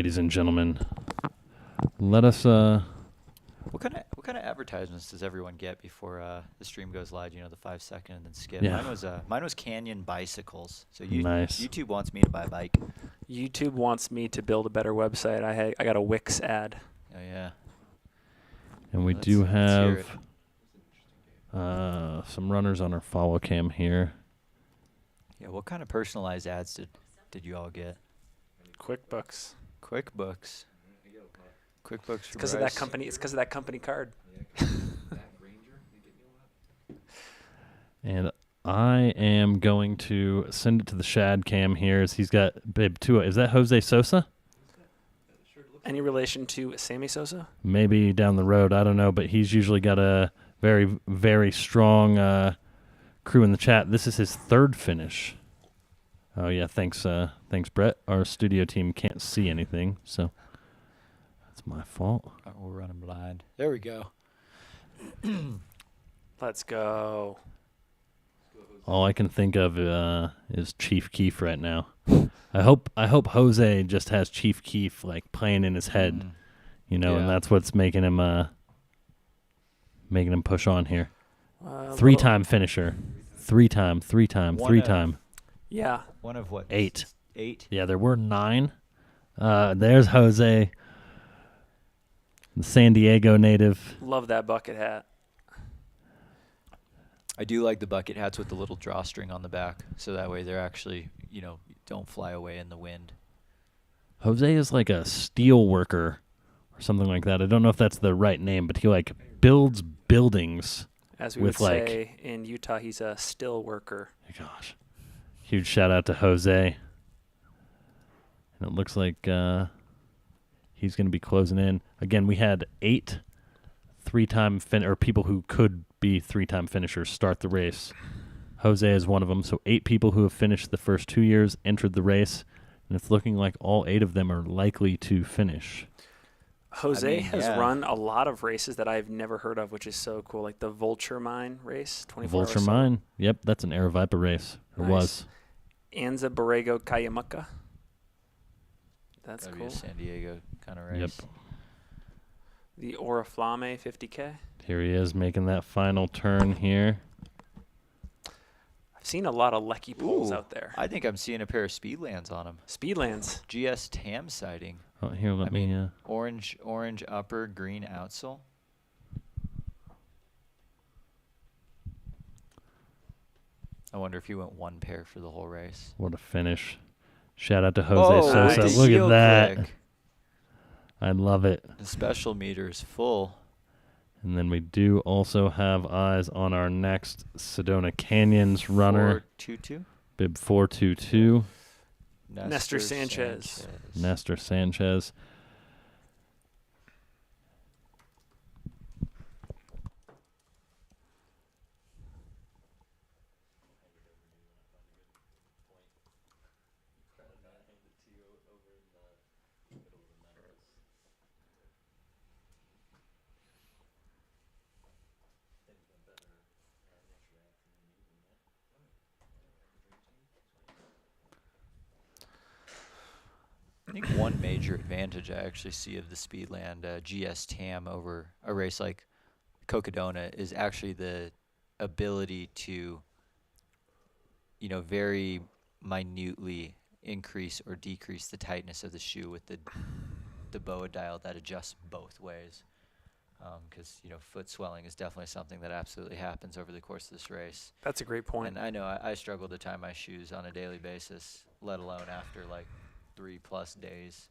ladies and gentlemen. Let us. What kind of advertisements does everyone get before the stream goes live? You know, the 5 second and then skip. Yeah. Mine was Canyon bicycles. So Nice. YouTube wants me to buy a bike. YouTube wants me to build a better website. I got a Wix ad. Oh yeah. And we Let's do hear have some runners on our follow cam here. Yeah. What kind of personalized ads did you all get? QuickBooks. QuickBooks. QuickBooks. Because of that company. It's because of that company card. And I am going to send it to the Shad cam here. As he's got Babe Tua. Is that Jose Sosa? Any relation to Sammy Sosa? Maybe down the road. I don't know. But he's usually got a very, very strong crew in the chat. This is his third finish. Oh, yeah. Thanks, Brett. Our studio team can't see anything, so that's my fault. We're running blind. There we go. Let's go. All I can think of is Chief Keef right now. I hope Jose just has Chief Keef like playing in his head, and that's what's making him push on here. Three-time finisher, three-time. Yeah. One of what? 8. 8. Yeah, there were 9. There's Jose, the San Diego native. Love that bucket hat. I do like the bucket hats with the little drawstring on the back, so that way they're actually, don't fly away in the wind. Jose is like a steel worker or something like that. I don't know if that's the right name, but he like builds buildings. As we would say in Utah, he's a still worker. Gosh. Huge shout out to Jose. And it looks like he's going to be closing in. Again, we had 8 three-time or people who could be 3-time finishers start the race. Jose is one of them. So 8 people who have finished the first 2 years entered the race, and it's looking like all 8 of them are likely to finish. Jose has run a lot of races that I've never heard of, which is so cool, like the Vulture Mine race, 24 Vulture Mine. Yep, that's an Aravaipa race. It was. Anza Borrego Cayamuca. That's That'd cool. be a San Diego kind of race. Yep. The Oriflame 50K. Here he is making that final turn here. I've seen a lot of Lecky poles out there. I think I'm seeing a pair of Speedlands on them. Speedlands. GS Tam sighting. Oh, here, let me. Orange upper, green outsole. I wonder if he went one pair for the whole race. What a finish. Shout out to Jose Sosa. nice. Look at Heel that. click. I love it. The special meter is full. And then we do also have eyes on our next Sedona Canyons runner. 422. Bib 422. Nestor Sanchez. Nestor Sanchez. I think one major advantage I actually see of the Speedland GS Tam over a race like Cocodona is actually the ability to, very minutely increase or decrease the tightness of the shoe with the BOA dial that adjusts both ways. Because, foot swelling is definitely something that absolutely happens over the course of this race. That's a great point. And I know I struggle to tie my shoes on a daily basis, let alone after 3+ days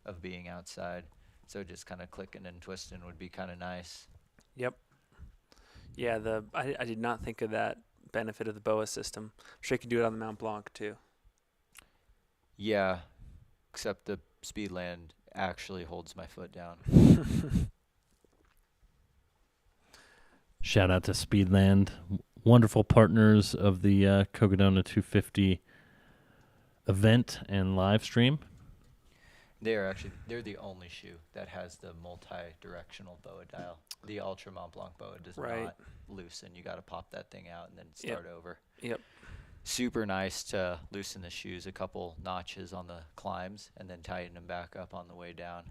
of being outside. So just kind of clicking and twisting would be kind of nice. Yep. Yeah, I did not think of that benefit of the BOA system. I'm sure you can do it on the Mount Blanc too. Yeah, except the Speedland actually holds my foot down. Shout out to Speedland. Wonderful partners of the Cocodona 250 event and live stream. They're the only shoe that has the multi-directional BOA dial. The Ultra Mont Blanc BOA does not loosen. You got to pop that thing out and then start over. Yep. super nice to loosen the shoes a couple notches on the climbs and then tighten them back up on the way down.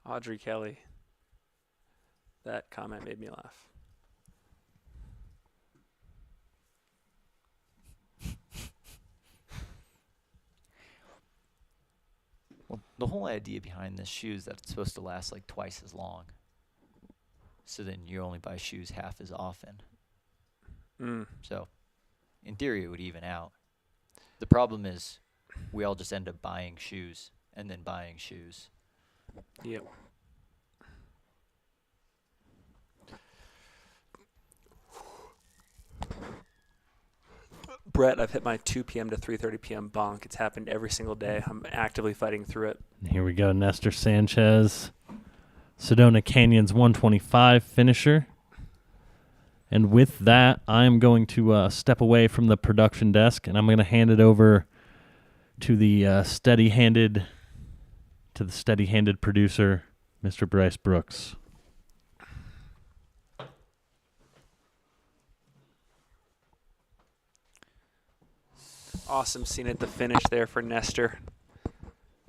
Audrey Kelly. That comment made me laugh. Well, the whole idea behind this shoe is that it's supposed to last like twice as long. So then you only buy shoes half as often. So in theory, it would even out. The problem is we all just end up buying shoes and then buying shoes. Yep. Brett, I've hit my 2 p.m. to 3:30 p.m. bonk. It's happened every single day. I'm actively fighting through it. Here we go. Nestor Sanchez, Sedona Canyon's 125 finisher. And with that, I'm going to step away from the production desk, and I'm going to hand it over to the steady-handed producer, Mr. Bryce Brooks. Awesome scene at the finish there for Nestor.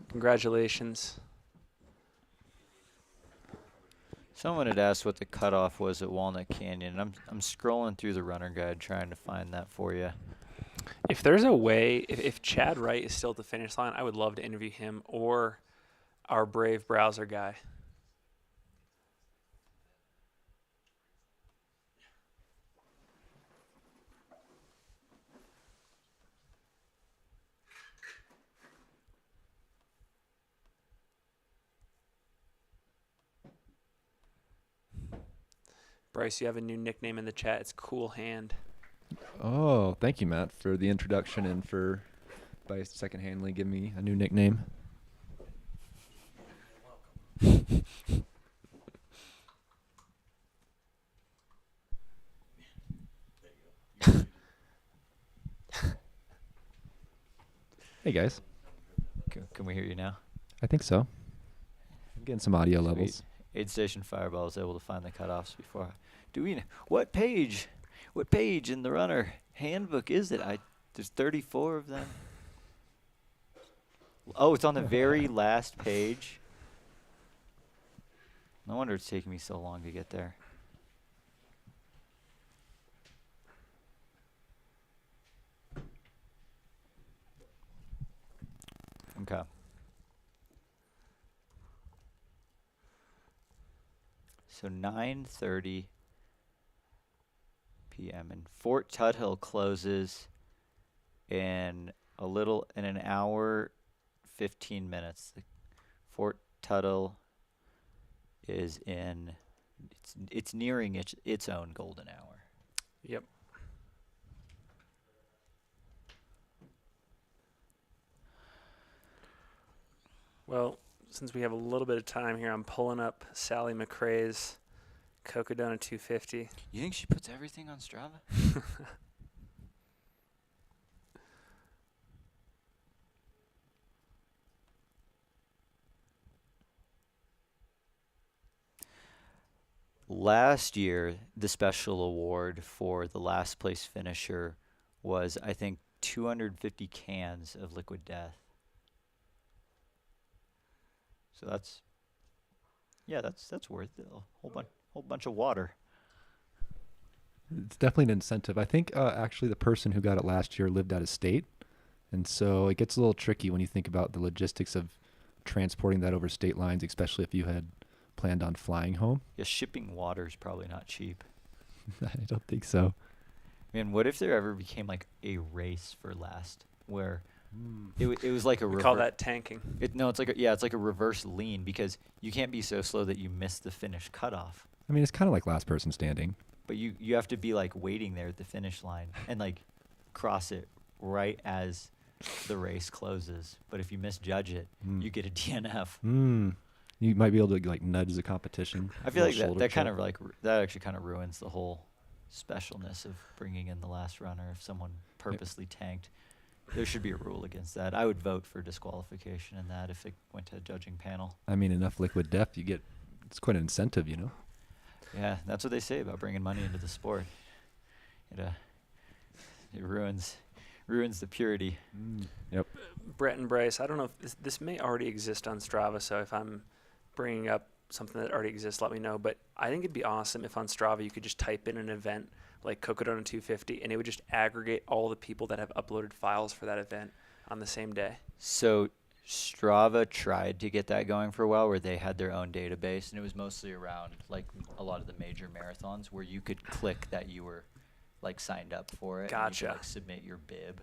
Congratulations. Someone had asked what the cutoff was at Walnut Canyon, and I'm scrolling through the runner guide trying to find that for you. If there's a way, if Chad Wright is still at the finish line, I would love to interview him or our brave browser guy. Bryce, you have a new nickname in the chat. It's Cool Hand. Oh, thank you, Matt, for the introduction and for by secondhandly giving me a new nickname. Hey, guys. Can we hear you now? I think so. I'm getting some audio Sweet. levels. Aid Station Fireball is able to find the cutoffs before. Do we know what page? What page in the runner handbook is it? There's 34 of them. Oh, it's on the very last page. No wonder it's taking me so long to get there. Okay. So 9:30 p.m. and Fort Tuthill closes in an hour 15 minutes. Fort Tuthill is it's nearing its own golden hour. Yep. Well, since we have a little bit of time here, I'm pulling up Sally McRae's Cocodona 250. You think she puts everything on Strava? Last year, the special award for the last place finisher was, I think, 250 cans of Liquid Death. So that's worth it. A whole bunch of water. It's definitely an incentive. I think actually the person who got it last year lived out of state. And so it gets a little tricky when you think about the logistics of transporting that over state lines, especially if you had planned on flying home. Yeah, shipping water is probably not cheap. I don't think so. Man, what if there ever became like a race for last where it was like a We call that tanking. It's like a reverse lean because you can't be so slow that you miss the finish cutoff. I mean, it's kind of like last person standing. But you have to be like waiting there at the finish line and like cross it right as the race closes. But if you misjudge it, you get a DNF. You might be able to like nudge the competition. I feel like little shoulder that kind check. of like that actually kind of ruins the whole specialness of bringing in the last runner if someone purposely tanked. There should be a rule against that. I would vote for disqualification in that if it went to a judging panel. I mean, enough liquid depth, it's quite an incentive, you know. Yeah, that's what they say about bringing money into the sport. It ruins the purity. Yep. Brett and Bryce, I don't know if this may already exist on Strava, so if I'm bringing up something that already exists, let me know. But I think it'd be awesome if on Strava you could just type in an event like Cocodona 250, and it would just aggregate all the people that have uploaded files for that event on the same day. So Strava tried to get that going for a while where they had their own database, and it was mostly around like a lot of the major marathons where you could click that you were like signed up for it. And you Gotcha. could, like, submit your bib.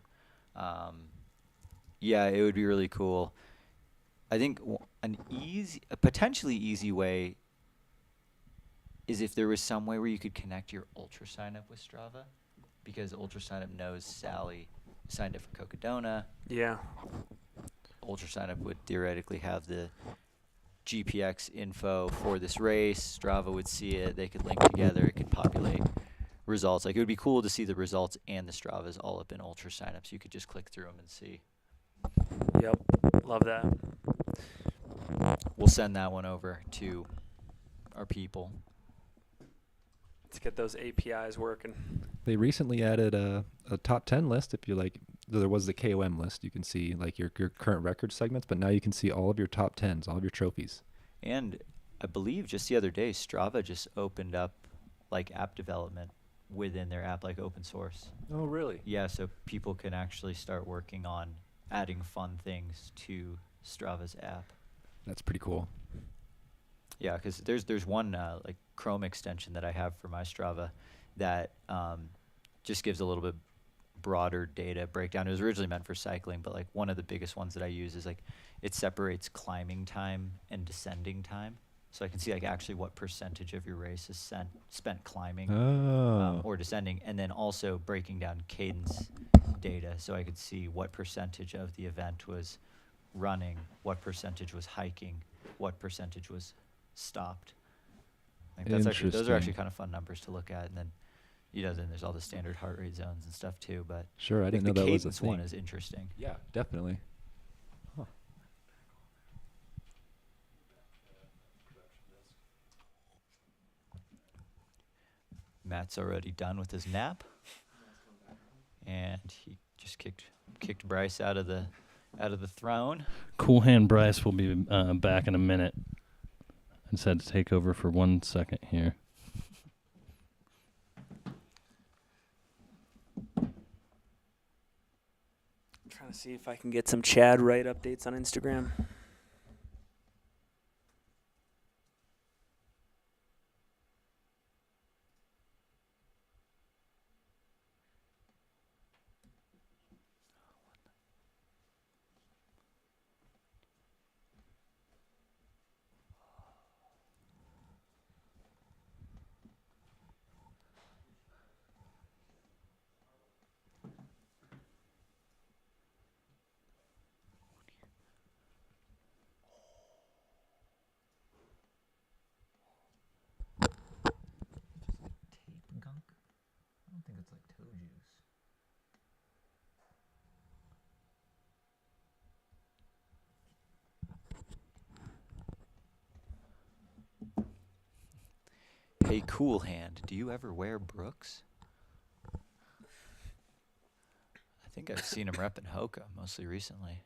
Yeah, it would be really cool. I think a potentially easy way is if there was some way where you could connect your ultra sign up with Strava, because ultra sign up knows Sally signed up for Cocodona. Yeah. Ultra sign up would theoretically have the GPX info for this race. Strava would see it. They could link together. It could populate results. Like, it would be cool to see the results and the Stravas all up in ultra signups. You could just click through them and see. Yep. Love that. We'll send that one over to our people. Let's get those APIs working. They recently added a top 10 list. If you like, there was the KOM list. You can see like your current record segments, but now you can see all of your top 10s, all of your trophies. And I believe just the other day, Strava just opened up like app development within their app, like open source. Oh, really? Yeah, so people can actually start working on adding fun things to Strava's app. That's pretty cool. Yeah, because there's one like Chrome extension that I have for my Strava that just gives a little bit broader data breakdown. It was originally meant for cycling, but like one of the biggest ones that I use is like it separates climbing time and descending time. So I can see like actually what percentage of your race is spent climbing or descending, and then also breaking down cadence data. So I could see what percentage of the event was running, what percentage was hiking, what percentage was stopped. Like those are actually Interesting. kind of fun numbers to look at. And then then there's all the standard heart rate zones and stuff too. But Sure, I like didn't know the that was a cadence one thing. is interesting. Yeah, definitely. Huh. Matt's already done with his nap, and he just kicked Bryce out of the throne. Cool Hand Bryce will be back in a minute. I just had to take over for 1 second here. I'm trying to see if I can get some Chad Wright updates on Instagram. Tape gunk? I don't think it's like toe juice. Hey, Cool Hand, do you ever wear Brooks? I think I've seen him repping Hoka mostly recently.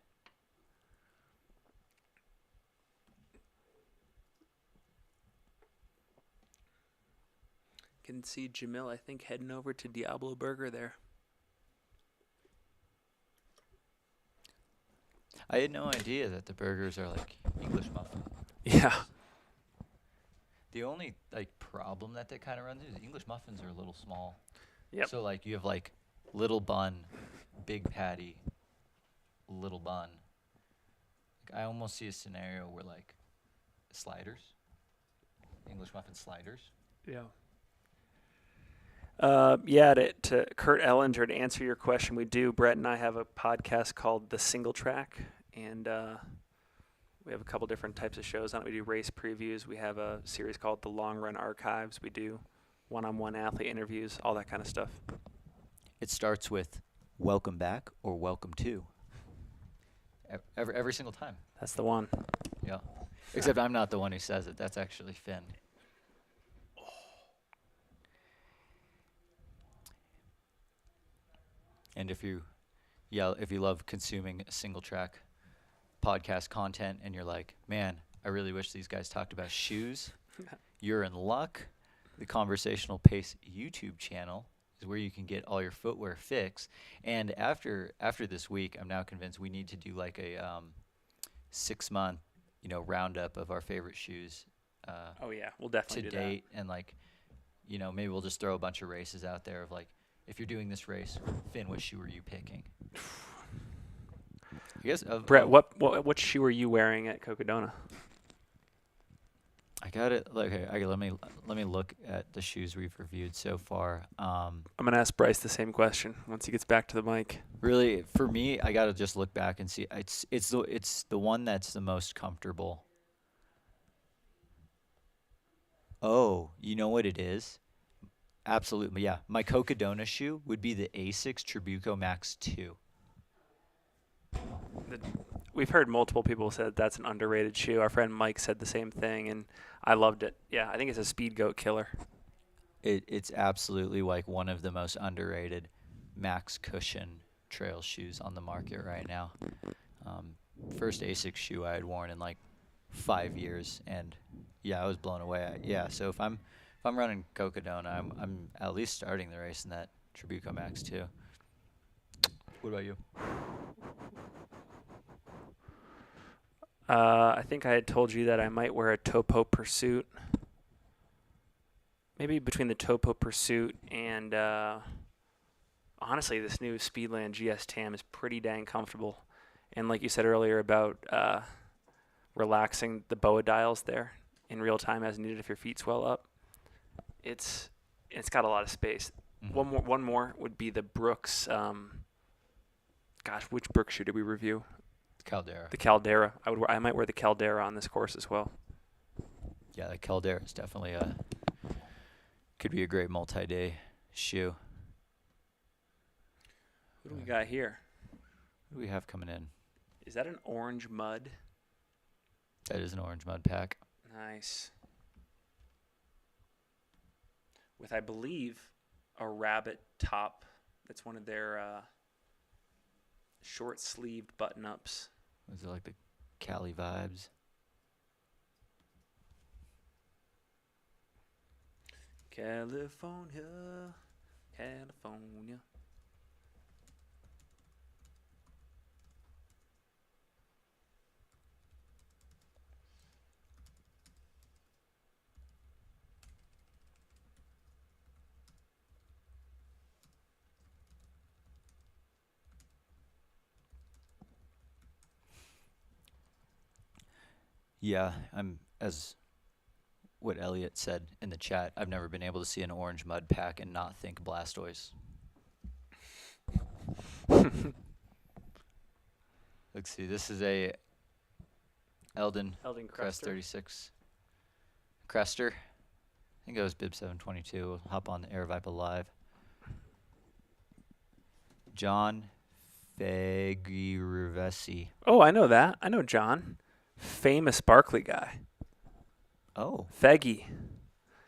Can see Jamil, I think, heading over to Diablo Burger there. I had no idea that the burgers are like English muffin. Yeah. The only like problem that kind of runs is English muffins are a little small. Yep. So like you have like little bun, big patty, little bun. Like, I almost see a scenario where like sliders, English muffin sliders. Yeah. To Kurt Ellinger, to answer your question, we do. Brett and I have a podcast called The Single Track, and We have a couple different types of shows on it. We do race previews. We have a series called The Long Run Archives. We do one-on-one athlete interviews, all that kind of stuff. It starts with welcome back or welcome to. Every single time. That's the one. Yeah. Except I'm not the one who says it. That's actually Finn. And if you love consuming single track podcast content and you're like, man, I really wish these guys talked about shoes, you're in luck. The Conversational Pace YouTube channel is where you can get all your footwear fix. And after this week, I'm now convinced we need to do like a 6-month, roundup of our favorite shoes. Oh yeah, we'll definitely to do date, and like, maybe we'll just throw a bunch of races out there of like, if you're doing this race, Finn, what shoe are you picking? I guess. Brett, what shoe are you wearing at Cocodona? I got it. Okay, let me look at the shoes we've reviewed so far. I'm gonna ask Bryce the same question once he gets back to the mic. Really, for me, I gotta just look back and see. It's the one that's the most comfortable. Oh, you know what it is? Absolutely, yeah. My Cocodona shoe would be the Asics Tribuco Max 2. We've heard multiple people say that that's an underrated shoe. Our friend Mike said the same thing, and I loved it. Yeah, I think it's a speed goat killer. It's absolutely like one of the most underrated max cushion trail shoes on the market right now. First Asics shoe I had worn in like 5 years, and yeah, I was blown away. So if I'm running Cocodona, I'm at least starting the race in that Tribuco Max 2. What about you? I think I had told you that I might wear a Topo Pursuit. Maybe between the Topo Pursuit and honestly, this new Speedland GS Tam is pretty dang comfortable. And like you said earlier about relaxing the BOA dials there in real time as needed if your feet swell up, it's got a lot of space. Mm-hmm. One more would be the Brooks. Which Brooks shoe did we review? Caldera. The Caldera. I might wear the Caldera on this course as well. Yeah, the Caldera is definitely could be a great multi-day shoe. What do we got here? What do we have coming in? Is that an orange mud? That is an orange mud pack. Nice. With, I believe, a rabbit top. That's one of their short-sleeved button-ups. Was it like the Cali vibes? California. Yeah, I'm as what Elliot said in the chat. I've never been able to see an orange mud pack and not think Blastoise. Let's see. This is a Eldon Crest 36 Crester. I think it was bib 722. We'll hop on the Aravaipa Live. John Fagirivesi. Oh, I know that. I know John. Famous Barkley guy. Oh. Feggy.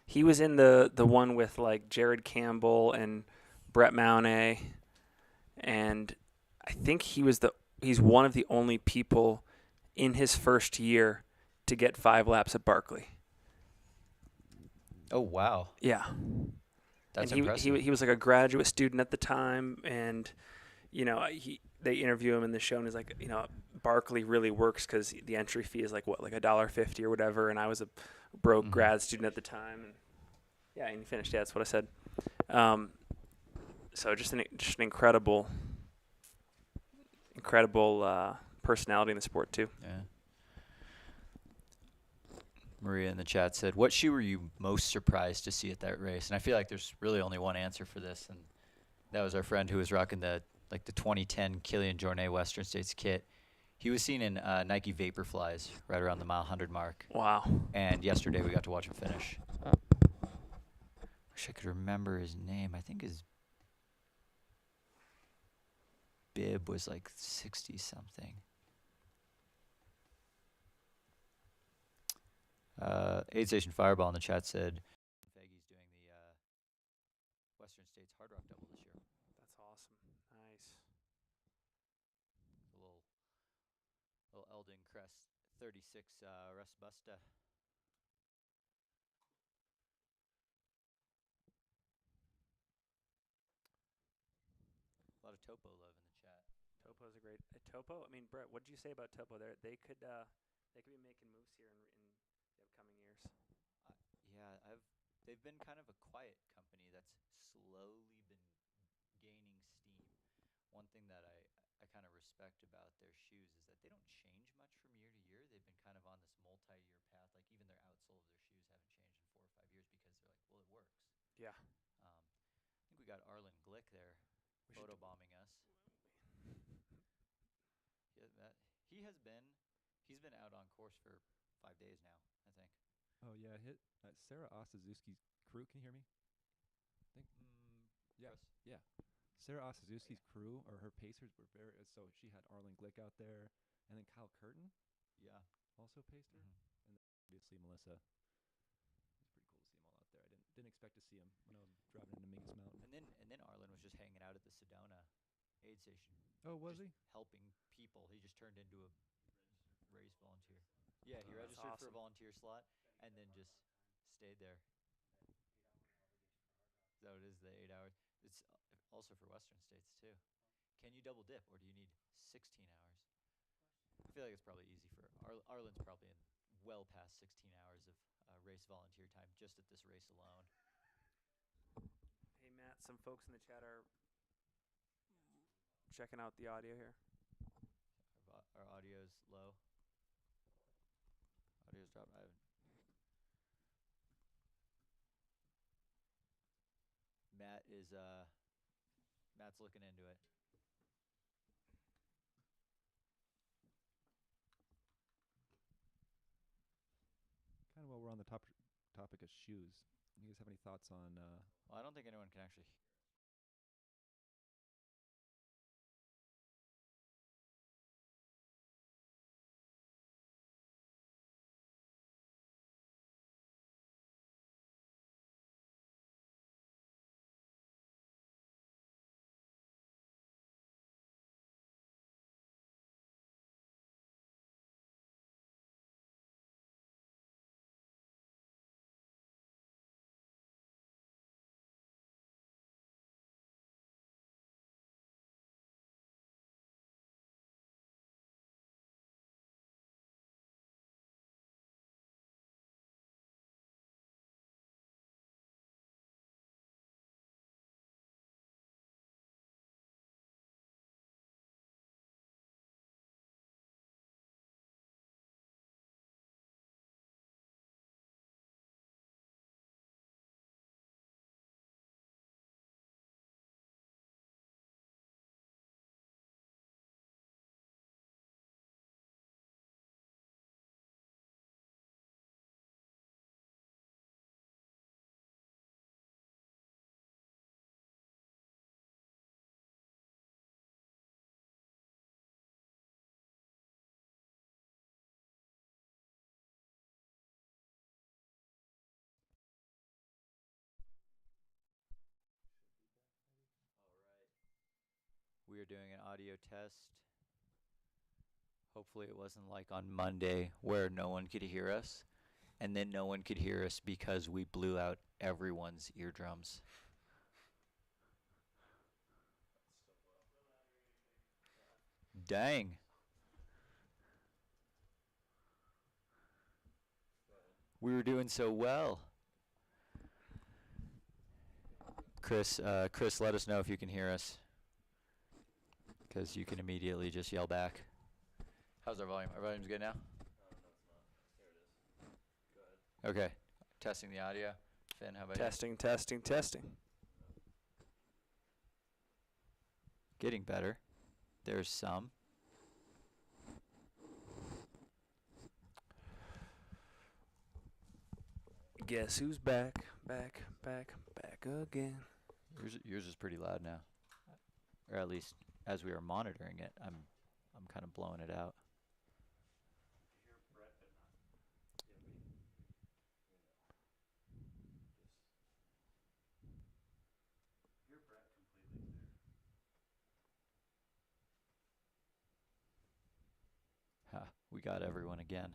He was in the one with like Jared Campbell and Brett Maunay, and I think he's one of the only people in his first year to get 5 laps at Barkley. Oh wow. Yeah. That's and impressive. He was like a graduate student at the time, and they interview him in the show, and he's like, Barkley really works because the entry fee is like $1.50 or whatever, and I was a broke grad student at the time, and yeah, and he finished. Yeah, that's what I said. So just an incredible personality in the sport too. Yeah. Maria in the chat said, "What shoe were you most surprised to see at that race?" And I feel like there's really only one answer for this, and that was our friend who was rocking the 2010 Kilian Jornet Western States kit. He was seen in Nike Vaporflies right around the mile 100 mark. Wow. And yesterday we got to watch him finish. Wish I could remember his name. I think his bib was like 60 something. Aid Station Fireball in the chat said Faggy's doing the Western States Hard Rock Double this year. That's awesome. Nice. A little Eldon Crest 36 Resbusta. A lot of Topo love in the chat. Topo's a great Topo. I mean, Brett, what did you say about Topo? They could be making moves here in the upcoming years. Yeah, they've been kind of a quiet company that's slowly been gaining steam. One thing that I kind of respect about their shoes is that they don't change much from year to year. They've been kind of on this multi-year path. Like even their outsole of their shoes haven't changed in 4 or 5 years because they're like, well, it works. Yeah. I think we got Arlen Glick there, photobombing us. Yeah, he's been out on course for 5 days now, I think. Oh yeah, hit Sarah Ostazuski's crew. Can you hear me? I think. Yeah. Chris? Yeah. Sarah Ostazuski's crew or her pacers were very. So she had Arlen Glick out there, and then Kyle Curtin Yeah. also paced her, Mm-hmm. and then obviously Melissa. It was pretty cool to see them all out there. I didn't expect to see them when I was driving into Mingus Mountain. And then Arlen was just hanging out at the Sedona aid station. Oh, was just he? helping people? He just turned into a race volunteer. Yeah, he That's registered for a awesome. volunteer slot and then just stayed there. Is that what it is? The 8 hours. It's also for Western States too. Can you double dip, or do you need 16 hours? I feel like it's probably easy for Arlen's probably in well past 16 hours of race volunteer time just at this race alone. Hey Matt, some folks in the chat are checking out the audio here. Our audio's low. Audio's dropped. Matt's looking into it. Kind of while we're on the topic of shoes, you guys have any thoughts on? Well, I don't think anyone can actually. We are doing an audio test. Hopefully it wasn't like on Monday where no one could hear us, and then no one could hear us because we blew out everyone's eardrums. Dang. We were doing so well. Chris, let us know if you can hear us, because you can immediately just yell back. How's our volume? Our volume's good now? Okay. Testing the audio. Finn, how about Testing. you? Getting better. There's some. Guess who's back again? Yours is pretty loud now, or at least as we are monitoring it, I'm kind of blowing it out. Ha, we got everyone again.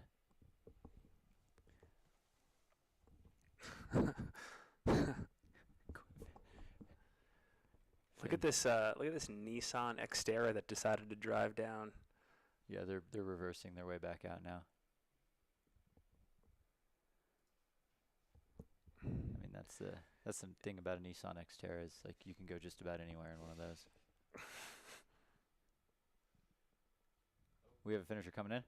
Look at this Nissan Xterra that decided to drive down. Yeah, they're reversing their way back out now. I mean, that's the thing about a Nissan Xterra is like you can go just about anywhere in one of those. We have a finisher coming in.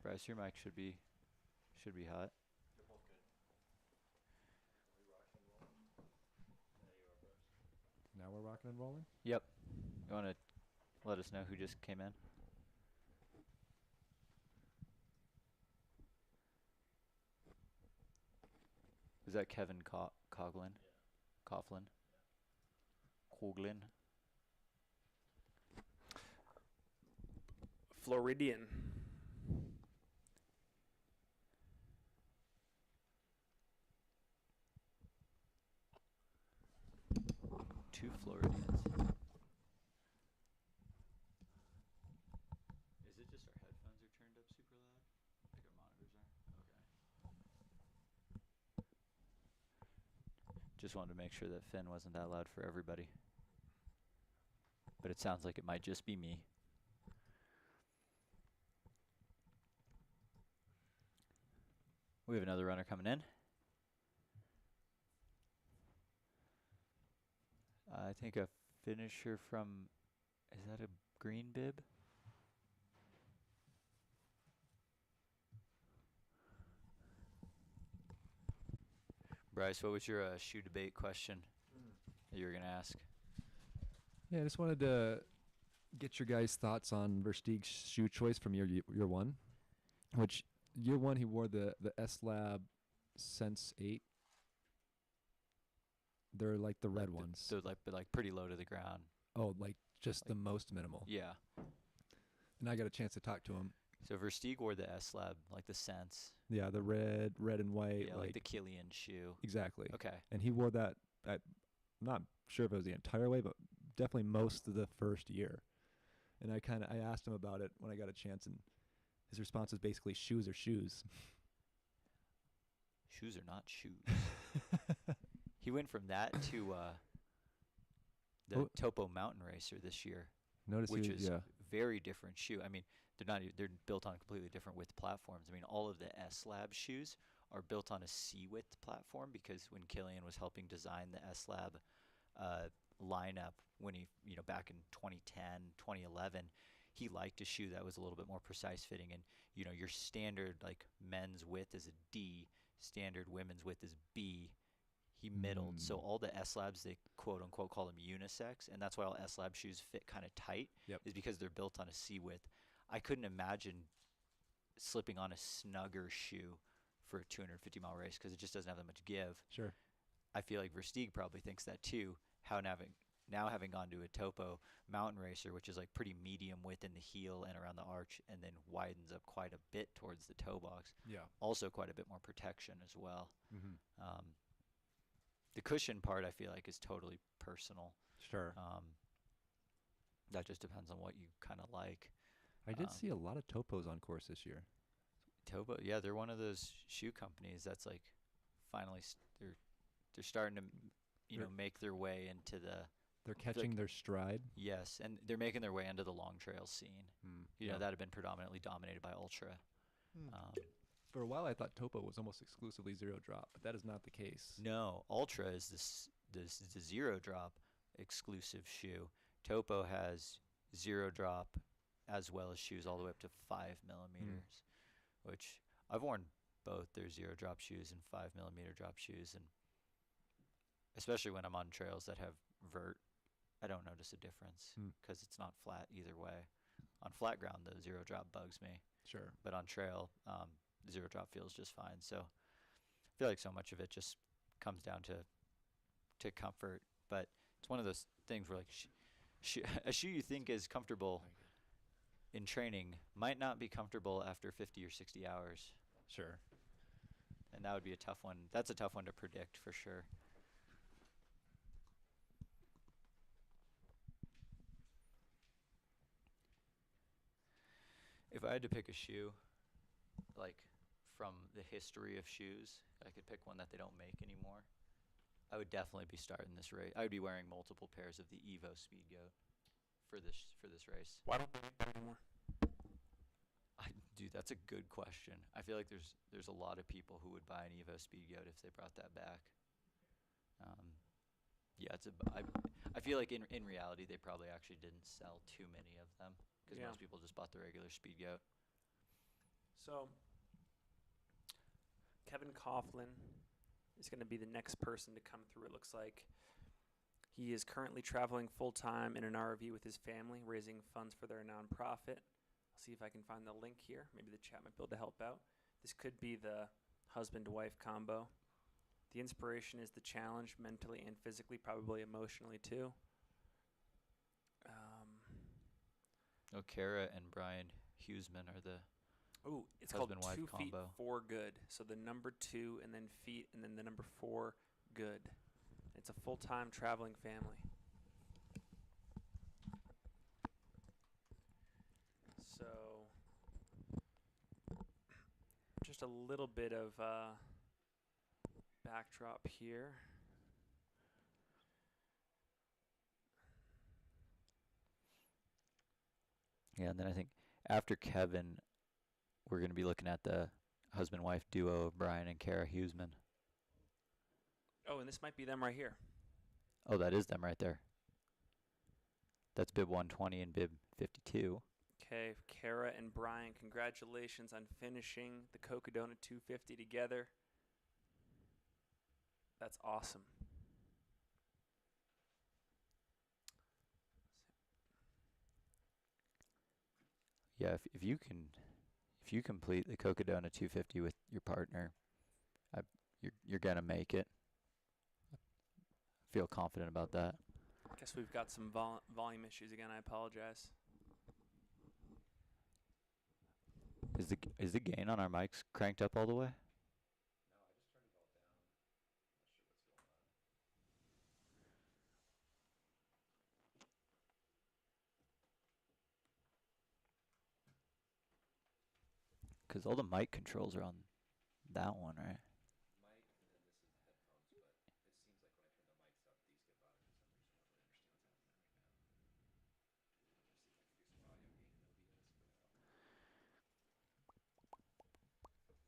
Bryce, your mic should be hot. Now we're rocking and rolling. Yep. You want to let us know who just came in? Is that Kevin Coughlin? Yeah. Coughlin? Yeah. Coughlin? Floridian. Two Floridians. Is it just our headphones are turned up super loud? Like our monitors are? Okay. Just wanted to make sure that Finn wasn't that loud for everybody. But it sounds like it might just be me. We have another runner coming in. I think a finisher from, is that a green bib? Bryce, what was your shoe debate question that you were going to ask? Yeah, I just wanted to get your guys' thoughts on Versteeg's shoe choice from year one, which year one he wore the S-Lab Sense 8. They're like the red ones. They're like pretty low to the ground. Oh, like just the most minimal. Yeah. And I got a chance to talk to him. So Versteeg wore the S-Lab, like the Sense. Yeah, the red and white. Yeah, like the Killian shoe. Exactly. Okay. And he wore that, I'm not sure if it was the entire way, but definitely most of the first year. And I asked him about it when I got a chance, and his response was basically shoes are shoes. Shoes are not shoes. He went from that to the Topo Mountain Racer this year, which is a very different shoe. I mean, they're built on completely different width platforms. I mean, all of the S-Lab shoes are built on a C-width platform because when Killian was helping design the S-Lab lineup when he, back in 2010, 2011, he liked a shoe that was a little bit more precise fitting. And, your standard like men's width is a D, standard women's width is B. He middled. So all the S-Labs, they quote unquote call them unisex. And that's why all S-Lab shoes fit kind of tight, is because they're built on a C width. I couldn't imagine slipping on a snugger shoe for a 250-mile race because it just doesn't have that much give. Sure. I feel like Versteeg probably thinks that too. Now having gone to a Topo Mountain Racer, which is like pretty medium width in the heel and around the arch, and then widens up quite a bit towards the toe box. Yeah. Also quite a bit more protection as well. Mm-hmm. The cushion part I feel like is totally personal. Sure. That just depends on what you kind of like. I did see a lot of Topos on course this year. Topo, yeah, they're one of those shoe companies that's like finally they're starting to make their way into the. They're catching their stride. Yes, and they're making their way into the long trail scene. That had been predominantly dominated by Ultra. For a while, I thought Topo was almost exclusively zero drop, but that is not the case. No, Ultra is the zero drop exclusive shoe. Topo has zero drop as well as shoes all the way up to 5 millimeters, which I've worn both their zero drop shoes and 5 millimeter drop shoes, and especially when I'm on trails that have vert, I don't notice a difference Hmm. because it's not flat either way. On flat ground, the zero drop bugs me, Sure. but on trail, zero drop feels just fine. So I feel like so much of it just comes down to comfort. But it's one of those things where, like, a shoe you think is comfortable in training might not be comfortable after 50 or 60 hours. Sure. And that would be a tough one. That's a tough one to predict for sure. If I had to pick a shoe, like from the history of shoes, I could pick one that they don't make anymore. I would definitely be starting this race. I would be wearing multiple pairs of the Evo Speed Goat for this race. Why don't they make that anymore? Dude, that's a good question. I feel like there's a lot of people who would buy an Evo Speed Goat if they brought that back. Yeah, I feel like in reality they probably actually didn't sell too many of them because Yeah. most people just bought the regular Speed Goat. So, Kevin Coughlin is going to be the next person to come through, it looks like. He is currently traveling full-time in an RV with his family, raising funds for their nonprofit. I'll see if I can find the link here. Maybe the chat might be able to help out. This could be the husband-wife combo. The inspiration is the challenge, mentally and physically, probably emotionally too. Oh, Kara and Brian Huseman are the Ooh, it's called husband-wife 2 feet combo. 4 good. So the number 2 and then feet and then the number 4 good. It's a full-time traveling family. So just a little bit of backdrop here. Yeah, and then I think after Kevin, we're going to be looking at the husband-wife duo of Brian and Kara Huseman. Oh, and this might be them right here. Oh, that is them right there. That's bib 120 and bib 52. Okay, Kara and Brian, congratulations on finishing the Cocodona 250 together. That's awesome. Yeah, if you complete the Cocodona 250 with your partner, you're gonna make it. I feel confident about that. Guess we've got some volume issues again. I apologize. Is the gain on our mics cranked up all the way? No, I just turned it all down. I'm not sure what's going on. Because all the mic controls are on that one, right? Mic, and then this is the headphones, but it seems like when I turn the mics up, these get louder for some reason. I don't really understand what's happening right now. Let's see if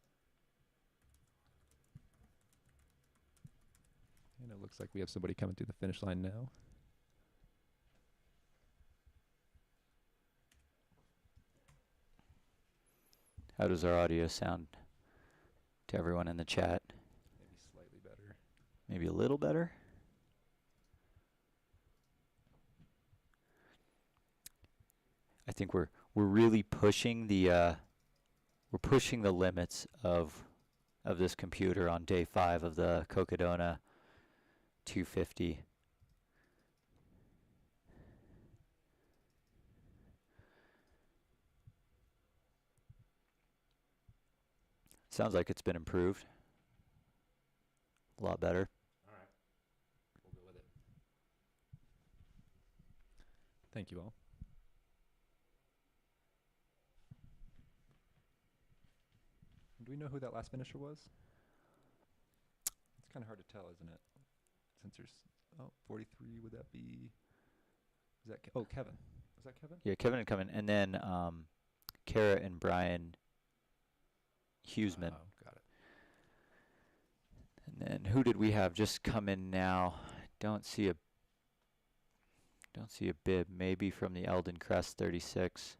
I can do some audio gain in OBS for now. And it looks like we have somebody coming through the finish line now. How does our audio sound to everyone in the chat? Maybe slightly better. Maybe a little better? I think we're really pushing the limits of this computer on day 5 of the Cocodona 250. Sounds like it's been improved. A lot better. All right. We'll go with it. Thank you all. Do we know who that last finisher was? kind of hard to tell, isn't it? Since there's 43, would that be? Is that Kevin? Was that Kevin? Yeah, Kevin and Kevin, and then Kara and Brian Huseman. Oh, got it. And then who did we have just come in now? Don't see a bib. Maybe from the Eldon Crest 36.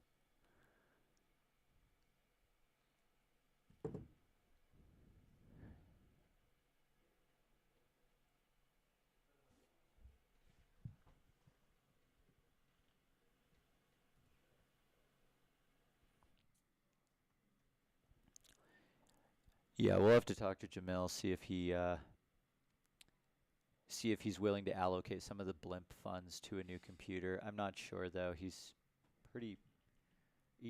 Yeah, we'll have to talk to Jamil, see if he's willing to allocate some of the blimp funds to a new computer. I'm not sure though. He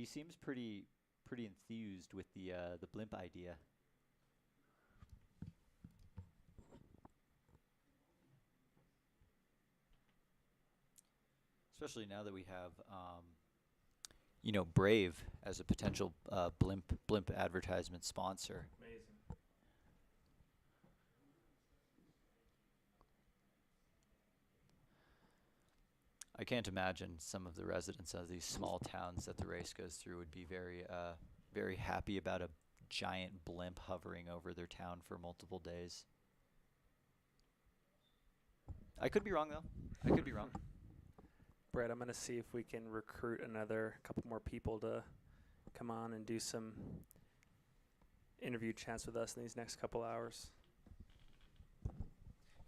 seems pretty enthused with the blimp idea. Especially now that we have Brave as a potential blimp advertisement sponsor. Amazing. I can't imagine some of the residents of these small towns that the race goes through would be very happy about a giant blimp hovering over their town for multiple days. I could be wrong, though. I could be wrong. Brett, I'm going to see if we can recruit another couple more people to come on and do some interview chats with us in these next couple hours.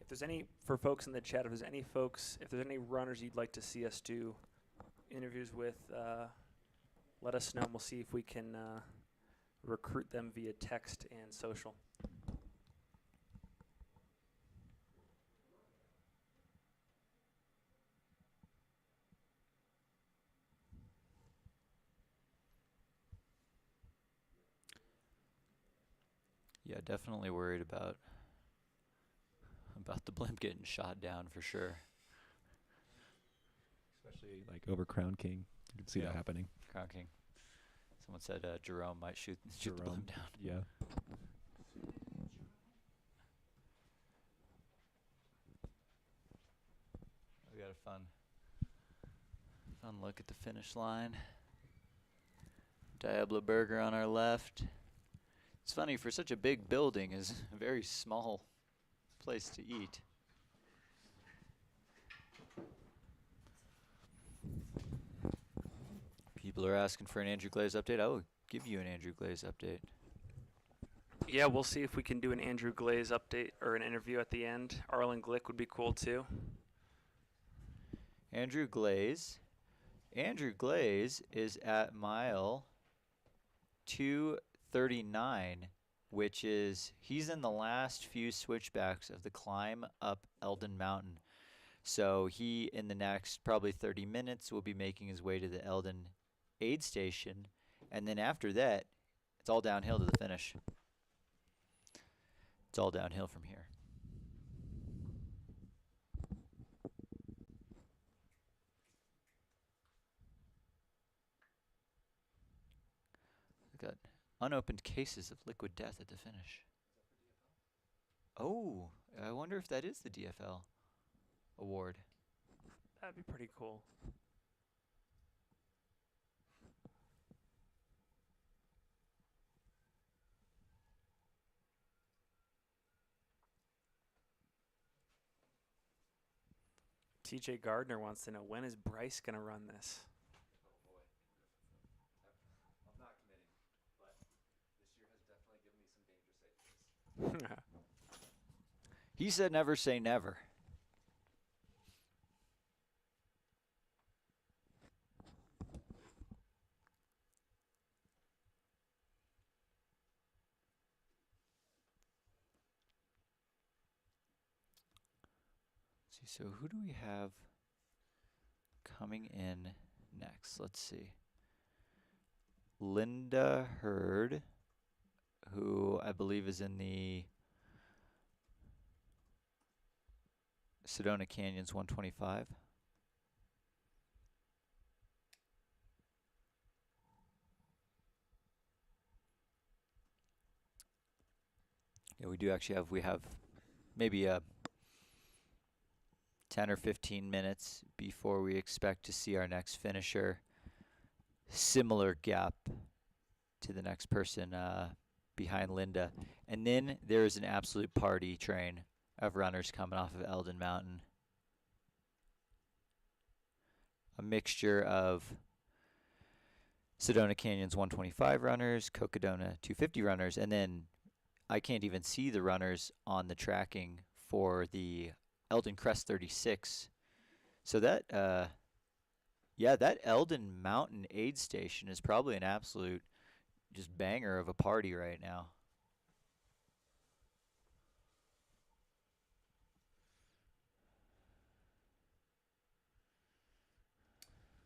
If there's any, for folks in the chat, if there's any runners you'd like to see us do interviews with, let us know and we'll see if we can recruit them via text and social. Yeah, definitely worried about the blimp getting shot down for sure. Especially like over Crown King. You can see that happening. Crown King. Someone said Jerome might shoot the blimp down. Yeah. We got a fun look at the finish line. Diablo Burger on our left. It's funny, for such a big building, is a very small place to eat. People are asking for an Andrew Glaze update. I will give you an Andrew Glaze update. Yeah, we'll see if we can do an Andrew Glaze update or an interview at the end. Arlen Glick would be cool too. Andrew Glaze is at mile 239, which is, he's in the last few switchbacks of the climb up Eldon Mountain. So he, in the next probably 30 minutes, will be making his way to the Eldon aid station. And then after that, it's all downhill to the finish. It's all downhill from here. We've got unopened cases of liquid death at the finish. Oh, I wonder if that is the DFL award. That'd be pretty cool. TJ Gardner wants to know, when is Bryce going to run this? Oh boy. I'm not committing, but this year has definitely given me some dangerous ideas. He said never say never. See, so who do we have coming in next? Let's see. Linda Hurd, who I believe is in the Sedona Canyons 125. Yeah, we do actually have, maybe 10 or 15 minutes before we expect to see our next finisher. Similar gap to the next person behind Linda. And then there is an absolute party train of runners coming off of Eldon Mountain. A mixture of Sedona Canyon's 125 runners, Cocodona 250 runners, and then I can't even see the runners on the tracking for the Eldon Crest 36. So that, that Eldon Mountain aid station is probably an absolute just banger of a party right now.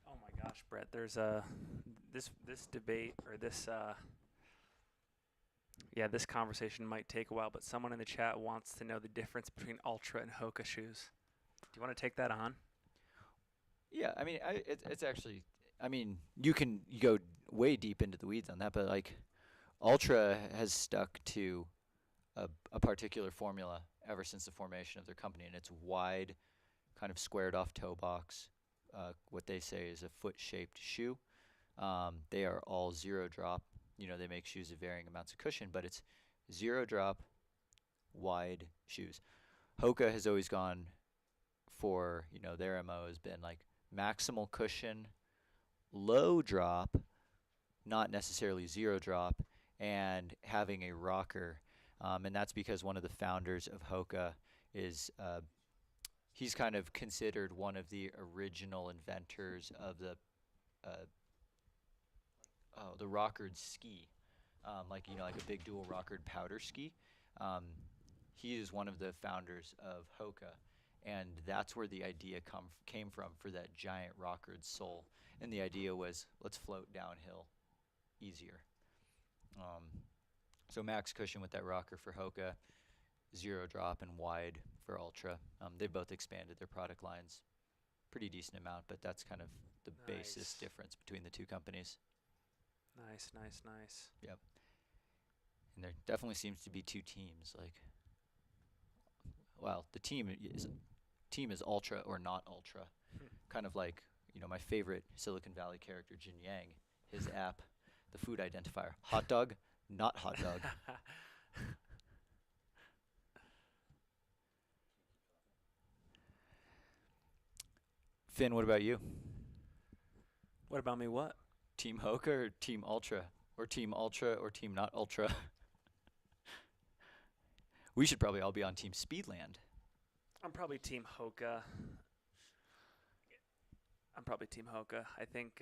Oh my gosh, Brett, there's this debate or this this conversation might take a while, but someone in the chat wants to know the difference between Ultra and Hoka shoes. Do you want to take that on? Yeah, I mean, it's actually, I mean, you go way deep into the weeds on that, but like, Ultra has stuck to a particular formula ever since the formation of their company, and it's wide, kind of squared off toe box, what they say is a foot-shaped shoe. They are all zero drop. You know, they make shoes of varying amounts of cushion, but it's zero drop, wide shoes. Hoka has always gone for, you know, their MO has been like maximal cushion, low drop, not necessarily zero drop, and having a rocker. And that's because one of the founders of Hoka is, he's kind of considered one of the original inventors of the rockered ski, like a big dual rockered powder ski. He is one of the founders of Hoka, and that's where the idea came from for that giant rockered sole. And the idea was, let's float downhill easier. So max cushion with that rocker for Hoka, zero drop and wide for Ultra. They've both expanded their product lines pretty decent amount, but that's kind of the basis difference between the two companies. Nice. Yep. And there definitely seems to be two teams. Like, well, the team is Ultra or not Ultra. Kind of like, my favorite Silicon Valley character, Jin Yang, his app, the food identifier, hot dog, not hot dog. Finn, what about you? What about me? What? Team Hoka or Team Ultra? Or Team Ultra or Team not Ultra? We should probably all be on Team Speedland. I'm probably Team Hoka. I think.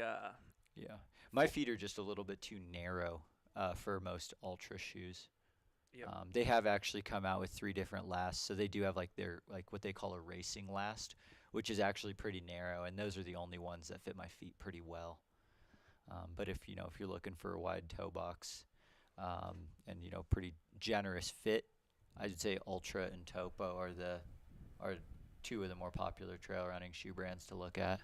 Yeah. My feet are just a little bit too narrow for most Ultra shoes. Yep. They have actually come out with 3 different lasts, so they do have their what they call a racing last, which is actually pretty narrow, and those are the only ones that fit my feet pretty well. But if you're looking for a wide toe box, and pretty generous fit, I'd say Ultra and Topo are 2 of the more popular trail running shoe brands to look at.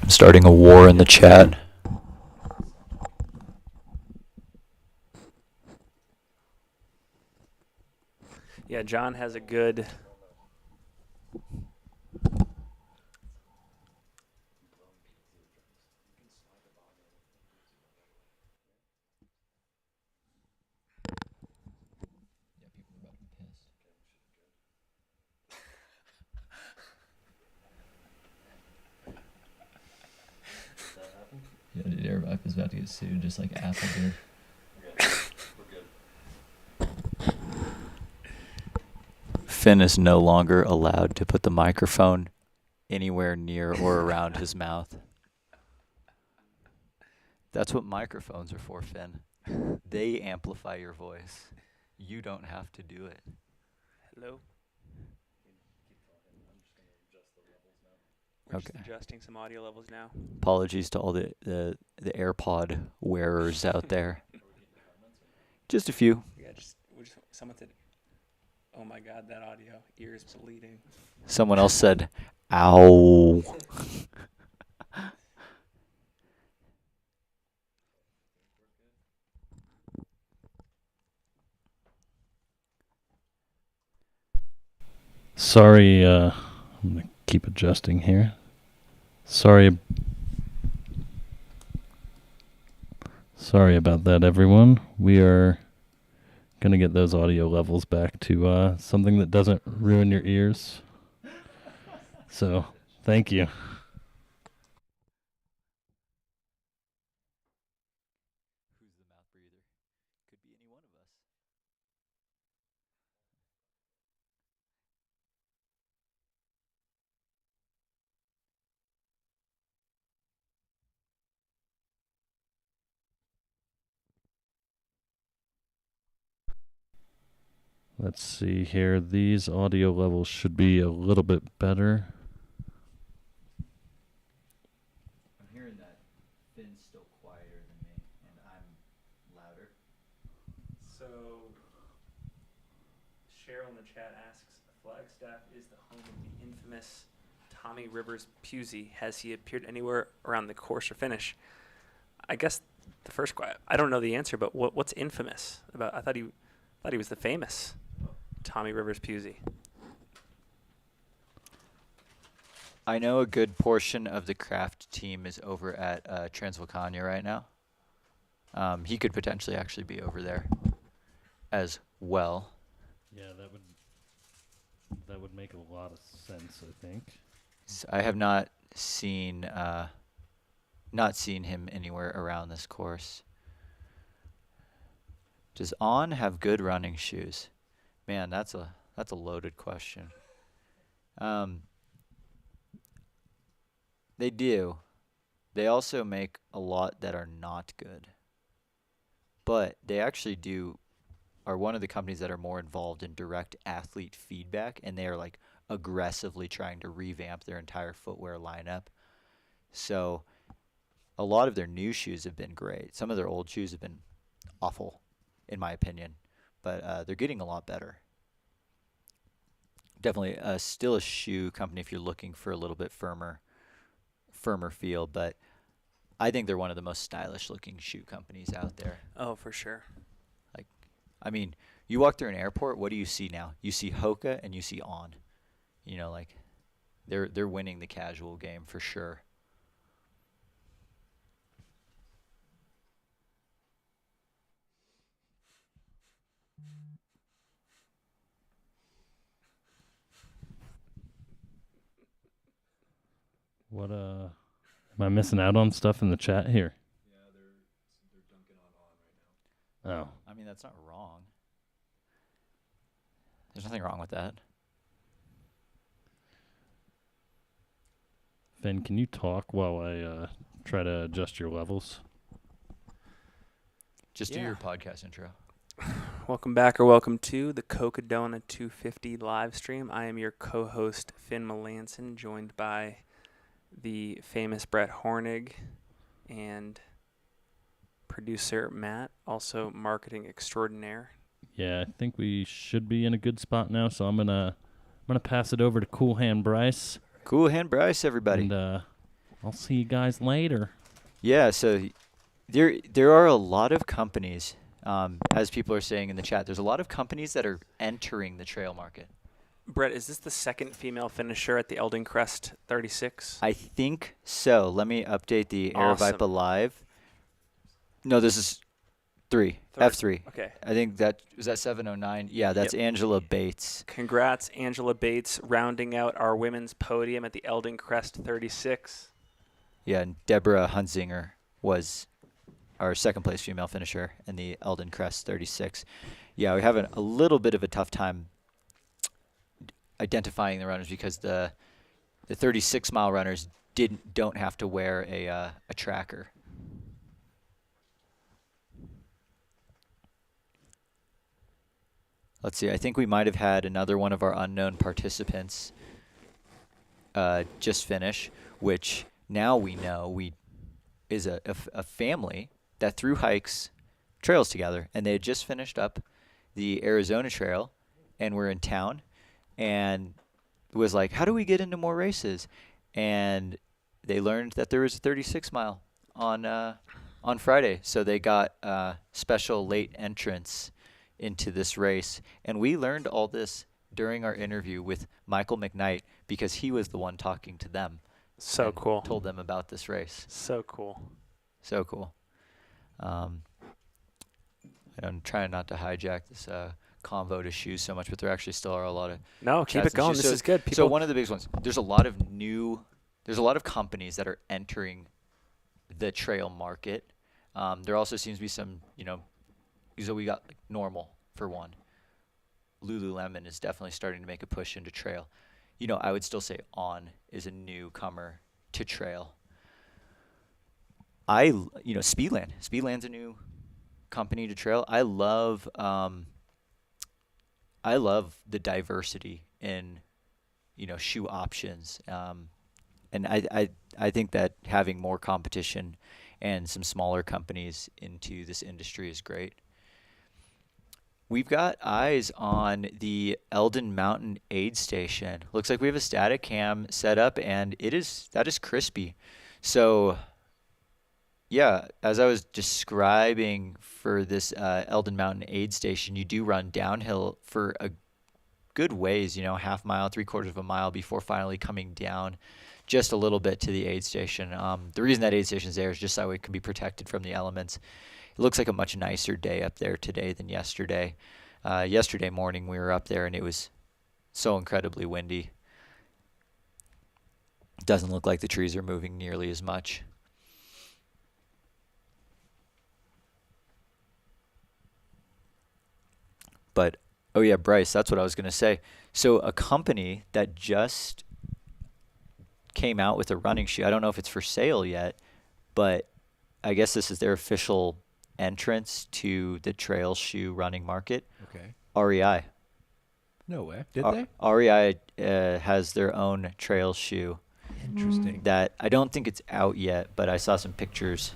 Starting a war in the chat. Yeah, John has a good. Yeah, dude, Aravaipa is about to get sued just like Apple did. We're good. Finn is no longer allowed to put the microphone anywhere near or around his mouth. That's what microphones are for, Finn. They amplify your voice. You don't have to do it. Hello. We're just Okay. adjusting some audio levels now. Apologies to all the AirPod wearers out there. Just a few. Yeah, someone said, "Oh my God, that audio, ears bleeding." Someone else said, "Ow." Sorry, I'm gonna keep adjusting here. Sorry about that, everyone. We are gonna get those audio levels back to something that doesn't ruin your ears. So, thank you. Who's the mouth breather? Could be any one of us. Let's see here. These audio levels should be a little bit better. I'm hearing that Finn's still quieter than me, and I'm louder. So, Cheryl in the chat asks, Flagstaff is the home of the infamous Tommy Rivers Pusey. Has he appeared anywhere around the course or finish? I guess the first question, I don't know the answer, but what's infamous about? I thought he was the famous Tommy Rivers Pusey. I know a good portion of the craft team is over at Transvolcania right now. He could potentially actually be over there as well. Yeah, that would make a lot of sense, I think. I have not seen him anywhere around this course. Does On have good running shoes? Man, that's a loaded question. They do. They also make a lot that are not good. But they actually are one of the companies that are more involved in direct athlete feedback, and they are like aggressively trying to revamp their entire footwear lineup. So a lot of their new shoes have been great. Some of their old shoes have been awful, in my opinion, but they're getting a lot better. Definitely still a shoe company if you're looking for a little bit firmer feel, but I think they're one of the most stylish looking shoe companies out there. Oh, for sure. I mean, you walk through an airport, what do you see now? You see Hoka and you see On. You know, like they're winning the casual game for sure. What am I missing out on stuff in the chat here? Yeah, they're dunking on right now. Oh. I mean, that's not wrong. There's nothing wrong with that. Finn, can you talk while I try to adjust your levels? Just do Yeah. your podcast intro. Welcome back or welcome to the Cocodona 250 live stream. I am your co-host, Finn Melanson, joined by the famous Brett Hornig and producer Matt, also marketing extraordinaire. Yeah, I think we should be in a good spot now, so I'm gonna pass it over to Cool Hand Bryce. Cool Hand Bryce, everybody. And I'll see you guys later. Yeah, so there are a lot of companies, as people are saying in the chat, there's a lot of companies that are entering the trail market. Brett, is this the second female finisher at the Eldon Crest 36? I think so. Let me update the Awesome. Aravaipa Live. No, this is 3. Third. F3. Okay. I think was that 709. Yeah, that's Angela Bates. Congrats, Angela Bates, rounding out our women's podium at the Eldon Crest 36. Yeah, and Deborah Hunzinger was our second place female finisher in the Eldon Crest 36. Yeah, we're having a little bit of a tough time identifying the runners because the 36-mile runners don't have to wear a tracker. Let's see. I think we might have had another one of our unknown participants just finish, which now we know is a family that through hikes trails together, and they had just finished up the Arizona Trail and were in town, and was like, how do we get into more races? And they learned that there was a 36-mile on Friday, so they got special late entrance into this race. And we learned all this during our interview with Michael McKnight, because he was the one talking to them. So and cool. Told them about this race. So cool. So cool. And I'm trying not to hijack this convo to shoes so much, but there actually still are a lot of No, keep chats it going. and shoes. This is good. So one of the biggest ones, there's a lot of companies that are entering the trail market. There also seems to be some, so we got like Normal for one. Lululemon is definitely starting to make a push into trail. I would still say On is a newcomer to trail. Speedland's a new company to trail. I love the diversity in, shoe options. And I think that having more competition and some smaller companies into this industry is great. We've got eyes on the Eldon Mountain aid station. Looks like we have a static cam set up, and that is crispy. So, yeah, as I was describing for this Eldon Mountain aid station, you do run downhill for a good ways, half mile, 3/4 of a mile before finally coming down just a little bit to the aid station. The reason that aid station is there is just so it can be protected from the elements. It looks like a much nicer day up there today than yesterday. Yesterday morning we were up there and it was so incredibly windy. It doesn't look like the trees are moving nearly as much. But, oh yeah, Bryce, that's what I was going to say. So a company that just came out with a running shoe, I don't know if it's for sale yet, but I guess this is their official entrance to the trail shoe running market. Okay. REI. No way. Did they? REI has their own trail shoe. Interesting. That I don't think it's out yet, but I saw some pictures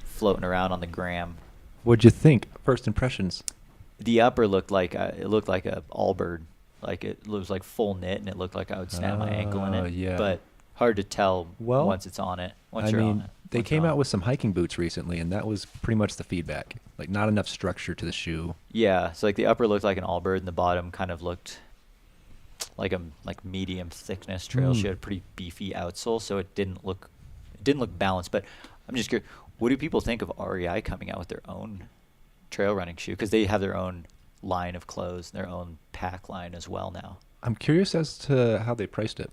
floating around on the gram. What'd you think? First impressions. The upper looked like a Allbird, like it was like full knit, and it looked like I would snap my ankle in it. Yeah. But hard to tell Well, once it's on it. Once I you're mean, on it. they Once came you're out on with some hiking boots recently, and that was pretty much the feedback. Like, not enough structure to the shoe. Yeah, so like the upper looked like an Allbird, and the bottom kind of looked like a medium thickness trail shoe. Had a pretty beefy outsole, so it didn't look balanced. But I'm just curious, what do people think of REI coming out with their own trail running shoe? Because they have their own line of clothes, their own pack line as well now. I'm curious as to how they priced it.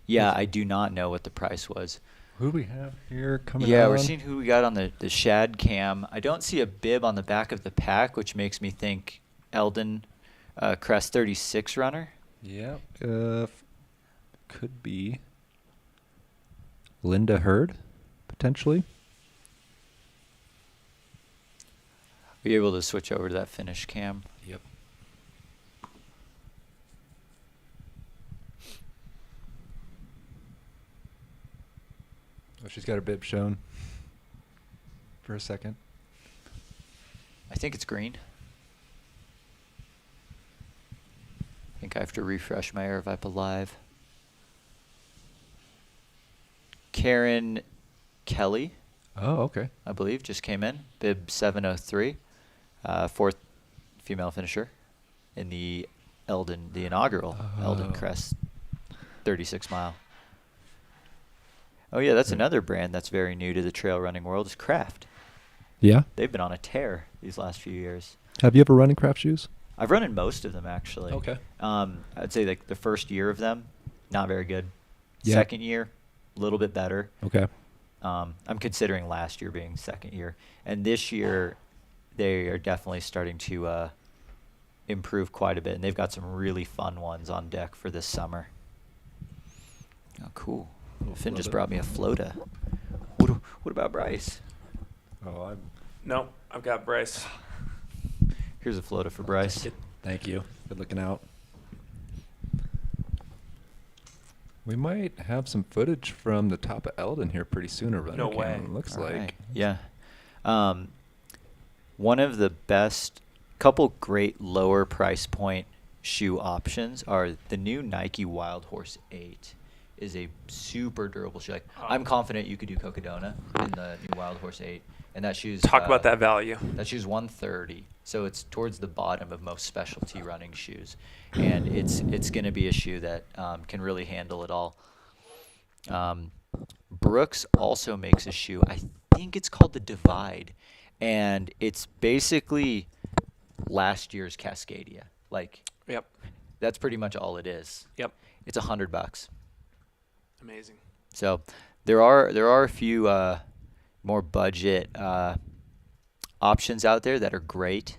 Yeah, I do not know what the price was. Who do we have here coming Yeah, on? we're seeing who we got on the Shad cam. I don't see a bib on the back of the pack, which makes me think Eldon Crest 36 runner. Yeah. Could be Linda Hurd, potentially. Are you able to switch over to that finish cam? Yep. Oh, she's got her bib shown for a second. I think it's green. I think I have to refresh my Aravaipa Live. Karen Kelly, Oh, okay. I believe, just came in. Bib 703. Fourth female finisher in the inaugural Eldon Crest 36 mile. Oh yeah, that's another brand that's very new to the trail running world is Craft. Yeah. They've been on a tear these last few years. Have you ever run in craft shoes? I've run in most of them actually. Okay. I'd say like the first year of them, not very good. Yeah. Second year, a little bit better. Okay. I'm considering last year being second year, and this year they are definitely starting to improve quite a bit, and they've got some really fun ones on deck for this summer. Oh, cool. Little Finn just Flota. brought me a Flota. What about Bryce? Oh, No, I've got Bryce. Here's a Flota for Bryce. thank you. Good looking out. We might have some footage from the top of Eldon here pretty soon. A runner No cam, way. it looks All like. right. Yeah. One of the best, couple great lower price point shoe options are the new Nike Wild Horse 8 is a super durable shoe. Like, I'm confident you could do Cocodona in the new Wild Horse 8. And that shoe's Talk about that value. That shoe's 130, so it's towards the bottom of most specialty running shoes, and it's going to be a shoe that can really handle it all. Brooks also makes a shoe. I think it's called the Divide, and it's basically last year's Cascadia. Like, Yep. that's pretty much all it is. Yep. It's $100. Amazing. So there are a few more budget options out there that are great.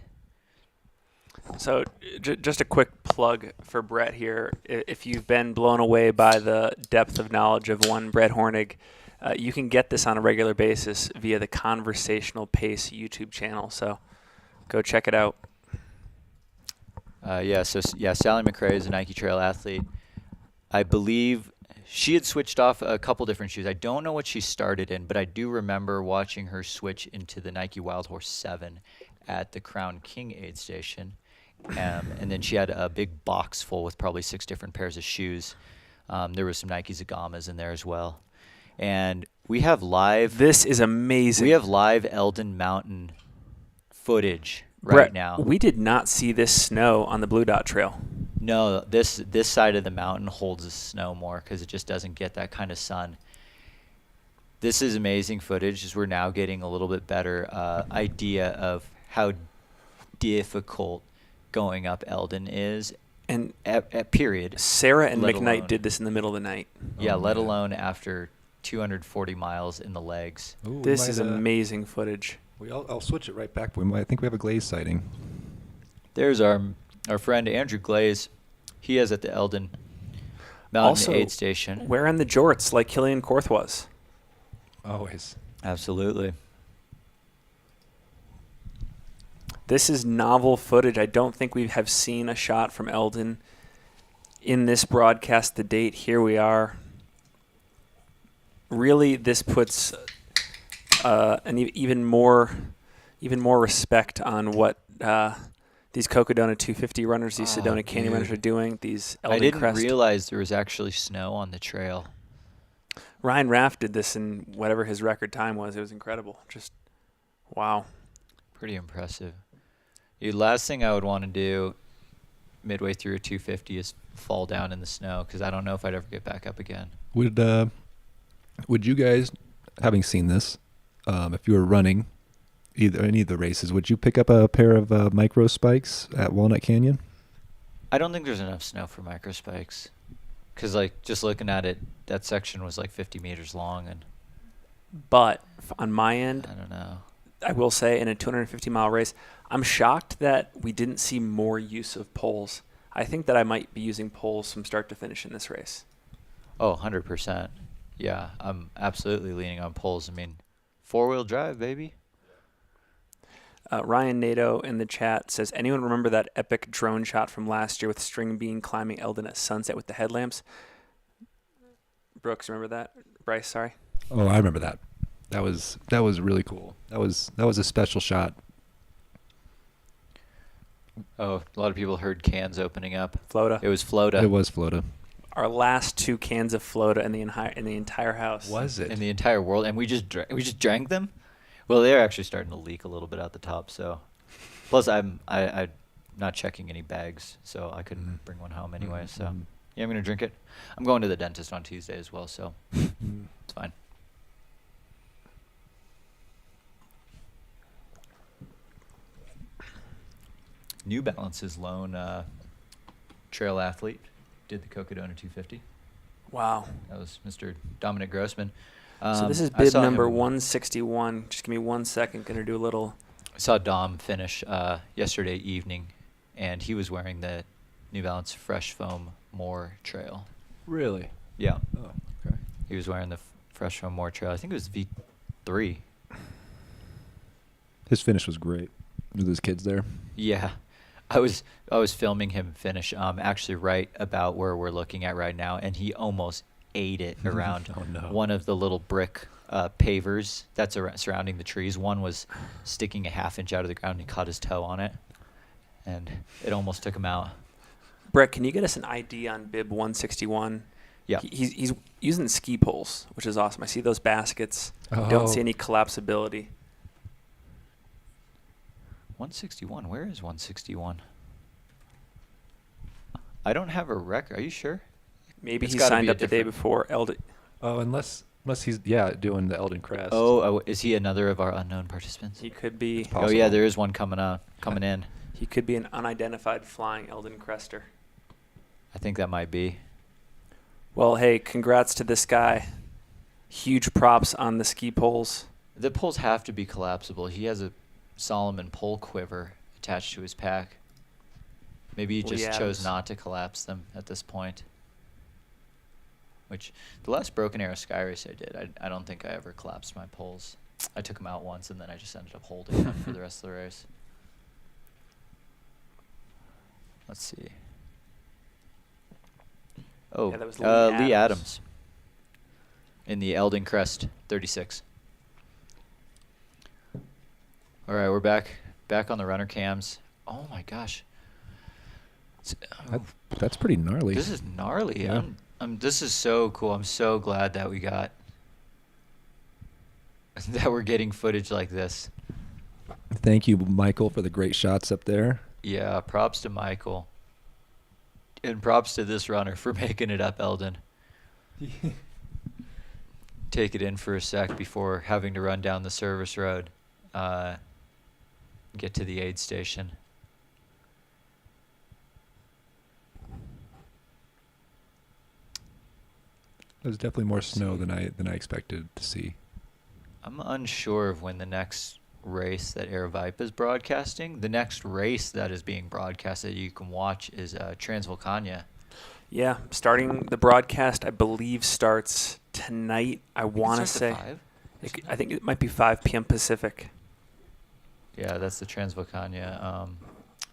So just a quick plug for Brett here. If you've been blown away by the depth of knowledge of one Brett Hornig, you can get this on a regular basis via the Conversational Pace YouTube channel. So go check it out. Sally McRae is a Nike Trail athlete. I believe she had switched off a couple different shoes. I don't know what she started in, but I do remember watching her switch into the Nike Wild Horse 7 at the Crown King aid station. And then she had a big box full with probably 6 different pairs of shoes. There was some Nike Zagamas in there as well. And we have live... This is amazing. We have live Eldon Mountain footage Brett, now. We did not see this snow on the Blue Dot Trail. No, this side of the mountain holds the snow more because it just doesn't get that kind of sun. This is amazing footage as we're now getting a little bit better idea of how difficult going up Eldon is. And at period. Sarah and let McKnight alone- did this in the middle of the night. Yeah, Oh, let man. alone after 240 miles in the legs. Ooh, This is amazing footage. I'll switch it right back. I think we have a Glaze sighting. There's our friend Andrew Glaze. He is at the Eldon Mountain Also, aid station. Wearing the jorts like Killian Korth was. Always. Absolutely. This is novel footage. I don't think we have seen a shot from Eldon in this broadcast to date. Here we are. Really, this puts even more respect on what these Cocodona 250 runners, these Oh, Sedona Canyon runners dude. are doing. These Eldon I didn't Crest. realize there was actually snow on the trail. Ryan Raff did this in whatever his record time was. It was incredible. Just wow. Pretty impressive. The last thing I would want to do midway through a 250 is fall down in the snow because I don't know if I'd ever get back up again. Would you guys, having seen this, if you were running any of the races, would you pick up a pair of micro spikes at Walnut Canyon? I don't think there's enough snow for micro spikes because, like, just looking at it, that section was like 50 meters long, and But on my end, I don't know. I will say in a 250-mile race, I'm shocked that we didn't see more use of poles. I think that I might be using poles from start to finish in this race. Oh, 100%. Yeah, I'm absolutely leaning on poles. I mean, 4-wheel drive, baby. Ryan Nato in the chat says, anyone remember that epic drone shot from last year with String Bean climbing Eldon at sunset with the headlamps? Brooks, remember that? Bryce, sorry. Oh, I remember that. That was really cool. That was a special shot. Oh, a lot of people heard cans opening up. Flota. It was Flota. It was Flota. Our last 2 cans of Flota in the entire house. Was it? in the entire world, and we just drank them. Well, they're actually starting to leak a little bit out the top. So, plus I'm not checking any bags, so I couldn't bring one home anyway. So, yeah, I'm gonna drink it. I'm going to the dentist on Tuesday as well, so it's fine. New Balance's lone trail athlete did the Cocodona 250. Wow. That was Mr. Dominic Grossman. So this is I bid saw number him- 161. Just give me 1 second. Going to do a little. I saw Dom finish yesterday evening, and he was wearing the New Balance Fresh Foam More Trail. Really? Yeah. Oh, okay. He was wearing the Fresh from More trail. I think it was V3. His finish was great with his kids there. Yeah. I was filming him finish actually right about where we're looking at right now, and he almost ate it around Oh, no. one of the little brick pavers that's surrounding the trees. One was sticking a half inch out of the ground, and he caught his toe on it, and it almost took him out. Brett, can you get us an ID on bib 161? Yeah. He's using ski poles, which is awesome. I see those baskets. Oh. Don't see any collapsibility. 161. Where is 161? I don't have a record. Are you sure? Maybe It's he gotta signed be a up the day different- before. Oh, unless he's doing the Eldon Crest. Oh, is he another of our unknown participants? He could be. It's Oh yeah, possible. there is one coming in. He could be an unidentified flying Eldon Crester. I think that might be. Well, hey, congrats to this guy. Huge props on the ski poles. The poles have to be collapsible. He has a Solomon pole quiver attached to his pack. Maybe he Well, just yeah, chose it was- not to collapse them at this point. Which, the last Broken Arrow Sky Race I did, I don't think I ever collapsed my poles. I took them out once, and then I just ended up holding them for the rest of the race. Let's see. Oh, Yeah, that was Lee Lee Adams. In the Eldon Crest 36. All right, we're back on the runner cams. Oh my gosh. That's pretty gnarly. This is gnarly. Yeah. This is so cool. I'm so glad that we're getting footage like this. Thank you, Michael, for the great shots up there. Yeah, props to Michael. And props to this runner for making it up, Eldon. Take it in for a sec before having to run down the service road. Get to the aid station. There's definitely more snow than I expected to see. I'm unsure of when the next race that Aravaipa is broadcasting. The next race that is being broadcast that you can watch is Transvolcania. Yeah, starting the broadcast, I believe, starts tonight. I want to say. I think it might be 5 p.m. Pacific. Yeah, that's the Transvolcania.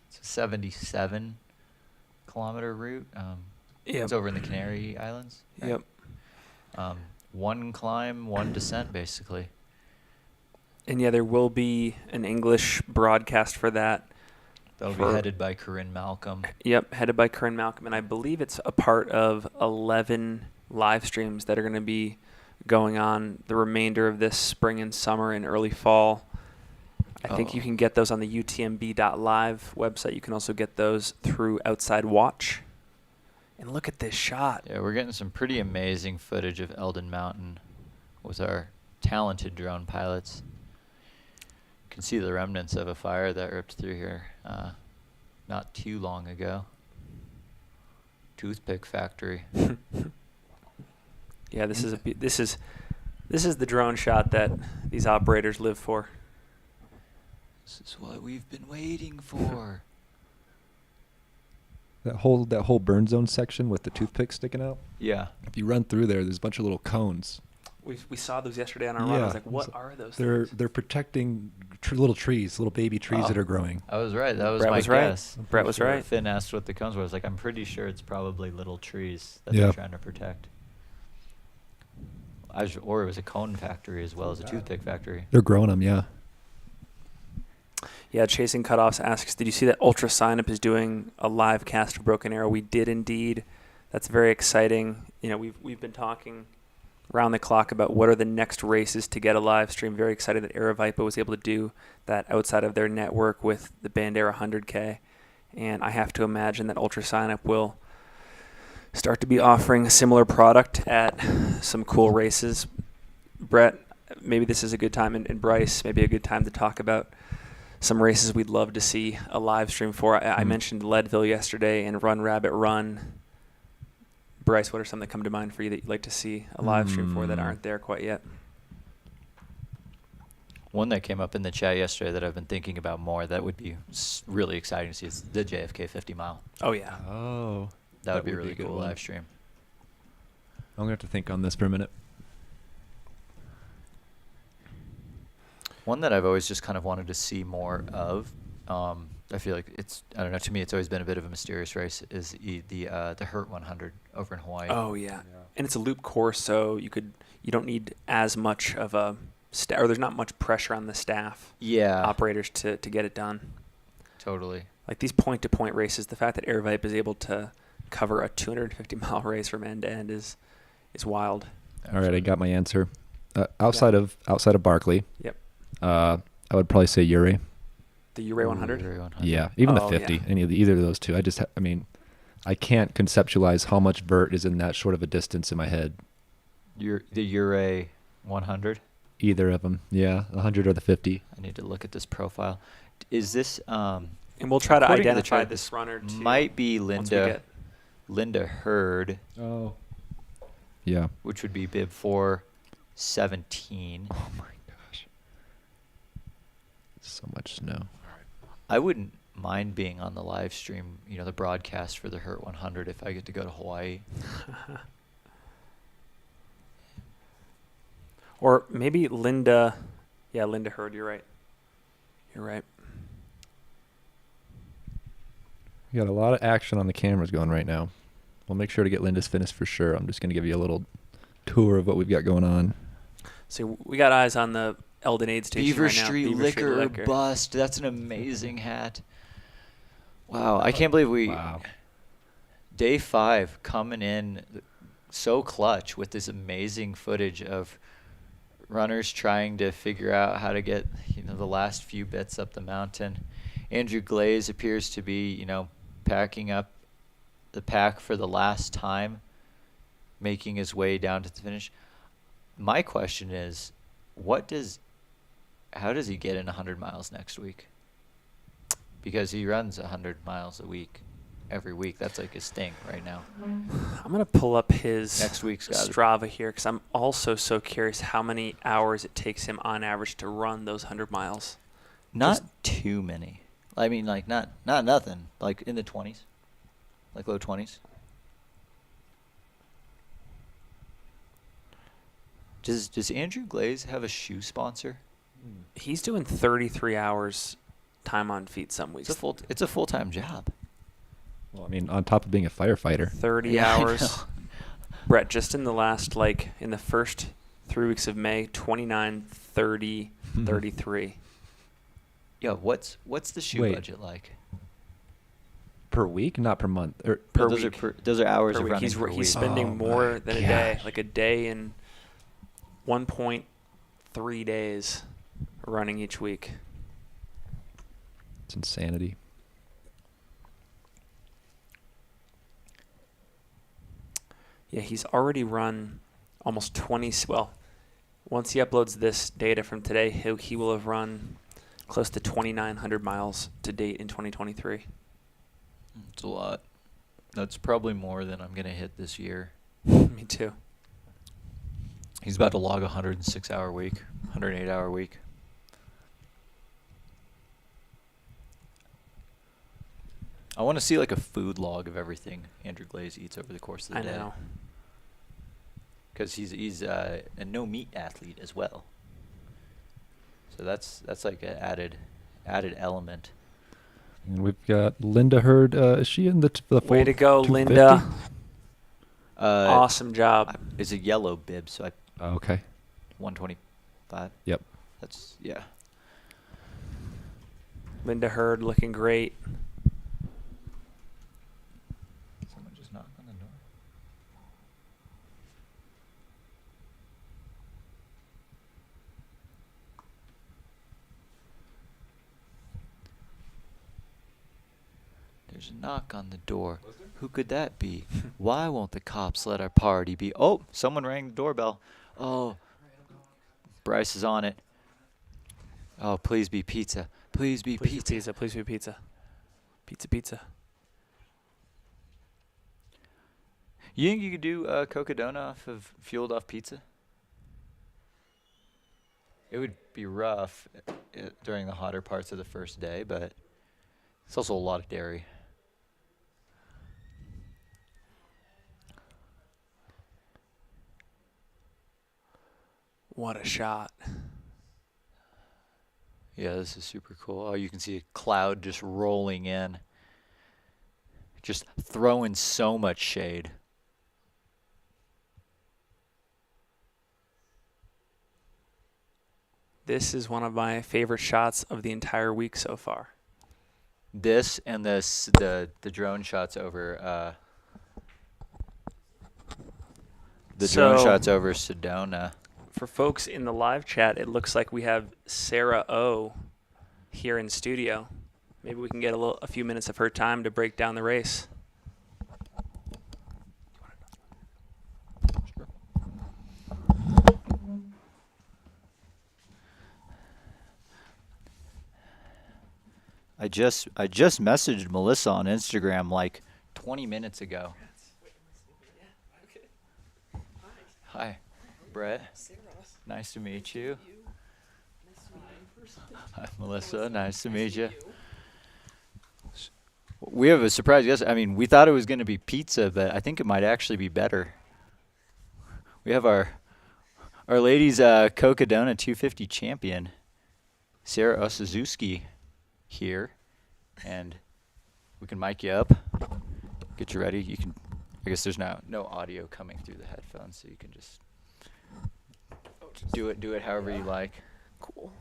It's a 77-kilometer route. Yep. It's over in the Canary Islands. right? Yep. One climb, one descent, basically. And yeah, there will be an English broadcast for that. That'll be headed by Corinne Malcolm. Yep, headed by Corinne Malcolm. And I believe it's a part of 11 live streams that are going to be going on the remainder of this spring and summer and early fall. I think you can get those on the utmb.live website. You can also get those through Outside Watch. And look at this shot. Yeah, we're getting some pretty amazing footage of Eldon Mountain with our talented drone pilots. You can see the remnants of a fire that ripped through here not too long ago. Toothpick factory. Yeah, this is the drone shot that these operators live for. This is what we've been waiting for. That whole burn zone section with the toothpick sticking out. Yeah. If you run through there's a bunch of little cones. We saw those yesterday on our run. I was like, what are those things? They're protecting little trees, little baby trees that are growing. I was right. That was Brett my was right. guess. Brett was right. Finn asked what the cones were. I was like, I'm pretty sure it's probably little trees that Yeah. they're trying to protect. Or it was a cone factory as well as a toothpick factory. They're growing them, yeah. Yeah, Chasing Cutoffs asks, did you see that Ultra Signup is doing a live cast of Broken Arrow? We did indeed. That's very exciting. You know, we've been talking around the clock about what are the next races to get a live stream. Very excited that Aravaipa was able to do that outside of their network with the Bandera 100K. And I have to imagine that Ultra Signup will start to be offering a similar product at some cool races. Brett, maybe this is a good time, and Bryce, maybe a good time to talk about some races we'd love to see a live stream for. I mentioned Leadville yesterday and Run Rabbit Run. Bryce, what are some that come to mind for you that you'd like to see a live stream for that aren't there quite yet? One that came up in the chat yesterday that I've been thinking about more that would be really exciting to see is the JFK 50 mile. Oh, yeah. Oh. That would be a would be really a good cool one. live stream. I'm gonna have to think on this for a minute. One that I've always just kind of wanted to see more of, I feel like I don't know, to me it's always been a bit of a mysterious race, is the Hurt 100 over in Hawaii. Oh yeah. And it's a loop course, so you don't need as much of a or there's not much pressure on the staff Yeah, operators to get it done. totally. Like these point-to-point races, the fact that Aravaipa is able to cover a 250-mile race from end to end is wild. All right, I got my answer. Outside of Barkley. Yep. I would probably say Ure. The Ure 100. Ure 100. Yeah, even Oh, the 50. Either of those two. I mean, I can't conceptualize how much vert is in that short of a distance in my head. The Ure 100. Either of them. Yeah, the 100 or the 50. I need to look at this profile. Is this And we'll try to according to the identify chart, this runner too. might be once we Linda Hurd, Oh. Yeah. which would be bib 417. Oh my gosh. So much snow. I wouldn't mind being on the live stream, the broadcast for the Hurt 100 if I get to go to Hawaii. Or maybe Linda. Yeah, Linda Hurd. You're right. We got a lot of action on the cameras going right now. We'll make sure to get Linda's finish for sure. I'm just going to give you a little tour of what we've got going on. So we got eyes on the Eldon Aid station Beaver right now. Street Liquor Bust. That's an amazing hat. Wow, I can't believe Wow. Day 5 coming in so clutch with this amazing footage of runners trying to figure out how to get the last few bits up the mountain. Andrew Glaze appears to be packing up the pack for the last time, making his way down to the finish. My question is, how does he get in 100 miles next week? Because he runs 100 miles a week every week. That's like his thing right now. I'm going to pull up his Next week's got Strava here because I'm also so curious how many hours it takes him on average to run those 100 miles. Not too many. I mean, like not nothing. Like in the 20s, like low 20s. Does Andrew Glaze have a shoe sponsor? He's doing 33 hours time on feet some weeks. It's a full-time job. Well, I mean, on top of being a firefighter. 30 Yeah, I hours. know. Brett, just in the first 3 weeks of May, 29, 30, 33. Yeah, what's the shoe Wait. budget like? Per week? Not per month. Or Per those week. Those are hours Per of week. running He's per week. he's spending Oh more my than a day, gosh. like a day and 1.3 days running each week. It's insanity. Yeah, he's already run almost 20. Well, once he uploads this data from today, he will have run close to 2,900 miles to date in 2023. It's a lot. That's probably more than I'm going to hit this year. Me too. He's about to log a 106-hour week, 108-hour week. I want to see like a food log of everything Andrew Glaze eats over the course of the I day. know. Because he's a no meat athlete as well. So that's like an added element. And we've got Linda Hurd. Is she in the Way to go, 250? Linda. Awesome job. It's a yellow bib, so Oh, okay. 125. Yep. That's yeah. Linda Hurd looking great. Someone just knocked on the door. There's a knock on the door. Who could that be? Why won't the cops let our party be? Oh, someone rang the doorbell. Oh, Bryce is on it. Oh, please be pizza. Please be Please pizza. be pizza. Please be pizza. Pizza. You think you could do Cocodona off of fueled off pizza? It would be rough during the hotter parts of the first day, but it's also a lot of dairy. What a shot. Yeah, this is super cool. Oh, you can see a cloud just rolling in. Just throwing so much shade. This is one of my favorite shots of the entire week so far. This and the drone shots over drone So- shots over Sedona. For folks in the live chat, it looks like we have Sarah O here in studio. Maybe we can get a few minutes of her time to break down the race. I just messaged Melissa on Instagram like 20 minutes ago. Hi, Brett. Nice to meet you. Hi, Melissa. Nice to meet you. We have a surprise guest. I mean, we thought it was going to be pizza, but I think it might actually be better. We have our ladies' Cocodona 250 champion, Sarah Osazuski, here, and we can mic you up, get you ready. You can, I guess there's no audio coming through the headphones, so you can just do it however you like. Cool.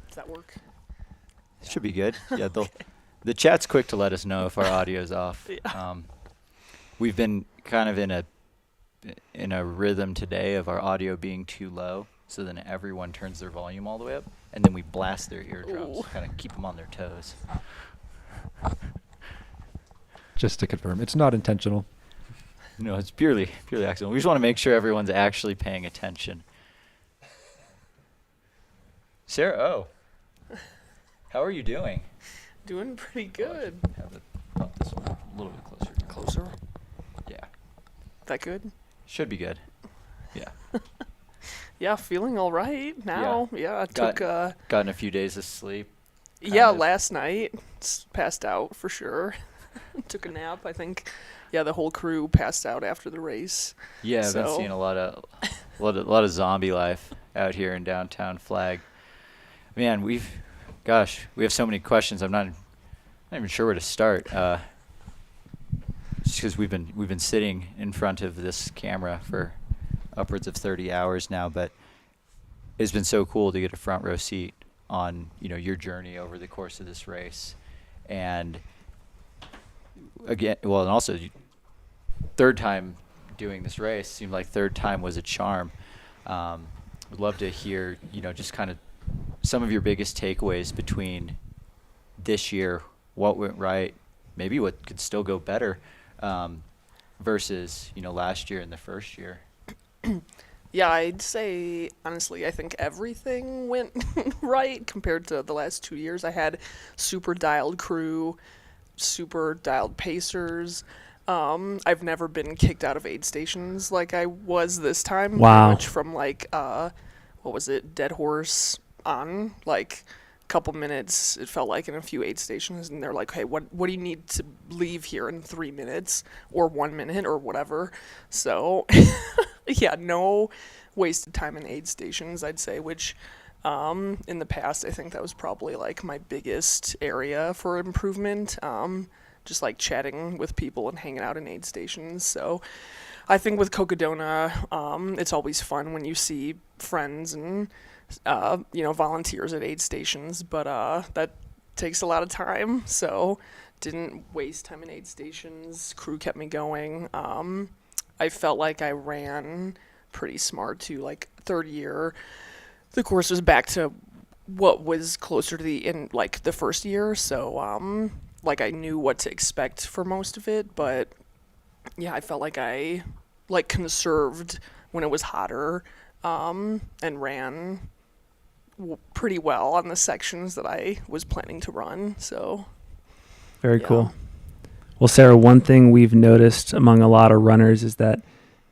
Does that work? Should be good. Yeah, the chat's quick to let us know if our audio's off. Yeah. We've been kind of in a rhythm today of our audio being too low, so then everyone turns their volume all the way up, and then we blast their eardrums, Ooh. kind of keep them on their toes. Just to confirm, it's not intentional. No, it's purely accidental. We just want to make sure everyone's actually paying attention. Sarah, how are you doing? Doing pretty good. Have it bump this one a little bit closer. Closer. Yeah, That good? should be good. Yeah, Yeah, feeling all right now. Yeah, I Got- took gotten a few days of sleep. yeah, kind of. last night passed out for sure. Took a nap, I think. Yeah, the whole crew passed out after the race. Yeah, I've been So- seeing a lot of zombie life out here in downtown Flag. Man, we have so many questions. I'm not even sure where to start. Just because we've been sitting in front of this camera for upwards of 30 hours now, but it's been so cool to get a front row seat on your journey over the course of this race, and again, and also third time doing this race. Seemed like third time was a charm. Would love to hear just kind of some of your biggest takeaways between this year, what went right, maybe what could still go better, versus last year and the first year. Yeah, I'd say, honestly, I think everything went right compared to the last 2 years. I had super dialed crew, super dialed pacers. I've never been kicked out of aid stations like I was this time. Wow. Pretty much from what was it, Dead Horse on, like couple minutes, it felt like, in a few aid stations, and they're like, hey, what do you need to leave here in 3 minutes or 1 minute or whatever. So yeah, no wasted time in aid stations, I'd say, which in the past I think that was probably like my biggest area for improvement, just like chatting with people and hanging out in aid stations. So I think with Cocodona, it's always fun when you see friends and volunteers at aid stations, but that takes a lot of time, so didn't waste time in aid stations. Crew kept me going. I felt like I ran pretty smart too. Like third year, the course was back to what was closer to the first year, so I knew what to expect for most of it, but yeah, I felt like I conserved when it was hotter, and ran pretty well on the sections that I was planning to run. So Very yeah. cool. Well, Sarah, one thing we've noticed among a lot of runners is that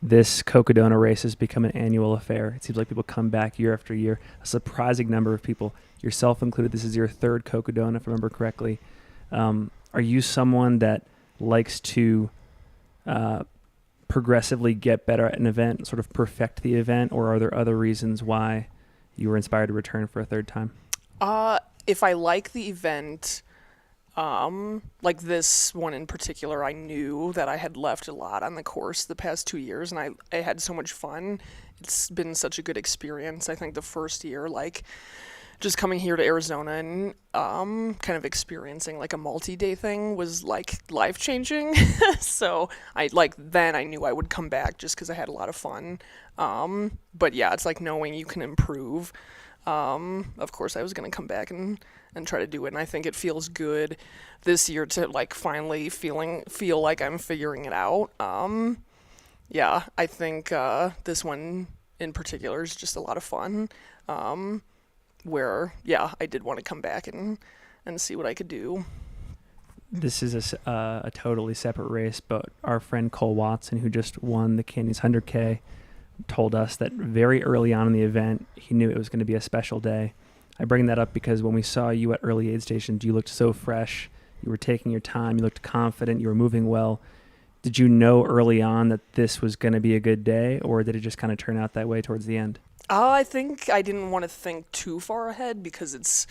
this Cocodona race has become an annual affair. It seems like people come back year after year. A surprising number of people, yourself included. This is your third Cocodona, if I remember correctly. Are you someone that likes to progressively get better at an event, sort of perfect the event, or are there other reasons why you were inspired to return for a third time? If I like the event, like this one in particular, I knew that I had left a lot on the course the past 2 years, and I had so much fun. It's been such a good experience. I think the first year, like, just coming here to Arizona and kind of experiencing like a multi-day thing was like life-changing. So then I knew I would come back just because I had a lot of fun. But yeah, it's like knowing you can improve. Of course, I was going to come back and try to do it, and I think it feels good this year to like finally feel like I'm figuring it out. Yeah, I think this one in particular is just a lot of fun. Where, yeah, I did want to come back and see what I could do. This is a totally separate race, but our friend Cole Watson, who just won the Canyons 100K, told us that very early on in the event, he knew it was going to be a special day. I bring that up because when we saw you at early aid stations, you looked so fresh. You were taking your time. You looked confident. You were moving well. Did you know early on that this was going to be a good day, or did it just kind of turn out that way towards the end? I think I didn't want to think too far ahead because it's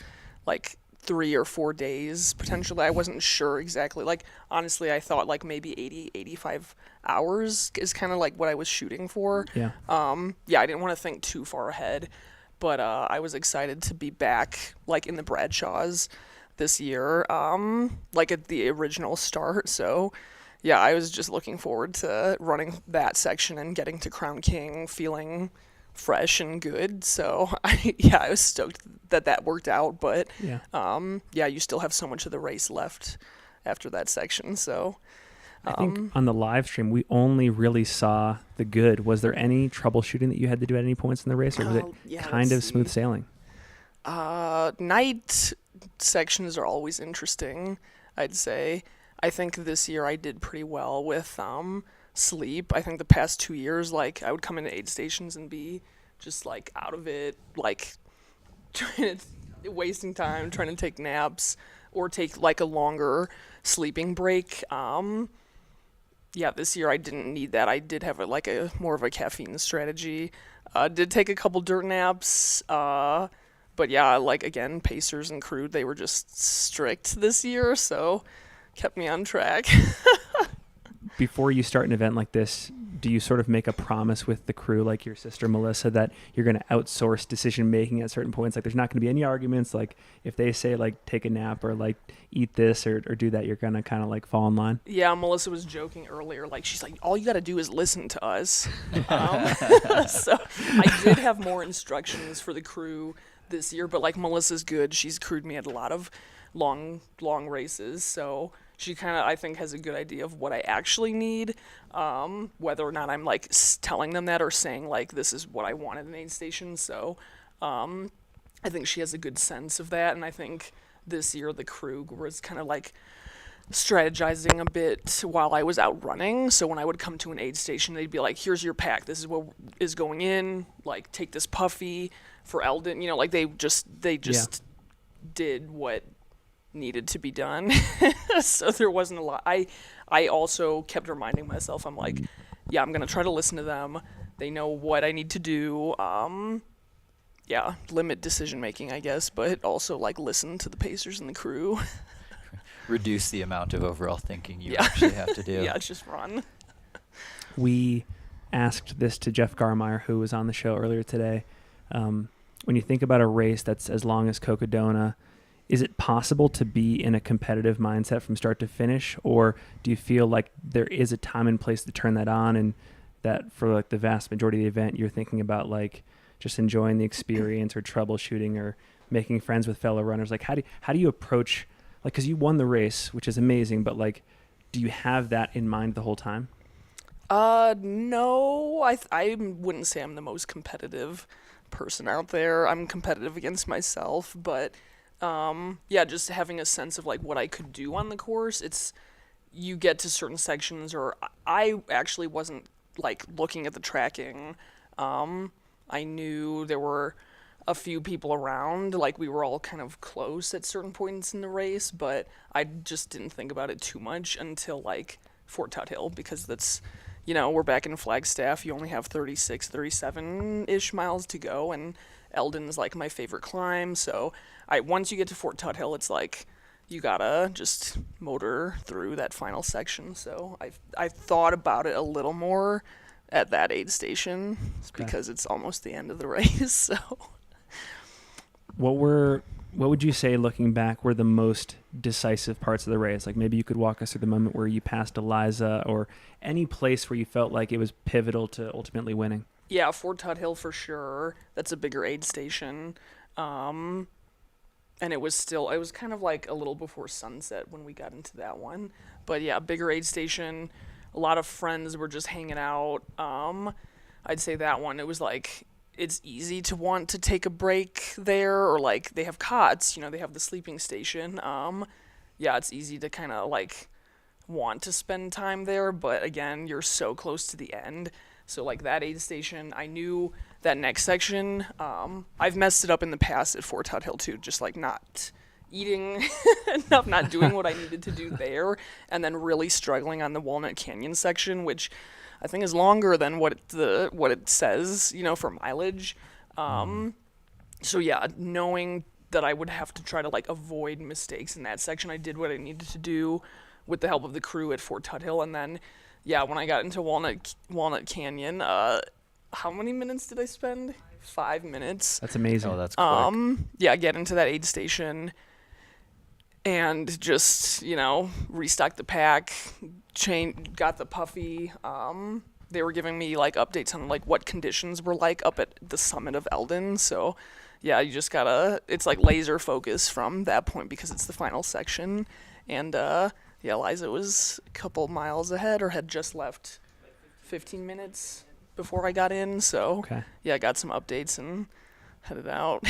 like 3 or 4 days potentially. I wasn't sure exactly. Like, honestly, I thought like maybe 80, 85 hours is kind of like what I was shooting for. Yeah. Yeah, I didn't want to think too far ahead, but I was excited to be back like in the Bradshaws this year, like at the original start. So yeah, I was just looking forward to running that section and getting to Crown King feeling fresh and good. So I was stoked that worked out, but yeah, you still have so much of the race left after that section. So I think on the live stream we only really saw the good. Was there any troubleshooting that you had to do at any points in the race, or was it kind of smooth sailing? Night sections are always interesting, I'd say. I think this year I did pretty well with sleep. I think the past 2 years, like, I would come into aid stations and be just like out of it, like wasting time trying to take naps or take like a longer sleeping break. Yeah, this year I didn't need that. I did have a more of a caffeine strategy. Did take a couple dirt naps. But yeah, like, again, pacers and crew, they were just strict this year, so kept me on track. Before you start an event like this, do you sort of make a promise with the crew, like your sister Melissa, that you're going to outsource decision making at certain points? Like, there's not going to be any arguments. Like, if they say like take a nap or like eat this or do that, you're going to kind of like fall in line. Yeah, Melissa was joking earlier. Like, she's like, all you got to do is listen to us. So I did have more instructions for the crew this year, but like, Melissa's good. She's crewed me at a lot of long races, so she kind of, I think, has a good idea of what I actually need, whether or not I'm like telling them that or saying like this is what I want at an aid station. So I think she has a good sense of that, and I think this year the crew was kind of like strategizing a bit while I was out running. So when I would come to an aid station, they'd be like, here's your pack, this is what is going in, like, take this puffy for Eldon, you know, like they just did what needed to be done. So there wasn't a lot. I also kept reminding myself, I'm like, yeah, I'm gonna try to listen to them. They know what I need to do. Yeah, limit decision making, I guess, but also like listen to the pacers and the crew. Reduce the amount of overall thinking you actually have to do. Yeah, just run. We asked this to Jeff Garmeyer, who was on the show earlier today. When you think about a race that's as long as Cocodona, is it possible to be in a competitive mindset from start to finish, or do you feel like there is a time and place to turn that on, and that for like the vast majority of the event you're thinking about like just enjoying the experience or troubleshooting or making friends with fellow runners? Like, how do you approach, like, because you won the race, which is amazing, but like, do you have that in mind the whole time? No, I wouldn't say I'm the most competitive person out there. I'm competitive against myself, but yeah, just having a sense of like what I could do on the course. It's, you get to certain sections, or I actually wasn't like looking at the tracking. I knew there were a few people around, like we were all kind of close at certain points in the race, but I just didn't think about it too much until like Fort Todd Hill, because that's, we're back in Flagstaff. You only have 36, 37-ish miles to go, and Eldon's like my favorite climb. So once you get to Fort Tuthill, it's like you gotta just motor through that final section. So I thought about it a little more at that aid station because it's almost the end of the race. So What would you say, looking back, were the most decisive parts of the race? Like maybe you could walk us through the moment where you passed Eliza, or any place where you felt like it was pivotal to ultimately winning. yeah, Fort Tuthill for sure. That's a bigger aid station. And it was kind of like a little before sunset when we got into that one. But yeah, bigger aid station. A lot of friends were just hanging out. I'd say that one, it was like, it's easy to want to take a break there, or like they have cots, they have the sleeping station. Yeah, it's easy to kind of like want to spend time there, but again, you're so close to the end. So like that aid station, I knew that next section, I've messed it up in the past at Fort Tuthill too, just like not eating enough, not doing what I needed to do there, and then really struggling on the Walnut Canyon section, which I think is longer than what it says, for mileage. So yeah, knowing that I would have to try to like avoid mistakes in that section, I did what I needed to do with the help of the crew at Fort Tuthill, and then yeah, when I got into Walnut Canyon, how many minutes did I spend? 5 minutes. That's amazing. Oh, that's quick. Yeah, get into that aid station and just, restock the pack, got the puffy. They were giving me like updates on like what conditions were like up at the summit of Eldon. So yeah, you just it's like laser focus from that point because it's the final section. And yeah, Liza was a couple miles ahead, or had just left 15 minutes before I got in. So Okay. yeah, I got some updates and headed out.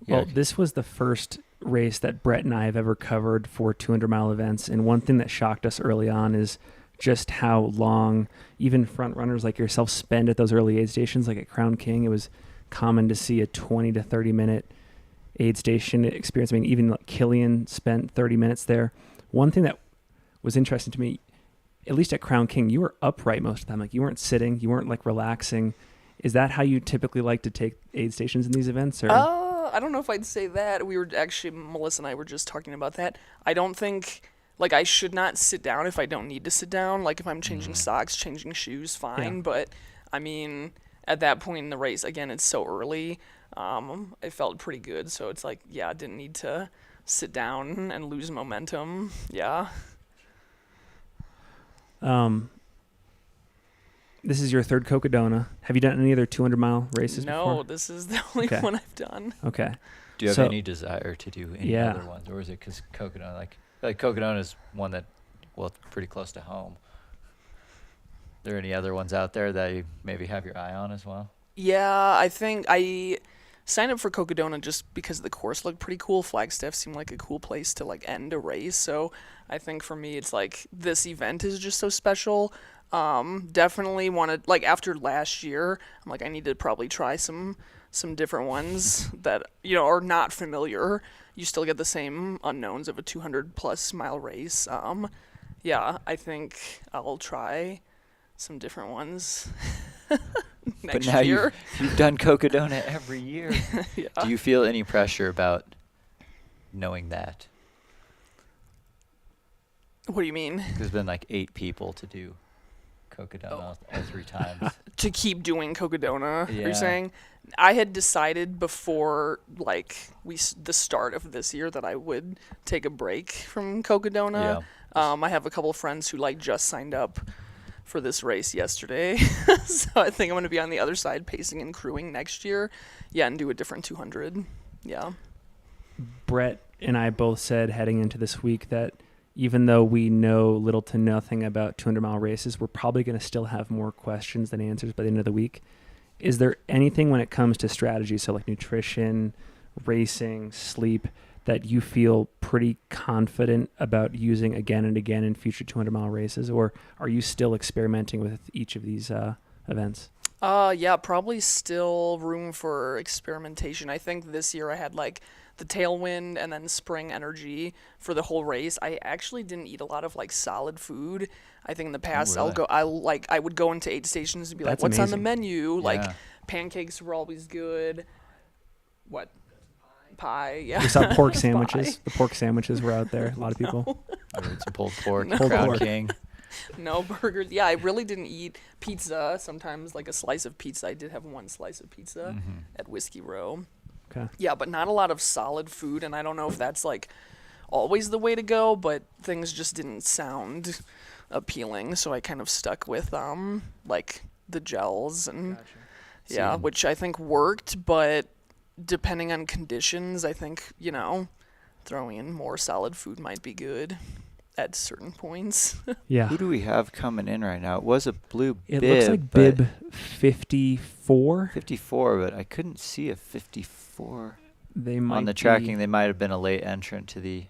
Well, this was the first race that Brett and I have ever covered for 200-mile events, and one thing that shocked us early on is just how long even front runners like yourself spend at those early aid stations. Like at Crown King, it was common to see a 20 to 30 minute aid station experience. I mean, even like Killian spent 30 minutes there. One thing that was interesting to me, at least at Crown King, you were upright most of the time. Like you weren't sitting, you weren't like relaxing. Is that how you typically like to take aid stations in these events? Or I don't know if I'd say that. We were actually, Melissa and I were just talking about that. I don't think, like, I should not sit down if I don't need to sit down. Like, if I'm changing socks, changing shoes, fine. Yeah. But, I mean, at that point in the race, again, it's so early. I felt pretty good. So it's like, yeah, I didn't need to sit down and lose momentum. Yeah. This is your third Cocodona. Have you done any other 200-mile races before? No, this is the only Okay. one I've done. Okay. Do you have So- any desire to do any Yeah. other ones, or is it because Cocodona, like Cocodona is one that, well, it's pretty close to home. Are there any other ones out there that you maybe have your eye on as well? Yeah, I think I signed up for Cocodona just because the course looked pretty cool. Flagstaff seemed like a cool place to like end a race. So I think for me, it's like this event is just so special. Definitely wanted, like after last year, I'm like, I need to probably try some different ones that, are not familiar. You still get the same unknowns of a 200+ mile race. Yeah, I think I'll try some different ones next But now year. you've done Cocodona every year. Yeah. Do you feel any pressure about knowing that? What do you mean? There's been like 8 people to do Cocodona all 3 times. To keep doing Cocodona, Yeah. you're saying? I had decided before, like, the start of this year that I would take a break from Cocodona. Yeah. I have a couple of friends who, like, just signed up for this race yesterday. So I think I'm going to be on the other side pacing and crewing next year. Yeah, and do a different 200. Yeah. Brett and I both said heading into this week that even though we know little to nothing about 200-mile races, we're probably going to still have more questions than answers by the end of the week. Is there anything when it comes to strategy, so like nutrition, racing, sleep, that you feel pretty confident about using again and again in future 200-mile races, or are you still experimenting with each of these events? Yeah, probably still room for experimentation. I think this year I had like the tailwind and then spring energy for the whole race. I actually didn't eat a lot of like solid food. I think in the past really? I would go into aid stations and be like, That's what's on the amazing. menu? Like Yeah. pancakes were always good. What? Pie, yeah. We saw pork Pie. sandwiches. The pork sandwiches were out there. A lot of people. Ordered some pulled pork, No. Pulled Crown pork. King. No burgers. Yeah, I really didn't eat pizza. Sometimes like a slice of pizza. I did have one slice of pizza at Whiskey Row. Okay. Yeah, but not a lot of solid food, and I don't know if that's like always the way to go, but things just didn't sound appealing, so I kind of stuck with like the gels and yeah, See. which I think worked, but depending on conditions, I think, throwing in more solid food might be good at certain points. Yeah. Who do we have coming in right now? It was a blue It bib. looks like but bib 54. 54, but I couldn't see a 54 They might on the be- tracking. They might have been a late entrant to the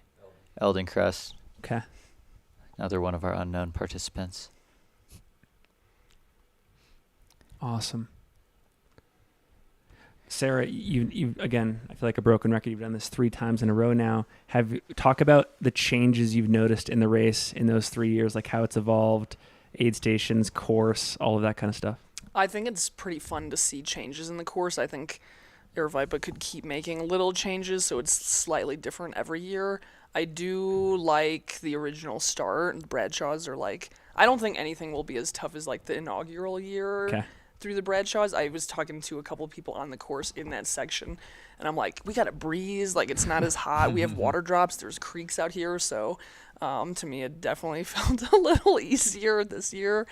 Eldon Crest. Okay. Another one of our unknown participants. Awesome. Sarah, you again, I feel like a broken record. You've done this 3 times in a row now. Talk about the changes you've noticed in the race in those 3 years, like how it's evolved, aid stations, course, all of that kind of stuff. I think it's pretty fun to see changes in the course. I think Aravaipa could keep making little changes so it's slightly different every year. I do like the original start. The Bradshaws are like, I don't think anything will be as tough as like the inaugural year. Okay. Through the Bradshaws. I was talking to a couple people on the course in that section, and I'm like, we got a breeze, like it's not as hot. We have water drops. There's creeks out here, so to me it definitely felt a little easier this year.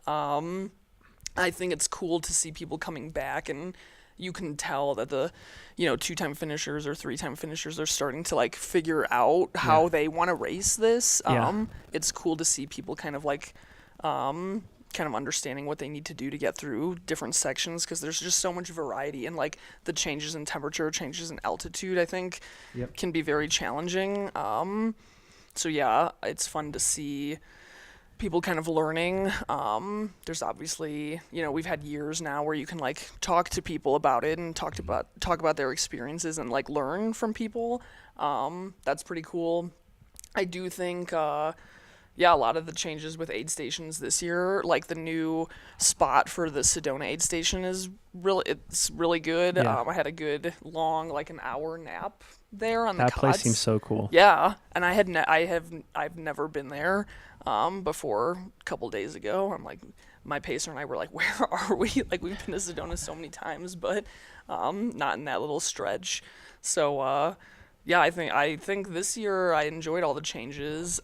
I think it's cool to see people coming back, and you can tell that the 2-time finishers or 3-time finishers are starting to like figure out how they want to race this. Yeah. It's cool to see people kind of like kind of understanding what they need to do to get through different sections, because there's just so much variety, and like the changes in temperature, changes in altitude, I think can be very challenging. So yeah, it's fun to see people kind of learning. There's obviously, we've had years now where you can like talk to people about it and talk about their experiences and like learn from people. That's pretty cool. I do think a lot of the changes with aid stations this year, like the new spot for the Sedona aid station is really good. Yeah. I had a good long, like an hour nap there on the That place cots. seems so cool. Yeah, and I've never been there before. A couple days ago, I'm like, my pacer and I were like, where are we? Like, we've been to Sedona so many times, but not in that little stretch. So yeah, I think this year I enjoyed all the changes.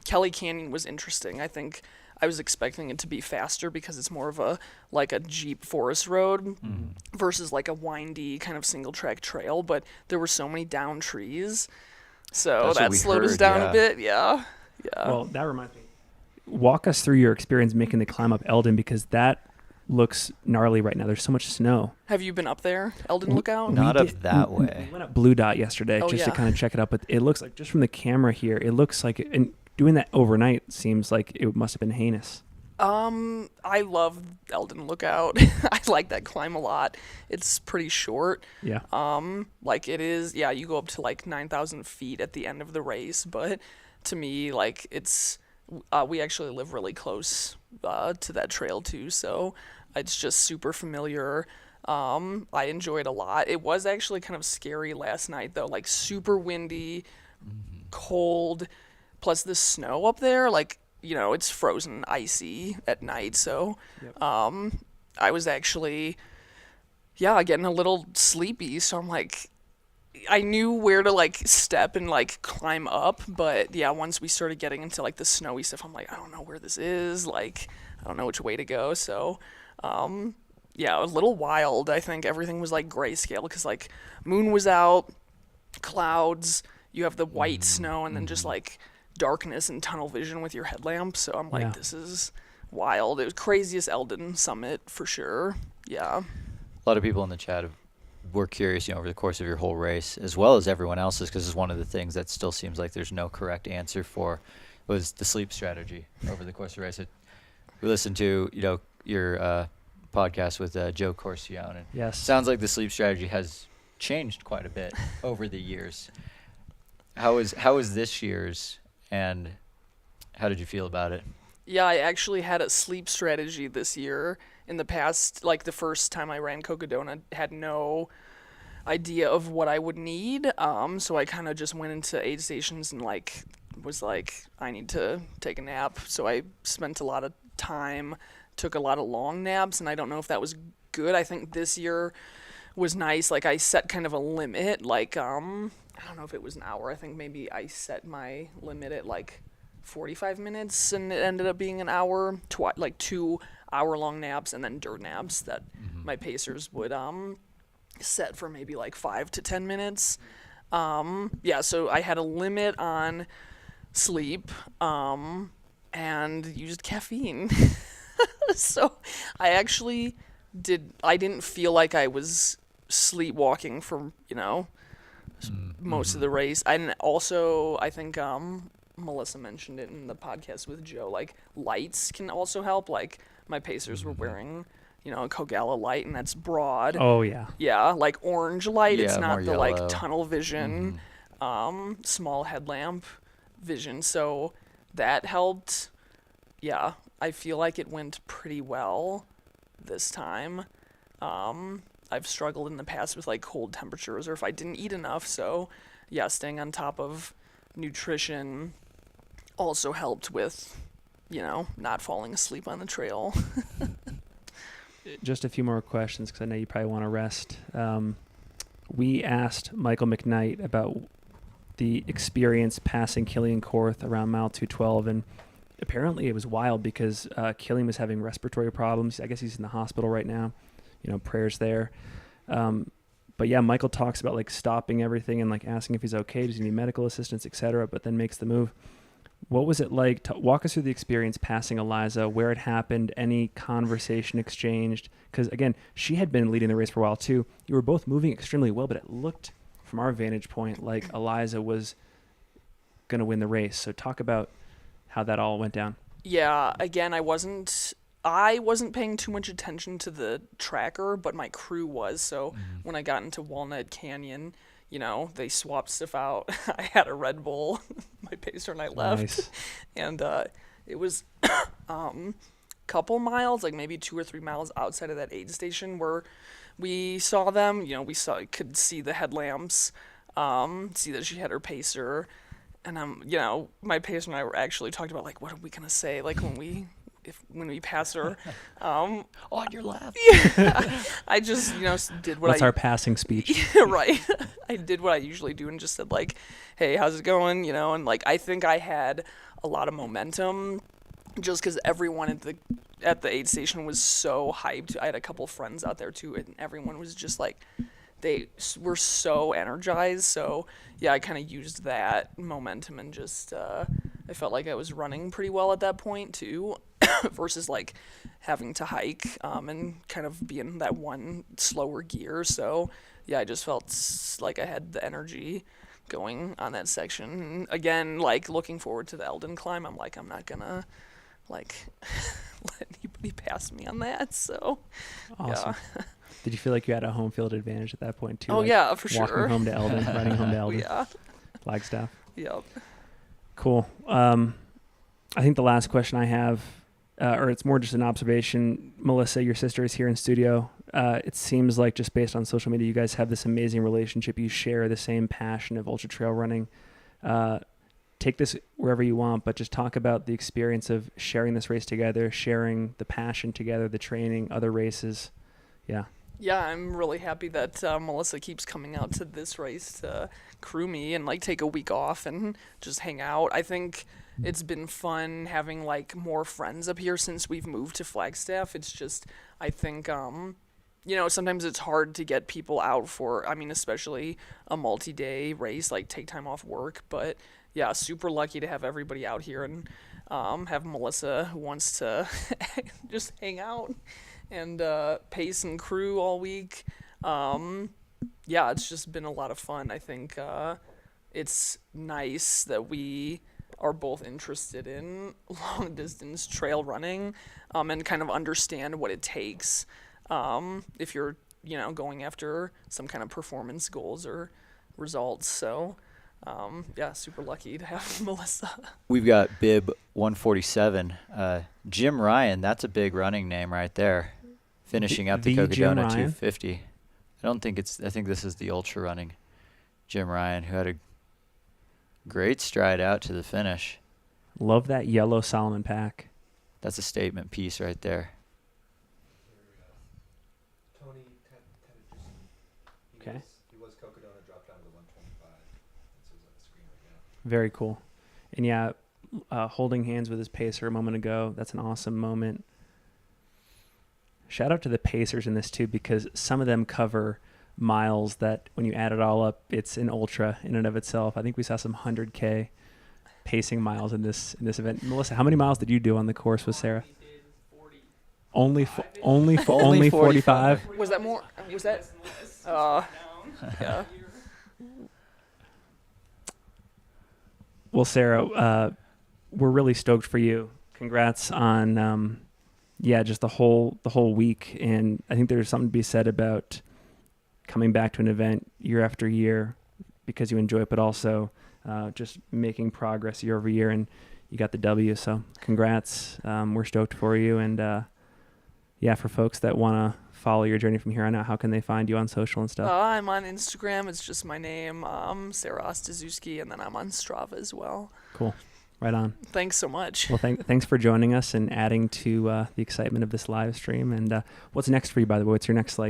Kelly Canyon was interesting. I think I was expecting it to be faster because it's more of a Jeep forest road versus like a windy kind of single track trail, but there were so many down trees. So That's what that we slowed us heard, down yeah. a bit. Yeah. Yeah. Well, that reminds me. Walk us through your experience making the climb up Eldon, because that looks gnarly right now. There's so much snow. Have you been up there, Eldon Lookout? Not We up that we way. went up Blue Dot yesterday Oh, just to yeah. kind of check it out, but it looks like, just from the camera here, it looks like, and doing that overnight seems like it must have been heinous. I love Eldon Lookout. I like that climb a lot. It's pretty short. Yeah. Like it is, yeah, you go up to like 9,000 feet at the end of the race, but to me, like it's, we actually live really close to that trail too, so it's just super familiar. I enjoyed a lot. It was actually kind of scary last night though, like super windy, cold, plus the snow up there, like, you know, it's frozen icy at night, so I was actually getting a little sleepy, so I'm like, I knew where to like step and like climb up, but yeah, once we started getting into like the snowy stuff, I'm like, I don't know where this is, like I don't know which way to go. So yeah, a little wild. I think everything was like grayscale because like moon was out, clouds, you have the white snow, and then just like darkness and tunnel vision with your headlamp. So I'm like, Yeah. this is wild. It was craziest Eldon summit for sure. Yeah. A lot of people in the chat were curious, over the course of your whole race, as well as everyone else's, because it's one of the things that still seems like there's no correct answer for, was the sleep strategy over the course of the race. We listened to, your podcast with Joe Corcione, and Yes. sounds like the sleep strategy has changed quite a bit over the years. How was this year's, and how did you feel about it? Yeah, I actually had a sleep strategy this year. In the past, like the first time I ran Cocodona, had no idea of what I would need. So I kind of just went into aid stations and was like, I need to take a nap. So I spent a lot of time, took a lot of long naps, and I don't know if that was good. I think this year was nice. Like I set kind of a limit. Like I don't know if it was an hour. I think maybe I set my limit at like 45 minutes, and it ended up being an hour. Like 2 hour-long naps and then dirt naps that my pacers would set for maybe like 5 to 10 minutes. Yeah, so I had a limit on sleep and used caffeine. So I didn't feel like I was sleepwalking for, most of the race. And also, I think Melissa mentioned it in the podcast with Joe, like lights can also help. Like my pacers were wearing a Kogalla light, and that's broad. Oh, yeah. Yeah, like orange light. Yeah, it's not more the yellow. like tunnel vision, small headlamp vision. So that helped. Yeah, I feel like it went pretty well this time. I've struggled in the past with like cold temperatures or if I didn't eat enough. So yeah, staying on top of nutrition also helped with, not falling asleep on the trail. Just a few more questions because I know you probably want to rest. We asked Michael McKnight about the experience passing Killian Korth around mile 212, and apparently it was wild because Killian was having respiratory problems. I guess he's in the hospital right now. Prayers there. But yeah, Michael talks about like stopping everything and like asking if he's okay, does he need medical assistance, etc., but then makes the move. What was it like? Walk us through the experience passing Eliza, where it happened, any conversation exchanged. Because again, she had been leading the race for a while too. You were both moving extremely well, but it looked from our vantage point like Eliza was going to win the race. So talk about how that all went down. Yeah, again, I wasn't paying too much attention to the tracker, but my crew was. So when I got into Walnut Canyon, they swapped stuff out. I had a Red Bull, my pacer, and I left. Nice. And it was couple miles, like maybe 2 or 3 miles outside of that aid station where we saw them. Could see the headlamps, see that she had her pacer. And my pacer and I were actually talking about like, what are we gonna say? Like when we pass her, On your left. yeah, I just did what What's our passing speech? right. I did what I usually do and just said like, hey, how's it going? And like I think I had a lot of momentum just because everyone at the aid station was so hyped. I had a couple friends out there too, and everyone was just like, they were so energized. So yeah, I kind of used that momentum and just I felt like I was running pretty well at that point too, versus like having to hike and kind of be in that one slower gear. So yeah, I just felt like I had the energy going on that section. And again, like looking forward to the Eldon climb, I'm like, I'm not gonna like let anybody pass me on that. So Awesome. yeah. Did you feel like you had a home field advantage at that point too? Oh like yeah, for walking sure. home to Eldon, riding home to Eldon, Yeah. Flagstaff. Yep. Cool. I think the last question I have, or it's more just an observation. Melissa, your sister is here in studio. It seems like just based on social media, you guys have this amazing relationship. You share the same passion of ultra trail running. Take this wherever you want, but just talk about the experience of sharing this race together, sharing the passion together, the training, other races. Yeah. Yeah, I'm really happy that Melissa keeps coming out to this race to crew me and like take a week off and just hang out. I think it's been fun having like more friends up here since we've moved to Flagstaff. It's just, I think, sometimes it's hard to get people out for, especially a multi-day race, like take time off work. But yeah, super lucky to have everybody out here and have Melissa who wants to just hang out and pace and crew all week. Yeah, it's just been a lot of fun. I think it's nice that we are both interested in long distance trail running and kind of understand what it takes if you're going after some kind of performance goals or results. So, yeah, super lucky to have Melissa. We've got bib 147. Jim Ryan, that's a big running name right there. Finishing up the The Jim Cocodona Ryan? 250. I think this is the ultra running Jim Ryan, who had a great stride out to the finish. Love that yellow Solomon pack. That's a statement piece right there. Tony Okay. He was Cocodona, dropped down to the 125. This is on the screen right now. Very cool. And yeah, holding hands with his pacer a moment ago, that's an awesome moment. Shout out to the pacers in this too, because some of them cover miles that when you add it all up, it's an ultra in and of itself. I think we saw some 100K pacing miles in this event. Melissa, how many miles did you do on the course with Sarah? Only 45. Was that more? Was that? Yeah. Well, Sarah, we're really stoked for you. Congrats on just the whole week, and I think there's something to be said about coming back to an event year after year because you enjoy it, but also just making progress year over year, and you got the W. So congrats. We're stoked for you, and for folks that want to follow your journey from here on out, how can they find you on social and stuff? I'm on Instagram. It's just my name, Sarah Ostaszewski, and then I'm on Strava as well. Cool. Right on. Thanks so much. Well, thanks for joining us and adding to the excitement of this live stream. And what's next for you, by the way? What's your next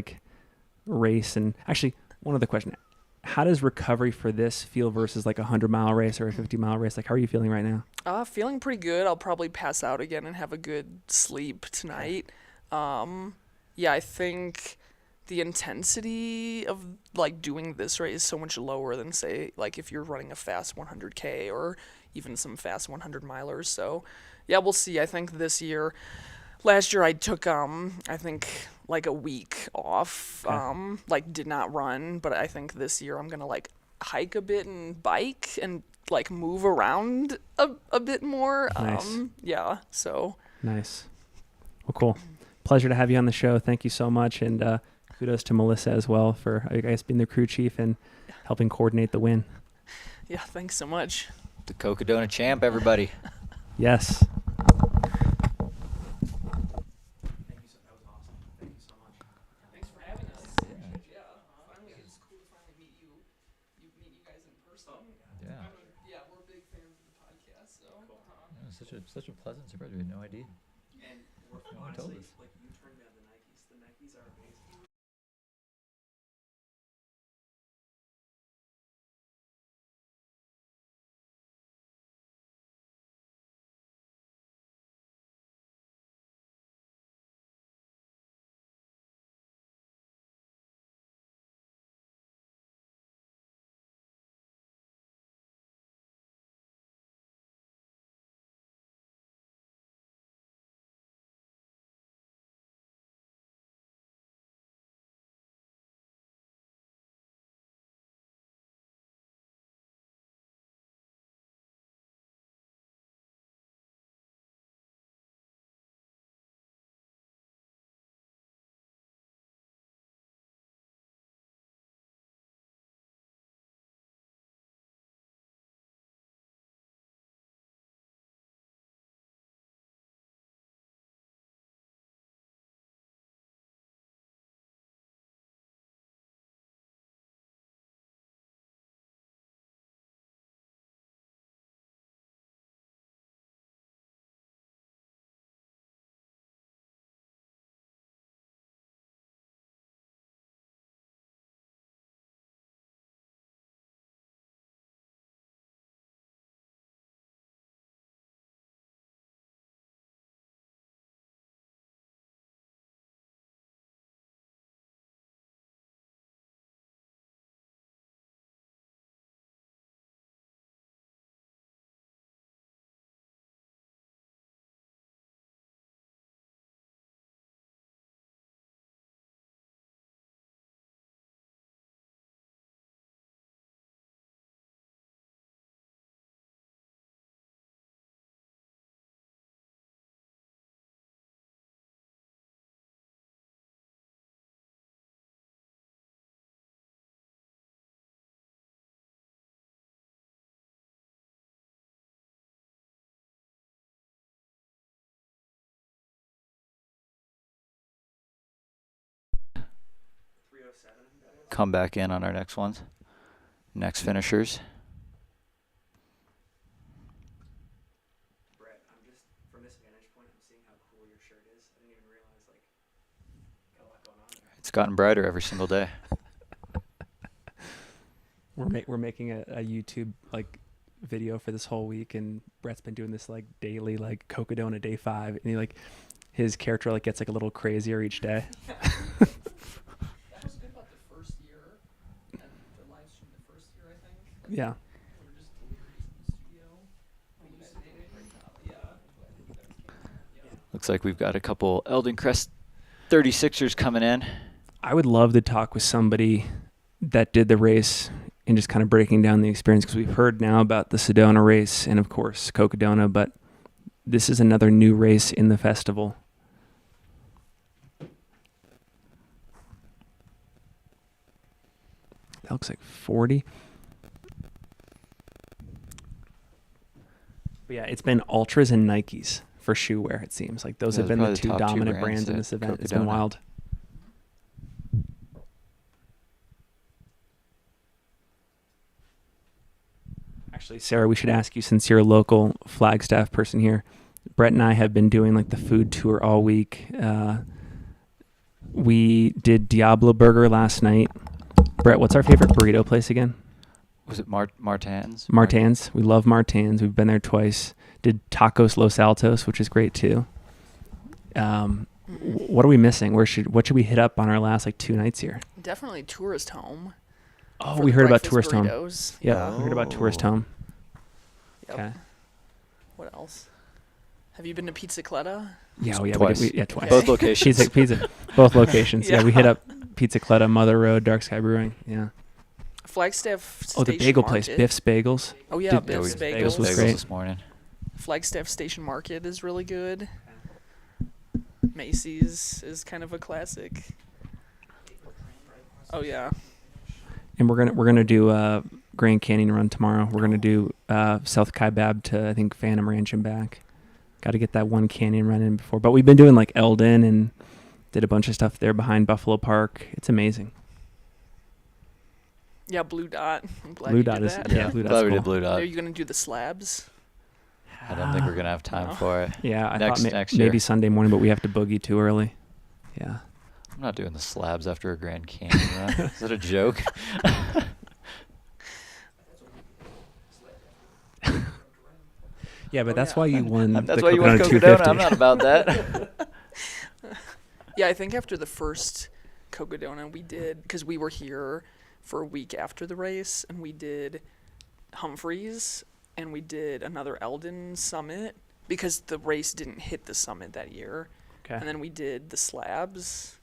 race? And actually, one other question: how does recovery for this feel versus like a 100-mile race or a 50-mile race? Like, how are you feeling right now? Feeling pretty good. I'll probably pass out again and have a good sleep tonight. I think the intensity of doing this race is so much lower than say if you're running a fast 100K or even some fast 100-milers. So we'll see. I think last year I took I think a week off. Okay. Did not run, but I think this year I'm gonna hike a bit and bike and move around a bit more. Nice. So Nice. Well, cool. Pleasure to have you on the show. Thank you so much, and kudos to Melissa as well for being the crew chief and helping coordinate the win. Yeah, thanks so much. The Cocodona champ, everybody. Yes. Thank you. That was awesome. Thank you so much. Thanks for having us. Finally, it's cool to finally meet you guys in person. Yeah. We're big fans of the podcast. So Such a pleasant surprise. We had no idea. And we're No one told honestly, us. you turned me on the Nikes. The Nikes are amazing. come back in on our next ones, next finishers. Brett, I'm just from this vantage point, I'm seeing how cool your shirt is. I didn't even realize got a lot going on there. It's gotten brighter every single day. We're making a YouTube video for this whole week, and Brett's been doing this daily Cocodona day 5, and his character gets a little crazier each day. That was good about the first year, and the live stream the first year, I think. Yeah. We were just delirious in the studio, hallucinating. Yeah. Looks like we've got a couple Eldon Crest 36ers coming in. I would love to talk with somebody that did the race and just kind of breaking down the experience, because we've heard now about the Sedona race and, of course, Cocodona, but this is another new race in the festival. That looks like 40. But yeah, it's been Ultras and Nikes for shoe wear, it seems. Those have been the two dominant brands in this event. It's been wild. Actually, Sarah, we should ask you, since you're a local Flagstaff person here. Brett and I have been doing the food tour all week. We did Diablo Burger last night. Brett, what's our favorite burrito place again? Was it Martin's? Martin's. We love Martin's. We've been there twice. Did Tacos Los Altos, which is great too. What are we missing? What should we hit up on our last 2 nights here? Definitely Tourist Home. Oh, for we the heard about breakfast Tourist Home. burritos. Yeah, we heard about Tourist Home. Yep. Okay. What else? Have you been to Pizzacletta? Yeah, Twice. Twice. Both locations. Pizza. Both locations. Yeah, we hit Yeah. up Pizzacletta, Mother Road, Dark Sky Brewing. Yeah. Flagstaff Oh, the Station bagel Market. place, Biff's Bagels. Oh yeah, Did- Biff's Bagels Bagels. was Bagels great. this morning. Flagstaff Station Market is really good. Macy's is kind of a classic. Oh yeah. And we're gonna do Grand Canyon run tomorrow. We're gonna do South Kaibab to, I think, Phantom Ranch and back. Got to get that one canyon run in before. But we've been doing Eldon and did a bunch of stuff there behind Buffalo Park. It's amazing. Yeah, Blue Dot. I'm glad Blue you Dot did is that. yeah, Blue Dot's Glad we cool. did Blue Dot. Are you gonna do the slabs? I don't think we're gonna have time No. for it. Yeah, I Next- thought next year. maybe Sunday morning, but we have to boogie too early. Yeah. I'm not doing the slabs after a Grand Canyon run. Is that a joke? Yeah, but Oh, that's yeah. why you won That's the why you won Cocodona Cocodona. 250. I'm not about that. Yeah, I think after the first Cocodona we did, because we were here for a week after the race, and we did Humphreys, and we did another Eldon summit, because the race didn't hit the summit that year. Okay. And then we did the slabs.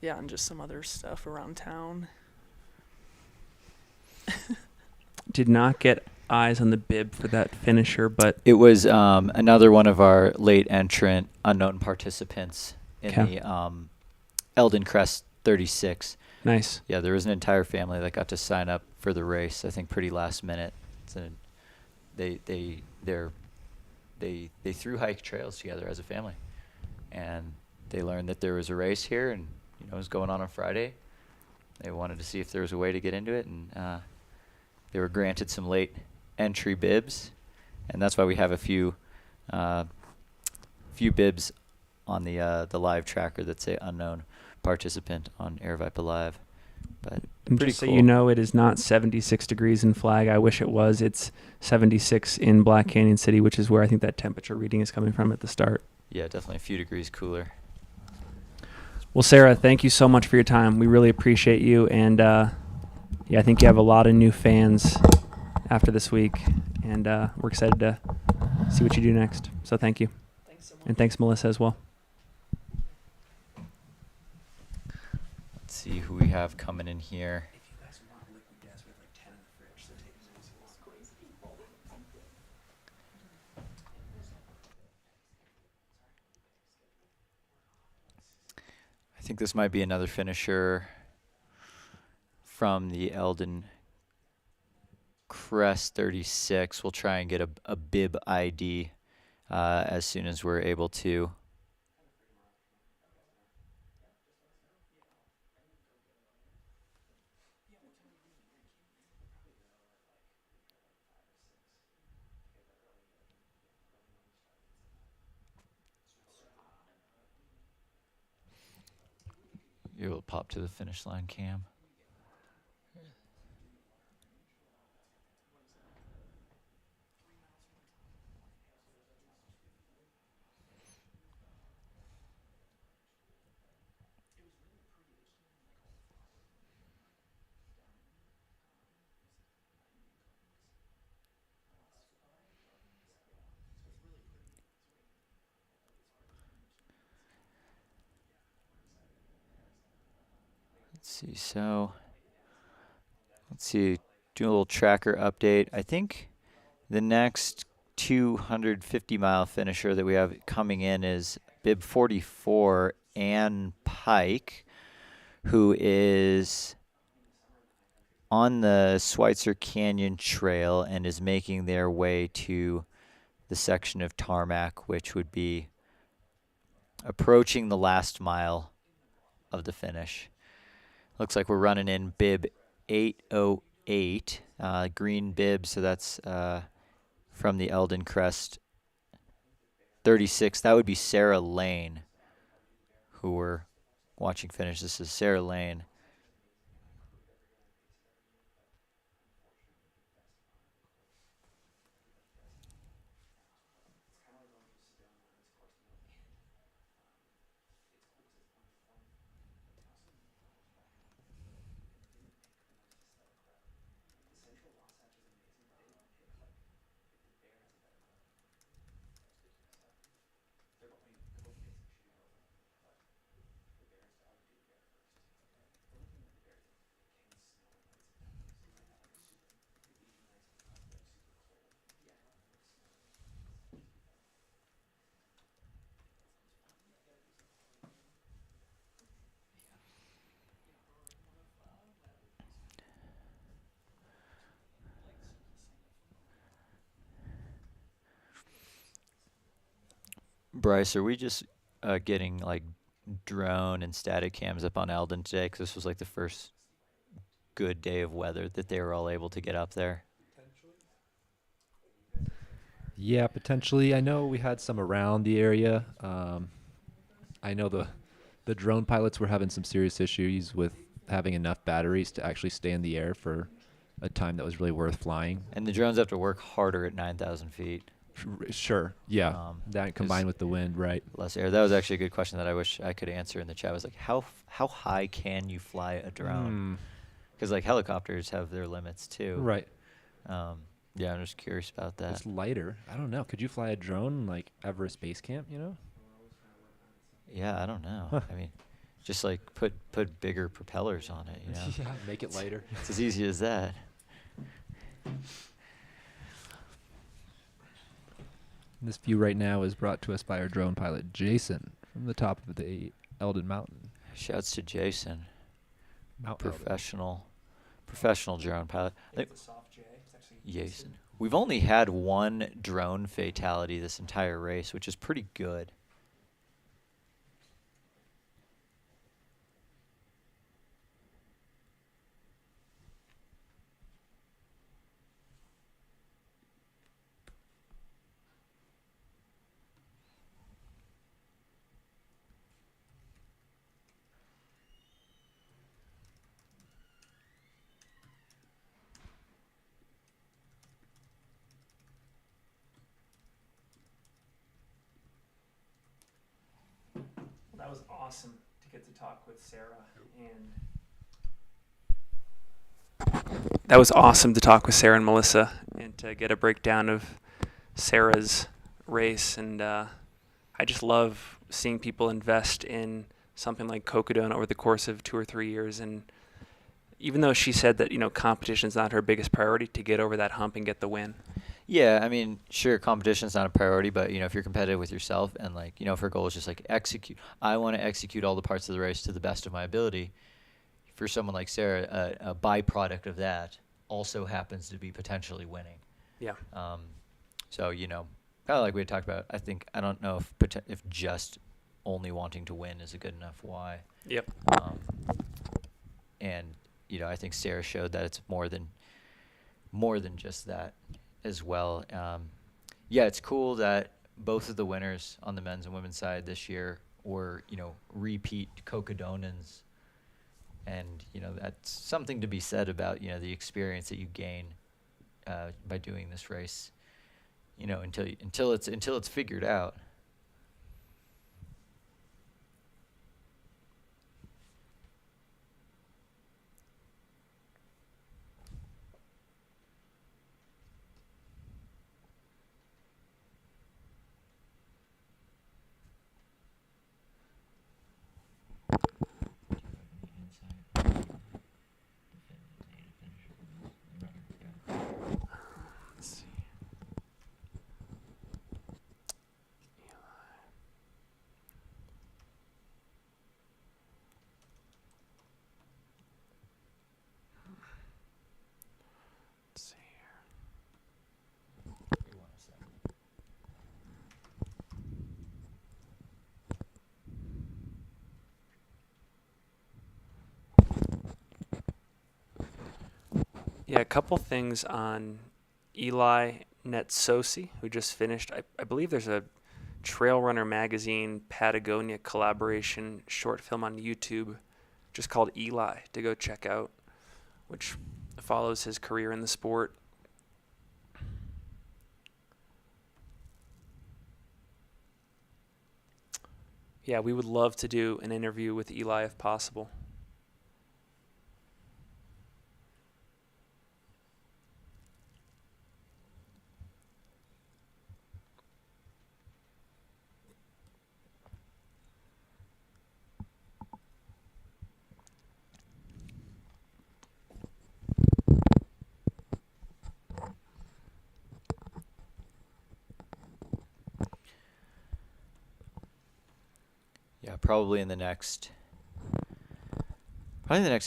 Yeah, and just some other stuff around town. Did not get eyes on the bib for that finisher, but It was another one of our late entrant unknown participants in Okay. the Eldon Crest 36. nice. Yeah, there was an entire family that got to sign up for the race. I think pretty last minute. So they through hike trails together as a family, and they learned that there was a race here, and it was going on Friday. They wanted to see if there was a way to get into it, and they were granted some late entry bibs, and that's why we have a few bibs on the live tracker that say unknown participant on Aravaipa Live. But And pretty just so cool. you know, it is not 76 degrees in Flag. I wish it was. It's 76 in Black Canyon City, which is where I think that temperature reading is coming from at the start. Yeah, definitely a few degrees cooler. Well, Sarah, thank you so much for your time. We really appreciate you. And yeah, I think you have a lot of new fans after this week. And we're excited to see what you do next. So thank you. Thanks so much. And thanks, Melissa, as well. Let's see who we have coming in here. I think this might be another finisher from the Eldon Crest 36. We'll try and get a bib ID as soon as we're able to. pop to the finish line cam. Let's see. So, let's see. Do a little tracker update. I think the next 250-mile finisher that we have coming in is bib 44, Ann Pike, who is on the Schweitzer Canyon Trail and is making their way to the section of tarmac, which would be approaching the last mile of the finish. Looks like we're running in bib 808, green bib, so that's from the Eldon Crest 36. That would be Sarah Lane, who we're watching finish. This is Sarah Lane. Bryce, are we just getting like drone and static cams up on Eldon today? Because this was like the first good day of weather that they were all able to get up there. Yeah, potentially. I know we had some around the area. I know the drone pilots were having some serious issues with having enough batteries to actually stay in the air for a time that was really worth flying. And the drones have to work harder at 9,000 feet. Sure. Yeah. That combined with the wind, right? Less air. That was actually a good question that I wish I could answer in the chat. I was like, how high can you fly a drone? Because like helicopters have their limits too. Right. Yeah, I'm just curious about that. It's lighter. I don't know. Could you fly a drone like Everest Base Camp, you know? Yeah, I don't know. I mean, just like put bigger propellers on it, you know? Yeah, make it lighter. It's as easy as that. This view right now is brought to us by our drone pilot, Jason, from the top of the Eldon Mountain. Shouts to Jason, Mount Eldon. professional drone pilot. Jason. We've only had one drone fatality this entire race, which is pretty good. That was awesome to get to talk with Sarah and Melissa and to get a breakdown of Sarah's race. And I just love seeing people invest in something like Cocodona over the course of 2 or 3 years. And even though she said that, competition is not her biggest priority, to get over that hump and get the win. Yeah, I mean, sure, competition's not a priority, but, if you're competitive with yourself and, like, if her goal is just, like, execute, I want to execute all the parts of the race to the best of my ability. For someone like Sarah, a byproduct of that also happens to be potentially winning. Yeah. So, kind of like we had talked about, I don't know if just only wanting to win is a good enough why. Yep. And, I think Sarah showed that it's more than just that as well. Yeah, it's cool that both of the winners on the men's and women's side this year were, repeat Cocodonans And, that's something to be said about, the experience that you gain by doing this race, until it's figured out. Yeah, a couple things on Eli Netsosi, who just finished. I believe there's a Trail Runner Magazine Patagonia collaboration short film on YouTube just called Eli to go check out, which follows his career in the sport. Yeah, we would love to do an interview with Eli if possible. Yeah, probably in the next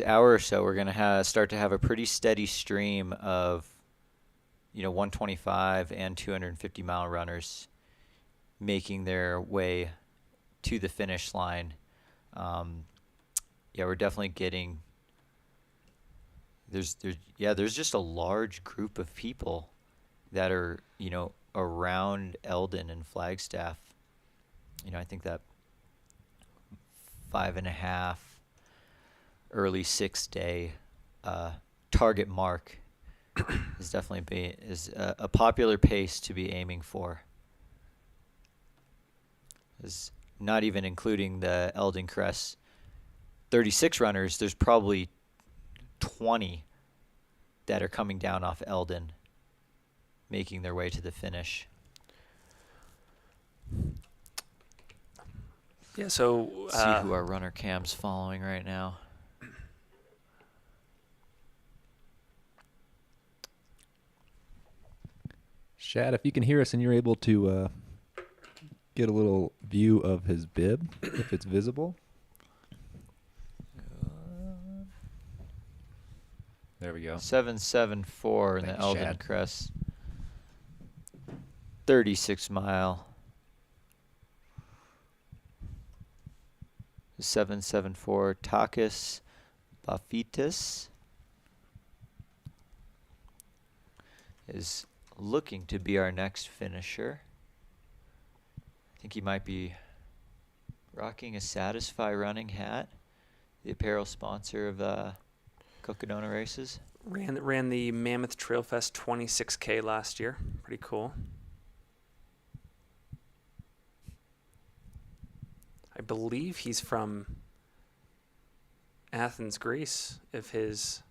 hour or so, we're gonna start to have a pretty steady stream of 125 and 250 mile runners making their way to the finish line. We're definitely getting there's just a large group of people that are around Eldon and Flagstaff. I think that 5.5 early 6 day target mark is definitely a popular pace to be aiming for. Is not even including the Eldon Crest 36 runners. There's probably 20 that are coming down off Eldon, making their way to the finish. Yeah, so see who our runner cam's following right now. Shad, if you can hear us and you're able to get a little view of his bib, if it's visible. There we go. 774 in Thanks, the Eldon Shad. Crest 36 mile. 774 Takis Bafitis is looking to be our next finisher. I think he might be rocking a Satisfy Running hat, the apparel sponsor of Cocodona races. ran the Mammoth Trail Fest 26K last year. Pretty cool. I believe he's from Athens, Greece, if this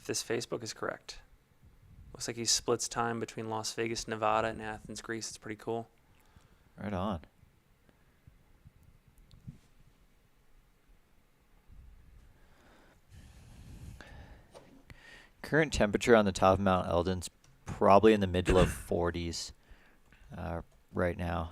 Facebook is correct. Looks like he splits time between Las Vegas, Nevada, and Athens, Greece. It's pretty cool. Right on. Current temperature on the top of Mount Eldon's probably in the mid to low 40s right now.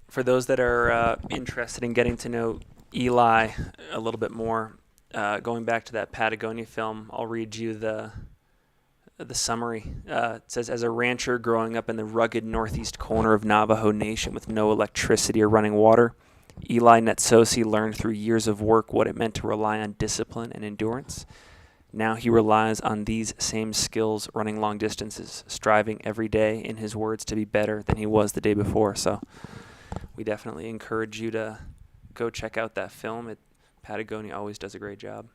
For those that are interested in getting to know Eli a little bit more, going back to that Patagonia film, I'll read you the summary. It says, as a rancher growing up in the rugged northeast corner of Navajo Nation with no electricity or running water, Eli Netsosi learned through years of work what it meant to rely on discipline and endurance. Now he relies on these same skills running long distances, striving every day, in his words, to be better than he was the day before. So we definitely encourage you to go check out that film. Patagonia always does a great job.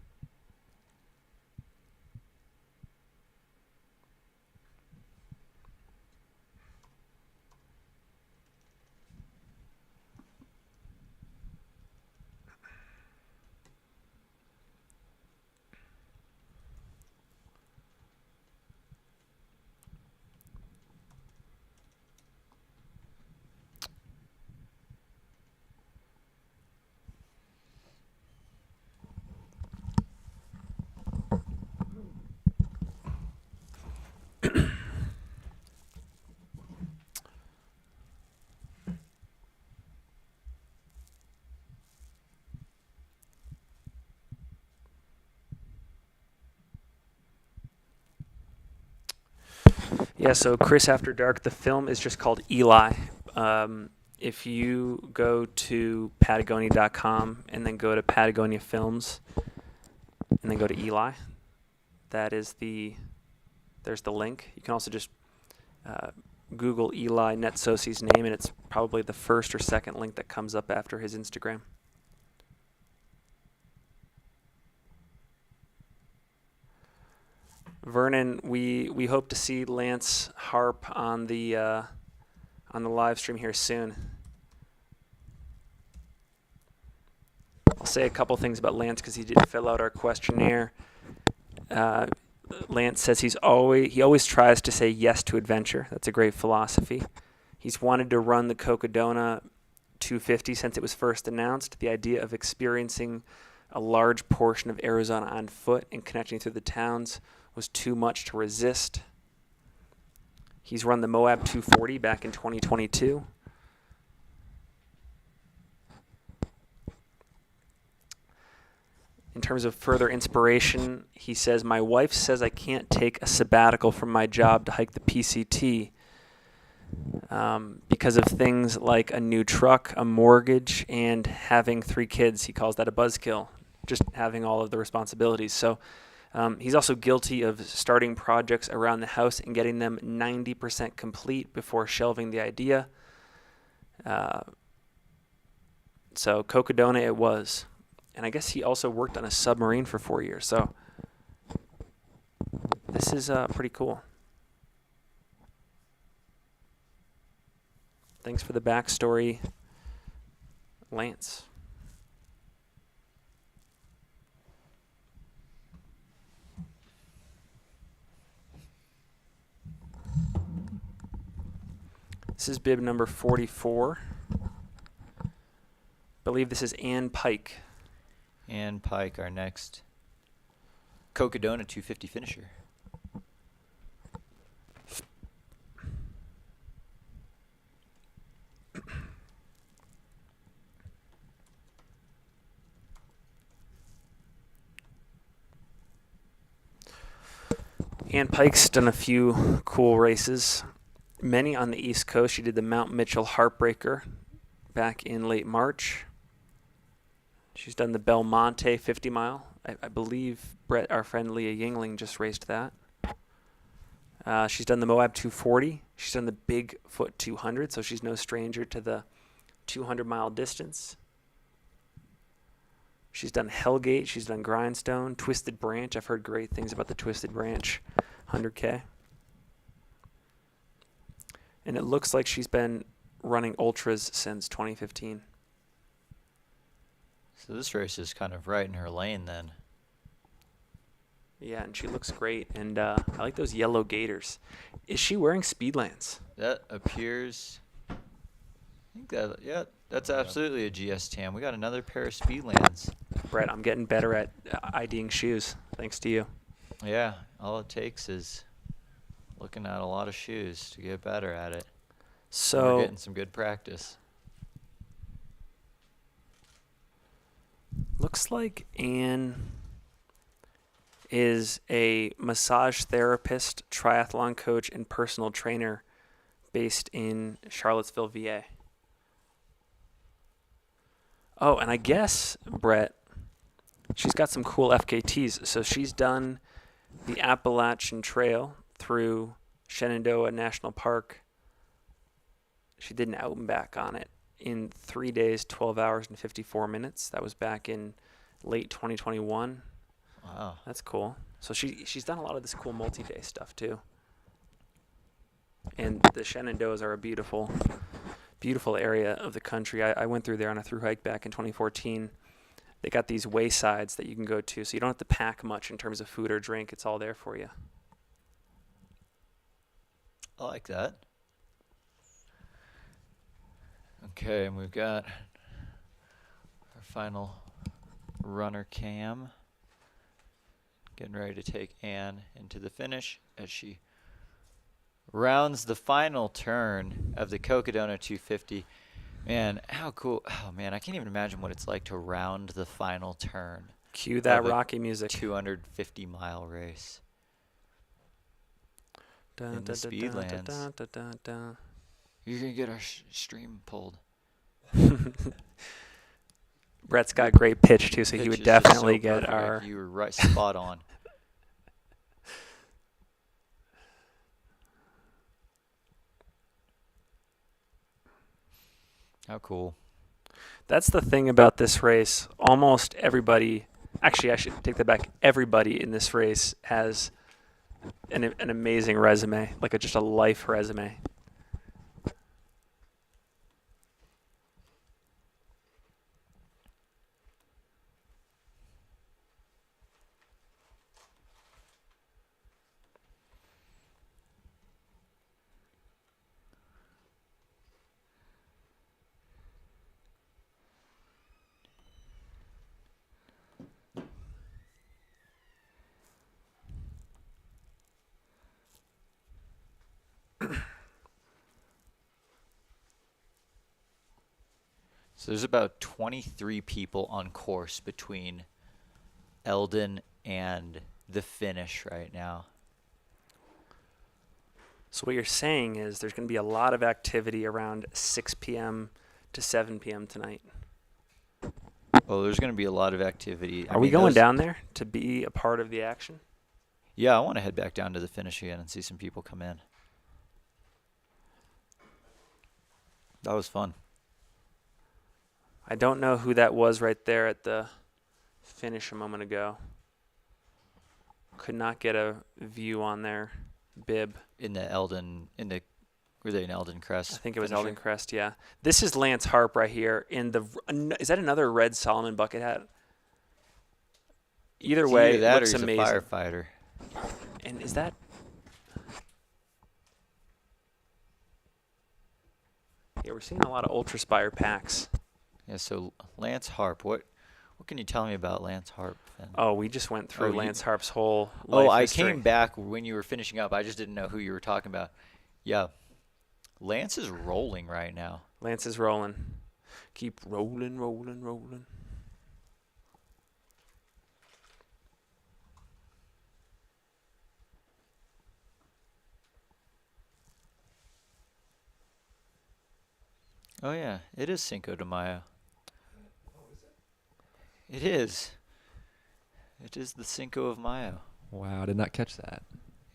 Yeah, so Chris After Dark, the film is just called Eli. If you go to Patagonia.com and then go to Patagonia Films and then go to Eli, there's the link. You can also just Google Eli Netsosi's name, and it's probably the first or second link that comes up after his Instagram. Vernon, we hope to see Lance Harp on the live stream here soon. I'll say a couple things about Lance because he did fill out our questionnaire. Lance says he always tries to say yes to adventure. That's a great philosophy. He's wanted to run the Cocodona 250 since it was first announced. The idea of experiencing a large portion of Arizona on foot and connecting through the towns was too much to resist. He's run the Moab 240 back in 2022. In terms of further inspiration, he says, my wife says I can't take a sabbatical from my job to hike the PCT because of things like a new truck, a mortgage, and having 3 kids. He calls that a buzzkill, just having all of the responsibilities. So he's also guilty of starting projects around the house and getting them 90% complete before shelving the idea. So Cocodona it was. And I guess he also worked on a submarine for 4 years. So this is pretty cool. Thanks for the backstory, Lance. This is bib number 44. I believe this is Ann Pike. Ann Pike, our next Cocodona 250 finisher. Ann Pike's done a few cool races, many on the East Coast. She did the Mount Mitchell Heartbreaker back in late March. She's done the Belmonte 50 mile. I believe Brett, our friend Leah Yingling, just raced that. She's done the Moab 240. She's done the Bigfoot 200, so she's no stranger to the 200-mile distance. She's done Hellgate. She's done Grindstone, Twisted Branch. I've heard great things about the Twisted Branch 100K. And it looks like she's been running ultras since 2015. So this race is kind of right in her lane then. Yeah, and she looks great. And I like those yellow gaiters. Is she wearing Speedlands? That appears... I think that, yeah, that's absolutely a GS Tam. We got another pair of Speedlands. Brett, I'm getting better at IDing shoes, thanks to you. Yeah, all it takes is looking at a lot of shoes to get better at it. So we're getting some good practice. Looks like Ann is a massage therapist, triathlon coach, and personal trainer based in Charlottesville, VA. Oh, and I guess, Brett, she's got some cool FKTs. So she's done the Appalachian Trail through Shenandoah National Park. She did an out and back on it. in 3 days, 12 hours and 54 minutes. That was back in late 2021. Wow. That's cool. So she's done a lot of this cool multi-day stuff too. And the Shenandoahs are a beautiful, beautiful area of the country. I went through there on a through hike back in 2014. They got these waysides that you can go to, so you don't have to pack much in terms of food or drink. It's all there for you. I like that. Okay, and we've got our final runner cam getting ready to take Ann into the finish as she rounds the final turn of the Cocodona 250. Man, how cool. Oh, man, I can't even imagine what it's like to round the final turn. Cue that of a Rocky music. 250-mile race. In the Speedlands. You're going to get our stream pulled. Brett's got great pitch, too, so he Pitch would is just definitely so get perfect. our... You were right, spot on. How cool. That's the thing about this race. Almost everybody... Actually, I should take that back. Everybody in this race has an amazing resume, like just a life resume. So there's about 23 people on course between Eldon and the finish right now. So what you're saying is there's going to be a lot of activity around 6 p.m. to 7 p.m. tonight. Well, there's going to be a lot of activity. Are we going down there to be a part of the action? Yeah, I want to head back down to the finish again and see some people come in. That was fun. I don't know who that was right there at the finish a moment ago. Could not get a view on their bib. In the Eldon, were they in Eldon Crest? I think it was finisher? Eldon Crest, yeah. This is Lance Harp right here. Is that another red Solomon bucket hat? Either It's way, either that it looks or he's amazing. a firefighter. And is that... Yeah, we're seeing a lot of Ultra Spire packs. Yeah, so Lance Harp, what can you tell me about Lance Harp? Oh, we just went through Oh, Lance Harp's whole life I history. came back when you were finishing up. I just didn't know who you were talking about. Yeah, Lance is rolling right now. Lance is rolling. Keep rolling, rolling, rolling. Oh, yeah, it is Cinco de Mayo. It is. It is the Cinco of Mayo. Wow, I did not catch that.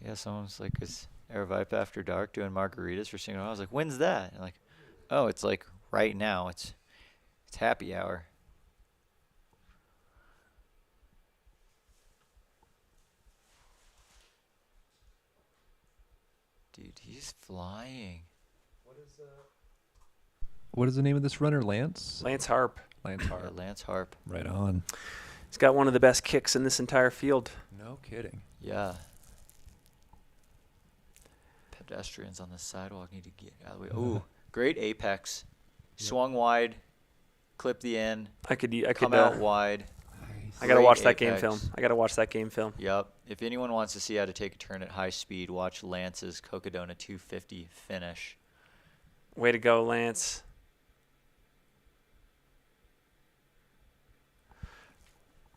Yeah, someone's like, is Aravaipa After Dark doing margaritas for Cinco de Mayo? I was like, when's that? And like, oh, it's like right now. It's happy hour. Dude, he's flying. What is the name of this runner? Lance? Lance Harp. Lance Yeah, Harp. Lance Harp. Right on. He's got one of the best kicks in this entire field. No kidding. Yeah. Pedestrians on the sidewalk need to get out of the way. Ooh, great apex. Swung wide, clip the end, I could come out wide. I gotta Great watch that game apex. film. I gotta watch that game film. Yep. If anyone wants to see how to take a turn at high speed, watch Lance's Cocodona 250 finish. Way to go, Lance.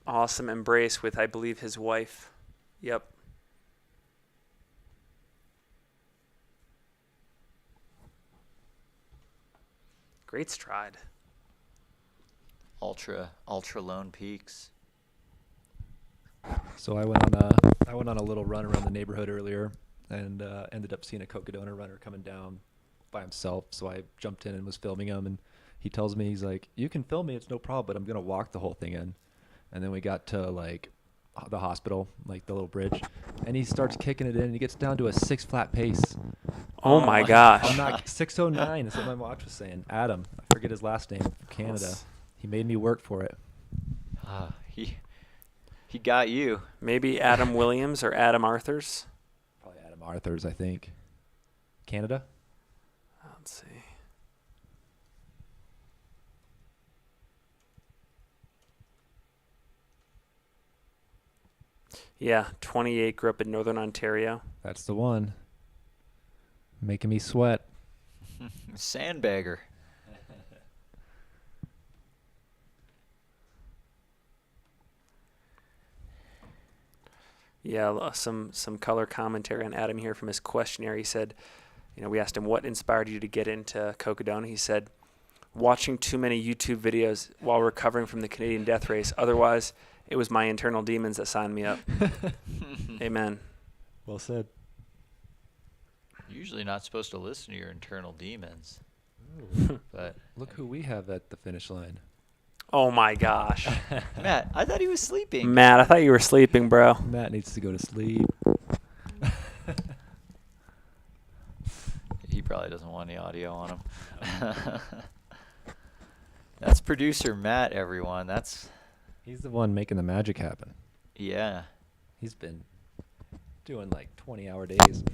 Awesome embrace with, I believe, his wife. Yep. Great stride. Ultra Lone Peaks. So I went on a little run around the neighborhood earlier, and ended up seeing a Cocodona runner coming down by himself. So I jumped in and was filming him, and he tells me, he's like, you can film me, it's no problem, but I'm gonna walk the whole thing in. And then we got to like the hospital, like the little bridge, and he starts kicking it in, and he gets down to a 6 flat pace. Oh my gosh. I'm not 6:09. That's what my watch was saying. Adam, I forget his last name, from Canada. He made me work for it. He got you. Maybe Adam Williams or Adam Arthurs. Probably Adam Arthurs, I think. Canada? Let's see. Yeah, 28, grew up in Northern Ontario. That's the one. Making me sweat. Sandbagger. Yeah, some color commentary on Adam here from his questionnaire. He said, we asked him what inspired you to get into Cocodona. He said, watching too many YouTube videos while recovering from the Canadian death race. Otherwise, it was my internal demons that signed me up. Amen. Well said. Usually not supposed to listen to your internal demons. But Look who we have at the finish line. Oh my gosh. Matt, I thought he was sleeping. Matt, I thought you were sleeping, bro. Matt needs to go to sleep. He probably doesn't want any audio on him. That's producer Matt, everyone. He's the one making the magic happen. Yeah. He's been doing like 20-hour days.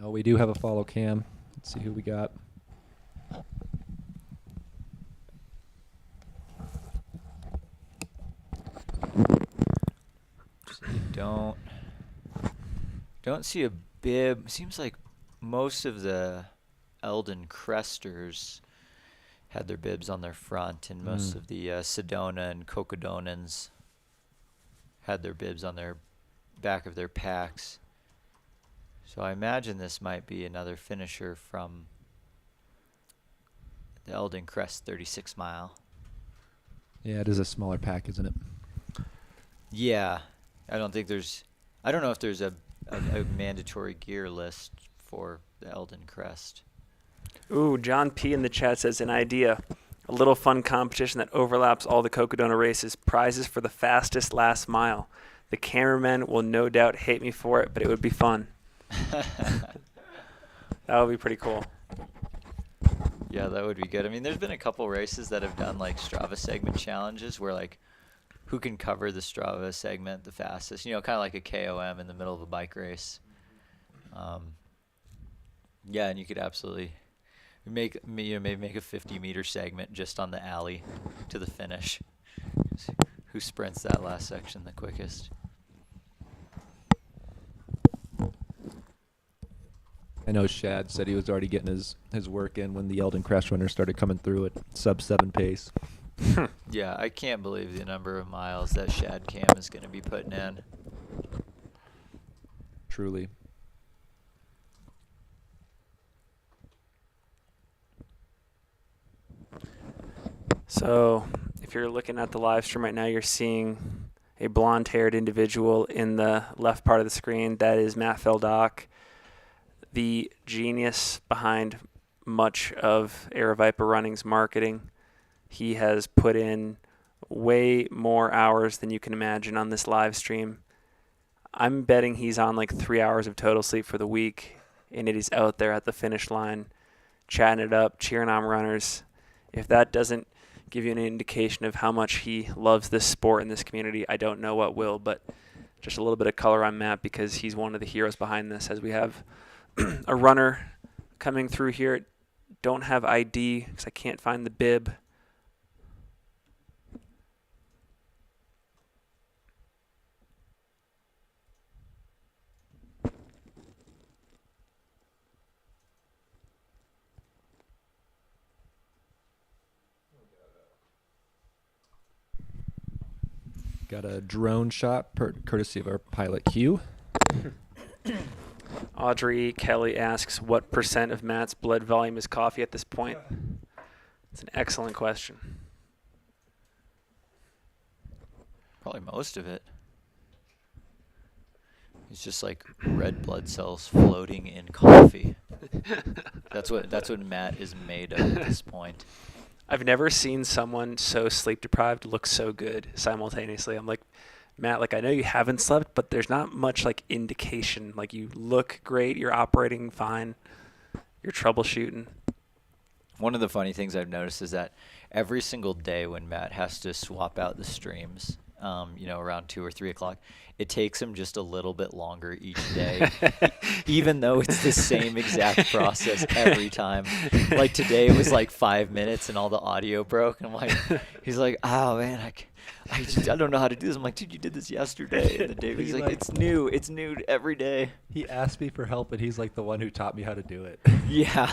Oh, we do have a follow cam. Let's see who we got. Don't see a bib. Seems like most of the Eldon Cresters had their bibs on their front, and most of the Sedona and Cocodonans had their bibs on their back of their packs. So I imagine this might be another finisher from the Eldon Crest 36 mile. Yeah, it is a smaller pack, isn't it? Yeah. I don't know if there's a mandatory gear list for the Eldon Crest. Ooh, John P. in the chat says, an idea. A little fun competition that overlaps all the Cocodona races. Prizes for the fastest last mile. The cameramen will no doubt hate me for it, but it would be fun. That would be pretty cool. Yeah, that would be good. I mean, there's been a couple races that have done like Strava segment challenges where like who can cover the Strava segment the fastest, kind of like a KOM in the middle of a bike race. Yeah, and you could absolutely maybe make a 50-meter segment just on the alley to the finish. Who sprints that last section the quickest? I know Shad said he was already getting his work in when the Eldon Crest runners started coming through at sub-7 pace. Yeah, I can't believe the number of miles that Shad Cam is going to be putting in. Truly. So if you're looking at the live stream right now, you're seeing a blonde-haired individual in the left part of the screen. That is Matt Feldock, the genius behind much of Aravaipa Running's marketing. He has put in way more hours than you can imagine on this live stream. I'm betting he's on like 3 hours of total sleep for the week, and it is out there at the finish line, chatting it up, cheering on runners. If that doesn't give you an indication of how much he loves this sport and this community, I don't know what will, but just a little bit of color on Matt because he's one of the heroes behind this. As we have a runner coming through here, don't have ID because I can't find the bib. Got a drone shot courtesy of our pilot Q. Audrey Kelly asks, what % of Matt's blood volume is coffee at this point? It's an excellent question. Probably most of it. It's just like red blood cells floating in coffee. That's what Matt is made of at this point. I've never seen someone so sleep deprived look so good simultaneously. I'm like, Matt, like I know you haven't slept, but there's not much like indication. Like you look great, you're operating fine, you're troubleshooting. One of the funny things I've noticed is that every single day when Matt has to swap out the streams, around 2 or 3 o'clock, it takes him just a little bit longer each day, even though it's the same exact process every time. Like today, it was like 5 minutes and all the audio broke. And I'm like, he's like, oh man, I don't know how to do this. I'm like, dude, you did this yesterday. And the day he's like, it's new every day. He asked me for help, and he's like the one who taught me how to do it. Yeah.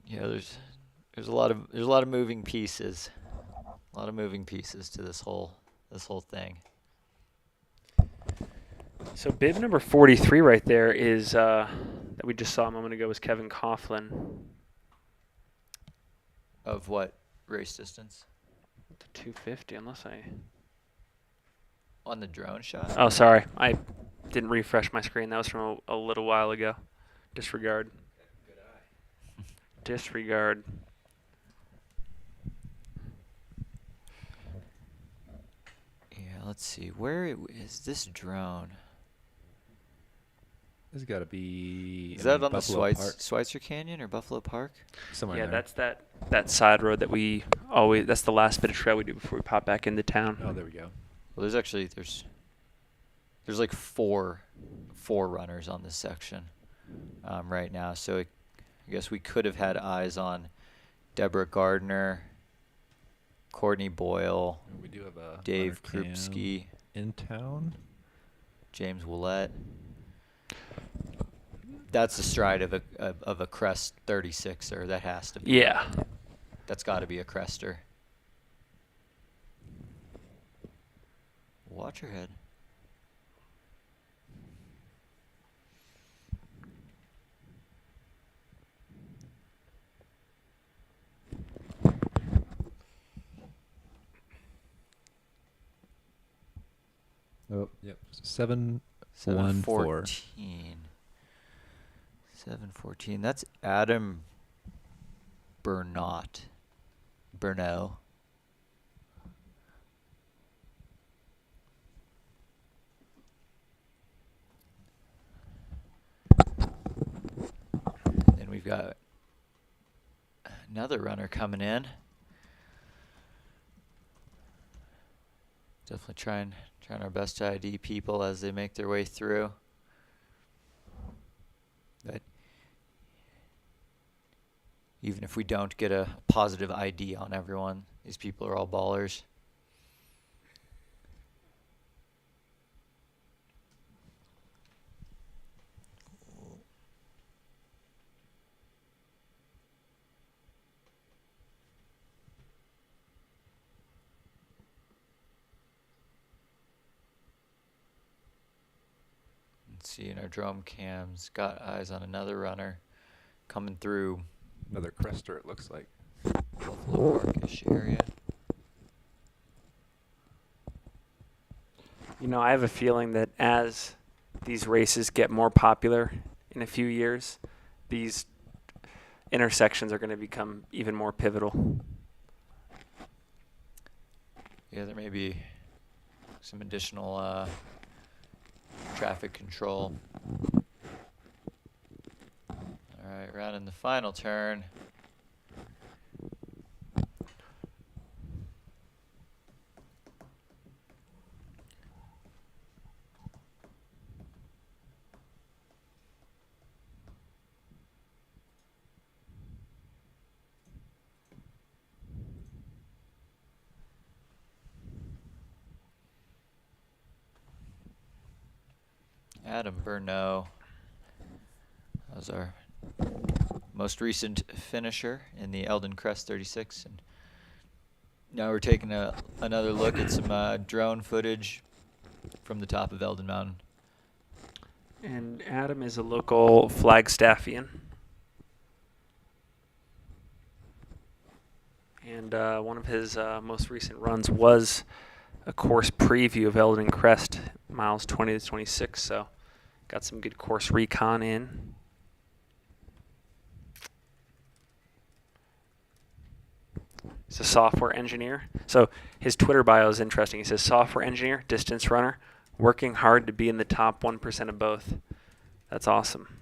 Yeah, there's a lot of moving pieces. A lot of moving pieces to this whole thing. So bib number 43 right there is that we just saw a moment ago was Kevin Coughlin. Of what race distance? The 250, unless I. On the drone shot? Oh, sorry, I didn't refresh my screen. That was from a little while ago. Disregard. Good eye. Disregard. Yeah, let's see. Where is this drone? This has got to be. Is that on Buffalo the Park, Schweitzer Canyon or Buffalo Park? somewhere Yeah, in there. that's that side road that we always. That's the last bit of trail we do before we pop back into town. Oh, there we go. Well, there's like four runners on this section right now. So I guess we could have had eyes on Deborah Gardner, Courtney Boyle, We do have a Dave runner cam Krupski, in town. James Willett. That's the stride of a Crest 36er. That has to be. Yeah. That's got to be a Crester. Watch your head. Oh, yep. 714. 714. That's Adam Bernot. Berno. Then we've got another runner coming in. Definitely trying our best to ID people as they make their way through. But even if we don't get a positive ID on everyone, these people are all ballers. See in our drone cams, got eyes on another runner coming through Another Crester, it looks like. Buffalo Park-ish area. You know, I have a feeling that as these races get more popular in a few years, these intersections are going to become even more pivotal. Yeah, there may be some additional traffic control. All right, round in the final turn. Adam Berno. That was our most recent finisher in the Eldon Crest 36. And now we're taking another look at some drone footage from the top of Eldon Mountain. And Adam is a local Flagstaffian. And one of his most recent runs was a course preview of Eldon Crest, miles 20 to 26. So Got some good course recon in. He's a software engineer. So his Twitter bio is interesting. He says software engineer, distance runner, working hard to be in the top 1% of both. That's awesome.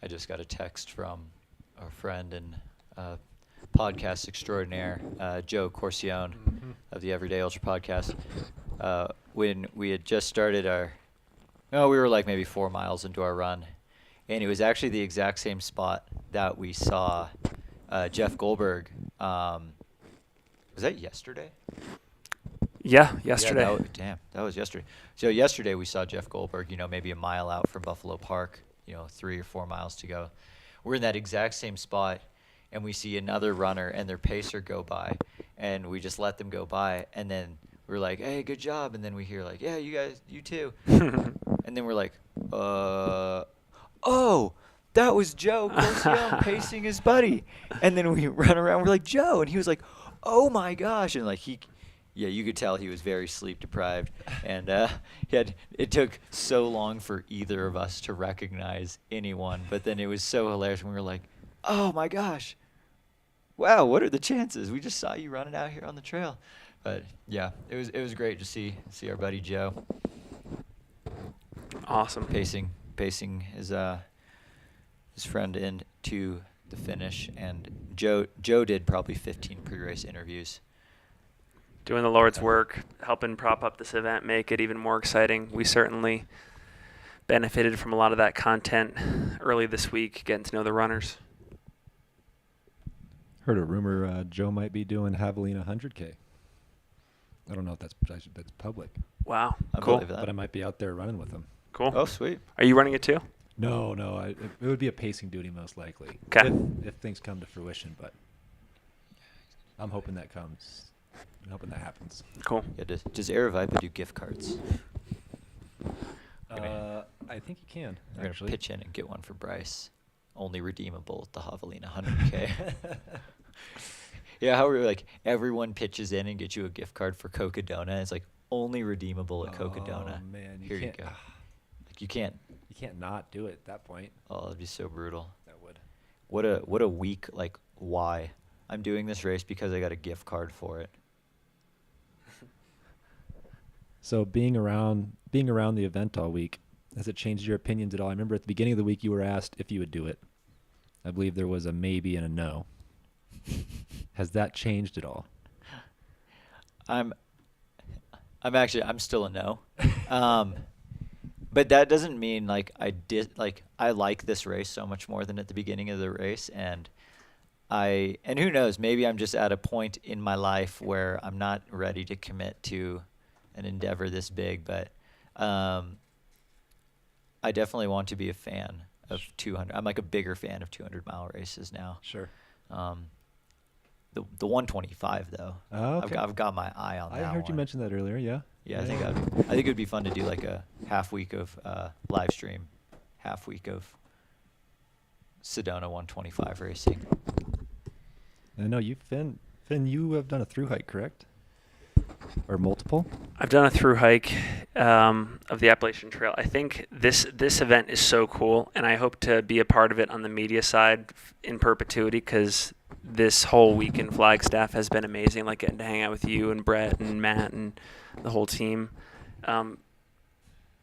I just got a text from our friend and podcast extraordinaire, Joe Corcione of the Everyday Ultra podcast. When we had just started we were like maybe 4 miles into our run, and it was actually the exact same spot that we saw Jeff Goldberg. Was that yesterday? Yeah, yesterday. Yeah, that was yesterday. So yesterday we saw Jeff Goldberg, maybe a mile out from Buffalo Park, 3 or 4 miles to go. We're in that exact same spot, and we see another runner and their pacer go by, and we just let them go by, and then we're like, hey, good job, and then we hear like, yeah, you guys, you too. And then we're like, oh, that was Joe Corcione pacing his buddy. And then we run around, we're like, Joe, and he was like, oh my gosh, and like yeah, you could tell he was very sleep deprived, and it took so long for either of us to recognize anyone. But then it was so hilarious when we were like, "Oh my gosh, wow, what are the chances? We just saw you running out here on the trail." But yeah, it was great to see our buddy Joe. Awesome. Pacing his friend into the finish, and Joe did probably 15 pre-race interviews. Doing the Lord's work, helping prop up this event, make it even more exciting. We certainly benefited from a lot of that content early this week, getting to know the runners. Heard a rumor Joe might be doing Javelina 100K. I don't know if that's public, Wow, I cool. believe that. but I might be out there running with him. Cool. Oh, sweet. Are you running it too? No, it would be a pacing duty most likely. 'Kay. If things come to fruition, but I'm hoping that comes. I'm hoping that happens. Cool. Yeah, does Aravaipa do gift cards? I think you can, We're actually. gonna pitch in and get one for Bryce. Only redeemable at the Javelina 100K. Yeah, how we're like everyone pitches in and gets you a gift card for Cocodona. It's like only redeemable at Cocodona. Oh, man. Here you go. Like you can't. You can't not do it at that point. Oh, that'd be so brutal. That would. What a week. Like why? I'm doing this race because I got a gift card for it. So being around the event all week, has it changed your opinions at all? I remember at the beginning of the week you were asked if you would do it. I believe there was a maybe and a no. Has that changed at all? I'm still a no. But that doesn't mean like I like this race so much more than at the beginning of the race, and who knows, maybe I'm just at a point in my life where I'm not ready to commit to an endeavor this big, but I definitely want to be a fan of 200. I'm like a bigger fan of 200-mile races now. Sure. The 125 though. Oh, okay. I've got my eye on that. I heard you one. mention that earlier. Yeah. Yeah, I think it would be fun to do like a half week of live stream, half week of Sedona 125 racing. I know you, Finn, you have done a through hike, correct? Or multiple? I've done a through hike of the Appalachian Trail. I think this event is so cool, and I hope to be a part of it on the media side in perpetuity, because this whole week in Flagstaff has been amazing, like getting to hang out with you and Brett and Matt and the whole team.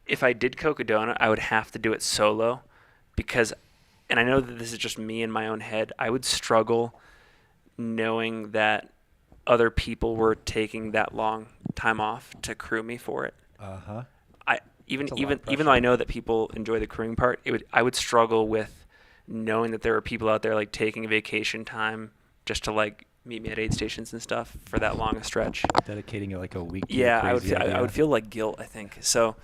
If I did Cocodona, I would have to do it solo, because, and I know that this is just me in my own head, I would struggle knowing that other people were taking that long time off to crew me for it. Uh-huh. Even It's a lot of though I pressure. know that people enjoy the crewing part, I would struggle with knowing that there are people out there like taking vacation time just to like meet me at aid stations and stuff for that long a stretch. Dedicating it like a week. To Yeah, a crazy I idea. would feel like guilt, I think. So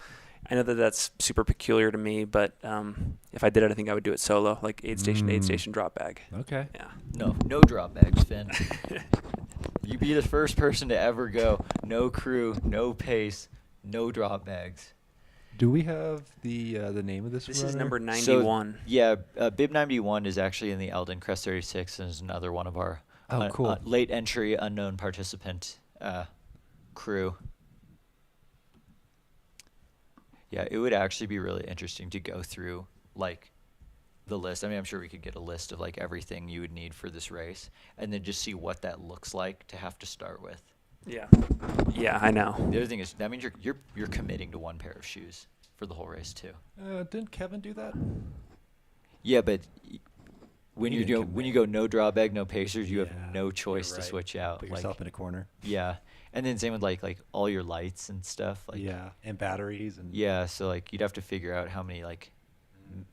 I know that that's super peculiar to me, but if I did it, I think I would do it solo, like aid station to aid station drop bag. Okay. Yeah. No drop bags, Finn. You be the first person to ever go. No crew, no pace, no drop bags. Do we have the name of this? This runner? is number So, 91. yeah, Bib 91 is actually in the Eldon Crest 36 and is another one of our Oh, cool. late entry unknown participant crew. Yeah, it would actually be really interesting to go through like the list. I mean, I'm sure we could get a list of like everything you would need for this race and then just see what that looks like to have to start with. Yeah. Yeah, I know. The other thing is that means you're committing to one pair of shoes for the whole race too. Didn't Kevin do that? Yeah, but when He you didn't go when you commit. go no drawback, no pacers, you Yeah, have no choice you're to right. switch out. Put Like, yourself in a corner. yeah, and then same with like all your lights and stuff. Like, Yeah, and batteries and. yeah, so like you'd have to figure out how many like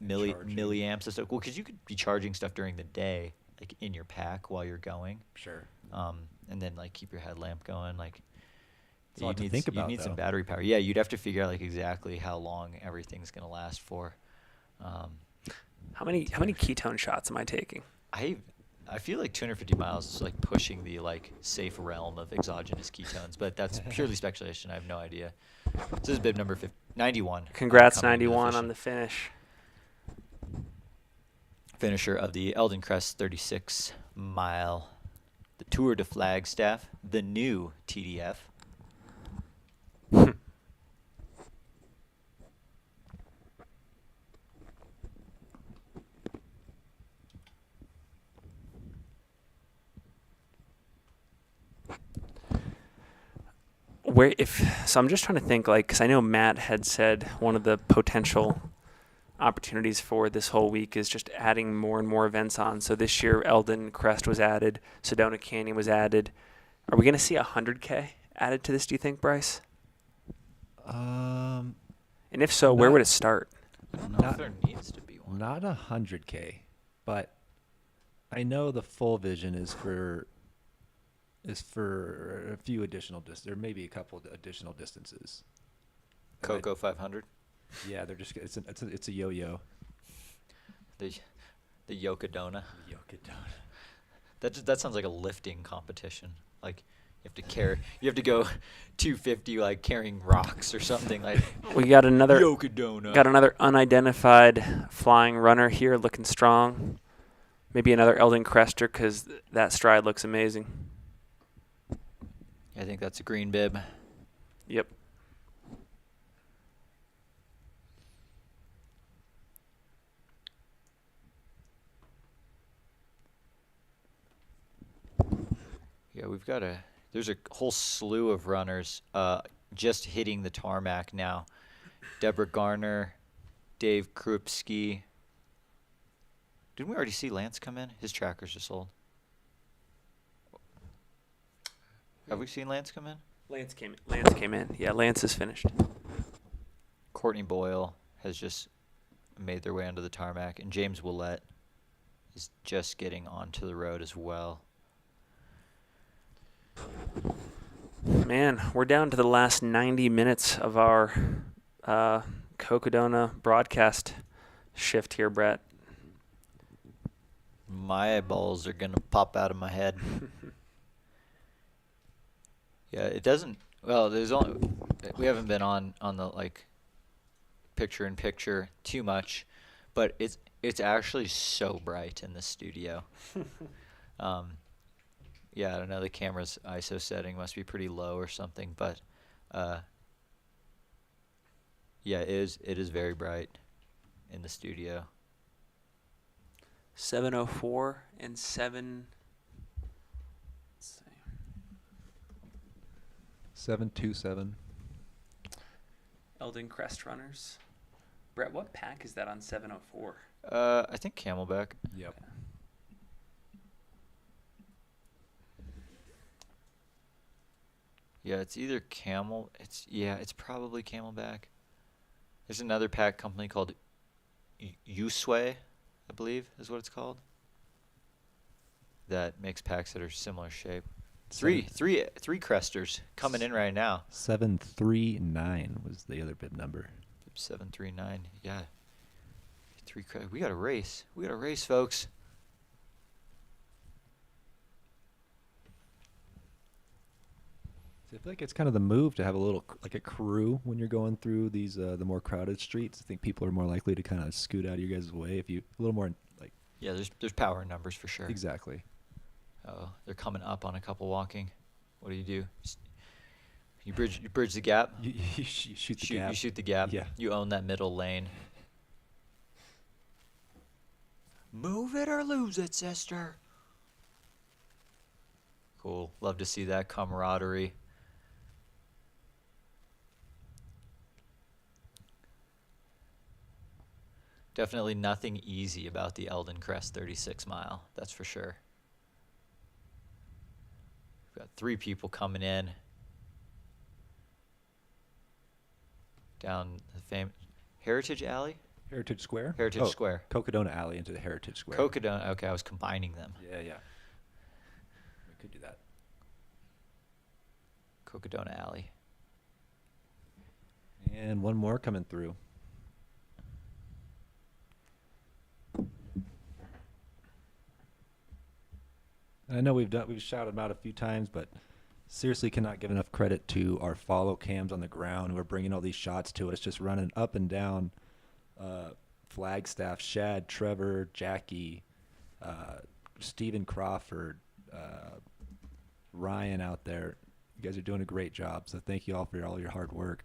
charging. milliamps and stuff. Well, because you could be charging stuff during the day, like in your pack while you're going, Sure. and then like keep your headlamp going. Like, It's a lot to you'd think you'd about, need some though. battery power. Yeah, you'd have to figure out like exactly how long everything's gonna last for. How many ketone shots am I taking? I feel like 250 miles is like pushing the like safe realm of exogenous ketones, but that's purely speculation. I have no idea. This is bib number 91. Congrats, coming into 91 finish- on the finish. finisher of the Eldon Crest 36 mile, the Tour de Flagstaff, the new TDF. So I'm just trying to think, like, because I know Matt had said one of the potential opportunities for this whole week is just adding more and more events on. So this year, Eldon Crest was added, Sedona Canyon was added. Are we going to see 100K added to this, do you think, Bryce? Um, And if so, where Not- would it start? I don't know Not- if there needs to be one. not 100K, but I know the full vision is for a few additional There may be a couple of additional distances. And I- Coco 500, Yeah, they're just it's a yo-yo. the Cocodona. That sounds like a lifting competition. Like you have to go 250 like carrying rocks or something like. We got another Cocodona. unidentified flying runner here looking strong. Maybe another Eldon Crester because that stride looks amazing. I think that's a green bib. Yep. Yeah, there's a whole slew of runners just hitting the tarmac now. Deborah Garner, Dave Krupski. Didn't we already see Lance come in? His tracker's just sold. Have we seen Lance come in? Lance came in. Yeah, Lance is finished. Courtney Boyle has just made their way onto the tarmac, and James Willett is just getting onto the road as well. Man, we're down to the last 90 minutes of our Cocodona broadcast shift here, Brett. My eyeballs are gonna pop out of my head. Yeah, it doesn't. Well, we haven't been on the like picture in picture too much, but it's actually so bright in the studio. Yeah, I don't know, the camera's ISO setting must be pretty low or something, but yeah, it is very bright in the studio. 7:04 and 7. Let's see. 727. Eldon Crest runners. Brett, what pack is that on 7:04? I think Camelback. Yep. Yeah, it's either it's probably Camelback. There's another pack company called Usway, I believe is what it's called. that mixed packs that are similar shape. Three cresters coming in right now. 739 was the other bib number. 739. Yeah. We got a race. We got a race, folks. I feel like it's kind of the move to have a little like a crew when you're going through these the more crowded streets. I think people are more likely to kind of scoot out of your guys' way if you a little more like. Yeah, there's power in numbers for sure. Exactly. Oh, they're coming up on a couple walking. What do? You bridge the gap. You shoot the gap. You shoot the gap. Yeah. You own that middle lane. Move it or lose it, sister. Cool. Love to see that camaraderie. Definitely nothing easy about the Eldon Crest 36 mile. That's for sure. We've got 3 people coming in. Down the famous Heritage Alley? Heritage Square? Heritage Square. Cocodona Alley into the Heritage Square. Cocodona. Okay, I was combining them. Yeah. We could do that. Cocodona Alley. And one more coming through. And I know we've shouted them out a few times, but seriously cannot give enough credit to our follow cams on the ground who are bringing all these shots to us, just running up and down Flagstaff, Shad, Trevor, Jackie, Stephen Crawford, Ryan out there. You guys are doing a great job, so thank you all for all your hard work.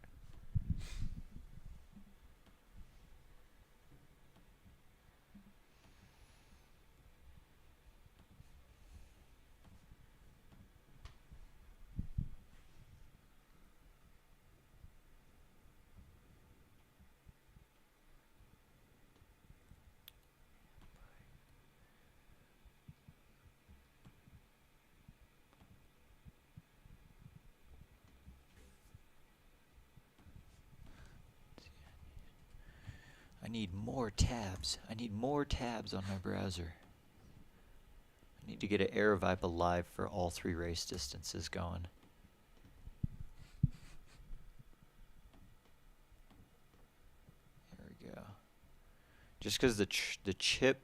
I need more tabs. I need more tabs on my browser. I need to get an Aravaipa live for all 3 race distances going. There we go. Just because the chip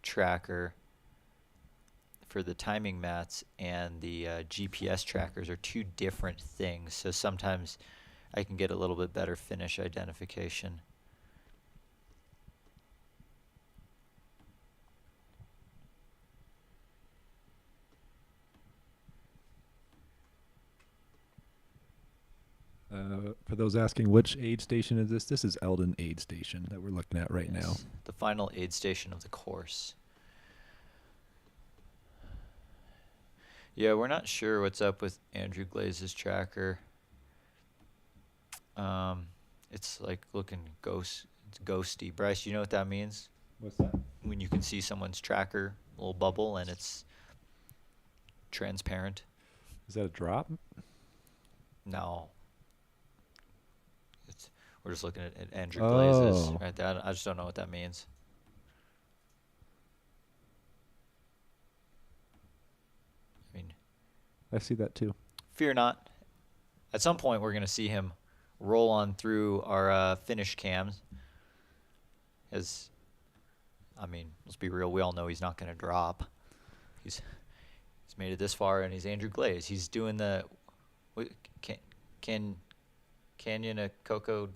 tracker for the timing mats and the GPS trackers are 2 different things, so sometimes I can get a little bit better finish identification. For those asking which aid station is this is Eldon aid station that we're looking at right now. The final aid station of the course. Yeah, we're not sure what's up with Andrew Glaze's tracker. It's like looking it's ghosty. Bryce, you know what that means? What's that? When you can see someone's tracker, a little bubble, and it's transparent. Is that a drop? No. We're just looking at Andrew Glaze's Oh. right there. I just don't know what that means. I mean, I see that too. fear not. At some point, we're going to see him roll on through our finish cams. As, I mean, let's be real. We all know he's not going to drop. He's made it this far, and he's Andrew Glaze. He's doing the Canyon of Coco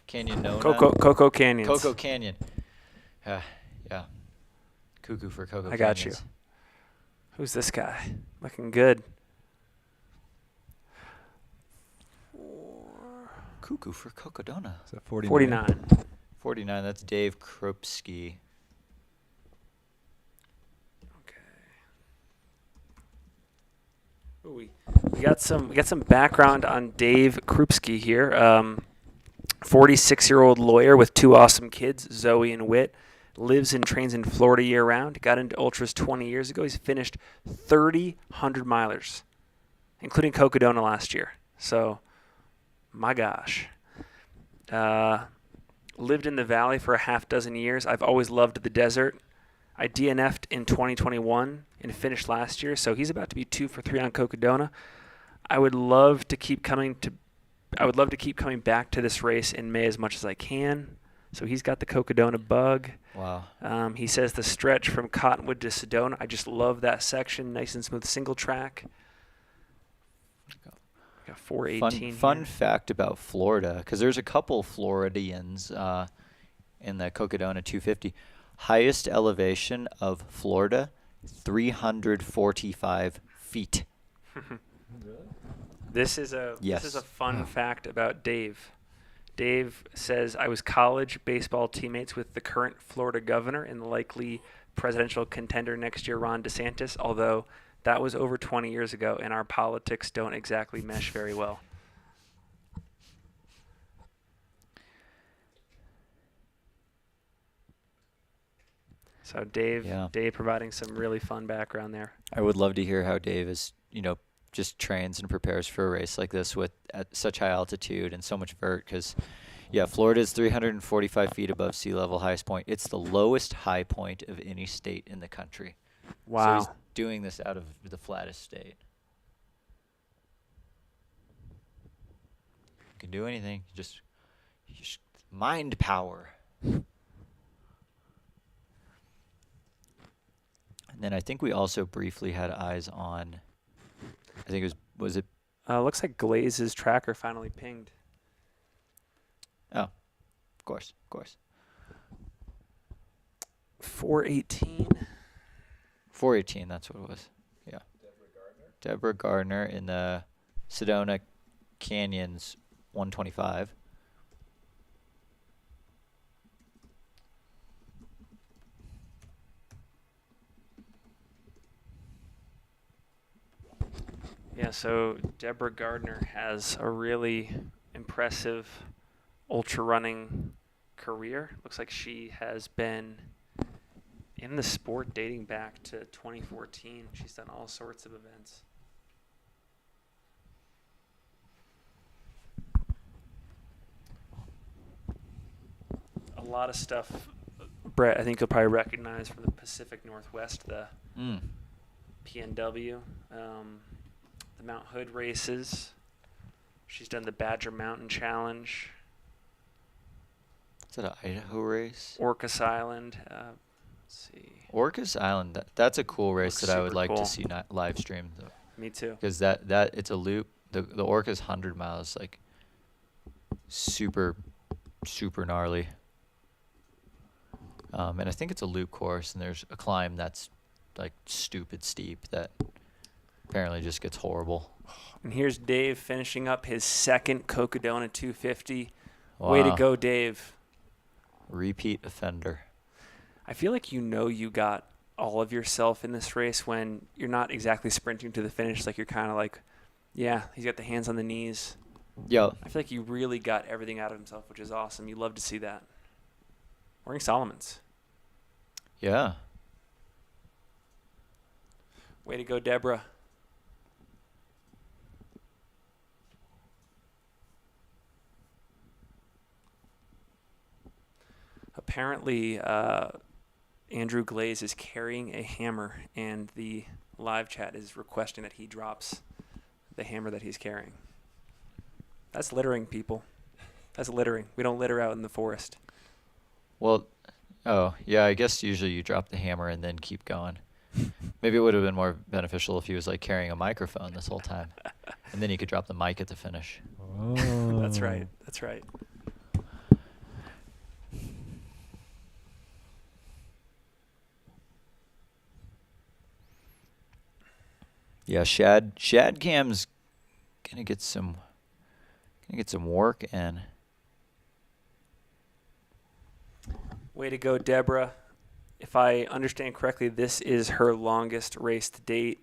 Canyon Nona. Coco Canyons. Coco Canyon. Yeah. Cuckoo for Coco I Canyons. got you. Who's this guy? Looking good. Cuckoo for Cocodona. Is that 49? 49. 49, that's Dave Krupski. Ooh, we got some background on Dave Krupski here. 46-year-old lawyer with 2 awesome kids, Zoe and Whit. Lives and trains in Florida year-round. Got into ultras 20 years ago. He's finished 30 100-milers, including Cocodona last year. So, my gosh. Lived in the valley for a half dozen years. I've always loved the desert. I DNF'd in 2021 and finished last year, so he's about to be 2 for 3 on Cocodona. I would love to keep coming back to this race in May as much as I can. So he's got the Cocodona bug. Wow. He says the stretch from Cottonwood to Sedona, I just love that section. Nice and smooth single track. Got 418. Fun fact about Florida, because there's a couple Floridians in the Cocodona 250. Highest elevation of Florida, 345 feet. This is a fun fact about Dave. Dave says, I was college baseball teammates with the current Florida governor and the likely presidential contender next year, Ron DeSantis, although that was over 20 years ago, and our politics don't exactly mesh very well. So Dave providing some really fun background there. I would love to hear how Dave is, just trains and prepares for a race like this at such high altitude and so much vert, because Florida is 345 feet above sea level, highest point. It's the lowest high point of any state in the country. Wow. So he's doing this out of the flattest state. You can do anything. Just mind power. And then I think we also briefly had eyes on, I think was it? Looks like Glaze's tracker finally pinged. Oh, of course. 418. 418, that's what it was. Yeah. Deborah Gardner in the Sedona Canyons 125. Yeah, so Deborah Gardner has a really impressive ultra running career. Looks like she has been in the sport dating back to 2014. She's done all sorts of events. A lot of stuff, Brett, I think you'll probably recognize from the Pacific Northwest, the PNW, the Mount Hood races. She's done the Badger Mountain Challenge. Is that an Idaho race? Orcas Island. Let's see. Orcas Island, that's a cool race that I would super like cool. to see live streamed, though. Me too. Because that it's a loop. The Orcas 100 miles, like super gnarly. And I think it's a loop course, and there's a climb that's like stupid steep that apparently just gets horrible. And here's Dave finishing up his second Cocodona 250. Wow. Way to go, Dave. Repeat offender. I feel like you got all of yourself in this race when you're not exactly sprinting to the finish. Like you're kind of like, yeah, he's got the hands on the knees. Yo. I feel like you really got everything out of himself, which is awesome. You love to see that. Wearing Solomon's. Yeah. Way to go, Deborah. Apparently, Andrew Glaze is carrying a hammer, and the live chat is requesting that he drops the hammer that he's carrying. That's littering, people. That's littering. We don't litter out in the forest. Well, I guess usually you drop the hammer and then keep going. Maybe it would have been more beneficial if he was like carrying a microphone this whole time, and then you could drop the mic at the finish. Oh. That's right. That's right. Yeah, Shad Cam's gonna get some work in. Way to go, Deborah. If I understand correctly, this is her longest race to date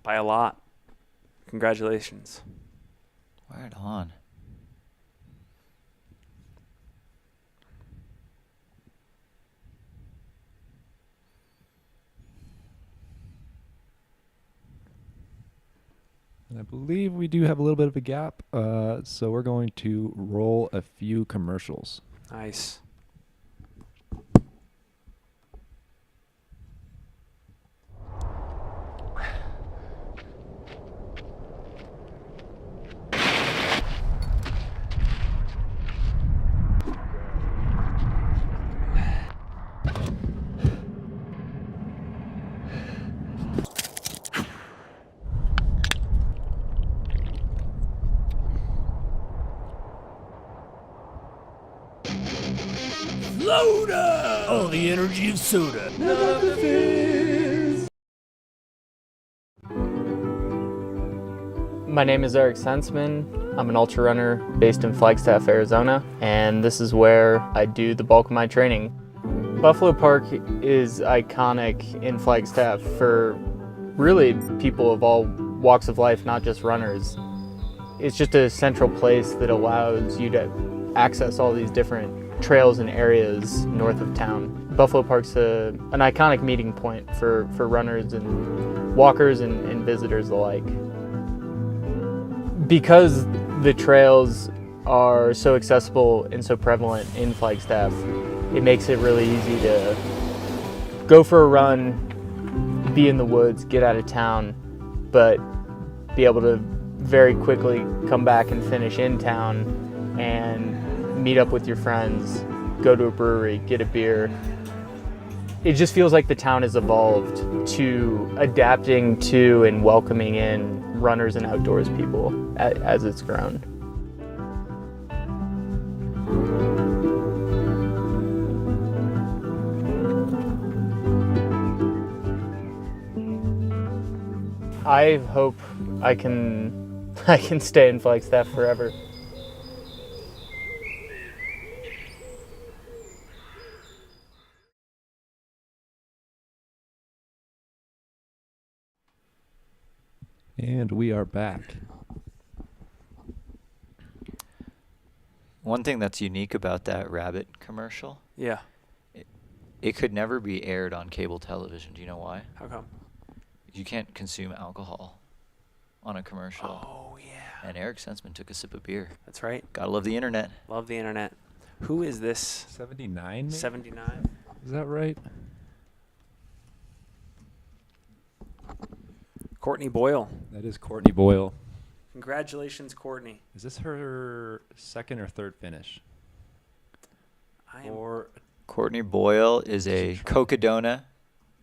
by a lot. Congratulations. Right on. And I believe we do have a little bit of a gap, so we're going to roll a few commercials. Nice. Soda! Oh, the energy of soda. My name is Eric Sensman. I'm an ultra runner based in Flagstaff, Arizona, and this is where I do the bulk of my training. Buffalo Park is iconic in Flagstaff for really people of all walks of life, not just runners. It's just a central place that allows you to access all these different trails and areas north of town. Buffalo Park's an iconic meeting point for runners and walkers and visitors alike. Because the trails are so accessible and so prevalent in Flagstaff, it makes it really easy to go for a run, be in the woods, get out of town, but be able to very quickly come back and finish in town and meet up with your friends, go to a brewery, get a beer. It just feels like the town has evolved to adapting to and welcoming in runners and outdoors people as it's grown. I hope I can stay in Flagstaff forever. And we are back. One thing that's unique about that rabbit commercial, Yeah. it could never be aired on cable television. Do you know why? How come? You can't consume alcohol on a commercial. Oh, yeah. And Eric Sensman took a sip of beer. That's right. Gotta love the internet. Love the internet. Who is this? 79? 79? Is that right? Courtney Boyle. That is Courtney Boyle. Congratulations, Courtney. Is this her second or third finish? I am. Or Courtney Boyle is a Cocodona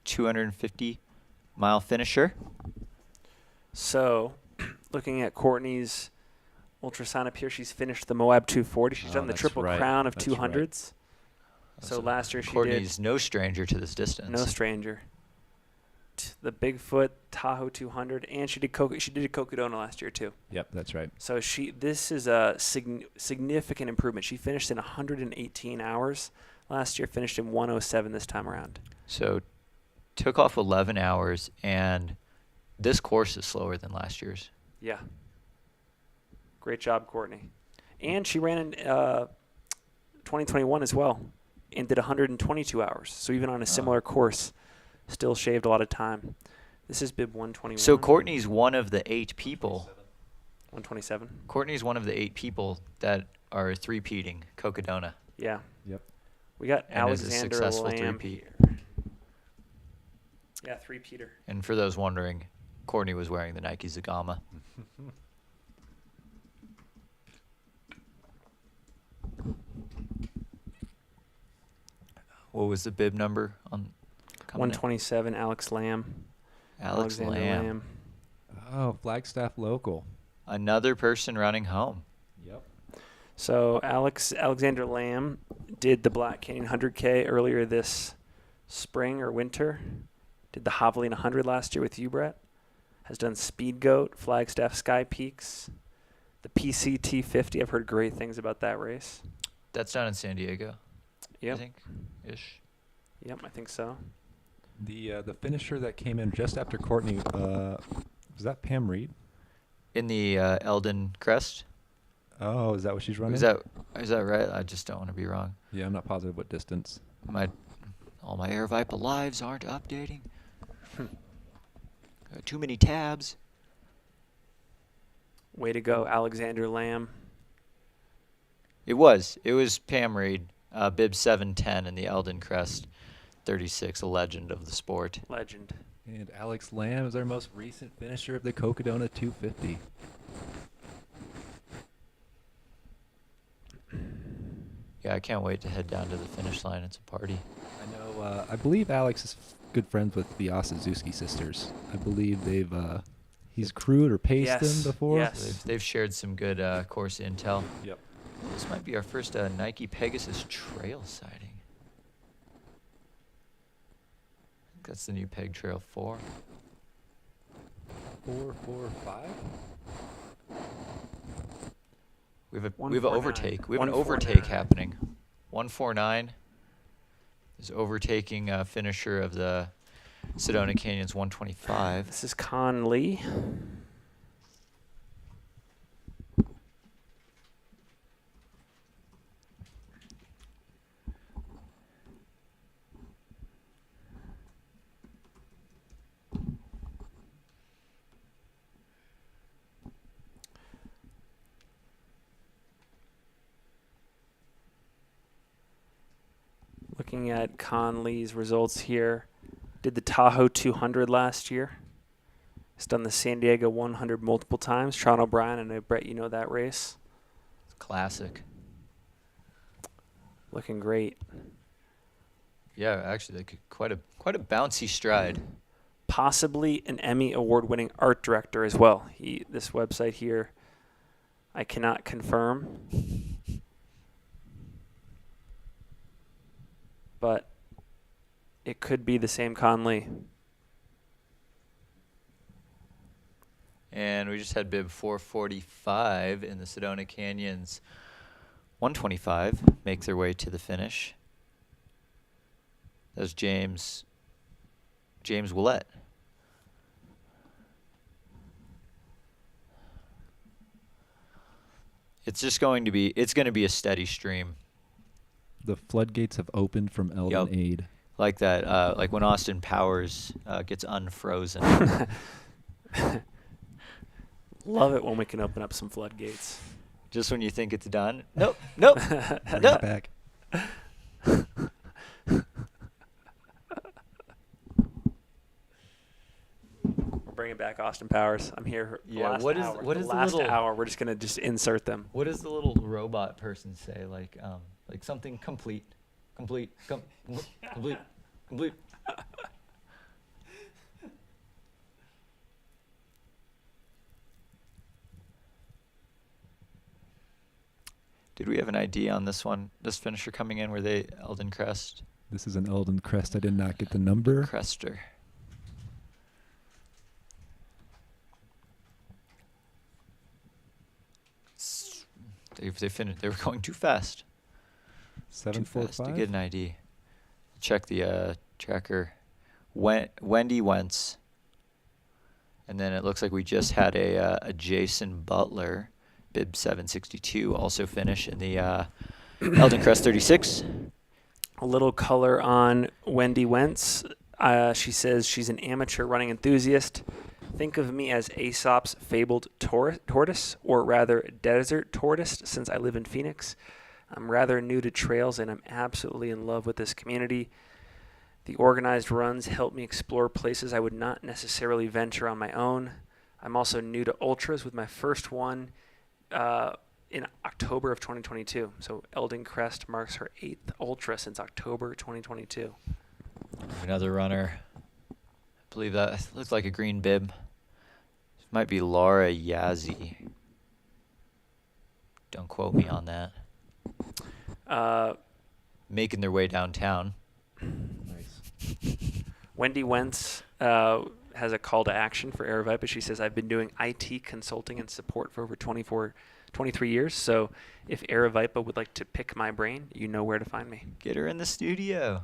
250-mile finisher. So, looking at Courtney's ultrasound up here, she's finished the Moab 240. She's Oh, done the that's Triple right. Crown of That's 200s. So last year she Courtney's no stranger to this distance. did no stranger. The Bigfoot Tahoe 200, and she did a Cocodona last year too. Yep, that's right. So this is a significant improvement. She finished in 118 hours last year. Finished in 107 this time around. So took off 11 hours, and this course is slower than last year's. Yeah. Great job, Courtney. And she ran in 2021 as well, and did 122 hours. So even on a similar course, still shaved a lot of time. This is bib 121. So Courtney's one of the 8 people. 127. Courtney's one of the 8 people that are three-peating Cocodona. Yeah. Yep. We got And is a Alexander successful Lamb three-peat. here. Yeah, three-peater. And for those wondering, Courtney was wearing the Nike Zagama. What was the bib number on coming in? 127, Alex Lamb. Alex Alexander Lamb. Oh, Flagstaff local. Another person running home. Yep. So Alexander Lamb did the Black Canyon 100K earlier this spring or winter. Did the Javelin 100 last year with you, Brett. Has done Speed Goat, Flagstaff Sky Peaks, the PCT 50. I've heard great things about that race. That's down in San Diego, I Yep. think, ish. Yep, I think so. The finisher that came in just after Courtney, was that Pam Reed? In the Eldon Crest. Oh, is that what she's running? Is that right? I just don't want to be wrong. Yeah, I'm not positive what distance. All my Aravaipa lives aren't updating. Got too many tabs. Way to go, Alexander Lamb. It was Pam Reed, bib 710 in the Eldon Crest 36, a legend of the sport. Legend. And Alex Lamb is our most recent finisher of the Cocodona 250. Yeah, I can't wait to head down to the finish line. It's a party. I know. I believe Alex is good friends with the Osazuski sisters. I believe he's crewed or paced Yes, them before. yes. They've shared some good course intel. Yep. This might be our first Nike Pegasus trail sighting. That's the new peg trail 4. 4, 4, 5. We have an 149. overtake. We have an 149. overtake happening. 149 is overtaking finisher of the Sedona Canyon's 125. This is Conley. Looking at Conley's results here, did the Tahoe 200 last year. He's done the San Diego 100 multiple times. Sean O'Brien, and I bet you know that race. It's classic. Looking great. Yeah, actually, quite a bouncy stride. Possibly an Emmy award-winning art director as well. This website here, I cannot confirm, but it could be the same Conley. And we just had bib 445 in the Sedona Canyons 125 make their way to the finish. That was James Willett. It's going to be a steady stream. The floodgates have opened from Eldon Yup. Aid. Like that, like when Austin Powers gets unfrozen. Love it when we can open up some floodgates. Just when you think it's done. Nope. Nope. Bring Nope. it back. Bring it back, Austin Powers. I'm here. The Yeah, last what is- hour. what the is the last little- hour? We're just gonna insert them. What does the little robot person say? Like something complete. Complete. Did we have an ID on this one? This finisher coming in, were they Eldon Crest? This is an Eldon Crest. I did not get the number. Crester. They finished. They were going too fast. Too fast to get 745. an ID. Check the tracker. Wendy Wentz. And then it looks like we just had a Jason Butler, bib 762, also finish in the Eldon Crest 36. A little color on Wendy Wentz. She says she's an amateur running enthusiast. Think of me as Aesop's fabled tortoise, or rather desert tortoise, since I live in Phoenix. I'm rather new to trails, and I'm absolutely in love with this community. The organized runs help me explore places I would not necessarily venture on my own. I'm also new to ultras, with my first one in October of 2022. So Eldon Crest marks her 8th ultra since October 2022. Another runner. I believe that looks like a green bib. This might be Laura Yazzie. Don't quote me on that. Making their way downtown. Wendy Wentz has a call to action for Aravaipa. She says, I've been doing IT consulting and support for over 23 years. So if Aravaipa would like to pick my brain, you know where to find me. Get her in the studio.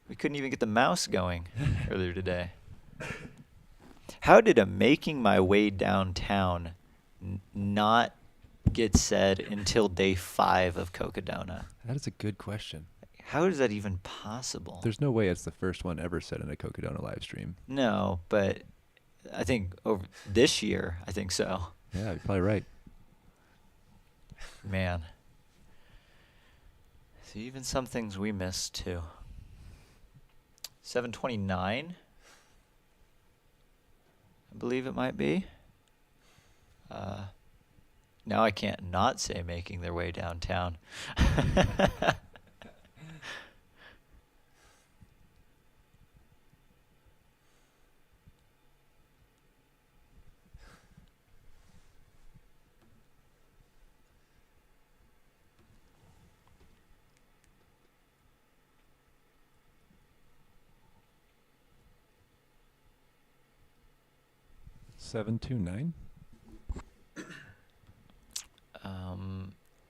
We couldn't even get the mouse going earlier today. How did a making my way downtown not get said until day 5 of Cocodona? That is a good question. How is that even possible? There's no way it's the first one ever said in a Cocodona live stream. No, but I think over this year, I think so. Yeah, you're probably right. Man. See, even some things we missed too. 729, I believe it might be. Now I can't not say making their way downtown. 7:29.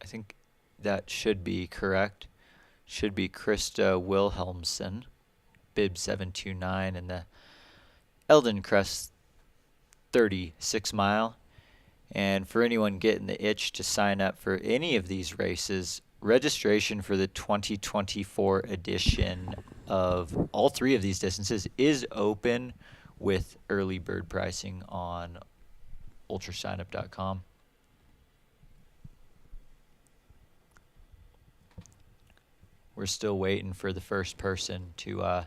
I think that should be correct. Should be Krista Wilhelmsen, bib 729, and the Eldon Crest 36 mile. And for anyone getting the itch to sign up for any of these races, registration for the 2024 edition of all three of these distances is open with early bird pricing on ultrasignup.com. We're still waiting for the first person to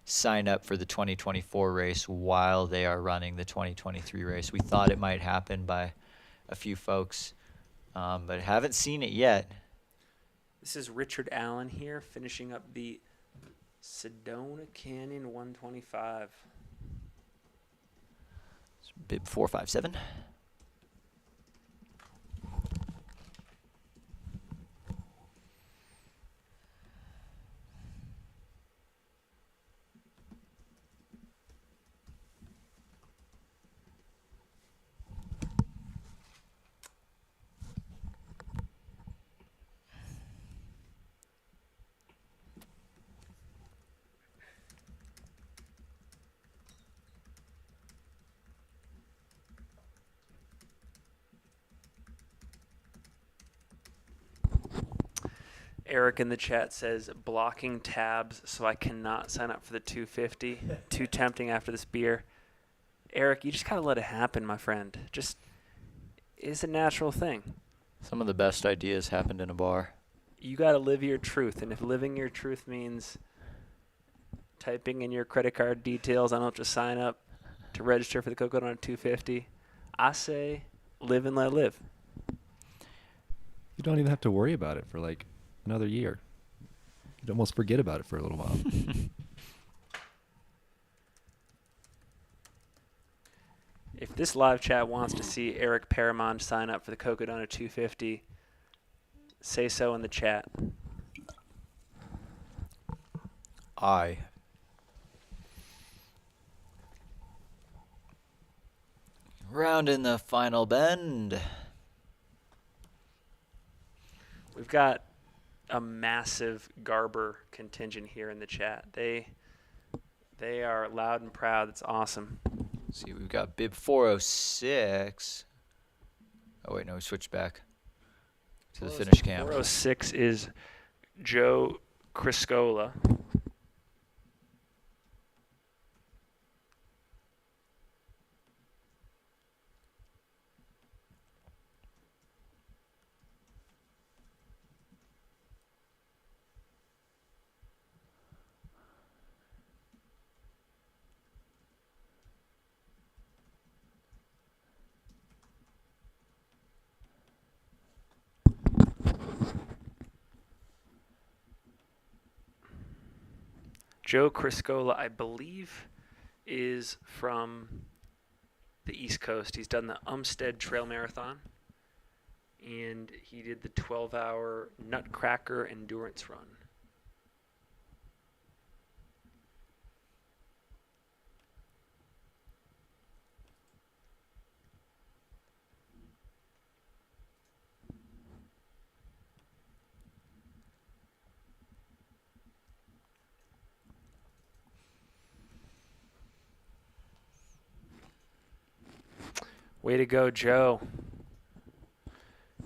sign up for the 2024 race while they are running the 2023 race. We thought it might happen by a few folks, but haven't seen it yet. This is Richard Allen here, finishing up the Sedona Canyon 125. It's bib 457. Eric in the chat says, blocking tabs so I cannot sign up for the 250. Too tempting after this beer. Eric, you just gotta let it happen, my friend. Just, it's a natural thing. Some of the best ideas happened in a bar. You gotta live your truth, and if living your truth means typing in your credit card details on Ultra Sign Up to register for the Cocodona 250, I say live and let live. You don't even have to worry about it for like another year. You'd almost forget about it for a little while. If this live chat wants to see Eric Paramond sign up for the Cocodona 250, say so in the chat. Aye. Round in the final bend. We've got a massive Garber contingent here in the chat. They are loud and proud. It's awesome. See, we've got bib 406. Oh, wait, no, we switched back to the finish cam. 406 is Joe Criscola. Joe Criscola, I believe, is from the East Coast. He's done the Umstead Trail Marathon, and he did the 12-hour Nutcracker Endurance Run. Way to go, Joe.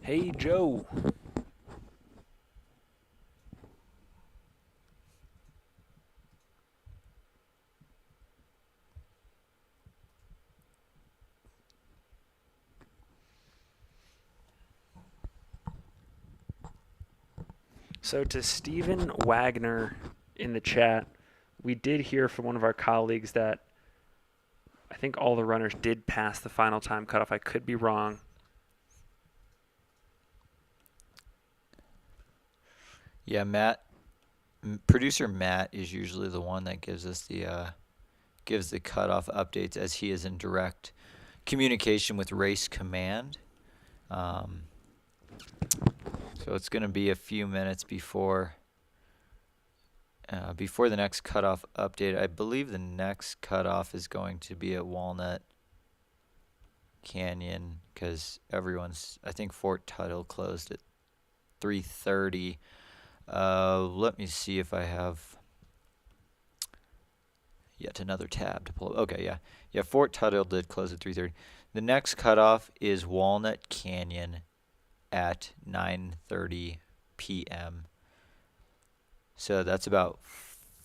Hey, Joe. So to Stephen Wagner in the chat, we did hear from one of our colleagues that I think all the runners did pass the final time cutoff. I could be wrong. Yeah, producer Matt is usually the one that gives us the cutoff updates, as he is in direct communication with Race Command. So it's going to be a few minutes before the next cutoff update. I believe the next cutoff is going to be at Walnut Canyon because I think Fort Tuttle closed at 3:30. Let me see if I have yet another tab to pull up. Okay, yeah, Fort Tuttle did close at 3:30. The next cutoff is Walnut Canyon at 9:30 p.m. So that's about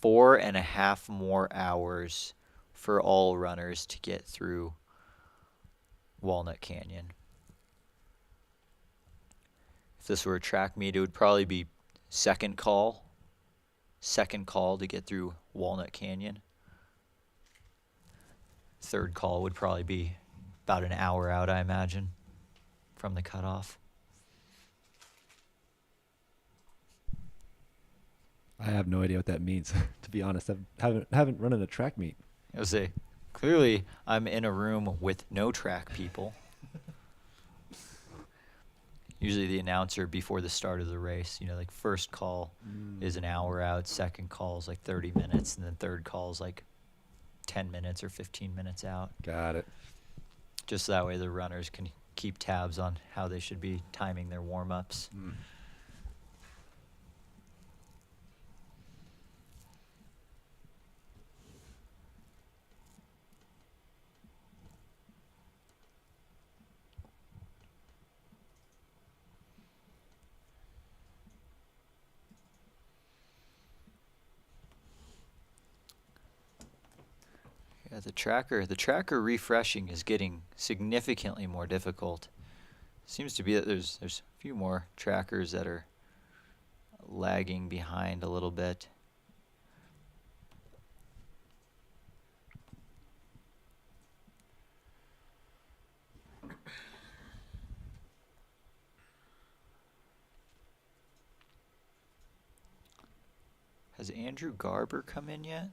4.5 more hours for all runners to get through Walnut Canyon. If this were a track meet, it would probably be second call to get through Walnut Canyon. Third call would probably be about an hour out, I imagine, from the cutoff. I have no idea what that means. To be honest, I haven't run in a track meet. I would say, clearly, I'm in a room with no track people. Usually the announcer before the start of the race, like first call is an hour out, second call is like 30 minutes, and then third call is like 10 minutes or 15 minutes out. Got it. Just that way the runners can keep tabs on how they should be timing their warm-ups. Yeah, the tracker refreshing is getting significantly more difficult. Seems to be that there's a few more trackers that are lagging behind a little bit. Has Andrew Garber come in yet?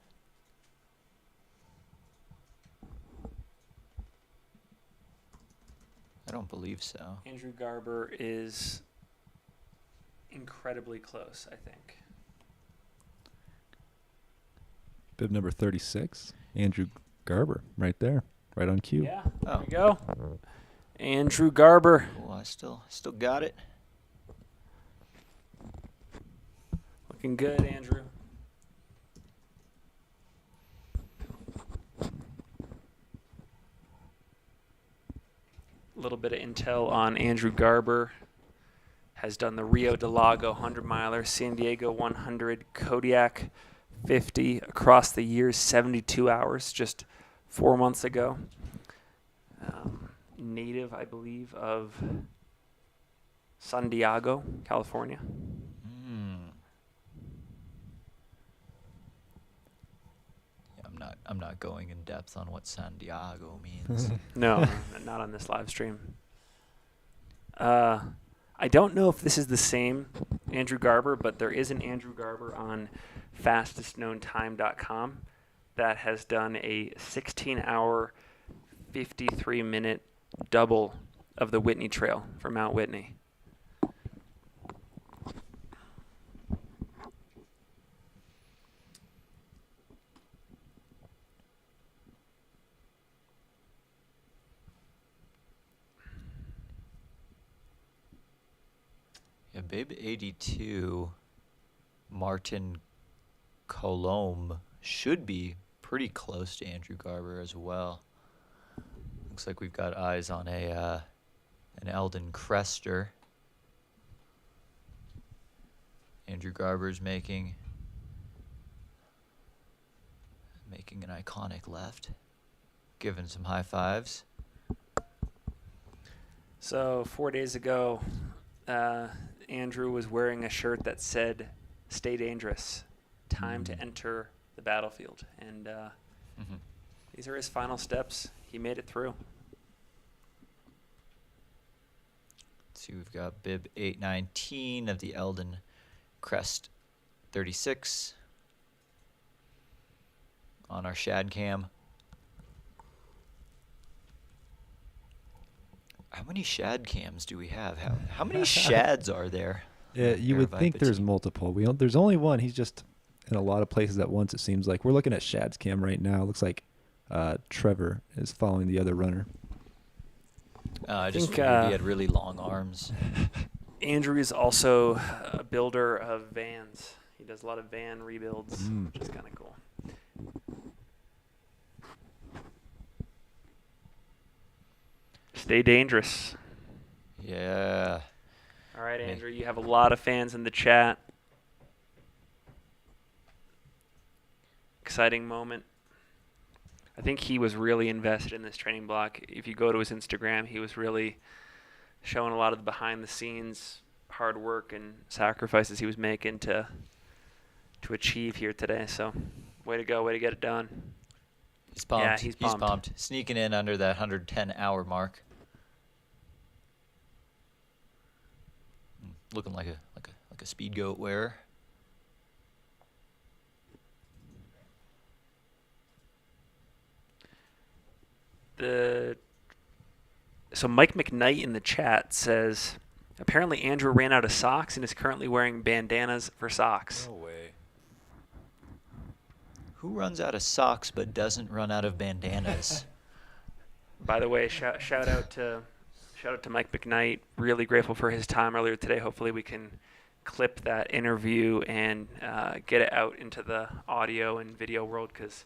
I don't believe so. Andrew Garber is incredibly close, I think. Bib number 36, Andrew Garber, right there, right on cue. Yeah, Oh. there we go. Andrew Garber. Cool, I still got it. Looking good, Andrew. A little bit of intel on Andrew Garber. Has done the Rio de Lago 100 miler, San Diego 100, Kodiak 50 across the years, 72 hours, just 4 months ago. Native, I believe, of San Diego, California. I'm not going in depth on what San Diego means. No, not on this live stream. I don't know if this is the same Andrew Garber, but there is an Andrew Garber on fastestknowntime.com that has done a 16-hour, 53-minute double of the Whitney Trail for Mount Whitney. Yeah, Babe 82, Martin Colombe should be pretty close to Andrew Garber as well. Looks like we've got eyes on an Eldon Crester. Andrew Garber's making an iconic left, giving some high fives. So 4 days ago, Andrew was wearing a shirt that said, "Stay dangerous, time to enter the battlefield." And these are his final steps. He made it through. Let's see, we've got bib 819 of the Eldon Crest 36 on our shad cam. How many shad cams do we have? How many shads are there? Yeah, you would think Aravaipa there's team? multiple. There's only one. He's just in a lot of places at once, it seems like. We're looking at Shad's cam right now. Looks like Trevor is following the other runner. I just think, figured he had really long arms. Andrew is also a builder of vans. He does a lot of van rebuilds, which is kind of cool. Stay dangerous. Yeah. All right, Hey. Andrew, you have a lot of fans in the chat. Exciting moment. I think he was really invested in this training block. If you go to his Instagram, he was really showing a lot of the behind-the-scenes hard work and sacrifices he was making to achieve here today. So, way to go, way to get it done. He's pumped. Yeah, he's pumped. Sneaking in under that 110-hour mark. Looking like a speed goat wearer. So Mike McKnight in the chat says, apparently Andrew ran out of socks and is currently wearing bandanas for socks. No way. Who runs out of socks but doesn't run out of bandanas? By the way, shout out to Mike McKnight. Really grateful for his time earlier today. Hopefully we can clip that interview and get it out into the audio and video world, because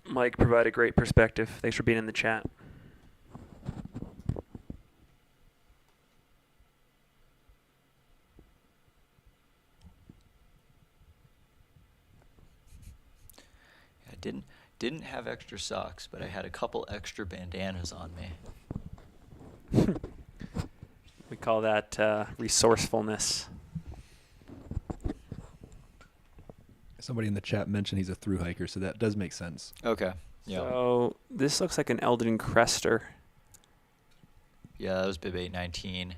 Mike provided great perspective. Thanks for being in the chat. I didn't have extra socks, but I had a couple extra bandanas on me. We call that resourcefulness. Somebody in the chat mentioned he's a through hiker, so that does make sense. Okay. Yeah. So this looks like an Eldon Crester, Yeah, that was bib 819.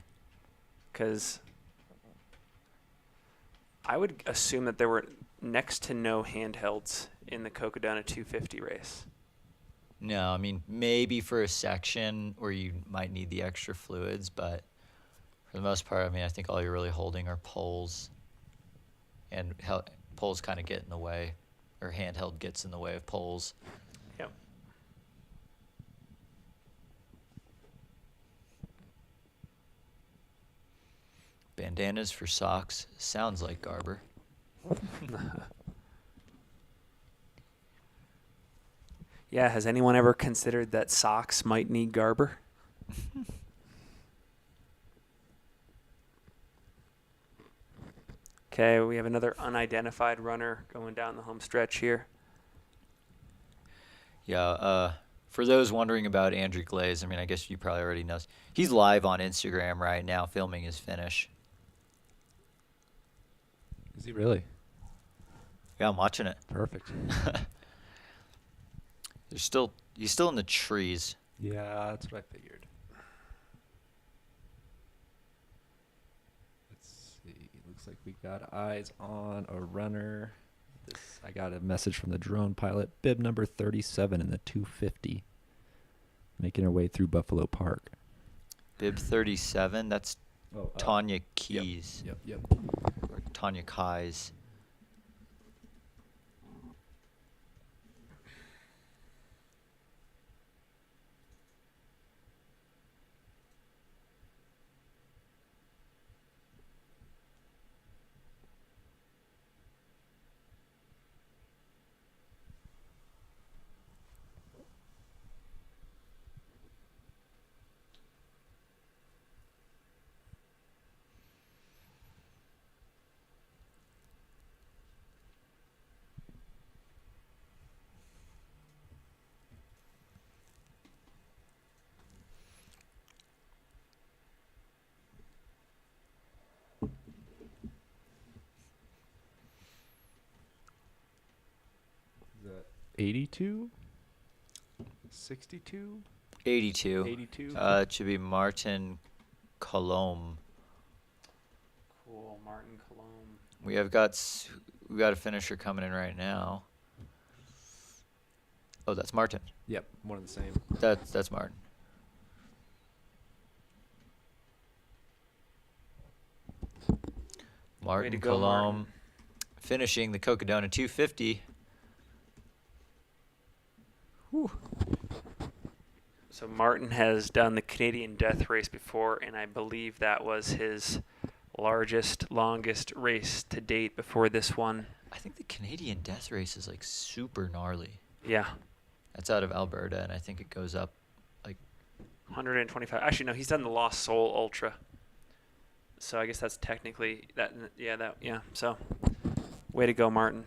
because I would assume that there were next to no handhelds in the Cocodona 250 race. No, I mean, maybe for a section where you might need the extra fluids, but for the most part, I mean, I think all you're really holding are poles. And poles kind of get in the way, or handheld gets in the way of poles. Yep. Bandanas for socks sounds like Garber. Yeah, has anyone ever considered that socks might need Garber? Okay, we have another unidentified runner going down the home stretch here. Yeah, for those wondering about Andrew Glaze, I mean, I guess you probably already know. He's live on Instagram right now filming his finish. Is he really? Yeah, I'm watching it. Perfect. He's still in the trees. Yeah, that's what I figured. Let's see. Looks like we got eyes on a runner. I got a message from the drone pilot. Bib number 37 in the 250. Making her way through Buffalo Park. Bib 37, that's Tanya Keys. Yep. Or Tanya Kais. Is that 82? 62? 82. 82? It should be Martin Colombe. Cool, Martin Colombe. We got a finisher coming in right now. Oh, that's Martin. Yep, one of the same. That's Martin. Martin to go, Colombe Martin. finishing the Cocodona 250. So Martin has done the Canadian Death Race before, and I believe that was his longest race to date before this one. I think the Canadian Death Race is like super gnarly. Yeah, That's out of Alberta, and I think it goes up like 125. Actually, no, he's done the Lost Soul Ultra. So I guess that's technically that. Yeah. So, way to go, Martin.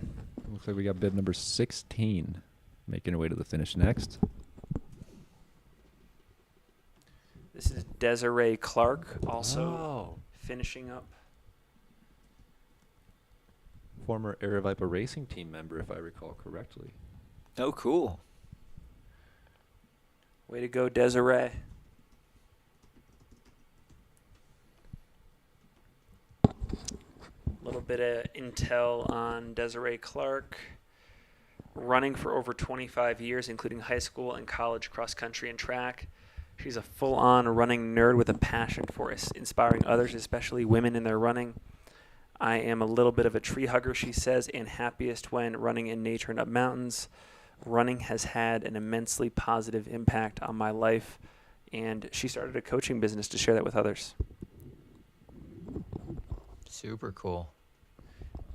Looks like we got bib number 16 making her way to the finish next. This is Desiree Clark, also finishing up. Former Aravaipa Racing team member, if I recall correctly. oh cool. Way to go, Desiree. A little bit of intel on Desiree Clark. Running for over 25 years, including high school and college cross country and track. She's a full-on running nerd with a passion for inspiring others, especially women in their running. I am a little bit of a tree hugger, she says, and happiest when running in nature and up mountains. Running has had an immensely positive impact on my life, and she started a coaching business to share that with others. Super cool.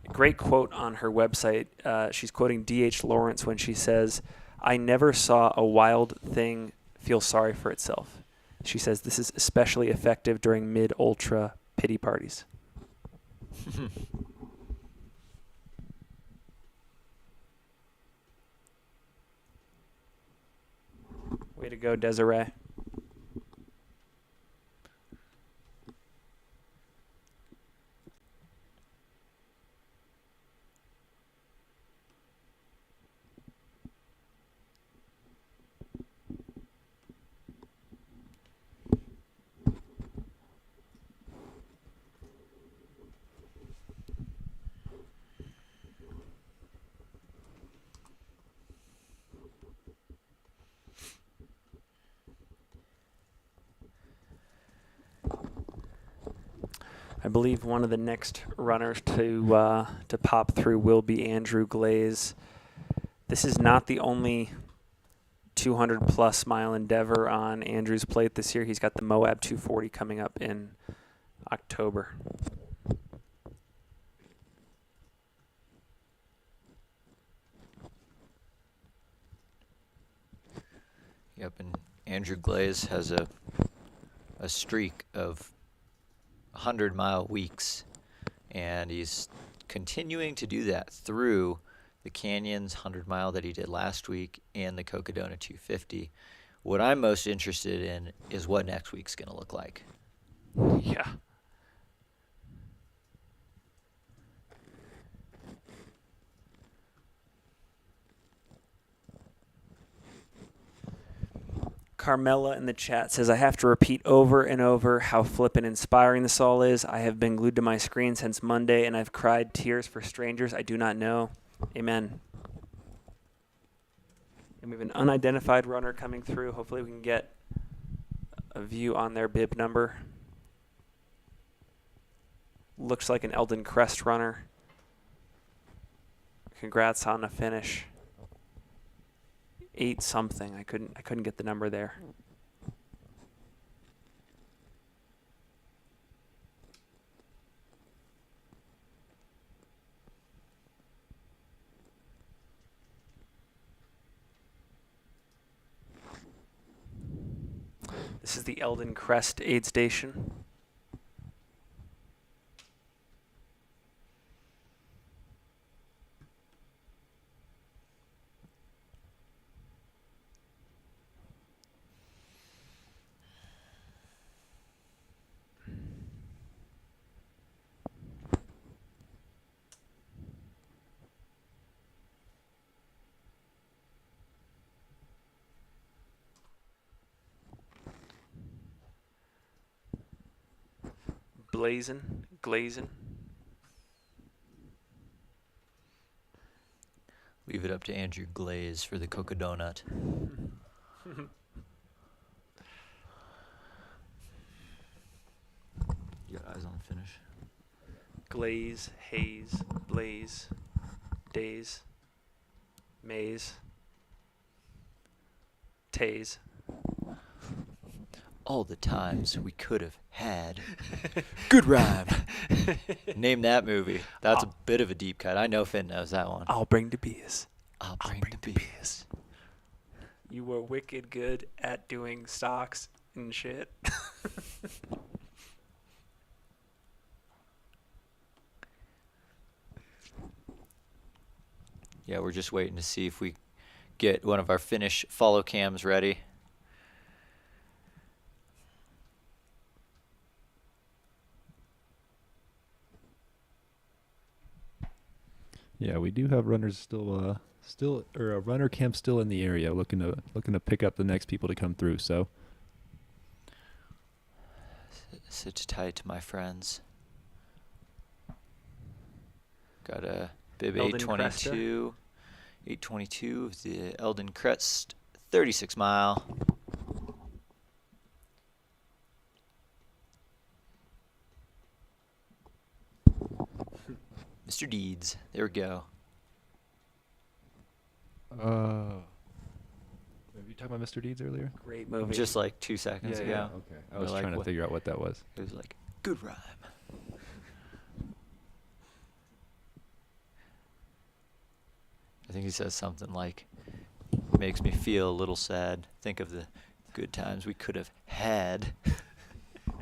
Great quote on her website. She's quoting D.H. Lawrence when she says, "I never saw a wild thing feel sorry for itself." She says this is especially effective during mid-ultra pity parties. Way to go, Desiree. I believe one of the next runners to pop through will be Andrew Glaze. This is not the only 200-plus mile endeavor on Andrew's plate this year. He's got the Moab 240 coming up in October. Yep, and Andrew Glaze has a streak of 100-mile weeks, and he's continuing to do that through the Canyons 100-mile that he did last week and the Cocodona 250. What I'm most interested in is what next week's going to look like. Yeah. Carmela in the chat says, I have to repeat over and over how flippin' inspiring this all is. I have been glued to my screen since Monday, and I've cried tears for strangers I do not know. Amen. And we have an unidentified runner coming through. Hopefully we can get a view on their bib number. Looks like an Eldon Crest runner. Congrats on the finish. 8 something. I couldn't get the number there. This is the Eldon Crest aid station. Glazing. Leave it up to Andrew Glaze for the Cocodona. You got eyes on the finish. Glaze, haze, blaze, days, maze, tase. all the times we could have had. Good rhyme. Name that movie. That's a bit of a deep cut. I know Finn knows that one. I'll bring the beers. I'll bring the beers. You were wicked good at doing stocks and shit. Yeah, we're just waiting to see if we get one of our Finnish follow cams ready. Yeah, we do have runners still or a runner camp still in the area looking to pick up the next people to come through. So Sit tight, my friends. Got a bib Eldon 822. 822 of the Eldon Crest 36 mile. Mr. Deeds. There we go. were you talking about Mr. Deeds earlier? Great movie. Just like 2 seconds ago. Okay. I We're was like, trying to what- figure out what that was. It was like, good rhyme. I think he says something like, makes me feel a little sad. Think of the good times we could have had. And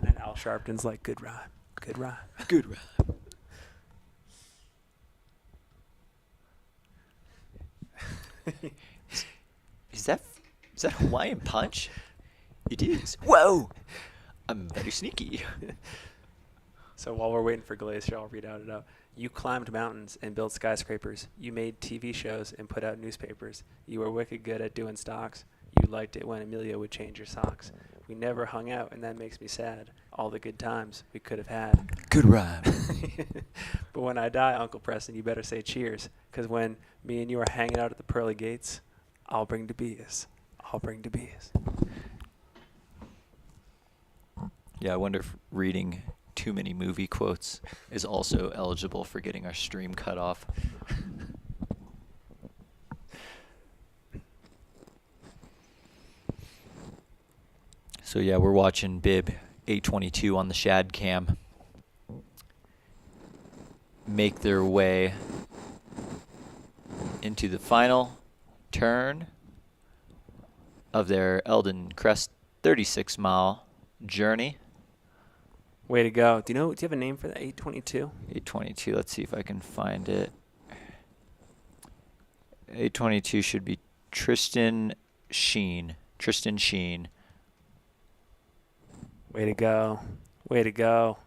then Al Sharpton's like, good rhyme. Good rhyme. Good rhyme. Is that Hawaiian Punch? It is. Whoa! I'm very sneaky. So while we're waiting for Glacier, I'll read out it up. You climbed mountains and built skyscrapers. You made TV shows and put out newspapers. You were wicked good at doing stocks. You liked it when Amelia would change your socks. We never hung out, and that makes me sad. All the good times we could have had. Good rhyme. But when I die, Uncle Preston, you better say cheers. Because when me and you are hanging out at the pearly gates, I'll bring the beers. I'll bring the beers. Yeah, I wonder if reading too many movie quotes is also eligible for getting our stream cut off. So yeah, we're watching Bib 822 on the Shad Cam make their way into the final turn of their Eldon Crest 36-mile journey. Way to go. Do you have a name for that 822? 822, let's see if I can find it. 822 should be Tristan Sheen. Tristan Sheen. Way to go. Way to go.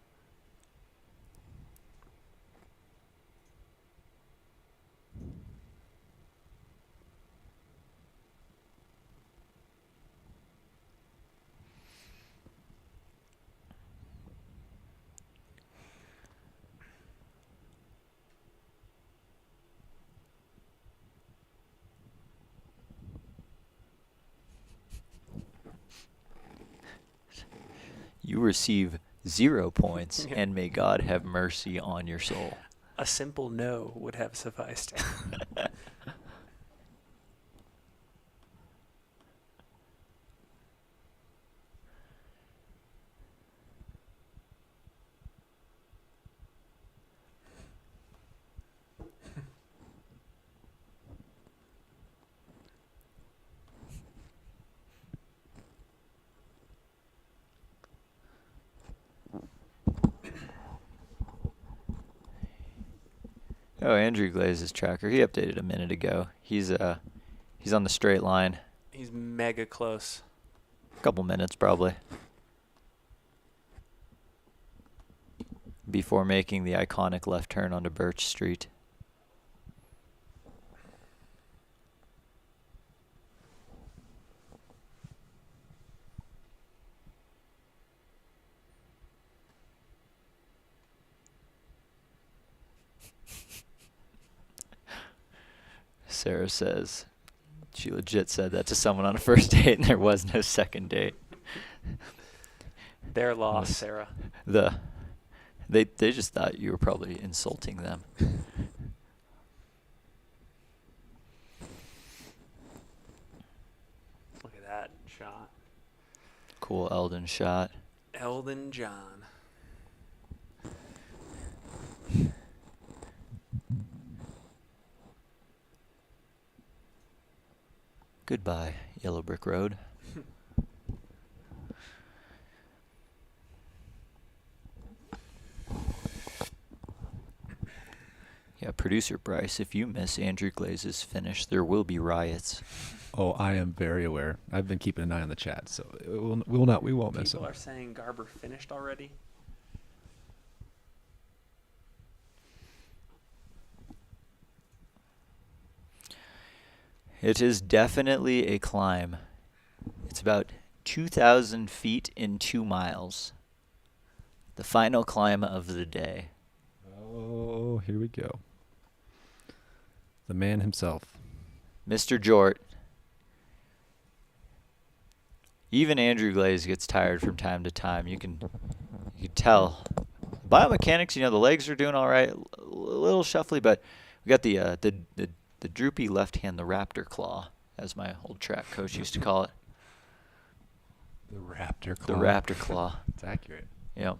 You receive 0 points, Yeah. and may God have mercy on your soul. A simple no would have sufficed. Oh, Andrew Glaze's tracker. He updated a minute ago. He's on the straight line. He's mega close. A couple minutes probably. Before making the iconic left turn onto Birch Street. Sarah says, she legit said that to someone on a first date, and there was no second date. Their loss, Yes. Sarah. They just thought you were probably insulting them. Look at that shot. Cool Eldon shot. Eldon John. Goodbye, Yellow Brick Road. Yeah, producer Bryce, if you miss Andrew Glaze's finish, there will be riots. Oh, I am very aware. I've been keeping an eye on the chat, so we won't miss him. People are saying Garber finished already. It is definitely a climb. It's about 2,000 feet in 2 miles. The final climb of the day. Oh, here we go. The man himself. Mr. Jort. Even Andrew Glaze gets tired from time to time. You can tell. Biomechanics, the legs are doing all right. A little shuffly, but we got the droopy left hand, the raptor claw, as my old track coach used to call it. The raptor claw. The raptor claw. It's accurate. Yep.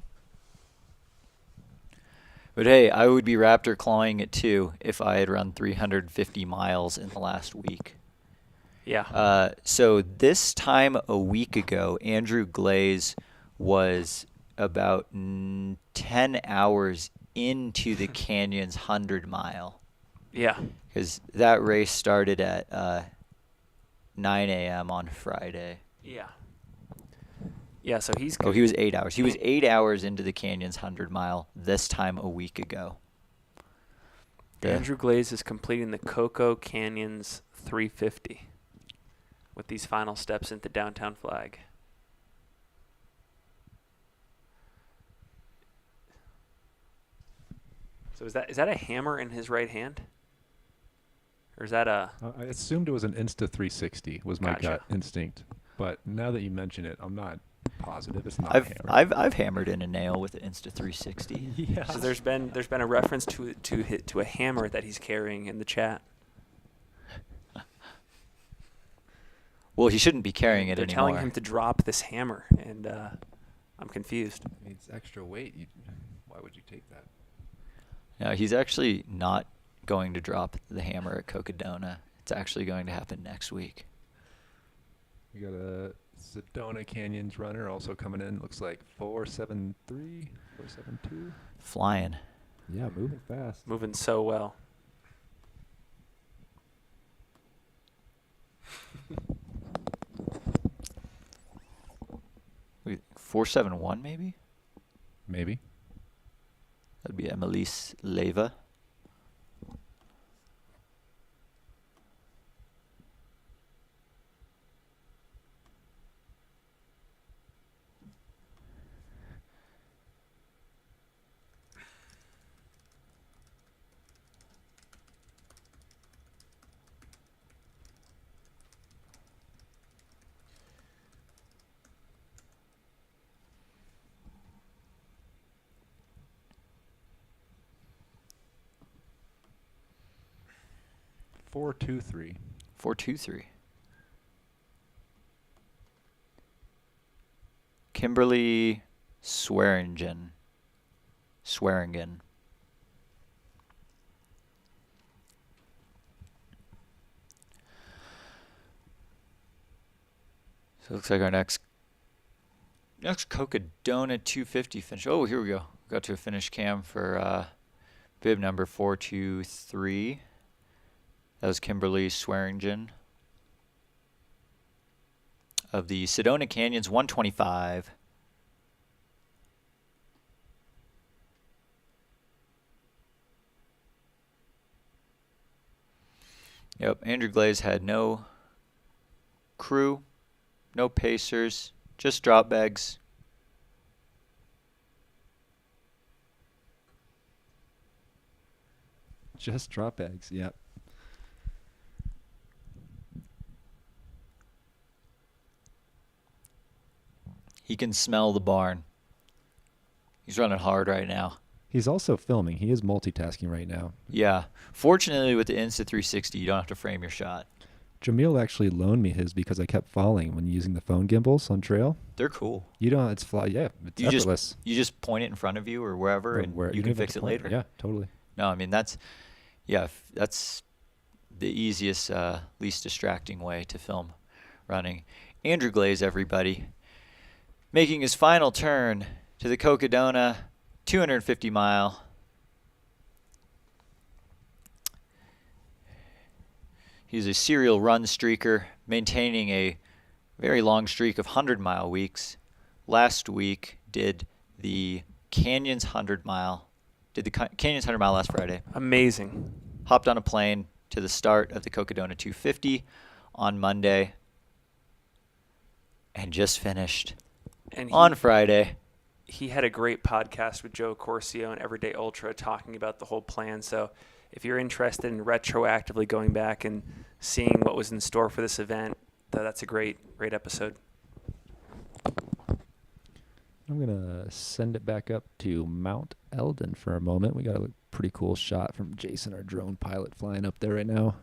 But hey, I would be raptor clawing it too if I had run 350 miles in the last week. Yeah. So this time a week ago, Andrew Glaze was about 10 hours into the Canyon's 100-mile. Yeah. Because that race started at 9 a.m. on Friday. Yeah. Yeah, so he's Oh, he was 8 hours. He was 8 hours into the Canyon's 100-mile this time a week ago. Andrew Glaze is completing the Coco Canyon's 350 with these final steps into downtown Flag. So is that a hammer in his right hand? Or is that a... I assumed it was an Insta 360 was my Gotcha. gut instinct. But now that you mention it, I'm not positive. It's not a hammer. I've hammered in a nail with the Insta 360. Yeah. So there's been a reference to a hammer that he's carrying in the chat. Well, he shouldn't be carrying it They're anymore. telling him to drop this hammer, and I'm confused. It's extra weight. Why would you take that? No, he's actually not going to drop the hammer at Cocodona. It's actually going to happen next week. We got a Sedona Canyons runner also coming in. Looks like 473, 472. Flying. Yeah, moving fast. Moving so well. Wait, 471 maybe? Maybe. That'd be Emelise Leva. Four, 2-3. 423. Kimberly Swearingen. Swearingen. So it looks like our next Cocodona 250 finish. Oh, here we go. Got to a finish cam for bib number 423. That was Kimberly Swearingen of the Sedona Canyons 125. Yep, Andrew Glaze had no crew, no pacers, just drop bags. Just drop bags, yep. He can smell the barn. He's running hard right now. He's also filming. He is multitasking right now. Yeah. Fortunately, with the Insta 360, you don't have to frame your shot. Jamil actually loaned me his because I kept falling when using the phone gimbals on trail. They're cool. You don't. It's yeah. It's You just effortless. You just point it in front of you or wherever, Or and where you don't can even have fix to it point. later. Yeah, totally. No, I mean that's the easiest, least distracting way to film running. Andrew Glaze, everybody, making his final turn to the Cocodona 250 mile. He's a serial run streaker, maintaining a very long streak of 100-mile weeks. Last week did the Canyons 100-mile. Did the Canyons 100-mile last Friday. Amazing. Hopped on a plane to the start of the Cocodona 250 on Monday. And just finished And on Friday. he had a great podcast with Joe Corcio and Everyday Ultra talking about the whole plan. So if you're interested in retroactively going back and seeing what was in store for this event, that's a great episode. I'm gonna send it back up to Mount Eldon for a moment. We got a pretty cool shot from Jason, our drone pilot, flying up there right now.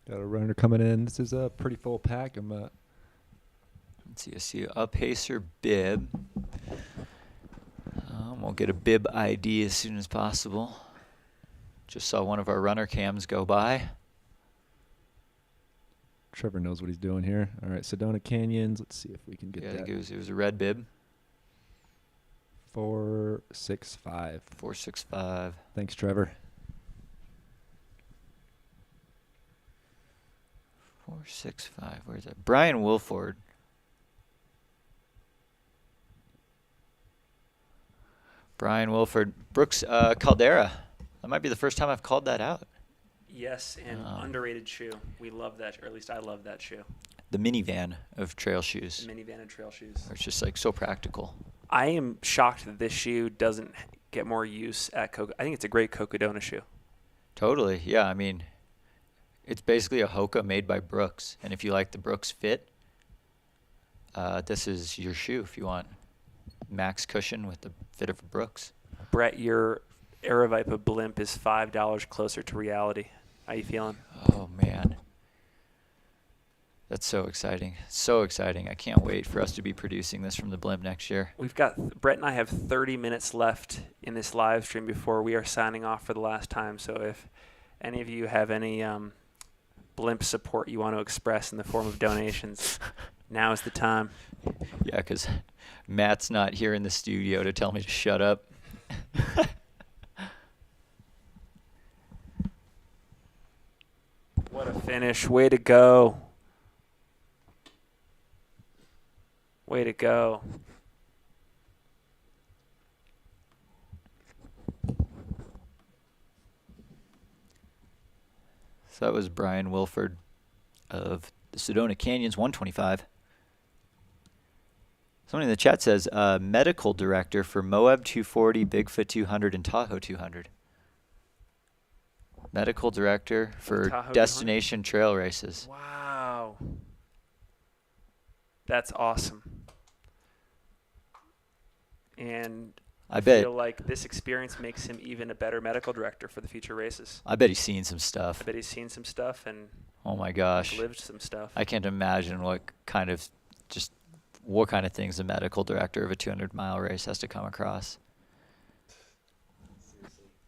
Got a runner coming in. This is a pretty full pack. Let's see, I see a pacer bib. We'll get a bib ID as soon as possible. Just saw one of our runner cams go by. Trevor knows what he's doing here. All right, Sedona Canyons. Let's see if we can get Yeah, I that. think it was a red bib. 465. 465. Thanks, Trevor. 465. Where's that? Brian Wilford. Brian Wilford. Brooks Caldera. That might be the first time I've called that out. Yes, and underrated shoe. We love that, or at least I love that shoe. The minivan of trail shoes. Minivan and trail shoes. It's just like so practical. I am shocked that this shoe doesn't get more use at Coco. I think it's a great Cocodona shoe. Totally. Yeah, I mean, it's basically a Hoka made by Brooks. And if you like the Brooks fit, this is your shoe if you want max cushion with the fit of a Brooks. Brett, your Aravaipa blimp is $5 closer to reality. How you feeling? Oh, man. That's so exciting. So exciting. I can't wait for us to be producing this from the blimp next year. Brett and I have 30 minutes left in this live stream before we are signing off for the last time. So if any of you have any blimp support you want to express in the form of donations, now is the time. Yeah, because Matt's not here in the studio to tell me to shut up. What a finish. Way to go. Way to go. So that was Brian Wilford of the Sedona Canyons 125. Somebody in the chat says medical director for Moab 240, Bigfoot 200, and Tahoe 200. Medical director for Tahoe destination trail races. Wow. That's awesome. And I bet. feel like this experience makes him even a better medical director for the future races. I bet he's seen some stuff. I bet he's seen some stuff and Oh my gosh. lived some stuff. I can't imagine what kind of things a medical director of a 200-mile race has to come across.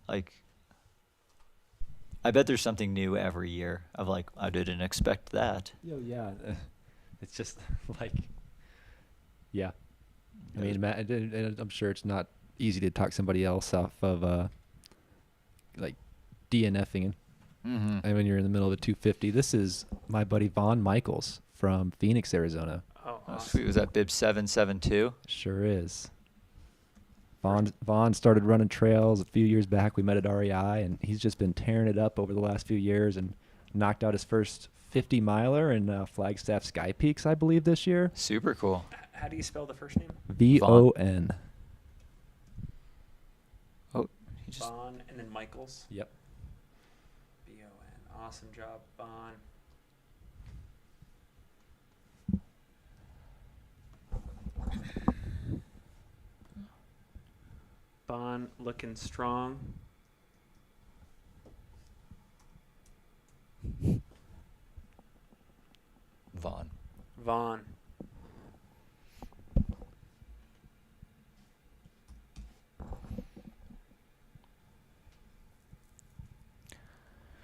Like, I bet there's something new every year of like, I didn't expect that. Yeah. It's just like Yeah. I mean, Matt, and I'm sure it's not easy to talk somebody else off of like DNFing. Mm-hmm. And when you're in the middle of a 250, this is my buddy Vaughn Michaels from Phoenix, Arizona. Oh, Oh, awesome. sweet. Was that bib 772? Sure is. Vaughn started running trails a few years back. We met at REI, and he's just been tearing it up over the last few years and knocked out his first 50 miler in Flagstaff Sky Peaks, I believe, this year. Super cool. How do you spell the first name? VON. Oh, he just Bon and then Michaels. Yep. B-O-N. Awesome job, Bon. Bon looking strong. Vaughn. Vaughn.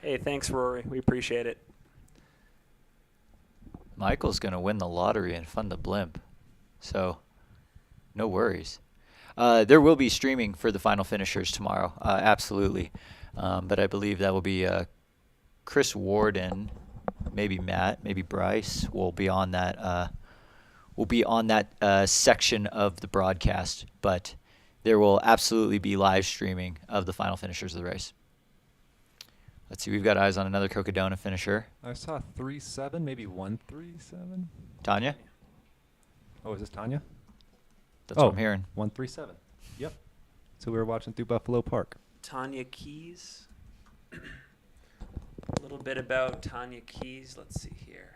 Hey, thanks, Rory. We appreciate it. Michael's going to win the lottery and fund the blimp. So, no worries. There will be streaming for the final finishers tomorrow. Absolutely. But I believe that will be Chris Warden, maybe Matt, maybe Bryce will be on that section of the broadcast. But there will absolutely be live streaming of the final finishers of the race. Let's see, we've got eyes on another Cocodona finisher. I saw 3.7, maybe 1.37. Tanya? Oh, is this Tanya? That's what I'm hearing. 1.37. Yep. So we were watching through Buffalo Park. Tanya Keys. A little bit about Tanya Keys. Let's see here.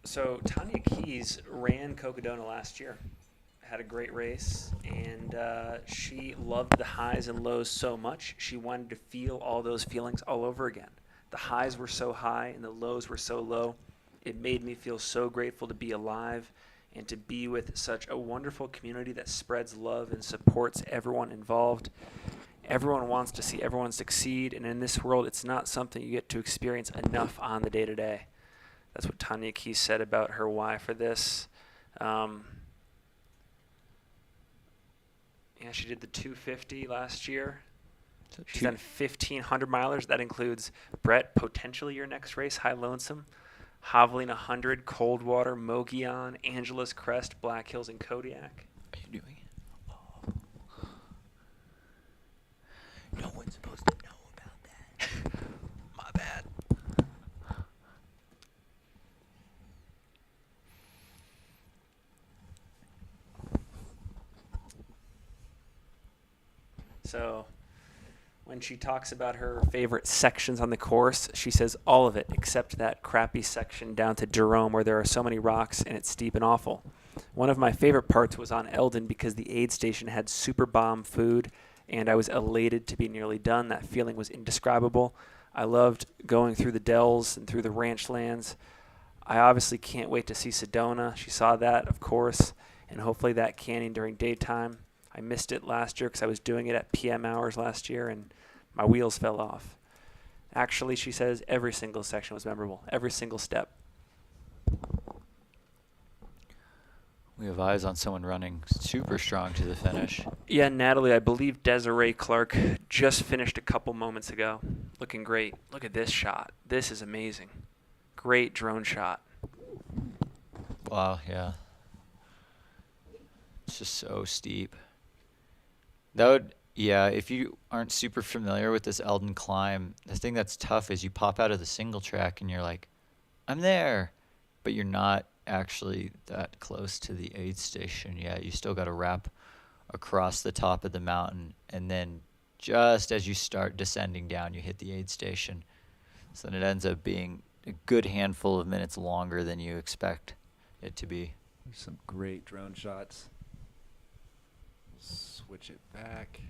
So Tanya Keys ran Cocodona last year, had a great race, and she loved the highs and lows so much, she wanted to feel all those feelings all over again. The highs were so high and the lows were so low. It made me feel so grateful to be alive and to be with such a wonderful community that spreads love and supports everyone involved. Everyone wants to see everyone succeed, and in this world, it's not something you get to experience enough on the day-to-day. That's what Tanya Keys said about her why for this. Yeah, she did the 250 last year. She's done 1,500 milers. That includes Brett, potentially your next race, High Lonesome, Javelina 100, Coldwater, Mogollon, Angeles Crest, Black Hills, and Kodiak. What are you doing? Oh. No one's supposed to know about that. My bad. So when she talks about her favorite sections on the course, she says all of it except that crappy section down to Jerome where there are so many rocks and it's steep and awful. One of my favorite parts was on Eldon because the aid station had super bomb food and I was elated to be nearly done. That feeling was indescribable. I loved going through the dells and through the ranch lands. I obviously can't wait to see Sedona. She saw that, of course, and hopefully that canyon during daytime. I missed it last year because I was doing it at PM hours last year, and my wheels fell off. Actually, she says every single section was memorable, every single step. We have eyes on someone running super strong to the finish. Yeah, Natalie, I believe Desiree Clark just finished a couple moments ago. Looking great. Look at this shot. This is amazing. Great drone shot. Wow, yeah. It's just so steep. That would, yeah, if you aren't super familiar with this Eldon climb, the thing that's tough is you pop out of the single track and you're like, I'm there, but you're not actually that close to the aid station yet. You still got to wrap across the top of the mountain, and then just as you start descending down, you hit the aid station. So then it ends up being a good handful of minutes longer than you expect it to be. There's some great drone shots. Switch it back.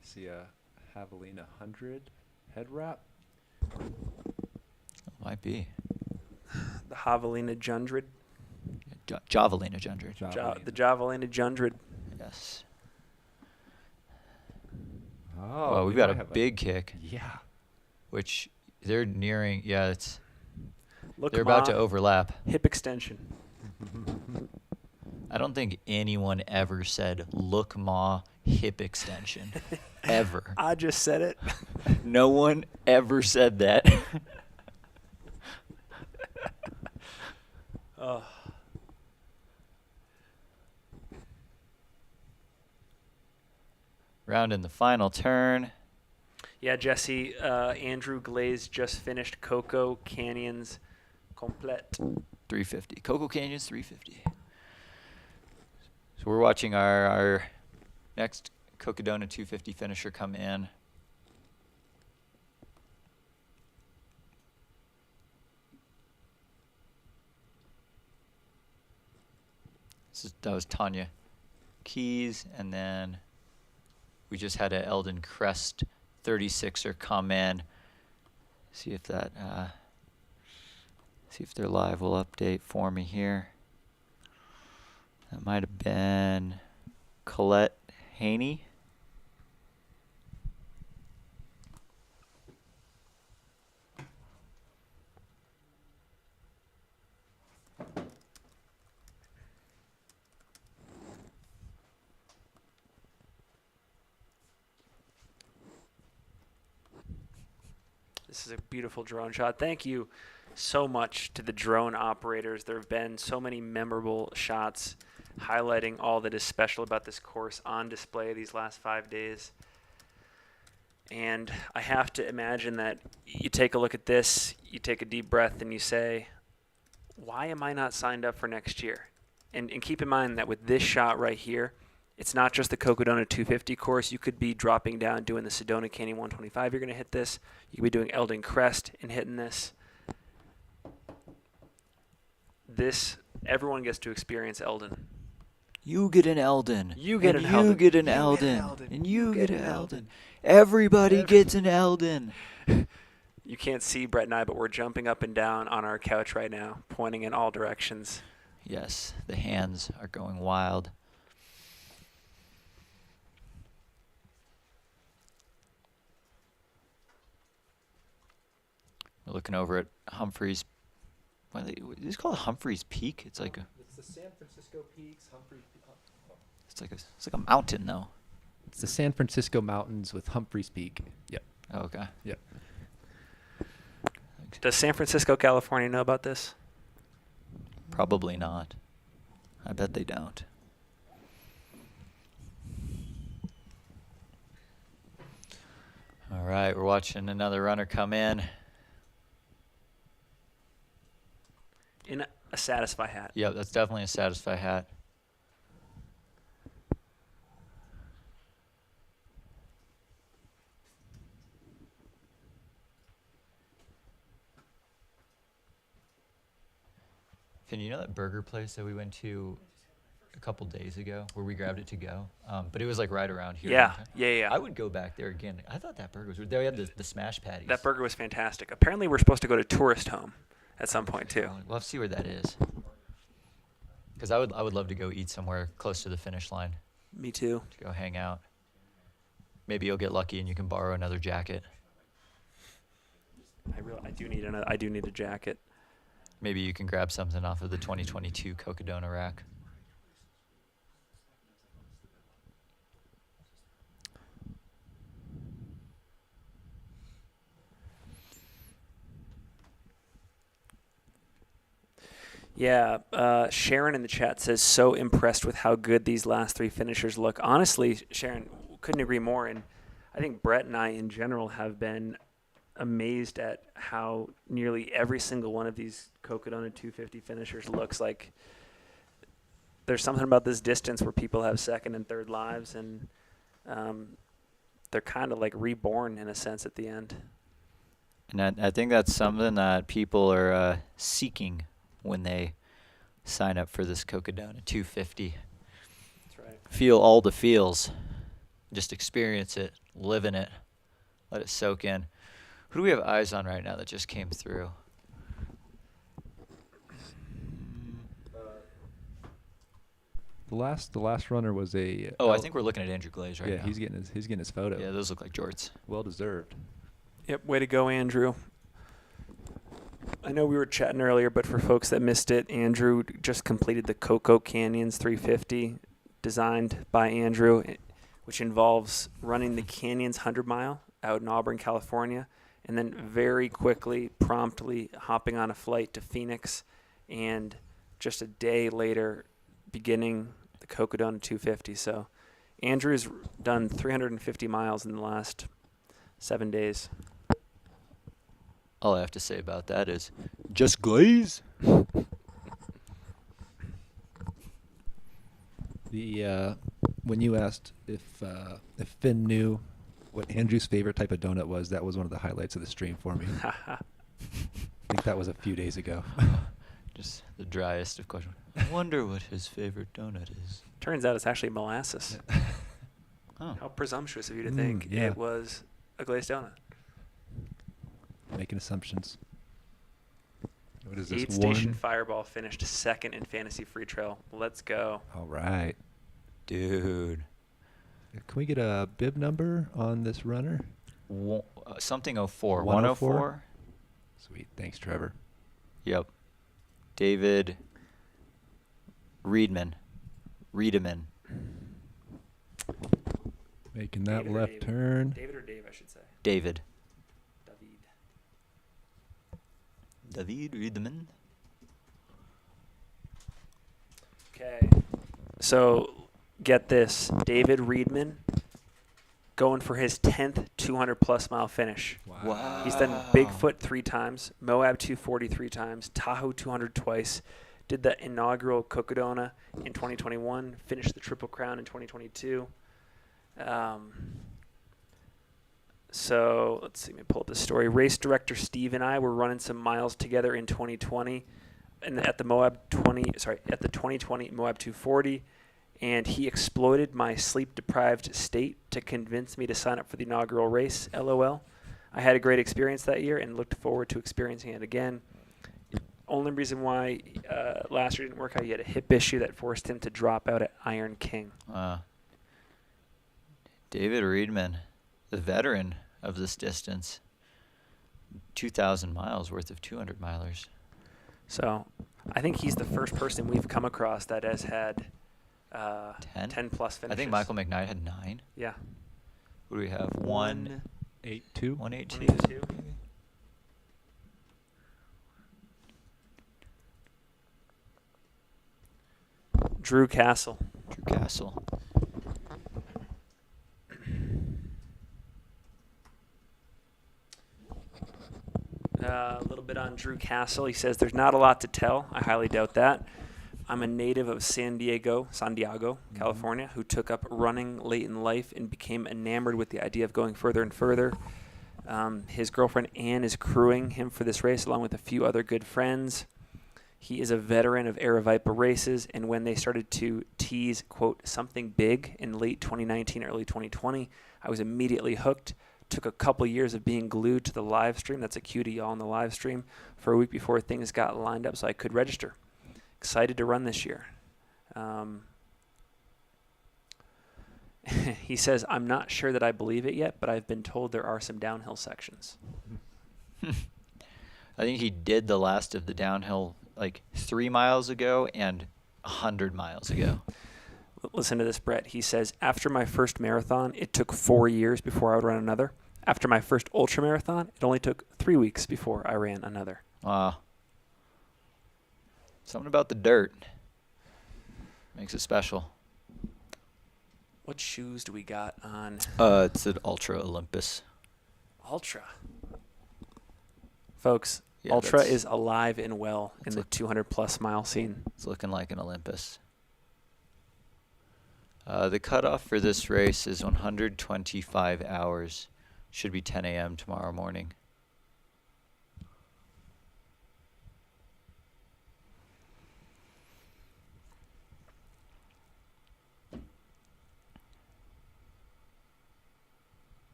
See a Javelina 100 head wrap. Might be. The Javelina Jundred. Javelinage 100. The Javelinage 100. Yes. Oh, Well, we've got a big kick, Yeah. which they're nearing. Yeah, it's Look, they're about to overlap. hip extension. I don't think anyone ever said "look, ma, hip extension," ever. I just said it. No one ever said that. Oh. Round in the final turn. Yeah, Jesse, Andrew Glaze just finished Coco Canyons Complete. 350. Coco Canyons 350. So we're watching our next Cocodona 250 finisher come in. That was Tanya Keys, and then we just had a Eldon Crest 36er come in. See if that see if they're live. Will update for me here. That might have been Colette Haney. This is a beautiful drone shot. Thank you so much to the drone operators. There have been so many memorable shots highlighting all that is special about this course on display these last 5 days. And I have to imagine that you take a look at this, you take a deep breath, and you say, why am I not signed up for next year? And keep in mind that with this shot right here, it's not just the Cocodona 250 course. You could be dropping down doing the Sedona Canyon 125. You're going to hit this. You could be doing Eldon Crest and hitting this. Everyone gets to experience Eldon. You get an Eldon. You get and an you Eldon. get an You get an Eldon. Eldon. And you get an Eldon. Everybody gets an Eldon. You can't see Brett and I, but we're jumping up and down on our couch right now, pointing in all directions. Yes, the hands are going wild. We're looking over at Humphreys. What is this called? Humphreys Peak? It's like It's the San Francisco Peaks, Humphrey. it's like a mountain though. It's the San Francisco Mountains with Humphreys Peak. Yep. Oh, okay. Yep. Does San Francisco, California know about this? Probably not. I bet they don't. All right, we're watching another runner come in. In a Satisfy hat. Yep, that's definitely a Satisfy hat. Finn, you know that burger place that we went to a couple days ago where we grabbed it to go? But it was like right around here. Yeah. I would go back there again. I thought that burger was good. They had the smash patties. That burger was fantastic. Apparently, we're supposed to go to Tourist Home at some point, too. We'll have to see where that is. Because I would love to go eat somewhere close to the finish line Me too. to go hang out. Maybe you'll get lucky and you can borrow another jacket. I do need a jacket. Maybe you can grab something off of the 2022 Cocodona rack. Yeah, Sharon in the chat says, so impressed with how good these last three finishers look. Honestly, Sharon, couldn't agree more. And I think Brett and I in general have been amazed at how nearly every single one of these Cocodona 250 finishers looks like. There's something about this distance where people have second and third lives, and they're kind of like reborn in a sense at the end. And I think that's something that people are seeking when they sign up for this Cocodona 250. That's right. Feel all the feels. Just experience it, live in it, let it soak in. Who do we have eyes on right now that just came through? The last runner was a. Oh, I think we're looking at Andrew Glaze right yeah, now. he's getting his photo. Yeah, those look like jorts. Well deserved. Yep, way to go, Andrew. I know we were chatting earlier, but for folks that missed it, Andrew just completed the Coco Canyons 350, designed by Andrew, which involves running the Canyons 100 mile out in Auburn, California, and then very quickly, promptly hopping on a flight to Phoenix, and just a day later, beginning the Cocodona 250. So Andrew's done 350 miles in the last 7 days. All I have to say about that is just glaze. The when you asked if Finn knew what Andrew's favorite type of donut was, that was one of the highlights of the stream for me. I think that was a few days ago. Just the driest of questions. I wonder what his favorite donut is. Turns out it's actually molasses. Oh. How presumptuous of you to think yeah. it was a glazed donut. Making assumptions. What is The this? Aid Station Fireball finished second in Fantasy Free Trail. Let's go. All right. Dude. Can we get a bib number on this runner? Something 04. 104? 104? Sweet. Thanks, Trevor. Yep. David Reedman. Making that David or left David? turn. David or Dave, I should say. David. David. David Reedman. Okay. So get this. David Reedman going for his 10th 200-plus mile finish. Wow. He's done Bigfoot 3 times, Moab 240 3 times, Tahoe 200 twice, did the inaugural Cocodona in 2021, finished the Triple Crown in 2022. So let's see, let me pull up the story. Race director Steve and I were running some miles together in 2020, and at the 2020 Moab 240, and he exploited my sleep-deprived state to convince me to sign up for the inaugural race. LOL. I had a great experience that year and looked forward to experiencing it again. Only reason why last year didn't work out, he had a hip issue that forced him to drop out at Iron King. David Reedman, the veteran of this distance. 2,000 miles worth of 200 milers. So I think he's the first person we've come across that has had 10 plus finishes. I think Michael McKnight had 9. Yeah. What do we have? 182. 182. 182. Drew Castle. Drew Castle. A little bit on Drew Castle. He says, there's not a lot to tell. I highly doubt that. I'm a native of San Diego, California, who took up running late in life and became enamored with the idea of going further and further. His girlfriend Ann is crewing him for this race along with a few other good friends. He is a veteran of Aravaipa races, and when they started to tease, quote, something big in late 2019, early 2020, I was immediately hooked. Took a couple years of being glued to the live stream. That's a cue to y'all in the live stream for a week before things got lined up so I could register. Excited to run this year. He says, I'm not sure that I believe it yet, but I've been told there are some downhill sections. I think he did the last of the downhill like 3 miles ago and 100 miles ago. Listen to this, Brett. He says, after my first marathon, it took 4 years before I would run another. After my first ultra marathon, it only took 3 weeks before I ran another. Wow. Something about the dirt makes it special. What shoes do we got on? It's an Ultra Olympus. Ultra. Folks, Yeah, Ultra that's- is alive and well in It's the 200-plus mile scene. It's looking like an Olympus. The cutoff for this race is 125 hours. Should be 10 a.m. tomorrow morning.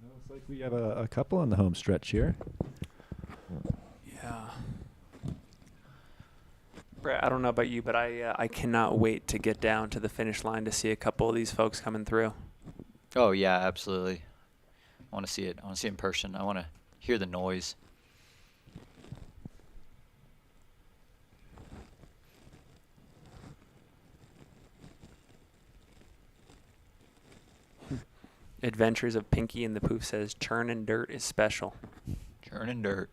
Looks like we have a couple on the home stretch here. Yeah. Brett, I don't know about you, but I cannot wait to get down to the finish line to see a couple of these folks coming through. Oh yeah, absolutely. I want to see it. I want to see it in person. I want to hear the noise. Adventures of Pinky and the Poof says churn and dirt is special. Churn and dirt.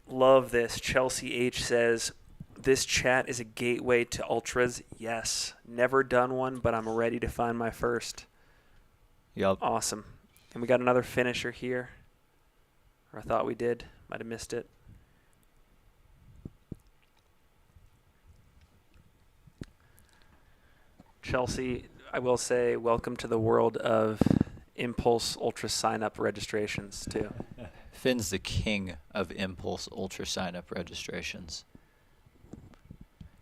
Love this. Chelsea H says, this chat is a gateway to ultras. Yes. Never done one, but I'm ready to find my first. Yup. Awesome. And we got another finisher here. Or I thought we did. Might have missed it. Chelsea, I will say welcome to the world of Impulse Ultra sign-up registrations, too. Finn's the king of Impulse Ultra sign-up registrations.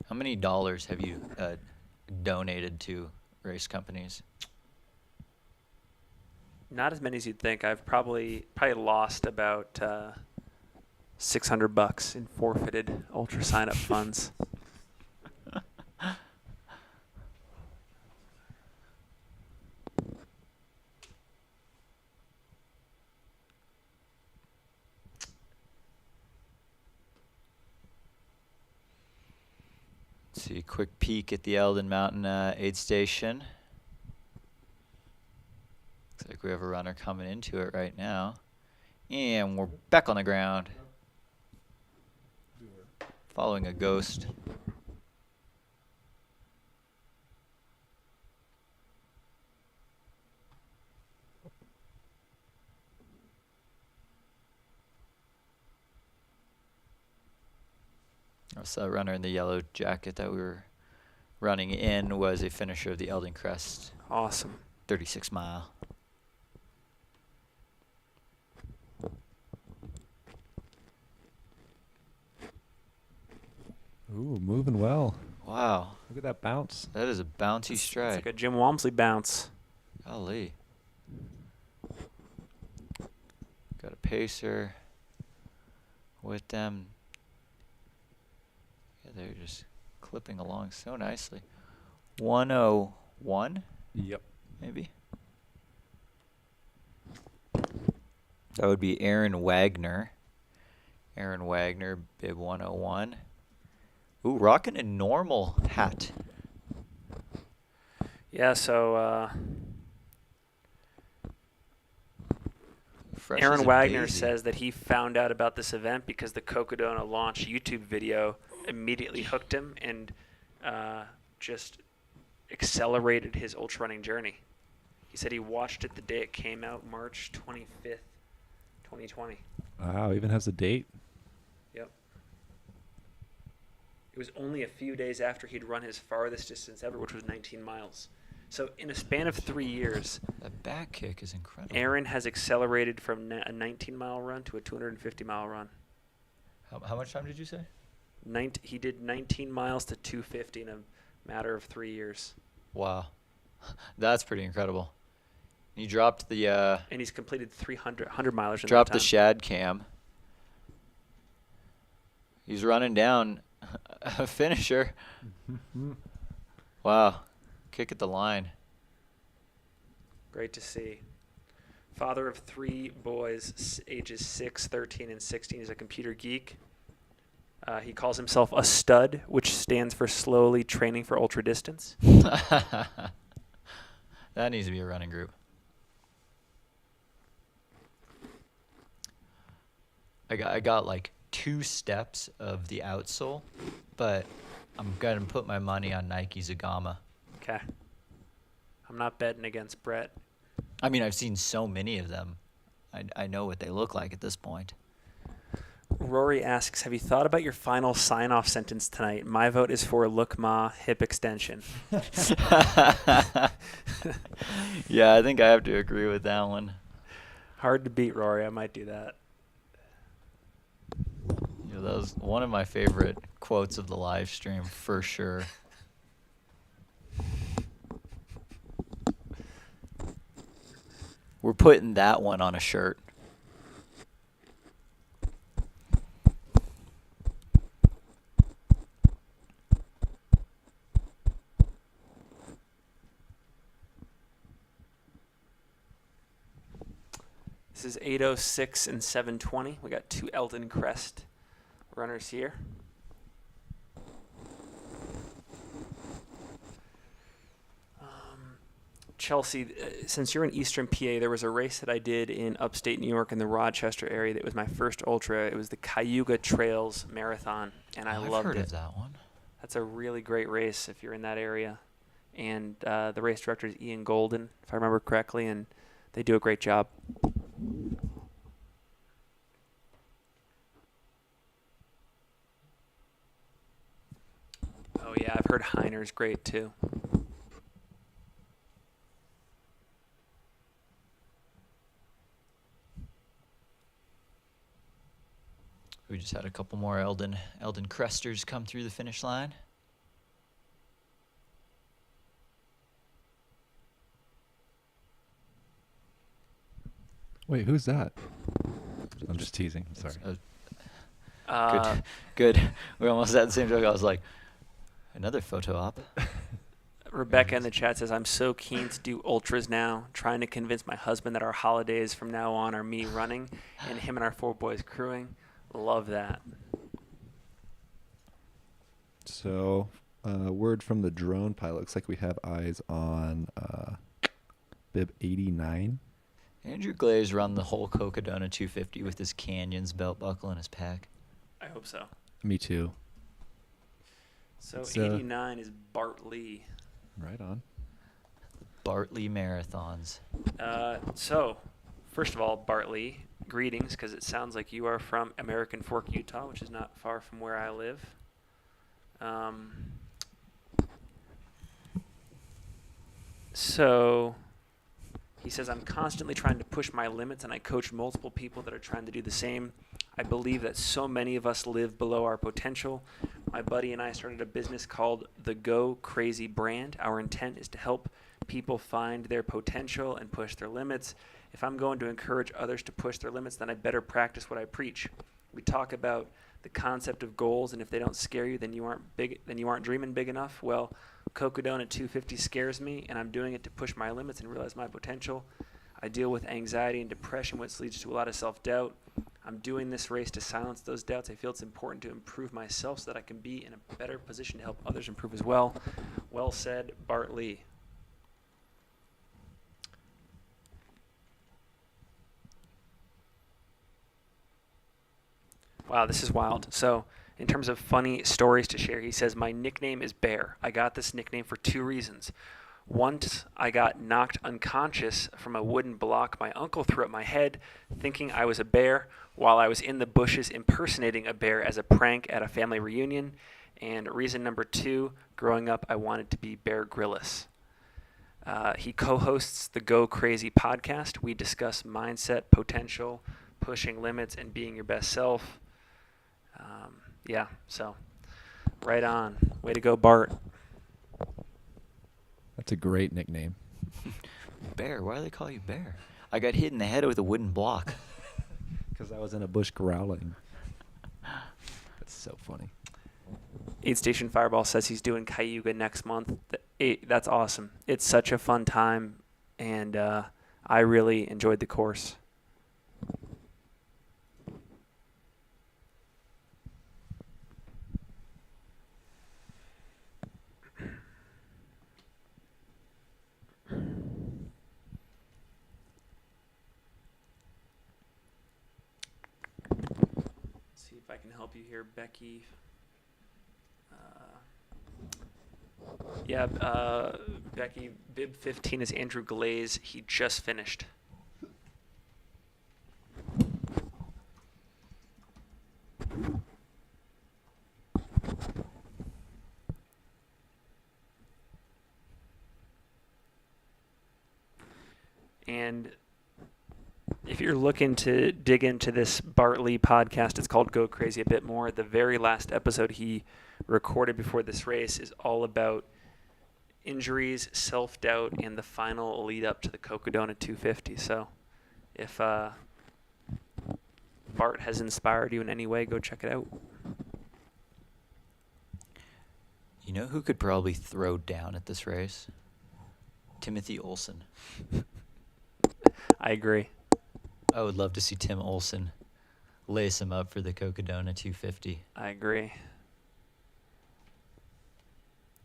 How many dollars have you donated to race companies? Not as many as you'd think. I've probably lost about $600 in forfeited Ultra sign-up funds. See, quick peek at the Eldon Mountain aid station. Looks like we have a runner coming into it right now. And we're back on the ground. Following a ghost. So that runner in the yellow jacket that we were running in was a finisher of the Eldon Crest Awesome. 36 mile. Ooh, moving well. Wow, Look at that bounce. that is a bouncy It's stride. like a Jim Walmsley bounce. Golly. Got a pacer with them. Yeah, they're just clipping along so nicely. 101, Yep. maybe? That would be Aaron Wagner. Aaron Wagner, bib 101. Ooh, rocking a normal hat. Yeah, so Fresh as Aaron a Wagner daisy. says that he found out about this event because the Cocodona launch YouTube video immediately hooked him and just accelerated his ultra running journey. He said he watched it the day it came out, March 25th, 2020. Wow, even has a date. Yep. It was only a few days after he'd run his farthest distance ever, which was 19 miles. So in a span of 3 years, That back kick is incredible. Aaron has accelerated from a 19-mile run to a 250-mile run. How much time did you say? He did 19 miles to 250 in a matter of 3 years. Wow. That's pretty incredible. You dropped the And he's completed 100 milers in dropped that the shad cam. He's running down a finisher. Wow. Kick at the line. Great to see. Father of 3 boys, ages 6, 13, and 16. He's a computer geek. He calls himself a stud, which stands for slowly training for ultra distance. That needs to be a running group. I got like 2 steps of the outsole, but I'm gonna put my money on Nike Zagama. Okay. I'm not betting against Brett. I mean, I've seen so many of them. I know what they look like at this point. Rory asks, have you thought about your final sign-off sentence tonight? My vote is for look ma, hip extension. Yeah, I think I have to agree with that one. Hard to beat, Rory. I might do that. That was one of my favorite quotes of the live stream for sure. We're putting that one on a shirt. This is 8:06 and 7:20. We got 2 Eldon Crest runners here. Chelsea, since you're in Eastern PA, there was a race that I did in upstate New York in the Rochester area that was my first ultra. It was the Cayuga Trails Marathon, and I I've loved heard it. of that one. That's a really great race if you're in that area. And the race director is Ian Golden, if I remember correctly, and they do a great job. Oh, yeah, I've heard Heiner's great, too. We just had a couple more Eldon Cresters come through the finish line. Wait, who's that? I'm just teasing. I'm sorry. Good. We almost had the same joke. I was like, another photo op. Rebecca in the chat says, I'm so keen to do ultras now, trying to convince my husband that our holidays from now on are me running and him and our 4 boys crewing. Love that. So, word from the drone pilot. Looks like we have eyes on bib 89. Andrew Glaze run the whole Cocodona 250 with his Canyons belt buckle in his pack. I hope so. Me too. So It's, 89 is Bart Lee. Right on. Bartley Marathons. So, first of all, Bart Lee, greetings, because it sounds like you are from American Fork, Utah, which is not far from where I live. So he says, I'm constantly trying to push my limits, and I coach multiple people that are trying to do the same. I believe that so many of us live below our potential. My buddy and I started a business called the Go Crazy brand. Our intent is to help people find their potential and push their limits. If I'm going to encourage others to push their limits, then I better practice what I preach. We talk about the concept of goals, and if they don't scare you, then you aren't dreaming big enough. Well, Cocodona 250 scares me, and I'm doing it to push my limits and realize my potential. I deal with anxiety and depression, which leads to a lot of self-doubt. I'm doing this race to silence those doubts. I feel it's important to improve myself so that I can be in a better position to help others improve as well. Well said, Bart Lee. Wow, this is wild. So, in terms of funny stories to share, he says, my nickname is Bear. I got this nickname for 2 reasons. Once I got knocked unconscious from a wooden block my uncle threw at my head, thinking I was a bear, while I was in the bushes impersonating a bear as a prank at a family reunion. And reason number 2, growing up, I wanted to be Bear Grylls. He co-hosts the Go Crazy podcast. We discuss mindset, potential, pushing limits, and being your best self. Yeah, so right on. Way to go, Bart. That's a great nickname. Bear, why do they call you Bear? I got hit in the head with a wooden block. Because I was in a bush growling. That's so funny. 8 Station Fireball says he's doing Cayuga next month. That's awesome. It's such a fun time, and I really enjoyed the course. See if I can help you here, Becky. Becky, bib 15 is Andrew Glaze. He just finished. And If you're looking to dig into this Bartley podcast, it's called Go Crazy a Bit More. The very last episode he recorded before this race is all about injuries, self-doubt, and the final lead up to the Cocodona 250. So if Bart has inspired you in any way, go check it out. You know who could probably throw down at this race? Timothy Olson. I agree. I would love to see Tim Olson lace him up for the Cocodona 250. I agree.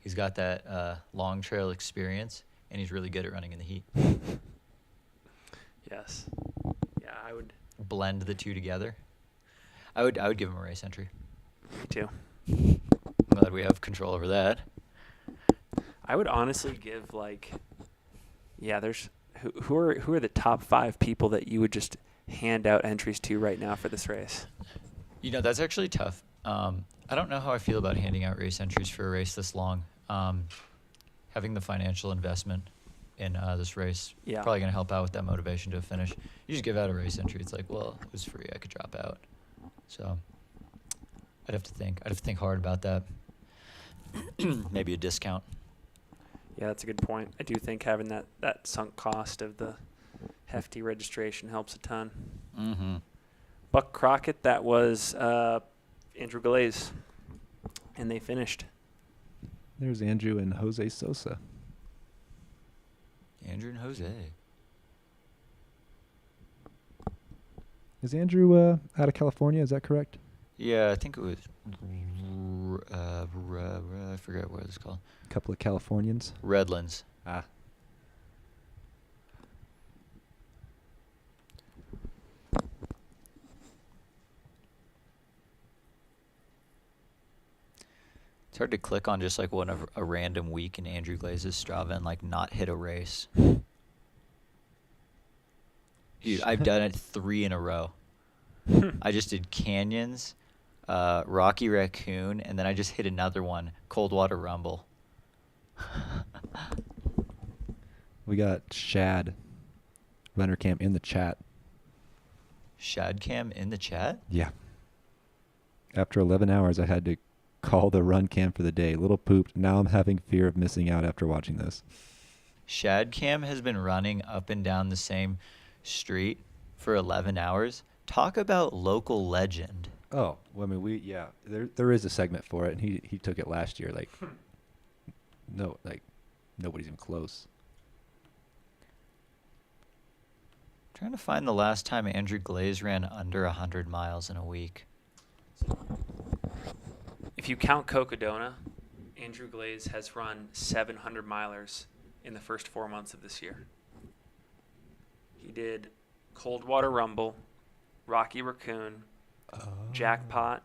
He's got that long trail experience, and he's really good at running in the heat. Yes. Yeah, I would. Blend the two together. I would give him a race entry. Me too. I'm glad we have control over that. I would honestly give there's who are the top 5 people that you would just hand out entries to right now for this race? You know, that's actually tough. I don't know how I feel about handing out race entries for a race this long. Having the financial investment in this race probably going to help out with that motivation to a finish. You just give out a race entry. It's like, well, it was free. I could drop out. So I'd have to think hard about that. Maybe a discount. Yeah, that's a good point. I do think having that sunk cost of the hefty registration helps a ton. Mm-hmm. Buck Crockett, that was Andrew Glaze, and they finished. There's Andrew and Jose Sosa. Andrew and Jose. Is Andrew out of California? Is that correct? Yeah, I think it was. I forget what it's called. A couple of Californians. Redlands. Ah. It's hard to click on just like a random week in Andrew Glaze's Strava and like not hit a race. Dude, I've done it 3 in a row. I just did Canyons, Rocky Raccoon, and then I just hit another one, Coldwater Rumble. We got Shad Runner Camp in the chat. Shadcam in the chat? Yeah. After 11 hours, I had to call the run camp for the day. Little pooped. Now I'm having fear of missing out after watching this. Shadcam has been running up and down the same street for 11 hours. Talk about local legend. Oh, well, I mean, there is a segment for it, and he took it last year. Nobody's even close. Trying to find the last time Andrew Glaze ran under 100 miles in a week. If you count Cocodona, Andrew Glaze has run 700 milers in the first 4 months of this year. He did Coldwater Rumble, Rocky Raccoon, Jackpot,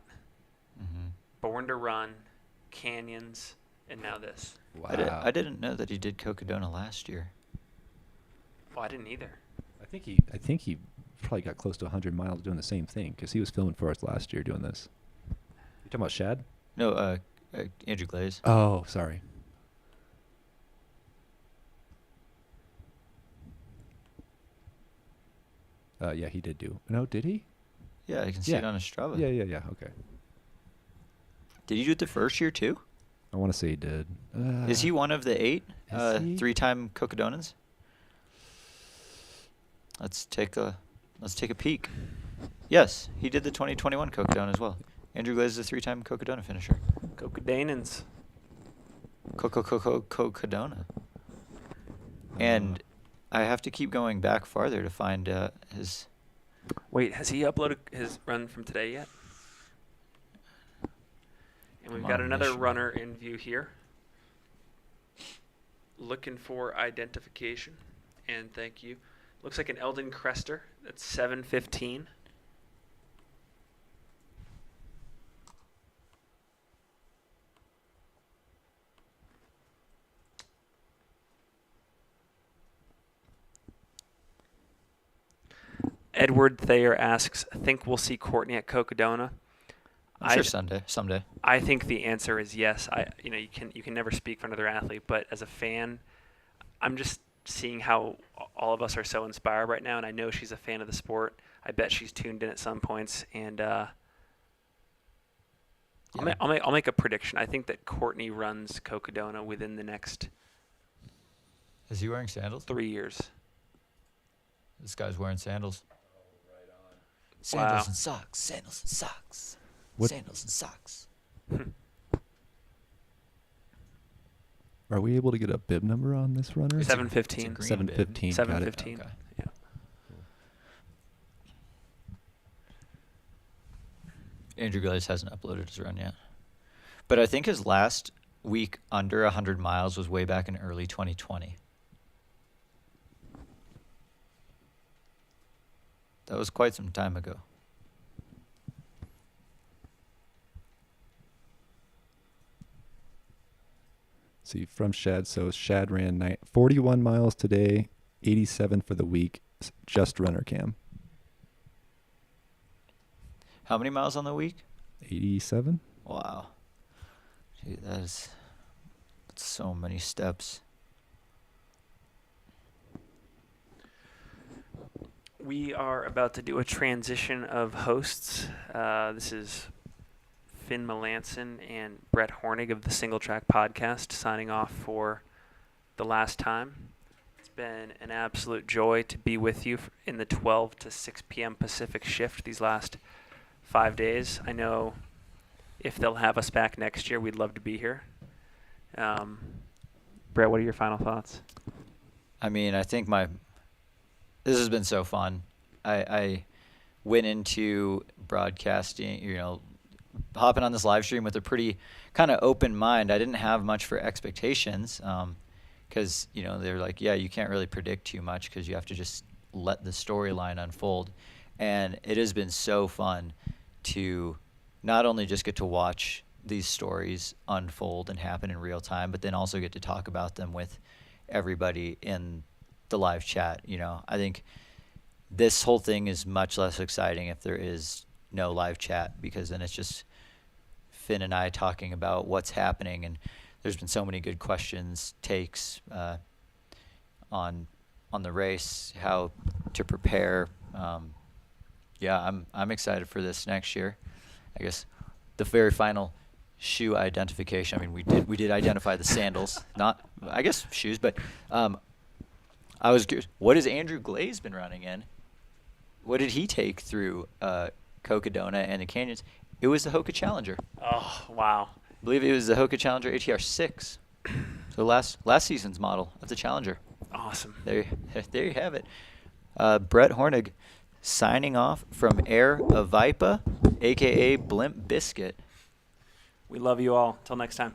Born to Run, Canyons, and now this. Wow. I didn't know that he did Cocodona last year. Oh, I didn't either. I think he probably got close to 100 miles doing the same thing because he was filming for us last year doing this. You talking about Shad? No, Andrew Glaze. Oh, sorry. Yeah, he did do. No, did he? Yeah, I can see it on his Strava. Yeah. Okay. Did you do it the first year too? I want to say he did. Is he one of the 8 is he? 3-time Cocodonans? Let's take a peek. Yes, he did the 2021 Cocodona as well. Andrew Glaze is a 3-time Cocodona finisher. Cocodanans. Cocodona. And I have to keep going back farther to find his. Wait, has he uploaded his run from today yet? And we've got another runner in view here. Looking for identification. And thank you. Looks like an Eldon Crester. That's 7:15. Edward Thayer asks, think we'll see Courtney at Cocodona? I'm sure someday. I think the answer is yes. You can never speak for another athlete, but as a fan, seeing how all of us are so inspired right now, and I know she's a fan of the sport. I bet she's tuned in at some points, and I'll make a prediction. I think that Courtney runs Cocodona within the next Is he wearing sandals? 3 years. This guy's wearing sandals. Wow. Sandals and socks. Sandals and socks. What- Sandals and socks. Are we able to get a bib number on this runner? It's a- 7:15. it's a green 7:15. Got it. 7:15. Okay. Yeah. Andrew Glaze hasn't uploaded his run yet. But I think his last week under 100 miles was way back in early 2020. That was quite some time ago. See, from Shad. So Shad ran 41 miles today, 87 for the week, just runner cam. How many miles on the week? 87? Wow. Gee, that's so many steps. We are about to do a transition of hosts. This is Finn Melanson and Brett Hornig of the Single Track Podcast signing off for the last time. It's been an absolute joy to be with you in the 12 to 6 p.m. Pacific shift these last 5 days. I know if they'll have us back next year, we'd love to be here. Brett, what are your final thoughts? I mean, I think this has been so fun. I went into broadcasting, hopping on this live stream with a pretty kind of open mind. I didn't have much for expectations because, they're like, yeah, you can't really predict too much because you have to just let the storyline unfold. And it has been so fun to not only just get to watch these stories unfold and happen in real time, but then also get to talk about them with everybody in the live chat. I think this whole thing is much less exciting if there is no live chat, because then it's just Finn and I talking about what's happening. And there's been so many good questions, takes on the race, how to prepare. I'm excited for this next year. I guess the very final shoe identification. I mean, we did identify the sandals, not I guess shoes, but I was curious, what has Andrew Glaze been running in? What did he take through Cocodona and the canyons? It was the Hoka Challenger. Oh, wow. I believe it was the Hoka Challenger ATR 6. So last season's model of the Challenger. Awesome. There you have it. Brett Hornig signing off from Aravaipa, a.k.a. Blimp Biscuit. We love you all. Till next time.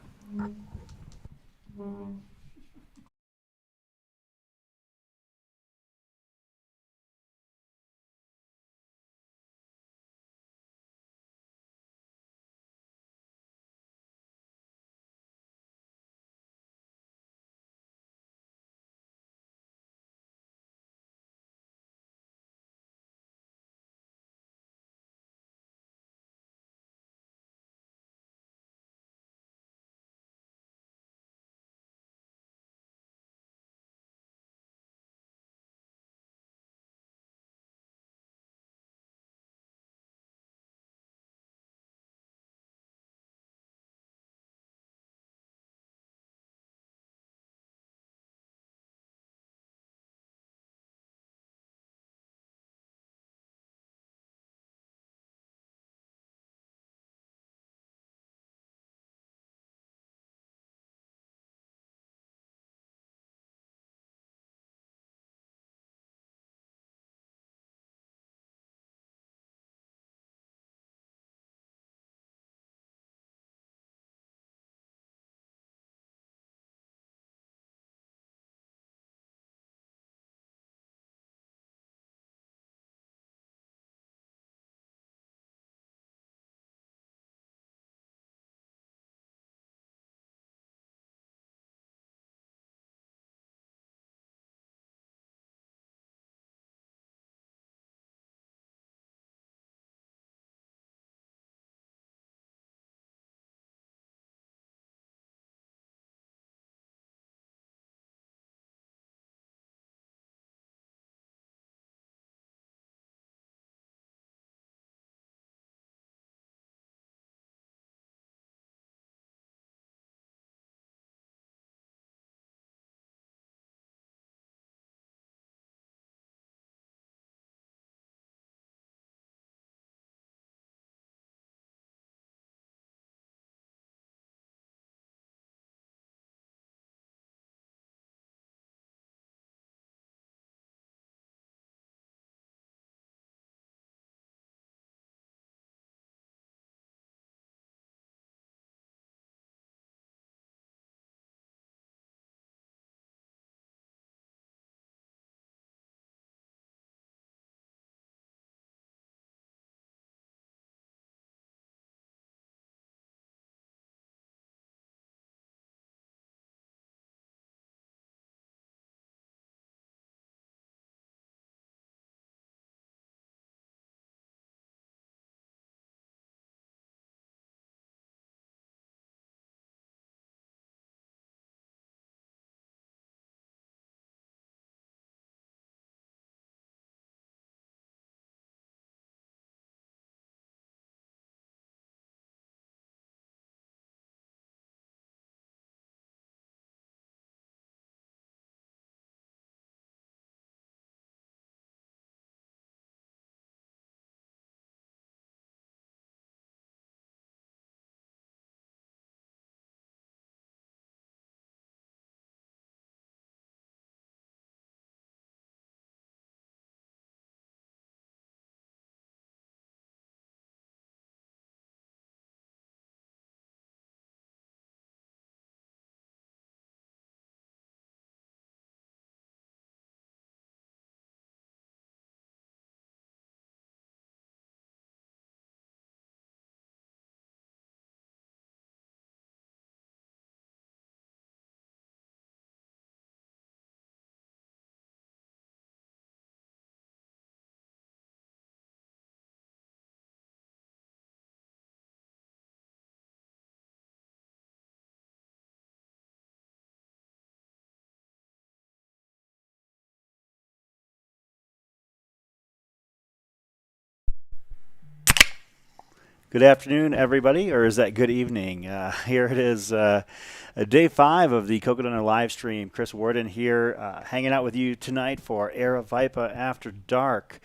Good afternoon, everybody, or is that good evening? Here it is, day 5 of the Cocodona live stream. Chris Warden here, hanging out with you tonight for Aravaipa After Dark.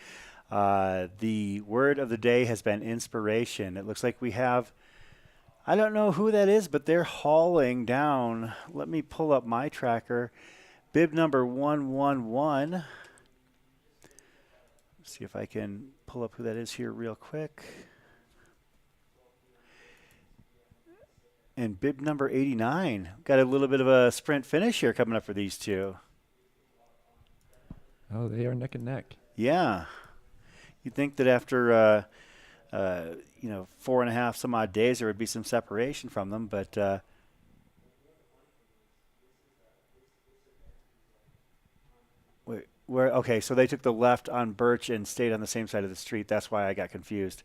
The word of the day has been inspiration. It looks like we have, I don't know who that is, but they're hauling down. Let me pull up my tracker. Bib number 111. See if I can pull up who that is here real quick. And bib number 89. Got a little bit of a sprint finish here coming up for these two. Oh, they are neck and neck. Yeah. You'd think that after, 4.5 some odd days, there would be some separation from them, but okay, so they took the left on Birch and stayed on the same side of the street. That's why I got confused.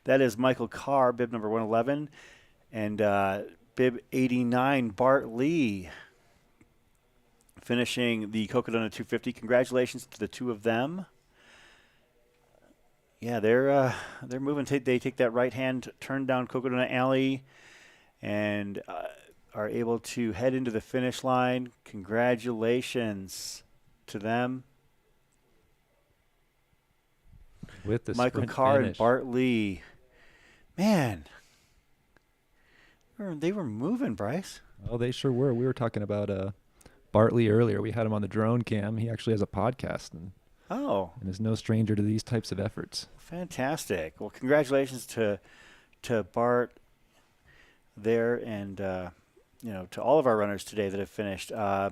That is Michael Carr, bib number 111. And bib 89, Bart Lee, finishing the Cocodona 250. Congratulations to the two of them. Yeah, they're moving. They take that right-hand turn down Cocodona Alley and are able to head into the finish line. Congratulations to them. With the Michael sprint Carr finish. and Bart Lee. Man. They were moving, Bryce. Oh, they sure were. We were talking about Bartley earlier. We had him on the drone cam. He actually has a podcast and is no stranger to these types of efforts. Fantastic. Well, congratulations to Bart there and to all of our runners today that have finished. I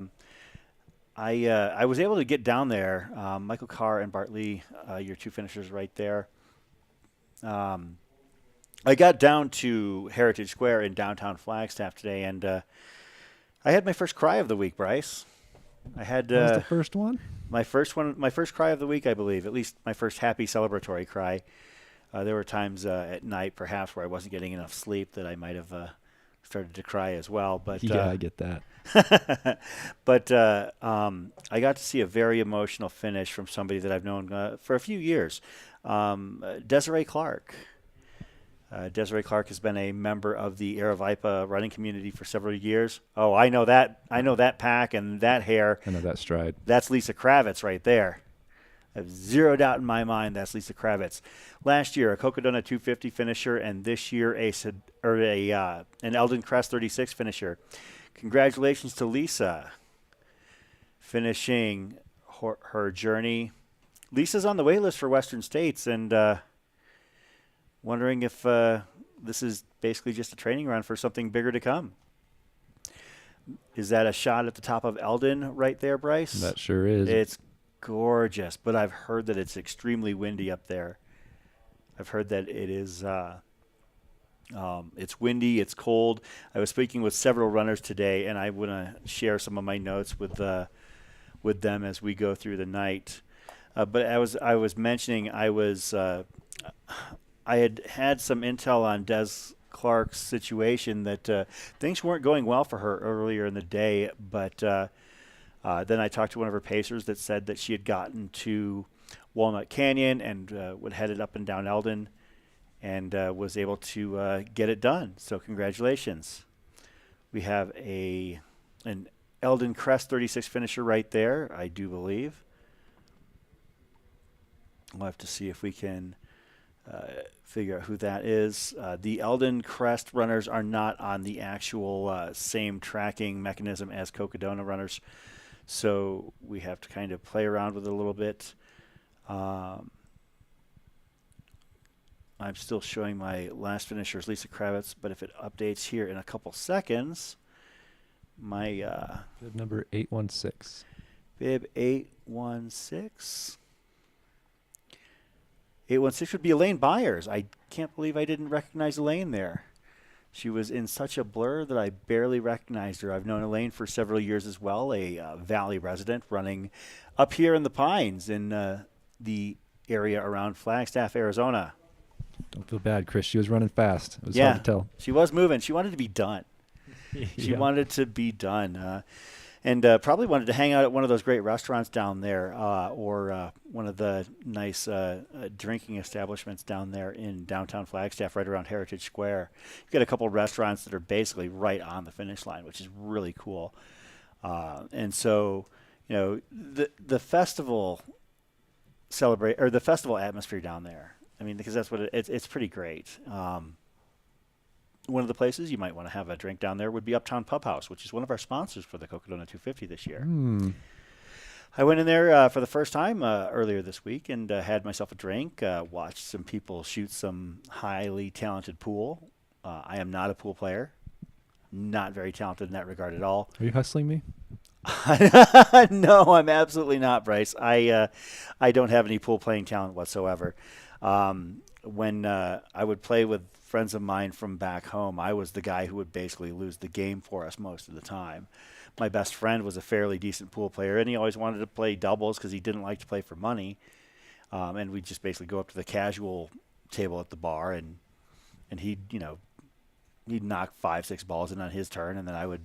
was able to get down there. Michael Carr and Bart Lee, your two finishers right there. I got down to Heritage Square in downtown Flagstaff today, and I had my first cry of the week, Bryce. I had What was the first one? my first cry of the week, I believe. At least my first happy celebratory cry. There were times at night, perhaps, where I wasn't getting enough sleep that I might have started to cry as well. But Yeah, I get that. but I got to see a very emotional finish from somebody that I've known for a few years, Desiree Clark. Desiree Clark has been a member of the Aravaipa running community for several years. Oh, I know that pack and that hair. I know that stride. That's Lisa Kravitz right there. I have zero doubt in my mind that's Lisa Kravitz. Last year, a Cocodona 250 finisher, and this year an Eldon Crest 36 finisher. Congratulations to Lisa, finishing her journey. Lisa's on the wait list for Western States, and wondering if this is basically just a training run for something bigger to come. Is that a shot at the top of Eldon right there, Bryce? That sure is. It's gorgeous, but I've heard that it's extremely windy up there. I've heard that it is it's windy, it's cold. I was speaking with several runners today, and I want to share some of my notes with them as we go through the night. But I was mentioning I had some intel on Des Clark's situation that things weren't going well for her earlier in the day, but then I talked to one of her pacers that said that she had gotten to Walnut Canyon and headed up and down Eldon and was able to get it done. So congratulations. We have an Eldon Crest 36 finisher right there, I do believe. We'll have to see if we can figure out who that is. The Eldon Crest runners are not on the actual same tracking mechanism as Cocodona runners, so we have to kind of play around with it a little bit. I'm still showing my last finishers, Lisa Kravitz, but if it updates here in a couple seconds, my Bib number 816. bib 816. 816 would be Elaine Byers. I can't believe I didn't recognize Elaine there. She was in such a blur that I barely recognized her. I've known Elaine for several years as well, a Valley resident running up here in the Pines in the area around Flagstaff, Arizona. Don't feel bad, Chris. She was running fast. It was Yeah, hard to tell. she was moving. She wanted to be done. She Yeah. wanted to be done. and probably wanted to hang out at one of those great restaurants down there, or one of the nice drinking establishments down there in downtown Flagstaff, right around Heritage Square. You've got a couple of restaurants that are basically right on the finish line, which is really cool. And so, the festival the festival atmosphere down there. I mean, because that's what it's pretty great. One of the places you might want to have a drink down there would be Uptown Pub House, which is one of our sponsors for the Cocodona 250 this year. I went in there for the first time earlier this week and had myself a drink, watched some people shoot some highly talented pool. I am not a pool player, not very talented in that regard at all. Are you hustling me? No, I'm absolutely not, Bryce. I don't have any pool playing talent whatsoever. When I would play with friends of mine from back home, I was the guy who would basically lose the game for us most of the time. My best friend was a fairly decent pool player, and he always wanted to play doubles because he didn't like to play for money. And we'd just basically go up to the casual table at the bar, and he'd knock 5-6 balls in on his turn, and then I would,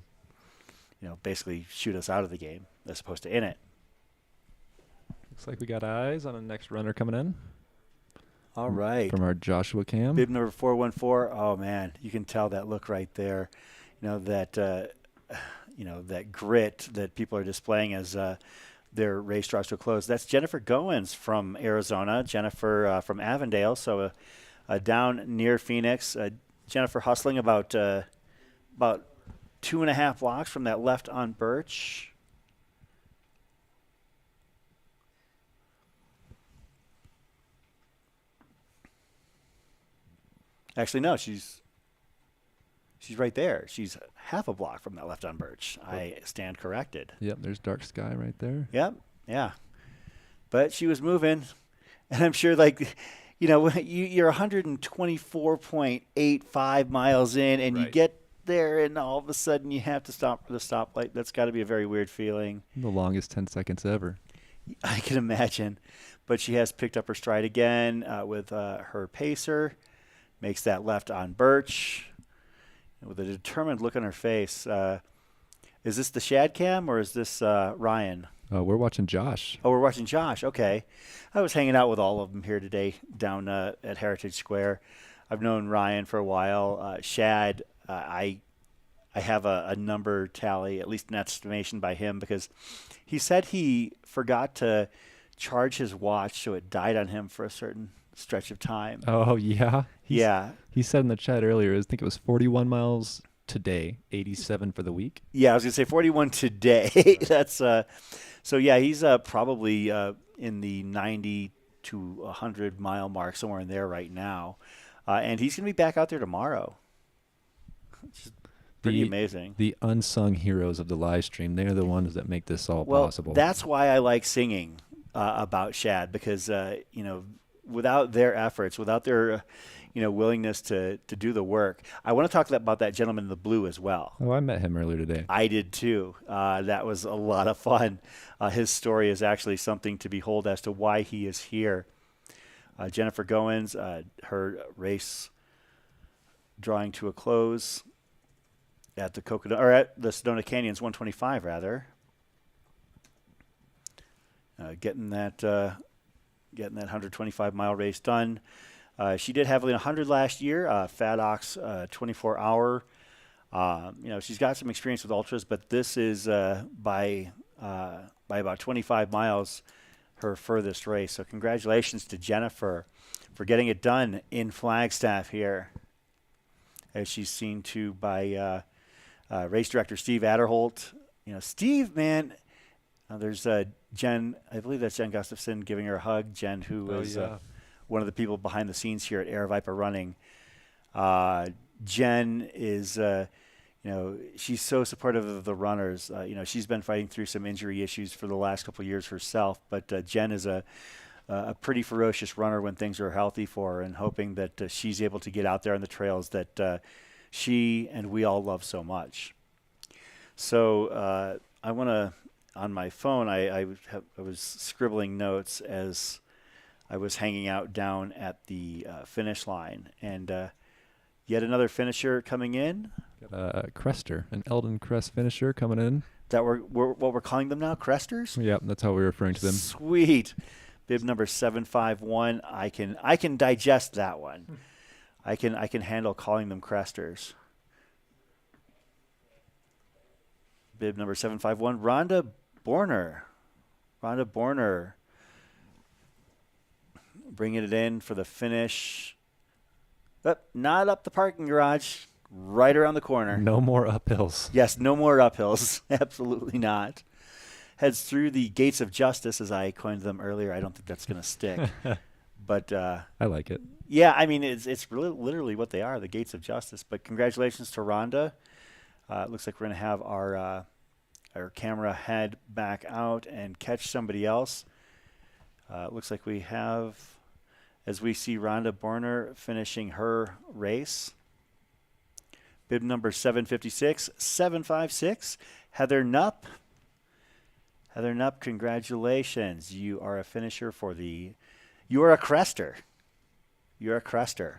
basically shoot us out of the game as opposed to in it. Looks like we got eyes on a next runner coming in. All right. From our Joshua Cam. Bib number 414. Oh, man, you can tell that look right there. That grit that people are displaying as their race draws to a close. That's Jennifer Goins from Arizona. Jennifer from Avondale, so down near Phoenix. Jennifer hustling about 2.5 blocks from that left on Birch. Actually, no, she's right there. She's half a block from that left on Birch. I stand corrected. Yep, there's dark sky right there. Yep, yeah. But she was moving, and I'm sure, you're 124.85 miles in, and you get there, and all of a sudden you have to stop for the stoplight. That's got to be a very weird feeling. The longest 10 seconds ever. I can imagine. But she has picked up her stride again with her pacer. Makes that left on Birch with a determined look on her face. Is this the Shad Cam or is this Ryan? We're watching Josh. Oh, we're watching Josh. Okay. I was hanging out with all of them here today down at Heritage Square. I've known Ryan for a while. Shad, I have a number tally, at least an estimation by him, because he said he forgot to charge his watch, so it died on him for a certain stretch of time. Oh, yeah? Yeah. He said in the chat earlier, I think it was 41 miles today, 87 for the week. Yeah, I was going to say 41 today. That's so yeah, he's probably in the 90 to 100 mile mark, somewhere in there right now. And he's going to be back out there tomorrow. Which is pretty amazing. The unsung heroes of the live stream, they're the ones that make this all possible. That's why I like singing about Shad, because without their efforts, without their willingness to do the work. I want to talk about that gentleman in the blue as well. Oh, I met him earlier today. I did too. That was a lot of fun. His story is actually something to behold as to why he is here. Jennifer Goins, her race drawing to a close at the at the Sedona Canyons 125 rather. Getting that 125 mile race done. She did heavily in 100 last year. Fat Ox 24 hour. She's got some experience with ultras, but this is by about 25 miles her furthest race. So congratulations to Jennifer for getting it done in Flagstaff here, as she's seen to by race director Steve Adderholt. Steve, man, there's Jen, I believe that's Jen Gustafson giving her a hug. Jen, who is one of the people behind the scenes here at Aravaipa Running. Jen is, she's so supportive of the runners. She's been fighting through some injury issues for the last couple of years herself, but Jen is a pretty ferocious runner when things are healthy for her, and hoping that she's able to get out there on the trails that she and we all love so much. So I want to, on my phone, I was scribbling notes as I was hanging out down at the finish line, and yet another finisher coming in. Got a Crester, an Eldon Crest finisher coming in. that we're what we're calling them now, cresters. Yeah, that's how we're referring to them. Sweet. Bib number 751. I can digest that one. I can handle calling them cresters. Bib number 751. Rhonda Borner. Rhonda Borner. Bringing it in for the finish. But not up the parking garage. Right around the corner. No more uphills. Yes, no more uphills. Absolutely not. Heads through the gates of justice, as I coined them earlier. I don't think that's going to stick. But I like it. yeah, I mean, it's really literally what they are, the gates of justice. But congratulations to Rhonda. It looks like we're going to have our camera head back out and catch somebody else. Looks like we have, as we see Rhonda Borner finishing her race. Bib number 756, 756, Heather Knupp. Heather Knupp, congratulations. You are a finisher for the, you are a crester. You're a crester.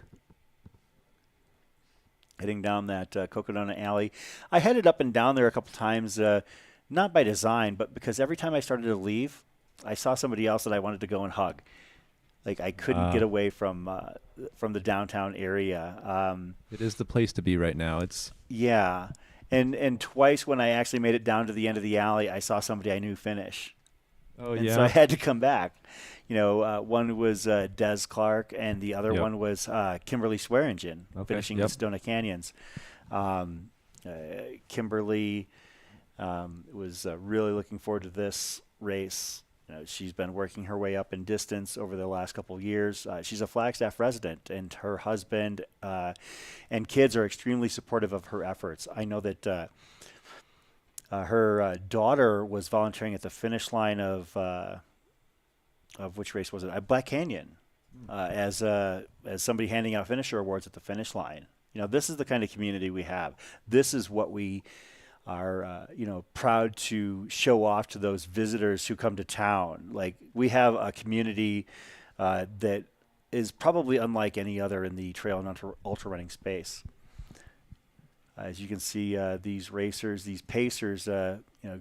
Heading down that Cocodona alley. I headed up and down there a couple times, not by design, but because every time I started to leave, I saw somebody else that I wanted to go and hug. Like I couldn't get away from the downtown area. It is the place to be right now. It's yeah, and twice when I actually made it down to the end of the alley, I saw somebody I knew finish. Oh and yeah. So I had to come back. You know, one was Des Clark, and the other one was Kimberly Swearingen, finishing the Sedona Canyons. Kimberly was really looking forward to this race. You know, she's been working her way up in distance over the last couple of years. She's a Flagstaff resident, and her husband and kids are extremely supportive of her efforts. I know that her daughter was volunteering at the finish line of which race was it? Black Canyon, as somebody handing out finisher awards at the finish line. You know, this is the kind of community we have. This is what we are, proud to show off to those visitors who come to town. Like, we have a community that is probably unlike any other in the trail and ultra running space. As you can see, these racers, these pacers,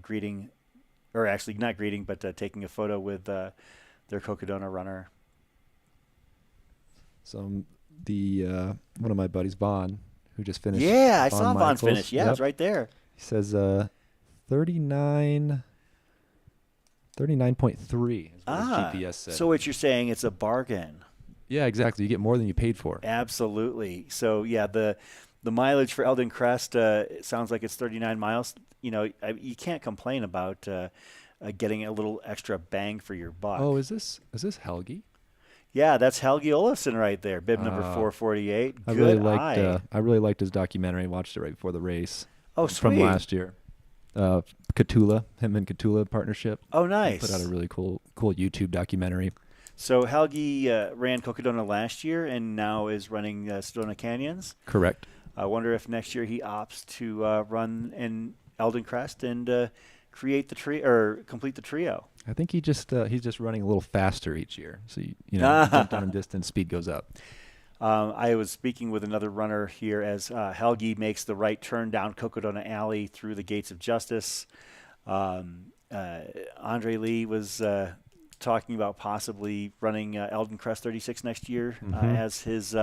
greeting, or actually not greeting, but taking a photo with their Cocodona runner. So the one of my buddies, Vaughn, who just finished. Yeah, I saw Vaughn Michaels. finish. Yeah, it's right there. He says 39.3 is what his GPS said. So what you're saying, it's a bargain. Yeah, exactly. You get more than you paid for. Absolutely. So yeah, the mileage for Eldon Crest, it sounds like it's 39 miles. You know, you can't complain about getting a little extra bang for your buck. Oh, is this Helgi? Yeah, that's Helgi Olafsson right there, bib number 448. I really liked his documentary. I watched it right before the race. Oh, sweet. From last year. Catula, him and Catula partnership. Oh, nice. He put out a really cool YouTube documentary. So Helgi ran Cocodona last year and now is running Sedona Canyons. Correct. I wonder if next year he opts to run in Eldon Crest and create the tree or complete the trio. I think he's just running a little faster each year. So jump down in distance, speed goes up. I was speaking with another runner here as Helgi makes the right turn down Cocodona Alley through the gates of justice. Andre Lee was talking about possibly running Eldon Crest 36 next year, as his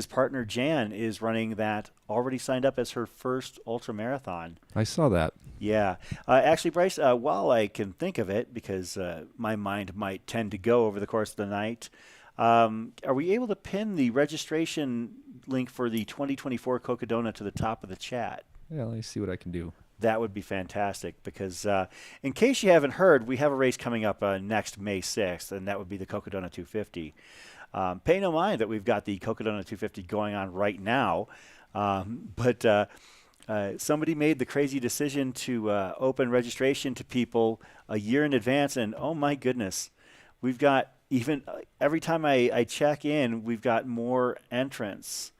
partner Jan is running that, already signed up as her first ultra marathon. I saw that. Yeah. Actually, Bryce, while I can think of it, because my mind might tend to go over the course of the night, are we able to pin the registration link for the 2024 Cocodona to the top of the chat? Yeah, let me see what I can do. That would be fantastic, because in case you haven't heard, we have a race coming up next May 6th, and that would be the Cocodona 250. Pay no mind that we've got the Cocodona 250 going on right now, but somebody made the crazy decision to open registration to people a year in advance, and oh my goodness, we've got even every time I check in, we've got more entrants.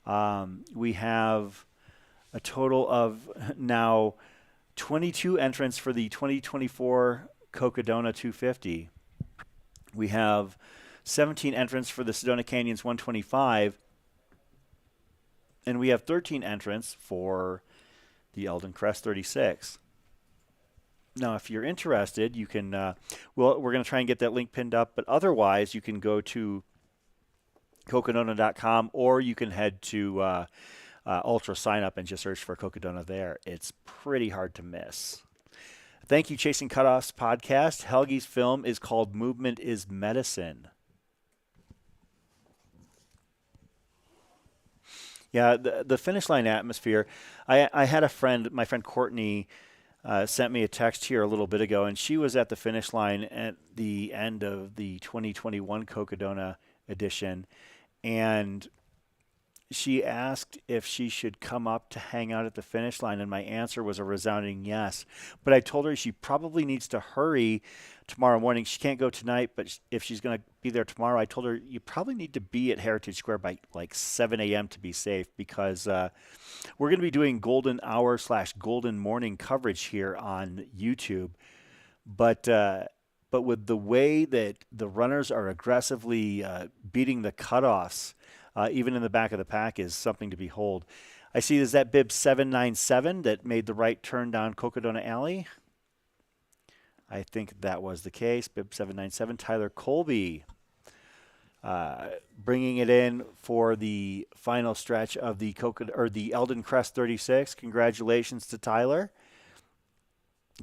We have a total of now 22 entrants for the 2024 Cocodona 250. We have 17 entrants for the Sedona Canyons 125. And we have 13 entrants for the Eldon Crest 36. Now, if you're interested, you can, we're going to try and get that link pinned up, but otherwise you can go to Cocodona.com, or you can head to Ultra Sign Up and just search for Cocodona there. It's pretty hard to miss. Thank you, Chasing Cutoffs podcast. Helgi's film is called Movement is Medicine. Yeah, the finish line atmosphere. I had a friend, my friend Courtney, sent me a text here a little bit ago, and she was at the finish line at the end of the 2021 Cocodona edition, and she asked if she should come up to hang out at the finish line, and my answer was a resounding yes. But I told her she probably needs to hurry tomorrow morning. She can't go tonight, but if she's going to be there tomorrow, I told her you probably need to be at Heritage Square by like 7 a.m. to be safe, because we're going to be doing golden hour / golden morning coverage here on YouTube. But with the way that the runners are aggressively beating the cutoffs, even in the back of the pack, is something to behold. I see, is that bib 797 that made the right turn down Cocodona Alley? I think that was the case. Bib 797, Tyler Colby, bringing it in for the final stretch of the Eldon Crest 36. Congratulations to Tyler.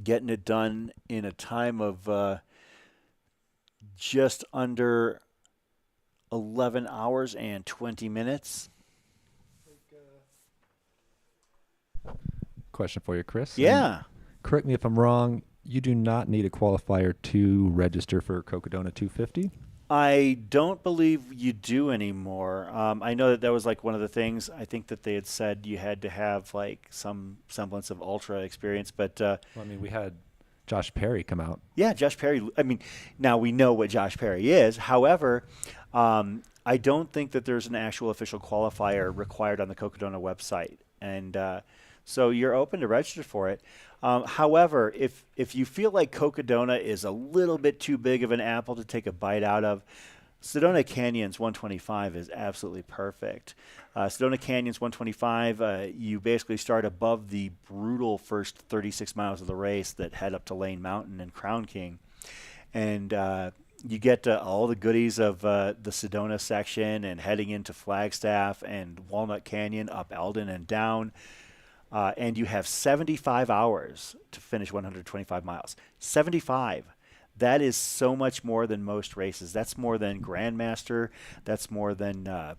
Getting it done in a time of just under 11 hours and 20 minutes. Question for you, Chris. Yeah. And correct me if I'm wrong. You do not need a qualifier to register for Cocodona 250. I don't believe you do anymore. I know that was like one of the things. I think that they had said you had to have like some semblance of ultra experience, but Well, I mean, we had Josh Perry come out. yeah, Josh Perry. I mean, now we know what Josh Perry is. However, I don't think that there's an actual official qualifier required on the Cocodona website, and so you're open to register for it. However, if you feel like Cocodona is a little bit too big of an apple to take a bite out of, Sedona Canyons 125 is absolutely perfect. Sedona Canyons 125, you basically start above the brutal first 36 miles of the race that head up to Lane Mountain and Crown King, and you get all the goodies of the Sedona section and heading into Flagstaff and Walnut Canyon, up Eldon and down. And you have 75 hours to finish 125 miles. 75. That is so much more than most races. That's more than Grandmaster. That's more than a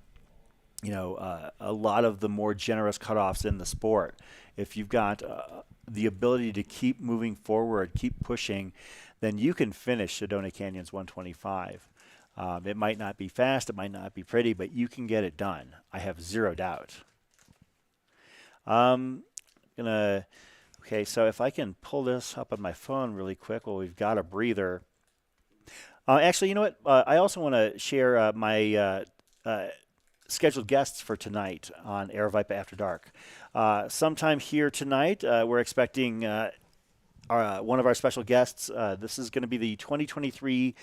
lot of the more generous cutoffs in the sport. If you've got the ability to keep moving forward, keep pushing, then you can finish Sedona Canyons 125. It might not be fast, it might not be pretty, but you can get it done. I have zero doubt. Okay, so if I can pull this up on my phone really quick while we've got a breather. Actually, you know what? I also want to share my scheduled guests for tonight on Aravaipa After Dark. Sometime here tonight, we're expecting one of our special guests. This is going to be the 2023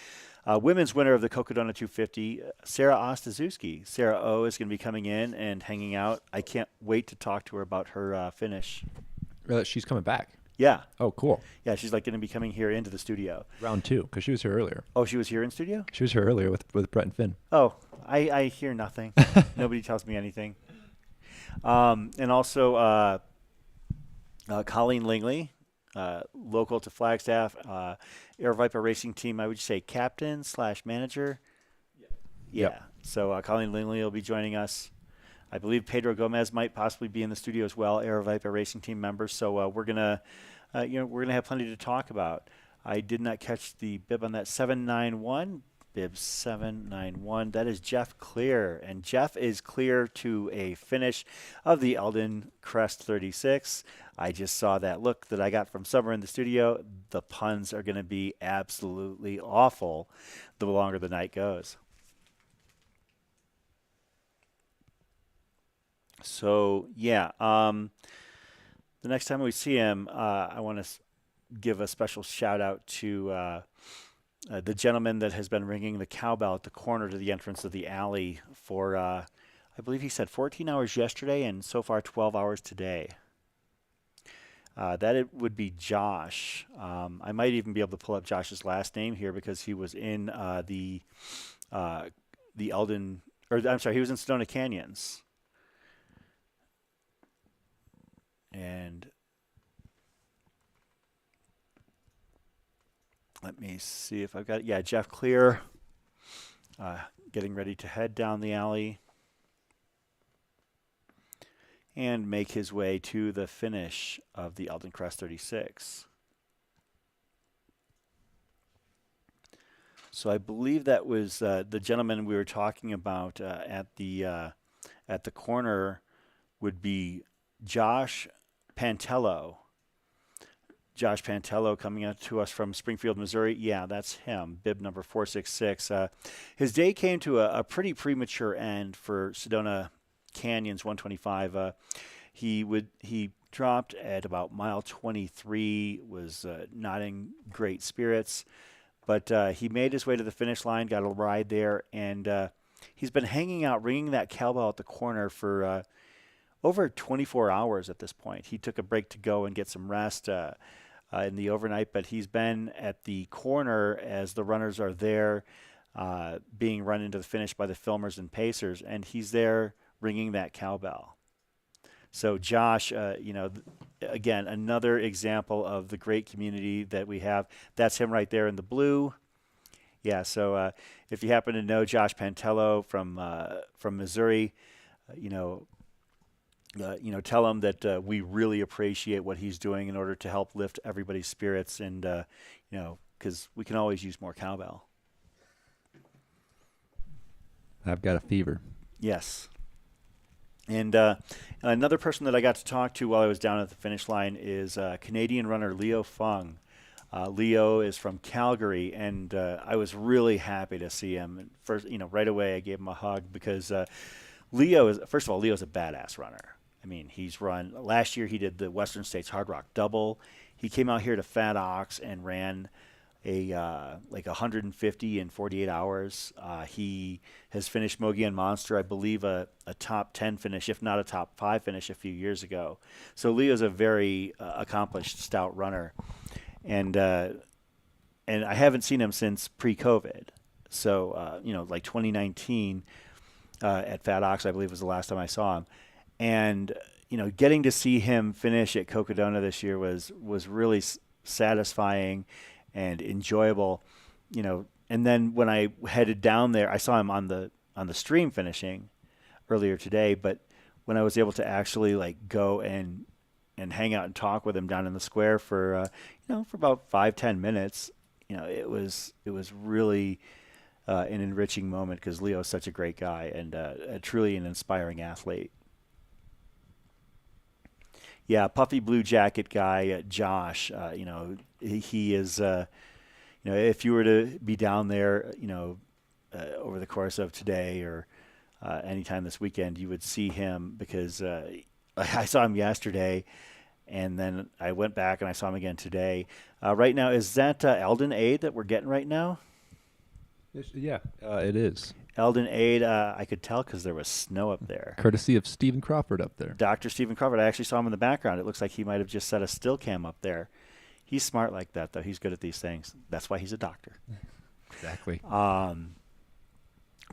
women's winner of the Cocodona 250, Sarah Ostaszewski. Sarah O is going to be coming in and hanging out. I can't wait to talk to her about her finish. She's coming back. Yeah. Oh, cool. Yeah, she's like going to be coming here into the studio. Round 2, because she was here earlier. Oh, she was here in studio? She was here earlier with Brett and Finn. Oh, I hear nothing. Nobody tells me anything. And also Colleen Lingley, local to Flagstaff, Aravaipa Racing Team, I would say captain / manager. Yeah. So Colleen Lingley will be joining us. I believe Pedro Gomez might possibly be in the studio as well, Aravaipa Racing Team members. So we're gonna have plenty to talk about. I did not catch the bib on that 791. Bib 791. That is Jeff Clear, and Jeff is clear to a finish of the Eldon Crest 36. I just saw that look that I got from Summer in the studio. The puns are going to be absolutely awful the longer the night goes. So, yeah, the next time we see him, I want to give a special shout out to the gentleman that has been ringing the cowbell at the corner to the entrance of the alley for, I believe he said 14 hours yesterday and so far 12 hours today. that it would be Josh. I might even be able to pull up Josh's last name here because he was in the Eldon, or I'm sorry, he was in Sedona Canyons. And let me see if I've got it. Yeah, Jeff Clear getting ready to head down the alley and make his way to the finish of the Eldon Crest 36. So I believe that was the gentleman we were talking about at the corner would be Josh Pantello. Josh Pantello coming out to us from Springfield, Missouri. Yeah, that's him, bib number 466. His day came to a pretty premature end for Sedona Canyons 125. He dropped at about mile 23, was not in great spirits, but he made his way to the finish line, got a ride there, and he's been hanging out, ringing that cowbell at the corner for over 24 hours at this point. He took a break to go and get some rest in the overnight, but he's been at the corner as the runners are there being run into the finish by the filmers and pacers, and he's there ringing that cowbell. So Josh, again, another example of the great community that we have. That's him right there in the blue. Yeah, so if you happen to know Josh Pantello from Missouri, tell him that we really appreciate what he's doing in order to help lift everybody's spirits, and because we can always use more cowbell. I've got a fever. Yes. And another person that I got to talk to while I was down at the finish line is Canadian runner Leo Fung. Leo is from Calgary, and I was really happy to see him. First, right away I gave him a hug because Leo's a badass runner. I mean, he's run last year. He did the Western States Hard Rock Double. He came out here to Fat Ox and ran a 150 in 48 hours. He has finished Mogollon Monster, I believe, a top 10 finish, if not a top 5 finish a few years ago. So Leo's a very accomplished, stout runner, and I haven't seen him since pre-COVID. So 2019 at Fat Ox, I believe, was the last time I saw him. And getting to see him finish at Cocodona this year was really satisfying and enjoyable. And then when I headed down there, I saw him on the stream finishing earlier today. But when I was able to actually go and hang out and talk with him down in the square for about 5-10 minutes, it was really an enriching moment because Leo is such a great guy and truly an inspiring athlete. Yeah, puffy blue jacket guy, Josh. He is. If you were to be down there, over the course of today or anytime this weekend, you would see him because I saw him yesterday, and then I went back and I saw him again today. Right now, is that Eldon Aid that we're getting right now? Yeah, it is. Eldon Aid, I could tell because there was snow up there. Courtesy of Stephen Crawford up there. Dr. Stephen Crawford. I actually saw him in the background. It looks like he might have just set a still cam up there. He's smart like that, though. He's good at these things. That's why he's a doctor. Exactly. Of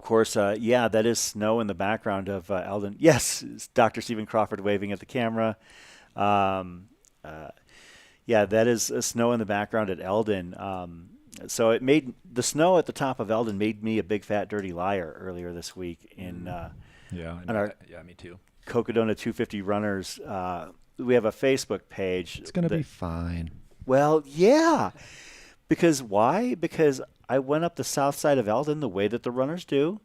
course, that is snow in the background of Eldon. Yes, it's Dr. Stephen Crawford waving at the camera. That is snow in the background at Eldon. So it made the snow at the top of Eldon made me a big fat dirty liar earlier this week in me too. Cocodona 250 runners. We have a Facebook page. It's gonna be fine. Well, yeah. Because why? Because I went up the south side of Eldon the way that the runners do,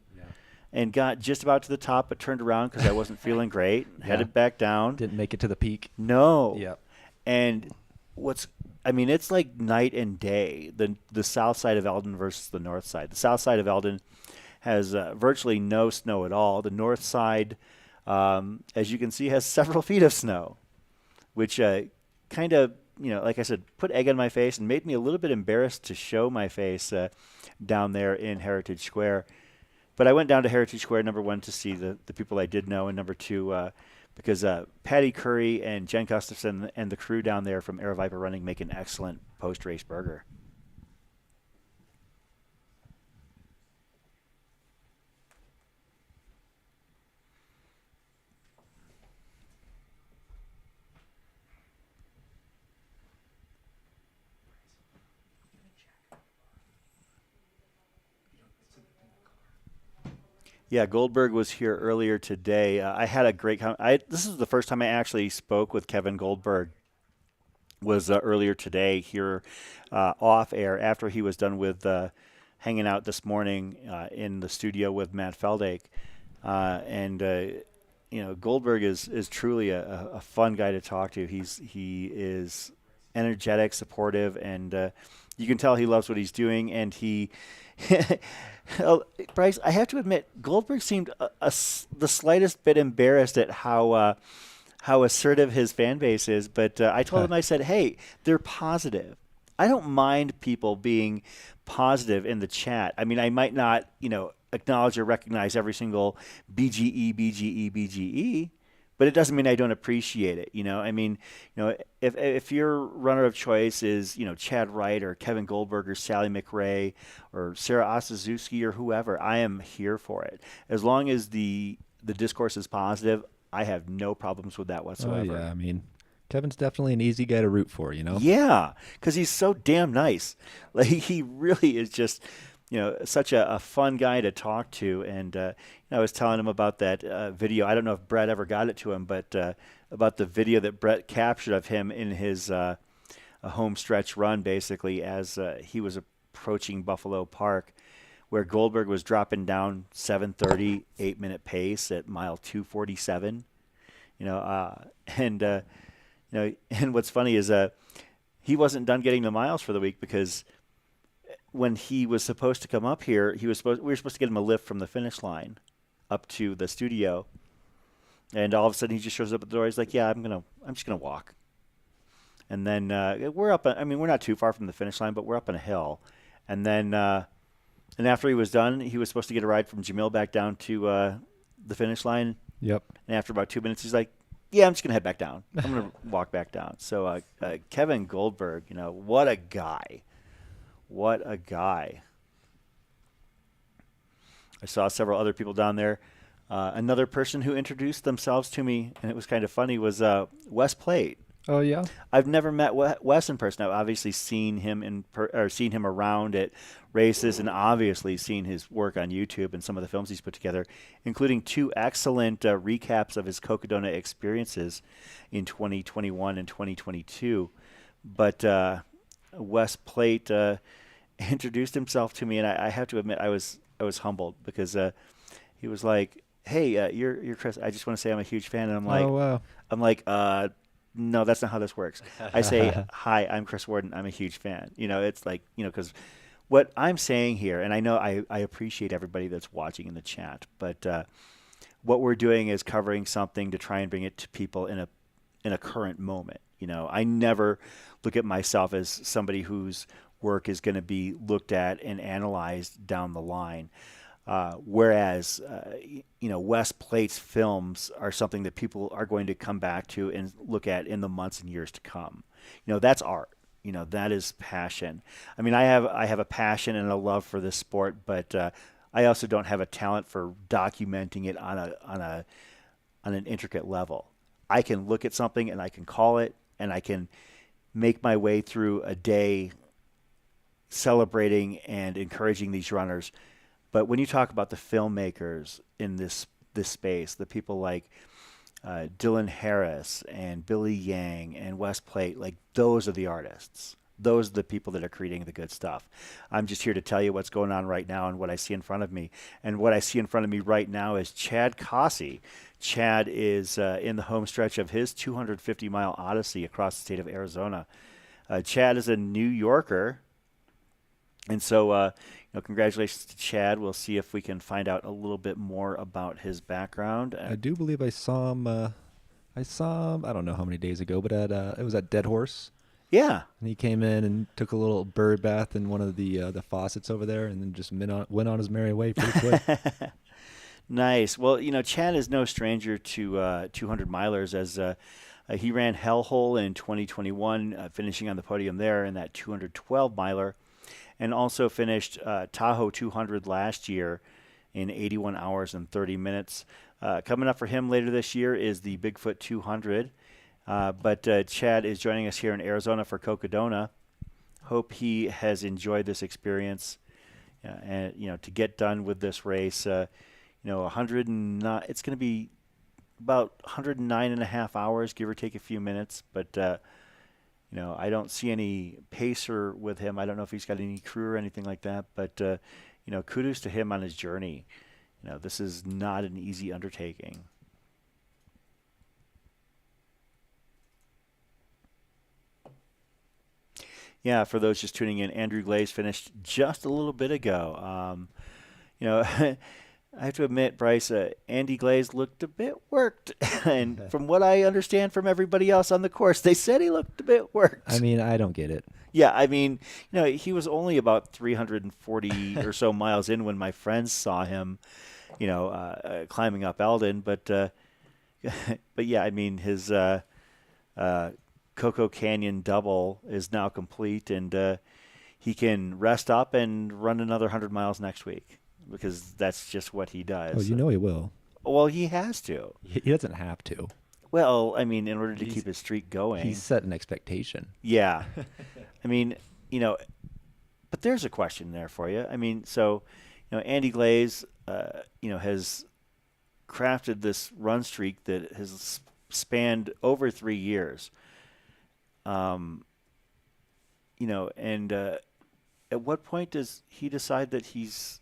and got just about to the top, but turned around because I wasn't feeling great. Headed back down. Didn't make it to the peak. No. Yep. And it's like night and day, the south side of Eldon versus the north side. The south side of Eldon has virtually no snow at all. The north side, as you can see, has several feet of snow, which kind of, like I said, put egg on my face and made me a little bit embarrassed to show my face down there in Heritage Square. But I went down to Heritage Square, number one, to see the people I did know, and number two, because Patty Curry and Jen Gustafson and the crew down there from Aravaipa Running make an excellent post-race burger. Yeah, Goldberg was here earlier today. I had a great this is the first time I actually spoke with Kevin Goldberg. Was earlier today here off air after he was done with hanging out this morning in the studio with Matt Feldake. Goldberg is truly a fun guy to talk to. He is energetic, supportive, and you can tell he loves what he's doing. And he, Bryce, I have to admit, Goldberg seemed the slightest bit embarrassed at how assertive his fan base is. But I told him, I said, hey, they're positive. I don't mind people being positive in the chat. I mean, I might not, acknowledge or recognize every single BGE, but it doesn't mean I don't appreciate it. I mean, if your runner of choice is, Chad Wright or Kevin Goldberg or Sally McRae or Sarah Osazuski or whoever, I am here for it. As long as the discourse is positive, I have no problems with that whatsoever. Oh, yeah. I mean, Kevin's definitely an easy guy to root for, Yeah, because he's so damn nice. Like, he really is just, such a fun guy to talk to. And I was telling him about that video. I don't know if Brett ever got it to him, but about the video that Brett captured of him in his a home stretch run, basically, as he was approaching Buffalo Park, where Goldberg was dropping down 7:30, 8-minute pace at mile 247. And what's funny is he wasn't done getting the miles for the week, because when he was supposed to come up here, we were supposed to get him a lift from the finish line up to the studio, and all of a sudden he just shows up at the door. He's like, "Yeah, I'm just gonna walk." And then we're up. I mean, we're not too far from the finish line, but we're up on a hill. And then and after he was done, he was supposed to get a ride from Jamil back down to the finish line. Yep. And after about 2 minutes, he's like, "Yeah, I'm just gonna head back down. I'm gonna walk back down." So Kevin Goldberg, what a guy. What a guy. I saw several other people down there. Another person who introduced themselves to me, and it was kind of funny, was Wes Plate. Oh, yeah? I've never met Wes in person. I've obviously seen him seen him around at races, and obviously seen his work on YouTube and some of the films he's put together, including 2 excellent recaps of his Cocodona experiences in 2021 and 2022. But Wes Plate introduced himself to me, and I have to admit I was humbled, because he was like, "Hey, you're Chris. I just want to say I'm a huge fan." And I'm like, "Oh, wow." I'm like, "No, that's not how this works." I say, "Hi, I'm Chris Warden. I'm a huge fan." It's like, because what I'm saying here, and I know I appreciate everybody that's watching in the chat, but what we're doing is covering something to try and bring it to people in a current moment. I never look at myself as somebody whose work is going to be looked at and analyzed down the line. Whereas, Wes Plate's films are something that people are going to come back to and look at in the months and years to come. That's art. That is passion. I mean, I have a passion and a love for this sport, but I also don't have a talent for documenting it on an intricate level. I can look at something and I can call it, and I can make my way through a day celebrating and encouraging these runners. But when you talk about the filmmakers in this space, the people like Dylan Harris and Billy Yang and Wes Plate, like, those are the artists. Those are the people that are creating the good stuff. I'm just here to tell you what's going on right now and what I see in front of me. And what I see in front of me right now is Chad Cossey. Chad is in the home stretch of his 250-mile odyssey across the state of Arizona. Chad is a New Yorker. And so, congratulations to Chad. We'll see if we can find out a little bit more about his background. I do believe I saw him. I don't know how many days ago, but it was at Dead Horse. Yeah. And he came in and took a little bird bath in one of the faucets over there, and then just went on his merry way pretty quick. Nice. Well, Chad is no stranger to 200 milers as he ran Hellhole in 2021, finishing on the podium there in that 212 miler, and also finished Tahoe 200 last year in 81 hours and 30 minutes. Coming up for him later this year is the Bigfoot 200. But Chad is joining us here in Arizona for Cocodona. Hope he has enjoyed this experience, and to get done with this race. 109. It's going to be about 109 and a half hours, give or take a few minutes. But I don't see any pacer with him. I don't know if he's got any crew or anything like that. But kudos to him on his journey. This is not an easy undertaking. Yeah, for those just tuning in, Andrew Glaze finished just a little bit ago. I have to admit, Bryce, Andy Glaze looked a bit worked. And from what I understand from everybody else on the course, they said he looked a bit worked. I mean, I don't get it. Yeah, I mean, he was only about 340 or so miles in when my friends saw him, climbing up Eldon. But yeah, I mean, his Coco Canyon double is now complete, and he can rest up and run another 100 miles next week because that's just what he does. Oh, he will. Well, he has to. He doesn't have to. Well, I mean, in order to keep his streak going. He's set an expectation. Yeah. I mean, but there's a question there for you. I mean, so, Andy Glaze, has crafted this run streak that has spanned over 3 years. And at what point does he decide that he's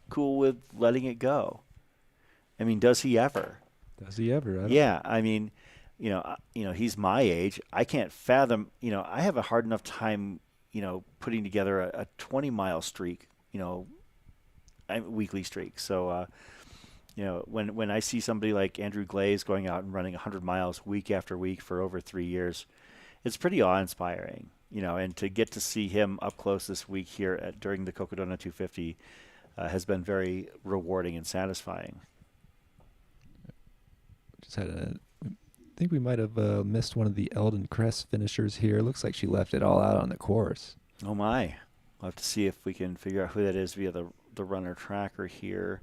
cool with letting it go? I mean, does he ever? Does he ever? Yeah, I mean, he's my age. I can't fathom. I have a hard enough time, putting together a 20-mile streak. Weekly streak. So, when I see somebody like Andrew Glaze going out and running 100 miles week after week for over 3 years, it's pretty awe-inspiring, and to get to see him up close this week here during the Cocodona 250 has been very rewarding and satisfying. I think we might have missed one of the Eldon Crest finishers here. Looks like she left it all out on the course. Oh my. We'll have to see if we can figure out who that is via the runner tracker here.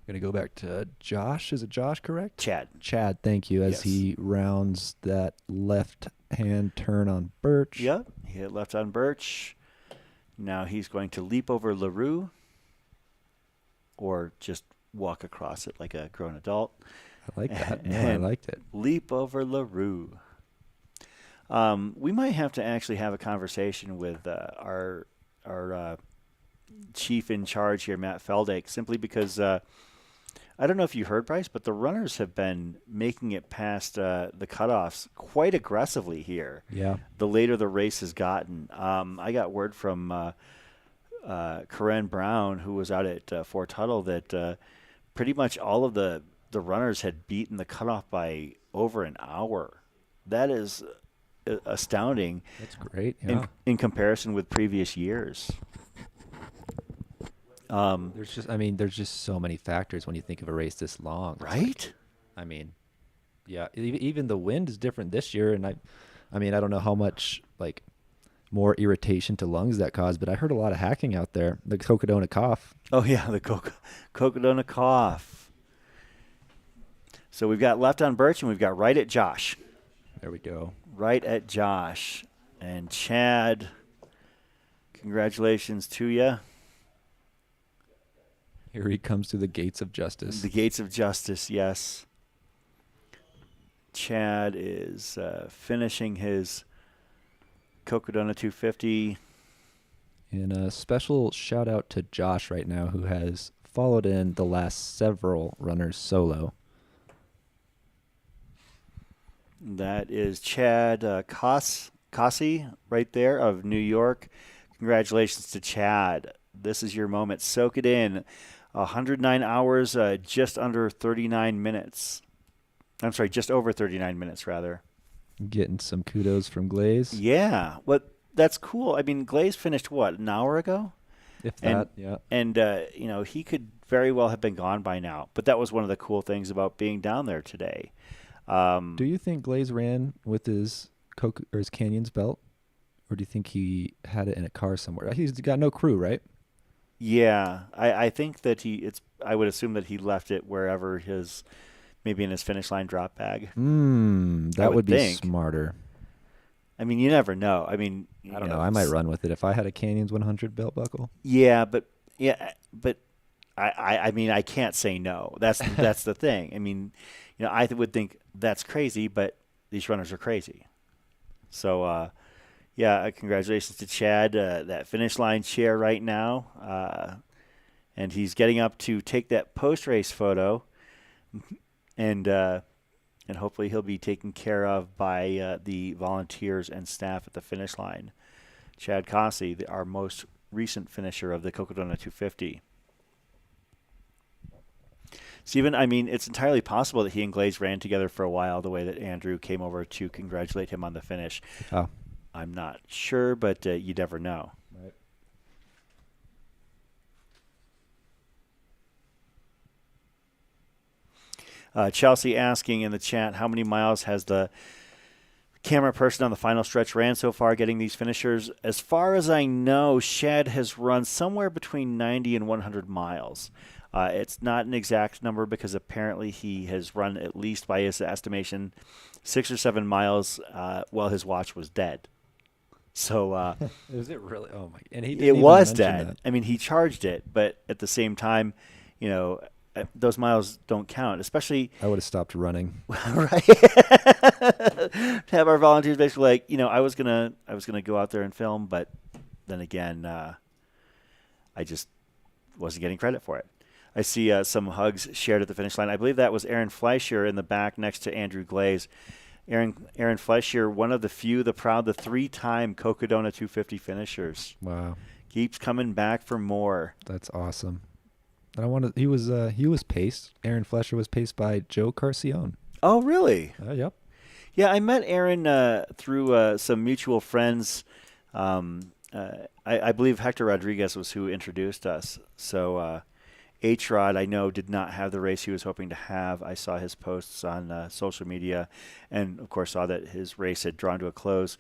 Going to go back to Josh. Is it Josh, correct? Chad, thank you, as yes. he rounds that left-hand turn on Birch. Yep, he hit left on Birch. Now he's going to leap over LaRue or just walk across it like a grown adult. I like that. I liked it. Leap over LaRue. We might have to actually have a conversation with our chief in charge here, Matt Feldake, simply because I don't know if you heard, Bryce, but the runners have been making it past the cutoffs quite aggressively here. Yeah. The later the race has gotten. I got word from Corinne Brown, who was out at Fort Tuttle, that pretty much all of the runners had beaten the cutoff by over an hour. That is astounding. That's great. Yeah. In comparison with previous years. There's just so many factors when you think of a race this long. Right? I mean, yeah, even the wind is different this year, and I don't know how much more irritation to lungs that caused, but I heard a lot of hacking out there. The Cocodona cough. Oh yeah, the Cocodona cough. So we've got left on Birch and we've got right at Josh. There we go. Right at Josh. And Chad, congratulations to you. Here he comes to the gates of justice. The gates of justice, yes. Chad is finishing his Cocodona 250. And a special shout out to Josh right now, who has followed in the last several runners solo. That is Chad Cossey right there of New York. Congratulations to Chad. This is your moment. Soak it in. 109 hours, just under 39 minutes. I'm sorry, just over 39 minutes, rather. Getting some kudos from Glaze. Yeah. That's cool. I mean, Glaze finished, what, an hour ago? If And- that, yeah. And, he could very well have been gone by now. But that was one of the cool things about being down there today. Do you think Glaze ran with his his Canyons belt, or do you think he had it in a car somewhere? He's got no crew, right? Yeah, I think that I would assume that he left it wherever maybe in his finish line drop bag. That would would be think. smarter. I mean, you never know. I mean, I don't know. I might run with it if I had a Canyons 100 belt buckle. Yeah, but I mean, I can't say no. That's the thing. I mean, I would think that's crazy, but these runners are crazy. So, congratulations to Chad. That finish line chair right now, and he's getting up to take that post race photo, and hopefully he'll be taken care of by the volunteers and staff at the finish line. Chad Cossey, our most recent finisher of the Cocodona 250. Stephen, I mean, it's entirely possible that he and Glaze ran together for a while, the way that Andrew came over to congratulate him on the finish. Oh. I'm not sure, but you never know. Right. Chelsea asking in the chat, how many miles has the camera person on the final stretch ran so far getting these finishers? As far as I know, Shad has run somewhere between 90 and 100 miles. It's not an exact number because apparently he has run at least, by his estimation, 6 or 7 miles while his watch was dead. So is it really? Oh my! And he didn't it even was mention dead. that. I mean, he charged it, but at the same time, those miles don't count. Especially, I would have stopped running. right? To have our volunteers basically like, I was gonna go out there and film, but then again, I just wasn't getting credit for it. I see some hugs shared at the finish line. I believe that was Aaron Fleischer in the back next to Andrew Glaze. Aaron Fleischer, one of the few, the proud, the 3-time Cocodona 250 finishers. Wow, Keeps coming back for more. that's awesome. And I wanted. He was paced. Aaron Fleischer was paced by Joe Carcione. Oh, really? Yep. Yeah, I met Aaron through some mutual friends. I believe Hector Rodriguez was who introduced us. So H-Rod, I know, did not have the race he was hoping to have. I saw his posts on social media and, of course, saw that his race had drawn to a close.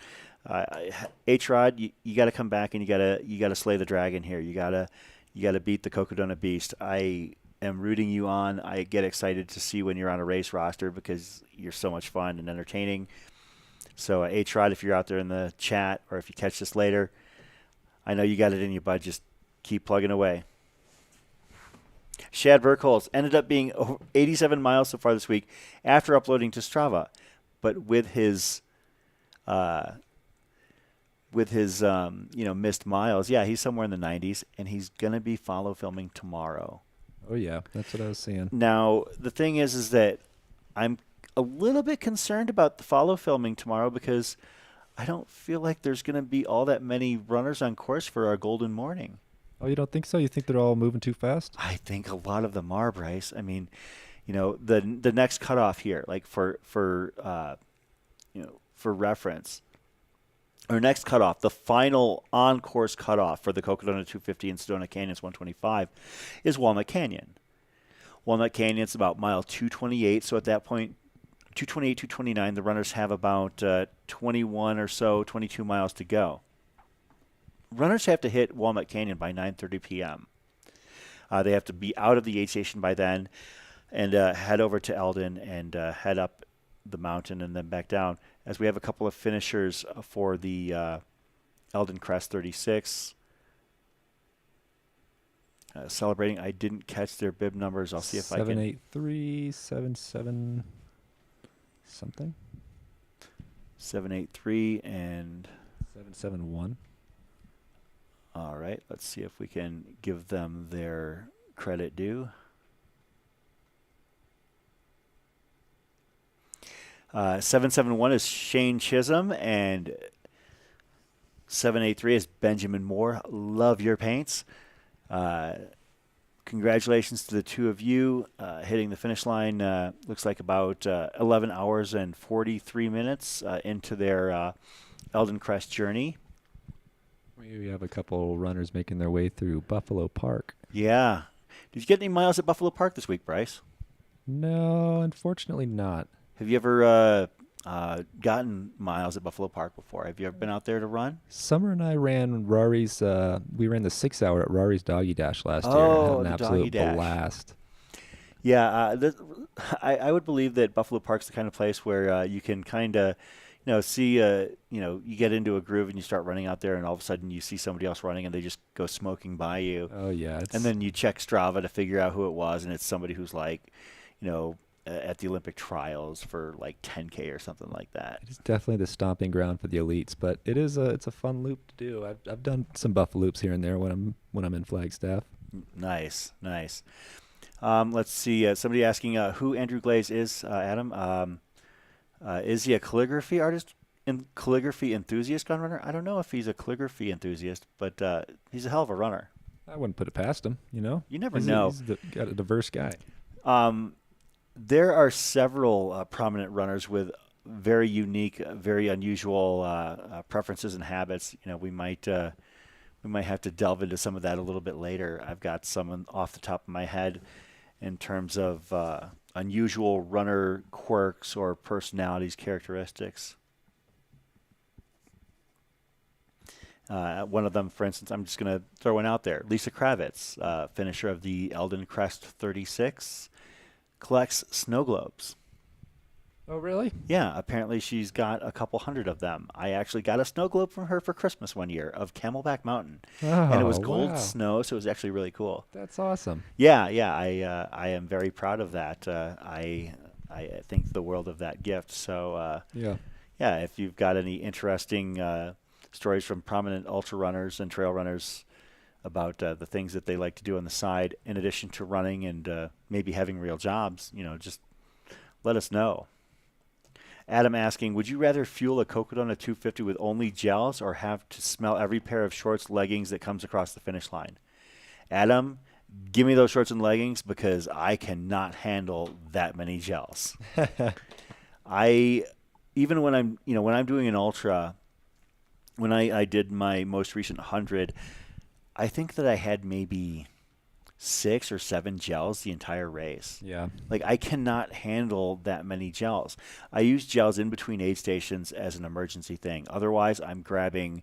H-Rod, you got to come back and you got to slay the dragon here. You got to beat the Cocodona Beast. I am rooting you on. I get excited to see when you're on a race roster because you're so much fun and entertaining. So, H-Rod, if you're out there in the chat or if you catch this later, I know you got it in you, bud. Just keep plugging away. Shad Burkholz ended up being 87 miles so far this week after uploading to Strava, but with his missed miles, yeah, he's somewhere in the 90s, and he's gonna be follow filming tomorrow. Oh yeah, that's what I was seeing. Now the thing is that I'm a little bit concerned about the follow filming tomorrow because I don't feel like there's gonna be all that many runners on course for our Golden Morning. Oh, you don't think so? You think they're all moving too fast? I think a lot of them are, Bryce. I mean, the next cutoff here, like for reference, our next cutoff, the final on-course cutoff for the Cocodona 250 and Sedona Canyons 125 is Walnut Canyon. Walnut Canyon's about mile 228, so at that point, 228, 229, the runners have about 21 or so, 22 miles to go. Runners have to hit Walnut Canyon by 9:30 p.m. They have to be out of the aid station by then and head over to Eldon and head up the mountain and then back down, as we have a couple of finishers for the Eldon Crest 36. Celebrating. I didn't catch their bib numbers. I'll see if I can. 783, 77 something. 783 and 771. All right, let's see if we can give them their credit due. 771 is Shane Chisholm, and 783 is Benjamin Moore. Love your paints. Congratulations to the two of you hitting the finish line. Looks like about 11 hours and 43 minutes into their Eldon Crest journey. We have a couple runners making their way through Buffalo Park. Yeah. Did you get any miles at Buffalo Park this week, Bryce? No, unfortunately not. Have you ever gotten miles at Buffalo Park before? Have you ever been out there to run? Summer and I ran Rory's. We ran the 6 hour at Rory's Doggy Dash last year. Oh, And had an the absolute Doggy Dash. blast. Yeah, I would believe that Buffalo Park's the kind of place where you can kind of, see, you get into a groove and you start running out there, and all of a sudden you see somebody else running and they just go smoking by you. Oh yeah, And then you check Strava to figure out who it was, and it's somebody who's like, at the Olympic trials for like 10K or something like that. it's definitely the stomping ground for the elites. But it's a fun loop to do. I've done some Buffalo loops here and there when I'm in Flagstaff. Nice. Let's see. Somebody asking who Andrew Glaze is, Adam. Is he a calligraphy artist and calligraphy enthusiast gun runner? I don't know if he's a calligraphy enthusiast, but he's a hell of a runner. I wouldn't put it past him. You never know. He's got a diverse guy. There are several prominent runners with very unique, very unusual preferences and habits. We might have to delve into some of that a little bit later. I've got some off the top of my head in terms of unusual runner quirks or personalities, characteristics. One of them, for instance, I'm just going to throw one out there. Lisa Kravitz, finisher of the Eldon Crest 36, collects snow globes. Oh really? Yeah, apparently she's got a couple hundred of them. I actually got a snow globe from her for Christmas one year of Camelback Mountain. And it was gold wow. snow, so it was actually really cool. That's awesome. Yeah, I am very proud of that. I think the world of that gift. So, Yeah. if you've got any interesting stories from prominent ultra runners and trail runners about the things that they like to do on the side, in addition to running and maybe having real jobs, just let us know. Adam asking, would you rather fuel a Cocodona 250 with only gels or have to smell every pair of shorts, leggings that comes across the finish line? Adam, give me those shorts and leggings because I cannot handle that many gels. Even when I'm doing an ultra, when I did my most recent 100, I think that I had maybe 6 or 7 gels the entire race. Yeah. Like, I cannot handle that many gels. I use gels in between aid stations as an emergency thing. Otherwise, I'm grabbing,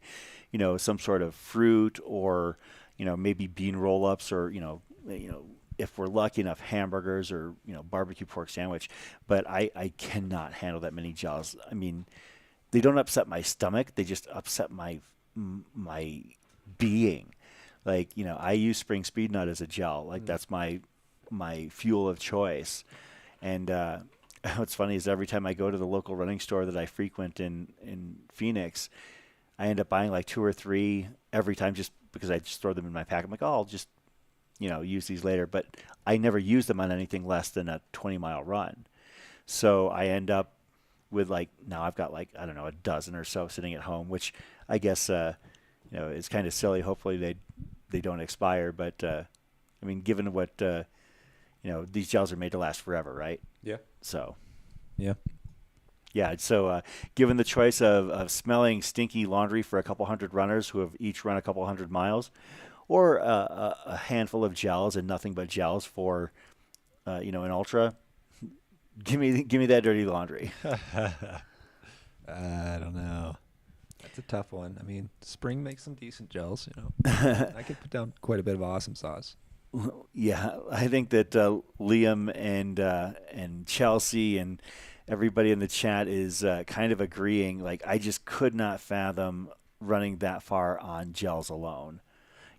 some sort of fruit or, maybe bean roll-ups or, if we're lucky enough, hamburgers or, barbecue pork sandwich. But I cannot handle that many gels. I mean, they don't upset my stomach. They just upset my being. Like, I use Spring Speed Nut as a gel. Like, that's my fuel of choice. And what's funny is every time I go to the local running store that I frequent in Phoenix, I end up buying like 2 or 3 every time just because I just throw them in my pack. I'm like, oh, I'll just, use these later. But I never use them on anything less than a 20-mile run. So I end up with now I've got I don't know, a dozen or so sitting at home, which I guess, it's kind of silly. Hopefully they don't expire, but I mean, given what these gels are made to last forever, right? Yeah. So Yeah. So given the choice of smelling stinky laundry for a couple hundred runners who have each run a couple hundred miles, or a handful of gels and nothing but gels for an ultra, give me that dirty laundry. I don't know. That's a tough one. I mean, Spring makes some decent gels, I could put down quite a bit of awesome sauce. Yeah, I think that Liam and Chelsea and everybody in the chat is kind of agreeing. Like, I just could not fathom running that far on gels alone.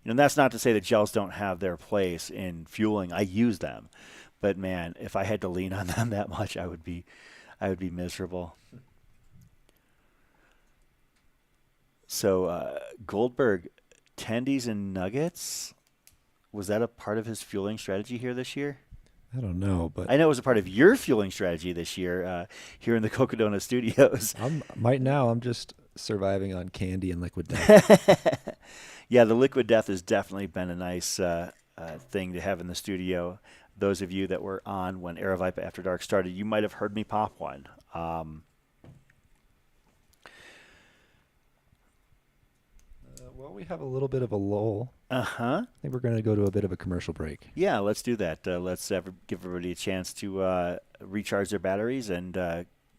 And that's not to say that gels don't have their place in fueling. I use them, but man, if I had to lean on them that much, I would be miserable. So Goldberg, tendies and nuggets, was that a part of his fueling strategy here this year? I don't know, but I know it was a part of your fueling strategy this year here in the Cocodona studios. Right now I'm just surviving on candy and liquid death. Yeah, the liquid death has definitely been a nice thing to have in the studio. Those of you that were on when Aravaipa After Dark started, you might have heard me pop one. Well, we have a little bit of a lull. Uh-huh. I think we're going to go to a bit of a commercial break. Yeah, let's do that. Let's give everybody a chance to recharge their batteries and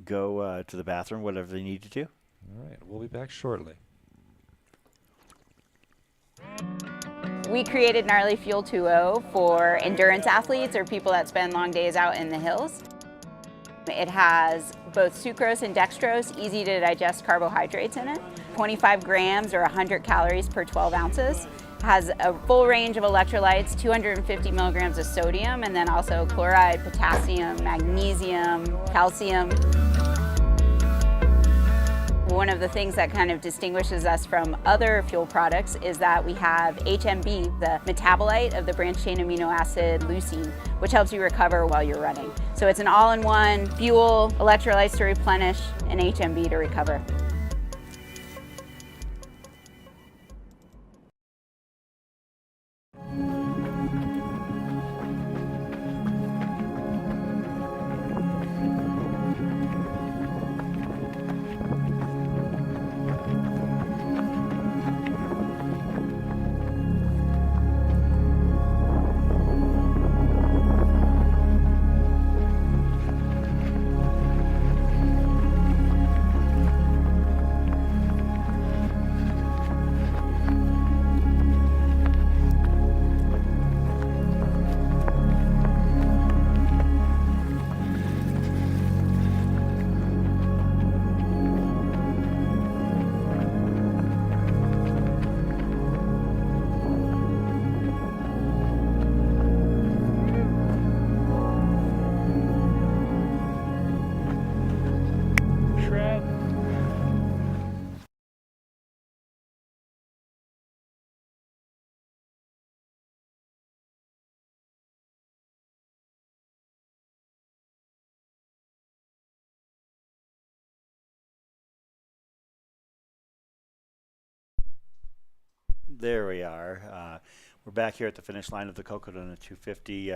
go to the bathroom, whatever they need to do. All right. We'll be back shortly. We created Gnarly Fuel 2.0 for endurance athletes or people that spend long days out in the hills. It has both sucrose and dextrose, easy to digest carbohydrates in it. 25 grams or 100 calories per 12 ounces. Has a full range of electrolytes, 250 milligrams of sodium, and then also chloride, potassium, magnesium, calcium. One of the things that kind of distinguishes us from other fuel products is that we have HMB, the metabolite of the branched chain amino acid leucine, which helps you recover while you're running. So it's an all-in-one fuel, electrolytes to replenish, and HMB to recover. There we are. We're back here at the finish line of the Cocodona 250.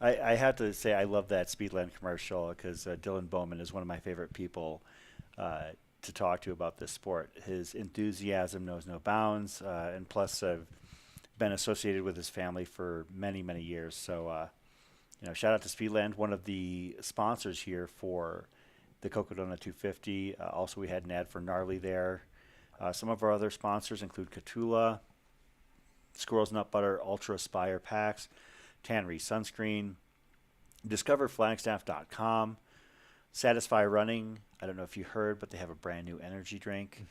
I have to say I love that Speedland commercial because Dylan Bowman is one of my favorite people to talk to about this sport. His enthusiasm knows no bounds, and plus I've been associated with his family for many, many years. So, shout out to Speedland, one of the sponsors here for the Cocodona 250. Also, we had an ad for Gnarly there. Some of our other sponsors include Catula, Squirrel's Nut Butter, Ultra Aspire Packs, Tannery Sunscreen, DiscoverFlagstaff.com, Satisfy Running. I don't know if you heard, but they have a brand new energy drink.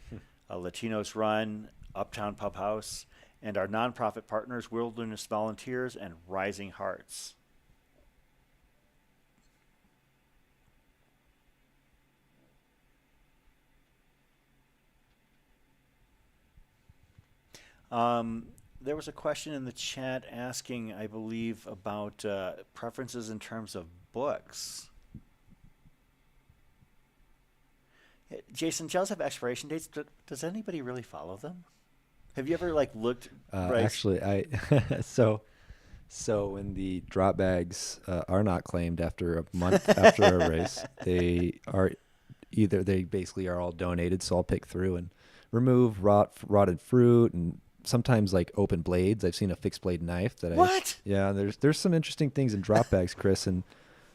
Latinos Run, Uptown Pub House, and our nonprofit partners, Wilderness Volunteers and Rising Hearts. There was a question in the chat asking, I believe, about preferences in terms of books. Jason, gels have expiration dates. Does anybody really follow them? Have you ever looked? Actually, so when the drop bags are not claimed after a month after a race, they basically are all donated. So I'll pick through and remove rotted fruit and sometimes open blades. I've seen a fixed blade knife yeah, there's some interesting things in drop bags, Chris, and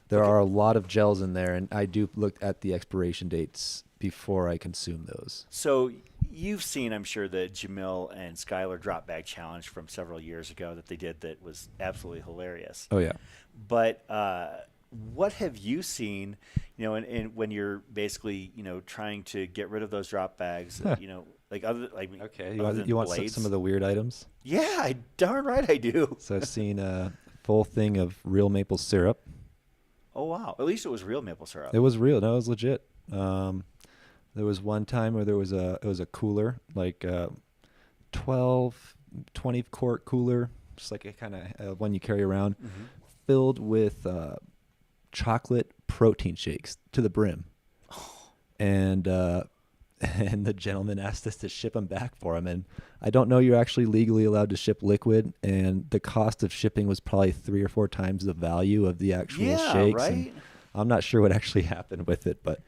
there are a lot of gels in there, and I do look at the expiration dates before I consume those. So you've seen, I'm sure, the Jamil and Skylar drop bag challenge from several years ago that they did that was absolutely hilarious. Oh yeah. But what have you seen, in when you're basically, trying to get rid of those drop bags, okay, you want some of the weird items? Yeah, darn right I do. So I've seen a full thing of real maple syrup. Oh wow! At least it was real maple syrup. It was real. No, it was legit. There was one time where it was a cooler, 12, 20 quart cooler, just like a kind of one you carry around, filled with chocolate protein shakes to the brim. And the gentleman asked us to ship them back for him. And I don't know you're actually legally allowed to ship liquid, and the cost of shipping was probably 3 or 4 times the value of the actual shakes. Right? And I'm not sure what actually happened with it, but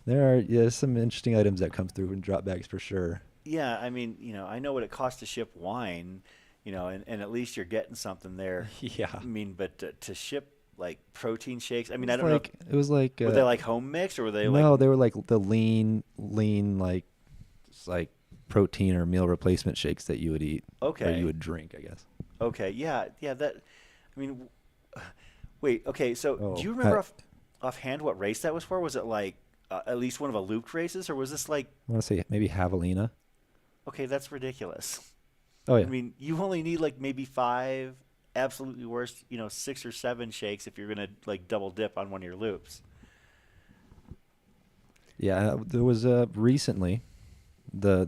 there are some interesting items that come through in drop bags for sure. Yeah, I mean, I know what it costs to ship wine, and at least you're getting something there. Yeah. I mean, but to ship like protein shakes, I mean, It I was don't know. like it was like Were they like home mixed, or were they no, like? they were like the lean like it's like protein or meal replacement shakes that you would eat or Okay. you would drink, I guess. Okay. Yeah. Yeah. I mean, wait. Okay. So, Oh, do you remember offhand what race that was for? Was it like at least one of a looped races, or was this like? I want to say maybe javelina. Okay, that's ridiculous. Oh yeah. I mean, you only need like maybe 5, absolutely worst, 6 or 7 shakes if you're gonna like double dip on one of your loops. Yeah, there was recently there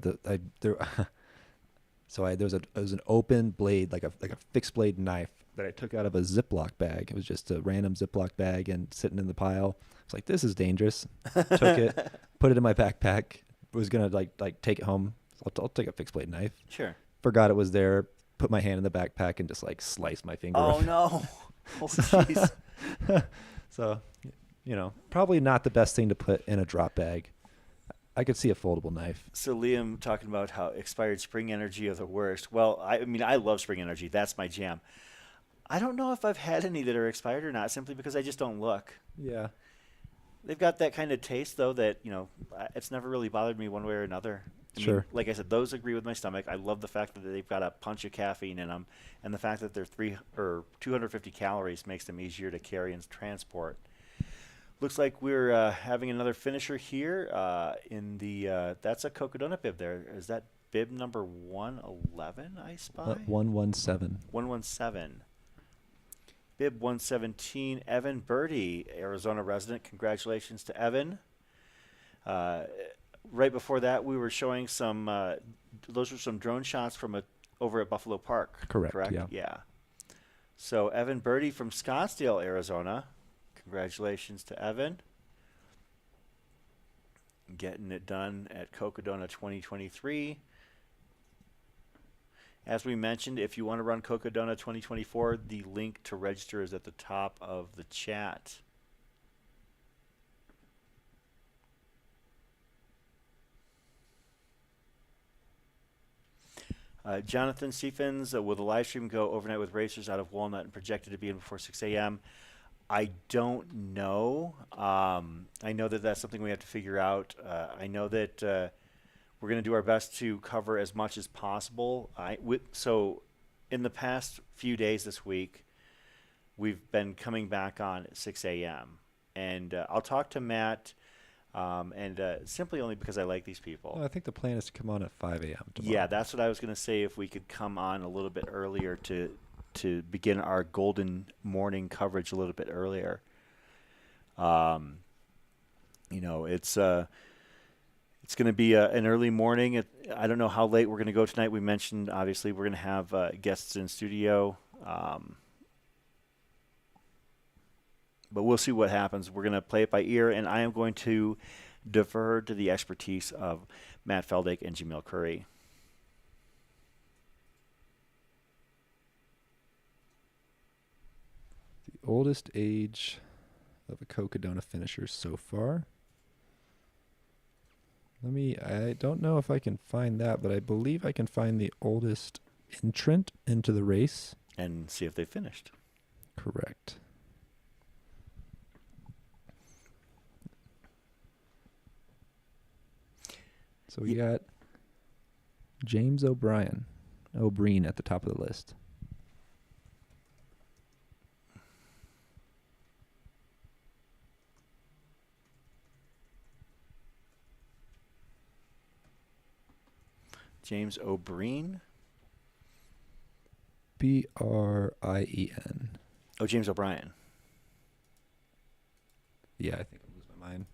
was an open blade like a fixed blade knife that I took out of a Ziploc bag. It was just a random Ziploc bag and sitting in the pile. I was like, this is dangerous. Took it, put it in my backpack. Was gonna like take it home. I'll take a fixed blade knife. Sure. Forgot it was there. Put my hand in the backpack and just like slice my finger. Oh off. no! Oh jeez. So, probably not the best thing to put in a drop bag. I could see a foldable knife. So Liam talking about how expired spring energy are the worst. Well, I mean, I love spring energy. That's my jam. I don't know if I've had any that are expired or not, simply because I just don't look. Yeah. They've got that kind of taste, though, that, it's never really bothered me one way or another. I mean, Sure. like I said, those agree with my stomach. I love the fact that they've got a punch of caffeine in them, and the fact that they're 250 calories makes them easier to carry and transport. Looks like we're having another finisher here in the that's a Cocodona bib there. Is that bib number 111 I spy? 117. 117. Bib 117, Evan Birdie, Arizona resident. Congratulations to Evan. Right before that, we were showing some, those were some drone shots from over at Buffalo Park. Correct, yeah. Yeah. So Evan Birdie from Scottsdale, Arizona. Congratulations to Evan. Getting it done at Cocodona 2023. As we mentioned, if you want to run Cocodona 2024, the link to register is at the top of the chat. Jonathan Stephens, will the live stream go overnight with racers out of Walnut and projected to be in before 6 a.m.? I don't know. I know that that's something we have to figure out. I know that we're going to do our best to cover as much as possible. So in the past few days this week, we've been coming back on at 6 a.m. And I'll talk to Matt, and simply only because I like these people. Well, I think the plan is to come on at 5 a.m. tomorrow. Yeah, that's what I was going to say, if we could come on a little bit earlier to begin our golden morning coverage a little bit earlier. It's going to be an early morning. I don't know how late we're going to go tonight. We mentioned, obviously, we're going to have guests in studio. But we'll see what happens. We're going to play it by ear, and I am going to defer to the expertise of Matt Feldake and Jamil Curry. The oldest age of a Cocodona finisher so far. I don't know if I can find that, but I believe I can find the oldest entrant into the race. And see if they finished. Correct. So we got James O'Brien at the top of the list. James O'Brien. Brien. Oh, James O'Brien. Yeah, I think I lose my mind.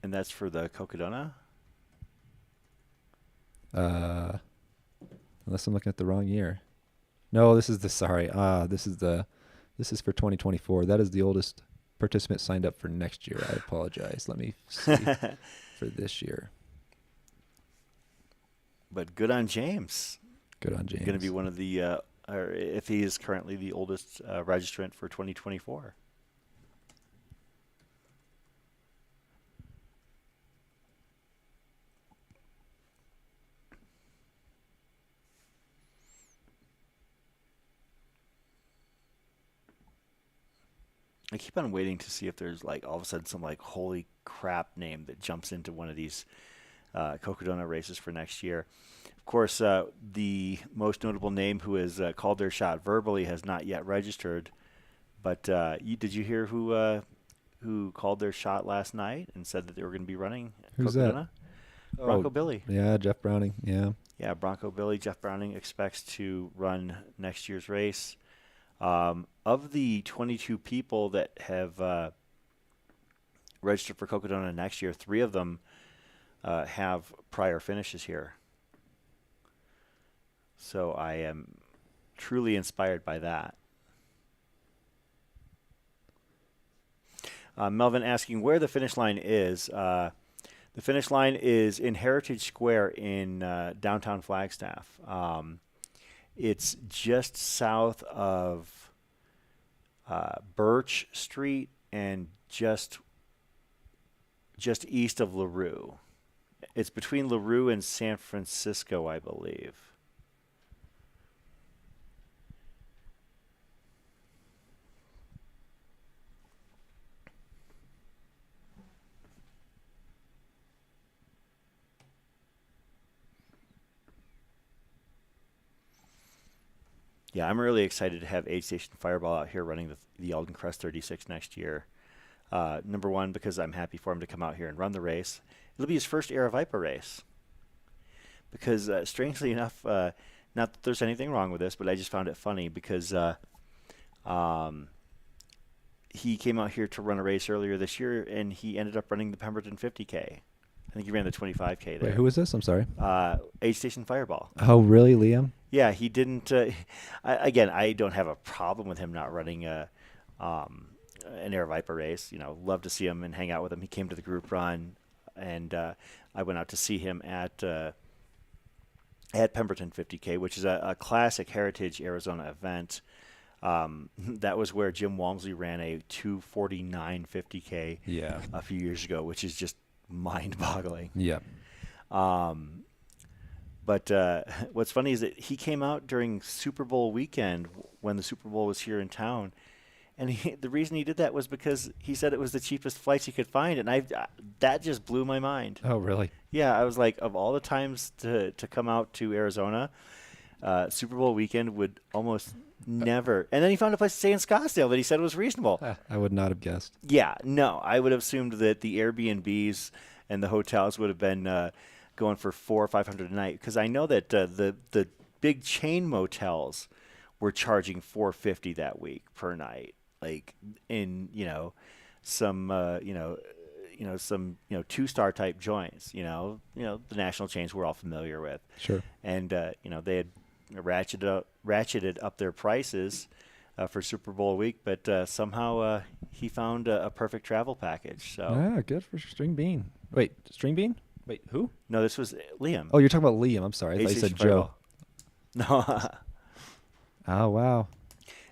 And that's for the Cocodona? Unless I'm looking at the wrong year. No, this is this is for 2024. That is the oldest participant signed up for next year. I apologize. Let me see for this year. But good on James. Good on James. Going to be one of the, or if he is currently the oldest registrant for 2024. I keep on waiting to see if there's like all of a sudden some like holy crap name that jumps into one of these Cocodona races for next year. Of course, the most notable name who has called their shot verbally has not yet registered. But did you hear who called their shot last night and said that they were going to be running Who's Cocodona? that? Bronco Billy. Yeah, Jeff Browning. Yeah. Yeah, Bronco Billy. Jeff Browning expects to run next year's race. Of the 22 people that have registered for Cocodona next year, 3 of them have prior finishes here. So I am truly inspired by that. Melvin asking where the finish line is. The finish line is in Heritage Square in downtown Flagstaff. It's just south of Birch Street and just east of LaRue. It's between LaRue and San Francisco, I believe. Yeah, I'm really excited to have Aid Station Fireball out here running the Alden Crest 36 next year. Number one, because I'm happy for him to come out here and run the race. It'll be his first Aravaipa race. Because strangely enough, not that there's anything wrong with this, but I just found it funny because he came out here to run a race earlier this year, and he ended up running the Pemberton 50K. I think he ran the 25K there. Wait, who is this? I'm sorry. Aid Station Fireball. Oh, really, Liam? Yeah, he didn't. Again, I don't have a problem with him not running an Aravaipa race. You know, love to see him and hang out with him. He came to the group run, and I went out to see him at Pemberton 50K, which is a classic Heritage Arizona event. That was where Jim Walmsley ran a 2:49 50K a few years ago, which is just mind-boggling. Yeah. But what's funny is that he came out during Super Bowl weekend when the Super Bowl was here in town. And the reason he did that was because he said it was the cheapest flights he could find. And that just blew my mind. Oh, really? Yeah, I was like, of all the times to come out to Arizona, Super Bowl weekend would almost never. And then he found a place to stay in Scottsdale that he said was reasonable. I would not have guessed. Yeah, no. I would have assumed that the Airbnbs and the hotels would have been going for $400 or $500 a night, because I know that the big chain motels were charging $450 that week per night, like in some 2-star type joints, the national chains we're all familiar with. Sure. And they had ratcheted up their prices for Super Bowl week, but somehow he found a perfect travel package. So Yeah, good for String Bean. Wait, String Bean? Wait, who? no, this was Liam. Oh, you're talking about Liam. I'm sorry. I thought you said Joe. No. Oh, wow.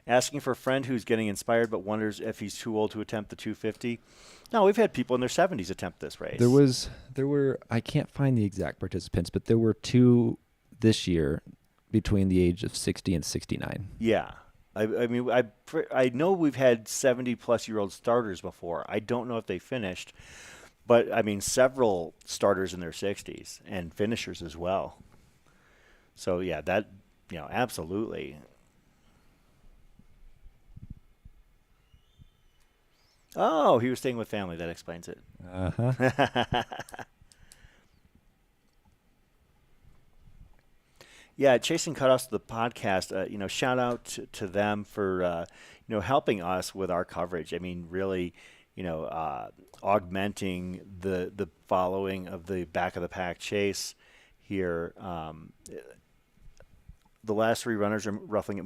Asking for a friend who's getting inspired but wonders if he's too old to attempt the 250. No, we've had people in their 70s attempt this race. There were, I can't find the exact participants, but there were 2 this year between the age of 60 and 69. Yeah. I mean, I know we've had 70-plus-year-old starters before. I don't know if they finished, but I mean, several starters in their 60s and finishers as well. So yeah, that absolutely. Oh, he was staying with family. That explains it. Uh-huh. Yeah, Chasing Cutoffs, the podcast, shout out to them for, helping us with our coverage. I mean, really, augmenting the following of the back of the pack chase here. The last 3 runners are moving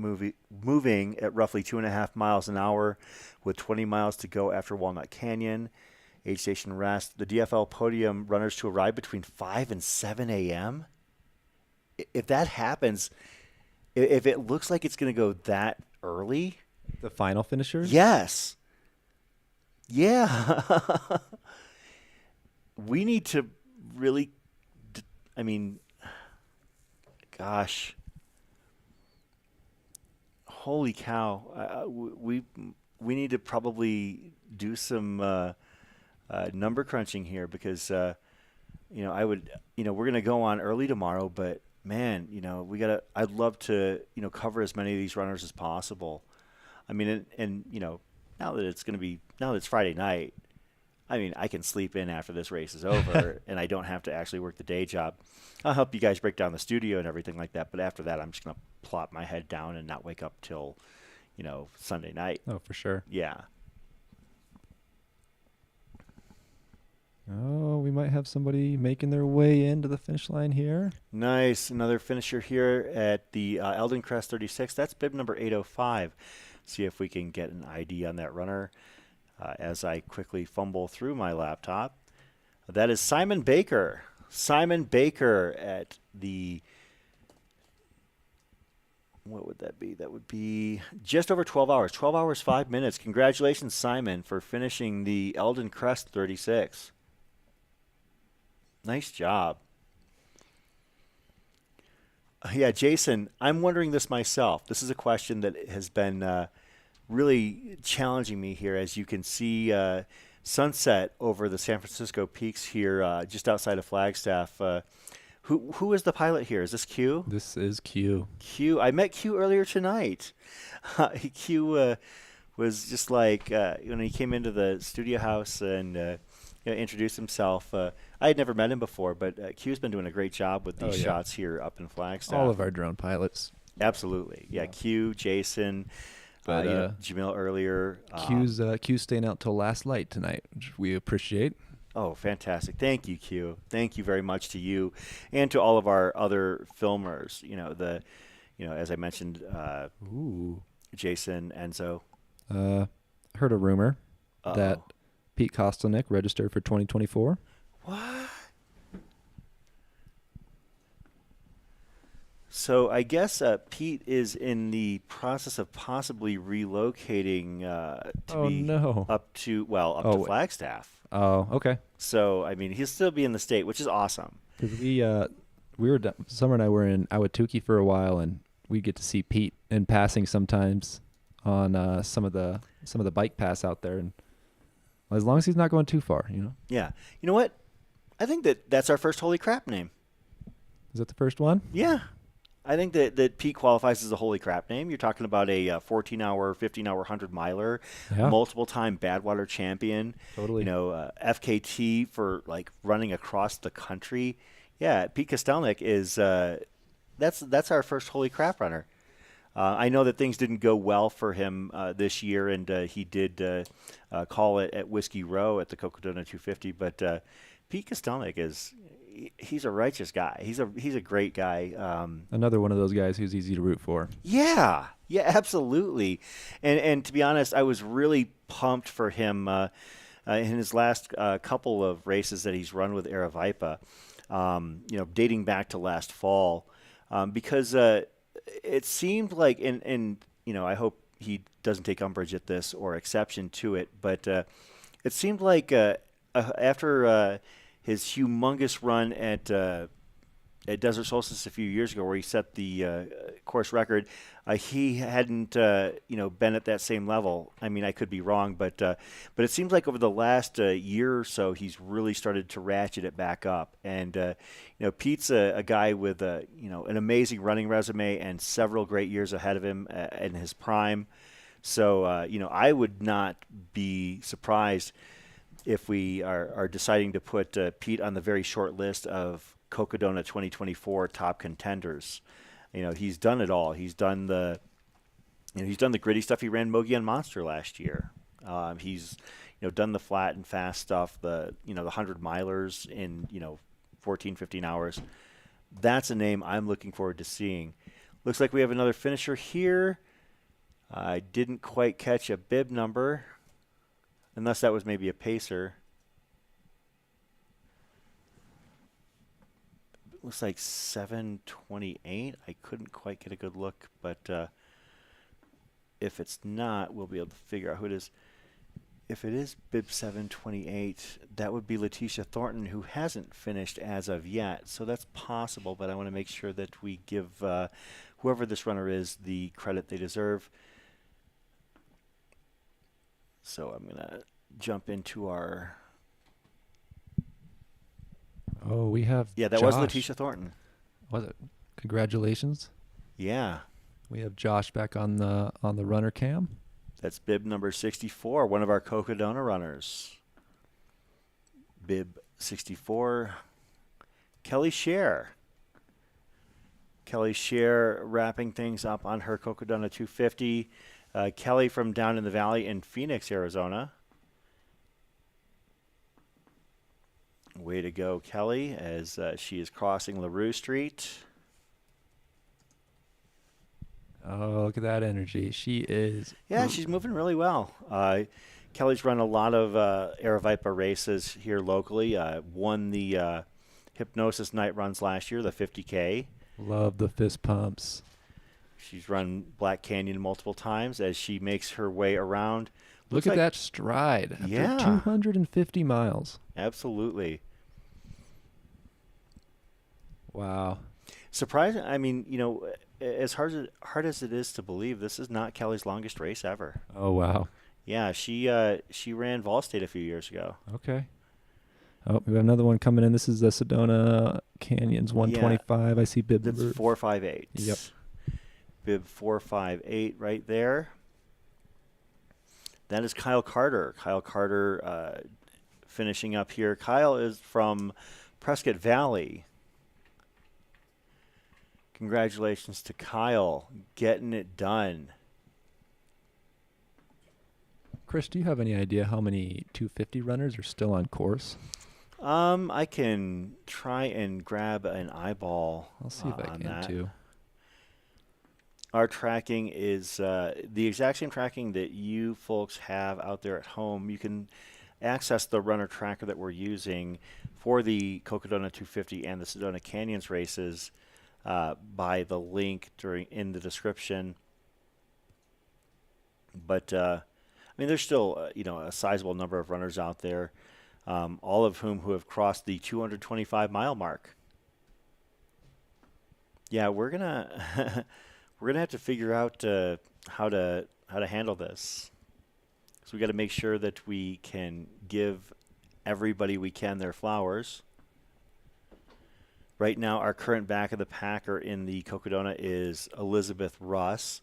at roughly 2.5 miles an hour with 20 miles to go after Walnut Canyon. Aid Station Rest. The DFL podium runners to arrive between 5 and 7 a.m. If that happens, if it looks like it's going to go that early. The final finishers? Yes. Yeah. We need to really, gosh. Holy cow. we need to probably do some number crunching here because, we're going to go on early tomorrow, but man, I'd love to, cover as many of these runners as possible. I mean, and now that it's Friday night, I mean, I can sleep in after this race is over and I don't have to actually work the day job. I'll help you guys break down the studio and everything like that. But after that, I'm just going to plop my head down and not wake up till, Sunday night. Oh, for sure. Yeah. Oh, we might have somebody making their way into the finish line here. Nice. Another finisher here at the Eldon Crest 36. That's bib number 805. See if we can get an ID on that runner as I quickly fumble through my laptop. That is Simon Baker. Simon Baker at the, what would that be? That would be just over 12 hours. 12 hours, 5 minutes. Congratulations, Simon, for finishing the Eldon Crest 36. Nice job. Yeah, Jason, I'm wondering this myself. This is a question that has been really challenging me here. As you can see, sunset over the San Francisco peaks here just outside of Flagstaff. Who is the pilot here? Is this Q? This is Q. Q. I met Q earlier tonight. Q was just like when he came into the studio house and introduced himself. I had never met him before, but Q's been doing a great job with these shots here up in Flagstaff. All of our drone pilots. Absolutely. Yeah, Q, Jason, But Jamil earlier. Q's staying out till last light tonight, which we appreciate. Oh, fantastic. Thank you, Q. Thank you very much to you and to all of our other filmers. As I mentioned, Jason, Enzo. Heard a rumor that Pete Kostelnick registered for 2024. What? So I guess Pete is in the process of possibly relocating up to Flagstaff. Oh, okay. So I mean, he'll still be in the state, which is awesome. Because Summer and I were in Ahwatukee for a while, and we get to see Pete in passing sometimes on some of the bike paths out there, and as long as he's not going too far, Yeah. You know what? I think that's our first holy crap name. Is that the first one? Yeah. I think that Pete qualifies as a holy crap name. You're talking about a 14-hour, 15-hour, 100-miler, multiple-time Badwater champion. Totally. FKT for like running across the country. Yeah, Pete Kostelnick is that's our first holy crap runner. I know that things didn't go well for him this year, and he did call it at Whiskey Row at the Cocodona 250. But Pete Kostelnick he's a righteous guy. He's a great guy. Another one of those guys who's easy to root for. Yeah, absolutely. And to be honest, I was really pumped for him in his last couple of races that he's run with Aravaipa, dating back to last fall, because it seemed like, and I hope he doesn't take umbrage at this or exception to it, but it seemed like after his humongous run at Desert Solstice a few years ago, where he set the course record, he hadn't been at that same level. I mean, I could be wrong, but it seems like over the last year or so, he's really started to ratchet it back up. And Pete's a guy with an amazing running resume and several great years ahead of him in his prime. So I would not be surprised if we are deciding to put Pete on the very short list of Cocodona 2024 top contenders. He's done it all. He's done the gritty stuff. He ran Mogi and Monster last year. He's done the flat and fast stuff, the 100 milers in 14, 15 hours. That's a name I'm looking forward to seeing. Looks like we have another finisher here. I didn't quite catch a bib number, unless that was maybe a pacer. Looks like 728. I couldn't quite get a good look, but if it's not, we'll be able to figure out who it is. If it is bib 728, that would be Letitia Thornton, who hasn't finished as of yet. So that's possible, but I want to make sure that we give whoever this runner is the credit they deserve. So I'm going to jump into our... Oh, we have Yeah, that Josh. was Letitia Thornton. Was it? Congratulations. Yeah. We have Josh back on the runner cam. That's bib number 64, one of our Cocodona runners. Bib 64, Kelly Scher. Kelly Scher wrapping things up on her Cocodona 250. Kelly from down in the valley in Phoenix, Arizona. Way to go, Kelly, as she is crossing LaRue Street. Oh, look at that energy. She is. Yeah, she's moving really well. Kelly's run a lot of Aravaipa races here locally. Won the Hypnosis Night Runs last year, the 50K. Love the fist pumps. She's run Black Canyon multiple times as she makes her way around. Look at that stride. After Yeah. 250 miles. Absolutely. Wow. Surprising. I mean, you know, as hard as it is to believe, this is not Kelly's longest race ever. Oh, wow. Yeah, she ran Vol State a few years ago. Okay. Oh, we have another one coming in. This is the Sedona Canyons 125. I see bib That's number 458. Yep. Bib 458 right there. That is Kyle Carter. Kyle Carter finishing up here. Kyle is from Prescott Valley. Congratulations to Kyle getting it done. Chris, do you have any idea how many 250 runners are still on course? I can try and grab an eyeball. I'll see if I on can that. too. Our tracking is the exact same tracking that you folks have out there at home. You can access the runner tracker that we're using for the Cocodona 250 and the Sedona Canyons races by the link in the description. But I mean, there's still a sizable number of runners out there, all of whom who have crossed the 225-mile mark. Yeah, we're gonna have to figure out how to handle this. So we got to make sure that we can give everybody we can their flowers. Right now, our current back of the packer in the Cocodona is Elizabeth Russ.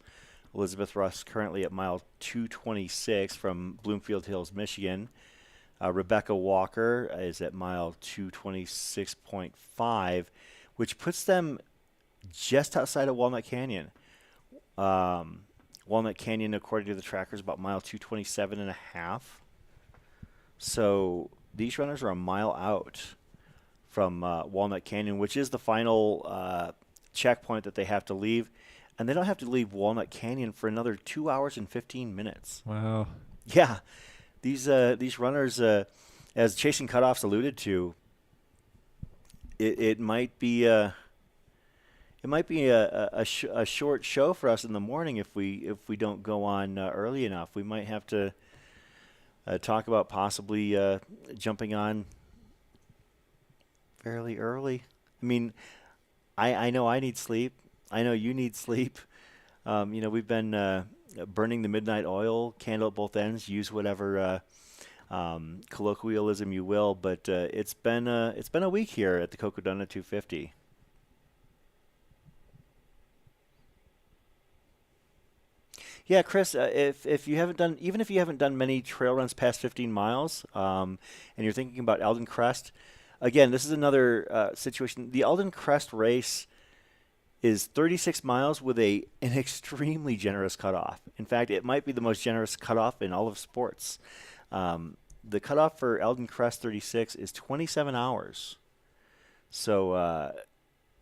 Elizabeth Russ currently at mile 226 from Bloomfield Hills, Michigan. Rebecca Walker is at mile 226.5, which puts them just outside of Walnut Canyon. Walnut Canyon, according to the tracker, is about mile 227.5. So these runners are a mile out from Walnut Canyon, which is the final checkpoint that they have to leave. And they don't have to leave Walnut Canyon for another 2 hours and 15 minutes. Wow. Yeah. These runners, as Chasing Cutoffs alluded to, it might be a short show for us in the morning if we don't go on early enough. We might have to talk about possibly jumping on fairly early. I mean, I know I need sleep. I know you need sleep. We've been burning the midnight oil, candle at both ends. Use whatever colloquialism you will, but it's been a week here at the Cocodona 250. Yeah, Chris, if you haven't done many trail runs past 15 miles, and you're thinking about Eldon Crest, again, this is another situation. The Eldon Crest race is 36 miles with an extremely generous cutoff. In fact, it might be the most generous cutoff in all of sports. The cutoff for Eldon Crest 36 is 27 hours. So,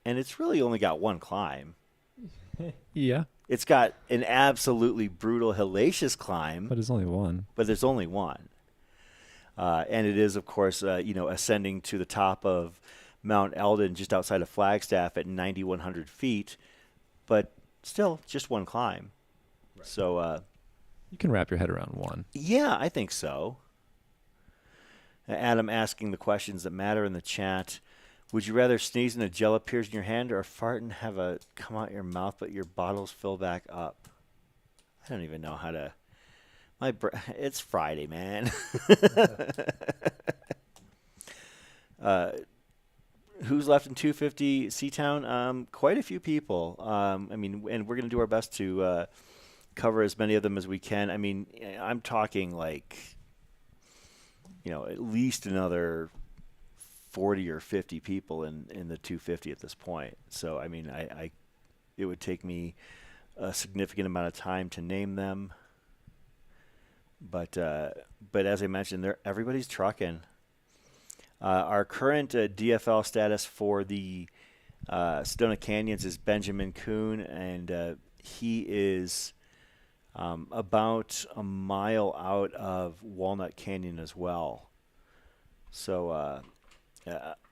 and it's really only got one climb. Yeah. It's got an absolutely brutal, hellacious climb. But it's only one. But there's only one. And it is, of course, ascending to the top of Mount Eldon just outside of Flagstaff at 9,100 feet. But still, just one climb. Right. So you can wrap your head around one. Yeah, I think so. Adam asking the questions that matter in the chat. Would you rather sneeze and a gel appears in your hand or fart and have a come out your mouth but your bottles fill back up? I don't even know how to It's Friday, man. Who's left in 250 Seatown? Quite a few people. I mean, and we're going to do our best to cover as many of them as we can. I mean, I'm talking like, at least another 40 or 50 people in the 250 at this point. So, I mean, it would take me a significant amount of time to name them. But as I mentioned, everybody's trucking. Our current DFL status for the Sedona Canyons is Benjamin Kuhn, and he is about a mile out of Walnut Canyon as well. So,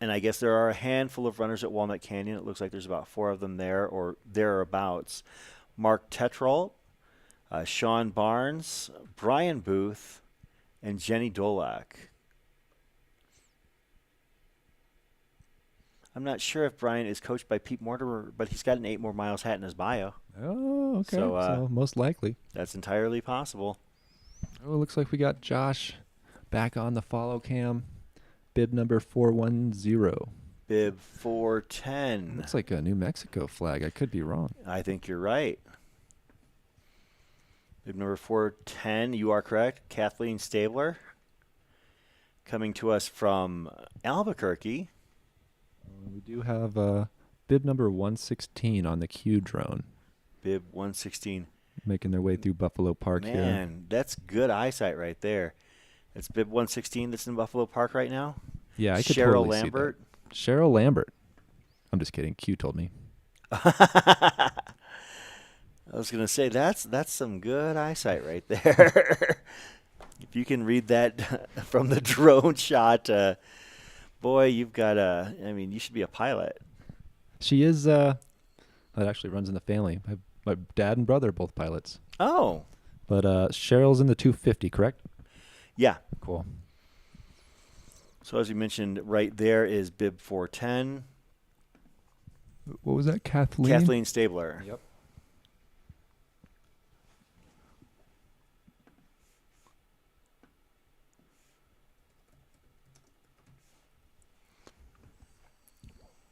and I guess there are a handful of runners at Walnut Canyon. It looks like there's about 4 of them there or thereabouts. Mark Tetrol, Sean Barnes, Brian Booth, and Jenny Dolak. I'm not sure if Brian is coached by Pete Mortimer, but he's got an 8 more miles hat in his bio. Oh, okay. So most likely. That's entirely possible. Oh, it looks like we got Josh back on the follow cam. Bib number 410. Bib 410. Looks like a New Mexico flag. I could be wrong. I think you're right. Bib number 410, you are correct. Kathleen Stabler coming to us from Albuquerque. We do have bib number 116 on the Q drone. Bib 116. Making their way through Buffalo Park here. Man, that's good eyesight right there. It's bib 116 that's in Buffalo Park right now? Yeah, I could Cheryl totally Lambert. see that. Cheryl Lambert. I'm just kidding. Q told me. I was going to say, that's some good eyesight right there. If you can read that from the drone shot, boy, you've got you should be a pilot. She is, that actually runs in the family. My dad and brother are both pilots. Oh. But Cheryl's in the 250, correct? Yeah. Cool. So as you mentioned, right there is bib 410. What was that, Kathleen? Kathleen Stabler. Yep.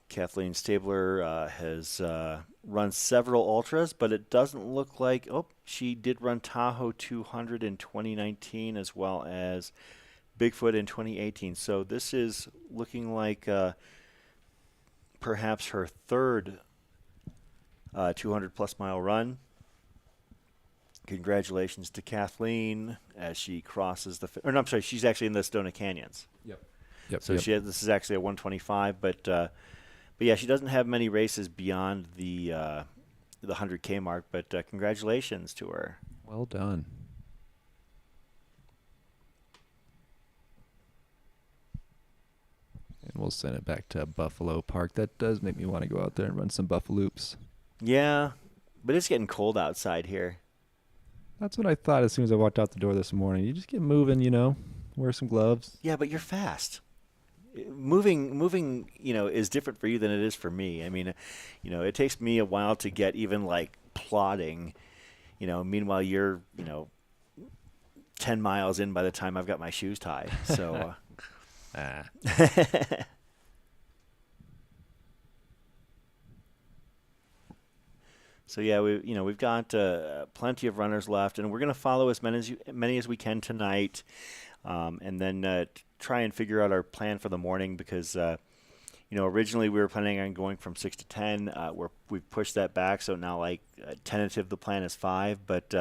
Kathleen Stabler has run several ultras, but it doesn't look like. Oh, she did run Tahoe 200 in 2019 as well as Bigfoot in 2018. So this is looking like perhaps her third 200-plus mile run. Congratulations to Kathleen as she crosses the. Or no, I'm sorry, she's actually in the Sedona Canyons. Yep. So this is actually a 125, but yeah, she doesn't have many races beyond the 100K mark. But congratulations to her. Well done. And we'll send it back to Buffalo Park. That does make me want to go out there and run some Buffaloops. Yeah, but it's getting cold outside here. That's what I thought as soon as I walked out the door this morning. You just get moving, wear some gloves. Yeah, but you're fast. Moving, is different for you than it is for me. I mean, it takes me a while to get even like plodding, meanwhile you're, 10 miles in by the time I've got my shoes tied. So, So yeah, we've got plenty of runners left, and we're going to follow as many as we can tonight, and then try and figure out our plan for the morning because originally we were planning on going from 6 to 10. We've pushed that back, so now tentative the plan is 5, but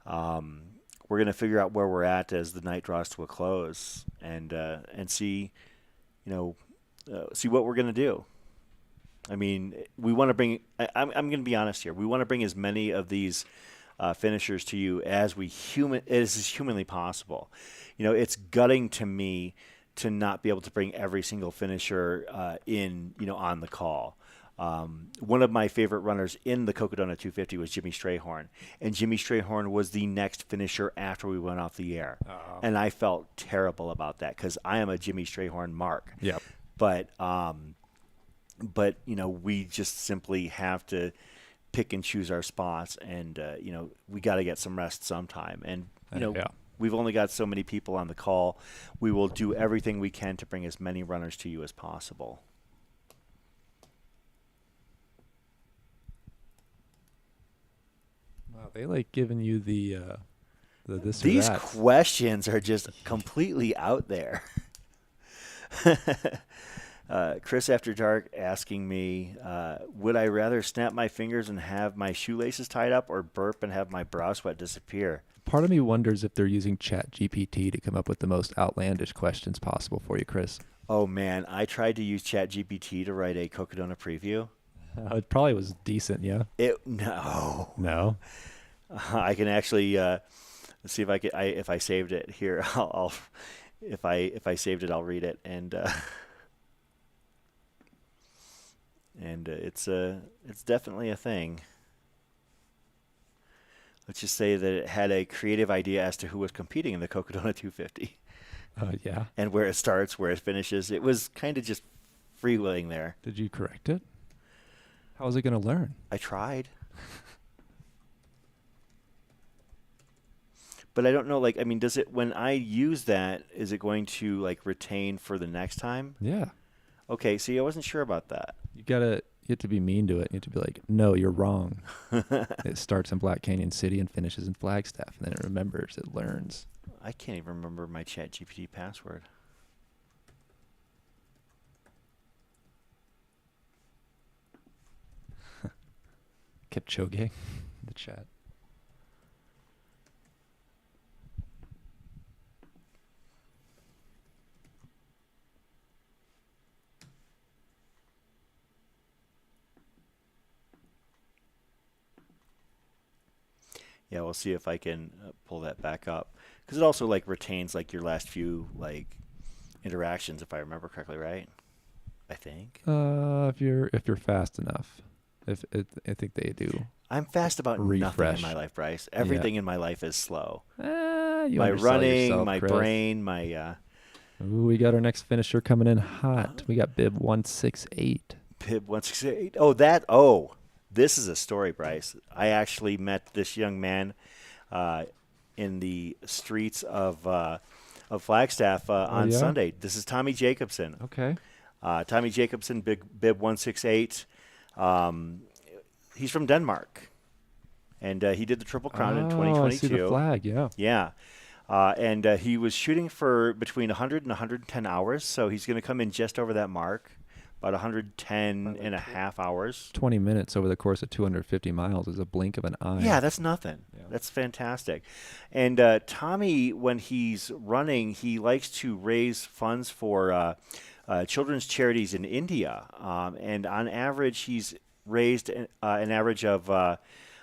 we're going to figure out where we're at as the night draws to a close, and see see what we're going to do. I mean, we want to bring. I'm going to be honest here. We want to bring as many of these finishers to you as is humanly possible. It's gutting to me to not be able to bring every single finisher in. On the call. One of my favorite runners in the Cocodona 250 was Jimmy Strayhorn, and Jimmy Strayhorn was the next finisher after we went off the air, and I felt terrible about that because I am a Jimmy Strayhorn mark. Yep. But we just simply have to pick and choose our spots, and we got to get some rest sometime. And Yeah. we've only got so many people on the call. We will do everything we can to bring as many runners to you as possible. Wow, they like giving you the this or These that. questions are just completely out there. Chris After Dark asking me, would I rather snap my fingers and have my shoelaces tied up or burp and have my brow sweat disappear? Part of me wonders if they're using ChatGPT to come up with the most outlandish questions possible for you, Chris. Oh, man, I tried to use ChatGPT to write a Cocodona preview. It probably was decent, yeah. No. No. I can actually see if I saved it here. I'll if I saved it, I'll read it, and it's definitely a thing. Let's just say that it had a creative idea as to who was competing in the Cocodona 250. Yeah. And where it starts, where it finishes. It was kind of just freewheeling there. Did you correct it? How was it going to learn? I tried. But I don't know, like, I mean, does it, when I use that, is it going to, like, retain for the next time? Yeah. Okay, see, I wasn't sure about that. You have to be mean to it. You have to be like, no, you're wrong. It starts in Black Canyon City and finishes in Flagstaff, and then it remembers, it learns. I can't even remember my ChatGPT password. Kipchoge in the chat. Yeah, we'll see if I can pull that back up, because it also like retains like your last few like interactions, if I remember correctly, right? I think. If you're fast enough, I think they do. I'm fast about Refresh. nothing in my life, Bryce. Everything in my life is slow. You My undersell running, yourself, my Chris. brain, my Ooh, we got our next finisher coming in hot. We got Bib 168. Pib 168. This is a story, Bryce. I actually met this young man in the streets of Flagstaff on yeah? Sunday. This is Tommy Jacobson. Okay. Tommy Jacobson, Bib 168. He's from Denmark, and he did the Triple Crown in 2022. I see the flag, yeah. Yeah. And he was shooting for between 100 and 110 hours, so he's going to come in just over that mark, about 110 and a half hours. 20 minutes over the course of 250 miles is a blink of an eye. Yeah, that's nothing. Yeah. That's fantastic. And Tommy, when he's running, he likes to raise funds for children's charities in India. And on average, he's raised an average of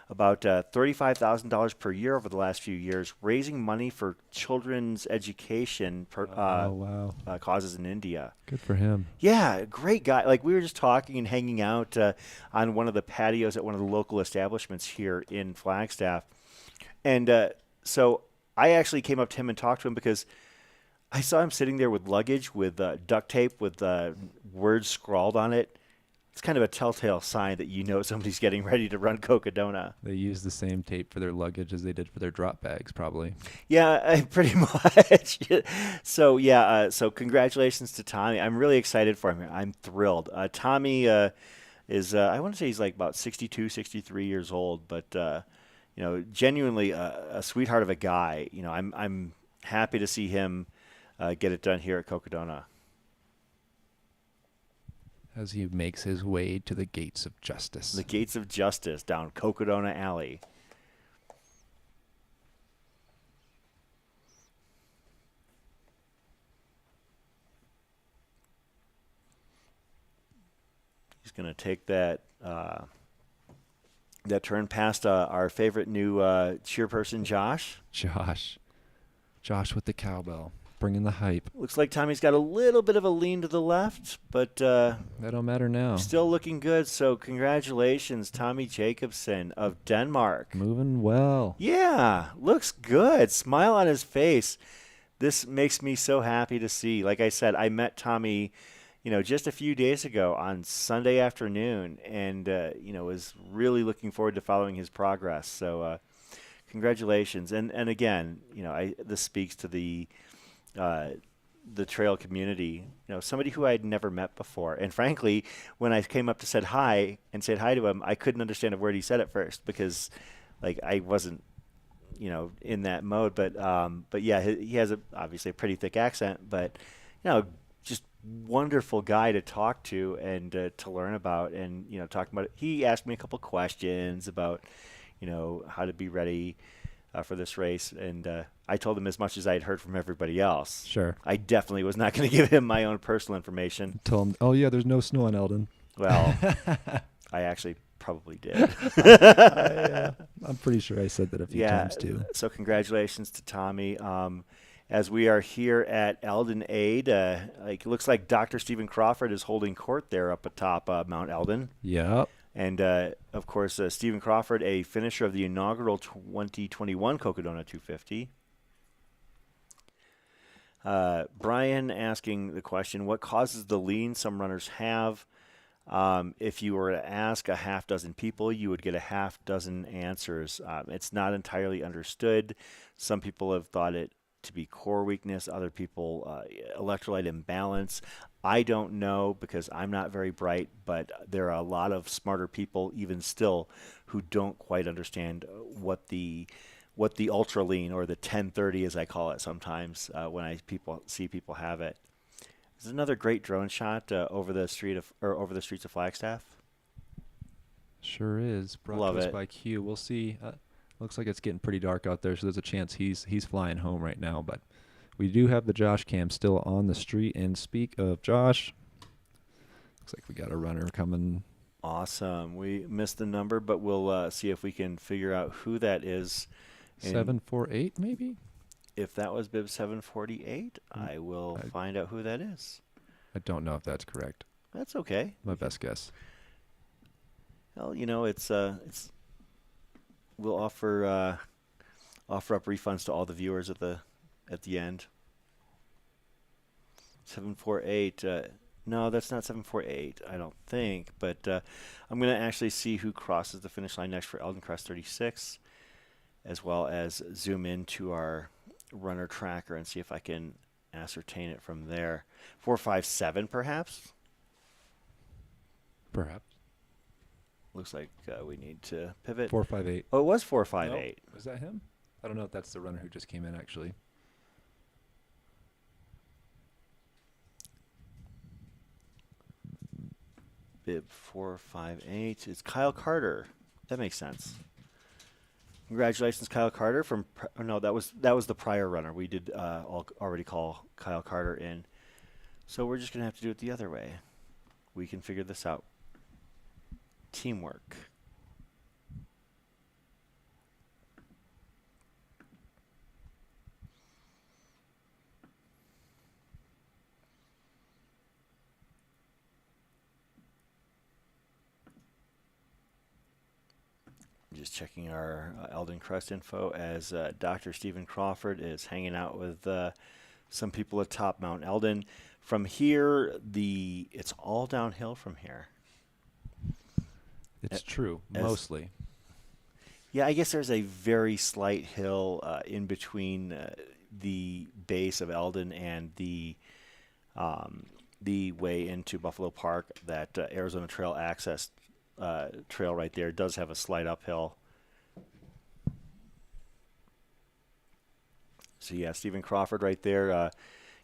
about $35,000 per year over the last few years, raising money for children's education causes in India. Good for him. Yeah, great guy. Like, we were just talking and hanging out on one of the patios at one of the local establishments here in Flagstaff. And so I actually came up to him and talked to him because I saw him sitting there with luggage with duct tape with words scrawled on it. It's kind of a telltale sign that you know somebody's getting ready to run Cocodona. They use the same tape for their luggage as they did for their drop bags, probably. Yeah, pretty much. So, so congratulations to Tommy. I'm really excited for him. I'm thrilled. Tommy is, I want to say he's like about 62, 63 years old, but, genuinely a sweetheart of a guy. You know, I'm happy to see him get it done here at Cocodona. As he makes his way to the gates of justice. The gates of justice down Cocodona Alley. He's going to take that turn past our favorite new cheerperson, Josh. Josh with the cowbell. Bringing the hype. Looks like Tommy's got a little bit of a lean to the left, but that don't matter now. Still looking good. So congratulations, Tommy Jacobson of Denmark. Moving well. Yeah, looks good. Smile on his face. This makes me so happy to see. Like I said, I met Tommy, just a few days ago on Sunday afternoon, and was really looking forward to following his progress. So Congratulations. And again, this speaks to the trail community, somebody who I'd never met before. And frankly, when I came up to said hi to him, I couldn't understand a word he said at first because I wasn't, in that mode. But yeah, he has obviously a pretty thick accent, but, just wonderful guy to talk to and to learn about. And, talking about it, he asked me a couple questions about, how to be ready for this race. And I told him as much as I had heard from everybody else. Sure. I definitely was not going to give him my own personal information. Told him, oh, yeah, there's no snow on Eldon. Well, I actually probably did. I'm pretty sure I said that a few times, too. So congratulations to Tommy. As we are here at Eldon Aid, it looks like Dr. Stephen Crawford is holding court there up atop Mount Eldon. Yep. And, of course, Stephen Crawford, a finisher of the inaugural 2021 Cocodona 250. Brian asking the question, what causes the lean some runners have? If you were to ask a half dozen people, you would get a half dozen answers. It's not entirely understood. Some people have thought it to be core weakness, other people electrolyte imbalance. I don't know because I'm not very bright, but there are a lot of smarter people even still who don't quite understand what the ultra lean, or the 1030 as I call it sometimes when I see people have it. This is another great drone shot over the streets of Flagstaff. Sure is. Brought Love to us it. by Q. We'll see. Looks like it's getting pretty dark out there, so there's a chance he's flying home right now. But we do have the Josh cam still on the street. And speak of Josh, looks like we got a runner coming. Awesome. We missed the number, but we'll see if we can figure out who that is. And 748, maybe? if that was bib 748, I will find out who that is. I don't know if that's correct. That's okay. My best guess. Well, it's we'll offer up refunds to all the viewers at the end. 748. No, that's not 748. I don't think. But I'm going to actually see who crosses the finish line next for Eldon Crest 36, as well as zoom into our runner tracker and see if I can ascertain it from there. 457, perhaps. Perhaps. Looks like we need to pivot. 458. Oh, it was 458. Was that him? I don't know if that's the runner who just came in, actually. Bib 458. It's Kyle Carter. That makes sense. Congratulations, Kyle Carter. No, that was the prior runner. We did already call Kyle Carter in. So we're just going to have to do it the other way. We can figure this out. Teamwork. Just checking our Eldon Crest info as Dr. Stephen Crawford is hanging out with some people atop Mount Eldon. From here, it's all downhill from here. It's true, mostly. Yeah, I guess there's a very slight hill in between the base of Eldon and the way into Buffalo Park. That Arizona Trail access trail right there does have a slight uphill. So yeah, Stephen Crawford right there.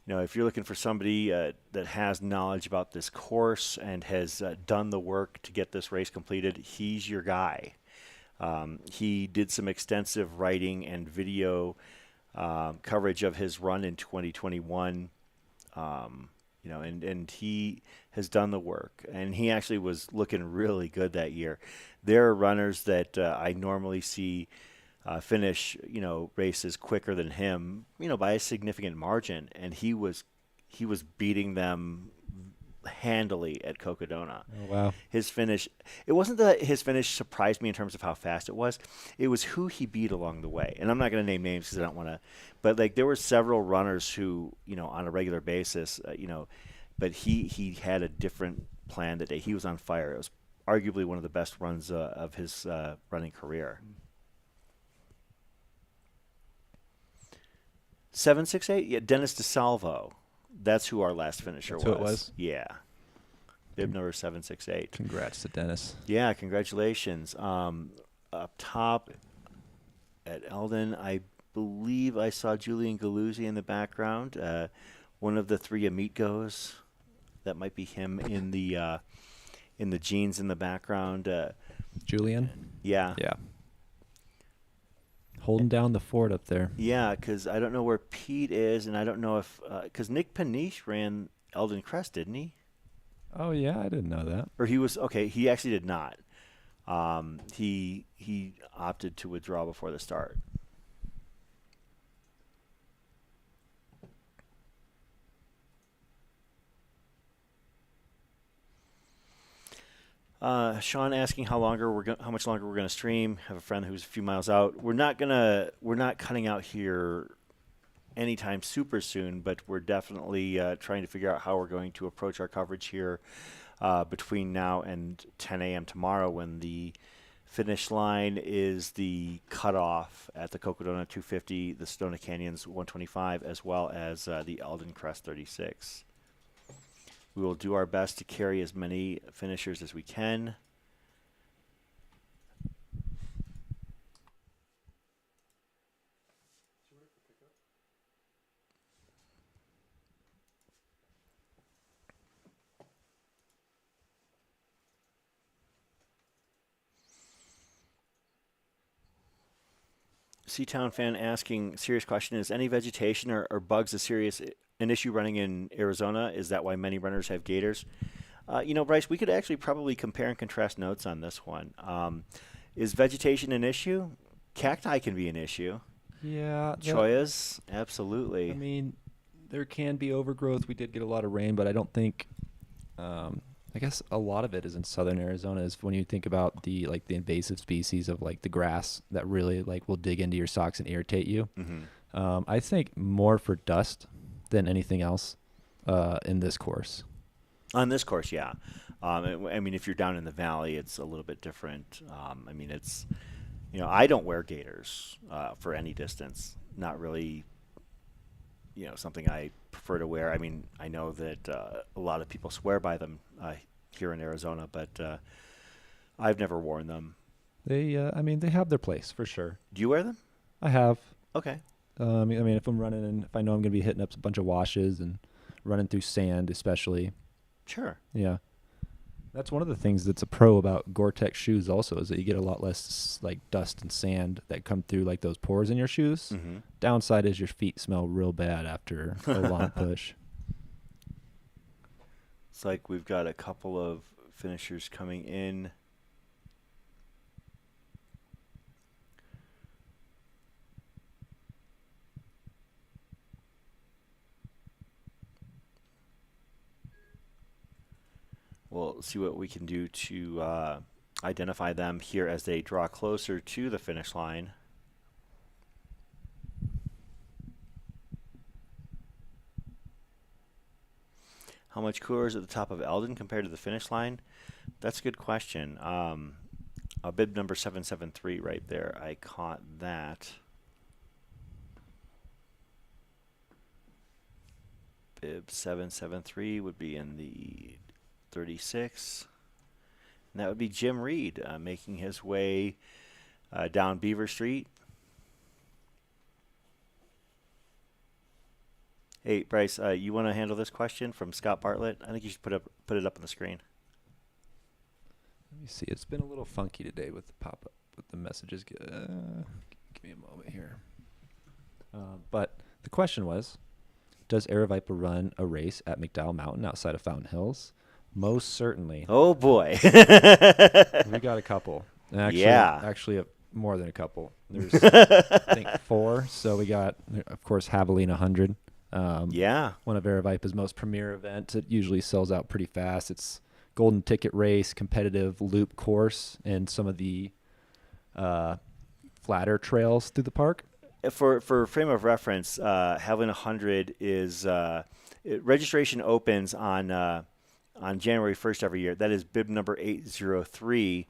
If you're looking for somebody that has knowledge about this course and has done the work to get this race completed, he's your guy. He did some extensive writing and video coverage of his run in 2021. And he has done the work, and he actually was looking really good that year. There are runners that I normally see finish, races quicker than him, by a significant margin, and he was beating them handily at Cocodona. Oh, wow. His finish, it wasn't that his finish surprised me in terms of how fast it was who he beat along the way. And I'm not going to name names because I don't want to, but there were several runners who, on a regular basis, but he had a different plan that day. He was on fire. It was arguably one of the best runs of his running career. 768. Yeah, Dennis DeSalvo. That's who our last finisher That's who it was? Yeah. Bib number 768. Congrats to Dennis. Yeah, congratulations. Up top at Eldon, I believe I saw Julian Galuzzi in the background. One of the three Amigos. That might be him in the jeans in the background. Julian? Yeah. Yeah. Holding down the fort up there. Yeah, because I don't know where Pete is, and I don't know if because Nick Paniche ran Eldon Crest, didn't he? Oh, yeah, I didn't know that. Or he was okay. He actually did not. He opted to withdraw before the start. Sean asking how much longer we're gonna stream. Have a friend who's a few miles out. We're not cutting out here anytime super soon, but we're definitely trying to figure out how we're going to approach our coverage here between now and 10 a.m. tomorrow, when the finish line is the cutoff at the Cocodona 250, the Sedona Canyons 125, as well as the Eldon Crest 36. We will do our best to carry as many finishers as we can. Seatown fan asking, serious question, is any vegetation or bugs an issue running in Arizona? Is that why many runners have gaiters? Bryce, we could actually probably compare and contrast notes on this one. Is vegetation an issue? Cacti can be an issue. Yeah. Choyas, absolutely. I mean, there can be overgrowth. We did get a lot of rain, but I don't think I guess a lot of it is in southern Arizona. Is when you think about the invasive species of the grass that really will dig into your socks and irritate you. Mm-hmm. I think more for dust than anything else in this course. On this course, yeah. I mean, if you're down in the valley, it's a little bit different. It's, I don't wear gaiters for any distance. Not really, something I prefer to wear. I mean, I know that a lot of people swear by them here in Arizona, but I've never worn them. They have their place for sure. Do you wear them? I have. Okay. If I'm running and if I know I'm going to be hitting up a bunch of washes and running through sand, especially. Sure. Yeah. That's one of the things that's a pro about Gore-Tex shoes also, is that you get a lot less dust and sand that come through those pores in your shoes. Mm-hmm. Downside is your feet smell real bad after a long push. It's like we've got a couple of finishers coming in. We'll see what we can do to identify them here as they draw closer to the finish line. How much cooler is at the top of Eldon compared to the finish line? That's a good question. Bib number 773 right there. I caught that. Bib 773 would be in the 36. And that would be Jim Reed making his way down Beaver Street. Hey, Bryce, you want to handle this question from Scott Bartlett? I think you should put it up on the screen. Let me see. It's been a little funky today with the pop-up, with the messages. Give me a moment here. But the question was, does Aravaipa run a race at McDowell Mountain outside of Fountain Hills? Most certainly. Oh, boy. We got a couple. Actually, more than a couple. There's, I think, 4. So we got, of course, Javelina 100. One of Aravaipa's most premier events. It usually sells out pretty fast. It's golden ticket race, competitive loop course, and some of the flatter trails through the park. For frame of reference, Javelina 100 is registration opens on January 1st every year. That is bib number 803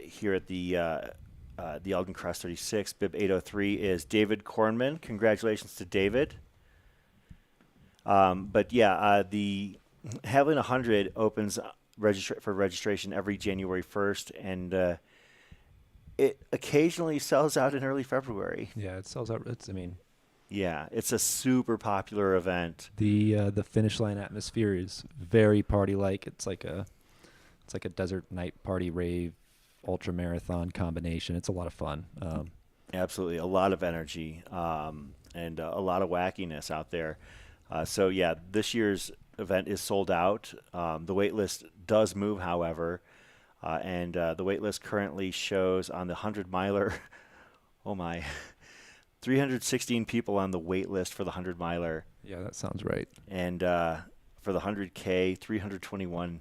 here at the the Eldon Crest 36, bib 803, is David Kornman. Congratulations to David. But yeah, the Haviland 100 opens for registration every January 1st, and it occasionally sells out in early February. Yeah, it sells out. Yeah, it's a super popular event. The finish line atmosphere is very party-like. It's like a desert night party rave, ultra marathon combination. It's a lot of fun. Absolutely, a lot of energy and a lot of wackiness out there. So yeah, this year's event is sold out. The wait list does move, however, and the wait list currently shows on the 100-miler. Oh my, 316 people on the wait list for the 100-miler. Yeah, that sounds right. And for the 100K, 321.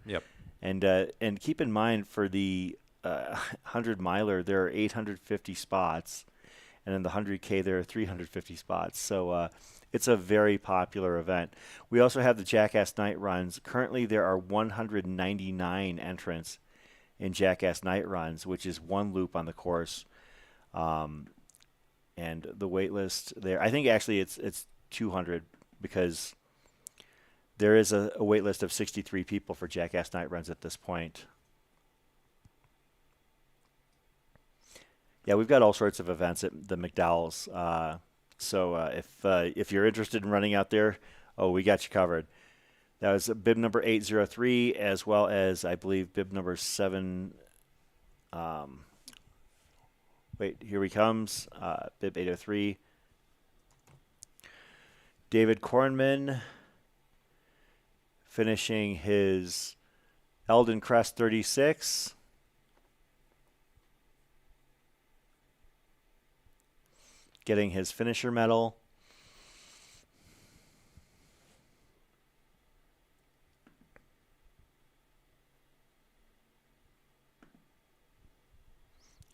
Yep. And keep in mind, for the 100-miler, there are 850 spots, and in the 100K, there are 350 spots. So it's a very popular event. We also have the Jackass Night Runs. Currently, there are 199 entrants in Jackass Night Runs, which is one loop on the course. And the wait list there, I think actually it's 200, because there is a wait list of 63 people for Jackass Night Runs at this point. Yeah, we've got all sorts of events at the McDowell's. So if you're interested in running out there, we got you covered. That was bib number 803, as well as, I believe, bib number 7. Here he comes. Bib 803. David Kornman finishing his Eldon Crest 36. Getting his finisher medal.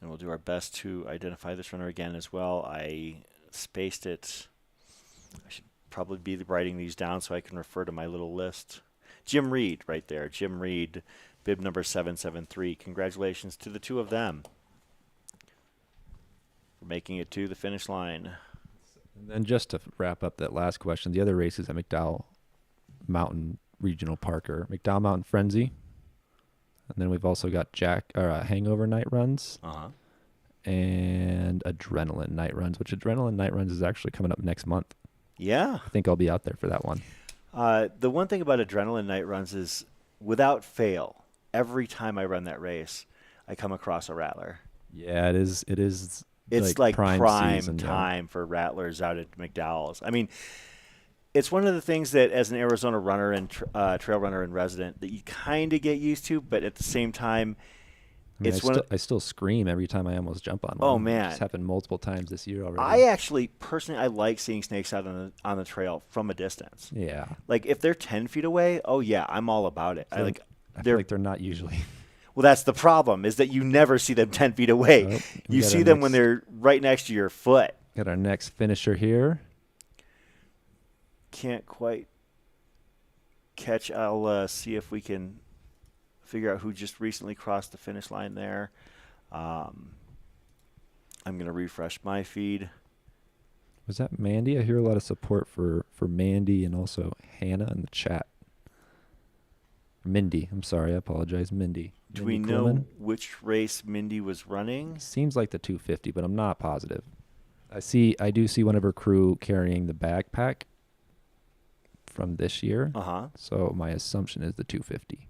And we'll do our best to identify this runner again as well. I spaced it. I should probably be writing these down so I can refer to my little list. Jim Reed right there. Jim Reed, bib number 773. Congratulations to the two of them for making it to the finish line. And then just to wrap up that last question, the other races at McDowell Mountain Regional Park are McDowell Mountain Frenzy. And then we've also got Hangover Night Runs and Adrenaline Night Runs, which Adrenaline Night Runs is actually coming up next month. Yeah. I think I'll be out there for that one. The one thing about Adrenaline Night Runs is, without fail, every time I run that race, I come across a rattler. Yeah, it is. It's like prime season, time for rattlers out at McDowell's. I mean, it's one of the things that, as an Arizona runner and trail runner in resident, that you kind of get used to, but at the same time, I still scream every time I almost jump on one. Oh man, it's happened multiple times this year already. I actually personally I like seeing snakes out on the trail from a distance. Yeah, like if they're 10 feet away, oh yeah, I'm all about it. I feel like they're not usually. Well, that's the problem, is that you never see them 10 feet away. Oh, you see them when they're right next to your foot. Got our next finisher here. Can't quite catch. I'll see if we can figure out who just recently crossed the finish line there. I'm going to refresh my feed. Was that Mandy? I hear a lot of support for Mandy and also Hannah in the chat. Mindy. I'm sorry. I apologize. Mindy. Do we know which race Mindy was running? Seems like the 250, but I'm not positive. I do see one of her crew carrying the backpack from this year. Uh-huh. So my assumption is the 250.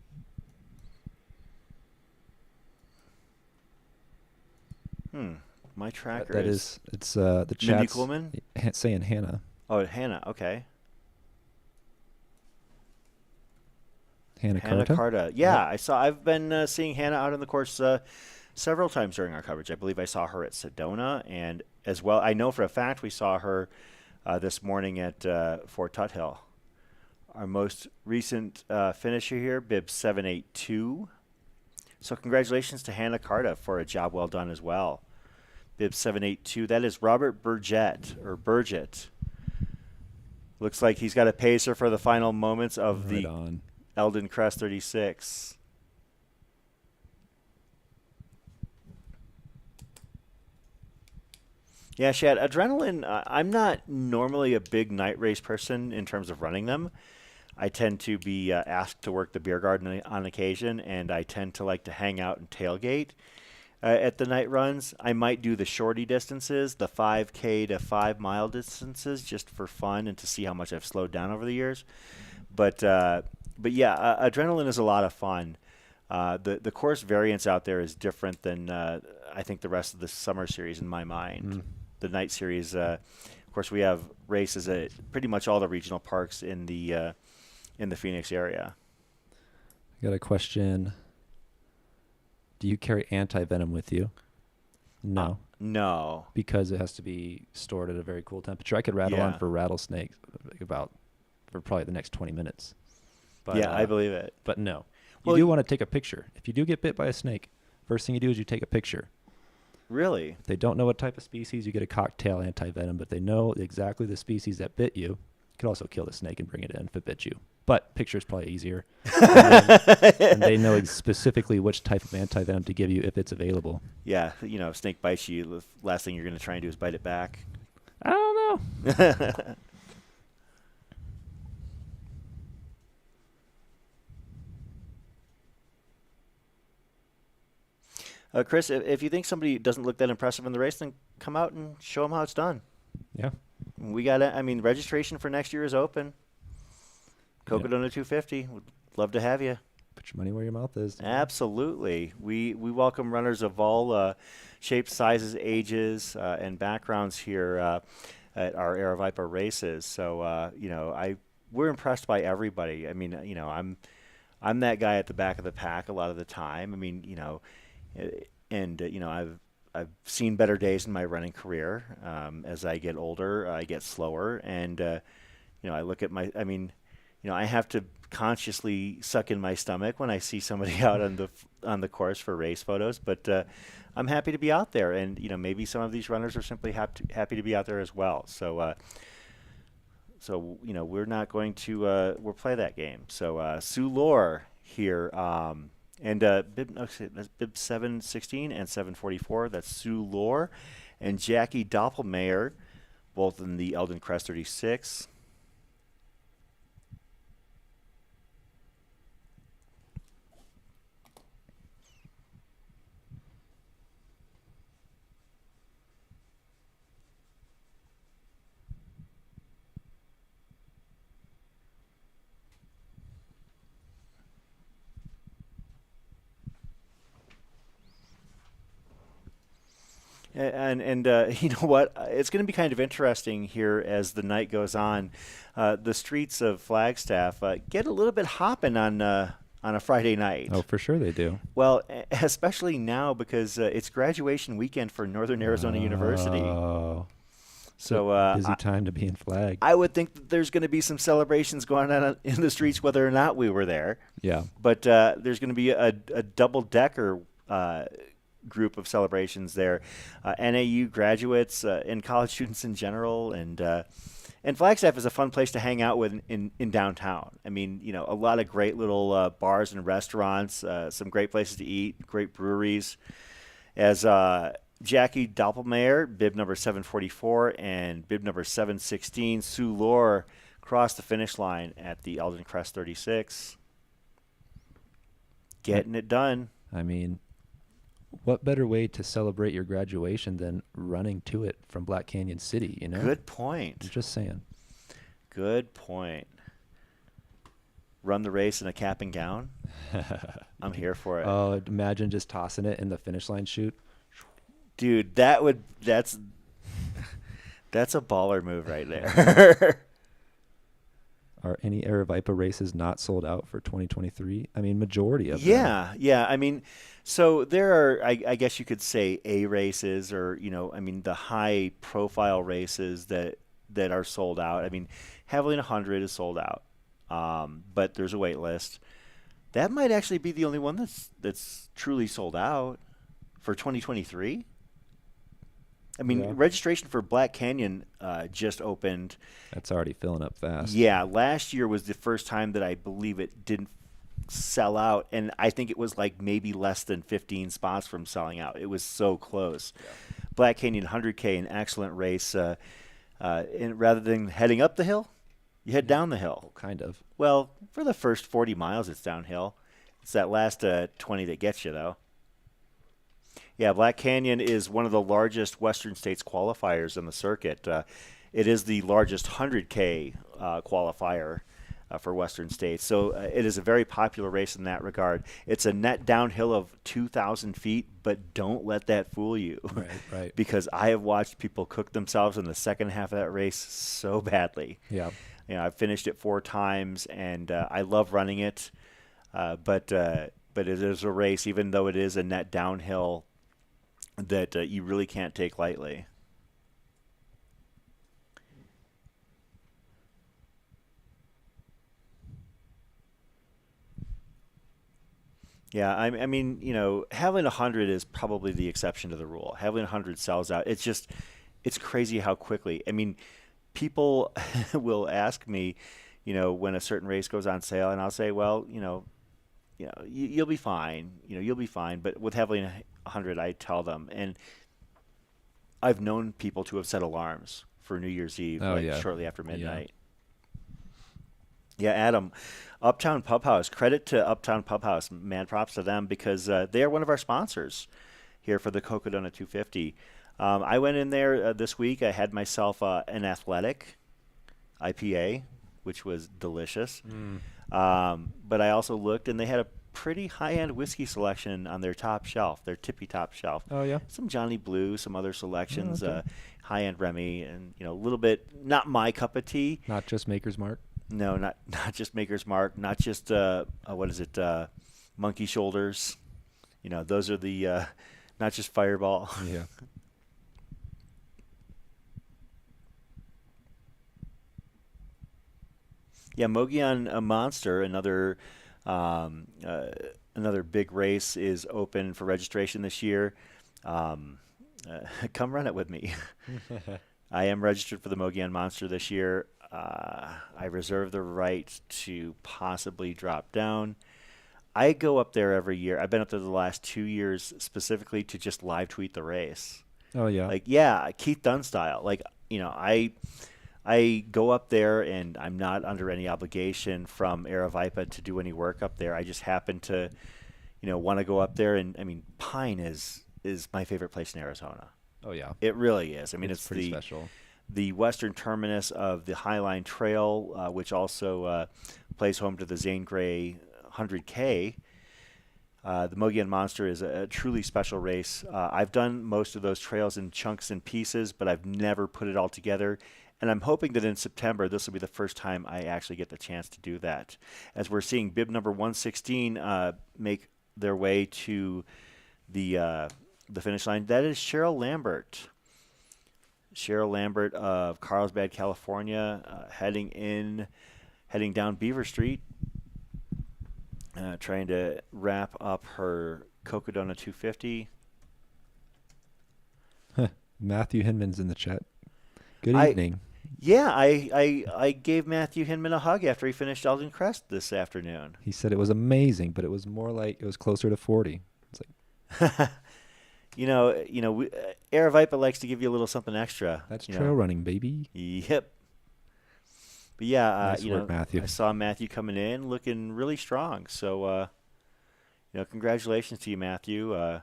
My tracker it's the chat's Mindy Coleman? Saying Hannah. Oh, Hannah. Okay. Hannah Carta. Yeah, yep. I've been seeing Hannah out on the course several times during our coverage. I believe I saw her at Sedona, and as well, I know for a fact we saw her this morning at Fort Tuthill. Our most recent finisher here, bib 782. So congratulations to Hannah Carta for a job well done as well. Bib 782. That is Robert Burgett. Looks like he's got a pacer for the final moments of the Eldon Crest 36. Yeah, Shad, adrenaline, I'm not normally a big night race person in terms of running them. I tend to be asked to work the beer garden on occasion, and I tend to like to hang out and tailgate at the night runs. I might do the shorty distances, the 5K to 5 mile distances, just for fun and to see how much I've slowed down over the years. But yeah, adrenaline is a lot of fun. The course variance out there is different than I think the rest of the summer series in my mind. The night series, of course, we have races at pretty much all the regional parks in the Phoenix area. I got a question. Do you carry anti-venom with you? No. No. Because it has to be stored at a very cool temperature. I could rattle on for rattlesnakes for probably the next 20 minutes. But, yeah, I believe it. But no. You do want to take a picture. If you do get bit by a snake, first thing you do is you take a picture. Really? If they don't know what type of species, you get a cocktail anti-venom, but they know exactly the species that bit you. You could also kill the snake and bring it in if it bit you. But picture is probably easier. And they know specifically which type of anti-venom to give you if it's available. Yeah, if snake bites you, the last thing you're going to try and do is bite it back. I don't know. Chris, if you think somebody doesn't look that impressive in the race, then come out and show them how it's done. Yeah. We got registration for next year is open. Cocodona 250. Would love to have you. Put your money where your mouth is. Absolutely. We welcome runners of all shapes, sizes, ages, and backgrounds here at our Aravaipa races. So, we're impressed by everybody. I'm that guy at the back of the pack a lot of the time. I've seen better days in my running career. As I get older, I get slower, and I look at I have to consciously suck in my stomach when I see somebody out on the course for race photos. But I'm happy to be out there, and maybe some of these runners are simply happy to be out there as well. So we're not going to we'll play that game. So Sue Lore here. And bib 716 and 744, that's Sue Lore. And Jackie Doppelmayr, both in the Eldon Crest 36. And you know what? It's going to be kind of interesting here as the night goes on. The streets of Flagstaff get a little bit hopping on a Friday night. Oh, for sure they do. Well, especially now because it's graduation weekend for Northern Arizona University. Oh. So busy time to be in Flag. I would think that there's going to be some celebrations going on in the streets whether or not we were there. Yeah. But there's going to be a double-decker group of celebrations there, NAU graduates and college students in general, and Flagstaff is a fun place to hang out with in downtown. A lot of great little bars and restaurants, some great places to eat, great breweries. As Jackie Doppelmayr, bib number 744, and bib number 716, Sue Lore, crossed the finish line at the Eldon Crest 36. Getting it done. What better way to celebrate your graduation than running to it from Black Canyon City, Good point. I'm just saying. Good point. Run the race in a cap and gown? I'm here for it. Oh, imagine just tossing it in the finish line chute. Dude, that's a baller move right there. Are any Aravaipa races not sold out for 2023? Majority of them. Yeah. So there are, I guess you could say, A races or, the high profile races that are sold out. Javelina 100 is sold out, but there's a wait list. That might actually be the only one that's truly sold out for 2023. Registration for Black Canyon just opened. That's already filling up fast. Yeah, last year was the first time that I believe it didn't sell out, and I think it was like maybe less than 15 spots from selling out. It was so close. Yeah. Black Canyon 100K, an excellent race. And rather than heading up the hill, you head down the hill. Kind of. Well, for the first 40 miles, it's downhill. It's that last 20 that gets you, though. Yeah, Black Canyon is one of the largest Western States qualifiers in the circuit. It is the largest 100K qualifier for Western States. So it is a very popular race in that regard. It's a net downhill of 2,000 feet, but don't let that fool you. Right. Because I have watched people cook themselves in the second half of that race so badly. Yeah. You know, I've finished it 4 times, and I love running it. But it is a race, even though it is a net downhill, that you really can't take lightly. Yeah, I mean, you know, having 100 is probably the exception to the rule. Having 100 sells out. It's crazy how quickly. I mean, people will ask me, you know, when a certain race goes on sale, and I'll say, well, you'll be fine. You know, you'll be fine. But with having 100, I tell them, and I've known people to have set alarms for New Year's Eve, shortly after midnight. Yeah, Adam, Uptown Pub House. Credit to Uptown Pub House. Mad props to them because they are one of our sponsors here for the Cocodona 250. I went in there this week. I had myself an Athletic IPA, which was delicious. But I also looked, and they had a pretty high-end whiskey selection on their top shelf, their tippy top shelf. Oh, yeah? Some Johnny Blue, some other selections, okay. high-end Remy, and, you know, a little bit, not my cup of tea. Not just Maker's Mark? No, not just Maker's Mark, not just, Monkey Shoulders. You know, those are the, not just Fireball. Yeah. Yeah, Mogollon Monster, another big race, is open for registration this year. Come run it with me. I am registered for the Mogollon Monster this year. I reserve the right to possibly drop down. I go up there every year. I've been up there the last 2 years specifically to just live tweet the race. Oh, yeah. Like, yeah, Keith Dunn style. Like, you know, I go up there, and I'm not under any obligation from Aravaipa to do any work up there. I just happen to, you know, want to go up there. And, I mean, Pine is my favorite place in Arizona. Oh, yeah. It really is. I mean, it's pretty special. The western terminus of the Highline Trail, which also plays home to the Zane Grey 100K. The Mogollon Monster is a truly special race. I've done most of those trails in chunks and pieces, but I've never put it all together. And I'm hoping that in September, this will be the first time I actually get the chance to do that. As we're seeing bib number 116 make their way to the finish line, that is Cheryl Lambert. Cheryl Lambert of Carlsbad, California, heading down Beaver Street, trying to wrap up her Cocodona 250. Matthew Hinman's in the chat. Good evening. Yeah, I gave Matthew Hinman a hug after he finished Eldon Crest this afternoon. He said it was amazing, but it was more like it was closer to 40. It's like Aravaipa likes to give you a little something extra. That's trail running, baby. Yep. But yeah, nice work, Matthew. I saw Matthew coming in looking really strong. So, congratulations to you, Matthew.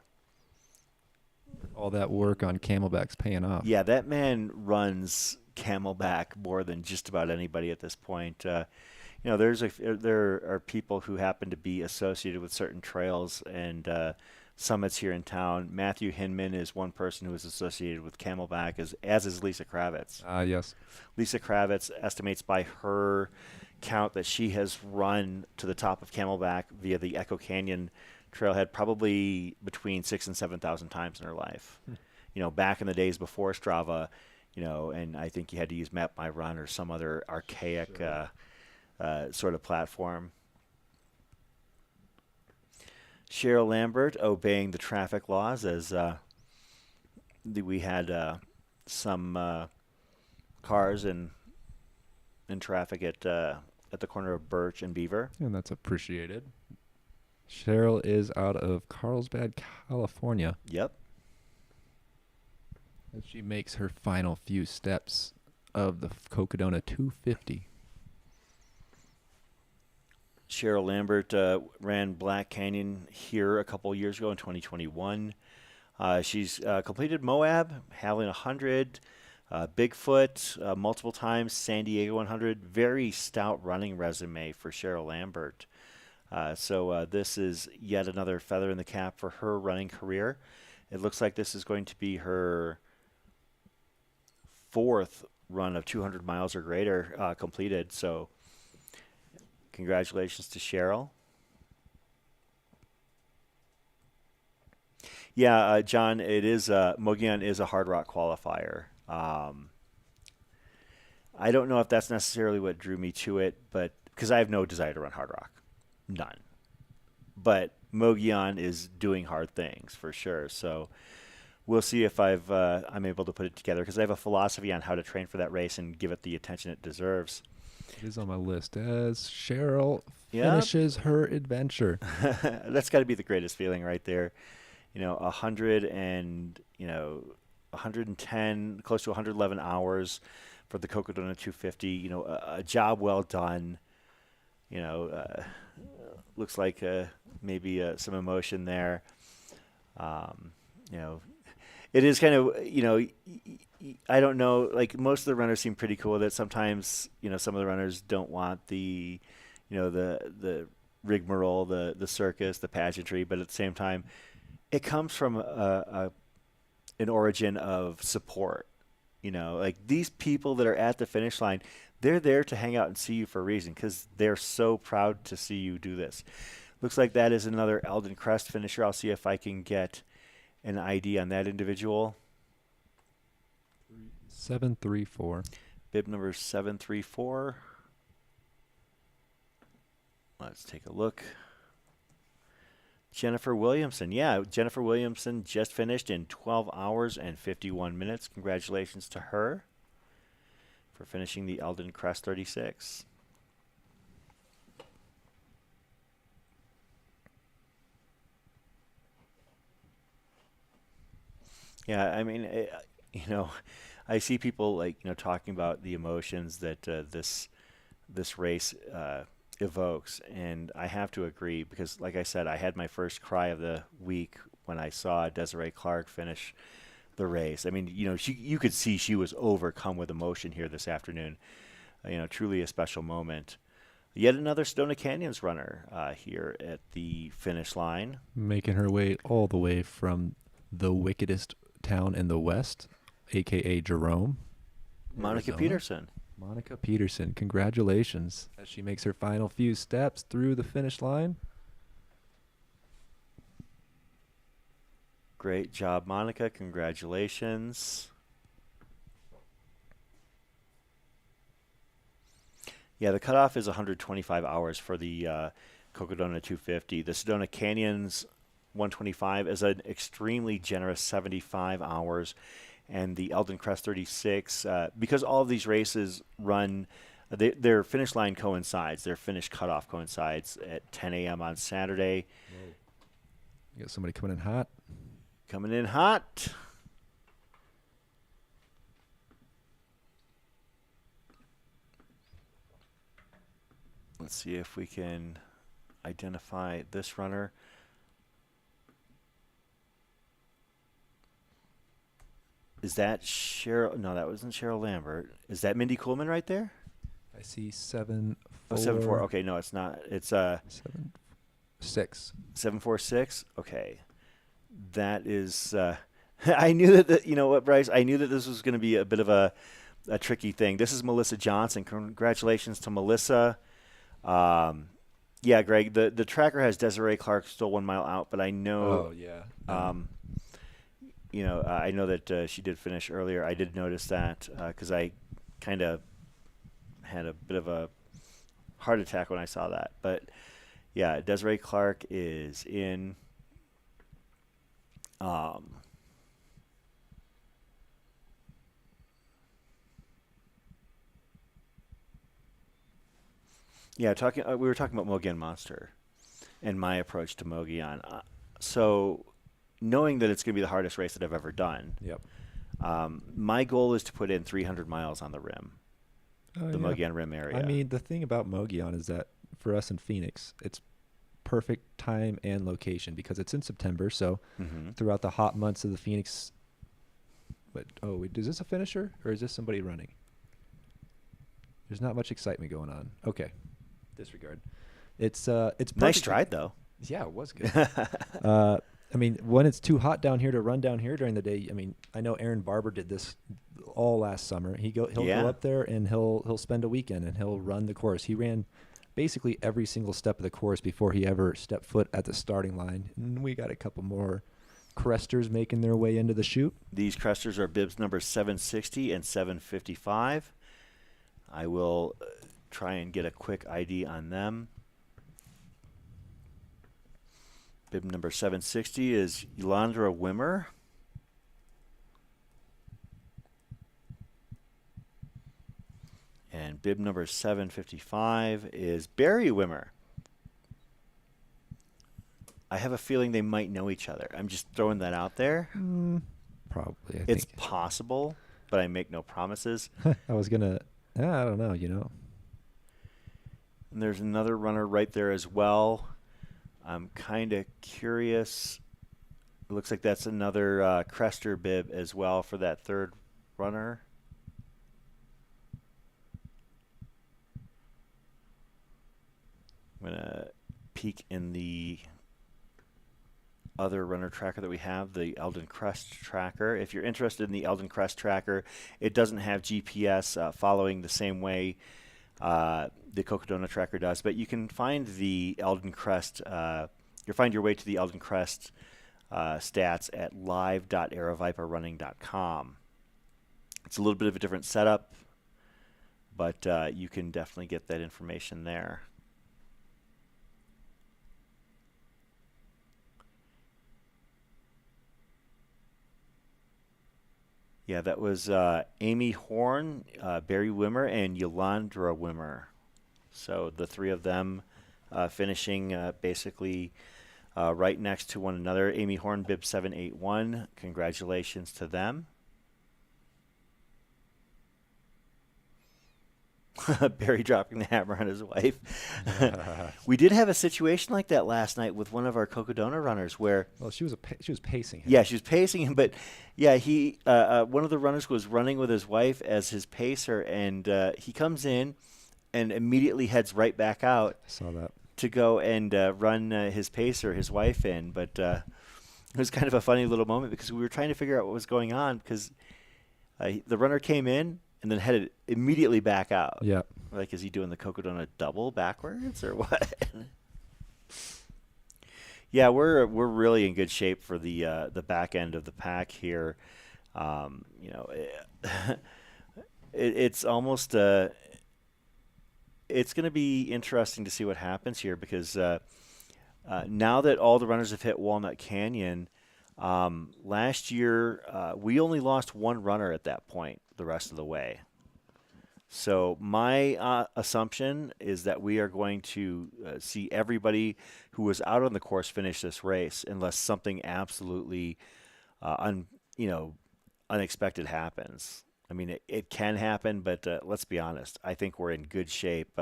All that work on Camelback's paying off. Yeah, that man runs Camelback more than just about anybody at this point. There are people who happen to be associated with certain trails and summits here in town. Matthew Hinman is one person who is associated with Camelback, as is Lisa Kravitz. Yes. Lisa Kravitz estimates by her count that she has run to the top of Camelback via the Echo Canyon trailhead probably between 6,000 and 7,000 times in her life. Back in the days before Strava, and I think you had to use Map My Run or some other archaic sort of platform. Cheryl Lambert obeying the traffic laws as we had some cars in traffic at the corner of Birch and Beaver. And that's appreciated. Cheryl is out of Carlsbad, California. Yep. As she makes her final few steps of the Cocodona 250. Cheryl Lambert ran Black Canyon here a couple years ago in 2021. She's completed Moab, Howling 100, Bigfoot multiple times, San Diego 100. Very stout running resume for Cheryl Lambert. So this is yet another feather in the cap for her running career. It looks like this is going to be her 4th run of 200 miles or greater completed. So congratulations to Cheryl. Yeah, John, it is Mogollon is a hard rock qualifier. I don't know if that's necessarily what drew me to it, but because I have no desire to run hard rock, none. But Mogollon is doing hard things for sure. So we'll see if I'm able to put it together, because I have a philosophy on how to train for that race and give it the attention it deserves. It is on my list as Cheryl finishes her adventure. That's got to be the greatest feeling right there. 100 and 110, close to 111 hours for the Cocodona 250. A job well done. Looks like maybe some emotion there. It is kind of, I don't know, like most of the runners seem pretty cool with it. Sometimes, some of the runners don't want the rigmarole, the circus, the pageantry, but at the same time, it comes from an origin of support. Like these people that are at the finish line, they're there to hang out and see you for a reason, because they're so proud to see you do this. Looks like that is another Eldon Crest finisher. I'll see if I can get an ID on that individual. 734. Bib number 734. Let's take a look. Jennifer Williamson. Yeah, Jennifer Williamson just finished in 12 hours and 51 minutes. Congratulations to her for finishing the Eldon Crest 36. Yeah, I mean, I see people talking about the emotions that this race evokes, and I have to agree, because like I said, I had my first cry of the week when I saw Desiree Clark finish the race. I mean, you could see she was overcome with emotion here this afternoon. Truly a special moment. Yet another Sedona Canyons runner here at the finish line, making her way all the way from the wickedest town in the West, aka Jerome. Monica Arizona. Peterson. Monica Peterson, congratulations as she makes her final few steps through the finish line. Great job, Monica. Congratulations. Yeah, the cutoff is 125 hours for the Cocodona 250. The Sedona Canyons 125 is an extremely generous 75 hours. And the Eldon Crest 36, because all of these races run, their finish line coincides, their finish cutoff coincides at 10 a.m. on Saturday. Whoa. You got somebody coming in hot. Coming in hot. Let's see if we can identify this runner. Is that Cheryl? No, that wasn't Cheryl Lambert. Is that Mindy Coolman right there? I see 7-4. Oh, 7-4. Okay, no, it's not. It's 7-6. 746. Okay, that is. I knew that. You know what, Bryce? I knew that this was going to be a bit of a tricky thing. This is Melissa Johnson. Congratulations to Melissa. Yeah, Greg. The tracker has Desiree Clark still 1 mile out, but I know. Oh yeah. I know that she did finish earlier. I did notice that because I kind of had a bit of a heart attack when I saw that. But, yeah, Desiree Clark is in. Yeah, we were talking about Mogollon Monster and my approach to Mogollon. So knowing that it's going to be the hardest race that I've ever done, Yep. My goal is to put in 300 miles on the rim, the Mogollon Rim area. I mean, the thing about Mogollon is that for us in Phoenix, it's perfect time and location because it's in September. So throughout the hot months of the Phoenix, is this a finisher or is this somebody running? There's not much excitement going on. Okay, disregard. It's nice stride though. Yeah, it was good. I mean, when it's too hot down here to run down here during the day, I mean, I know Aaron Barber did this all last summer. He'll go up there and he'll spend a weekend and he'll run the course. He ran basically every single step of the course before he ever stepped foot at the starting line. And we got a couple more cresters making their way into the chute. These cresters are bibs number 760 and 755. I will try and get a quick ID on them. Bib number 760 is Yolandra Wimmer. And bib number 755 is Barry Wimmer. I have a feeling they might know each other. I'm just throwing that out there. Probably. It's possible, but I make no promises. I was going to, I don't know, And there's another runner right there as well. I'm kind of curious. It looks like that's another Crester bib as well for that third runner. I'm going to peek in the other runner tracker that we have, the Eldon Crest tracker. If you're interested in the Eldon Crest tracker, it doesn't have GPS following the same way the Cocodona tracker does, but you can find the Eldon Crest, you'll find your way to the Eldon Crest stats at live.aravaiparunning.com. It's a little bit of a different setup, but you can definitely get that information there. Yeah, that was Amy Horn, Barry Wimmer, and Yolandra Wimmer. So the three of them finishing basically right next to one another. Amy Horn, bib 781. Congratulations to them. Barry dropping the hammer on his wife. We did have a situation like that last night with one of our Cocodona runners where she was pacing him. Yeah, she was pacing him, but yeah, he one of the runners was running with his wife as his pacer, and he comes in and immediately heads right back out. I saw that. To go and run his pacer, his wife in, but it was kind of a funny little moment because we were trying to figure out what was going on because the runner came in and then headed immediately back out. Yeah. Like, is he doing the Cocodona double backwards or what? Yeah, we're really in good shape for the back end of the pack here. It's almost it's going to be interesting to see what happens here because now that all the runners have hit Walnut Canyon, last year we only lost one runner at that point the rest of the way. So my assumption is that we are going to see everybody who was out on the course finish this race unless something absolutely unexpected happens. I mean, it can happen, but let's be honest. I think we're in good shape,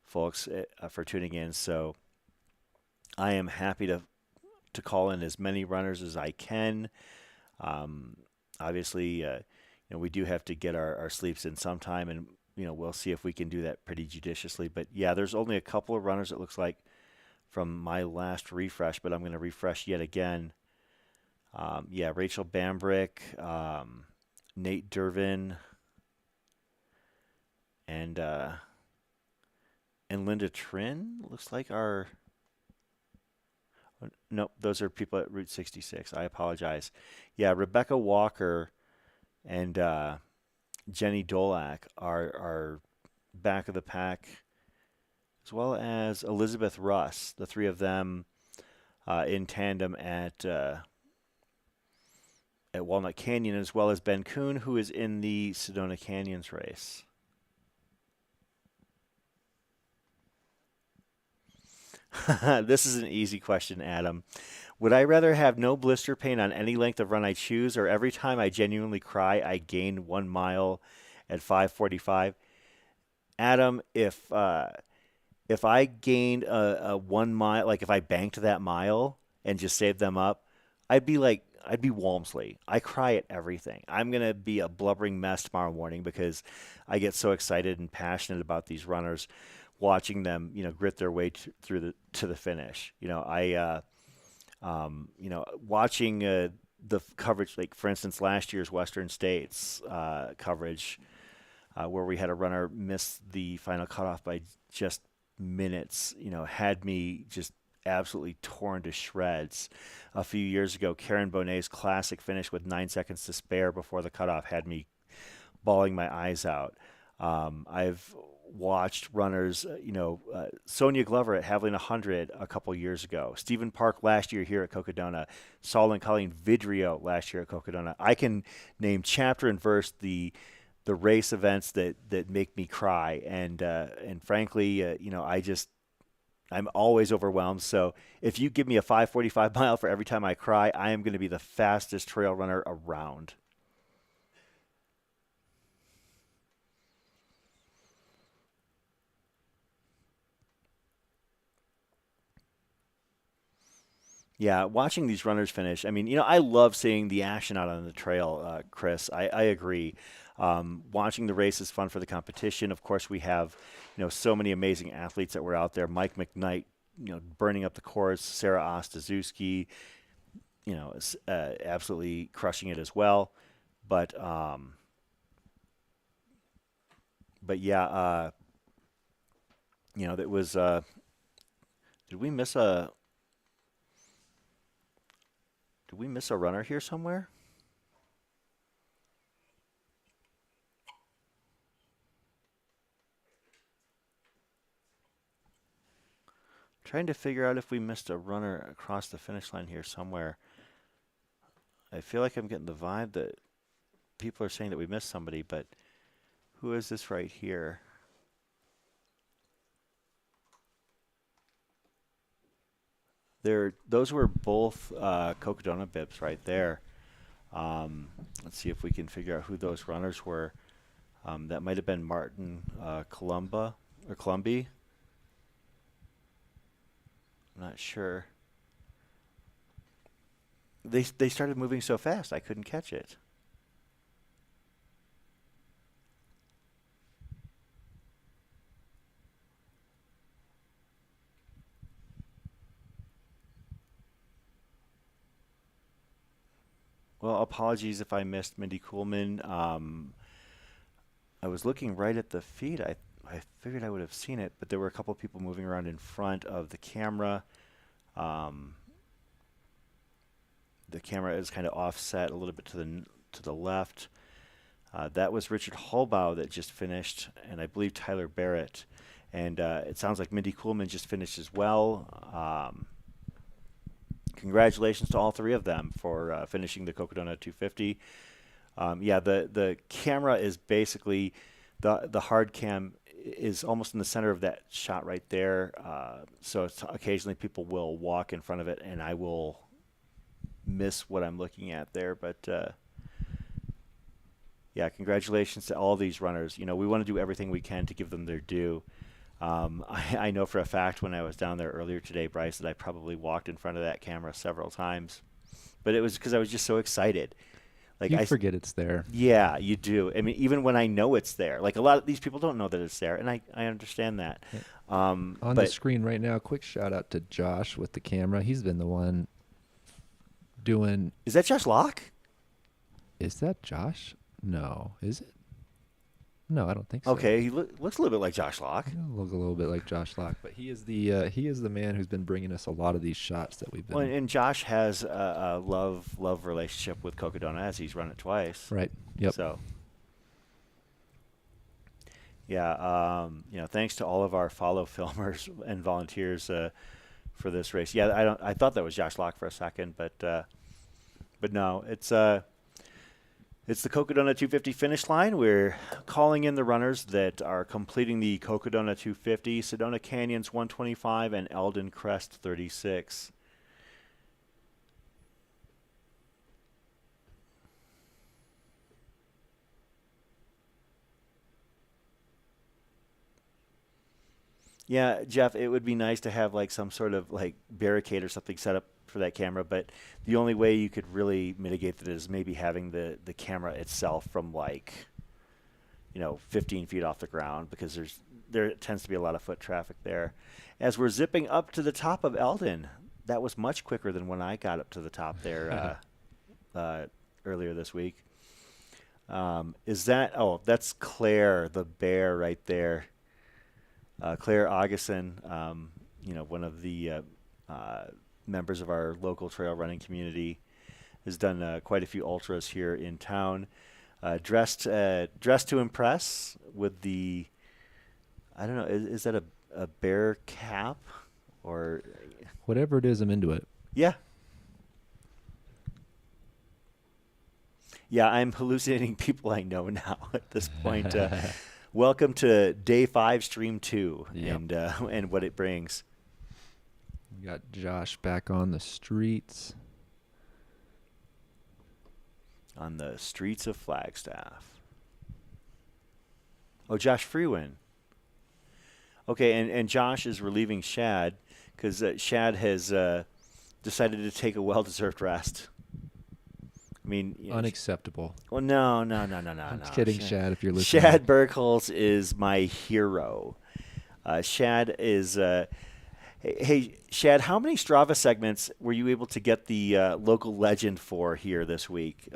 folks, for tuning in. So I am happy to call in as many runners as I can. Obviously, we do have to get our sleeps in sometime, and we'll see if we can do that pretty judiciously. But yeah, there's only a couple of runners, it looks like, from my last refresh, but I'm going to refresh yet again. Rachel Bambrick, Nate Dervin, and Linda Trin looks like are. Nope, those are people at Route 66. I apologize. Yeah, Rebecca Walker and Jenny Dolak are back of the pack, as well as Elizabeth Russ. The three of them in tandem at Walnut Canyon, as well as Ben Kuhn, who is in the Sedona Canyons race. This is an easy question, Adam. Would I rather have no blister pain on any length of run I choose, or every time I genuinely cry, I gain 1 mile at 5:45? Adam, if I gained a 1 mile, like if I banked that mile and just saved them up, I'd be Walmsley. I cry at everything. I'm going to be a blubbering mess tomorrow morning because I get so excited and passionate about these runners, watching them, grit their way to the finish. Watching the coverage, like for instance, last year's Western States coverage, where we had a runner miss the final cutoff by just minutes, had me just absolutely torn to shreds. A few years ago, Karen Bonet's classic finish with 9 seconds to spare before the cutoff had me bawling my eyes out. I've watched runners, Sonia Glover at Haviland 100 a couple years ago, Stephen Park last year here at Cocodona, Saul and Colleen Vidrio last year at Cocodona. I can name chapter and verse the race events that make me cry, and frankly, I'm always overwhelmed. So if you give me a 5:45 mile for every time I cry, I am going to be the fastest trail runner around. Yeah, watching these runners finish. I mean, I love seeing the action out on the trail, Chris. I agree. Watching the race is fun for the competition. Of course, we have, so many amazing athletes that were out there. Mike McKnight, burning up the course. Sarah Ostaszewski, is absolutely crushing it as well. But yeah, that was. Did we miss a runner here somewhere? Trying to figure out if we missed a runner across the finish line here somewhere. I feel like I'm getting the vibe that people are saying that we missed somebody, but who is this right here? Those were both Cocodona bibs right there. Let's see if we can figure out who those runners were. That might have been Martin Columby. I'm not sure. They started moving so fast I couldn't catch it. Well, apologies if I missed Mindy Kuhlman. I was looking right at the feed. I figured I would have seen it, but there were a couple people moving around in front of the camera. The camera is kind of offset a little bit to the left. That was Richard Holbaugh that just finished, and I believe Tyler Barrett. And it sounds like Mindy Kuhlman just finished as well. Congratulations to all three of them for finishing the Cocodona 250. Yeah, the camera is basically the hard cam is almost in the center of that shot right there. So occasionally people will walk in front of it, and I will miss what I'm looking at there. But yeah, congratulations to all these runners. We want to do everything we can to give them their due. I know for a fact when I was down there earlier today, Bryce, that I probably walked in front of that camera several times. But it was because I was just so excited. Like you forget it's there. Yeah, you do. I mean, even when I know it's there. Like a lot of these people don't know that it's there, and I understand that. Yeah. On the screen right now, quick shout out to Josh with the camera. He's been the one doing... Is that Josh Locke? Is that Josh? No. Is it? No, I don't think so. Okay, he looks a little bit like Josh Locke. Look a little bit like Josh Locke, but he is the man who's been bringing us a lot of these shots that we've been. Well, and Josh has a love relationship with Cocodona as he's run it twice. Right. Yep. So. Yeah. Thanks to all of our follow filmers and volunteers for this race. Yeah, I thought that was Josh Locke for a second, but no, it's the Cocodona 250 finish line. We're calling in the runners that are completing the Cocodona 250, Sedona Canyons 125, and Eldon Crest 36. Yeah, Jeff, it would be nice to have like some sort of like barricade or something set up for that camera, but the only way you could really mitigate that is maybe having the camera itself from like, 15 feet off the ground, because there tends to be a lot of foot traffic there. As we're zipping up to the top of Eldon, that was much quicker than when I got up to the top there earlier this week. That's Claire the bear right there. Claire Augustin, one of the members of our local trail running community, has done quite a few ultras here in town. Dressed to impress with the, I don't know, is that a bear cap or Whatever it is, I'm into it. Yeah. Yeah, I'm hallucinating people I know now at this point. Welcome to day 5, stream 2, Yep. and what it brings. We got Josh back on the streets. On the streets of Flagstaff. Oh, Josh Freeman. Okay, and Josh is relieving Shad because Shad has decided to take a well-deserved rest. I mean, Unacceptable. Well, no. I'm kidding, Shad, if you're listening. Shad Bergholz is my hero. Shad is. Hey, Shad, how many Strava segments were you able to get the local legend for here this week?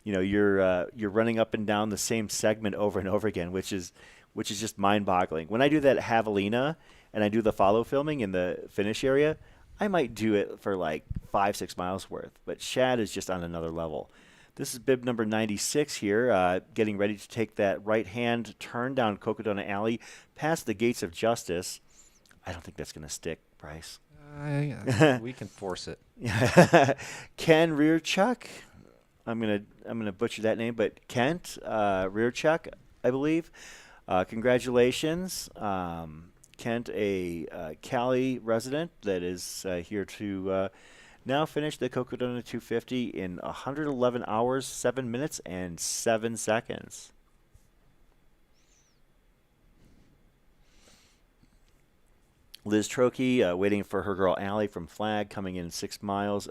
You're running up and down the same segment over and over again, which is just mind-boggling. When I do that at Javelina and I do the follow filming in the finish area, I might do it for like 5-6 miles worth. But Shad is just on another level. This is bib number 96 here, getting ready to take that right-hand turn down Cocodona Alley past the Gates of Justice. I don't think that's going to stick, Bryce. We can force it. Ken Rearchuck. I'm gonna butcher that name, but Kent Rearchuck, I believe. Congratulations, Kent, a Cali resident that is here to now finish the Cocodona 250 in 111 hours, 7 minutes, and 7 seconds. Liz Trokey waiting for her girl Allie from Flag, coming in 6 miles.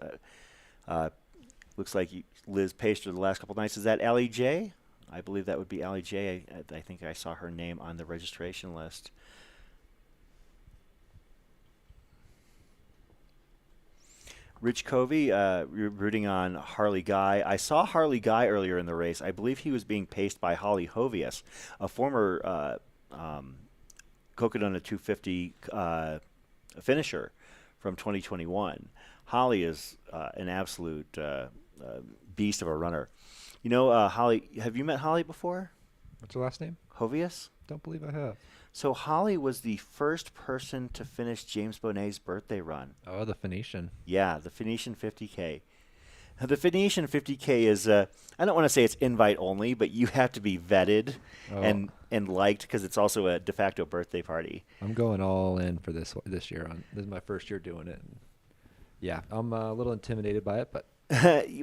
Looks like Liz paced her the last couple nights. Is that Allie J? I believe that would be Allie J. I think I saw her name on the registration list. Rich Covey rooting on Harley Guy. I saw Harley Guy earlier in the race. I believe he was being paced by Holly Hovius, a former Cocodona 250 finisher from 2021. Holly is an absolute beast of a runner. Holly, have you met Holly before? What's her last name? Hovius? Don't believe I have. So Holly was the first person to finish James Bonnet's birthday run. Oh, the Phoenician. Yeah, the Phoenician 50K. The Phoenician 50K is, I don't want to say it's invite only, but you have to be vetted and liked, because it's also a de facto birthday party. I'm going all in for this year. This is my first year doing it. Yeah, I'm a little intimidated by it, but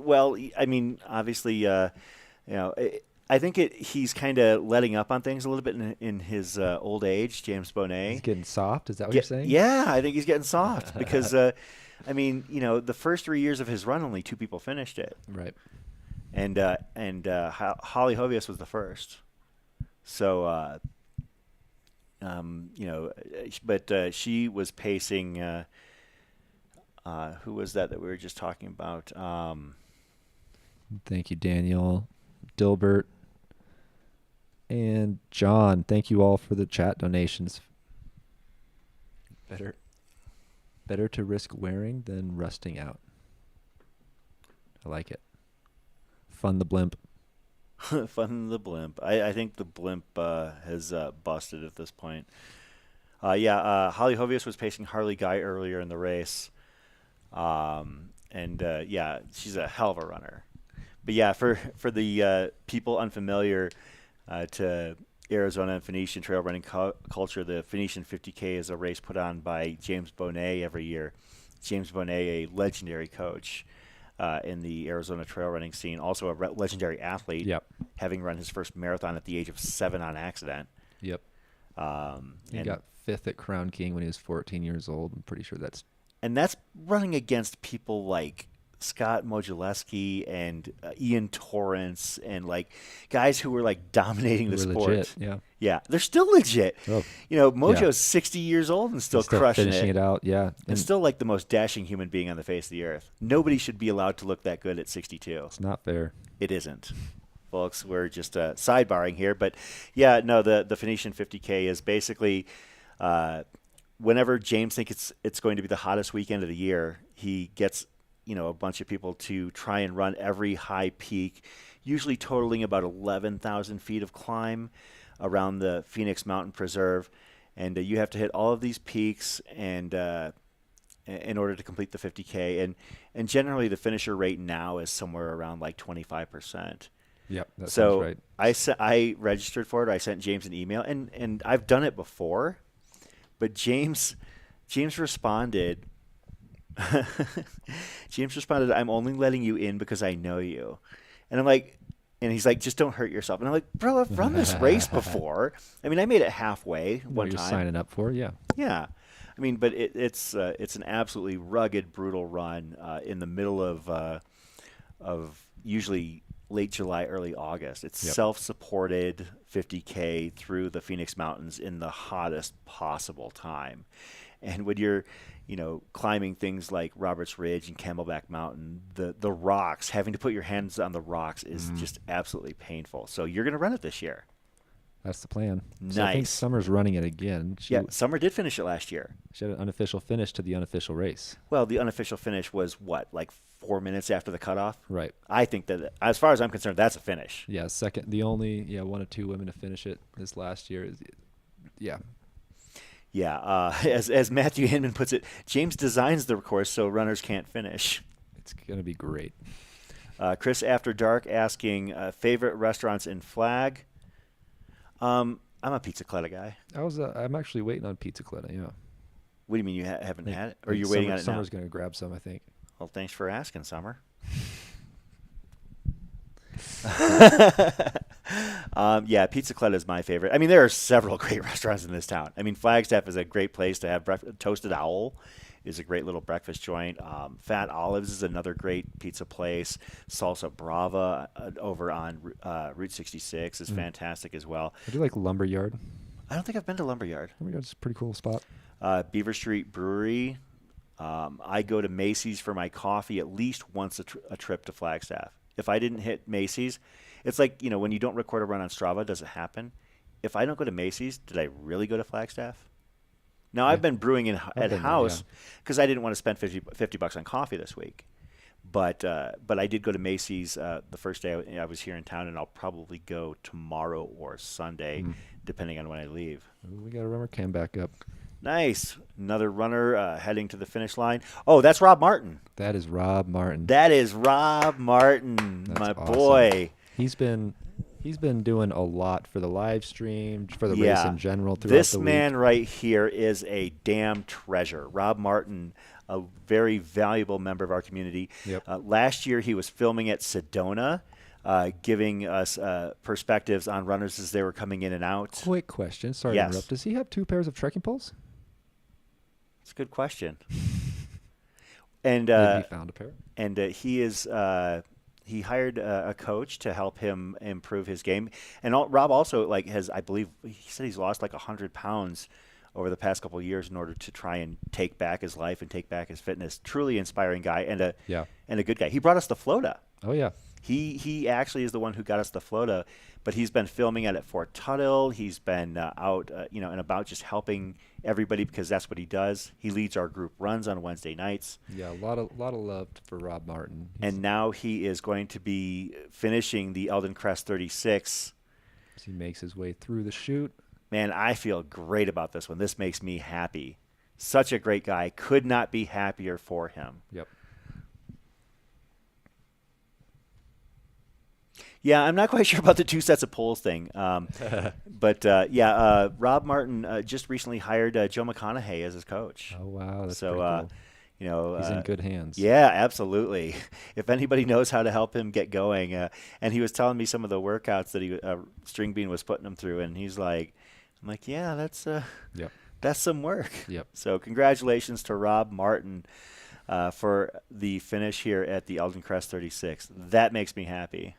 well, I mean, obviously, I think he's kind of letting up on things a little bit in his old age, James Bonnet. He's getting soft. Is that what you're saying? Yeah, I think he's getting soft because, the first 3 years of his run, only 2 people finished it. Right. And Holly Hovius was the first. So, but she was pacing. Who was that we were just talking about? Thank you, Daniel, Dilbert, and John. Thank you all for the chat donations. Better to risk wearing than rusting out. I like it. Fun the blimp. Fun the blimp. I think the blimp has busted at this point. Holly Hovius was pacing Harley Guy earlier in the race. She's a hell of a runner. But yeah, for the people unfamiliar to Arizona and Phoenician trail running culture, the Phoenician 50K is a race put on by James Bonnet every year. James Bonnet, a legendary coach in the Arizona trail running scene, also a legendary athlete, Yep. having run his first marathon at the age of 7 on accident. Yep. He and got 5th at Crown King when he was 14 years old. I'm pretty sure that's that's running against people like Scott Modulewski and Ian Torrance and like guys who were like dominating the were sport. legit. Yeah. Yeah, they're still legit. Oh, You know, Mojo's yeah. 60 years old and still He's still crushing finishing it out. Yeah. And still like the most dashing human being on the face of the earth. Nobody should be allowed to look that good at 62. It's not fair. It isn't. Folks, we're just sidebarring here. But, yeah, no, the Phoenician 50K is basically whenever James thinks it's going to be the hottest weekend of the year, he gets, a bunch of people to try and run every high peak, usually totaling about 11,000 feet of climb around the Phoenix Mountain Preserve. And you have to hit all of these peaks and in order to complete the 50K. And generally the finisher rate now is somewhere around like 25%. Yep, that So sounds right. I registered for it. I sent James an email, and I've done it before, but James responded. James responded, "I'm only letting you in because I know you," and I'm like, and he's like, "Just don't hurt yourself." And I'm like, "Bro, I've run this race before. I mean, I made it halfway one You're time. signing up for, yeah. Yeah." I mean, but it's an absolutely rugged, brutal run in the middle of usually late July, early August. It's Yep. self-supported 50K through the Phoenix Mountains in the hottest possible time. And when you're, climbing things like Roberts Ridge and Camelback Mountain, the rocks, having to put your hands on the rocks is just absolutely painful. So you're going to run it this year. That's the plan. So I think Nice. Summer's running it again. She Summer did finish it last year. had an unofficial finish to the unofficial race. Well, the unofficial finish was what, like 4 minutes after the cutoff? Right. I think that, as far as I'm concerned, that's a finish. Yeah, second. The only, one of two women to finish it this last year. Yeah. Yeah, as Matthew Hinman puts it, James designs the course so runners can't finish. It's going to be great. Chris After Dark asking favorite restaurants in Flag. I'm a Pizzacletta guy. I'm actually waiting on Pizzacletta, yeah. What do you mean you haven't had it? Or I think you're waiting on it now? Summer's going to grab some, I think. Well, thanks for asking, Summer. Yeah, Pizzacletta is my favorite. I mean, there are several great restaurants in this town. I mean, Flagstaff is a great place to have breakfast. Toasted Owl is a great little breakfast joint. Fat Olives is another great pizza place. Salsa Brava over on Route 66 is fantastic as well. I do like Lumberyard. I don't think I've been to Lumberyard. Lumberyard's a pretty cool spot. Beaver Street Brewery. I go to Macy's for my coffee at least once a trip to Flagstaff. If I didn't hit Macy's, it's like, when you don't record a run on Strava, does it happen? If I don't go to Macy's, did I really go to Flagstaff? Now, I've been brewing at been there, house because I didn't want to spend $50 on coffee this week. But I did go to Macy's the first day I was here in town, and I'll probably go tomorrow or Sunday, depending on when I leave. Ooh, we got to run our cam back up. Nice. Another runner heading to the finish line. Oh, that's Rob Martin. That is Rob Martin. That is Rob Martin, That's my awesome. boy. He's been doing a lot for the live stream, for the race in general throughout This the week. man right here is a damn treasure. Rob Martin, a very valuable member of our community. Yep. Last year he was filming at Sedona, giving us perspectives on runners as they were coming in and out. Quick question. Sorry to Yes. interrupt. Does he have 2 pairs of trekking poles? It's a good question. And Maybe he found a pair. and he is he hired a coach to help him improve his game. And Rob also has, I believe, he said he's lost like 100 pounds over the past couple of years in order to try and take back his life and take back his fitness. Truly inspiring guy and a good guy. He brought us the Flota. Oh, yeah. He actually is the one who got us the Flota, but he's been filming at Fort Tuttle. He's been out, and about just helping everybody because that's what he does. He leads our group runs on Wednesday nights. Yeah, a lot of love for Rob Martin. And now he is going to be finishing the Eldon Crest 36. As he makes his way through the chute. Man, I feel great about this one. This makes me happy. Such a great guy. Could not be happier for him. Yep. Yeah, I'm not quite sure about the 2 sets of poles thing. But Rob Martin just recently hired Joe McConaughey as his coach. Oh, wow. That's So, pretty cool. He's in good hands. Yeah, absolutely. If anybody knows how to help him get going, and he was telling me some of the workouts that String Bean was putting him through, and he's like, I'm like, yeah, that's Yep. that's some work. Yep. So congratulations to Rob Martin for the finish here at the Eldon Crest 36. That makes me happy.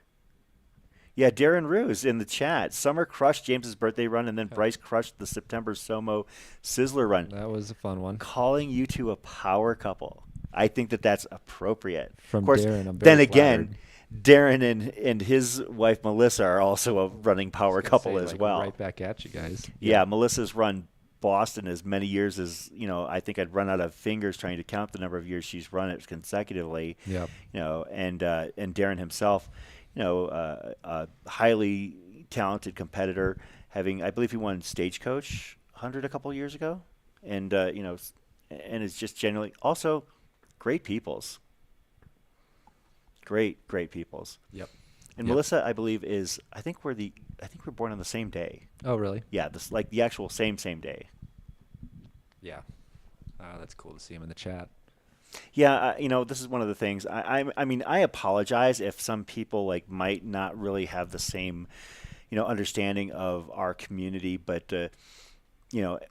Yeah, Darren Ruse in the chat. Summer crushed James's birthday run, and then Bryce crushed the September Somo Sizzler run. That was a fun one. Calling you two a power couple. I think that that's appropriate. From of course, Darren, I'm then very again, Darren and his wife Melissa are also a running power couple as well. Right back at you guys. Yeah, Melissa's run Boston as many years as, I think I'd run out of fingers trying to count the number of years she's run it consecutively. Yep. And Darren himself, a highly talented competitor, I believe he won Stagecoach 100 a couple years ago, and and it's just generally also great peoples. Great peoples. Yep. And Yep. Melissa, I believe, I think we're born on the same day. Oh, really? Yeah, like the actual same day. Yeah. That's cool to see him in the chat. Yeah, this is one of the things. I mean, I apologize if some people might not really have the same, understanding of our community, but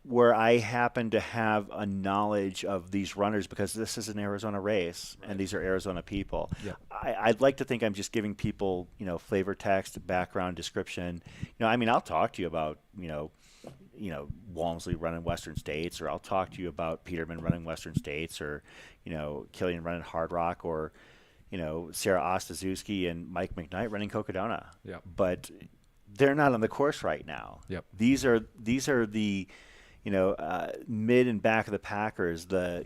where I happen to have a knowledge of these runners because this is an Arizona race and these are Arizona people. Yep. I'd like to think I'm just giving people, flavor text, background, description. I'll talk to you about, Walmsley running Western States, or I'll talk to you about Peterman running Western States, or, Killian running Hard Rock, or, Sarah Ostaszewski and Mike McKnight running Cocodona. Yep. But they're not on the course right now. Yep. These are the, mid and back of the packers, the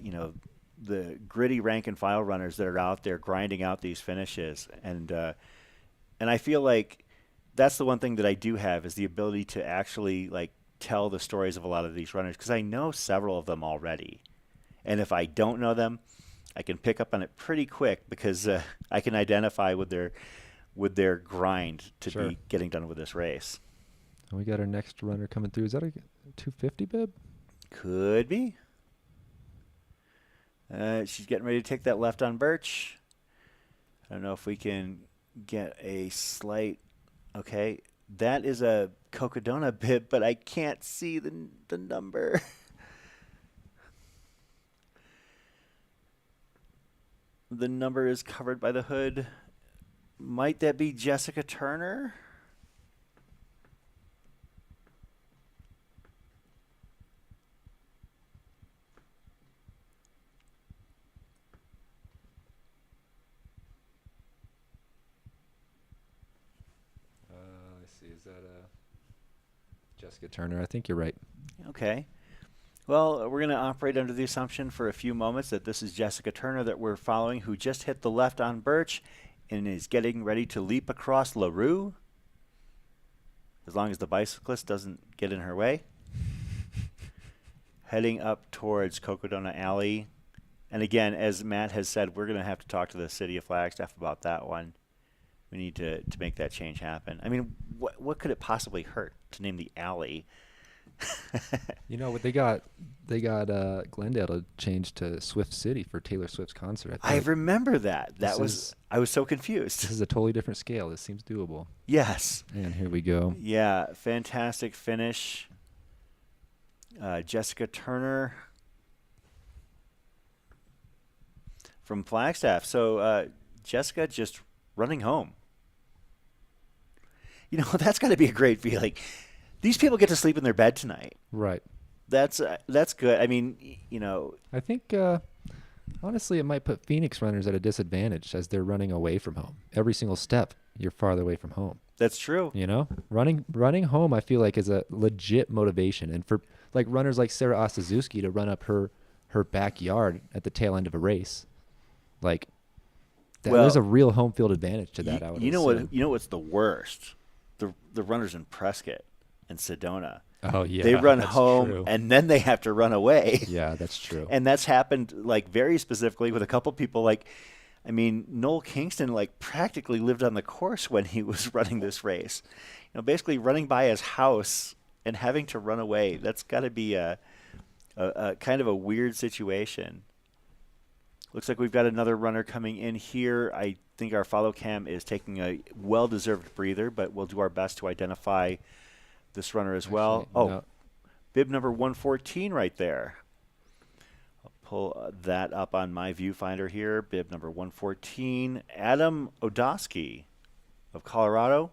gritty rank and file runners that are out there grinding out these finishes. And I feel like that's the one thing that I do have is the ability to actually tell the stories of a lot of these runners, because I know several of them already. And if I don't know them, I can pick up on it pretty quick because I can identify with their grind to Sure. be getting done with this race. We got our next runner coming through. Is that a 250 bib? Could be. She's getting ready to take that left on Birch. I don't know if we can get a slight. Okay, that is a Cocodona bib, but I can't see the number. The number is covered by the hood. Might that be Jessica Turner? Let's see. Is that Jessica Turner? I think you're right. Okay. Well, we're going to operate under the assumption for a few moments that this is Jessica Turner that we're following, who just hit the left on Birch and is getting ready to leap across LaRue, as long as the bicyclist doesn't get in her way. Heading up towards Cocodona Alley. And again, as Matt has said, we're going to have to talk to the city of Flagstaff about that one. We need to make that change happen. I mean, what could it possibly hurt to name the alley? They got Glendale to change to Swift City for Taylor Swift's concert. I remember that. I was so confused. This is a totally different scale. This seems doable. Yes. And here we go. Yeah, fantastic finish. Jessica Turner from Flagstaff. So Jessica just running home. That's got to be a great feeling. These people get to sleep in their bed tonight. Right. That's good. I mean, I think honestly, it might put Phoenix runners at a disadvantage as they're running away from home. Every single step, you're farther away from home. That's true. Running home, I feel like is a legit motivation, and for runners like Sarah Ostaszewski to run up her backyard at the tail end of a race, there's a real home field advantage to that. I would assume. What's the worst? The runners in Prescott and Sedona. Oh yeah, they run that's home true. and then they have to run away. Yeah, that's true. And that's happened very specifically with a couple people. Noel Kingston practically lived on the course when he was running this race. Basically running by his house and having to run away. That's got to be a kind of a weird situation. Looks like we've got another runner coming in here. I think our follow cam is taking a well-deserved breather, but we'll do our best to identify this runner as well. bib number 114 right there. I'll pull that up on my viewfinder here. Bib number 114, Adam Odoski of Colorado.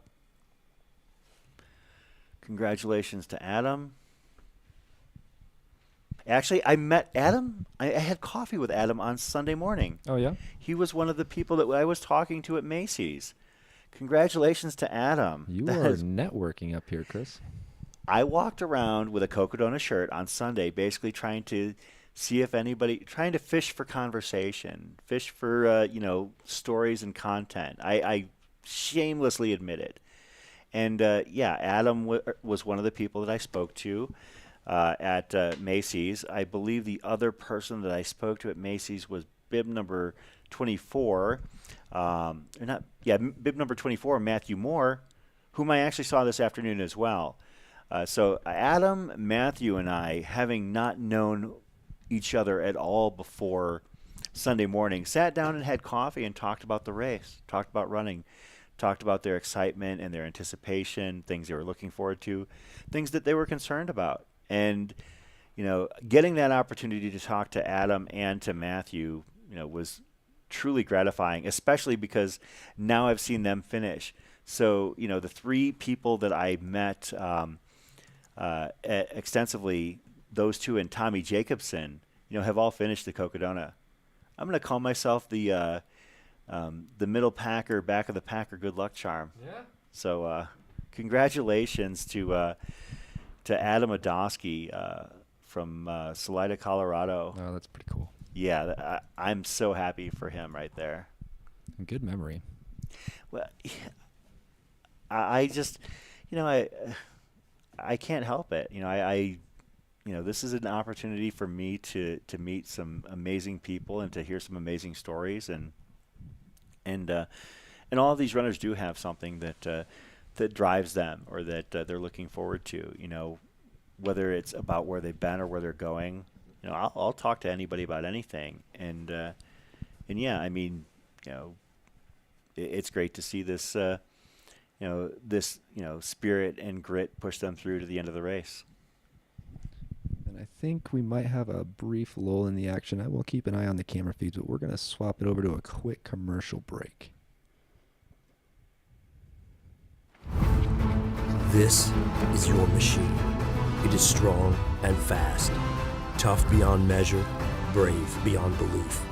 Congratulations to Adam. Actually, I met Adam. I had coffee with Adam on Sunday morning. Oh, yeah? He was one of the people that I was talking to at Macy's. Congratulations to Adam. You are networking up here, Chris. I walked around with a Cocodona shirt on Sunday, basically trying to see if anybody, trying to fish for conversation, fish for, stories and content. I shamelessly admit it. And, Adam was one of the people that I spoke to at Macy's. I believe the other person that I spoke to at Macy's was bib number 24. Bib number 24, Matthew Moore, whom I actually saw this afternoon as well. So Adam, Matthew, and I, having not known each other at all before Sunday morning, sat down and had coffee and talked about the race, talked about running, talked about their excitement and their anticipation, things they were looking forward to, things that they were concerned about. And, getting that opportunity to talk to Adam and to Matthew, was truly gratifying, especially because now I've seen them finish. So, the three people that I met extensively, those two and Tommy Jacobson, have all finished the Cocodona. I'm going to call myself the middle packer, back of the packer, good luck charm. Yeah. So, congratulations to Adam Odoski from Salida, Colorado. Oh, that's pretty cool. Yeah, I'm so happy for him right there. Good memory. Well, I just, I can't help it. This is an opportunity for me to meet some amazing people and to hear some amazing stories, and all of these runners do have something that drives them or that they're looking forward to. Whether it's about where they've been or where they're going. I'll talk to anybody about anything, and yeah, I mean, it's great to see this, spirit and grit push them through to the end of the race. And I think we might have a brief lull in the action. I will keep an eye on the camera feeds, but we're going to swap it over to a quick commercial break. This is your machine. It is strong and fast, tough beyond measure, brave beyond belief.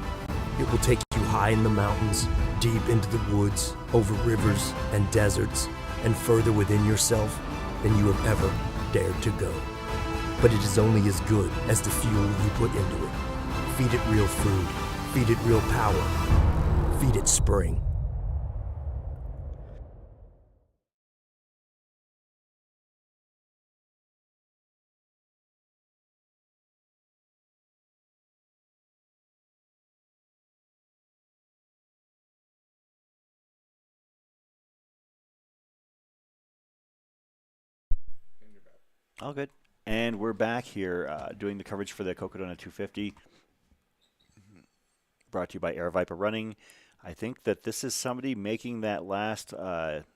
It will take you high in the mountains, deep into the woods, over rivers and deserts, and further within yourself than you have ever dared to go. But it is only as good as the fuel you put into it. Feed it real food. Feed it real power. Feed it spring. All good. And we're back here doing the coverage for the Cocodona 250, brought to you by Aravaipa Running. I think that this is somebody making that last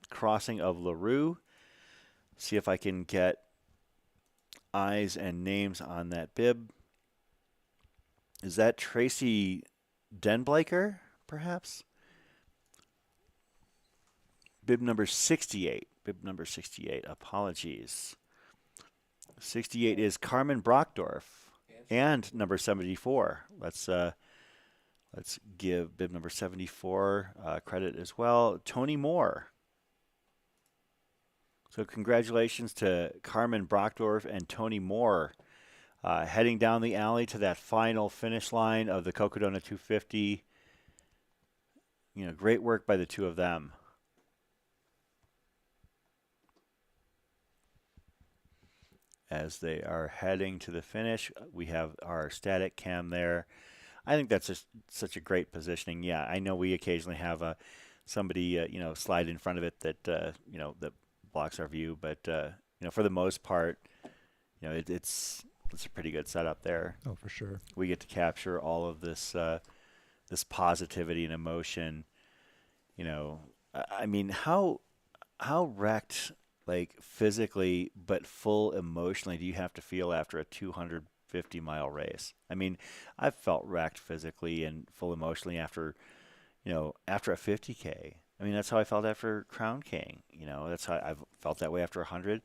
crossing of LaRue. See if I can get eyes and names on that bib. Is that Tracy Denblaker, perhaps? Bib number 68. Bib number 68. Apologies. 68 is Carmen Brockdorf, and number 74. Let's give bib number 74 credit as well. Tony Moore. So congratulations to Carmen Brockdorf and Tony Moore, heading down the alley to that final finish line of the Cocodona 250. Great work by the two of them. As they are heading to the finish, we have our static cam there. I think that's just such a great positioning. Yeah, I know we occasionally have somebody slide in front of it that that blocks our view, but for the most part, it's a pretty good setup there. Oh, for sure. We get to capture all of this this positivity and emotion. I mean, how wrecked like physically but full emotionally do you have to feel after a 250-mile race? I mean, I've felt wrecked physically and full emotionally after, after a 50K. I mean, that's how I felt after Crown King. That's how I've felt that way after 100.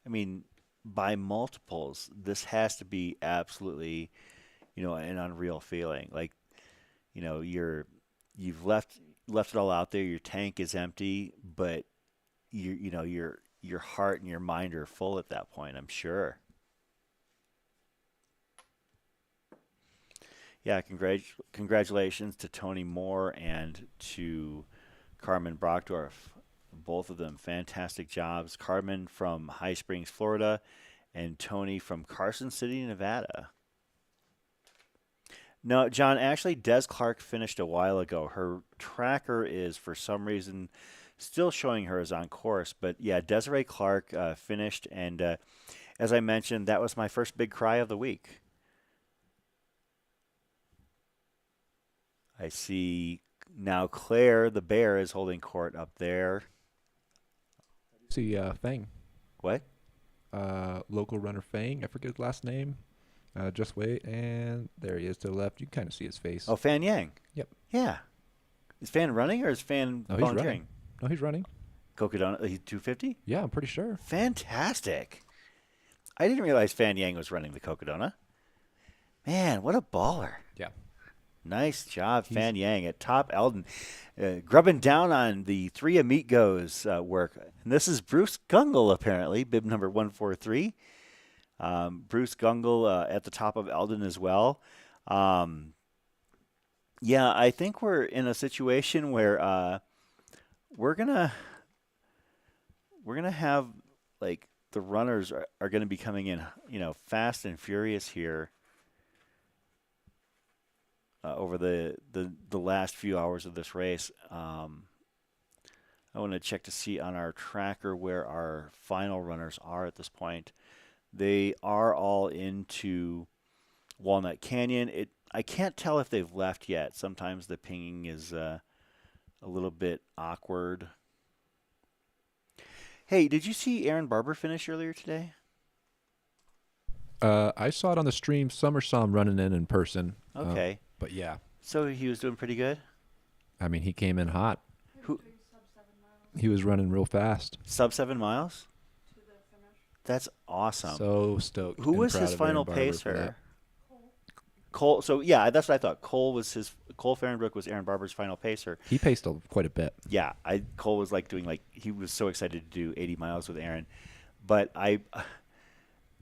I mean, by multiples, this has to be absolutely, an unreal feeling. Like, you've left it all out there. Your tank is empty, but your heart and your mind are full at that point, I'm sure. Yeah, congratulations to Tony Moore and to Carmen Brockdorf. Both of them fantastic jobs. Carmen from High Springs, Florida, and Tony from Carson City, Nevada. No, John, actually, Des Clark finished a while ago. Her tracker is, for some reason, still showing her as on course. But, yeah, Desiree Clark finished. And as I mentioned, that was my first big cry of the week. I see now Claire, the bear, is holding court up there. See Fang. What? Local runner Fang. I forget his last name. Just wait, and there he is to the left. You can kind of see his face. Oh, Fan Yang. Yep. Yeah. Is Fan running or is Fan No, he's volunteering? running. No, he's running. Cocodona, he's 250? Yeah, I'm pretty sure. Fantastic. I didn't realize Fan Yang was running the Cocodona. Man, what a baller. Yeah. Nice job, Fan Yang at Top Eldon. Grubbing down on the Three Amigos work. And this is Bruce Gungle, apparently, bib number 143. Bruce Gungle at the top of Eldon as well. Yeah, I think we're in a situation where we're gonna have, like, the runners are gonna be coming in, fast and furious here over the last few hours of this race. I want to check to see on our tracker where our final runners are at this point. They are all into Walnut Canyon. I can't tell if they've left yet. Sometimes the pinging is a little bit awkward. Hey, did you see Aaron Barber finish earlier today? I saw it on the stream. Summer saw him running in person. Okay. But yeah. So he was doing pretty good? I mean, he came in hot. Who? He was running real fast. Sub 7 miles? That's awesome. So stoked. Who and was proud his of Aaron final Barber for that. pacer? Cole. So yeah, that's what I thought. Cole Fahrenbrook was Aaron Barber's final pacer. He paced quite a bit. Yeah, Cole was he was so excited to do 80 miles with Aaron, but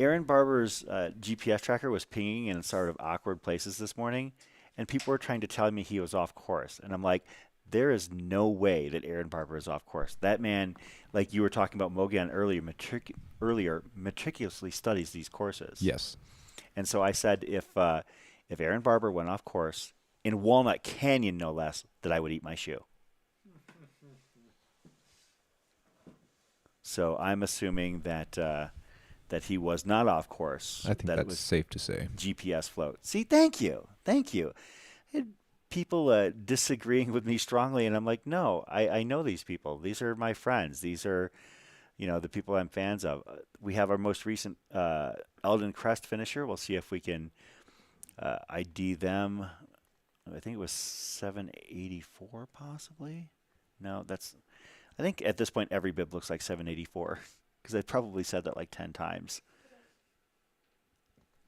Aaron Barber's GPS tracker was pinging in sort of awkward places this morning, and people were trying to tell me he was off course, and I'm like, there is no way that Aaron Barber is off course. That man, like you were talking about Mogan earlier, meticulously studies these courses. Yes. And so I said if Aaron Barber went off course, in Walnut Canyon no less, that I would eat my shoe. So I'm assuming that he was not off course. I think that that's it was safe to say. GPS float. See, thank you. I had people disagreeing with me strongly, and I'm like, no, I know these people. These are my friends. These are, the people I'm fans of. We have our most recent Eldon Crest finisher. We'll see if we can ID them. I think it was 784 possibly. No, I think at this point every bib looks like 784 because I probably said that like 10 times.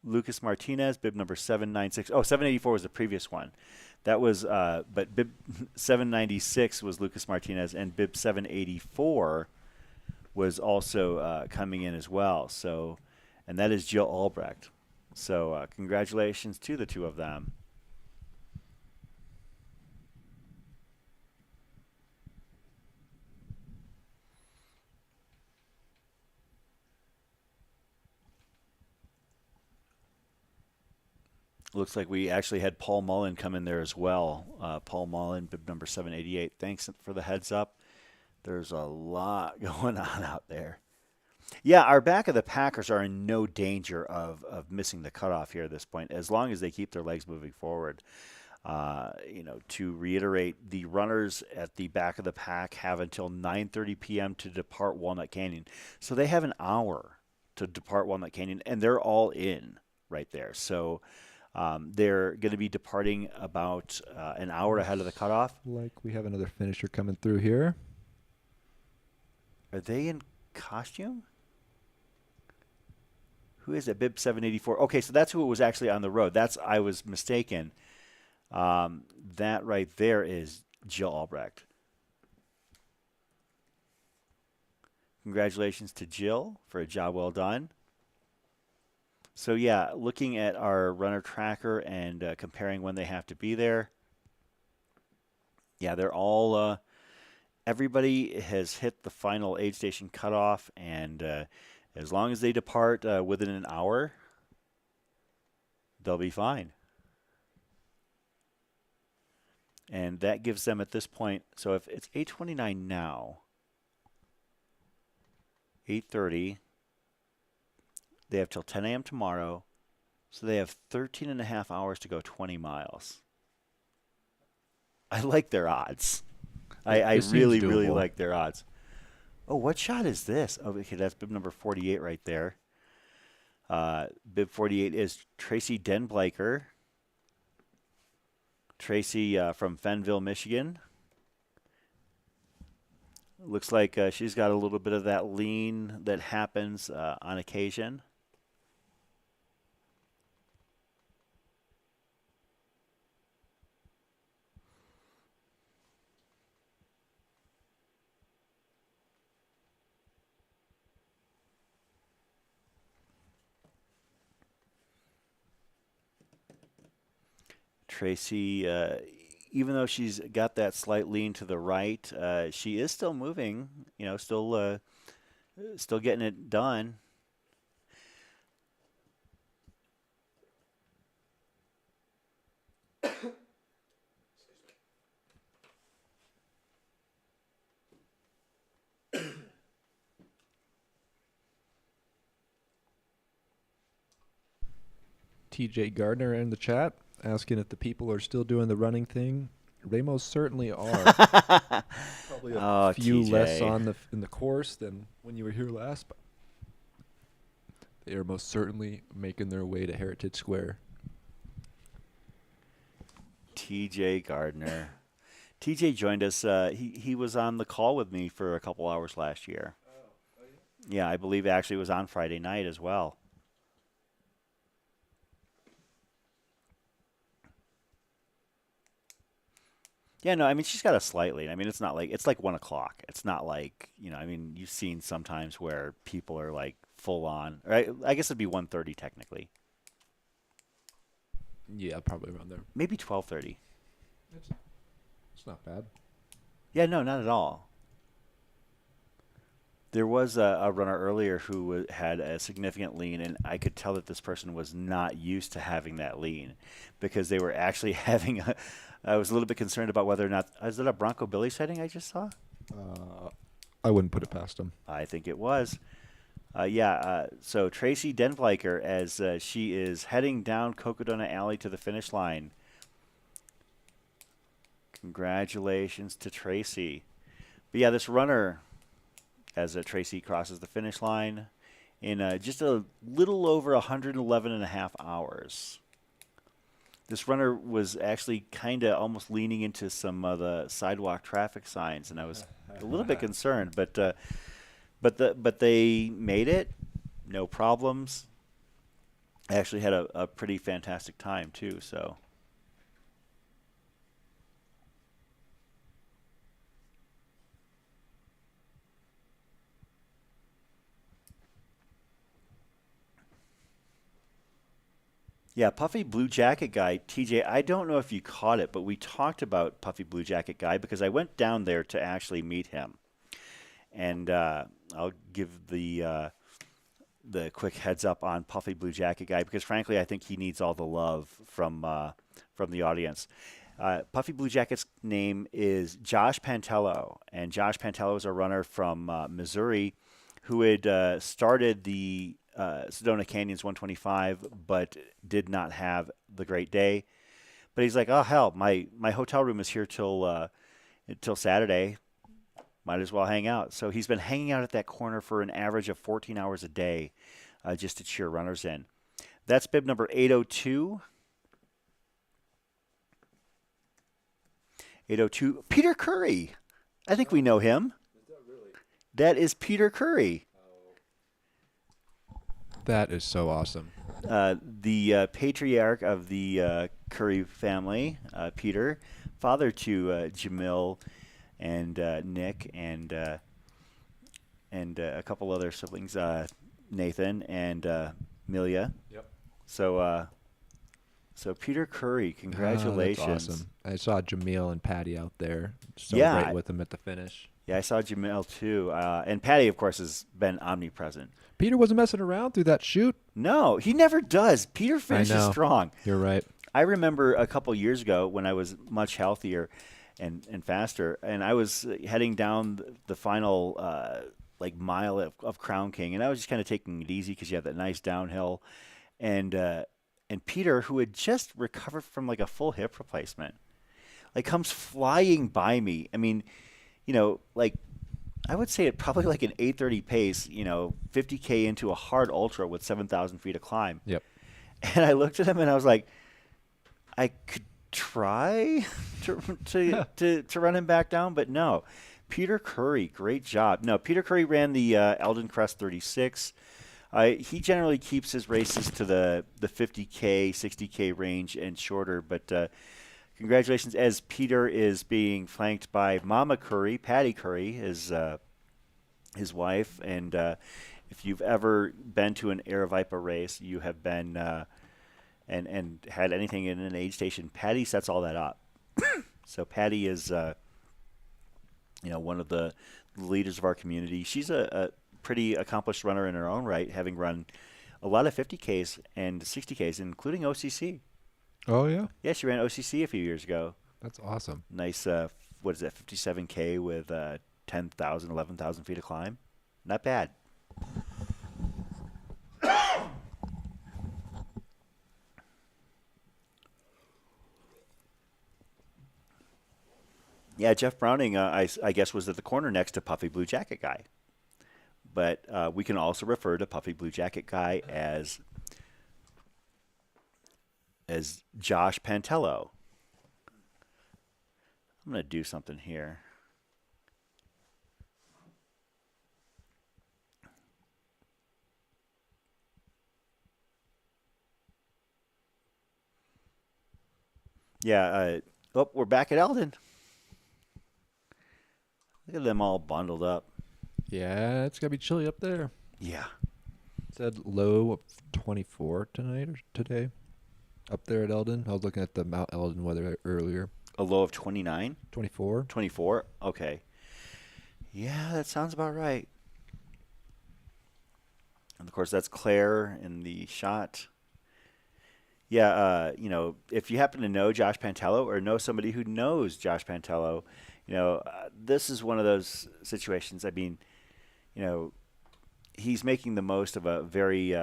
Lucas Martinez, bib number 796. Oh, 784 was the previous one. That was, but bib 796 was Lucas Martinez, and bib 784 was also coming in as well. So, and that is Jill Albrecht. So, congratulations to the two of them. Looks like we actually had Paul Mullen come in there as well. Paul Mullen, bib number 788. Thanks for the heads up. There's a lot going on out there. Yeah, our back of the packers are in no danger of missing the cutoff here at this point, as long as they keep their legs moving forward. To reiterate, the runners at the back of the pack have until 9:30 p.m. to depart Walnut Canyon. So they have an hour to depart Walnut Canyon, and they're all in right there. So they're going to be departing about an hour ahead of the cutoff. Like we have another finisher coming through here. Are they in costume? Who is it? Bib 784. Okay, so that's who it was actually on the road. I was mistaken. That right there is Jill Albrecht. Congratulations to Jill for a job well done. So yeah, looking at our runner tracker and comparing when they have to be there. Yeah, they're all, everybody has hit the final aid station cutoff, and as long as they depart within an hour, they'll be fine. And that gives them at this point, so if it's 8:29 now, 8:30, they have till 10 a.m. tomorrow, so they have 13 and a half hours to go 20 miles. I like their odds. I really, really like their odds. Oh, what shot is this? Oh, okay, that's bib number 48 right there. Bib 48 is Tracy Denblaker. Tracy from Fenville, Michigan. Looks like she's got a little bit of that lean that happens on occasion. Tracy, even though she's got that slight lean to the right, she is still moving, still getting it done. TJ Gardner in the chat asking if the people are still doing the running thing. They most certainly are. Probably a few TJ. less in the course than when you were here last, but they are most certainly making their way to Heritage Square. TJ Gardner. TJ joined us. He was on the call with me for a couple hours last year. Yeah, I believe actually it was on Friday night as well. Yeah, no, I mean, she's got a slight lean. I mean, it's like 1 o'clock. It's not like, you've seen sometimes where people are like full on. Right? I guess it'd be 1:30 technically. Yeah, probably around there. Maybe 12:30. It's not bad. Yeah, no, not at all. There was a runner earlier who had a significant lean, and I could tell that this person was not used to having that lean because they were actually having I was a little bit concerned about whether or not, is that a Bronco Billy sighting I just saw? I wouldn't put it past them. I think it was. So Tracy Denblaker, as she is heading down Cocodona Alley to the finish line. Congratulations to Tracy. But yeah, this runner, as Tracy crosses the finish line, in just a little over 111 and a half hours. This runner was actually kind of almost leaning into some of the sidewalk traffic signs, and I was a little bit concerned. But they made it, no problems. I actually had a pretty fantastic time too. So. Yeah, Puffy Blue Jacket Guy, TJ, I don't know if you caught it, but we talked about Puffy Blue Jacket Guy because I went down there to actually meet him. And I'll give the quick heads up on Puffy Blue Jacket Guy because, frankly, I think he needs all the love from the audience. Puffy Blue Jacket's name is Josh Pantello, and Josh Pantello is a runner from Missouri who had started the Sedona Canyons 125, but did not have the great day. But he's like, oh hell, my hotel room is here till Saturday. Might as well hang out. So he's been hanging out at that corner for an average of 14 hours a day, just to cheer runners in. That's bib number 802. 802. Peter Curry. I think we know him. Is that really? That is Peter Curry. That is so awesome. The patriarch of the Curry family, Peter, father to Jamil and Nick and a couple other siblings, Nathan and Milia. Yep. So Peter Curry, congratulations. That's awesome. I saw Jamil and Patty out there Yeah. celebrate with him at the finish. Yeah, I saw Jamil too. And Patty, of course, has been omnipresent. Peter wasn't messing around through that shoot. No, he never does. Peter finishes know. strong. You're right. I remember a couple years ago when I was much healthier and faster, and I was heading down the final mile of Crown King, and I was just kind of taking it easy because you have that nice downhill. And Peter, who had just recovered from like a full hip replacement, comes flying by me. I mean, I would say at probably like an 8:30 pace, 50K into a hard ultra with 7,000 feet of climb. Yep. And I looked at him and I was like, I could try to run him back down, but no. Peter Curry, great job. No, Peter Curry ran the Eldon Crest 36. He generally keeps his races to the 50K, 60K range and shorter, but congratulations, as Peter is being flanked by Mama Curry, Patty Curry, his wife. And if you've ever been to an Aravaipa race, you have been and had anything in an aid station, Patty sets all that up. So Patty is one of the leaders of our community. She's a pretty accomplished runner in her own right, having run a lot of 50Ks and 60Ks, including OCC. Oh, yeah? Yeah, she ran OCC a few years ago. That's awesome. Nice, 57K with 10,000, 11,000 feet of climb. Not bad. Yeah, Jeff Browning, I guess, was at the corner next to Puffy Blue Jacket Guy. But we can also refer to Puffy Blue Jacket Guy as Josh Pantello. I'm going to do something here. Yeah, we're back at Eldon. Look at them all bundled up. Yeah, it's going to be chilly up there. Yeah. It said low of 24 tonight or today up there at Eldon. I was looking at the Mount Eldon weather earlier. A low of 29? 24. 24? Okay. Yeah, that sounds about right. And, of course, that's Claire in the shot. Yeah, if you happen to know Josh Pantello or know somebody who knows Josh Pantello, this is one of those situations. I mean, he's making the most of a very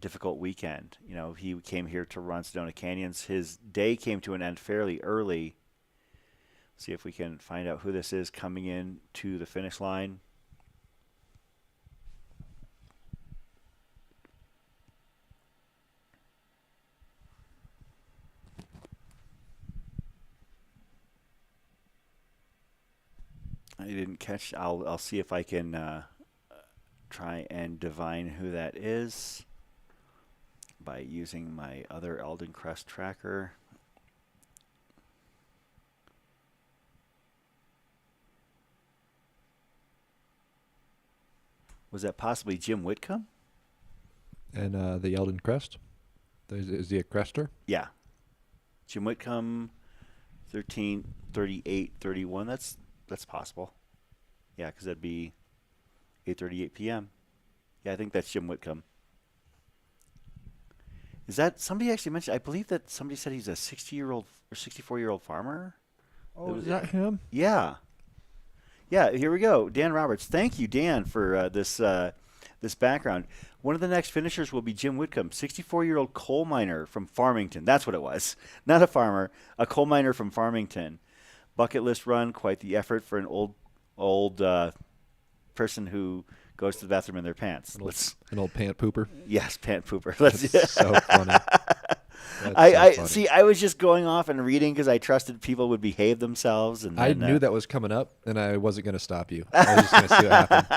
difficult weekend. He came here to run Sedona Canyons. His day came to an end fairly early. See if we can find out who this is coming in to the finish line. I didn't catch. I'll see if I can try and divine who that is by using my other Eldon Crest tracker. Was that possibly Jim Whitcomb? And the Eldon Crest? Is he a crester? Yeah. Jim Whitcomb, 13, 38, 31. That's possible. Yeah, because that'd be 8:38 p.m. Yeah, I think that's Jim Whitcomb. Is that somebody actually mentioned? I believe that somebody said he's a 60-year-old or 64-year-old farmer. Oh, is that him? Yeah. Yeah, here we go. Dan Roberts. Thank you, Dan, for this this background. One of the next finishers will be Jim Whitcomb, 64-year-old coal miner from Farmington. That's what it was. Not a farmer, a coal miner from Farmington. Bucket list run, quite the effort for an old person who goes to the bathroom in their pants. An old pant pooper. Yes, pant pooper. That's so funny. I funny. see. I was just going off and reading because I trusted people would behave themselves, and I then, knew that was coming up, and I wasn't going to stop you. I was just going to see what happened.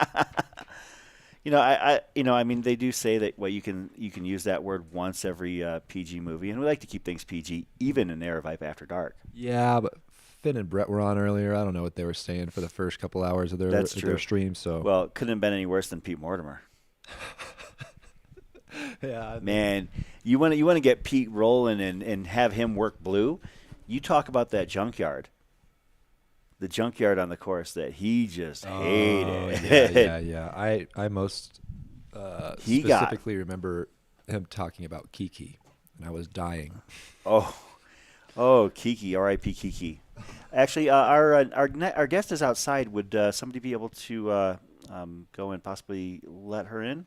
I mean, they do say that you can use that word once every PG movie, and we like to keep things PG, even in Aravaipa After Dark. Yeah, but Finn and Brett were on earlier. I don't know what they were saying for the first couple hours of their stream. So well, it couldn't have been any worse than Pete Mortimer. Yeah, man, you want to get Pete rolling and have him work blue. You talk about that junkyard. The junkyard on the course that he just hated. Yeah. I most specifically remember him talking about Kiki, and I was dying. Oh, Kiki, R.I.P. Kiki. Actually, our guest is outside. Would somebody be able to go and possibly let her in?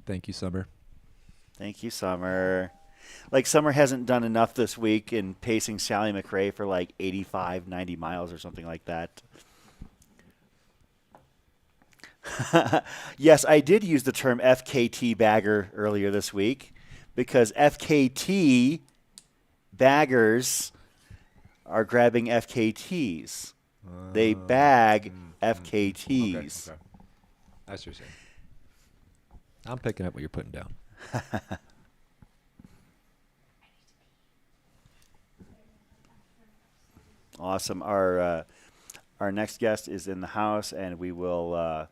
Thank you, Summer. Thank you, Summer. Like, Summer hasn't done enough this week in pacing Sally McRae for like 85, 90 miles or something like that. Yes, I did use the term FKT bagger earlier this week because FKT baggers are grabbing FKTs. They bag FKTs. Okay. I see what you're saying. I'm picking up what you're putting down. Awesome. Our next guest is in the house, and we will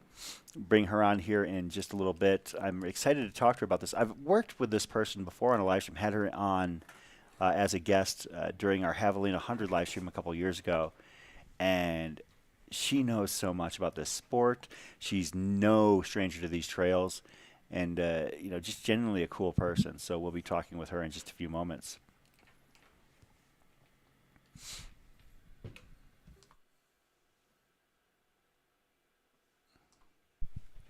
bring her on here in just a little bit. I'm excited to talk to her about this. I've worked with this person before on a live stream, had her on as a guest during our Javelina 100 live stream a couple years ago, and she knows so much about this sport. She's no stranger to these trails, and just genuinely a cool person. So we'll be talking with her in just a few moments.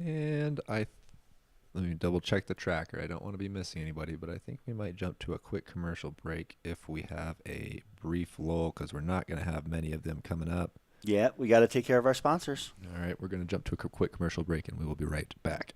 And let me double check the tracker. I don't want to be missing anybody, but I think we might jump to a quick commercial break if we have a brief lull, because we're not going to have many of them coming up. Yeah, we got to take care of our sponsors. All right, we're going to jump to a quick commercial break, and we will be right back.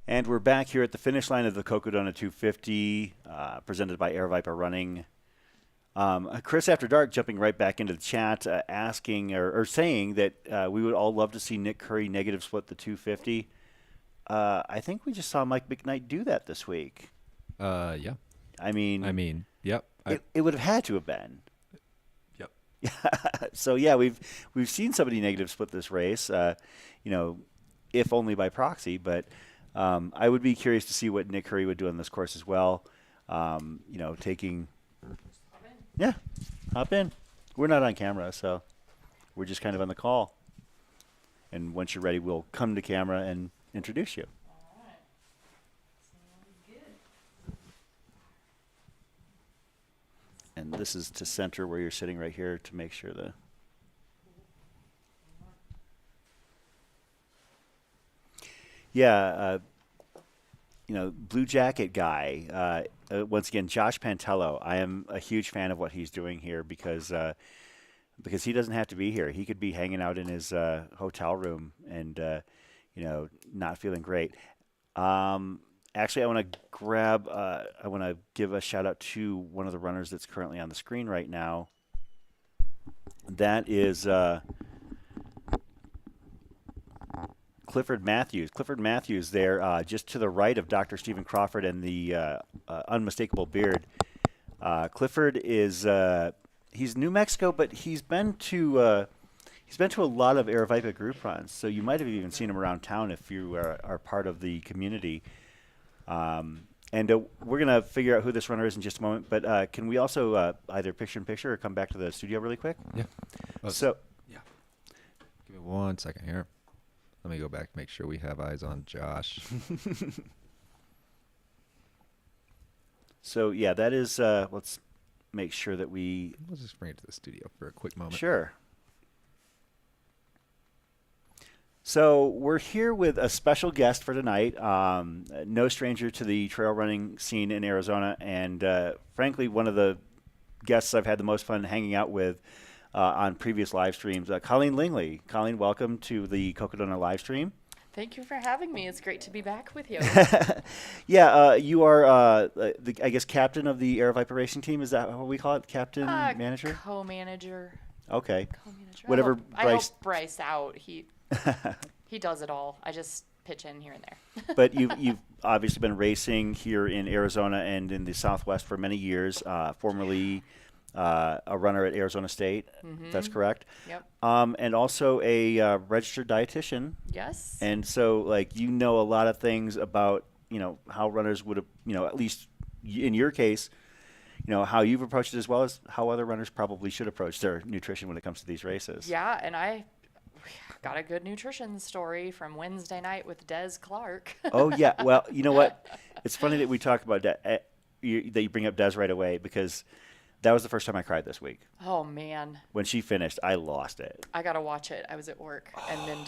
And we're back here at the finish line of the Cocodona 250, presented by Aravaipa Running. Chris After Dark jumping right back into the chat, asking or saying that we would all love to see Nick Curry negative split the 250. I think we just saw Mike McKnight do that this week. Yeah. I mean, yep. It would have had to have been. Yep. So yeah, we've seen somebody negative split this race. If only by proxy, but. I would be curious to see what Nick Curry would do on this course as well. Taking... Yeah, hop in. We're not on camera, so we're just kind of on the call. And once you're ready, we'll come to camera and introduce you. All right. Sounds good. And this is to center where you're sitting right here to make sure the... Yeah, Blue Jacket guy. Once again, Josh Pantello. I am a huge fan of what he's doing here because he doesn't have to be here. He could be hanging out in his hotel room and not feeling great. Actually, I want to give a shout out to one of the runners that's currently on the screen right now. That is Clifford Matthews. Clifford Matthews there, just to the right of Dr. Stephen Crawford and the unmistakable beard. Clifford is he's New Mexico, but he's been to a lot of Aravaipa group runs. So you might have even seen him around town if you are part of the community. And we're going to figure out who this runner is in just a moment. But can we also either picture-in-picture or come back to the studio really quick? Yeah. So, yeah. Give me 1 second here. Let me go back to make sure we have eyes on Josh. So yeah, that is. Let's make sure that we. We'll just bring it to the studio for a quick moment. Sure. So we're here with a special guest for tonight. No stranger to the trail running scene in Arizona, and frankly, one of the guests I've had the most fun hanging out with on previous live streams. Colleen Lingley. Colleen, welcome to the Cocodona live stream. Thank you for having me. It's great to be back with you. Yeah, you are, I guess, captain of the Aravaipa racing team. Is that what we call it? Captain, manager? Co-manager. Okay. Co-manager. Whatever I Bryce. help Bryce out. He does it all. I just pitch in here and there. But you've obviously been racing here in Arizona and in the Southwest for many years. Formerly a runner at Arizona State. Mm-hmm. That's correct. Yep. And also a registered dietitian. Yes. And so, like, you know a lot of things about, how runners would have, at least in your case, how you've approached it as well as how other runners probably should approach their nutrition when it comes to these races. Yeah, and I got a good nutrition story from Wednesday night with Des Clark. Oh, yeah. Well, you know what? It's funny that we talk about that you bring up Des right away, because that was the first time I cried this week. Oh, man. When she finished, I lost it. I got to watch it. I was at work, and then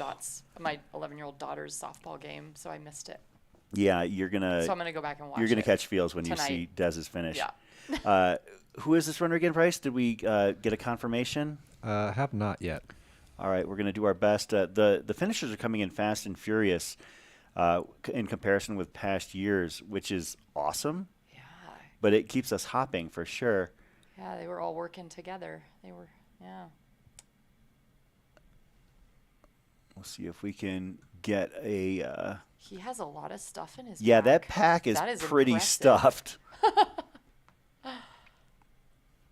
my 11-year-old daughter's softball game, so I missed it. Yeah, you're going to... So I'm going to go back and watch it. You're going to catch feels when tonight. you see Dez's finish. Yeah. Who is this runner again, Bryce? Did we get a confirmation? Have not yet. All right, we're going to do our best. The finishers are coming in fast and furious in comparison with past years, which is awesome. Yeah. But it keeps us hopping for sure. Yeah, they were all working together. Yeah. We'll see if we can get a... He has a lot of stuff in his Yeah, pack. that pack is That is pretty impressive. stuffed.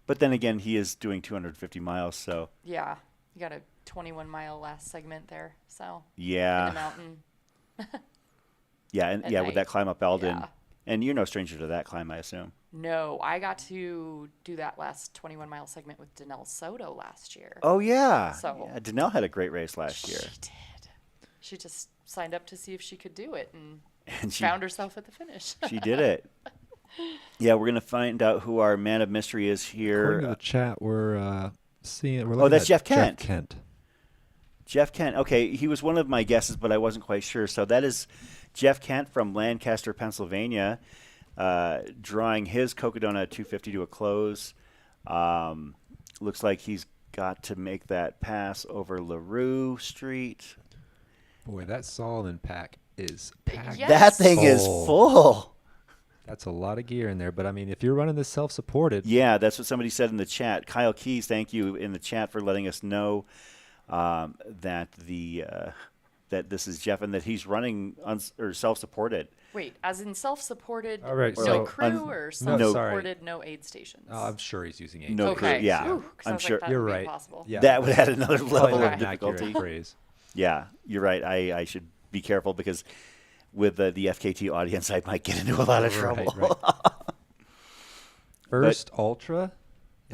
But then again, he is doing 250 miles, so... Yeah, you got a 21-mile last segment there, so... Yeah. In the mountain. Yeah, and At yeah, with night. that climb up Eldon. Yeah. And you're no stranger to that climb, I assume. No, I got to do that last 21-mile segment with Danelle Soto last year. Oh, yeah. So Yeah, Danelle had a great race last year. She did. She just signed up to see if she could do it And she found herself at the finish. She did it. Yeah, we're going to find out who our man of mystery is here. According to the chat, we're looking that's at Jeff Kent. Jeff Kent. Jeff Kent. Okay, he was one of my guesses, but I wasn't quite sure. So that is Jeff Kent from Lancaster, Pennsylvania, drawing his Cocodona 250 to a close. Looks like he's got to make that pass over LaRue Street. Boy, that Solomon pack is packed. Yes. That thing is full. That's a lot of gear in there. But, I mean, if you're running this self-supported. Yeah, that's what somebody said in the chat. Kyle Keys, thank you in the chat for letting us know that that this is Jeff and that he's running or self-supported. Wait, as in self-supported, All right, no so crew, or no, self-supported, no aid stations? Oh, I'm sure he's using 8. No okay. crew, yeah. Ooh, 'cause I I'm was sure like, that you're would be right. impossible. Yeah. That would add another level Probably of not an accurate difficulty. phrase. Yeah, you're right. I should be careful because with the FKT audience, I might get into a lot of trouble. Right. First Ultra?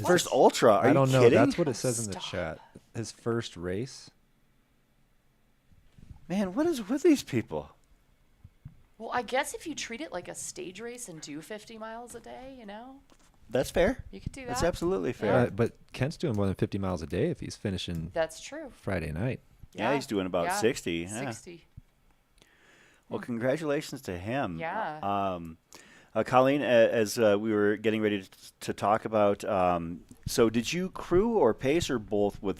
First Ultra? Are I don't you know. kidding? That's what it says in the Stop. chat. His first race. Man, what is with these people? Well, I guess if you treat it like a stage race and do 50 miles a day, That's fair. you could do that. That's absolutely fair. But Kent's doing more than 50 miles a day if he's finishing That's true. Friday night. Yeah, he's doing about 60. Yeah. 60. Well, congratulations to him. Yeah. Colleen, as we were getting ready to talk about, so did you crew or pace or both with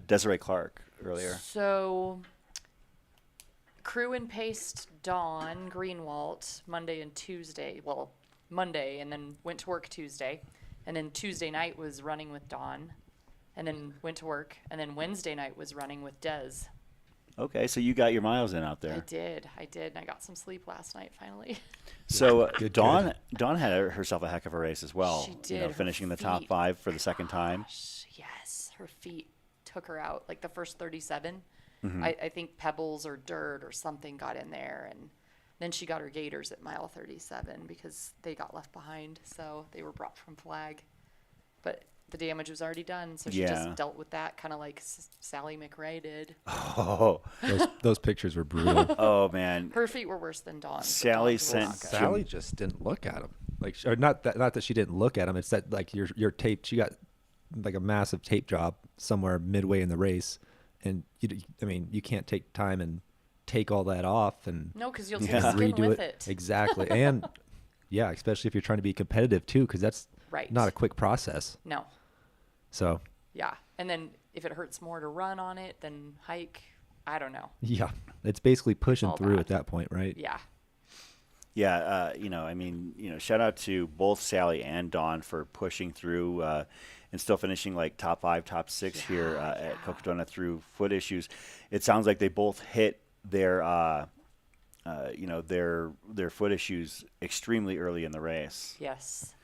Desiree Clark earlier? So, crew and paced Dawn Greenwalt Monday and Tuesday. Well, Monday, and then went to work Tuesday. And then Tuesday night was running with Dawn. And then went to work. And then Wednesday night was running with Des. Okay, so you got your miles in out I there. did. And I got some sleep last night finally. So Good, Dawn had herself a heck of a race as well. She You did. know, Her finishing the top feet. 5 for the second time. Gosh, yes, her feet took her out. Like the first 37, Mm-hmm. I think pebbles or dirt or something got in there, and then she got her gaiters at mile 37 because they got left behind. So they were brought from Flag, but the damage was already done. So she Yeah. just dealt with that, kind of like Sally McRae did. Oh, Those pictures were brutal. oh man. Her feet were worse than Dawn's. but Sally Dawn's were sent not good. Sally just didn't look at him. Like, or not that she didn't look at him. It's that like your tape. She got like a massive tape job somewhere midway in the race, and you can't take time and take all that off and No, because you'll Yeah. take skin redo with it. it. Exactly, and yeah, especially if you're trying to be competitive too, because that's Right. not a quick process. No. So Yeah. And then if it hurts more to run on it than hike, I don't know. yeah, it's basically pushing all through bad. at that point, right? Yeah. Yeah, shout out to both Sally and Dawn for pushing through and still finishing like top 5, top 6 here at Cocodona through foot issues. It sounds like they both hit their foot issues extremely early in the race. Yes.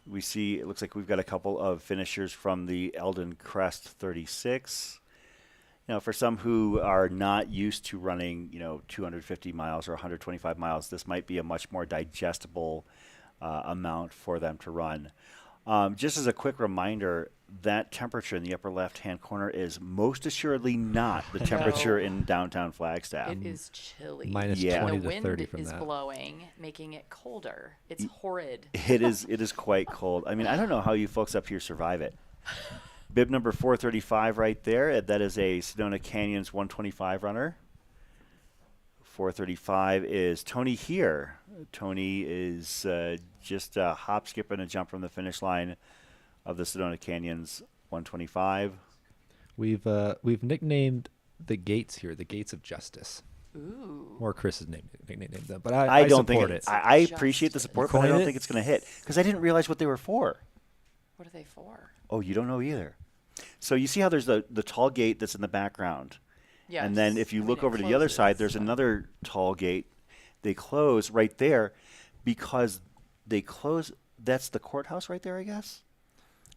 We see it looks like we've got a couple of finishers from the Eldon Crest 36. You know, for some who are not used to running, 250 miles or 125 miles, this might be a much more digestible amount for them to run. Just as a quick reminder, that temperature in the upper left-hand corner is most assuredly not the temperature in downtown Flagstaff. It is chilly. Minus Yeah. 20 the to wind 30 from is that. blowing, making it colder. It's horrid. It is quite cold. I mean, I don't know how you folks up here survive it. Bib number 435 right there. That is a Sedona Canyons 125 runner. 435 is Tony here. Tony is just a hop, skip, and a jump from the finish line of the Sedona Canyons 125. We've nicknamed the gates here the Gates of Justice. Ooh. Or Chris's nicknamed them, but I I don't support think it. I appreciate the Justice. support, but I Coin don't it? think it's going to hit because I didn't realize what they were for. What are they for? Oh, you don't know either. So you see how there's the tall gate that's in the background. Yes. And then if you I look mean, it over to the other side, closes, there's so- another tall gate. They close right there because they close. That's the courthouse right there, I guess.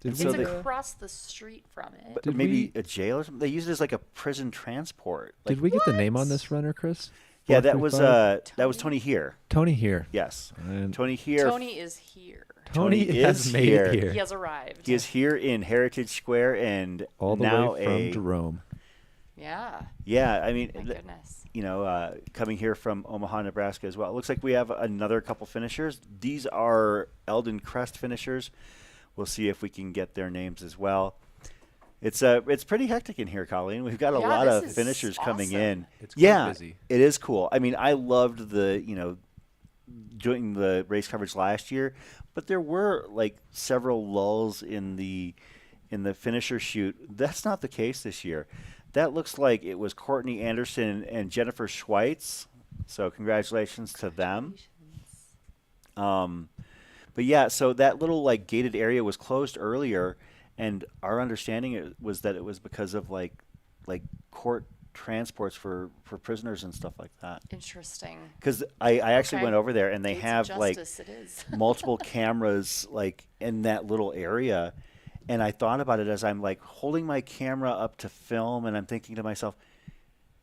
Did So It's they- across the street from it. But Did maybe we- a jail or something. They use it as like a prison transport. Like, Did we get the name on what? this runner, Chris? yeah, that was 435? Tony here. Tony here. Yes, And Tony here. Tony is here. Tony Tony has is made here. it here. He has arrived. He is here in Heritage Square and all the now way from a Jerome. Yeah. yeah. I mean, My goodness. coming here from Omaha, Nebraska as well. It looks like we have another couple finishers. These are Eldon Crest finishers. We'll see if we can get their names as well. It's pretty hectic in here, Colleen. We've got a Yeah, lot this of is finishers coming awesome. in. It's quite Yeah, busy. it is cool. I mean, I loved doing the race coverage last year, but there were like several lulls in the finisher shoot. That's not the case this year. That looks like it was Courtney Anderson and Jennifer Schweitz. So congratulations to them. But yeah, so that little like gated area was closed earlier, and our understanding was that it was because of like court transports for prisoners and stuff like that. Interesting. Because I actually Okay. went over there and they Gates of have like justice it is. multiple cameras like in that little area, and I thought about it as I'm like holding my camera up to film, and I'm thinking to myself,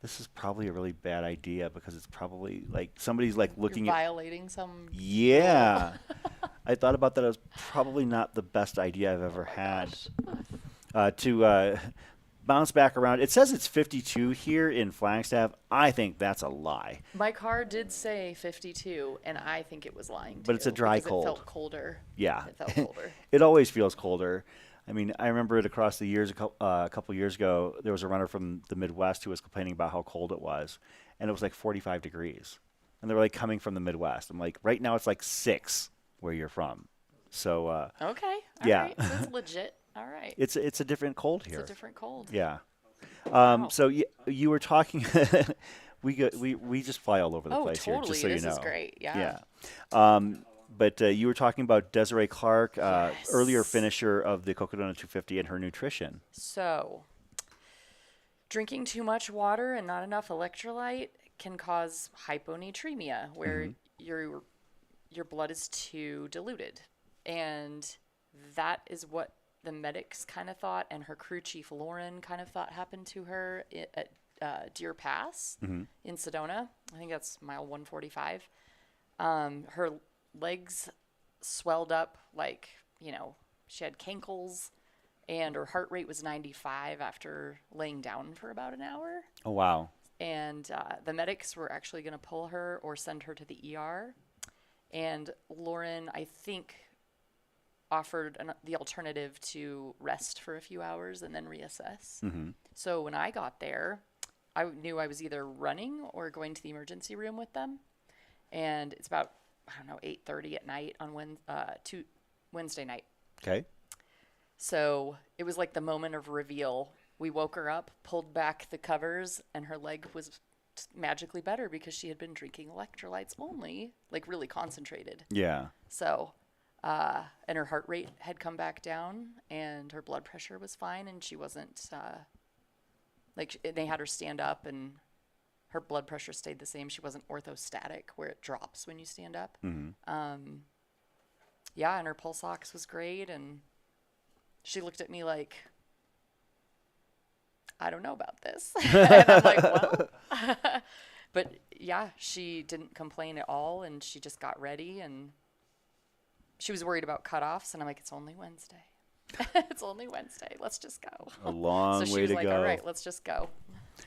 this is probably a really bad idea because it's probably like somebody's like looking You're at. violating some. Yeah. I thought about that as probably not the best idea I've ever had. To bounce back around, it says it's 52 here in Flagstaff. I think that's a lie. My car did say 52, and I think it was lying too. But it's a dry because cold. It felt colder. Yeah. It felt colder. It always feels colder. I mean, I remember it across the years. A couple years ago, there was a runner from the Midwest who was complaining about how cold it was, and it was like 45 degrees. And they were like coming from the Midwest. I'm like, right now it's like 6 where you're from. So Okay. Yeah. All right. So it's legit. All right. it's a different cold here. It's a different cold. Yeah. Wow. So you were talking. we just fly all over the Oh, place totally. here, just so This you know. is great. Yeah. Yeah. But you were talking about Desiree Clark, Yes. earlier finisher of the Cocodona 250, and her nutrition. So, drinking too much water and not enough electrolyte can cause hyponatremia, where your blood is too diluted. And that is what the medics kind of thought, and her crew chief Lauren kind of thought happened to her at Deer Pass in Sedona. I think that's mile 145. Her legs swelled up like, she had cankles, and her heart rate was 95 after laying down for about an hour. Oh, wow. And the medics were actually going to pull her or send her to the ER. And Lauren, I think, offered the alternative to rest for a few hours and then reassess. So when I got there, I knew I was either running or going to the emergency room with them. And it's about, 8:30 at night on Wednesday night. Okay. So it was like the moment of reveal. We woke her up, pulled back the covers, and her leg was magically better because she had been drinking electrolytes only, like really concentrated. Yeah. So, and her heart rate had come back down, and her blood pressure was fine, and she wasn't, they had her stand up, and her blood pressure stayed the same. She wasn't orthostatic, where it drops when you stand up. Yeah, and her pulse ox was great, and she looked at me like, I don't know about this. And I'm like, well. But yeah, she didn't complain at all, and she just got ready, and she was worried about cutoffs, and I'm like, it's only Wednesday. It's only Wednesday. Let's just go. A long way to go. So she was like, all right, let's just go.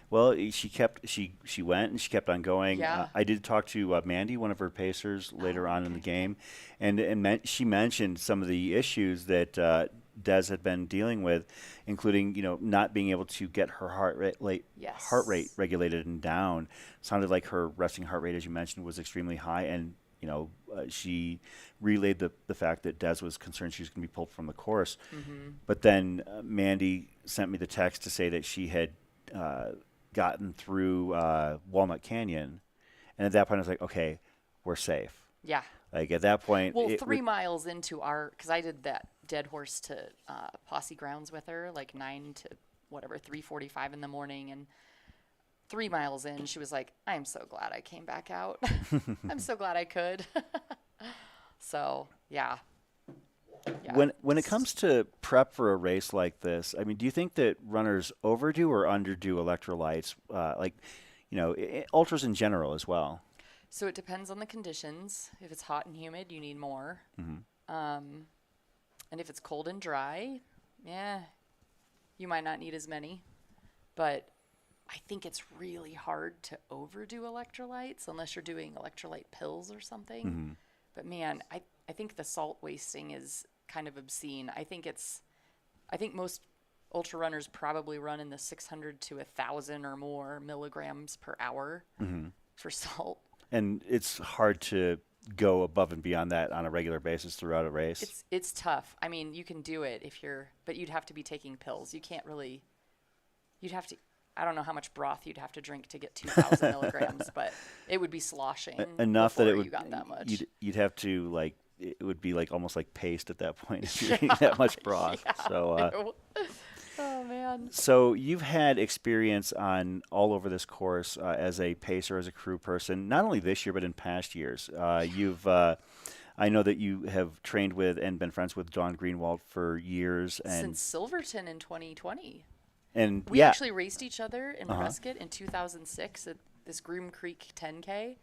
Well, she went and she kept on going. Yeah. I did talk to Mandy, one of her pacers, later on in the game, and she mentioned some of the issues that Des had been dealing with, including not being able to get her heart rate regulated and down. Sounded like her resting heart rate, as you mentioned, was extremely high, and she relayed the fact that Des was concerned she was going to be pulled from the course. But then Mandy sent me the text to say that she had gotten through Walnut Canyon, and at that point I was like, okay, we're safe. Yeah. Like at that point, well, 3 miles into because I did that dead horse to Posse Grounds with her, like 9 to 3:45 in the morning, and 3 miles in, she was like, I'm so glad I came back out. I'm so glad I could. So, yeah. When it comes to prep for a race like this, I mean, do you think that runners overdo or underdo electrolytes, ultras in general as well? So it depends on the conditions. If it's hot and humid, you need more. And if it's cold and dry, you might not need as many. But I think it's really hard to overdo electrolytes unless you're doing electrolyte pills or something. But man, I think the salt wasting is kind of obscene. I think most ultra runners probably run in the 600 to 1,000 or more milligrams per hour for salt. And it's hard to go above and beyond that on a regular basis throughout a race. It's tough. I mean, you can do it but you'd have to be taking pills. You can't really. You'd have to. I don't know how much broth you'd have to drink to get 2,000 milligrams, but it would be sloshing enough that it would. You got that much. You'd have to it would be almost like paste at that point if you're eating that much broth. Yeah. So. Oh man. So you've had experience on all over this course as a pacer, as a crew person, not only this year but in past years. I know that you have trained with and been friends with Dawn Greenwald for years, and since Silverton in 2020. And we actually raced each other in Prescott in 2006 at this Groom Creek 10K,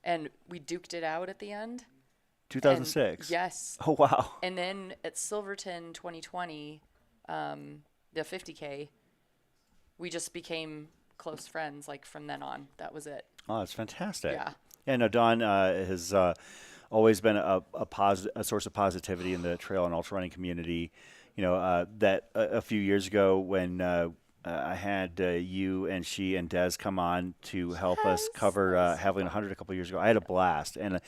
and we duked it out at the end. 2006. Yes. Oh wow. And then at Silverton 2020, the 50K, we just became close friends. From then on, that was it. Oh, that's fantastic. Yeah. Yeah. No, Dawn has always been a source of positivity in the trail and ultra running community. That a few years ago when I had you and she and Des come on to help us cover Haviland 100 a couple of years ago. I had a blast, and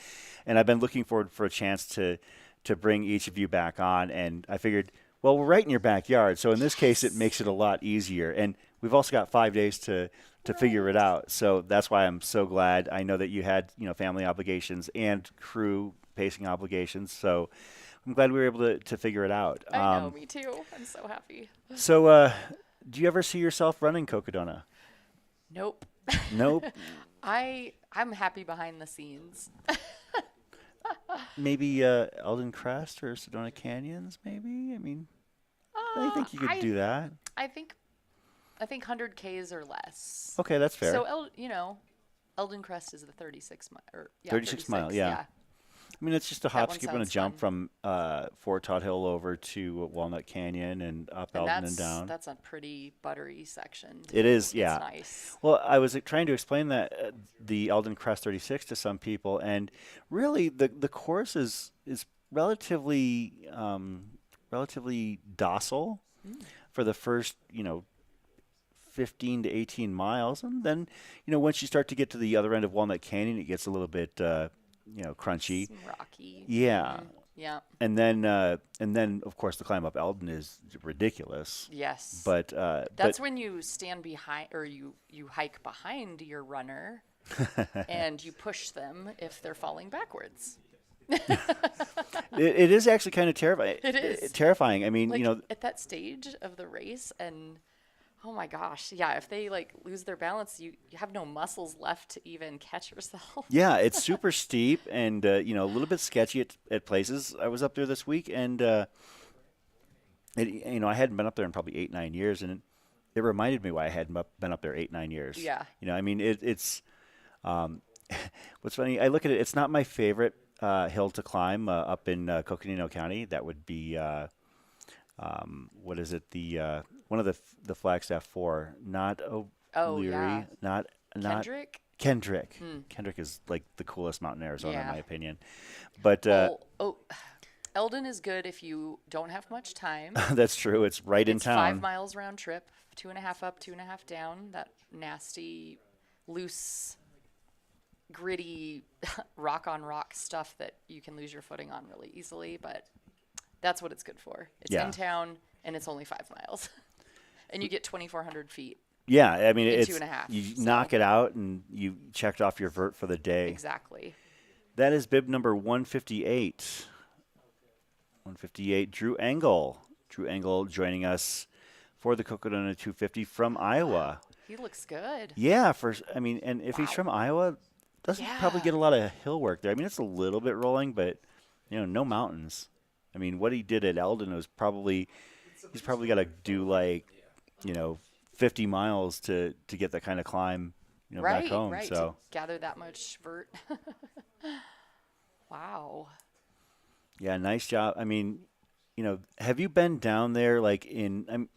I've been looking forward for a chance to bring each of you back on. And I figured, well, we're right in your backyard, so in this case, it makes it a lot easier. And we've also got 5 days to figure it out. So that's why I'm so glad. I know that you had family obligations and crew pacing obligations, so I'm glad we were able to figure it out. I know, me too. I'm so happy. So, Do you ever see yourself running Cocodona? Nope. Nope. I'm happy behind the scenes. Maybe Eldon Crest or Sedona Canyons, maybe? I mean, I think you could do that. I think 100 Ks or less. Okay, that's fair. So Eldon Crest is the 36 mile, or 36 mile, yeah. I mean, it's just a hop, one skip, and a sounds jump fun. from Fort Todd Hill over to Walnut Canyon and up Eldon and down. That's a pretty buttery section. It is, It's yeah. nice. Well, I was trying to explain that the Eldon Crest 36 to some people, and really the course is relatively docile for the first 15 to 18 miles, and then once you start to get to the other end of Walnut Canyon, it gets a little bit crunchy. Some rocky. Yeah. Yeah. And then of course the climb up Eldon is ridiculous. Yes. But that's when you stand behind, or you hike behind your runner and you push them if they're falling backwards. it is actually kind of terrifying. It is terrifying. I mean, at that stage of the race, and oh my gosh, yeah, if they lose their balance, you have no muscles left to even catch yourself. Yeah, it's super steep and a little bit sketchy at places. I was up there this week, and I hadn't been up there in probably 8-9 years, and it reminded me why I hadn't been up there 8-9 years. Yeah. I mean, it's what's funny. I look at it. It's not my favorite hill to climb up in Coconino County. That would be what is it? The one of the Flagstaff 4, not O'Leary, yeah. not Kendrick. Kendrick. Kendrick is like the coolest mountain in Arizona, in Yeah. my opinion. But Eldon is good if you don't have much time. that's true. It's right in It's town. 5 miles round trip, 2.5 up, 2.5 down. That nasty, loose, gritty, rock on rock stuff that you can lose your footing on really easily. But that's what it's good for. It's Yeah. in town, and it's only 5 miles, and you get 2,400 feet. Yeah, I mean, in it's 2.5, you so. knock it out and you checked off your vert for the day. Exactly. That is bib number 158. 158, Drew Engel. Drew Engel joining us for the Cocodona 250 from Iowa. He looks good. Yeah, and if he's from Iowa, doesn't probably get a lot of hill work there. I mean, it's a little bit rolling, but no mountains. I mean, what he did at Eldon was he's probably got to do 50 miles to get that kind of climb, back home. Right, So to gather that much vert. Wow. yeah, nice job. I mean, have you been down there in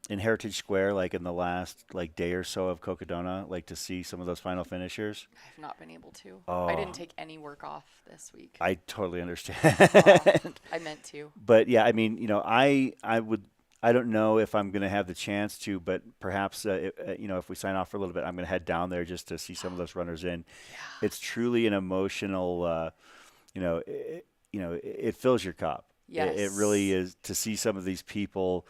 Heritage Square, in the last day or so of Cocodona, to see some of those final finishers? I have not been able to. Oh. I didn't take any work off this week. I totally understand. I meant to. But yeah, I mean, I don't know if I'm going to have the chance to, but perhaps, if we sign off for a little bit, I'm going to head down there just to see some of those runners in. Yeah. It's truly an emotional, it fills your cup. Yes. It really is, to see some of these people,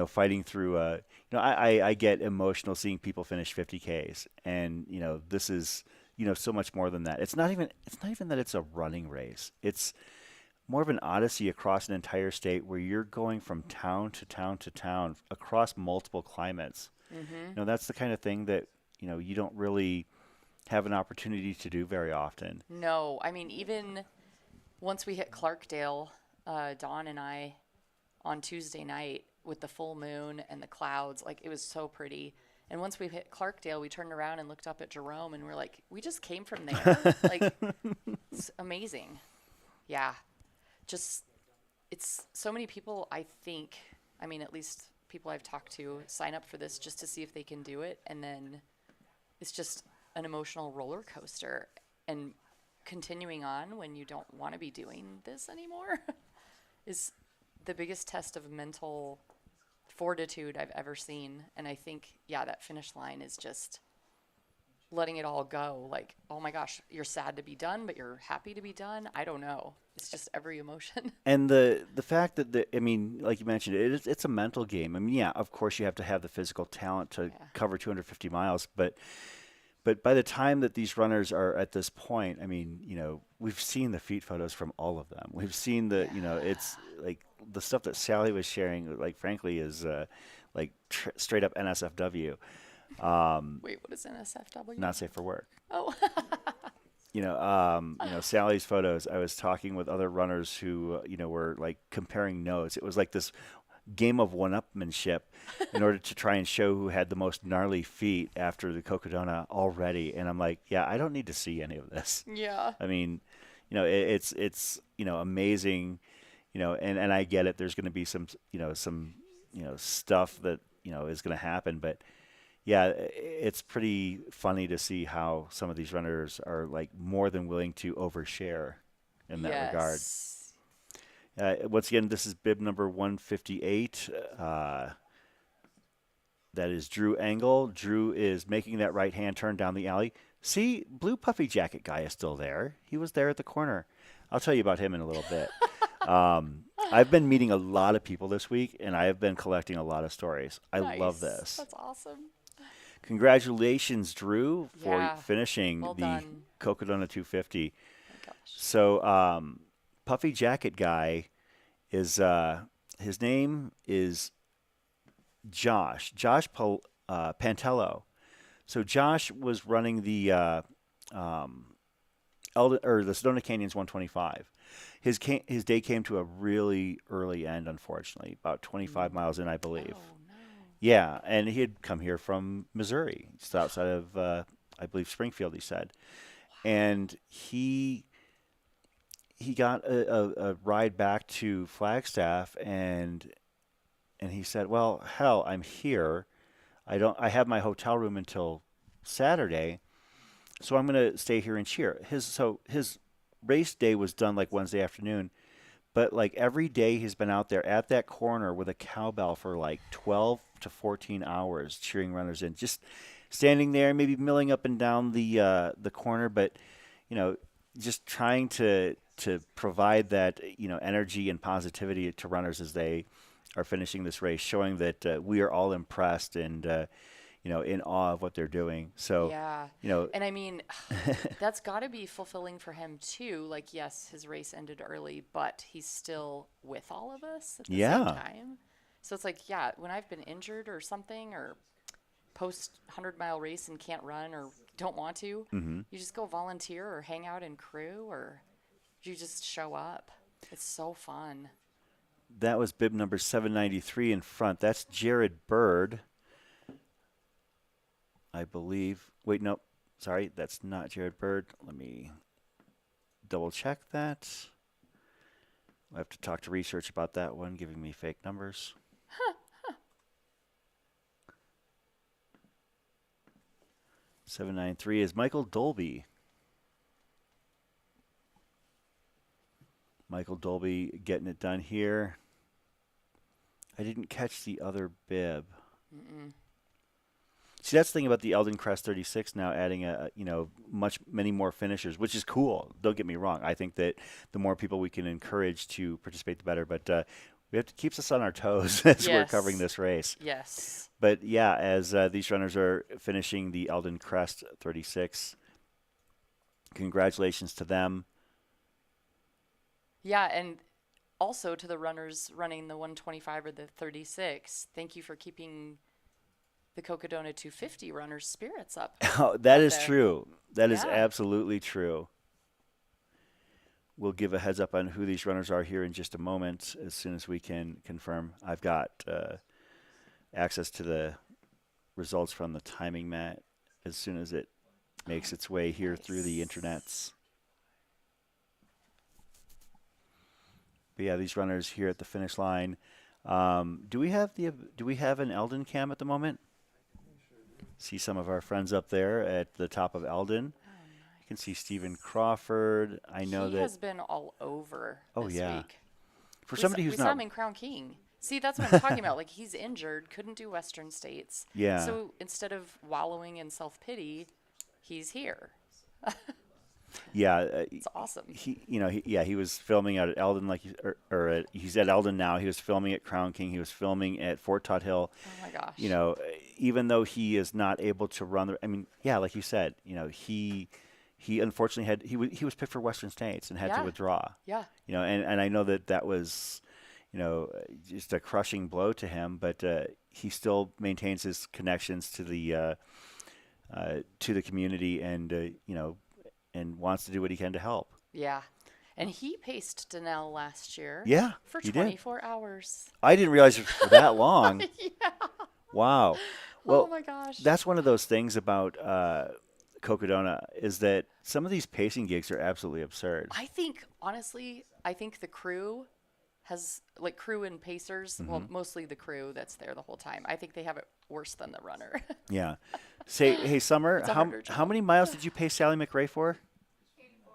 fighting through, I get emotional seeing people finish 50 Ks, and, this is, so much more than that. It's not even that it's a running race. It's more of an odyssey across an entire state where you're going from town to town to town across multiple climates. Mm-hmm. That's the kind of thing that, you don't really have an opportunity to do very often. No, I mean, even once we hit Clarkdale, Dawn and I, on Tuesday night with the full moon and the clouds, it was so pretty. And once we hit Clarkdale, we turned around and looked up at Jerome, and we're like, we just came from there. It's amazing. Yeah. Just, it's so many people, I think, at least people I've talked to, sign up for this just to see if they can do it. And then it's just an emotional roller coaster. And continuing on when you don't want to be doing this anymore is the biggest test of mental fortitude I've ever seen. And I think, that finish line is just letting it all go. Oh my gosh, you're sad to be done, but you're happy to be done. I don't know. It's just every emotion. And the fact that like you mentioned, it's a mental game. I mean, yeah, of course you have to have the physical talent to cover 250 miles, but by the time that these runners are at this point, we've seen the feet photos from all of them. We've seen it's the stuff that Sally was sharing, like frankly, is like straight up NSFW. Wait, what is NSFW? Not safe for work. Oh. Sally's photos. I was talking with other runners who, were like comparing notes. It was like this game of one-upmanship in order to try and show who had the most gnarly feet after the Cocodona already. And I'm like, yeah, I don't need to see any of this. Yeah. I mean, it's amazing, and I get it. There's going to be some stuff that, is going to happen, but yeah, it's pretty funny to see how some of these runners are like more than willing to overshare in that regard. Once again, this is bib number 158. That is Drew Engel. Drew is making that right-hand turn down the alley. See, blue puffy jacket guy is still there. He was there at the corner. I'll tell you about him in a little bit. I've been meeting a lot of people this week, and I have been collecting a lot of stories. I love this. That's awesome. Congratulations, Drew, for finishing well the done. Cocodona 250. Oh my gosh. So, puffy jacket guy is his name is Josh Pantello. So Josh was running the the Sedona Canyons 125. His day came to a really early end, unfortunately, about 25 miles in, I believe. Oh, no. Yeah, and he had come here from Missouri, just outside of I believe Springfield. He said, and he got a ride back to Flagstaff, and he said, "Well, hell, I'm here. I have my hotel room until Saturday, so I'm going to stay here and cheer." His race day was done like Wednesday afternoon, but like every day he's been out there at that corner with a cowbell for like 12 to 14 hours cheering runners in, just standing there, maybe milling up and down the corner, but just trying to provide that energy and positivity to runners as they are finishing this race, showing that we are all impressed and in awe of what they're doing. So and I mean, that's got to be fulfilling for him too. Like, yes, his race ended early, but he's still with all of us at the same time. So it's like, when I've been injured or something, or post 100-mile race and can't run or don't want to, you just go volunteer or hang out in crew, or you just show up. It's so fun. That was bib number 793 in front. That's Jared Bird, I believe. Wait, no, sorry, that's not Jared Bird. Let me double check that. I have to talk to research about that one, giving me fake numbers. 793 is Michael Dolby. Michael Dolby getting it done here. I didn't catch the other bib. See, that's the thing about the Eldon Crest 36 now, adding many more finishers, which is cool. Don't get me wrong. I think that the more people we can encourage to participate, the better. But we have to keep us on our toes as we're covering this race. Yes. But yeah, as these runners are finishing the Eldon Crest 36, congratulations to them. Yeah, and also to the runners running the 125 or the 36, thank you for keeping the Cocodona 250 runners' spirits up. Oh, that is true. That is absolutely true. We'll give a heads up on who these runners are here in just a moment, as soon as we can confirm. I've got access to the results from the timing mat as soon as it makes its way here through the internets. But yeah, these runners here at the finish line. Do we have an Eldon cam at the moment? See some of our friends up there at the top of Eldon. You can see Stephen Crawford. I know he has been all over this week. For somebody who's we saw him in Crown King. See, that's what I'm talking about. Like, he's injured, couldn't do Western States. Yeah. So instead of wallowing in self-pity, he's here. Yeah, it's awesome. He was filming out at Eldon, he's at Eldon now. He was filming at Crown King. He was filming at Fort Todd Hill. Oh my gosh. Even though he is not able to run like you said, he unfortunately he was picked for Western States and had to withdraw. Yeah. And I know that was, just a crushing blow to him. But he still maintains his connections to the community, and and wants to do what he can to help. Yeah. And he paced Danelle last year. Yeah, For he did. 24 hours. I didn't realize it was for that long. Yeah. Wow. Well, Oh my gosh. that's one of those things about Cocodona, is that some of these pacing gigs are absolutely absurd. I think, honestly, the crew has, like, crew and pacers, well, mostly the crew that's there the whole time. I think they have it worse than the runner. Yeah. Hey, Summer, It's a harder job. how many miles did you pace Sally McRae for? 84.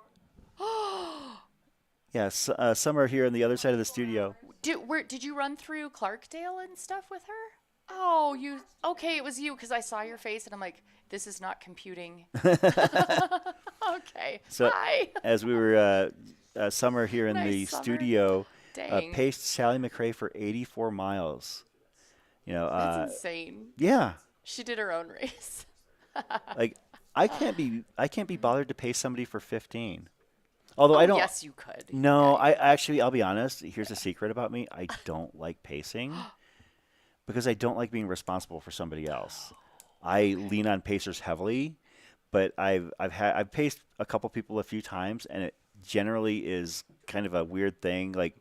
Yeah, Summer here on the other side of the studio. Did you run through Clarkdale and stuff with her? Oh, okay, it was you, because I saw your face, and I'm like, this is not computing. Okay, So hi. as we were, Summer here in Nice, the Summer. studio, Dang. paced Sally McRae for 84 miles. That's insane. Yeah. She did her own race. Like, I can't be bothered to pace somebody for 15. Although I don't. Yes, you could. No, Yeah, I'll be honest. Here's a secret about me. I don't like pacing because I don't like being responsible for somebody else. I lean on pacers heavily, but I've paced a couple people a few times, and it generally is kind of a weird thing. Like,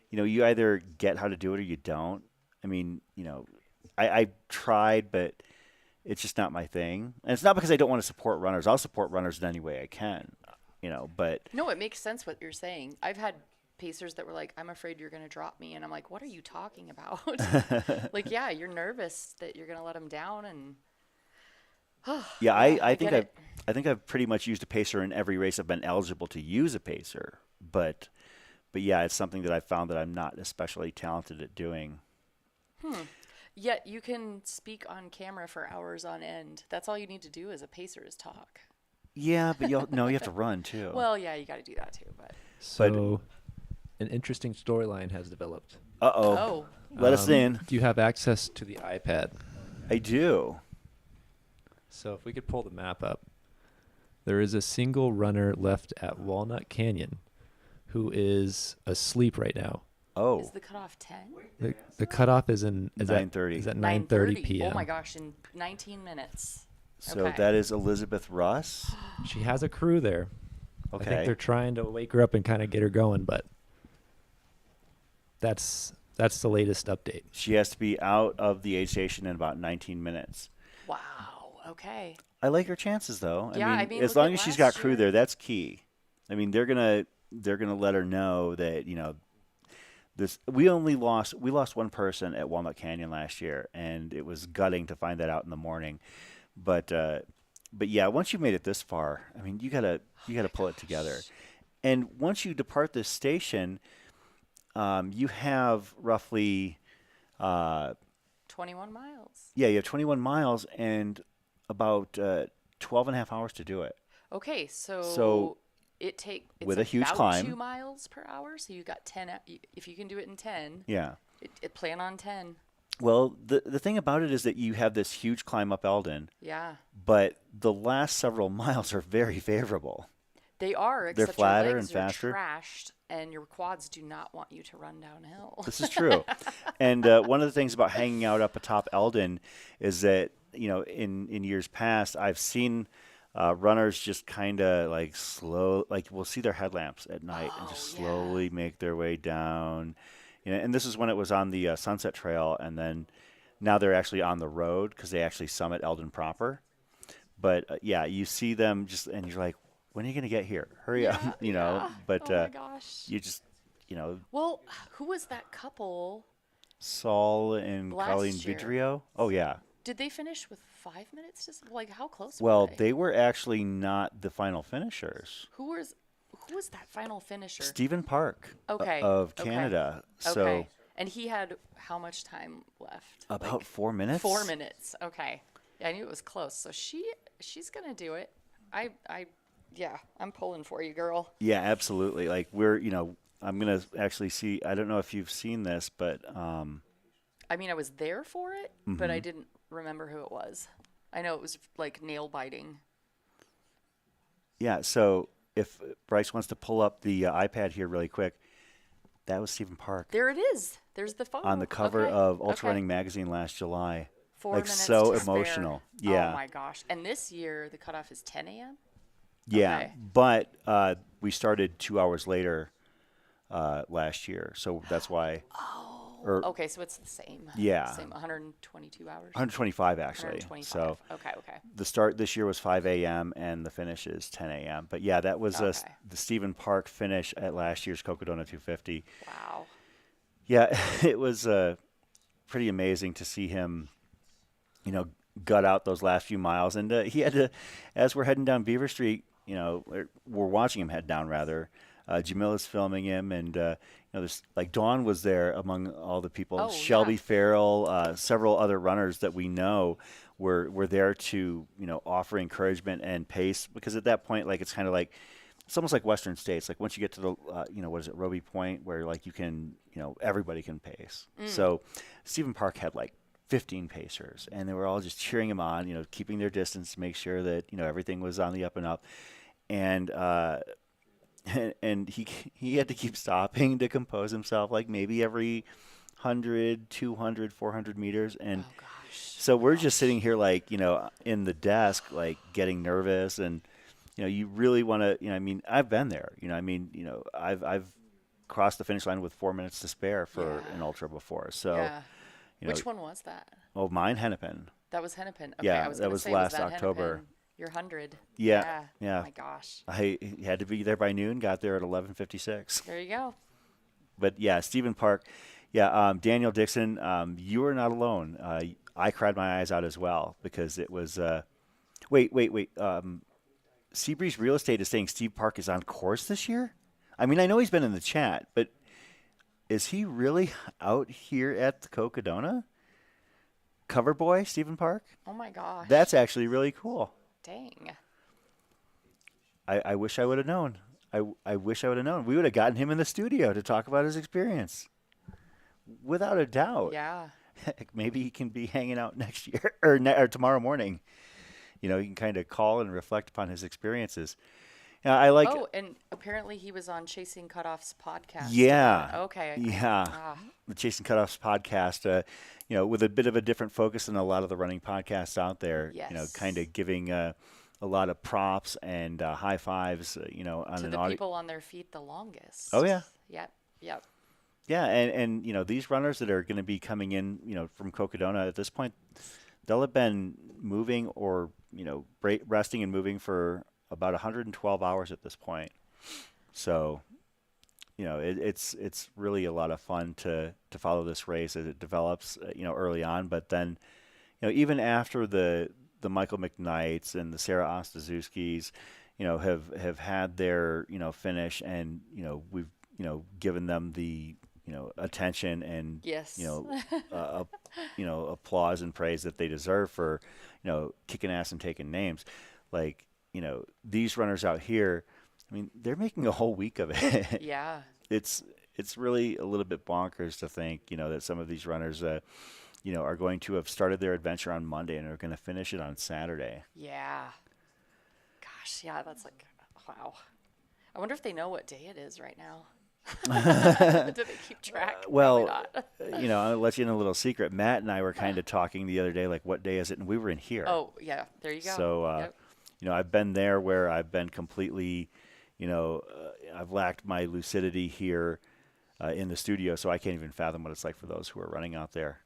you either get how to do it or you don't. I mean, I tried, but it's just not my thing. And it's not because I don't want to support runners. I'll support runners in any way I can. But No, it makes sense what you're saying. I've had pacers that were like, I'm afraid you're going to drop me. And I'm like, what are you talking about? Like, yeah, you're nervous that you're going to let them down. And yeah, I think get I think I've pretty much used a pacer in every race I've been eligible to use a pacer. But yeah, it's something that I found that I'm not especially talented at doing. Yet you can speak on camera for hours on end. That's all you need to do as a pacer is talk. Yeah, but you have to run too. Well, yeah, you got to do that too. But So, an interesting storyline has developed. Uh-oh. Let us in. Do you have access to the iPad? I do. So if we could pull the map up, there is a single runner left at Walnut Canyon who is asleep right now. Oh. is the cutoff 10? The cutoff is at 9:30. Is at 9:30 p.m. Oh my gosh, in 19 minutes. So Okay. that is Elizabeth Russ. She has a crew there. I Okay. think they're trying to wake her up and kind of get her going, but that's the latest update. She has to be out of the aid station in about 19 minutes. Wow. Okay. I like her chances though. Yeah, I mean, as look long at as she's got last crew year. there, that's key. I mean, they're gonna let her know that we lost one person at Walnut Canyon last year, and it was gutting to find that out in the morning. But yeah, once you've made it this far, I mean, you gotta pull it together. And once you depart this station, you have roughly 21 miles. you have 21 miles and about 12 and a half hours to do it. Okay, so So, it's with a huge about climb. 2 miles per hour. So you got 10. If you can do it in 10, Yeah. plan on 10. Well, the thing about it is that you have this huge climb up Eldon, Yeah. but the last several miles are very favorable. They are, They're except flatter your legs and faster. are trashed, and your quads do not want you to run downhill. This is true. And one of the things about hanging out up atop Eldon is that, in years past, I've seen runners just kind of like slow, like we'll see their headlamps at night and just slowly make their way down. And this is when it was on the Sunset Trail, and then now they're actually on the road because they actually summit Eldon proper. But yeah, you see them and you're like, when are you going to get here? Hurry up, But Oh my gosh. you just, Well, who was that couple? Saul and Last Colleen year. Vidrio. Oh yeah. Did they finish with 5 minutes? Like, how close Well, were they were actually not the final finishers. Who was that final finisher? Stephen Park Okay. of Okay. Canada. So Okay. And he had how much time left? about Like, 4 minutes. 4 minutes. Okay. Yeah, I knew it was close. So she's gonna do it. Yeah, I'm pulling for you, girl. Yeah, absolutely. Like I'm going to actually see, I don't know if you've seen this, but I mean, I was there for it, but I didn't remember who it was. I know it was like nail biting. yeah, so if Bryce wants to pull up the iPad here really quick, That was Stephen Park There it is. There's the photo. on the cover Okay. of Ultra Okay. Running magazine last July. 4 Like, minutes so to spare. emotional. Yeah. Oh my gosh. And this year the cutoff is 10 a.m. Yeah, Okay. but we started 2 hours later last year, so that's why. Or Okay, so it's the same. Yeah. Same 122 hours. 125 actually. 125. So Okay. the start this year was 5 a.m. and the finish is 10 a.m. But yeah, that was Okay. the Stephen Park finish at last year's Cocodona 250. Wow. Yeah, it was pretty amazing to see him, gut out those last few miles. And he had to, as we're heading down Beaver Street, we're watching him head down rather. Jamila's filming him, and there's like Dawn was there among all the people. Oh, Shelby yeah. Farrell, several other runners that we know were there to offer encouragement and pace, because at that point, like, it's kind of like it's almost like Western States. Like, once you get to the what is it, Roby Point, where like you can everybody can pace. So Stephen Park had like 15 pacers, and they were all just cheering him on, keeping their distance to make sure that everything was on the up and up. And and he had to keep stopping to compose himself, like maybe every 100, 200, 400 meters. And so we're just sitting here like, in the desk, like getting nervous. And, you really want to, I've been there, I've crossed the finish line with 4 minutes to spare for an ultra before. So, Yeah. Which one was that? Oh, mine, Hennepin. That was Hennepin. Okay, Yeah, I was that gonna was say, last that October. Hennepin? Your 100. Yeah. Oh my gosh. I had to be there by noon, got there at 11:56. There you go. But yeah, Stephen Park. Yeah, Daniel Dixon, you are not alone. I cried my eyes out as well, because it was. Wait. Seabreeze Real Estate is saying Steve Park is on course this year. I mean, I know he's been in the chat, but is he really out here at the Cocodona? Cover boy, Stephen Park. Oh my gosh. That's actually really cool. Dang. I wish I would have known. I wish I would have known. We would have gotten him in the studio to talk about his experience. Without a doubt. Yeah. Heck, maybe he can be hanging out next year or tomorrow morning. He can kind of call and reflect upon his experiences. I like. Oh, and apparently he was on Chasing Cutoff's podcast. Yeah. Okay. Yeah. The Chasing Cutoffs podcast, with a bit of a different focus than a lot of the running podcasts out there. Yes. Kind of giving a lot of props and high fives, on to an the audio. people on their feet the longest. Oh, yeah. Yep. Yeah, and these runners that are going to be coming in, from Cocodona at this point, they'll have been moving or resting and moving for about 112 hours at this point. So, it's really a lot of fun to follow this race as it develops, early on. But then, even after the Michael McKnights and the Sarah Ostaszewskis, have had their finish, and we've given them the attention and Yes. applause and praise that they deserve for kicking ass and taking names. Like, these runners out here, I mean, they're making a whole week of it. Yeah. It's really a little bit bonkers to think that some of these runners are going to have started their adventure on Monday and are going to finish it on Saturday. Yeah. Gosh, yeah, that's like, wow. I wonder if they know what day it is right now. Do they keep track? Well, Probably not. I'll let you in a little secret. Matt and I were kind of talking the other day, like, what day is it? And we were in here. Oh, yeah, there you go. So, Yep. I've been there where I've been completely, I've lacked my lucidity here in the studio, so I can't even fathom what it's like for those who are running out there.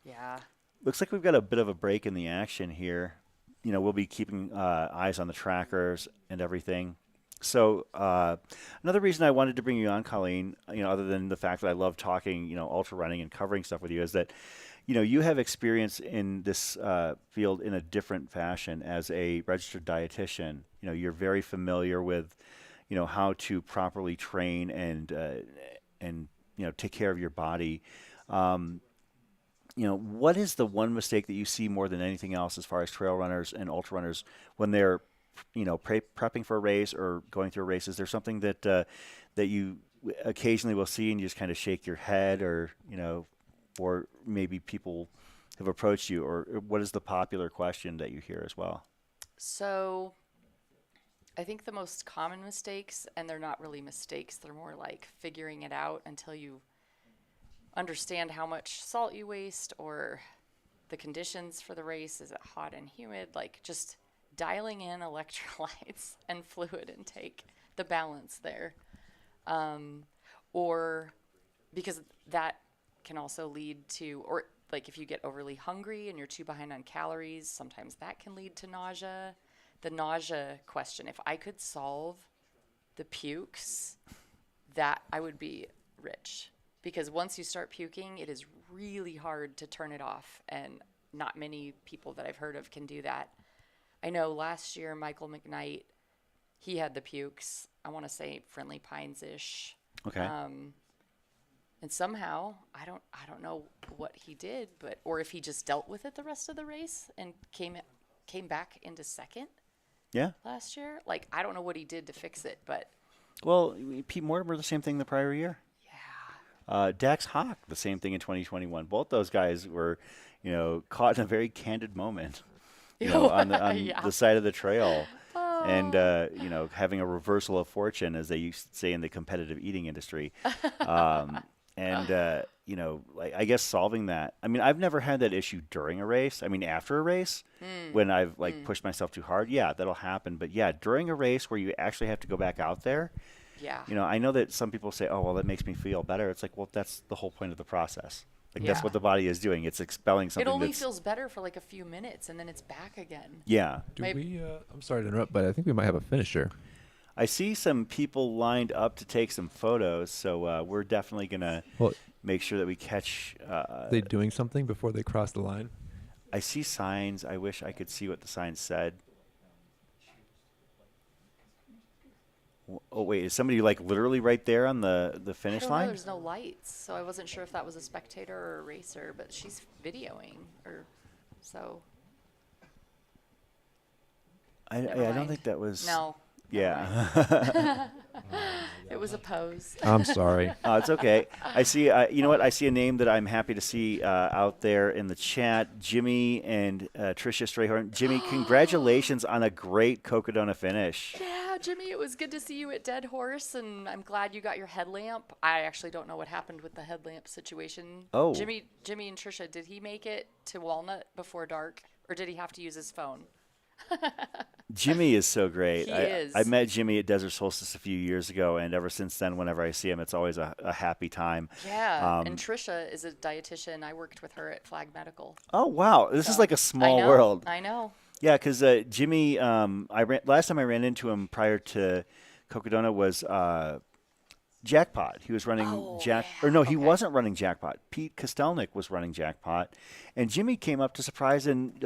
Yeah. Looks like we've got a bit of a break in the action here. We'll be keeping eyes on the trackers and everything. So another reason I wanted to bring you on, Colleen, other than the fact that I love talking, ultra running and covering stuff with you, is that, you have experience in this field in a different fashion as a registered dietitian. You're very familiar with, how to properly train and take care of your body. What is the one mistake that you see more than anything else as far as trail runners and ultra runners when they're prepping for a race or going through a race? Is there something that that you occasionally will see and you just kind of shake your head, or or maybe people have approached you, or what is the popular question that you hear as well? So I think the most common mistakes, and they're not really mistakes, they're more like figuring it out until you understand how much salt you waste or the conditions for the race. Is it hot and humid? Like just dialing in electrolytes and fluid intake, the balance there. Or because that can also lead to, or like if you get overly hungry and you're too behind on calories, sometimes that can lead to nausea. The nausea question, if I could solve the pukes, that I would be rich. Because once you start puking, it is really hard to turn it off. And not many people that I've heard of can do that. I know last year, Michael McKnight, he had the pukes. I want to say Friendly Pines-ish. Okay. And somehow, I don't know what he did, but or if he just dealt with it the rest of the race and came back into second. Yeah. Last year, like I don't know what he did to fix it, but Well, Pete Mortimer, the same thing the prior year. Yeah. Dax Hawk, the same thing in 2021. Both those guys were, caught in a very candid moment, on the side of the trail. And, having a reversal of fortune, as they used to say in the competitive eating industry. I guess solving that. I mean, I've never had that issue during a race. I mean, after a race, when I've pushed myself too hard, yeah, that'll happen. But yeah, during a race where you actually have to go back out there, yeah, I know that some people say, oh, well, that makes me feel better. It's like, well, that's the whole point of the process. Like that's what the body is doing. It's expelling something. It only feels better for like a few minutes, and then it's back again. Yeah. I'm sorry to interrupt, but I think we might have a finisher. I see some people lined up to take some photos, so we're definitely going to make sure that we catch. Are they doing something before they cross the line? I see signs. I wish I could see what the signs said. Oh, wait, is somebody like literally right there on the finish I don't line? know, there's no lights, so I wasn't sure if that was a spectator or a racer, but she's videoing, so. I don't think that was. No. Yeah. It was a pose. I'm sorry. It's okay. I see. You know what? I see a name that I'm happy to see out there in the chat. Jimmy and Tricia Strayhorn. Jimmy, congratulations on a great Cocodona finish. Yeah, Jimmy, it was good to see you at Dead Horse, and I'm glad you got your headlamp. I actually don't know what happened with the headlamp situation. Oh. Jimmy and Tricia, did he make it to Walnut before dark, or did he have to use his phone? Jimmy is so great. He is. I met Jimmy at Desert Solstice a few years ago, and ever since then, whenever I see him, it's always a happy time. Yeah, and Tricia is a dietitian. I worked with her at Flag Medical. Oh, wow. This is like a small world. I know. Yeah, because Jimmy, last time I ran into him prior to Cocodona was Jackpot. He was running he wasn't running Jackpot. Pete Kostelnik was running Jackpot, and Jimmy came up to surprise and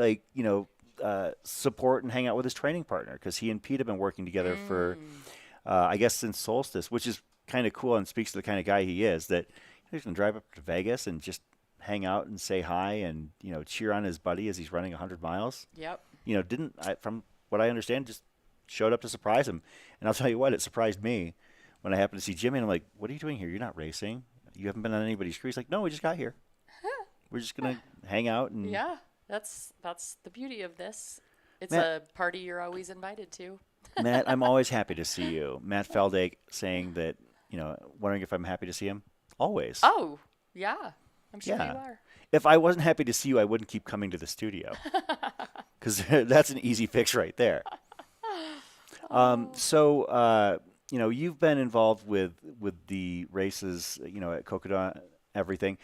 support and hang out with his training partner because he and Pete have been working together for, I guess, since Solstice, which is kind of cool and speaks to the kind of guy he is. That he's gonna drive up to Vegas and just hang out and say hi and cheer on his buddy as he's running 100 miles. Yep. From what I understand, just showed up to surprise him. And I'll tell you what, it surprised me when I happened to see Jimmy, and I'm like, what are you doing here? You're not racing. You haven't been on anybody's crew. He's like, no, we just got here. We're just going to hang out. And yeah, that's the beauty of this. It's a party you're always invited to. Matt, I'm always happy to see you. Matt Feldake saying that, wondering if I'm happy to see him. Always. Oh, yeah. I'm sure you are. If I wasn't happy to see you, I wouldn't keep coming to the studio. Because that's an easy fix right there. You've been involved with the races, at Cocodona, everything,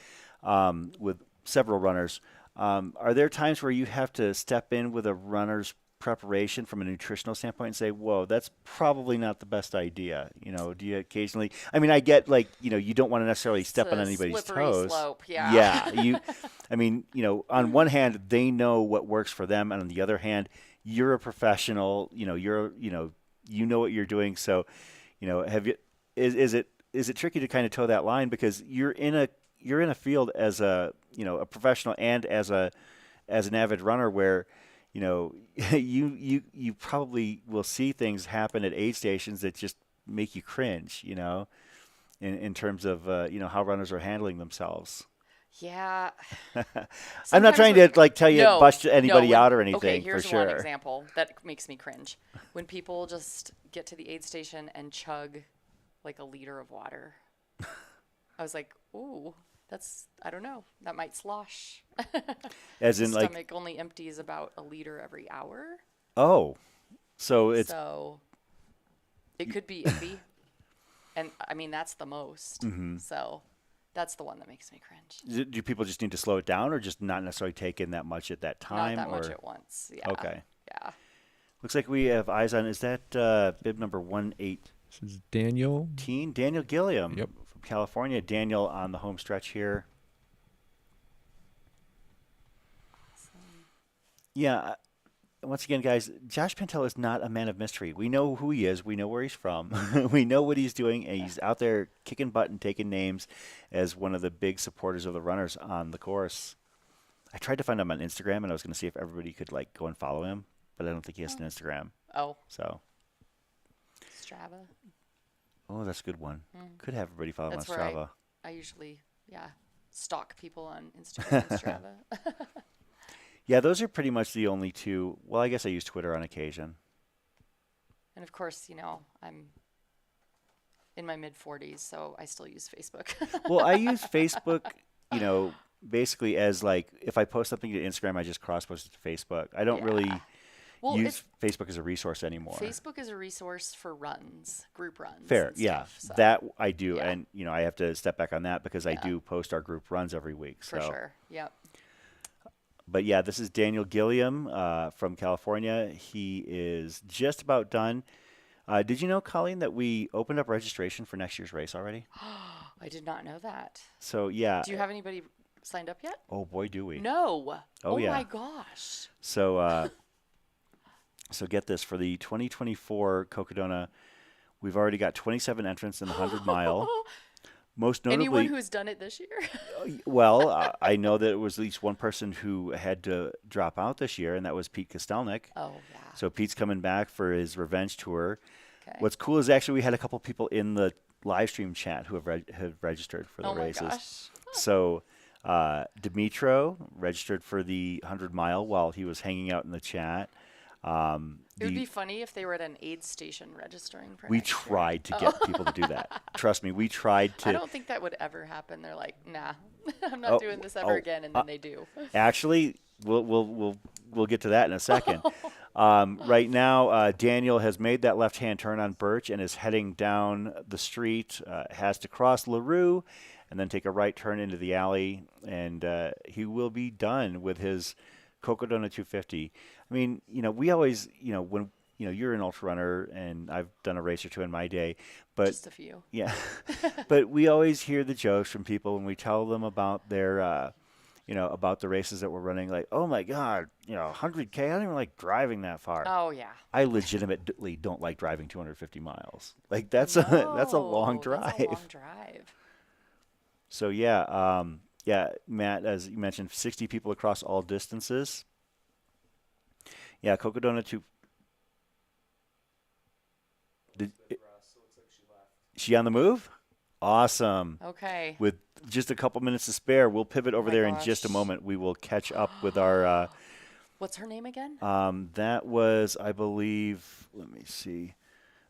with several runners. Are there times where you have to step in with a runner's preparation from a nutritional standpoint and say, whoa, that's probably not the best idea? Do you occasionally, I get you don't want to necessarily step on anybody's toes. Slope, yeah. Yeah. On one hand, they know what works for them. And on the other hand, you're a professional, you know what you're doing. So, is it tricky to kind of toe that line because you're in a field as a professional and as an avid runner where you probably will see things happen at aid stations that just make you cringe in terms of how runners are handling themselves. Yeah. I'm not Sometimes trying when- to like tell you No, bust anybody when- out or anything. Okay, here's for sure. one example that makes me cringe. When people just get to the aid station and chug like a liter of water. I was like, ooh, I don't know. That might slosh. As in, like, stomach only empties about a liter every hour. oh, so it's So it could be iffy. And I mean, that's the most. Mm-hmm. So that's the one that makes me cringe. do people just need to slow it down, or just not necessarily take in that much at that time? Not that or? much at once. Yeah. Okay. Yeah. Looks like we have eyes on. Is that bib number 118? This is Daniel. Daniel Gilliam. Yep. From California. Daniel on the home stretch here. Awesome. Yeah. Once again, guys, Josh Pintel is not a man of mystery. We know who he is. We know where he's from. We know what he's doing, and he's out there kicking butt and taking names as one of the big supporters of the runners on the course. I tried to find him on Instagram, and I was going to see if everybody could like go and follow him, but I don't think he has an Instagram. Oh, So, Strava. oh, that's a good one. Could have everybody follow him That's on where Strava. I usually, stalk people on Instagram and Strava. Yeah, those are pretty much the only two. Well, I guess I use Twitter on occasion. And of course, I'm in my mid 40s, so I still use Facebook. Well, I use Facebook, basically as like if I post something to Instagram, I just cross-post it to Facebook. I don't really Well, use Facebook as a resource anymore. Facebook is a resource for runs, group runs. Fair, and yeah, stuff, so, that I do, yeah. and I have to step back on that because I Yeah. do post our group runs every week. for So, sure. Yep. but yeah, this is Daniel Gilliam from California. He is just about done. Did you know, Colleen, that we opened up registration for next year's race already? I did not know that. So yeah. Do you have anybody signed up yet? Oh boy, do we! No. Oh, yeah. my gosh. So, so get this, for the 2024 Cocodona, we've already got 27 entrants in the 100-mile. Most notably, Anyone who's done it this year? well, I know that it was at least one person who had to drop out this year, and that was Pete Kostelnik. Oh, yeah. So Pete's coming back for his revenge tour. Okay. What's cool is actually we had a couple people in the live stream chat who have registered for the oh my races. gosh. So Dimitro registered for the 100-mile while he was hanging out in the chat. It would be funny if they were at an aid station registering for We next year. tried to get people to do that. Trust me, we tried I to. don't think that would ever happen. They're like, nah, I'm not doing this ever again, and then they do. Actually, we'll get to that in a second. Right now, Daniel has made that left-hand turn on Birch and is heading down the street. Has to cross LaRue and then take a right turn into the alley, and he will be done with his Cocodona 250. I mean, we always, when you're an ultra runner, and I've done a race or two in my day, but Just a few. yeah, but we always hear the jokes from people when we tell them about their, about the races that we're running. Like, oh my God, 100K. I don't even like driving that far. Oh yeah. I legitimately don't like driving 250 miles. Like that's a long drive. That's a long drive. So yeah, Matt, as you mentioned, 60 people across all distances. Yeah, Cocodona 2. She on the move? Awesome. Okay. With just a couple minutes to spare, we'll pivot over my there in just a gosh. moment. We will catch up with our. What's her name again? That was, I believe. Let me see.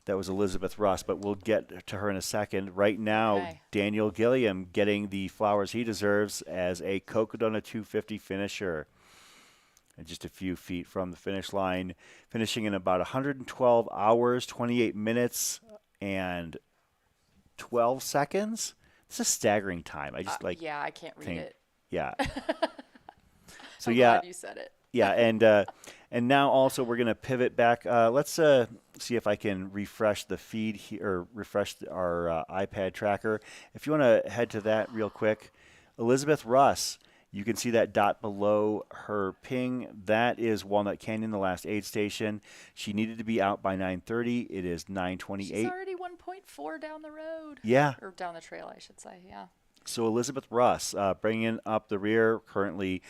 That was Elizabeth Ross, but we'll get to her in a second. Right now, Okay. Daniel Gilliam getting the flowers he deserves as a Cocodona 250 finisher. And just a few feet from the finish line, finishing in about 112 hours, 28 minutes, and 12 seconds. It's a staggering time. I just Yeah, I can't read think- it. Yeah. So I'm yeah, glad you said it. yeah, and now also we're gonna pivot back. Let's see if I can refresh the feed here, or refresh our iPad tracker. If you want to head to that real quick, Elizabeth Russ. You can see that dot below her ping. That is Walnut Canyon, the last aid station. She needed to be out by 9:30. It is 9:28. She's already 1.4 down the road. Yeah. Or down the trail, I should say. Yeah. So Elizabeth Russ bringing up the rear, currently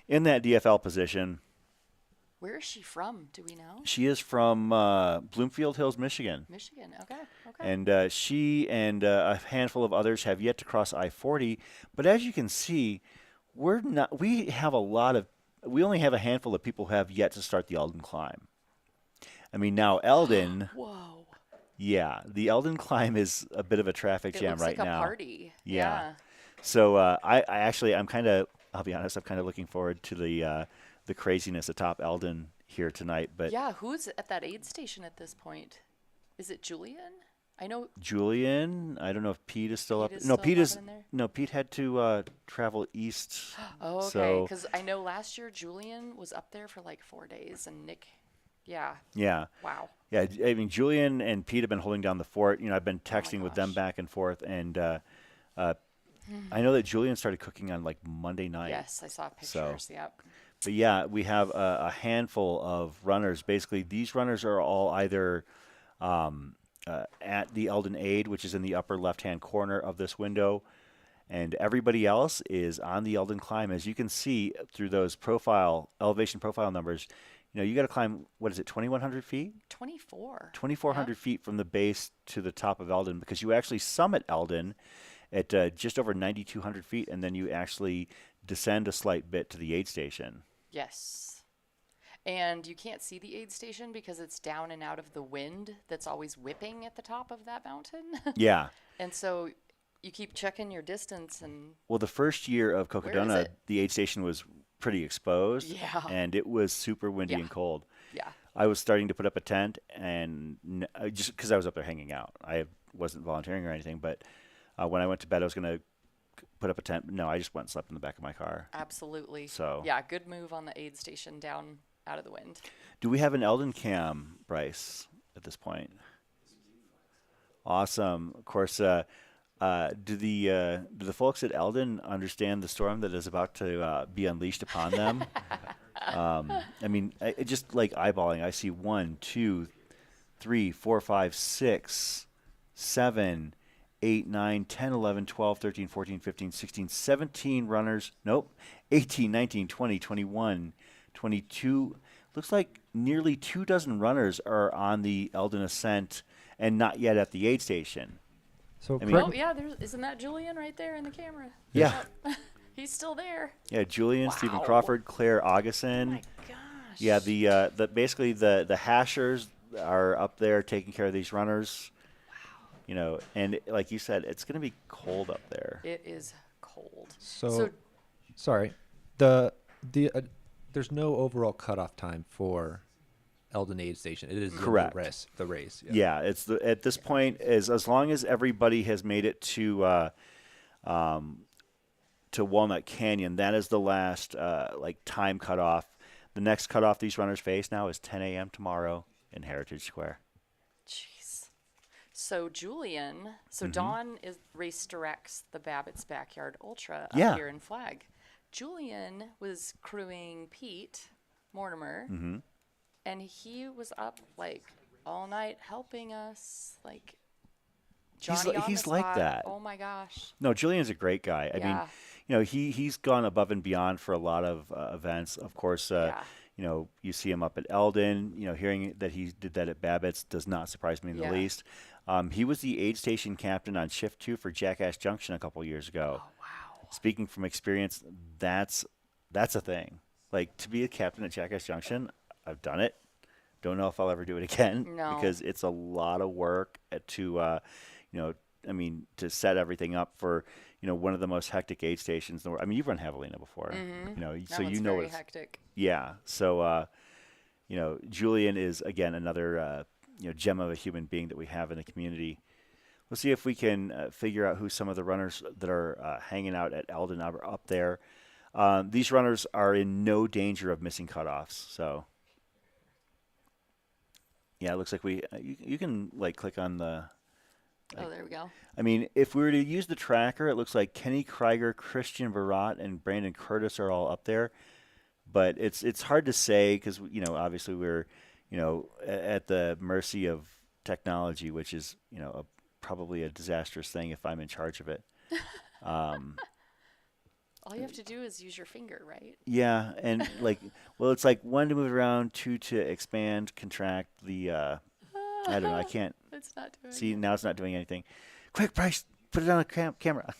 in that DFL position. Where is she from? Do we know? She is from Bloomfield Hills, Michigan. Michigan. Okay. And she and a handful of others have yet to cross I-40. But as you can see, we only have a handful of people who have yet to start the Eldon climb. I mean, now Eldon. Whoa. Yeah, the Eldon climb is a bit of a traffic jam right now. It looks like a party. Yeah. So I'm kind of, I'll be honest, I'm kind of looking forward to the craziness atop Eldon here tonight. But yeah, who's at that aid station at this point? Is it Julian? I know Julian. I don't know if Pete is still up. Pete is No, still Pete up is. in there? No, Pete had to travel east. Oh, okay. So, Because I know last year Julian was up there for like 4 days, and Nick, yeah. yeah. Wow. Yeah, I mean, Julian and Pete have been holding down the fort. I've been texting with them gosh. back and forth, and I know that Julian started cooking on like Monday night. Yes, I saw pictures. So- Yep. But yeah, we have a handful of runners. Basically, these runners are all either at the Eldon Aid, which is in the upper left-hand corner of this window, and everybody else is on the Eldon climb. As you can see through those elevation profile numbers, you got to climb, what is it, 2,100 feet? 24. 2,400 feet from the base to the top of Eldon, because you actually summit Eldon at just over 9,200 feet, and then you actually descend a slight bit to the aid station. Yes. And you can't see the aid station because it's down and out of the wind that's always whipping at the top of that mountain. Yeah. And so you keep checking your distance and Well, the first year of Where is Cocodona, it? the aid station was pretty exposed. Yeah. And it was super windy Yeah. and cold. yeah. I was starting to put up a tent, and just because I was up there hanging out. I wasn't volunteering or anything, but when I went to bed, I was going to put up a tent. No, I just went and slept in the back of my car. Absolutely. So- yeah, good move on the aid station down out of the wind. Do we have an Eldon cam, Bryce, at this point? Awesome. Of course, do the folks at Eldon understand the storm that is about to be unleashed upon them? I mean, just like eyeballing, I see 1, 2, 3, 4, 5, 6, 7, 8, 9, 10, 11, 12, 13, 14, 15, 16, 17 runners. Nope. 18, 19, 20, 21, 22. Looks like nearly 24 runners are on the Eldon ascent and not yet at the aid station. So I mean- Oh, yeah, isn't that Julian right there in the camera? Yeah. Yep. He's still there. Yeah, Julian, Stephen Wow. Crawford, Claire Oh Augustin. my gosh. Yeah, the basically the hashers are up there taking care of these runners. And like you said, it's going to be cold up there. It is cold. So sorry, there's no overall cutoff time for Eldon Aid Station. It is in Correct. the race. Yeah, it's at this point as long as everybody has made it to Walnut Canyon, that is the last time cutoff. The next cutoff these runners face now is 10 a.m. tomorrow in Heritage Square. Jeez. So Julian, Mm-hmm. Dawn race directs the Babbitt's Backyard Ultra Yeah. up here in Flag. Julian was crewing Pete Mortimer, Mm-hmm. and he was up like all night helping us. Like Johnny on he's the like spot. that. Oh my gosh. No, Julian's a great guy. I Yeah. mean, he's gone above and beyond for a lot of events. Of course, Yeah. you see him up at Eldon. Hearing that he did that at Babbitt's does not surprise me in the Yeah. least. He was the aid station captain on Shift 2 for Jackass Junction a couple years ago. Oh wow. Speaking from experience, that's a thing. Like, to be a captain at Jackass Junction, I've done it. Don't know if I'll ever do it again No. because it's a lot of work to set everything up for, one of the most hectic aid stations in the world. I mean, you've run Javelina before, That so one's you know very it's hectic. yeah. So, Julian is again another gem of a human being that we have in the community. We'll see if we can figure out who some of the runners that are hanging out at Eldon are up there. These runners are in no danger of missing cutoffs. So, yeah, it looks like you can click on the. Oh, there we go. I mean, if we were to use the tracker, it looks like Kenny Krieger, Christian Barat, and Brandon Curtis are all up there. But it's hard to say because obviously we're at the mercy of technology, which is probably a disastrous thing if I'm in charge of it. All you have to do is use your finger, right? Yeah, and like, well, it's like 1 to move it around, 2 to expand, contract the. I don't know. I can't It's not doing see it. now. It's not doing anything. Quick, Bryce, put it on a camera.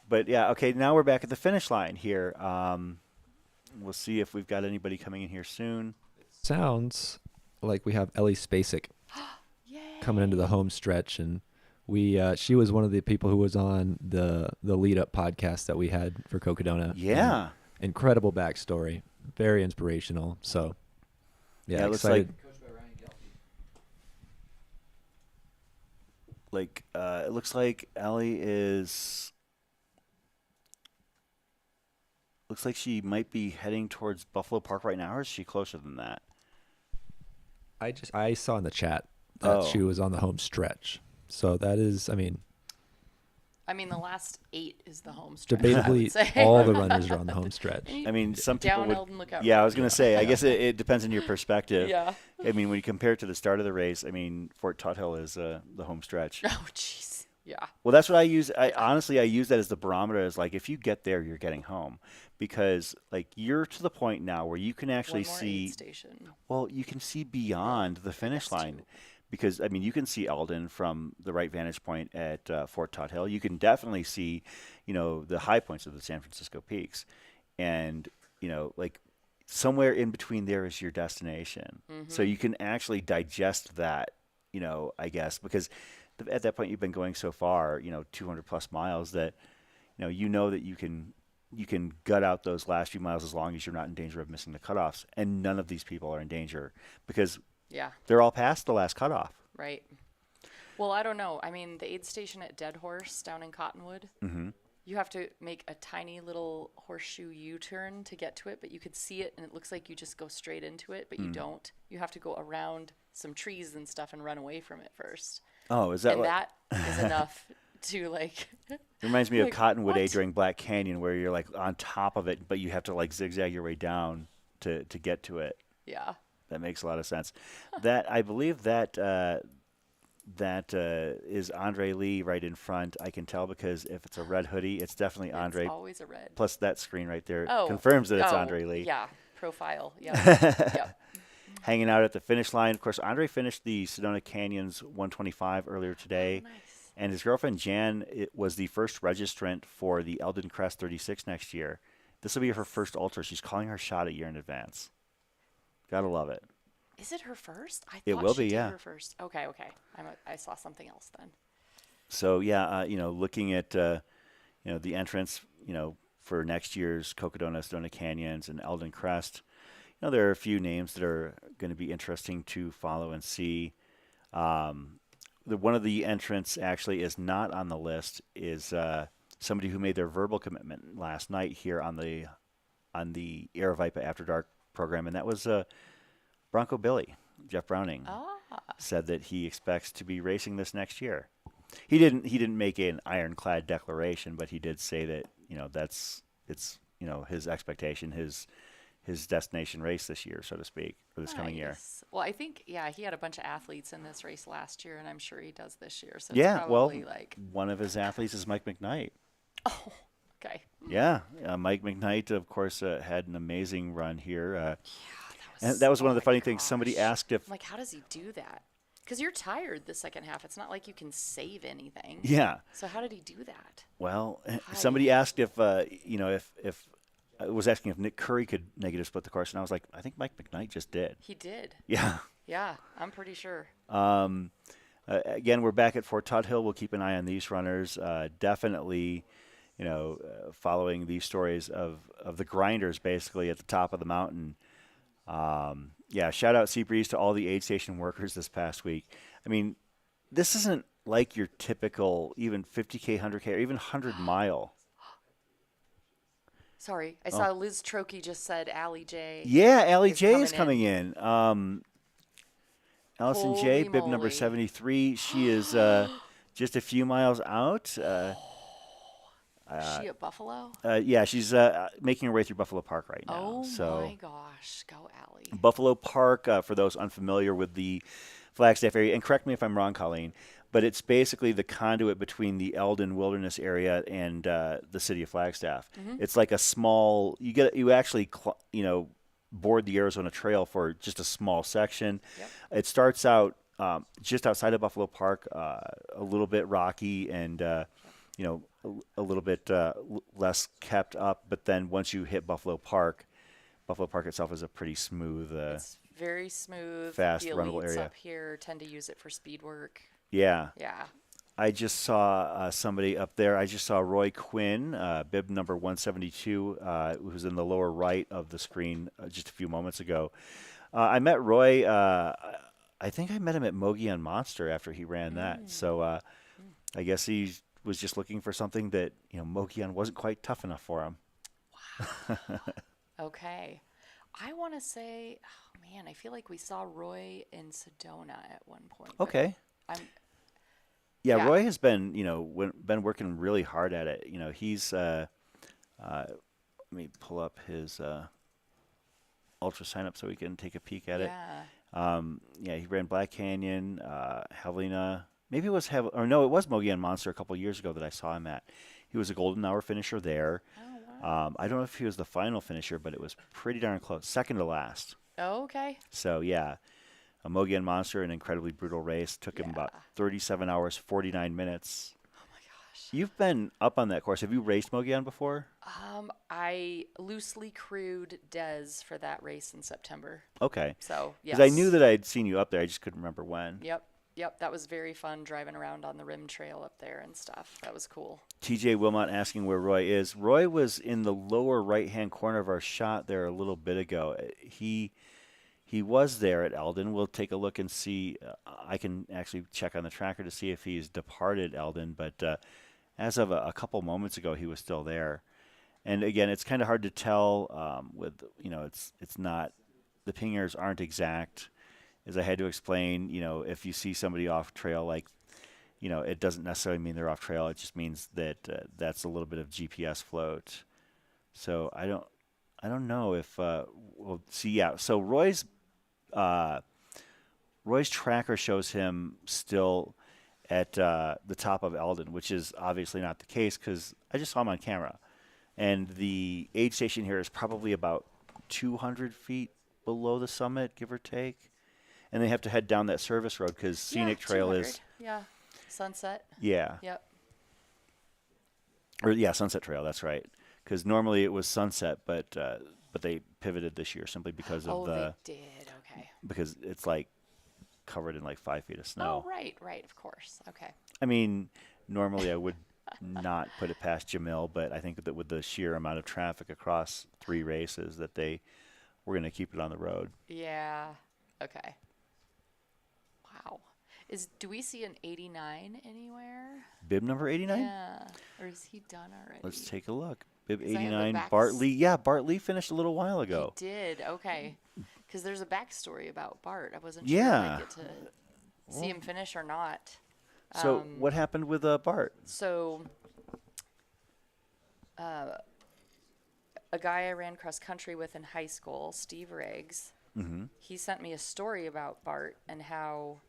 But yeah, okay. Now we're back at the finish line here. We'll see if we've got anybody coming in here soon. Sounds like we have Ellie Spacek coming into the home stretch, and she was one of the people who was on the lead up podcast that we had for Cocodona. Yeah, incredible backstory, very inspirational. So yeah, it looks excited. It looks like Ellie is. Looks like she might be heading towards Buffalo Park right now, or is she closer than that? I saw in the chat that she was on the home stretch. So that is, I mean, the last 8 is the home stretch. Debatably, all the runners are on the home stretch. I mean, some people down would. Eldon Lookout Yeah, I Road. was going to say. I guess it depends on your perspective. Yeah. I mean, when you compare it to the start of the race, I mean, Fort Tuthill is the home stretch. Oh, jeez. Yeah. Well, that's what I use. Honestly, I use that as the barometer. As like, if you get there, you're getting home, because like you're to the point now where you can actually One more see. aid station. Well, you can see beyond the finish line, because I mean, you can see Eldon from the right vantage point at Fort Tuthill. You can definitely see, the high points of the San Francisco Peaks, and like somewhere in between there is your destination. So you can actually digest that, I guess, because at that point you've been going so far, 200 plus miles that, that you can gut out those last few miles as long as you're not in danger of missing the cutoffs. And none of these people are in danger because they're all past the last cutoff. Right. Well, I don't know. I mean, the aid station at Dead Horse down in Cottonwood, you have to make a tiny little horseshoe U-turn to get to it, but you could see it and it looks like you just go straight into it, but you don't. You have to go around some trees and stuff and run away from it first. Oh, is that and that is enough to like. It reminds me of Cottonwood A what? during Black Canyon, where you're like on top of it, but you have to like zigzag your way down to get to it. Yeah. That makes a lot of sense. That I believe that is Andre Lee right in front. I can tell because if it's a red hoodie, it's definitely Andre. It's always a red. Plus that screen right there Oh, confirms that it's Andre Lee. Yeah, profile. Yeah. Yep. Hanging out at the finish line. Of course, Andre finished the Sedona Canyons 125 earlier today. Oh, nice. And his girlfriend, Jan, was the first registrant for the Eldon Crest 36 next year. This will be her first ultra. She's calling her shot a year in advance. Gotta love it. Is it her first? I thought It will she be, did yeah. her first. Okay. I saw something else then. So, yeah, looking at, the entrance, for next year's Cocodona, Sedona Canyons, and Eldon Crest, there are a few names that are going to be interesting to follow and see. One of the entrants actually is not on the list, is somebody who made their verbal commitment last night here on the Aravaipa After Dark program, and that was Bronco Billy. Jeff Browning said that he expects to be racing this next year. He didn't make an ironclad declaration, but he did say that it's his expectation, his destination race this year, so to speak, or this coming year. Nice. Well, I think, he had a bunch of athletes in this race last year, and I'm sure he does this year. So Yeah, it's well, probably like. one of his athletes is Mike McKnight. Oh, okay. Yeah, Mike McKnight, of course, had an amazing run here. Yeah, that was one of the oh funny my things. Somebody gosh. asked if. I'm like, how does he do that? Because you're tired the second half. It's not like you can save anything. Yeah. So how did he do that? Well, somebody asked if if I was asking if Nick Curry could negative split the course, and I was like, I think Mike McKnight just did. He did. Yeah. Yeah, I'm pretty sure. Again, we're back at Fort Tuthill. We'll keep an eye on these runners. Definitely, following these stories of the grinders basically at the top of the mountain. Shout out Seabreeze to all the aid station workers this past week. I mean, this isn't like your typical even 50K, 100K, or even 100-mile. Sorry, I saw Liz Trokey just said Allie J. Yeah, Allie is J is coming in. Allison J, Holy bib number moly. 73. She is just a few miles out. Is she at Buffalo? Yeah, she's making her way through Buffalo Park right now. Oh so my gosh, go Allie. Buffalo Park, for those unfamiliar with the Flagstaff area, and correct me if I'm wrong, Colleen, but it's basically the conduit between the Eldon Wilderness area and the city of Flagstaff. It's like a small. You actually board the Arizona Trail for just a small section. Yep. It starts out just outside of Buffalo Park, a little bit rocky and a little bit less kept up. But then once you hit Buffalo Park itself is a pretty smooth. It's very smooth. Fast, the runnable elites area. up here tend to use it for speed work. Yeah. Yeah. I just saw somebody up there. I just saw Roy Quinn, bib number 172, who's in the lower right of the screen just a few moments ago. I met Roy. I think I met him at Mogollon Monster after he ran that. So I guess he was just looking for something that Mogollon wasn't quite tough enough for him. Wow. Okay. I want to say, oh man, I feel like we saw Roy in Sedona at one point. but Okay. Yeah. Roy has been been working really hard at it. He's let me pull up his ultra sign up so we can take a peek at it. He ran Black Canyon, Helena. Maybe it was it was Mogollon Monster a couple years ago that I saw him at. He was a golden hour finisher there. Oh, wow. I don't know if he was the final finisher, but it was pretty darn close, second to last. Oh, okay. So yeah, a Mogollon Monster, an incredibly brutal race. Took him about 37 hours, 49 minutes. Oh my gosh. You've been up on that course. Have you raced Mogollon before? I loosely crewed Des for that race in September. Okay. So, yes. Because I knew that I'd seen you up there. I just couldn't remember when. Yep. That was very fun driving around on the rim trail up there and stuff. That was cool. TJ Wilmot asking where Roy is. Roy was in the lower right-hand corner of our shot there a little bit ago. He was there at Eldon. We'll take a look and see. I can actually check on the tracker to see if he's departed Eldon, but as of a couple moments ago, he was still there. And again, it's kind of hard to tell it's not, the pingers aren't exact. As I had to explain, if you see somebody off trail, like, it doesn't necessarily mean they're off trail. It just means that that's a little bit of GPS float. So I don't know if we'll see. Yeah. So Roy's tracker shows him still at the top of Eldon, which is obviously not the case because I just saw him on camera. And the aid station here is probably about 200 feet below the summit, give or take. And they have to head down that service road because Scenic Trail 200. is. Yeah. Sunset. Yeah. Yep. Sunset Trail, that's right. Because normally it was Sunset, but they pivoted this year simply because of they did. Okay. because it's like covered in like 5 feet of snow. Oh, right, of course. Okay. I mean, normally I would not put it past Jamil, but I think that with the sheer amount of traffic across 3 races that they were going to keep it on the road. Yeah. Okay. Wow. Do we see an 89 anywhere? Bib number 89? Yeah. Or is he done already? Let's take a look. Bib 'Cause I have the 89, backs- Bart Lee. Yeah, Bart Lee finished a little while ago. He did. Okay. Because there's a backstory about Bart. I wasn't sure Yeah. if I get to see him finish or not. So what happened with Bart? So, a guy I ran cross country with in high school, Steve Riggs, he sent me a story about Bart and how,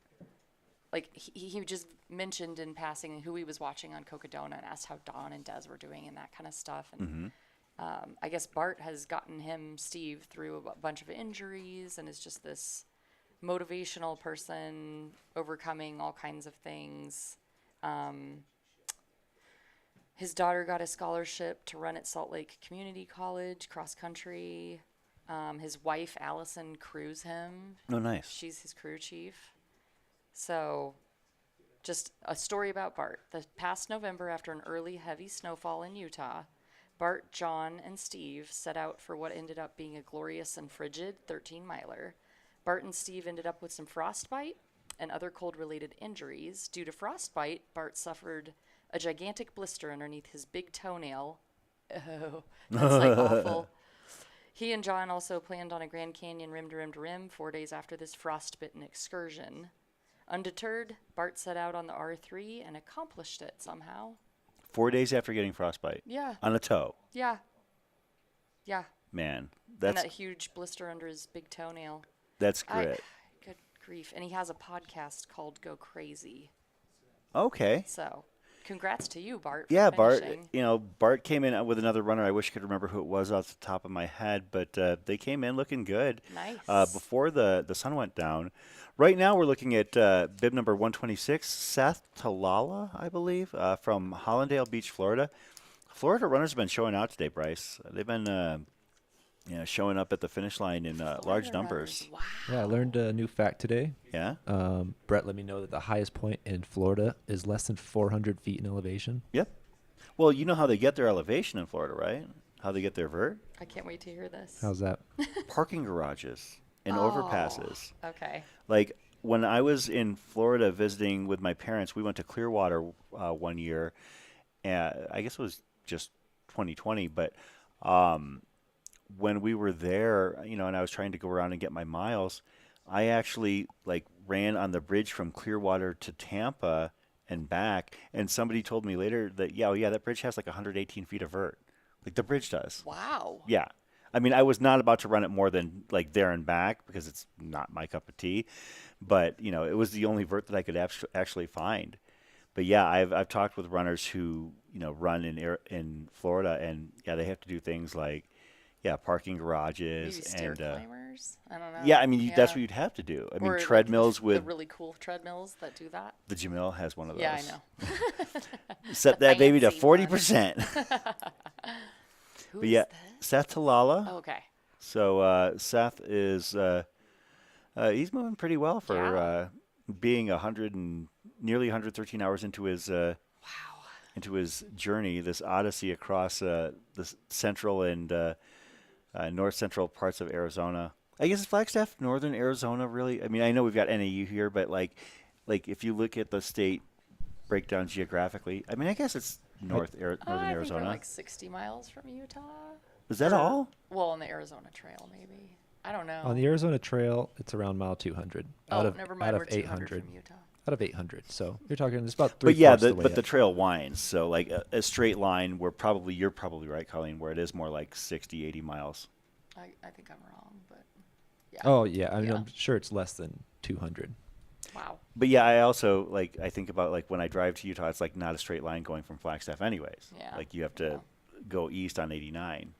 like, he just mentioned in passing who he was watching on Cocodona and asked how Don and Des were doing and that kind of stuff. And I guess Bart has gotten Steve, through a bunch of injuries and is just this motivational person overcoming all kinds of things. His daughter got a scholarship to run at Salt Lake Community College cross country. His wife Allison crews him. Oh, nice. She's his crew chief. So, just a story about Bart. The past November, after an early heavy snowfall in Utah, Bart, John, and Steve set out for what ended up being a glorious and frigid 13-miler. Bart and Steve ended up with some frostbite and other cold-related injuries. Due to frostbite, Bart suffered a gigantic blister underneath his big toenail. Oh, that's like awful. He and John also planned on a Grand Canyon rim to rim to rim 4 days after this frostbitten excursion. Undeterred, Bart set out on the R3 and accomplished it somehow. 4 days after getting frostbite. Yeah. On a toe. Yeah. Yeah. Man, And that huge blister under his big toenail. That's grit. Good grief. And he has a podcast called Go Crazy. Okay. So, congrats to you, Bart. Yeah, for Bart. finishing. Bart came in with another runner. I wish I could remember who it was off the top of my head, but they came in looking good. Nice. Before the sun went down. Right now, we're looking at bib number 126, Seth Talala, I believe, from Hollandale Beach, Florida. Florida runners have been showing out today, Bryce. They've been showing up at the finish line in large Florida numbers. runners, Wow. Yeah, I learned a new fact today. Yeah. Brett let me know that the highest point in Florida is less than 400 feet in elevation. Yep. Well, you know how they get their elevation in Florida, right? How they get their vert? I can't wait to hear this. How's that? Parking garages and Oh. overpasses. Okay. Like when I was in Florida visiting with my parents, we went to Clearwater one year. I guess it was just 2020, but when we were there, and I was trying to go around and get my miles, I actually ran on the bridge from Clearwater to Tampa and back. And somebody told me later that that bridge has 118 feet of vert. Like the bridge does. Wow. Yeah. I mean, I was not about to run it more than there and back because it's not my cup of tea, but it was the only vert that I could actually find. But yeah, I've talked with runners who run in Florida, and they have to do things like parking garages Maybe stair and climbers. I don't know. yeah, I mean that's what you'd have to do. I mean Or, treadmills the with really cool treadmills that do that. the Jamil has one of those. Yeah, I know. Set The that baby to fancy one. 40%. Who But is yeah, this? Seth Talala. Oh, okay. So Seth is he's moving pretty well for being nearly 113 hours into his journey, this odyssey across the central and north central parts of Arizona. I guess Flagstaff, northern Arizona, really. I mean, I know we've got NAU here, but like if you look at the state breakdown geographically, I mean, I guess it's northern I think Arizona. we're like 60 miles from Utah. Is that all? Well, on the Arizona Trail, maybe. I don't know. On the Arizona Trail, it's around mile 200. Never mind. Out We're of 200 800. from Utah. Out of 800. So you're talking it's about three. But yeah, the way but the up. trail winds. So like a straight line, you're probably right, Colleen, where it is more like 60, 80 miles. I think I'm wrong, but yeah. Oh yeah, I mean Yeah. I'm sure it's less than 200. Wow. But yeah, I also I think about when I drive to Utah, it's not a straight line going from Flagstaff anyways. Yeah. Like you have to go east on 89.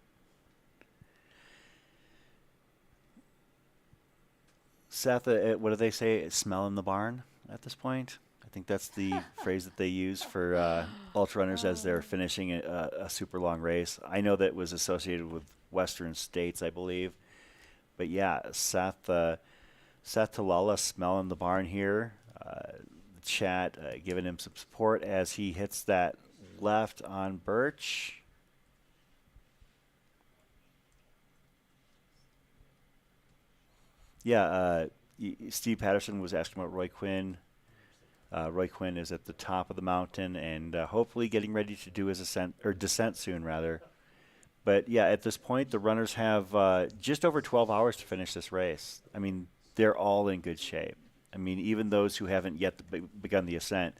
Seth, what do they say? Smell in the barn at this point? I think that's the phrase that they use for ultra runners as they're finishing a super long race. I know that was associated with Western states, I believe. But yeah, Seth Talala, smell in the barn here. The chat giving him some support as he hits that left on Birch. Yeah, Steve Patterson was asking about Roy Quinn. Roy Quinn is at the top of the mountain and hopefully getting ready to do his descent soon, rather. But yeah, at this point, the runners have just over 12 hours to finish this race. I mean, they're all in good shape. I mean, even those who haven't yet begun the ascent,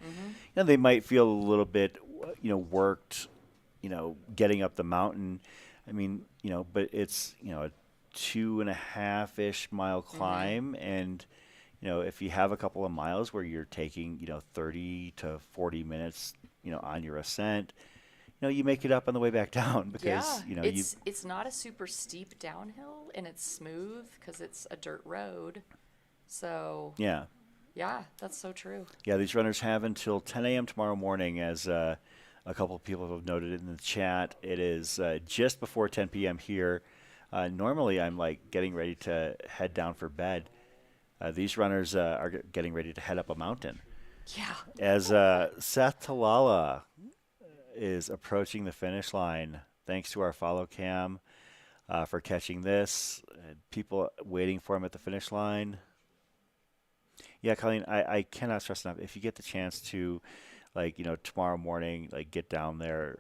they might feel a little bit, worked, getting up the mountain. I mean, but it's, a 2.5-ish mile climb, and if you have a couple of miles where you're taking 30 to 40 minutes on your ascent, you make it up on the way back down because it's not a super steep downhill and it's smooth because it's a dirt road. So yeah, that's so true. Yeah, these runners have until 10 a.m. tomorrow morning, as a couple of people have noted in the chat. It is just before 10 p.m. here. Normally, I'm getting ready to head down for bed. These runners are getting ready to head up a mountain. Yeah. As Seth Talala is approaching the finish line, thanks to our follow cam for catching this. People waiting for him at the finish line. Yeah, Colleen, I cannot stress enough. If you get the chance to, tomorrow morning, get down there,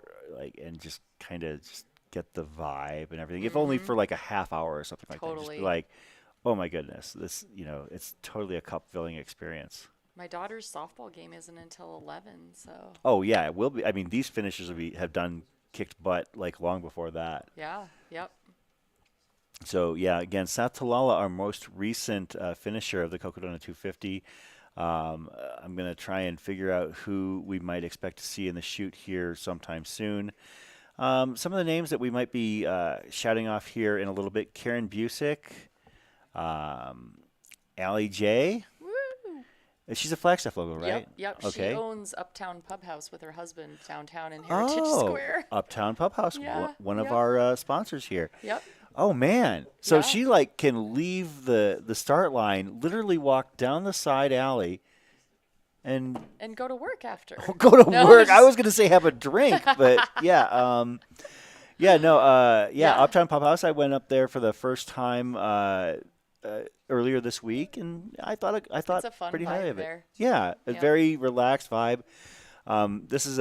and just kind of just get the vibe and everything, if only for a half hour or something like that. Just be oh my goodness, this, it's totally a cup filling experience. My daughter's softball game isn't until 11, so. Oh yeah, it will be. I mean, these finishers have done kicked butt long before that. Yeah. Yep. So yeah, again, Seth Talala, our most recent finisher of the Cocodona 250. I'm going to try and figure out who we might expect to see in the chute here sometime soon. Some of the names that we might be shouting off here in a little bit: Karen Busick, Allie J. She's a Flagstaff logo, right? Yep. Okay. She owns Uptown Pub House with her husband downtown in Heritage Square. Uptown Pub House, Yeah, one of our sponsors here. Yep. Oh man! So Yeah. she like can leave the start line, literally walk down the side alley, and go to work after. go to No, work. I just- was gonna say have a drink, but yeah, Yeah. Uptown Pub House. I went up there for the first time earlier this week, and I thought It's a fun pretty vibe highly of it. there. Yeah, a Yeah. very relaxed vibe. This is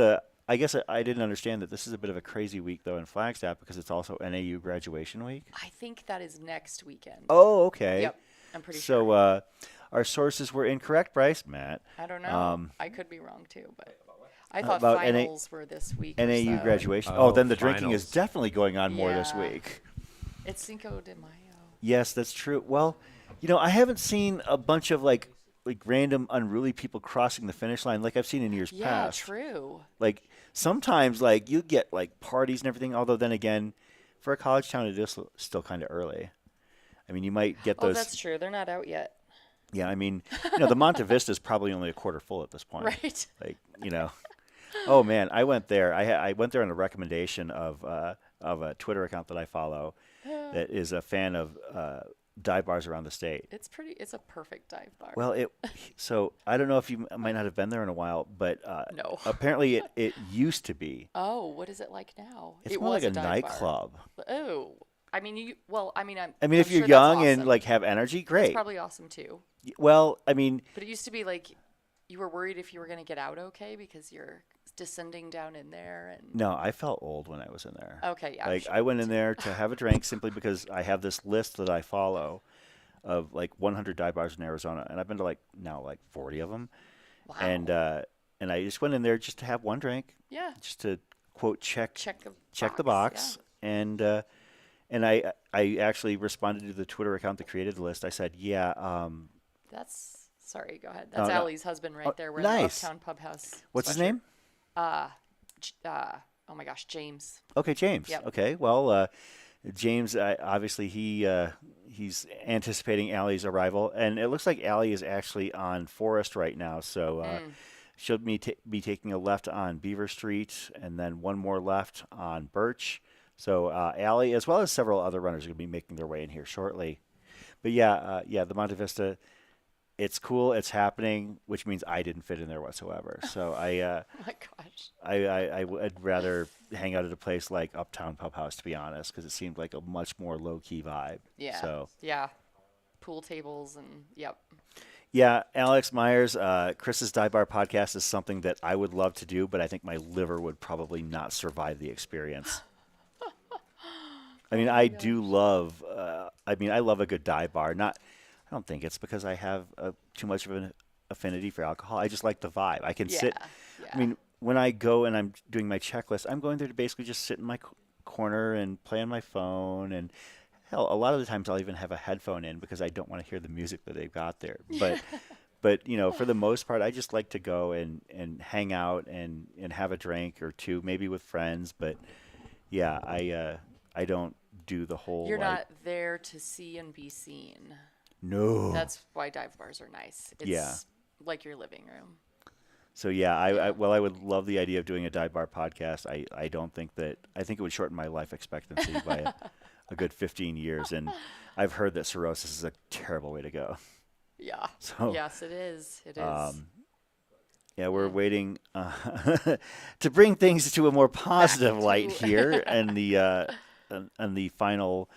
I guess I didn't understand that this is a bit of a crazy week though in Flagstaff because it's also NAU graduation week. I think that is next weekend. Oh, okay. Yep. I'm pretty So sure. our sources were incorrect, Bryce, Matt. I don't know. I could be wrong too, but I thought about NA finals were this week. or NAU so. graduation. Oh, Then the drinking is finals. definitely going on more this Yeah. week. It's Cinco de Mayo. Yes, that's true. Well, I haven't seen a bunch of like random unruly people crossing the finish line like I've seen in years Yeah, past. true. Like sometimes like you get like parties and everything, although then again, for a college town it is still kind of early. I mean, you might get Oh, those. that's true. They're not out yet. Yeah, I mean, the Monte Vista is probably only a quarter full at this point. Right. Like, Oh man, I went there. I went there on a recommendation of a Twitter account that I follow that is a fan of dive bars around the state. It's a perfect dive bar. Well, so I don't know if you might not have been there in a while, but No. apparently it used to be. Oh, what is it like now? It's it more was like a dive bar. nightclub. Oh, I mean, I'm if sure you're that's young awesome. and like have energy, That's great. probably awesome too. Well, I mean, But it used to be like you were worried if you were going to get out okay because you're descending down in there and no, I felt old when I was in there. Okay, yeah. I'm Like sure I went in there to have a drink simply because I have this list that I follow of like 100 dive bars in Arizona, and I've been to like 40 of them. Wow. And I just went in there just to have one drink. Yeah. Just to quote check the box, box, and I actually responded to the Twitter account that created the list. I said, Sorry, go ahead. That's no. Allie's husband right there. We're in nice. the Uptown Pub House. What's his sweatshirt. name? Oh my gosh, James. Okay, James. Yep. Okay, well, James, obviously he's anticipating Allie's arrival, and it looks like Allie is actually on Forest right now, so she'll be taking a left on Beaver Street, and then one more left on Birch. So Allie, as well as several other runners, are going to be making their way in here shortly. But the Monte Vista, it's cool, it's happening, which means I didn't fit in there whatsoever. So Oh my gosh. I would rather hang out at a place like Uptown Pub House, to be honest, because it seemed like a much more low-key vibe. Yeah. So Yeah. Pool tables and yep. yeah, Alex Myers, Chris's Dive Bar podcast is something that I would love to do, but I think my liver would probably not survive the experience. I mean, I do love. I love a good dive bar. I don't think it's because I have too much of an affinity for alcohol. I just like the vibe. I can sit. Yeah. I mean, when I go and I'm doing my checklist, I'm going there to basically just sit in my corner and play on my phone. And hell, a lot of the times I'll even have a headphone in because I don't want to hear the music that they've got there. But for the most part, I just like to go and hang out and have a drink or two, maybe with friends. But yeah, I don't do the whole. You're not there to see and be seen. No. That's why dive bars are nice. It's like your living room. So yeah, I would love the idea of doing a dive bar podcast. I don't think that I think it would shorten my life expectancy by a good 15 years, and I've heard that cirrhosis is a terrible way to go. Yeah. So yes, it is. It is. Yeah, we're waiting to bring things to a more positive light here, and the final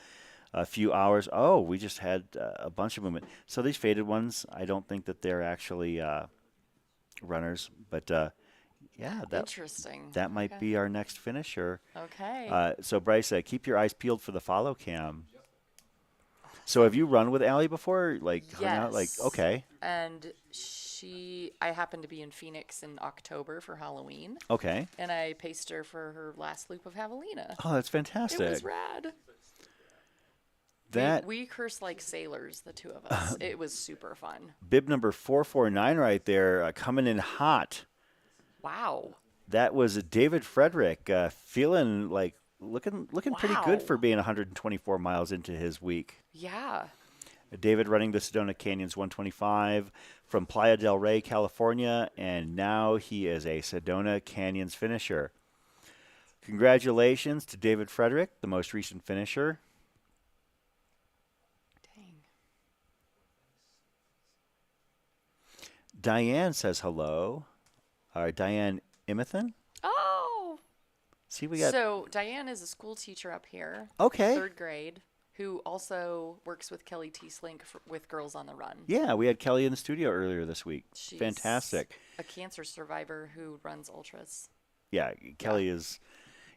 few hours. Oh, we just had a bunch of movement. So these faded ones, I don't think that they're actually runners, but interesting. That might be our next finisher. Okay. So Bryce, keep your eyes peeled for the follow cam. So have you run with Allie before? Like hung out? Like okay. And I happened to be in Phoenix in October for Halloween. Okay. And I paced her for her last loop of Javelina. Oh, that's fantastic. It was rad. That we cursed like sailors, the two of us. It was super fun. bib number 449 right there, coming in hot. Wow. That was David Frederick, feeling like looking pretty good Wow. for being 124 miles into his week. Yeah. David running the Sedona Canyons 125 from Playa del Rey, California, and now he is a Sedona Canyons finisher. Congratulations to David Frederick, the most recent finisher. Dang. Diane says hello. Diane Imathan. Oh. See, we got. So Diane is a school teacher up here. Okay. 3rd grade, who also works with Kelly T-Slink with Girls on the Run. Yeah, we had Kelly in the studio earlier this week. She's Fantastic. a cancer survivor who runs ultras. Yeah, Kelly is.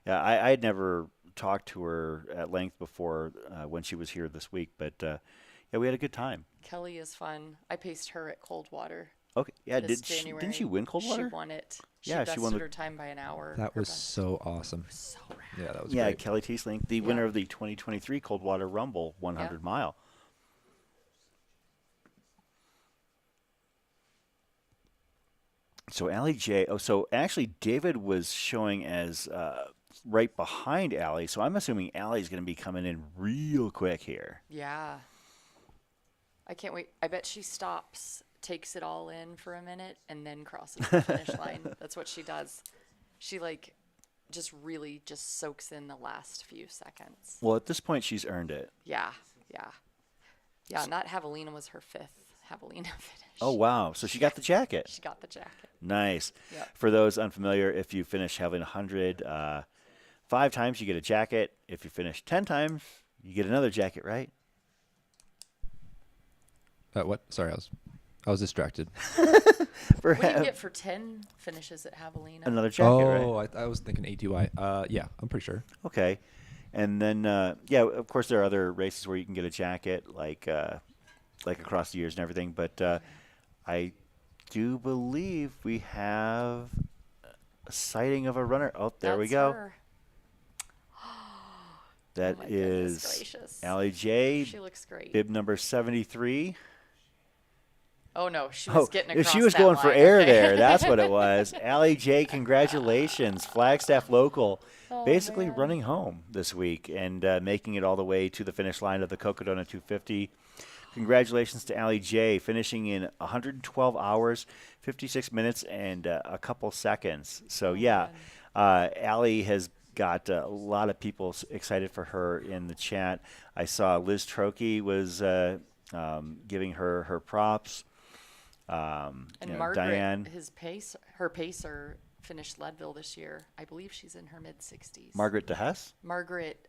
Yeah, I had never talked to her at length before when she was here this week, but yeah, we had a good time. Kelly is fun. I paced her at Coldwater. Okay, yeah, this didn't she win Coldwater? She won it. Yeah, she bested won the- her time by an hour. That Her was best. so awesome. So rad. Yeah, that was Yeah, great. Kelly T-Slink, the winner of the 2023 Coldwater Rumble 100 mile. So Allie J. Oh, so actually David was showing as right behind Allie. So I'm assuming Allie's going to be coming in real quick here. Yeah. I can't wait. I bet she stops, takes it all in for a minute, and then crosses the finish line. That's what she does. She just really just soaks in the last few seconds. Well, at this point, she's earned it. Yeah. Not Javelina was her 5th Javelina finish. Oh, wow. So she got the jacket. She got the jacket. Nice. Yep. For those unfamiliar, if you finish Javelina 100 5 times, you get a jacket. If you finish 10 times, you get another jacket, right? What? Sorry, I was distracted. What do you get for 10 finishes at Javelina? Another jacket, right? I was thinking ATY. Yeah, I'm pretty sure. Okay. And then, yeah, of course, there are other races where you can get a jacket, like across the years and everything. But I do believe we have a sighting of a runner. Oh, there we That's go. her. That Oh my goodness is gracious. Allie J. She looks great. Bib number 73. Oh no, she was getting across she was that going for line, air okay. there. That's what it was. Allie J, congratulations. Flagstaff local, Oh, basically man. running home this week and making it all the way to the finish line of the Cocodona 250. Congratulations to Allie J, finishing in 112 hours, 56 minutes, and a couple seconds. So, yeah, Allie has got a lot of people excited for her in the chat. I saw Liz Trokey was giving her props. And Margaret, Diane. her pacer finished Leadville this year. I believe she's in her mid-60s. Margaret DeHess? Margaret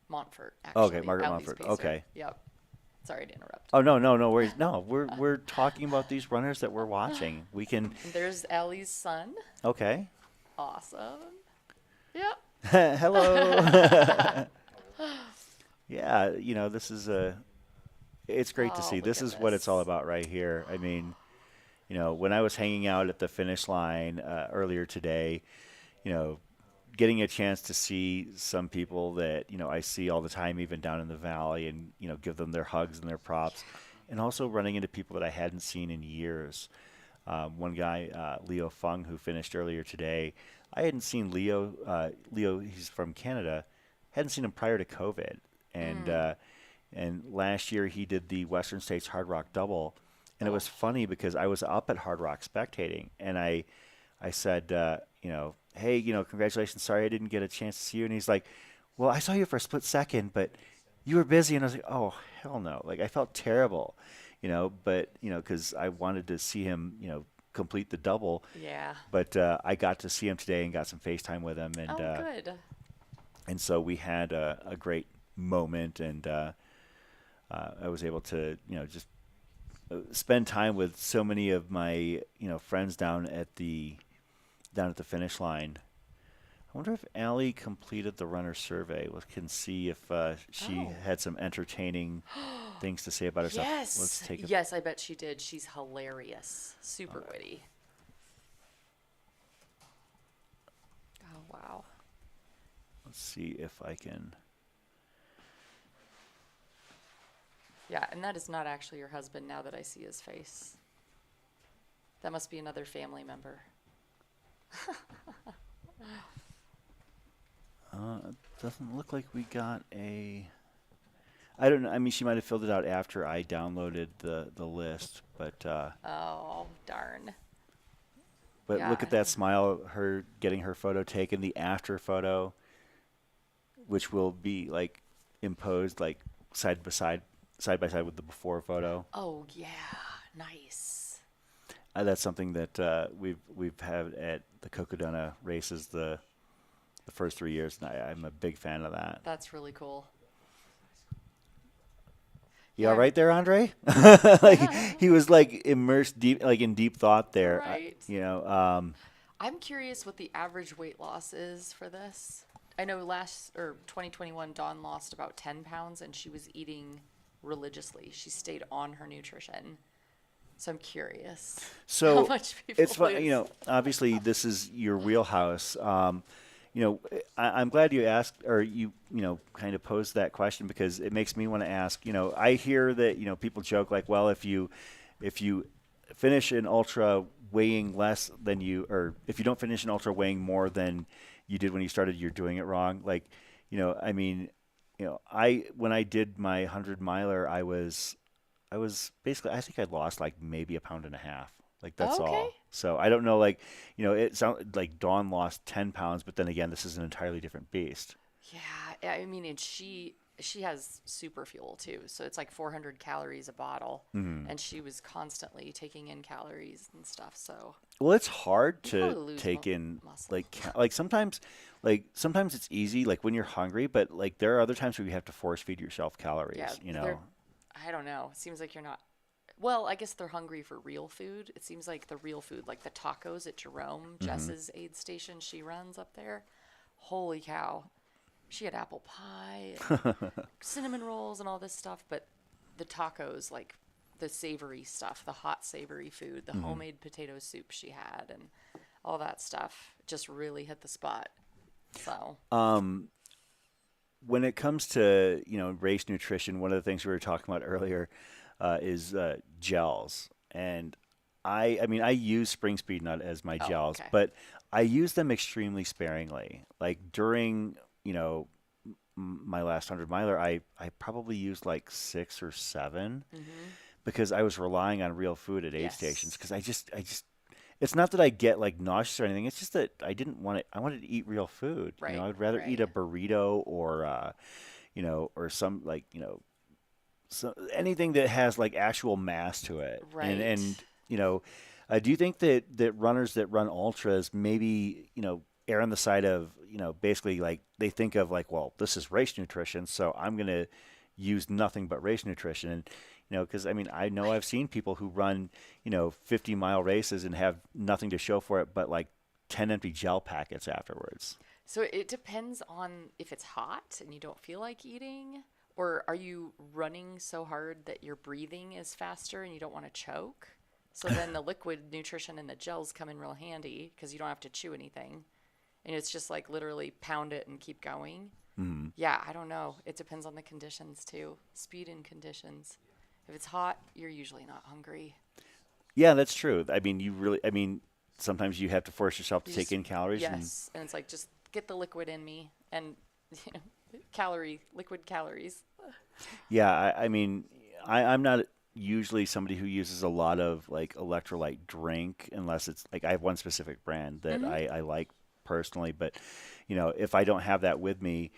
Montfort, actually. Okay, Margaret Allie's Montfort. pacer. Okay. Yep. Sorry to interrupt. Oh, no worries. No, we're talking about these runners that we're watching. We can. And there's Allie's son. Okay. Awesome. Yep. Hello. Yeah, this is it's great to Oh, see. look This at is what it's all this. about right here. I mean, when I was hanging out at the finish line earlier today, getting a chance to see some people that, I see all the time, even down in the valley, and, give them their hugs and their props, and also running into people that I hadn't seen in years. One guy, Leo Fung, who finished earlier today, I hadn't seen Leo. Leo, he's from Canada, hadn't seen him prior to COVID. And last year he did the Western States Hard Rock Double. And it was funny because I was up at Hard Rock spectating, and I said, hey, congratulations. Sorry I didn't get a chance to see you. And he's like, well, I saw you for a split second, but you were busy. And I was like, oh, hell no. Like, I felt terrible, but, because I wanted to see him, complete the double. Yeah. But I got to see him today and got some FaceTime with him. And, good. And so we had a great moment, and I was able to, just spend time with so many of my, friends down at the finish line. I wonder if Allie completed the runner survey. We can see if she had some entertaining things to say about herself. Yes. Let's take a Yes, I bet she did. She's hilarious. Super witty. Oh, wow. Let's see if I can. Yeah, and that is not actually your husband now that I see his face. That must be another family member. It doesn't look like we got a. I don't know. I mean, she might have filled it out after I downloaded the list, but Oh, darn. look Yeah. at that smile, her getting her photo taken, the after photo, which will be like imposed like side by side with the before photo. Oh, yeah. Nice. That's something that we've had at the Cocodona races the first 3 years, and I'm a big fan of that. That's really cool. You all Yeah. right there, Andre? Like he was like immersed deep, like in deep thought there. Right. I'm curious what the average weight loss is for this. I know 2021, Dawn lost about 10 pounds, and she was eating religiously. She stayed on her nutrition. So I'm curious So how much people it's fun, lose. obviously this is your wheelhouse. I'm glad you asked, or you kind of posed that question, because it makes me want to ask. I hear that people joke like, well, if you finish an ultra weighing less than you, or if you don't finish an ultra weighing more than you did when you started, you're doing it wrong. Like, when I did my 100-miler, I was basically, I think I'd lost like maybe 1.5 pounds. Like that's Okay. all. So I don't know, like, it sounds like Dawn lost 10 pounds, but then again, this is an entirely different beast. Yeah, I mean, and she has super fuel too, so it's like 400 calories a bottle, and she was constantly taking in calories and stuff. So Well, it's hard You probably to lose take in muscle. like sometimes it's easy, like when you're hungry, but like there are other times where you have to force feed yourself calories, yeah, I don't know. It seems like you're not. Well, I guess they're hungry for real food. It seems like the real food, like the tacos at Jerome, Jess's aid station she runs up there. Holy cow. She had apple pie and cinnamon rolls and all this stuff, but the tacos, like the savory stuff, the hot savory food, the homemade potato soup she had, and all that stuff just really hit the spot. So When it comes to race nutrition, one of the things we were talking about earlier is gels, and I mean I use Spring Speed Nut as my gels, okay. but I use them extremely sparingly. Like during my last 100-miler, I probably used like 6 or 7 because I was relying on real food at aid Yes. stations, because I just it's not that I get like nauseous or anything. It's just that I didn't want it. I wanted to eat real food. Right, I'd rather right. eat a burrito or or some so anything that has like actual mass to it. Right. And do you think that runners that run ultras maybe err on the side of basically like they think of like, well, this is race nutrition, so I'm gonna use nothing but race nutrition, and because I mean I know I've seen people who run 50-mile races and have nothing to show for it but like 10 empty gel packets afterwards. So it depends on if it's hot and you don't feel like eating, or are you running so hard that your breathing is faster and you don't want to choke? So then the liquid nutrition and the gels come in real handy because you don't have to chew anything. And it's just like literally pound it and keep going. Mm-hmm. Yeah, I don't know. It depends on the conditions too. Speed and conditions. If it's hot, you're usually not hungry. Yeah, that's true. I mean, sometimes you have to force yourself to You take just- in calories. Yes, and it's like just get the liquid in me and liquid calories. Yeah, I mean, I'm not usually somebody who uses a lot of like electrolyte drink unless it's like I have one specific brand that I like personally, but if I don't have that with me,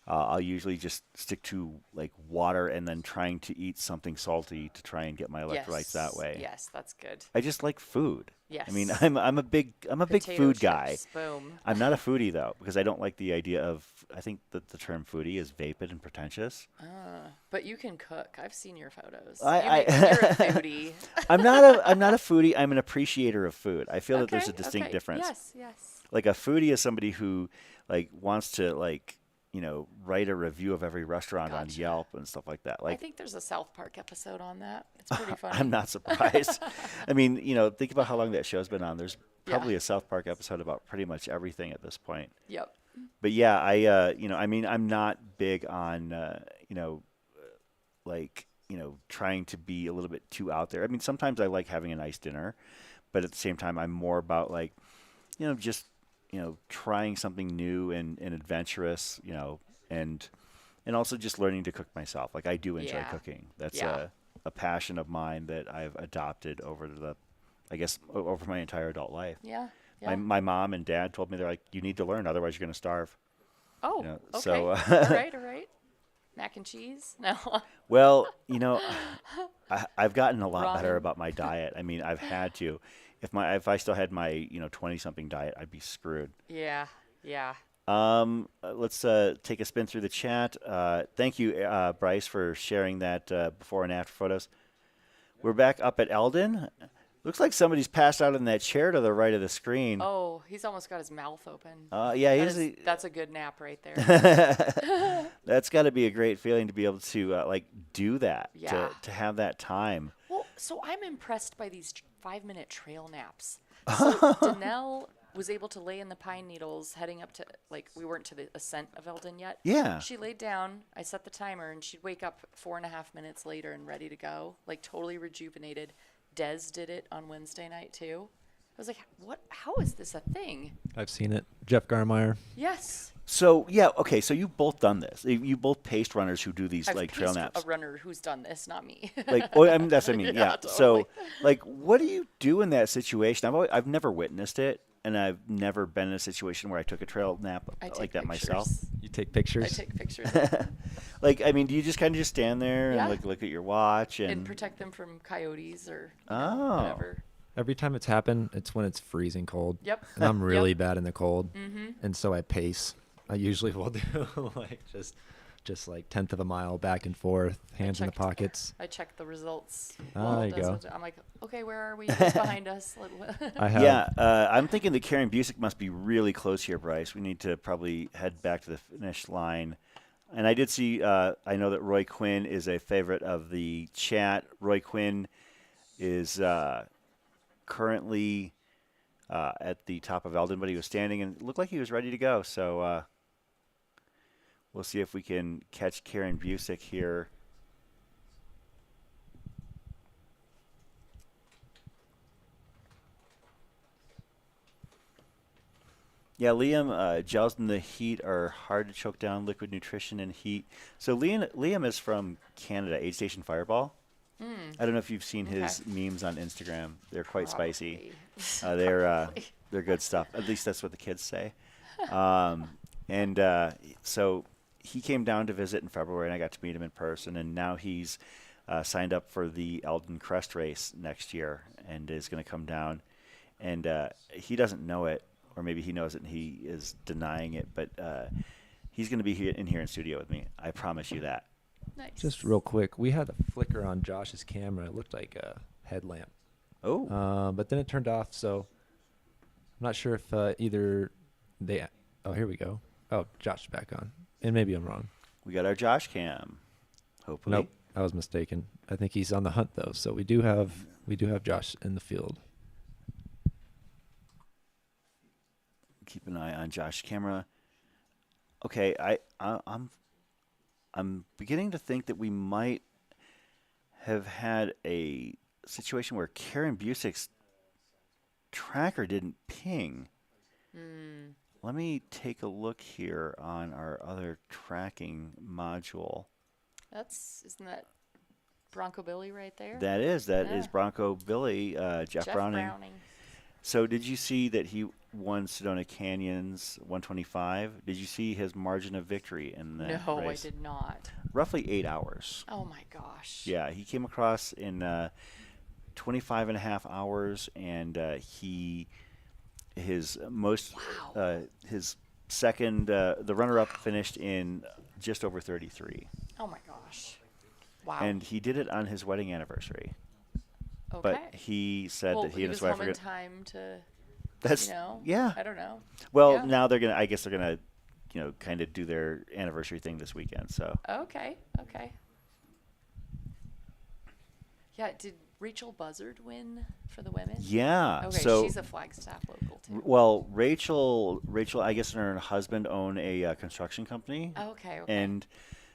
I'll usually just stick to like water and then trying to eat something salty to try and get my electrolytes that way. Yes, that's good. I just like food. Yes. I mean, I'm a big Potato food guy. chips, boom. I'm not a foodie though, because I don't like the idea of. I think that the term foodie is vapid and pretentious. But you can cook. I've seen your photos. You're a foodie. I'm not a foodie. I'm an appreciator of food. I feel that there's a distinct okay. difference. Yes. Like a foodie is somebody who like wants to like write a review of every restaurant on Gotcha. Yelp and stuff like that. I Like think there's a South Park episode on that. It's pretty funny. I'm not surprised. I mean, think about how long that show's been on. There's probably Yeah. a South Park episode about pretty much everything at this point. Yep. But yeah, I mean, I'm not big on like trying to be a little bit too out there. I mean, sometimes I like having a nice dinner, but at the same time, I'm more about like, just, trying something new and adventurous, and also just learning to cook myself. Like I do enjoy cooking. That's a passion of mine that I've adopted over over my entire adult life. Yeah. My mom and dad told me, they're like, you need to learn, otherwise you're going to starve. Oh, okay. So, all right. Mac and cheese? No. Well, I've gotten a lot better Ramen. about my diet. I mean, I've had to. If I still had my 20-something diet, I'd be screwed. Yeah. Let's take a spin through the chat. Thank you, Bryce, for sharing that before and after photos. We're back up at Eldon. Looks like somebody's passed out in that chair to the right of the screen. Oh, he's almost got his mouth open. Yeah, that's a good nap right there. That's got to be a great feeling to be able to do that. Yeah. To have that time. Well, so I'm impressed by these 5-minute trail naps. So Danelle was able to lay in the pine needles heading up to, we weren't to the ascent of Eldon yet. Yeah. She laid down, I set the timer, and she'd wake up 4.5 minutes later and ready to go, totally rejuvenated. Des did it on Wednesday night too. I was like, what? How is this a thing? I've seen it. Jeff Garmeyer. Yes. So, yeah, okay, so you've both done this. You both paced runners who do these, I've trail paced naps. a runner who's done this, not me. That's what I mean, yeah. Totally. So, what do you do in that situation? I've never witnessed it, and I've never been in a situation where I took a trail nap like that myself. You take pictures? I take pictures. Do you just kind of just stand there and look at your watch and protect them from coyotes or Oh. whatever. Every time it's happened, it's when it's freezing cold. Yep. And I'm really bad in the cold. Mm-hmm. And so I pace. I usually will do just like 1/10 of a mile back and forth, hands in the pockets. I check the results. There you go. I'm like, okay, where are we? Who's behind us? I have. Yeah, I'm thinking that Karen Busick must be really close here, Bryce. We need to probably head back to the finish line. And I did see, I know that Roy Quinn is a favorite of the chat. Roy Quinn is currently at the top of Eldon, but he was standing and it looked like he was ready to go. So we'll see if we can catch Karen Busick here. Yeah, Liam, gels in the heat are hard to choke down, liquid nutrition and heat. So Liam is from Canada, Aid Station Fireball. I don't know if you've seen his memes on Instagram. They're quite spicy. They're good stuff. At least that's what the kids say. So he came down to visit in February, and I got to meet him in person. And now he's signed up for the Eldon Crest Race next year and is going to come down. And he doesn't know it, or maybe he knows it and he is denying it. But he's going to be here in studio with me. I promise you that. Nice. Just real quick, we had a flicker on Josh's camera. It looked like a headlamp. Oh. But then it turned off, so I'm not sure if either they... Oh, here we go. Oh, Josh is back on. And maybe I'm wrong. We got our Josh cam, hopefully. Nope, I was mistaken. I think he's on the hunt, though, so we do have Josh in the field. Keep an eye on Josh's camera. Okay, I'm beginning to think that we might have had a situation where Karen Busick's tracker didn't ping. Let me take a look here on our other tracking module. Isn't that Bronco Billy right there? That is Bronco Billy, Jeff Browning. So did you see that he won Sedona Canyon's 125? Did you see his margin of victory in that race? I did not. Roughly 8 hours. Oh, my gosh. Yeah, he came across in 25 and a half hours, and his second, the runner-up finished in just over 33. Oh, my gosh. Wow. And he did it on his wedding anniversary. Okay. But he said that he and his wife were home in time to, yeah. I don't know. Well, now I guess they're gonna, kind of do their anniversary thing this weekend. So. Okay. Yeah. Did Rachel Buzzard win for the women? Yeah. Okay. So she's a Flagstaff local too. Well, Rachel, I guess, and her husband own a construction company. Okay. And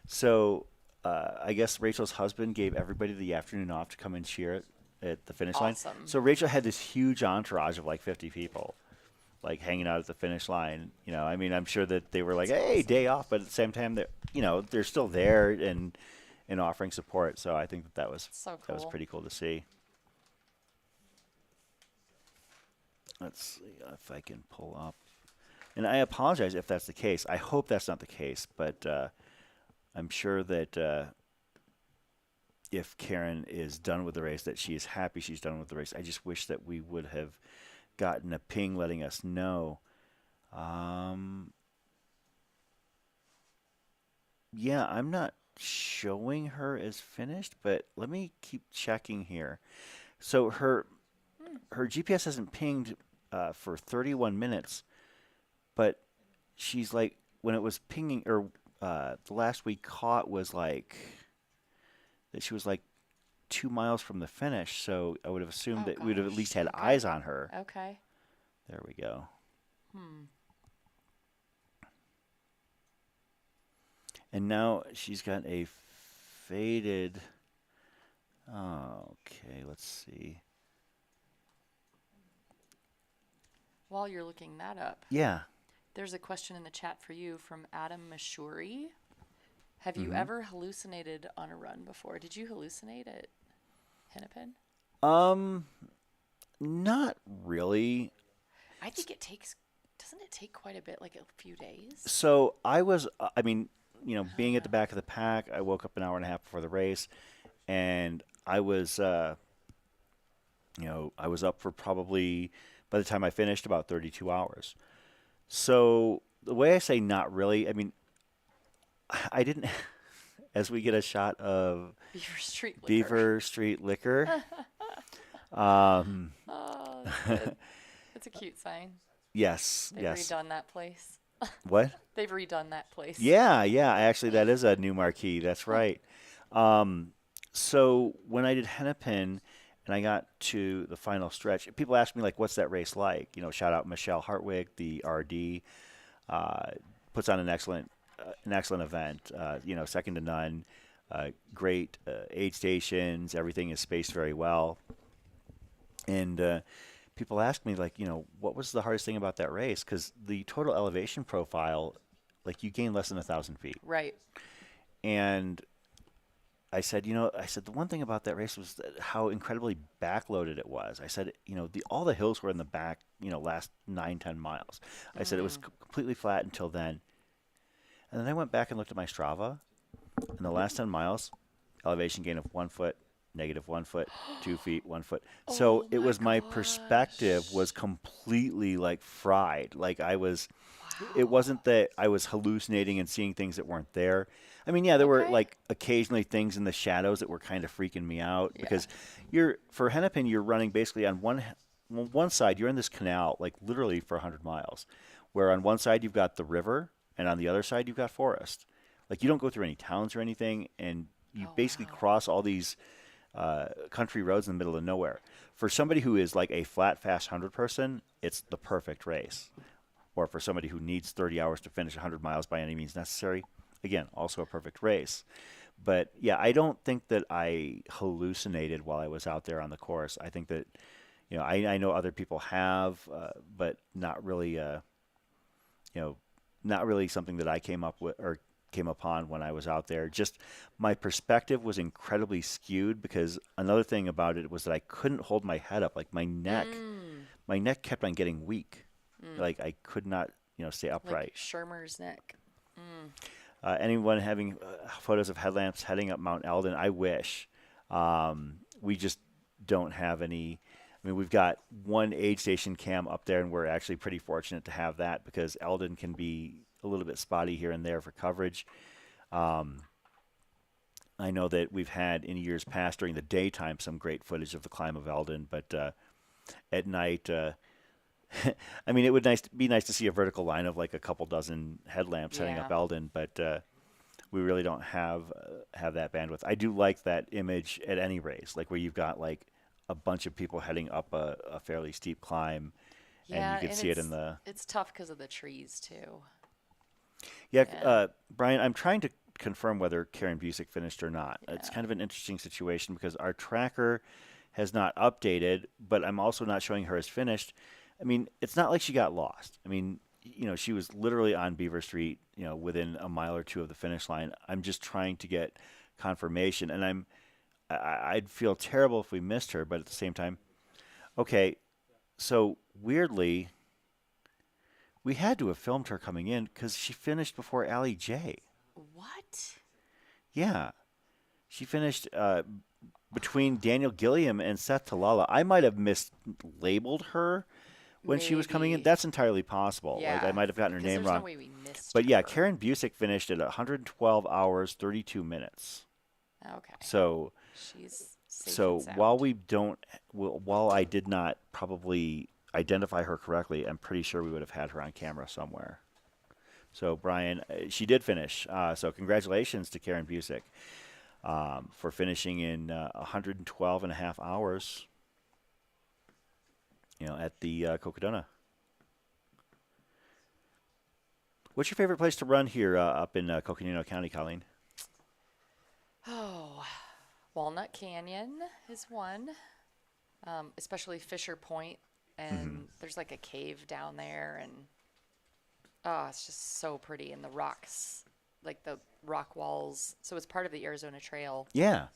so I guess Rachel's husband gave everybody the afternoon off to come and cheer at the finish line. Awesome. So Rachel had this huge entourage of like 50 people, like hanging out at the finish line. You know, I mean, I'm sure that they were like, "Hey, day off," but at the same time, they're still there and offering support. So I think that was So that was cool. pretty cool to see. Let's see if I can pull up. And I apologize if that's the case. I hope that's not the case, but I'm sure that if Karen is done with the race, that she is happy she's done with the race. I just wish that we would have gotten a ping letting us know. Yeah, I'm not showing her as finished, but let me keep checking here. So her GPS hasn't pinged for 31 minutes, but she's like, when it was pinging, or the last we caught was like, that she was like 2 miles from the finish, so I would have assumed Oh, that we would have at gosh. least had Okay. eyes on her. Okay. There we go. And now she's got a faded. Okay, let's see. While you're looking that up, Yeah. there's a question in the chat for you from Adam Mashuri. Have you Mhm. ever hallucinated on a run before? Did you hallucinate at Hennepin? Not really. I think it takes. Doesn't it take quite a bit, like a few days? So I was, I mean, being at the back of the pack, I woke up an hour and a half before the race, and I was, I was up for probably, by the time I finished, about 32 hours. So the way I say not really, I mean, I didn't, as we get a shot of Beaver Street Liquor. Um, Oh, that's good. It's a cute sign. yes, They've yes. redone that place. What? They've redone that place. Yeah. Actually, that is a new marquee. That's right. So when I did Hennepin and I got to the final stretch, people ask me, like, what's that race like? Shout out Michelle Hartwig, the RD, puts on an excellent event, second to none, great aid stations, everything is spaced very well. And people ask me, like, what was the hardest thing about that race? Because the total elevation profile, like, you gain less than 1,000 feet. Right. And I said, the one thing about that race was that how incredibly backloaded it was. I said, all the hills were in the back, last 9-10 miles. I said it was completely flat until then. And then I went back and looked at my Strava, and the last 10 miles, elevation gain of 1 foot, negative 1 foot, 2 feet, 1 foot. So Oh it was my gosh. perspective was completely like fried. Like it wasn't that I was hallucinating and seeing things that weren't there. I mean, yeah, there were Okay. like occasionally things in the shadows that were kind of freaking me out because for Hennepin, you're running basically on one side, you're in this canal, like literally for 100 miles, where on one side you've got the river and on the other side you've got forest. Like you don't go through any towns or anything, and you basically cross all these country roads in the middle of nowhere. For somebody who is like a flat, fast 100 person, it's the perfect race. Or for somebody who needs 30 hours to finish 100 miles by any means necessary, again, also a perfect race. But yeah, I don't think that I hallucinated while I was out there on the course. I think that, I know other people have, but not really, not really something that I came up with or came upon when I was out there. Just my perspective was incredibly skewed because another thing about it was that I couldn't hold my head up. Like my neck kept on getting weak. Like I could not, stay upright. Like Shermer's neck. Anyone having photos of headlamps heading up Mount Eldon, I wish. We just don't have any. I mean, we've got one aid station cam up there, and we're actually pretty fortunate to have that because Eldon can be a little bit spotty here and there for coverage. I know that we've had in years past during the daytime some great footage of the climb of Eldon, but at night, I mean, it would be nice to see a vertical line of like a couple dozen headlamps heading up Eldon, but we really don't have that bandwidth. I do like that image at any race, like where you've got like a bunch of people heading up a fairly steep climb, and you can see it in the. It's tough because of the trees too. Yeah, Brian, I'm trying to confirm whether Karen Busick finished or not. It's kind of an interesting situation because our tracker has not updated, but I'm also not showing her as finished. I mean, it's not like she got lost. I mean, she was literally on Beaver Street, within a mile or two of the finish line. I'm just trying to get confirmation, and I'd feel terrible if we missed her, but at the same time, okay, so weirdly, we had to have filmed her coming in because she finished before Allie J. What? Yeah. She finished between Daniel Gilliam and Seth Talala. I might have mislabeled her when she was coming in. Maybe. That's entirely possible. Yeah. Like I might have gotten her 'Cause name there's wrong. No way we missed But yeah, her. Karen Busick finished at 112 hours, 32 minutes. Okay. So She's safe So and sound. while I did not probably identify her correctly, I'm pretty sure we would have had her on camera somewhere. So Brian, she did finish. So congratulations to Karen Busick for finishing in 112 and a half hours. At the Cocodona. What's your favorite place to run here up in Coconino County, Colleen? Oh, Walnut Canyon is one, especially Fisher Point, and there's like a cave down there, and it's just so pretty, and the rocks, like the rock walls. So it's part of the Arizona Trail, Yeah.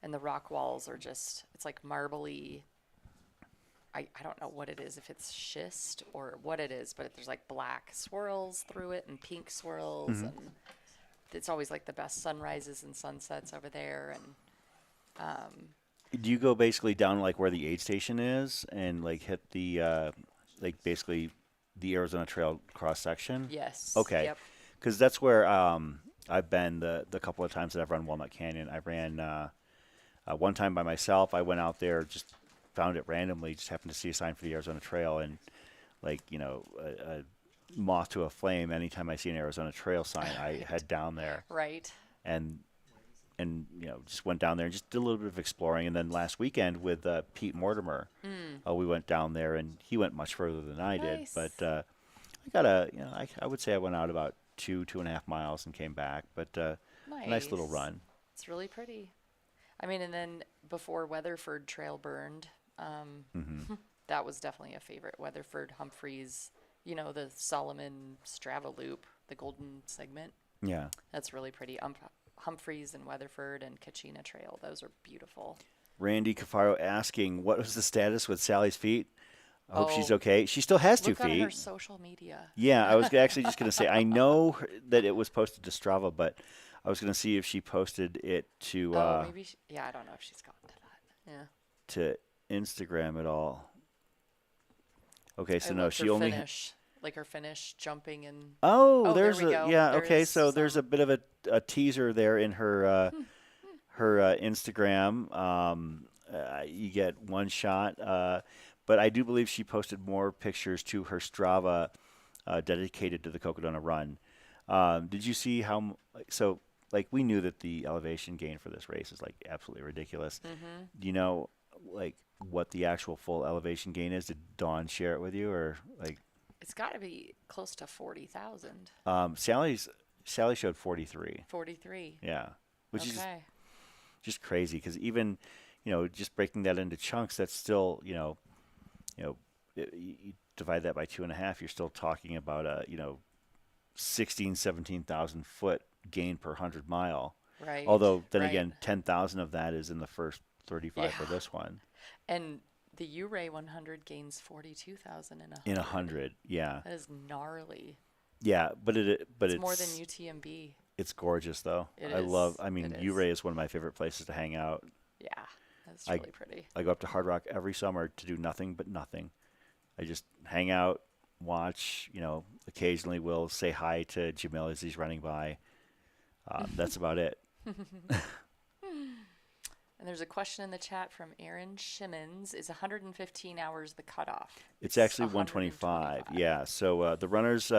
and the rock walls are just, it's like marbly. I don't know what it is, if it's schist or what it is, but there's like black swirls through it and pink swirls, and it's always like the best sunrises and sunsets over there. And Do you go basically down like where the aid station is and like hit the like basically the Arizona Trail cross section? yes, Okay. yep. Because that's where I've been the couple of times that I've run Walnut Canyon. I ran one time by myself. I went out there, just found it randomly, just happened to see a sign for the Arizona Trail, and like, a moth to a flame. Anytime I see an Arizona Trail sign, I head down there. Right. And just went down there and just did a little bit of exploring. And then last weekend with Pete Mortimer, we went down there, and he went much further than I did. Nice. But I got I would say I went out about 2.5 miles and came back. But nice little run. It's really pretty. I mean, and then before Weatherford Trail burned, that was definitely a favorite. Weatherford, Humphreys, the Solomon Strava Loop, the Golden Segment. Yeah. That's really pretty. Humphreys and Weatherford and Kachina Trail. Those are beautiful. Randy Cafaro asking, what was the status with Sally's feet? I hope she's Oh, okay. She still has 2 Look on feet. her social media. Yeah, I was actually just going to say, I know that it was posted to Strava, but I was going to see if she posted it to Maybe. I don't know if she's gotten to that. Yeah. to Instagram at all. Okay, so I no, loved she her only. finish, like her finish jumping and. Oh, there there's we a go. yeah. There Okay, is so there's a some. bit of a teaser there in her her Instagram. You get one shot, but I do believe she posted more pictures to her Strava dedicated to the Cocodona run. Did you see how? So, like, we knew that the elevation gain for this race is like absolutely ridiculous. Do you know, like, what the actual full elevation gain is? Did Dawn share it with you, or like? It's got to be close to 40,000. Sally showed 43. 43. Yeah, which is Okay. just crazy because even, just breaking that into chunks, that's still, you divide that by 2.5, you're still talking about a, 17,000 foot gain per 100 mile. Right. Although then right. again, 10,000 of that is in the first 35 for Yeah. this one. And the U-Ray 100 gains 42,000 in a 100. In 100, yeah, That is gnarly. yeah, but It's more than UTMB. It's gorgeous though. It I is. love. I mean, It is. U-Ray is one of my favorite places to hang out. Yeah, that's I- really pretty. I go up to Hard Rock every summer to do nothing but nothing. I just hang out, watch. Occasionally we'll say hi to Jamil as he's running by. That's about it. And there's a question in the chat from Aaron Shimmons. Is 115 hours the cutoff? It's actually 125. Yeah. So the runners,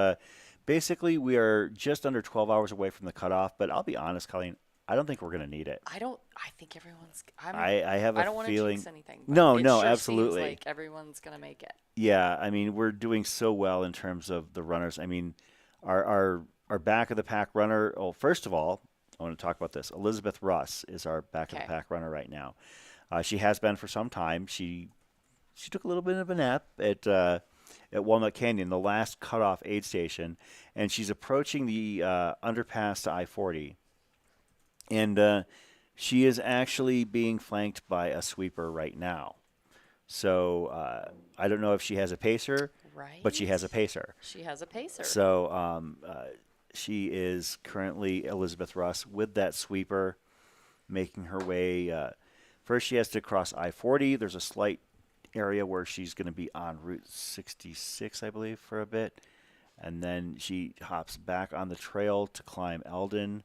basically, we are just under 12 hours away from the cutoff. But I'll be honest, Colleen, I don't think we're going to need it. I think everyone's. I have I don't a want to feeling. jinx anything. But No, it no, sure absolutely. Seems like everyone's gonna make it. Yeah, I mean, we're doing so well in terms of the runners. I mean, our our back of the pack runner. Well, first of all, I want to talk about this. Elizabeth Russ is our back of the pack runner right now. She has been for some time. She took a little bit of a nap at Walnut Canyon, the last cutoff aid station, and she's approaching the underpass to I-40. And she is actually being flanked by a sweeper right now. So I don't know if she has a pacer, but she has a pacer. She has a pacer. So she is currently Elizabeth Russ with that sweeper, making her way. First, she has to cross I-40. There's a slight area where she's going to be on Route 66, I believe, for a bit. And then she hops back on the trail to climb Eldon,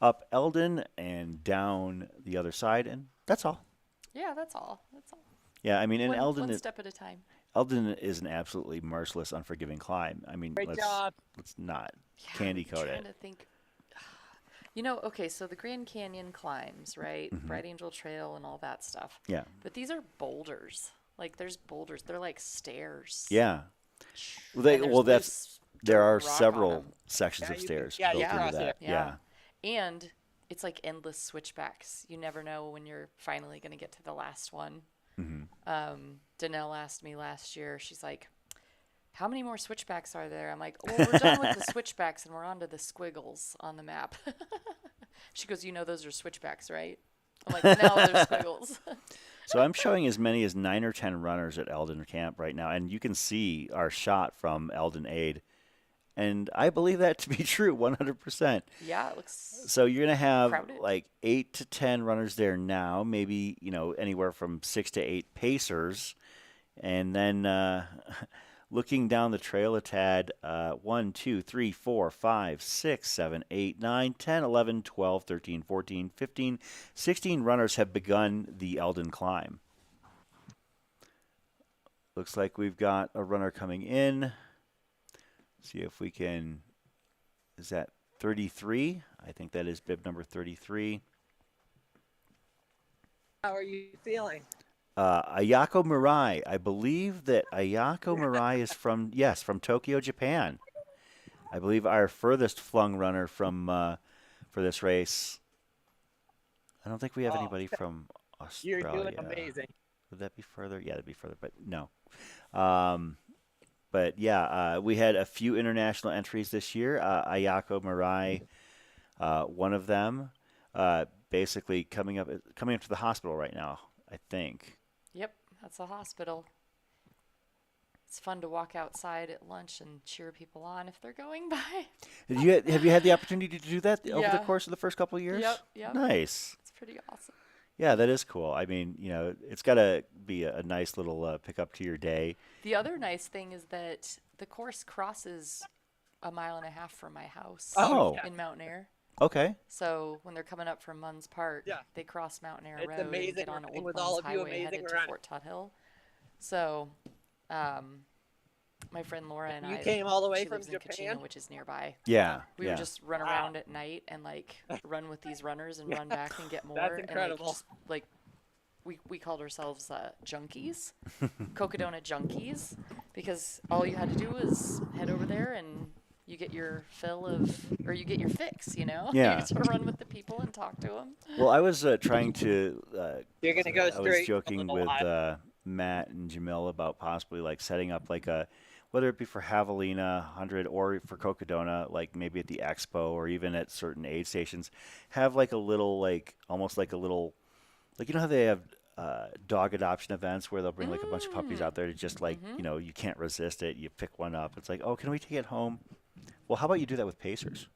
up Eldon, and down the other side. And that's all. Yeah, that's all. Yeah, I mean, in Eldon, one step at a time. Eldon is an absolutely merciless, unforgiving climb. I mean, let's not candy coat it. I'm trying to think. Okay, so the Grand Canyon climbs, right? Mm-hmm. Bright Angel Trail and all that stuff. Yeah. But these are boulders. Like, there's boulders. They're like stairs. Yeah. There are several sections of stairs built into that. Yeah. And it's like endless switchbacks. You never know when you're finally going to get to the last one. Mm-hmm. Danelle asked me last year, she's like, how many more switchbacks are there? I'm like, well, we're done with the switchbacks and we're on to the squiggles on the map. She goes, those are switchbacks, right? I'm like, no, they're squiggles. So I'm showing as many as 9 or 10 runners at Eldon Camp right now, and you can see our shot from Eldon Aid. And I believe that to be true, 100%. Yeah, it looks So you're going to have crowded. like 8 to 10 runners there now, maybe, anywhere from 6 to 8 pacers. And then looking down the trail a tad, 1, 2, 3, 4, 5, 6, 7, 8, 9, 10, 11, 12, 13, 14, 15, 16 runners have begun the Eldon climb. Looks like we've got a runner coming in. See if we can, is that 33? I think that is bib number 33. How are you feeling? Ayako Mirai. I believe that Ayako Mirai is from Tokyo, Japan. I believe our furthest flung runner for this race. I don't think we have anybody from Australia. You're doing amazing. Would that be further? Yeah, that'd be further, but no. But yeah, we had a few international entries this year. Ayako Mirai, one of them, basically coming up to the hospital right now, I think. Yep, that's the hospital. It's fun to walk outside at lunch and cheer people on if they're going by. Have you had the opportunity to do that over the course of the first couple of years? Yep. Nice. It's pretty awesome. Yeah, that is cool. I mean, it's got to be a nice little pickup to your day. The other nice thing is that the course crosses 1.5 miles from my house in Mountain Air. Okay. So when they're coming up from Munns Park, they cross Mountain Air Road and get on Old with Munns all of you Highway headed to Fort Tuthill. So my friend Laura and you came all the way she from lives in Japan, Kachina, which is nearby. Yeah. We would just run around at night and run with these runners and run back and get more. That's incredible. And we called ourselves junkies, Cocodona junkies, because all you had to do was head over there and you get your you get your fix, Yeah. You get to run with the people and talk to them. Well, I was trying to. You're gonna go straight. I was joking with Matt and Jamil about possibly setting up whether it be for Javelina 100 or for Cocodona, maybe at the expo or even at certain aid stations, have a little almost like a little, how they have dog adoption events where they'll bring a bunch of puppies out there to just you can't resist it. You pick one up. It's oh, can we take it home? Well, how about you do that with pacers?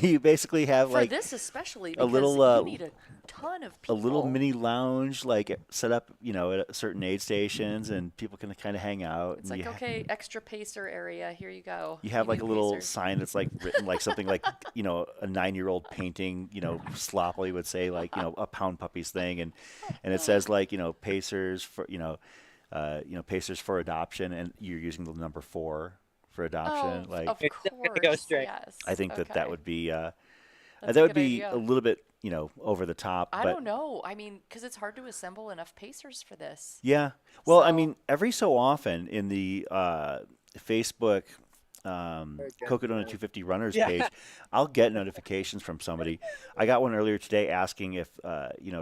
You basically have for this especially because a little you need a ton of people. A little mini lounge set up at certain aid stations, and people can kind of hang out. It's okay, extra pacer area, here you go. You have a little sign that's written something a 9-year-old painting, sloppily would say a pound puppies thing, and it says pacers for pacers for adoption, and you're using the number 4 for adoption. Of course, go straight. Yes. I think that would be that a would good be idea. a little bit over the top. I but don't know. I mean, because it's hard to assemble enough pacers for this. Yeah. Well, I So- mean, every so often in the Facebook Cocodona 250 runners Yeah. page, I'll get notifications from somebody. I got one earlier today asking if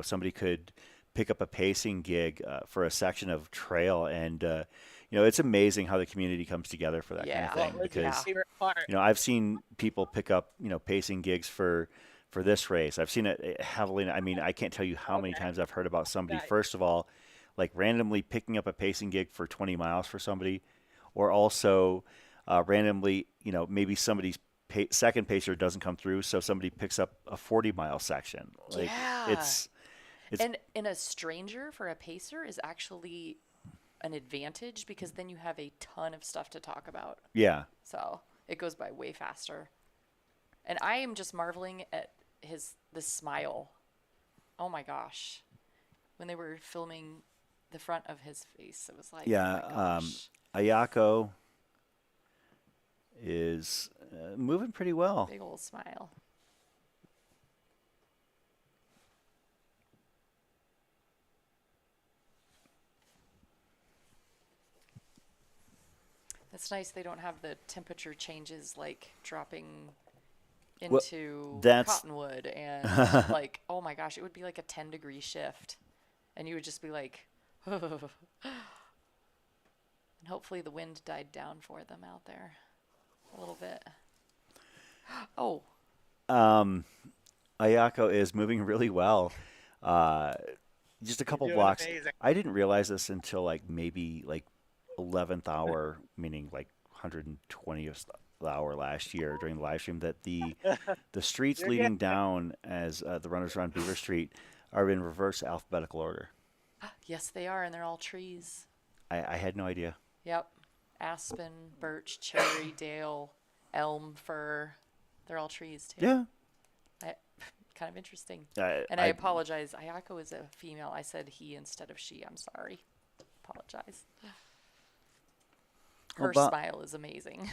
somebody could pick up a pacing gig for a section of trail, and it's amazing how the community comes together for that kind Yeah. of What thing. was your Because favorite part? I've seen people pick up pacing gigs for this race. I've seen it heavily. I mean, I can't tell you how many Okay. times I've heard about somebody, Nice. first of all, like randomly picking up a pacing gig for 20 miles for somebody, or also randomly, maybe somebody's second pacer doesn't come through, so somebody picks up a 40-mile section. Like Yeah. it's And a stranger for a pacer is actually an advantage because then you have a ton of stuff to talk about. yeah. So it goes by way faster. And I am just marveling at this smile. Oh my gosh. When they were filming the front of his face, it was like, Yeah, oh my gosh. Ayako is moving pretty well. Big old smile. It's nice they don't have the temperature changes like dropping Well, into that's- cottonwood and like, oh my gosh, it would be like a 10-degree shift. And you would just be like, and hopefully the wind died down for them out there a little bit. Oh, Ayako is moving really well. Just a couple doing blocks. amazing. I didn't realize this until maybe 11th hour, meaning 120th hour last year during the live stream, that the streets You're leading getting down as the runners are on Beaver Street are in reverse alphabetical order. yes, they are, and they're all trees. I had no idea. Yep. Aspen, birch, cherry, dale, elm, fir. They're all trees, too. Yeah. Kind of interesting. I apologize. Ayako is a female. I said he instead of she. I'm sorry. Apologize. Her Well, smile is amazing.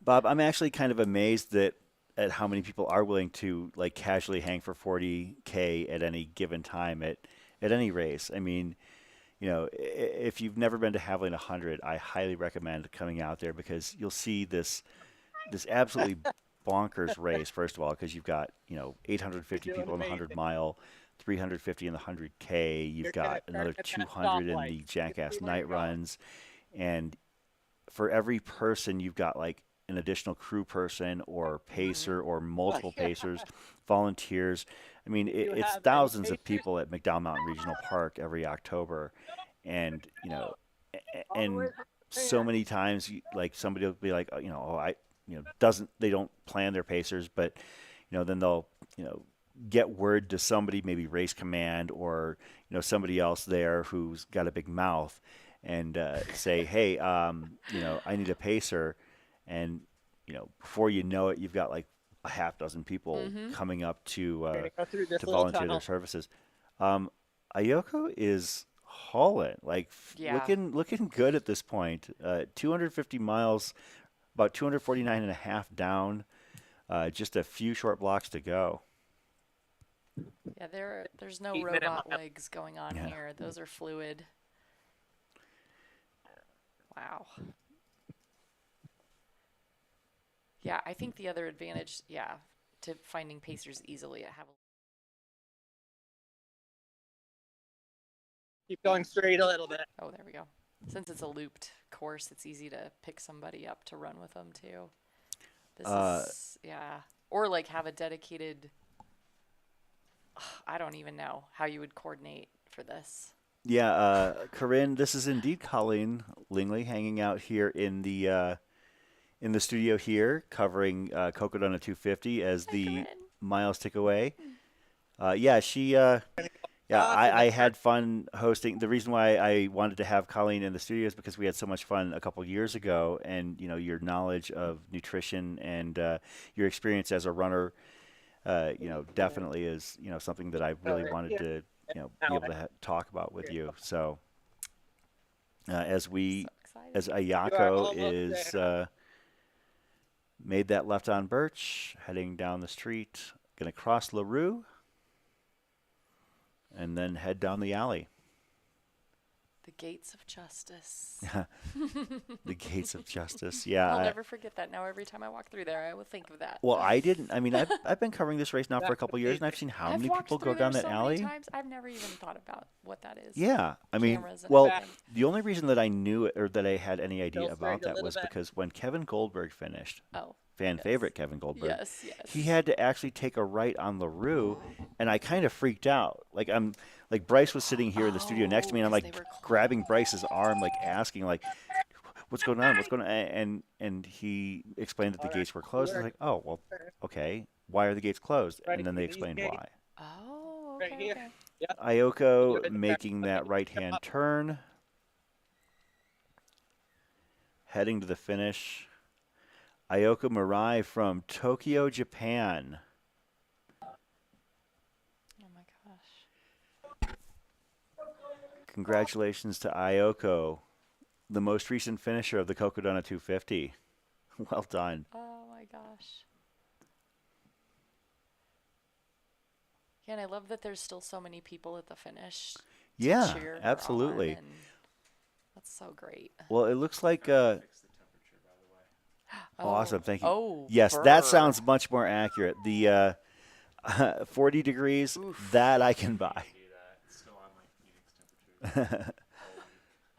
Bob, I'm actually kind of amazed at how many people are willing to casually hang for 40K at any given time at any race. I mean, if you've never been to Haviland 100, I highly recommend coming out there because you'll see this absolutely bonkers race. First of all, because you've got 850 You're doing people in the amazing. 100-mile, 350 in the 100K. You've You're gonna got another crash at that 200 in the stoplight. Jackass You're night doing well. runs, and for every person, you've got an additional crew person or pacer or multiple pacers, volunteers. I mean, you it's have any thousands of pacers? people at McDowell Mountain Regional Park every October, and and so many times somebody will be like, they don't plan their pacers, but then they'll get word to somebody, maybe race command or somebody else there who's got a big mouth, and say, hey, I need a pacer, and before you know it, you've got a half dozen people coming up to Go through this to little volunteer tunnel. their services. Ayoko is hauling, Yeah. looking good at this point. 250 miles, about 249 and a half down, just a few short blocks to go. Yeah, there's no 8-minute robot mile. legs going on Yeah. here. Those are fluid. Wow. Yeah, I think the other advantage, to finding pacers easily at Haviland. Keep going straight a little bit. Oh, there we go. Since it's a looped course, it's easy to pick somebody up to run with them too. This is, or have a dedicated. I don't even know how you would coordinate for this. Yeah, Corinne, this is indeed Colleen Lingley hanging out here in the studio here, covering Cocodona 250 as the Corinne. miles tick away. I had fun hosting. The reason why I wanted to have Colleen in the studio is because we had so much fun a couple years ago, and your knowledge of nutrition and your experience as a runner, definitely is something that I really wanted to be able to talk about with you. So as So excited. Ayako almost is there. made that left on Birch, heading down the street, gonna cross LaRue, and then head down the alley. The gates of justice. The gates of justice. Yeah. I'll never forget that. Now every time I walk through there, I will think of that. Well, I didn't. I mean, I've been covering this race now for a couple of years, and I've seen how many people go down that so alley. Many times. I've never even thought about what that is. Yeah, I mean, Cameras and well, everything. the only reason that I knew it, or that I had any idea Don't about brag a that little was bit. because when Kevin Goldberg finished, Oh. fan yes. favorite Kevin Goldberg, Yes, yes. he had to actually take a right on LaRue, and I kind of freaked out. Like Bryce was sitting here in the studio next to me, and I'm 'cause like they were grabbing Bryce's arm, like asking, like, "What's going on? What's going on?" And he explained that the gates were closed. I was like, "Oh, well, okay. Why are the gates closed?" And then they explained why. Oh, Right okay, here. okay. Yep. Ayoko making that right-hand turn, heading to the finish. Ayoko Mirai from Tokyo, Japan. Oh my gosh. Congratulations to Ayoko, the most recent finisher of the Cocodona 250. Well done. Oh my gosh. Yeah, and I love that there's still so many people at the finish. To Yeah, cheer her absolutely. on, and that's so great. Well, it looks like Oh, awesome. Thank you. Oh, yes, burr. that sounds much more accurate. The 40 degrees, that I can buy.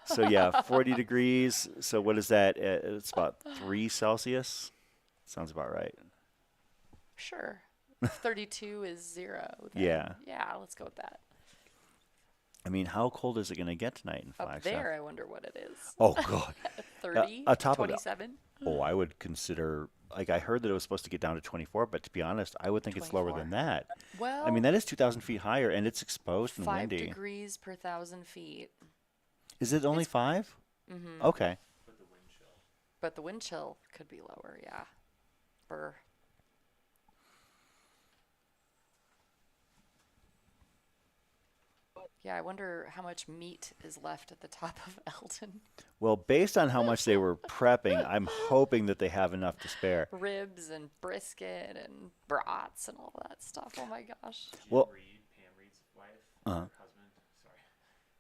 So yeah, 40 degrees. So what is that? It's about 3 Celsius. Sounds about right. Sure. 32 is 0. Then Yeah. Yeah, let's go with that. I mean, how cold is it going to get tonight in Up Flagstaff? there, I wonder what it is. Oh, God. 30, Atop of it. 27. Oh, I would consider, like, I heard that it was supposed to get down to 24, but to be honest, I would think it's lower 24. than that. Well, I mean, that is 2,000 feet higher, and it's exposed and 5 windy. degrees per 1,000 feet. Is it only 5? Mm-hmm. Okay. But the wind chill could be lower, yeah. Burr. Yeah, I wonder how much meat is left at the top of Eldon. Well, based on how much they were prepping, I'm hoping that they have enough to spare. Ribs and brisket and brats and all that stuff. Oh my gosh. Well, Reed, Pam Reed's wife, Uh-huh. her husband,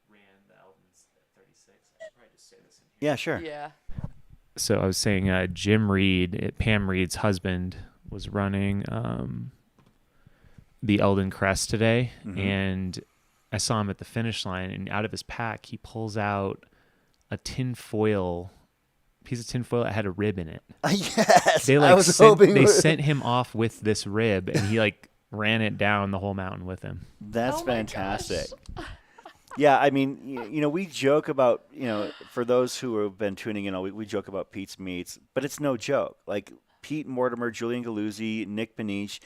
ran the Eldon's at 36. I should probably just say this in here. Yeah, sure. Yeah. So I was saying Jim Reed, Pam Reed's husband, was running the Eldon Crest today, Mhm. and I saw him at the finish line, and out of his pack, he pulls out a piece of tin foil that had a rib in it. Yes, They I was hoping they sent him off with this rib, and he ran it down the whole mountain with him. That's Oh my fantastic. gosh. Yeah, I mean, we joke about, for those who have been tuning in all week, we joke about Pete's Meats, but it's no joke. Like Pete Mortimer, Julian Galuzzi, Nick Paniche,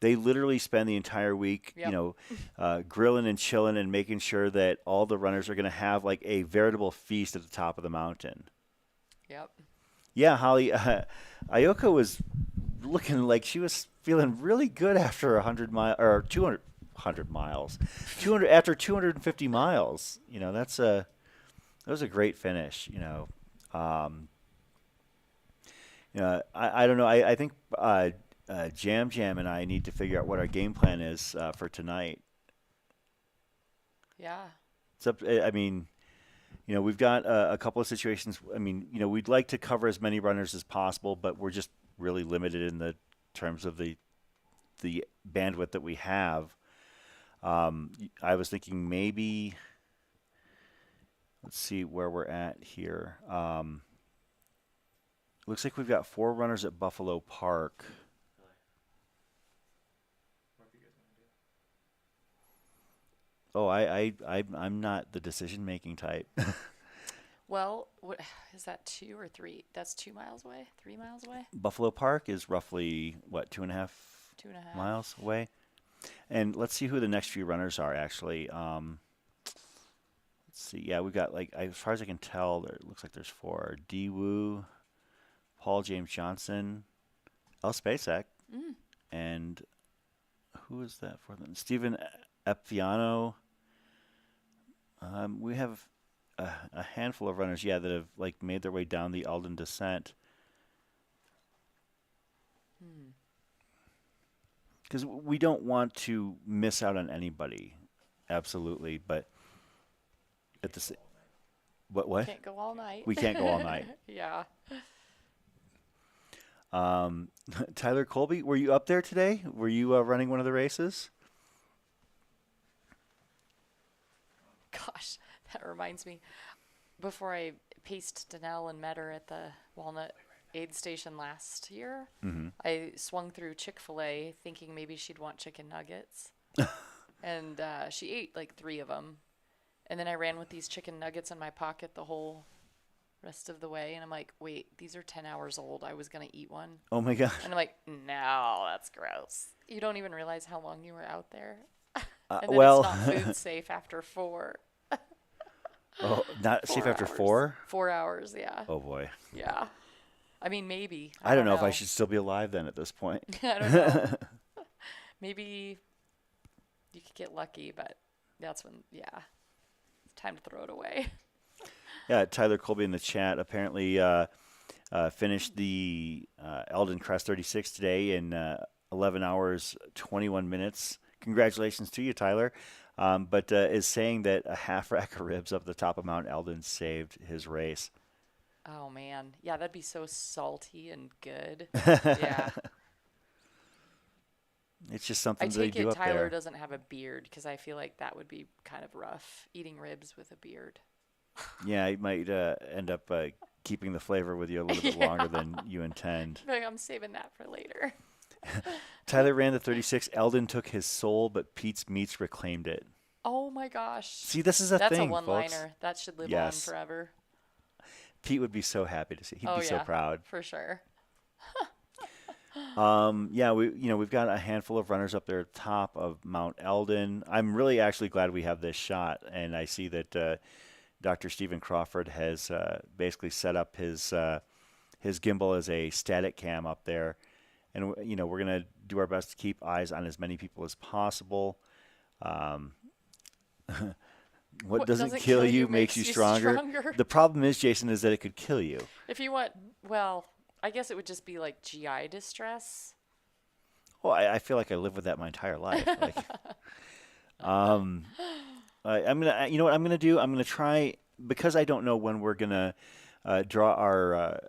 they literally spend the entire week, Yep. grilling and chilling and making sure that all the runners are going to have like a veritable feast at the top of the mountain. Yep. Yeah, Holly, Ayoko was looking like she was feeling really good after 100 miles or 200 miles, 200 after 250 miles. That was a great finish. I don't know. I think Jam and I need to figure out what our game plan is for tonight. Yeah. It's up. I mean, we've got a couple of situations. I mean, we'd like to cover as many runners as possible, but we're just really limited in the terms of the bandwidth that we have. I was thinking maybe, let's see where we're at here. Looks like we've got 4 runners at Buffalo Park. Oh, I'm not the decision-making type. Well, what is that, 2 or 3? That's 2 miles away? 3 miles away? Buffalo Park is roughly, 2.5 2.5 miles away? And let's see who the next few runners are, actually. Let's see. Yeah, we've got, as far as I can tell, it looks like there's 4. D-Woo, Paul James Johnson, El Spacek, and who is that for them? Stephen Epviano. We have a handful of runners, that have made their way down the Eldon descent. Because we don't want to miss out on anybody, absolutely. But at the What? Can't go all night. We can't go all night. Yeah. Tyler Colby, were you up there today? Were you running one of the races? Gosh, that reminds me. Before I paced Danelle and met her at the Walnut aid station last year, I swung through Chick-fil-A thinking maybe she'd want chicken nuggets. And she ate like 3 of them. And then I ran with these chicken nuggets in my pocket the whole rest of the way. And I'm like, wait, these are 10 hours old. I was going to eat one. Oh, my gosh. And I'm like, no, that's gross. You don't even realize how long you were out there. And then well, it's not food safe after 4. Oh, not 4 safe after hours. 4? 4 hours, yeah. Oh, boy. Yeah. I mean, maybe. I don't know if I should still be alive then at this point. I don't know. Maybe you could get lucky, but that's when, yeah, it's time to throw it away. Yeah, Tyler Colby in the chat apparently finished the Eldon Crest 36 today in 11 hours, 21 minutes. Congratulations to you, Tyler. But is saying that a half rack of ribs up the top of Mount Eldon saved his race. Oh, man. Yeah, that'd be so salty and good. Yeah. It's just something I they take do it up Tyler there. doesn't have a beard because I feel like that would be kind of rough, eating ribs with a beard. Yeah, you might end up keeping the flavor with you a little bit longer than you intend. Like, I'm saving that for later. Tyler ran the 36. Eldon took his soul, but Pete's Meats reclaimed it. Oh, my gosh. See, this is a That's thing, a one-liner. folks. That should live Yes. on forever. Pete would be so happy to see. He'd be so proud. For sure. Yeah, we've got a handful of runners up there at the top of Mount Eldon. I'm really actually glad we have this shot, and I see that Dr. Stephen Crawford has basically set up his gimbal as a static cam up there, and we're gonna do our best to keep eyes on as many people as possible. What doesn't kill you makes you stronger. The problem is, Jason, is that it could kill you. If you want, well, I guess it would just be like GI distress. Well, I feel like I live with that my entire life. Like, I'm gonna, you know what I'm gonna do? I'm gonna try, because I don't know when we're gonna draw our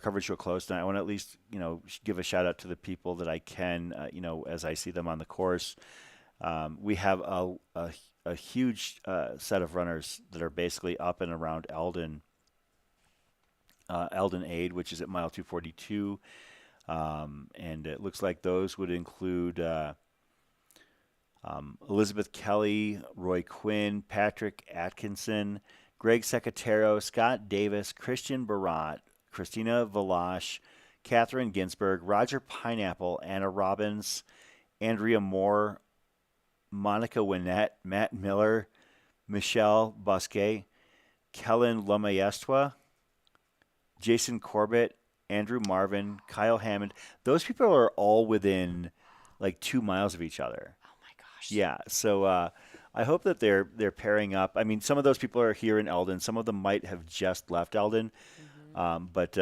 coverage to a close tonight. I want to at least give a shout out to the people that I can as I see them on the course. We have a huge set of runners that are basically up and around Eldon Aid, which is at mile 242. And it looks like those would include Elizabeth Kelly, Roy Quinn, Patrick Atkinson, Greg Secatero, Scott Davis, Christian Barat, Christina Valash, Catherine Ginsberg, Roger Pineapple, Anna Robbins, Andrea Moore, Monica Winnett, Matt Miller, Michelle Bosquet, Kellen Lomaestua, Jason Corbett, Andrew Marvin, Kyle Hammond. Those people are all within like 2 miles of each other. Oh my gosh. Yeah, so I hope that they're pairing up. I mean, some of those people are here in Eldon. Some of them might have just left Eldon, but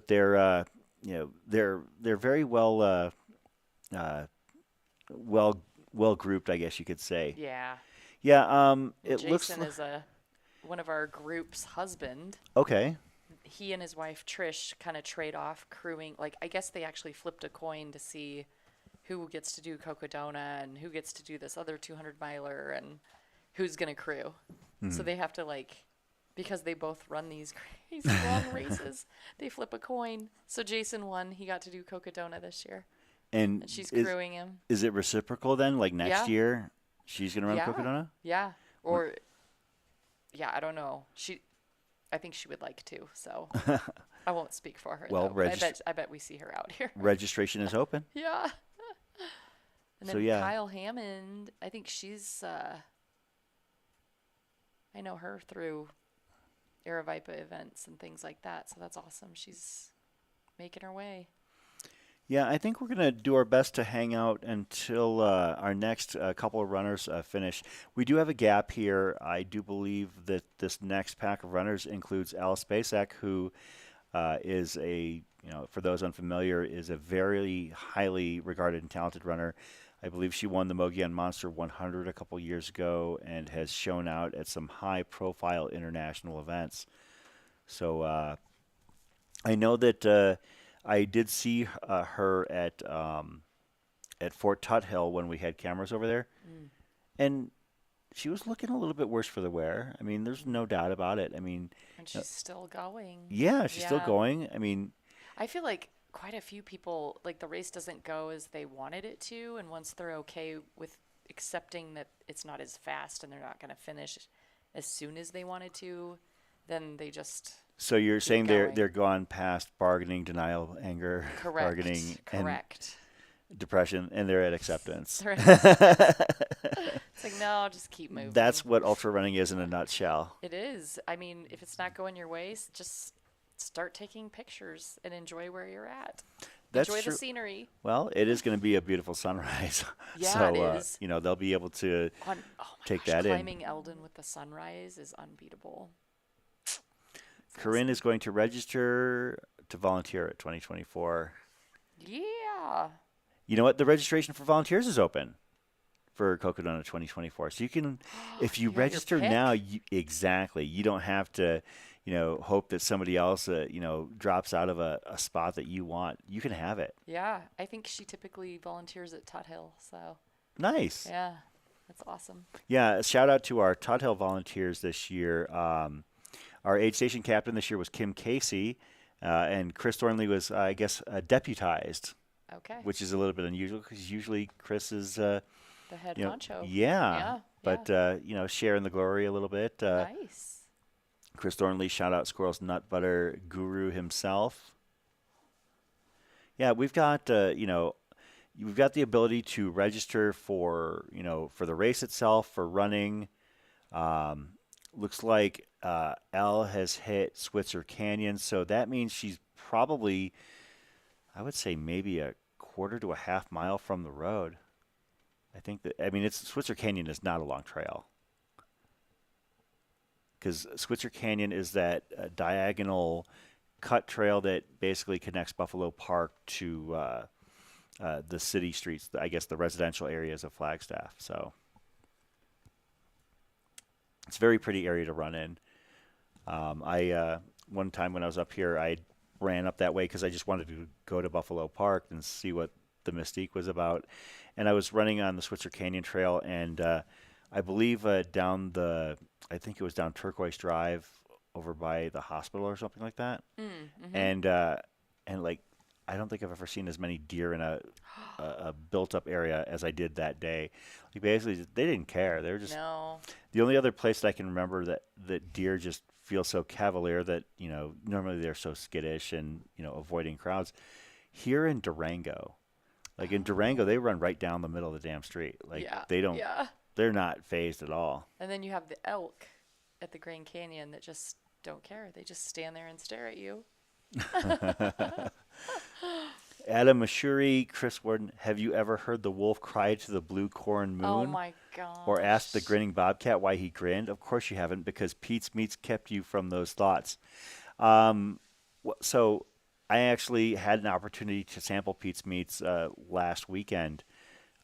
they're they're very well grouped, I guess you could say. Yeah. Yeah. It looks. Jason is one of our group's husband. Okay. He and his wife Trish kind of trade off crewing. Like, I guess they actually flipped a coin to see who gets to do Cocodona and who gets to do this other 200-miler and who's gonna crew. So they have to, because they both run these crazy long races, they flip a coin. So Jason won. He got to do Cocodona this year. And she's crewing him. Is it reciprocal then? Like next year, she's gonna run Yeah. Cocodona? Yeah. Or, yeah, I don't know. I think she would like to. So I won't speak for her. Well, though. I bet we see her out here. Registration is open. Yeah. And So, then yeah. Kyle Hammond, I think she's, I know her through Aravaipa events and things like that. So that's awesome. She's making her way. Yeah, I think we're going to do our best to hang out until our next couple of runners finish. We do have a gap here. I do believe that this next pack of runners includes Alice Spacek, who is for those unfamiliar, is a very highly regarded and talented runner. I believe she won the Mogollon Monster 100 a couple years ago and has shown out at some high-profile international events. So I know that I did see her at Fort Tuthill when we had cameras over there, and she was looking a little bit worse for the wear. I mean, there's no doubt about it. I mean, And she's still going. yeah, she's still Yeah. going. I mean, I feel like quite a few people, like the race doesn't go as they wanted it to. And once they're okay with accepting that it's not as fast and they're not going to finish as soon as they wanted to, then they just so you're keep saying going. they're gone past bargaining, denial, anger, Correct. bargaining, Correct. and depression, and they're at acceptance. They're It's like, no, just keep moving. That's what ultra running is in a nutshell. It is. I mean, if it's not going your way, just start taking pictures and enjoy where you're at. That's enjoy true. the scenery. Well, it is going to be a beautiful sunrise. Yeah, so, it is. You know, they'll be able to Oh my take gosh, that in. climbing Eldon with the sunrise is unbeatable. Corinne is going to register to volunteer at 2024. Yeah. You know what? The registration for volunteers is open for Cocodona 2024. So you can, if you You got your register pick. now, exactly. You don't have to, hope that somebody else, drops out of a spot that you want. You can have it. Yeah. I think she typically volunteers at Tuthill. So, Nice. yeah, that's awesome. Yeah, a shout out to our Tuthill volunteers this year. Our aid station captain this year was Kim Casey, and Chris Thornley was, I guess, deputized, Okay. which is a little bit unusual because usually Chris is, the head honcho. yeah, but sharing the glory a little bit. Nice. Chris Thornley, shout out Squirrel's Nut Butter Guru himself. Yeah, we've got we've got the ability to register for the race itself, for running. Looks like Elle has hit Switzer Canyon, so that means she's probably, I would say, maybe a quarter to a half mile from the road. Switzer Canyon is not a long trail, because Switzer Canyon is that diagonal cut trail that basically connects Buffalo Park to the city streets, I guess the residential areas of Flagstaff. So it's a very pretty area to run in. One time when I was up here, I ran up that way because I just wanted to go to Buffalo Park and see what the mystique was about. And I was running on the Switzer Canyon Trail, and I believe I think it was down Turquoise Drive over by the hospital or something like that. Mm-hmm. And like, I don't think I've ever seen as many deer in a built-up area as I did that day. Like, basically, they didn't care. They were just No. the only other place that I can remember that deer just feel so cavalier that normally they're so skittish and avoiding crowds. Here in Durango, like in Durango, they run right down the middle of the damn street. Like Yeah. they don't. Yeah. They're not phased at all. And then you have the elk at the Grand Canyon that just don't care. They just stand there and stare at you. Adam Mashuri, Chris Warden, have you ever heard the wolf cry to the blue corn moon? Oh my god. Or ask the grinning bobcat why he grinned? Of course you haven't, because Pete's Meats kept you from those thoughts. So I actually had an opportunity to sample Pete's Meats last weekend.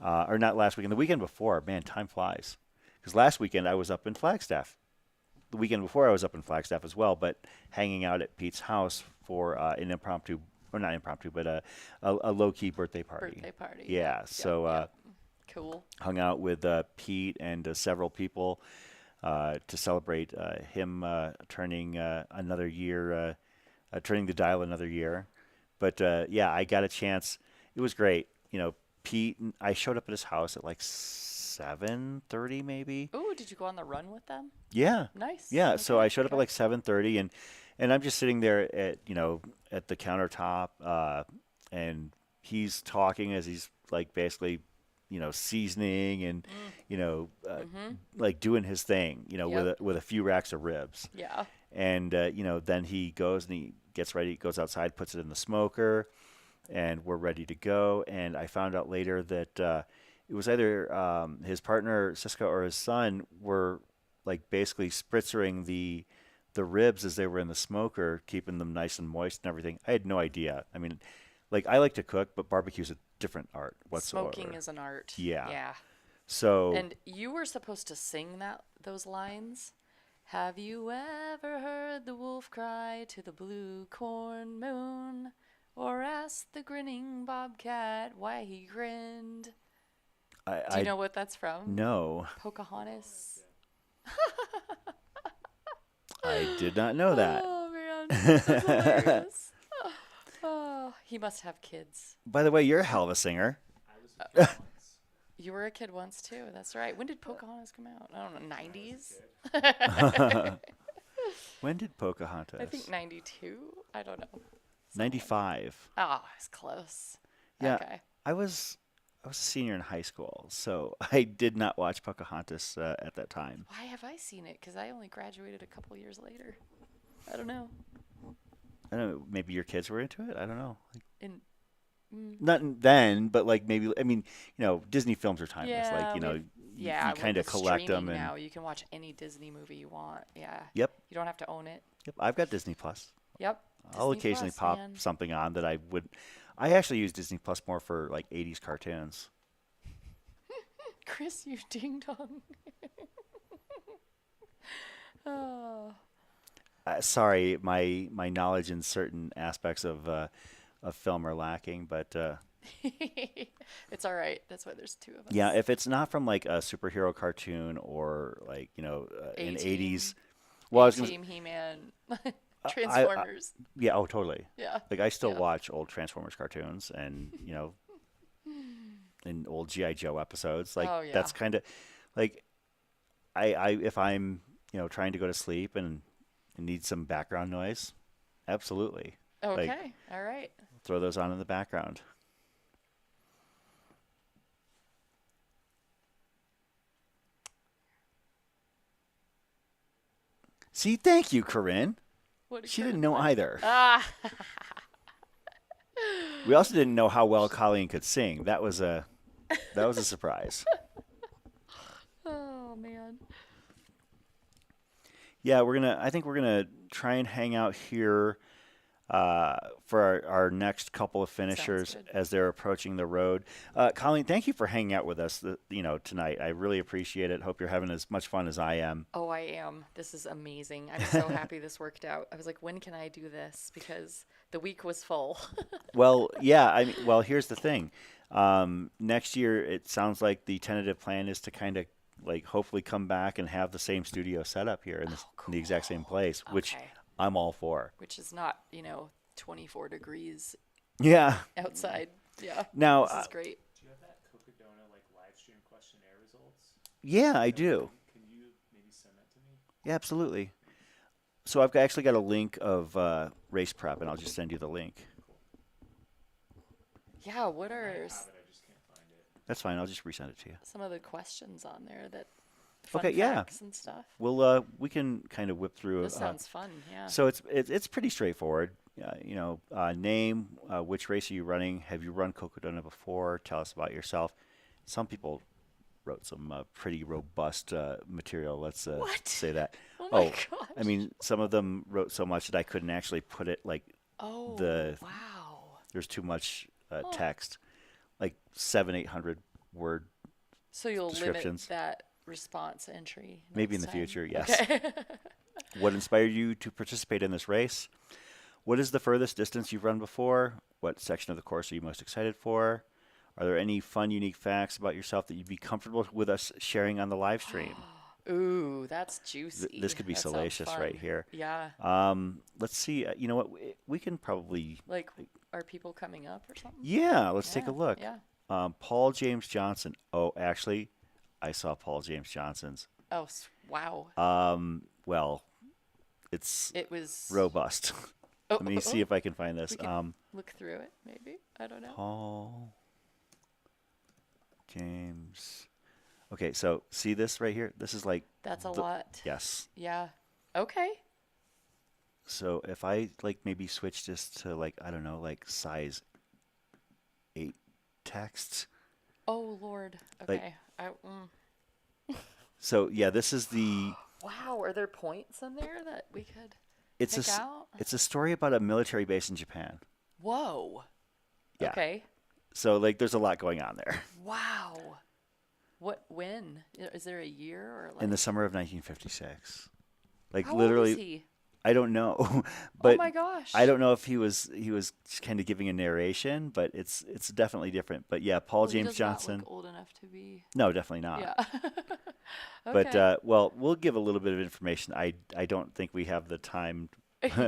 Or not last weekend, the weekend before. Man, time flies. Because last weekend I was up in Flagstaff. The weekend before I was up in Flagstaff as well, but hanging out at Pete's house for an impromptu, or not impromptu, but a low-key birthday party. Birthday party. Yeah, Yep, so yep. Cool. hung out with Pete and several people to celebrate him turning another year, turning the dial another year. But yeah, I got a chance. It was great. Pete, I showed up at his house at like 7:30 maybe. Ooh, did you go on the run with them? Yeah. Nice. Yeah, so Okay, I showed up at okay. like 7:30, and I'm just sitting there at at the countertop, and he's talking as he's like basically seasoning and like doing his thing, Yep. with a few racks of ribs. Yeah. And then he goes and he gets ready, goes outside, puts it in the smoker, and we're ready to go. And I found out later that it was either his partner Siska or his son were like basically spritzering the ribs as they were in the smoker, keeping them nice and moist and everything. I had no idea. I mean, like I like to cook, but barbecue's a different art whatsoever. Smoking is an art. Yeah. Yeah. So And you were supposed to sing those lines. Have you ever heard the wolf cry to the blue corn moon, or asked the grinning bobcat why he grinned? Do you know what that's from? No, Pocahontas. I did not know that. Oh man, that's hilarious. Oh, he must have kids. By the way, you're a hell of a singer. You were a kid once too. That's right. When did Pocahontas come out? I don't know. 90s. When did Pocahontas? I think 92. I don't know. 95. Oh, it's close. Yeah, Okay. I was a senior in high school, so I did not watch Pocahontas at that time. Why have I seen it? Because I only graduated a couple years later. I don't know. I don't know. Maybe your kids were into it. I don't know. In Then, but like maybe I mean, Disney films are timeless. Yeah, like yeah, you kind of with collect them. streaming And now you can watch any Disney movie you want. Yeah. Yep. You don't have to own it. Yep. I've got Disney Plus. Yep. I'll Disney occasionally Plus, pop man. something on that I would. I actually use Disney Plus more for like 80s cartoons. Chris, you ding dong. Oh. Sorry, my knowledge in certain aspects of film are lacking, but It's all right. That's why there's two of us. yeah, if it's not from like a superhero cartoon or like in A-Team. 80s, well, I was gonna, Team He-Man, Transformers. yeah, oh totally. Yeah. Like I still Yeah. watch old Transformers cartoons and and old GI Joe episodes. Like Oh, yeah. that's kind of like I if I'm trying to go to sleep and need some background noise, absolutely. Okay. Like, All right. throw those on in the background. See, thank you, Corinne. What did She Corinne didn't know say? either. Ah. We also didn't know how well Colleen could sing. That was a surprise. Oh man. Yeah, I think we're gonna try and hang out here for our next couple of finishers good. as they're approaching the road. Colleen, thank you for hanging out with us tonight. I really appreciate it. Hope you're having as much fun as I am. Oh, I am. This is amazing. I'm so happy this worked out. I was like, when can I do this? Because the week was full. Well, yeah. Here's the thing. Next year, it sounds like the tentative plan is to kind of like hopefully come back and have the same studio set up here in the exact same place, which Okay. I'm all for. Which is not, 24 degrees Yeah. outside. Yeah. Now, This is great. Do you have that Cocodona live stream questionnaire results? yeah, I do. Can you maybe send that to me? Yeah, absolutely. So I've actually got a link of race prep, and I'll just send you the link. Yeah, what are I just can't find it. That's fine. I'll just resend it to you. some of the questions on there that fun Okay, yeah. facts and stuff? We can kind of whip through. This sounds fun, yeah. So it's pretty straightforward. Name, which race are you running? Have you run Cocodona before? Tell us about yourself. Some people wrote some pretty robust material. Let's say that. Oh my gosh. I mean, some of them wrote so much that I couldn't actually put it like Oh, the. wow. There's too much text, like 700-800 word. So you'll limit descriptions. that response entry. Maybe in next the time. future, yes. Okay. What inspired you to participate in this race? What is the furthest distance you've run before? What section of the course are you most excited for? Are there any fun, unique facts about yourself that you'd be comfortable with us sharing on the live stream? Ooh, that's juicy. This could be That sounds salacious right fun. here. Yeah. Let's see. You know what? We can probably. Like, are people coming up or something? Yeah, let's take a Yeah, look. yeah. Paul James Johnson. Oh, actually, I saw Paul James Johnson's. Oh, wow. Well, it's It was robust. Oh, Let me see if I can find this. We can look through it, maybe. I don't know. Paul James. Okay, so see this right here? This is like That's a lot. Yes. Yeah. Okay. So if I like maybe switch this to like I don't know, like size 8 text. Oh Lord. Okay. So yeah, this is the Wow. Are there points in there that we could it's pick a out? it's a story about a military base in Japan. Whoa. Yeah. Okay. So like, there's a lot going on there. Wow. When? Is there a year or like? In the summer of 1956. Like How literally, old is he? I don't know, but Oh my gosh. I don't know if he was kind of giving a narration, but it's definitely different. But yeah, Paul Well, he James does not Johnson. look old enough to be. No, definitely not. Yeah. But Okay. well, we'll give a little bit of information. I don't think we have the time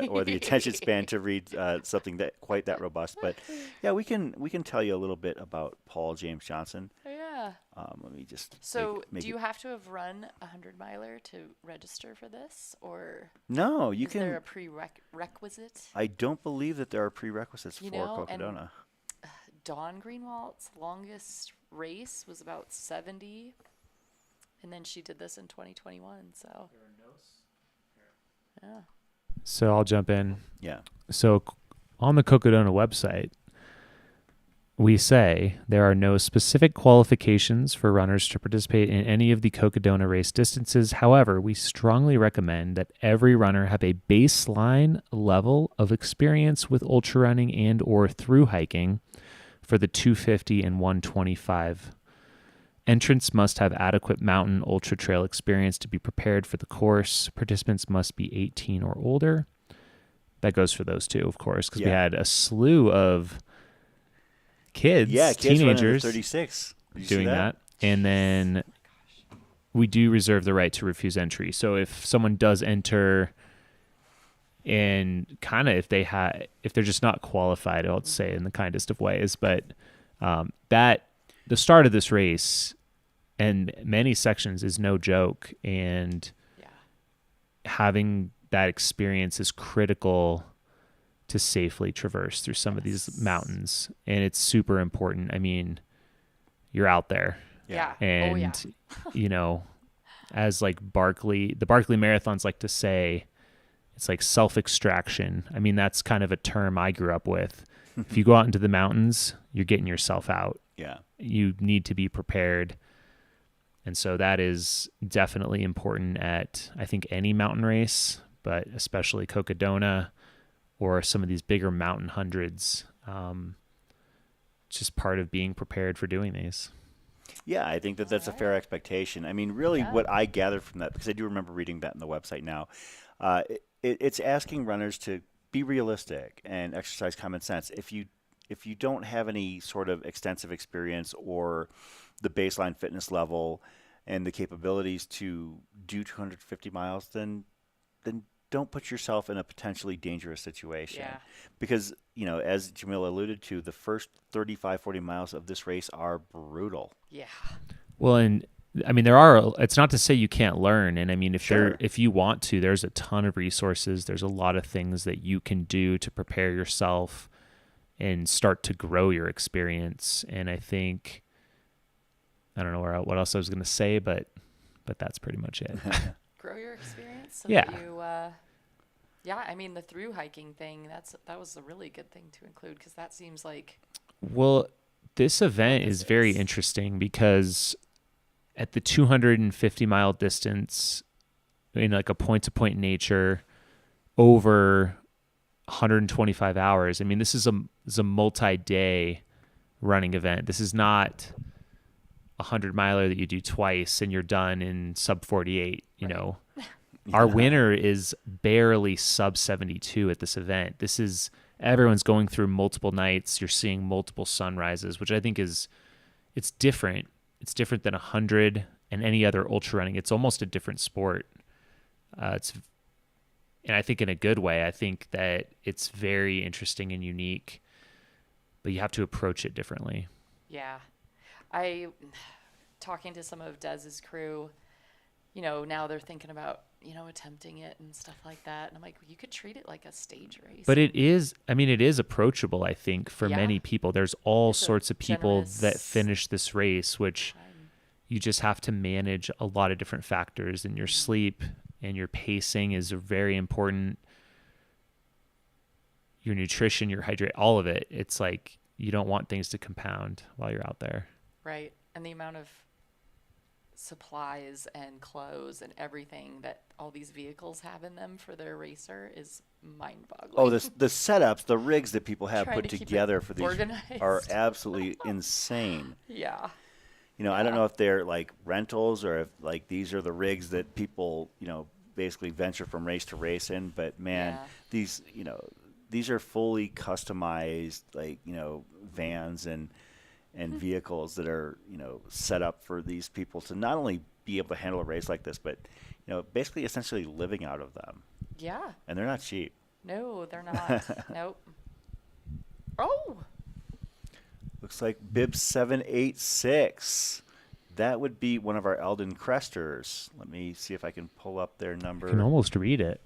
or the attention span to read something that quite that robust. But yeah, we can tell you a little bit about Paul James Johnson. Yeah. Let me just. So, make do you it- have to have run a 100-miler to register for this, or No, you is there a can. prerequisite? I don't believe that there are prerequisites You for know, and Cocodona. Dawn Greenwald's longest race was about 70, and then she did this in 2021. So. Yeah. So I'll jump in. Yeah. So on the Cocodona website, we say there are no specific qualifications for runners to participate in any of the Cocodona race distances. However, we strongly recommend that every runner have a baseline level of experience with ultra running and or through hiking for the 250 and 125. Entrants must have adequate mountain ultra trail experience to be prepared for the course. Participants must be 18 or older. That goes for those two, of course, because we Yeah. had a slew of kids, Kids running the teenagers 36. Did you see doing that. And then we do reserve the right to refuse entry. So if someone does enter and kind of if they're just not qualified, I'll say in the kindest of ways, but that the start of this race and many sections is no joke, and having that experience is critical to safely traverse through some of these mountains, and it's super important. I mean, you're out there. Yeah. And you know, as like the Barkley Marathons like to say, it's like self-extraction. I mean, that's kind of a term I grew up with. If you go out into the mountains, you're getting yourself out. Yeah. You need to be prepared. And so that is definitely important at, I think, any mountain race, but especially Cocodona or some of these bigger mountain hundreds. Just part of being prepared for doing these. Yeah, I think that's a fair expectation. I mean, really what I gathered from that, because I do remember reading that in the website now, it's asking runners to be realistic and exercise common sense. If you don't have any sort of extensive experience or the baseline fitness level and the capabilities to do 250 miles, then don't put yourself in a potentially dangerous situation. Yeah. Because, you know, as Jamila alluded to, the first 35, 40 miles of this race are brutal. Yeah. Well, and I mean, it's not to say you can't learn. And I mean, if you want to, there's a ton of resources. There's a lot of things that you can do to prepare yourself and start to grow your experience. And I think, I don't know what else I was going to say, but that's pretty much it. Grow your experience. So Yeah. That you, I mean, the through hiking thing, that was a really good thing to include, because that seems like. Well, this event is very interesting because at the 250 mile distance in like a point to point nature over 125 hours. I mean, this is a multi-day running event. This is not a 100-miler that you do twice and you're done in sub 48, you know. Our winner is barely sub 72 at this event. This is everyone's going through multiple nights. You're seeing multiple sunrises, which I think it's different. It's different than 100 and any other ultra running. It's almost a different sport. And I think in a good way. I think that it's very interesting and unique, but you have to approach it differently. Yeah. Talking to some of Dez's crew, you know, now they're thinking about, you know, attempting it and stuff like that. And I'm like, you could treat it like a stage race. But it is approachable, I think, for many people. There's all sorts of people that finish this race, which you just have to manage a lot of different factors, and your sleep and your pacing is very important. Your nutrition, your hydrate, all of it. It's like you don't want things to compound while you're out there. Right. And the amount of supplies and clothes and everything that all these vehicles have in them for their racer is mind-boggling. Oh, the setups, the rigs that people have Trying put to keep it together for these organized. are absolutely insane. Yeah. I don't know if they're like rentals or if like these are the rigs that people, basically venture from race to race in. But man, these are fully customized, like, vans and vehicles that are, set up for these people to not only be able to handle a race like this, but, basically essentially living out of them. Yeah. And they're not cheap. No, they're not. Nope. Oh. Looks like bib 786. That would be one of our Eldon Cresters. Let me see if I can pull up their number. I can almost read it.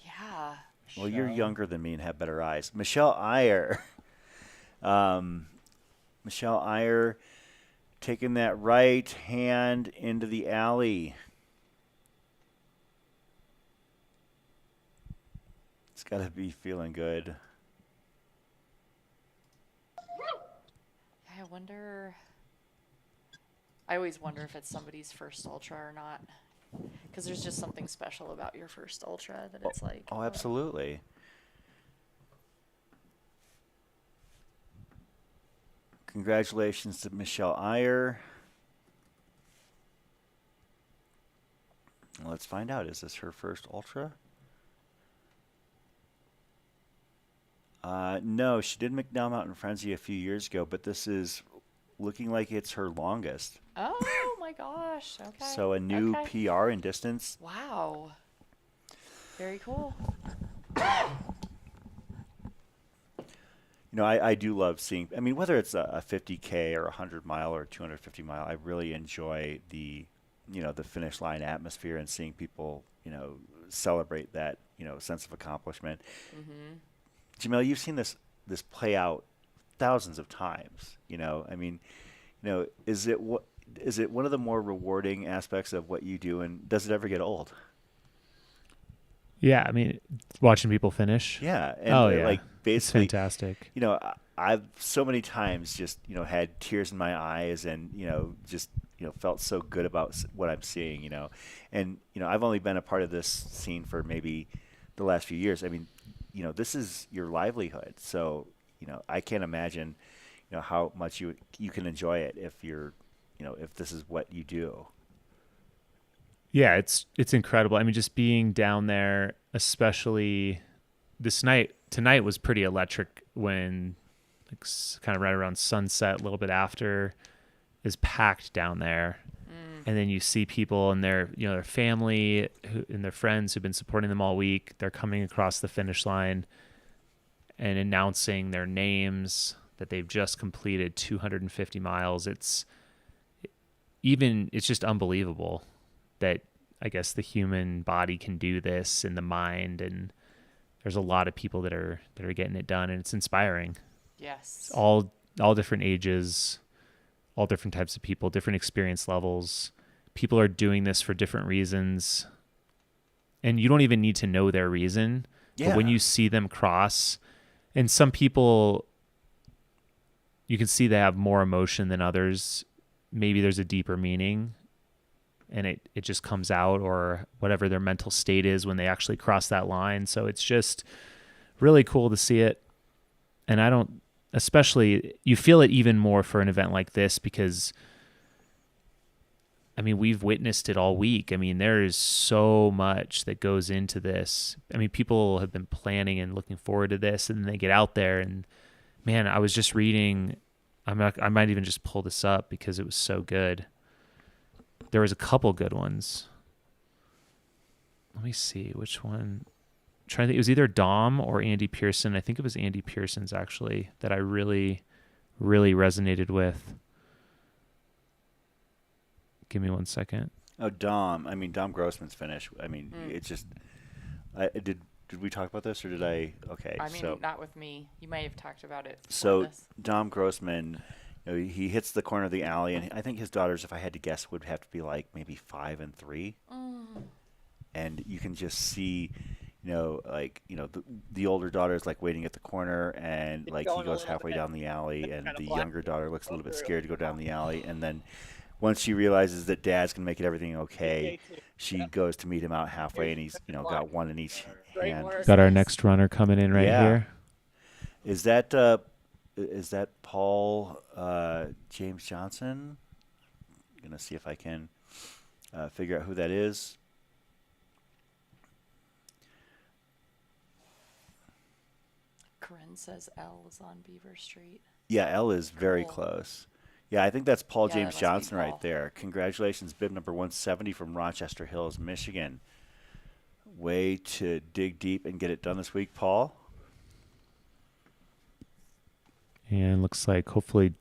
Yeah. Well, you're younger than me and have better eyes. Michelle Iyer. Michelle Iyer taking that right hand into the alley. It's got to be feeling good. I wonder. I always wonder if it's somebody's first ultra or not. Because there's just something special about your first ultra that it's like. Oh, absolutely. Congratulations to Michelle Iyer. Let's find out. Is this her first ultra? No, she did McDowell Mountain Frenzy a few years ago, but this is looking like it's her longest. Oh my gosh. Okay. So a new PR in distance. Wow. Very cool. I do love seeing, whether it's a 50K or a 100-mile or a 250-mile, I really enjoy the finish line atmosphere and seeing people, celebrate that, sense of accomplishment. Mm-hmm. Jamel, you've seen this play out thousands of times, is it one of the more rewarding aspects of what you do, and does it ever get old? Yeah, watching people finish. Yeah, and like basically, it's fantastic. I've so many times just had tears in my eyes, and just felt so good about what I'm seeing. And I've only been a part of this scene for maybe the last few years. This is your livelihood, so I can't imagine how much you can enjoy it if you're if this is what you do. Yeah, it's incredible. Just being down there, especially tonight was pretty electric when kind of right around sunset, a little bit after, is packed down there. And then you see people and their family and their friends who've been supporting them all week. They're coming across the finish line and announcing their names that they've just completed 250 miles. It's just unbelievable that I guess the human body can do this, and the mind, and there's a lot of people that are getting it done, and it's inspiring. Yes. It's all different ages, all different types of people, different experience levels. People are doing this for different reasons, and you don't even need to know their reason. Yeah. But when you see them cross, and some people, you can see they have more emotion than others. Maybe there's a deeper meaning, and it just comes out, or whatever their mental state is when they actually cross that line. So it's just really cool to see it. And especially you feel it even more for an event like this, because we've witnessed it all week. There is so much that goes into this. People have been planning and looking forward to this, and then they get out there, and man, I was just reading, I might even just pull this up because it was so good. There was a couple good ones. Let me see which one. I'm trying to think. It was either Dom or Andy Pearson. I think it was Andy Pearson's actually that I really, really resonated with. Give me 1 second. Oh, Dom. Dom Grossman's finish. It's just. Did we talk about this, or did I? Okay. Not with me. You may have talked about it. So Dom Grossman, he hits the corner of the alley, and I think his daughters, if I had to guess, would have to be like maybe 5 and 3. And you can just see, the older daughter is like waiting at the corner, and like he goes halfway down the alley, and the younger daughter looks a little bit scared to go down the alley, and then once she realizes that Dad's gonna make everything okay, she goes to meet him out halfway, and he's got one in each hand. Got our next runner coming in right Yeah. here. Is that Paul James Johnson? I'm gonna see if I can figure out who that is. Corinne says L is on Beaver Street. Yeah, L is very Cool. close. Yeah, I think that's Paul Yeah, that James must be Johnson Paul. right there. Congratulations, bib number 170 from Rochester Hills, Michigan. Way to dig deep and get it done this week, Paul. And looks like hopefully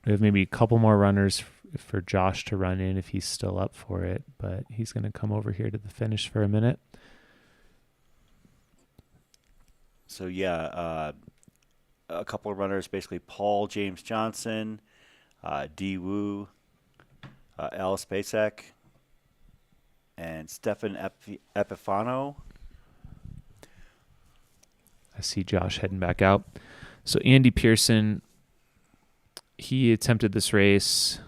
we have maybe a couple more runners for Josh to run in if he's still up for it. But he's going to come over here to the finish for a minute. So, yeah, a couple of runners, basically Paul James Johnson, D. Wu, L. Spacek, and Stefan Epifano. I see Josh heading back out. So Andy Pearson, he attempted this race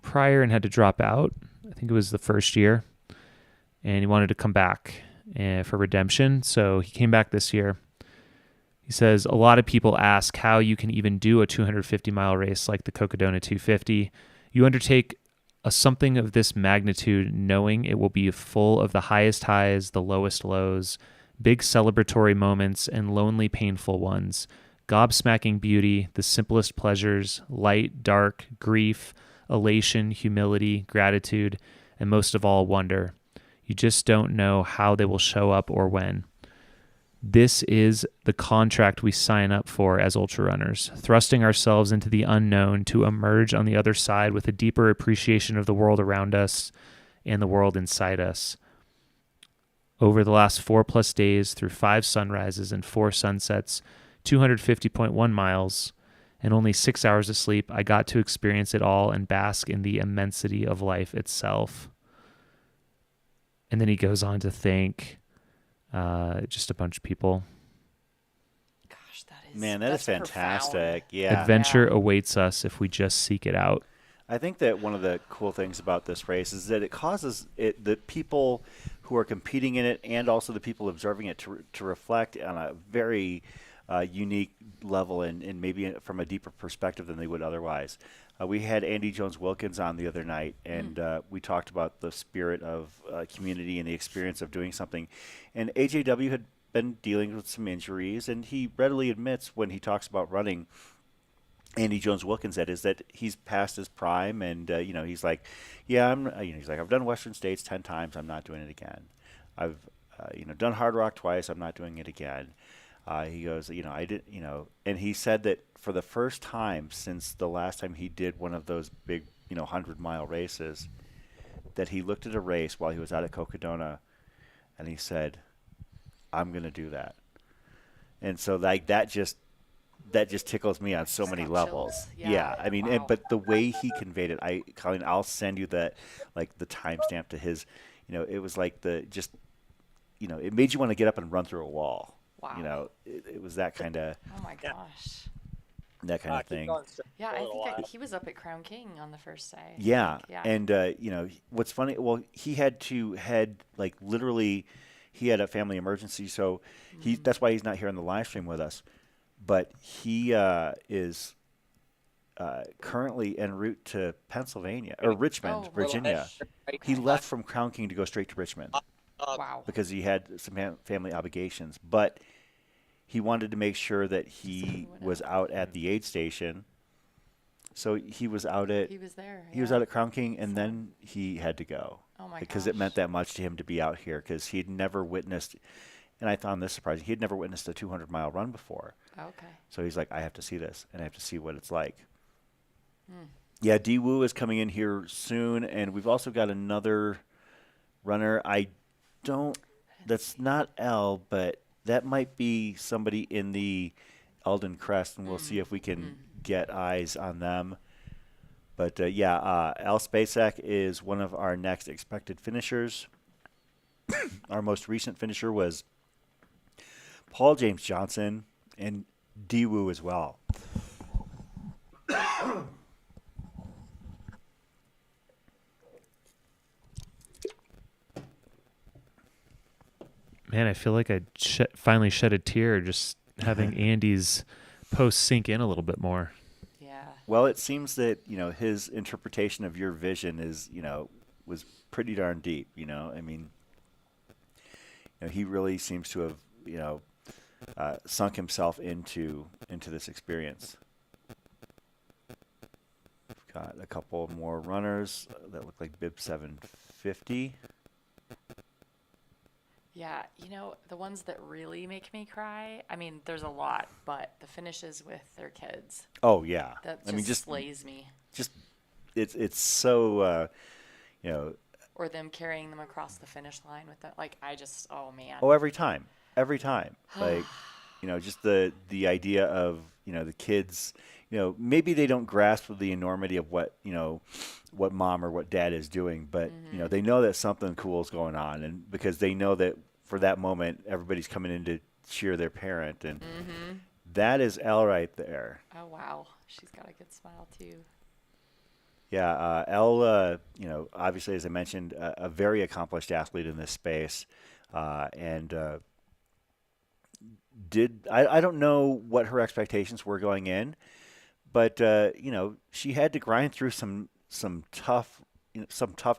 prior and had to drop out. I think it was the first year. And he wanted to come back for redemption. So he came back this year. He says, a lot of people ask how you can even do a 250-mile race like the Cocodona 250. You undertake something of this magnitude knowing it will be full of the highest highs, the lowest lows, big celebratory moments, and lonely, painful ones, gobsmacking beauty, the simplest pleasures, light, dark, grief, elation, humility, gratitude, and most of all, wonder. You just don't know how they will show up or when. This is the contract we sign up for as ultra runners, thrusting ourselves into the unknown to emerge on the other side with a deeper appreciation of the world around us and the world inside us. Over the last 4+ days, through 5 sunrises and 4 sunsets, 250.1 miles, and only 6 hours of sleep, I got to experience it all and bask in the immensity of life itself. And then he goes on to thank just a bunch of people. Gosh, that is Man, that is fantastic. Yeah. Adventure awaits us if we just seek it out. I think that one of the cool things about this race is that it causes the people who are competing in it and also the people observing it to reflect on a very unique level and maybe from a deeper perspective than they would otherwise. We had Andy Jones-Wilkins on the other night, and we talked about the spirit of community and the experience of doing something. And AJW had been dealing with some injuries, and he readily admits when he talks about running, Andy Jones-Wilkins, that is, that he's past his prime, and he's like, yeah, he's like, I've done Western States 10 times, I'm not doing it again. I've done Hard Rock twice, I'm not doing it again. He goes, I did, and he said that for the first time since the last time he did one of those big, 100-mile races, that he looked at a race while he was out at Cocodona, and he said, I'm going to do that. And so like that just tickles me on so many levels. Yeah. I mean, wow. but the way he conveyed it, Colleen, I'll send you the timestamp to his, it was like it made you want to get up and run through a wall. Wow. It was that kind of. Oh my gosh. That kind of thing. Yeah, I think he was up at Crown King on the first day. Yeah. Yeah. And what's funny? Well, he had to literally, he had a family emergency, so that's why he's not here on the live stream with us. But he is currently en route to Pennsylvania or Richmond, Virginia. He left from Crown King to go straight to Richmond. Wow. Because he had some family obligations, but he wanted to make sure that he was out at the aid station. So he was out at. He was there. He was out at Crown King, and then he had to go. Oh my because it meant that much to him to be out here, because he'd never witnessed, and I found this surprising. He'd never witnessed a 200-mile run before. Okay. So he's like, I have to see this, and I have to see what it's like. Yeah, D Wu is coming in here soon, and we've also got another runner. That's not L, but that might be somebody in the Eldon Crest, and we'll see if we can get eyes on them. But Al Spacek is one of our next expected finishers. Our most recent finisher was Paul James Johnson and D Wu as well. Man, I feel like I finally shed a tear just having Andy's post sink in a little bit more. Yeah. Well, it seems that, his interpretation of your vision is, was pretty darn deep, I mean, he really seems to have, sunk himself into this experience. We've got a couple more runners that look like bib 750. Yeah, the ones that really make me cry, I mean, there's a lot, but the finishes with their kids. Oh, yeah. That just slays me. Just, it's so, Or them carrying them across the finish line with that. Like, oh, man. Oh, every time. Like, just the idea of, the kids, maybe they don't grasp the enormity of what, what mom or what dad is doing, but, they know that something cool is going on. And because they know that for that moment, everybody's coming in to cheer their parent. And that is Elle right there. Oh, wow. She's got a good smile, too. Yeah, Elle, obviously, as I mentioned, a very accomplished athlete in this space. And I don't know what her expectations were going in, but, she had to grind through some tough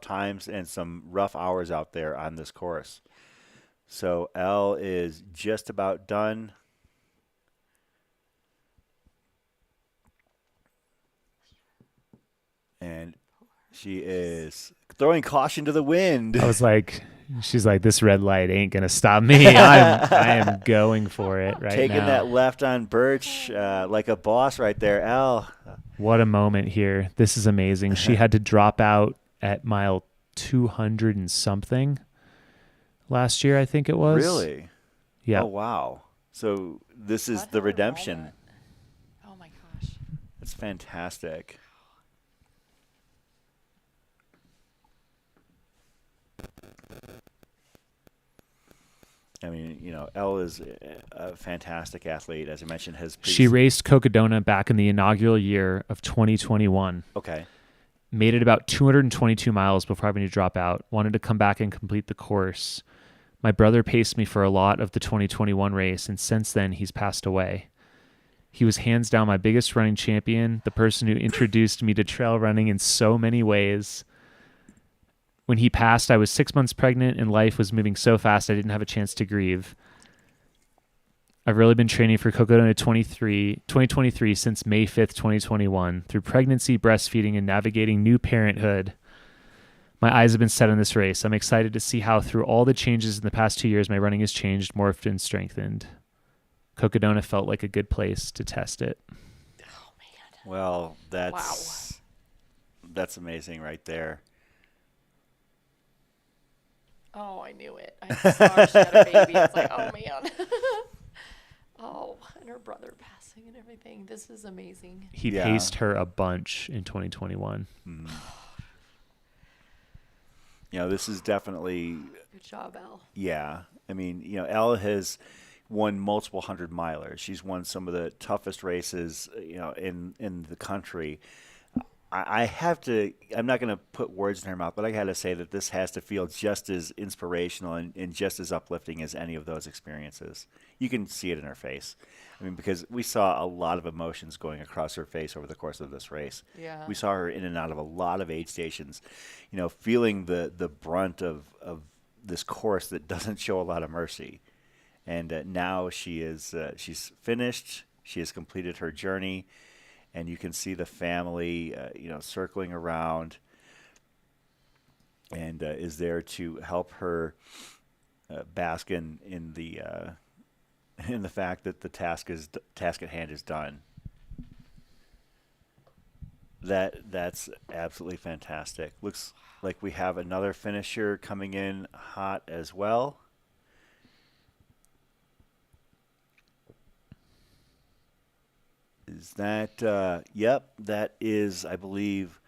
times and some rough hours out there on this course. So Elle is just about done. And she is throwing caution to the wind. I was like, she's like, this red light ain't going to stop me. I am going for it right Taking now. that left on Birch like a boss right there, Elle. What a moment here. This is amazing. She had to drop out at mile 200 and something last year, I think it was. Really? Yeah. Oh, wow. So this is the redemption. Oh, my gosh. That's fantastic. I mean, Elle is a fantastic athlete. As I mentioned, she raced Cocodona back in the inaugural year of 2021. Okay. Made it about 222 miles before having to drop out. Wanted to come back and complete the course. My brother paced me for a lot of the 2021 race, and since then, he's passed away. He was hands down my biggest running champion, the person who introduced me to trail running in so many ways. When he passed, I was 6 months pregnant and life was moving so fast I didn't have a chance to grieve. I've really been training for Cocodona 2023 since May 5th, 2021. Through pregnancy, breastfeeding, and navigating new parenthood, my eyes have been set on this race. I'm excited to see how through all the changes in the past 2 years, my running has changed, morphed, and strengthened. Cocodona felt like a good place to test it. Oh, man. Well, that's amazing right there. Oh, I knew it. I saw her, she had a baby. I was like, oh, man. Oh, and her brother passing and everything. This is amazing. He paced her a bunch in 2021. Mm. This is definitely... Good job, Elle. Yeah. I mean, Elle has won multiple 100-milers. She's won some of the toughest races, in the country. I'm not going to put words in her mouth, but I got to say that this has to feel just as inspirational and just as uplifting as any of those experiences. You can see it in her face. I mean, because we saw a lot of emotions going across her face over the course of this race. Yeah. We saw her in and out of a lot of aid stations, feeling the brunt of this course that doesn't show a lot of mercy. And now she's finished. She has completed her journey. And you can see the family, circling around, and is there to help her bask in the fact that the task at hand is done. That's absolutely fantastic. Looks like we have another finisher coming in hot as well. Is that, yep, that is, I believe,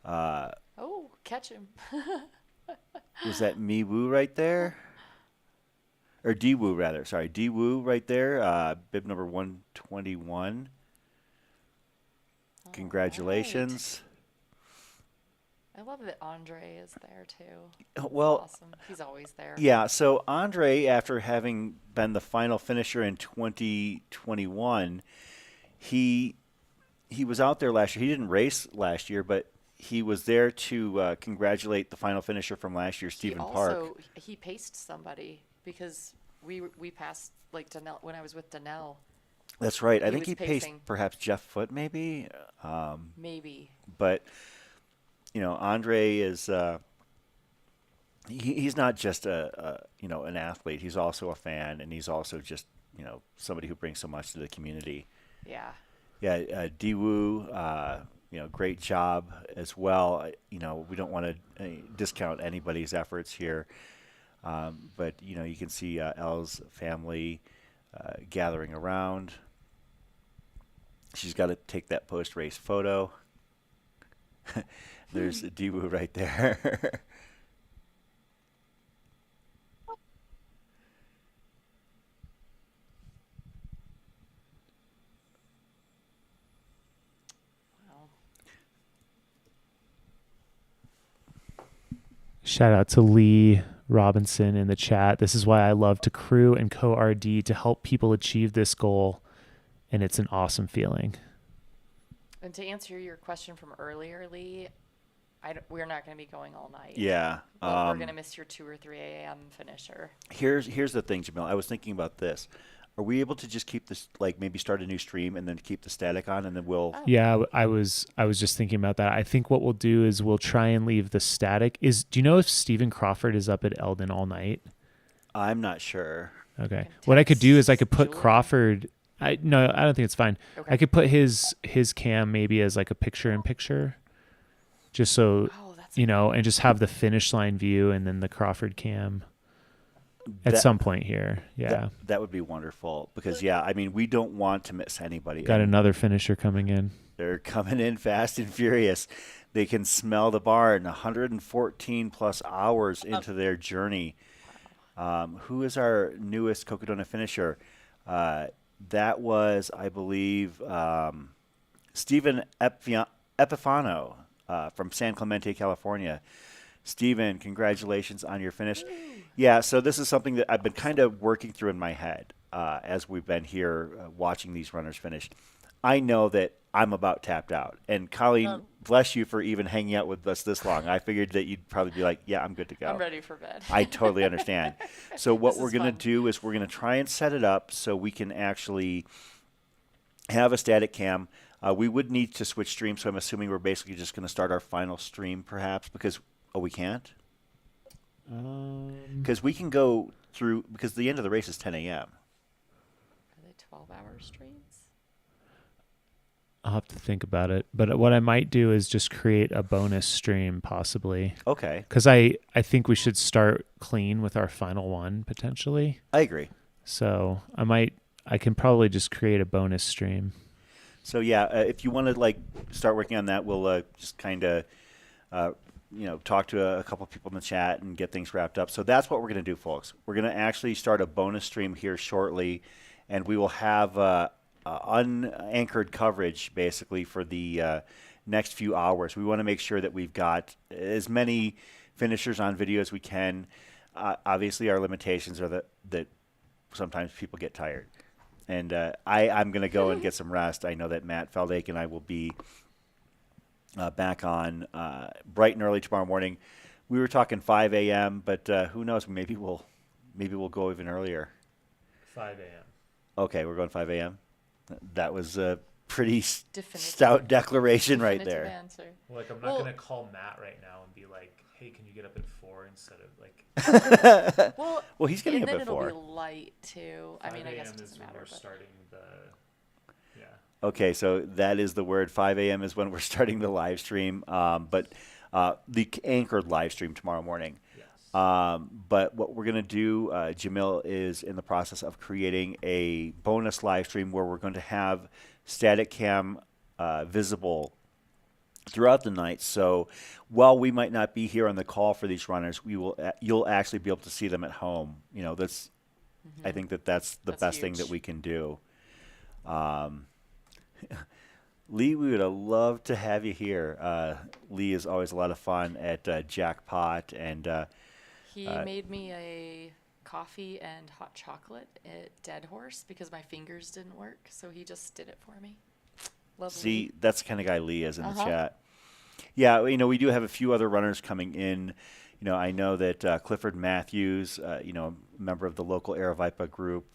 Oh, catch him. was that Mi Woo right there? Or Di Woo, rather. Sorry, Di Woo right there, bib number 121. Congratulations. I love that Andre is there too. Well, Awesome. He's always there. yeah. So Andre, after having been the final finisher in 2021, he was out there last year. He didn't race last year, but he was there to congratulate the final finisher from last year, Stephen Park. He paced somebody because we passed like Danelle when I was with Danelle. That's right. I He think was he paced pacing. perhaps Jeff Foote, maybe. Maybe. But Andre is he's not just an athlete. He's also a fan, and he's also just somebody who brings so much to the community. Yeah. Yeah, Diwu, great job as well. We don't want to discount anybody's efforts here, but you can see Elle's family gathering around. She's got to take that post-race photo. There's Diwu right there. Shout out to Lee Robinson in the chat. This is why I love to crew and co-RD to help people achieve this goal, and it's an awesome feeling. And to answer your question from earlier, Lee, we're not going to be going all night. Yeah. But we're going to miss your 2 or 3 a.m. finisher. Here's the thing, Jamil. I was thinking about this. Are we able to just keep this, like maybe start a new stream and then keep the static on, and then we'll? Oh. Yeah, I was just thinking about that. I think what we'll do is we'll try and leave the static. Do you know if Stephen Crawford is up at Eldon all night? I'm not sure. Okay. What I could do is I could put Julie. Crawford. No, I don't think it's fine. Okay. I could put his cam maybe as like a picture-in-picture, just so That's and just have the finish line view and then the Crawford cam at some point here. Yeah. That would be wonderful because we don't want to miss anybody. Got another finisher coming in. They're coming in fast and furious. They can smell the barn 114 plus hours into their journey. Who is our newest Cocodona finisher? That was, I believe, Stephen Epifano from San Clemente, California. Stephen, congratulations on your finish. Yeah, so this is something that I've been kind of working through in my head as we've been here watching these runners finish. I know that I'm about tapped out. And Colleen, bless you for even hanging out with us this long. I figured that you'd probably be like, yeah, I'm good to go. I'm ready for bed. I totally understand. So what This we're is going to fun. do is we're going to try and set it up so we can actually have a static cam. We would need to switch streams, so I'm assuming we're basically just going to start our final stream perhaps because, we can't? Because we can go through, because the end of the race is 10 a.m. Are they 12-hour streams? I'll have to think about it. But what I might do is just create a bonus stream possibly. Okay. Because I think we should start clean with our final one potentially. I agree. So I can probably just create a bonus stream. So if you want to start working on that, we'll just kind of talk to a couple people in the chat and get things wrapped up. So that's what we're going to do, folks. We're going to actually start a bonus stream here shortly, and we will have unanchored coverage basically for the next few hours. We want to make sure that we've got as many finishers on video as we can. Obviously, our limitations are that sometimes people get tired. And I'm going to go and get some rest. I know that Matt Feldake and I will be back on bright and early tomorrow morning. We were talking 5 a.m., but who knows? Maybe we'll go even earlier. 5 a.m. Okay, we're going 5 a.m. That was a pretty Definitive. stout declaration right Definitive there. Answer. Like I'm Well- not gonna call Matt right now and be like, "Hey, can you get up at 4 instead of like?" Well, he's getting and up then at it'll 4. be light too. I mean, I guess it 5 a.m. doesn't is when matter. we're But starting the. Yeah. Okay, so that is the word. 5 a.m. is when we're starting the live stream, but the anchored live stream tomorrow morning. Yes. But what we're going to do, Jamil is in the process of creating a bonus live stream where we're going to have static cam visible throughout the night. So while we might not be here on the call for these runners, you'll actually be able to see them at home. That's I think that's the That's best thing huge. that we can do. Lee, we would have loved to have you here. Lee is always a lot of fun at Jackpot, and He made me a coffee and hot chocolate at Dead Horse because my fingers didn't work, so he just did it for me. Lovely. see, that's the kind of guy Lee is in the chat. Yeah, we do have a few other runners coming in. I know that Clifford Matthews, a member of the local Aravaipa group,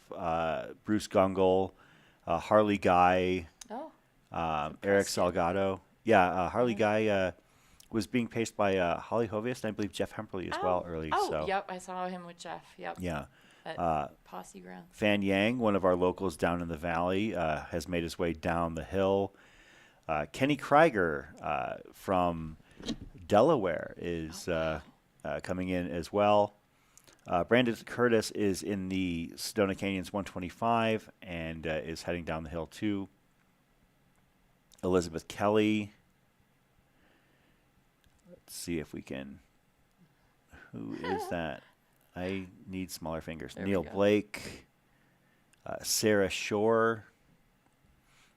Bruce Gungle, Harley Guy, Eric Salgado. Yeah, Harley Guy was being paced by Holly Hovius, and I believe Jeff Hemperly as well early. Oh, yep, I saw him with Jeff. Yep. Yeah. At Posse Grounds. Fan Yang, one of our locals down in the valley, has made his way down the hill. Kenny Krieger from Delaware is coming in as well. Brandon Curtis is in the Sedona Canyons 125 and is heading down the hill too. Elizabeth Kelly. Let's see if we can. Who is that? I need smaller fingers. There we Neil go. Blake. Sarah Shore.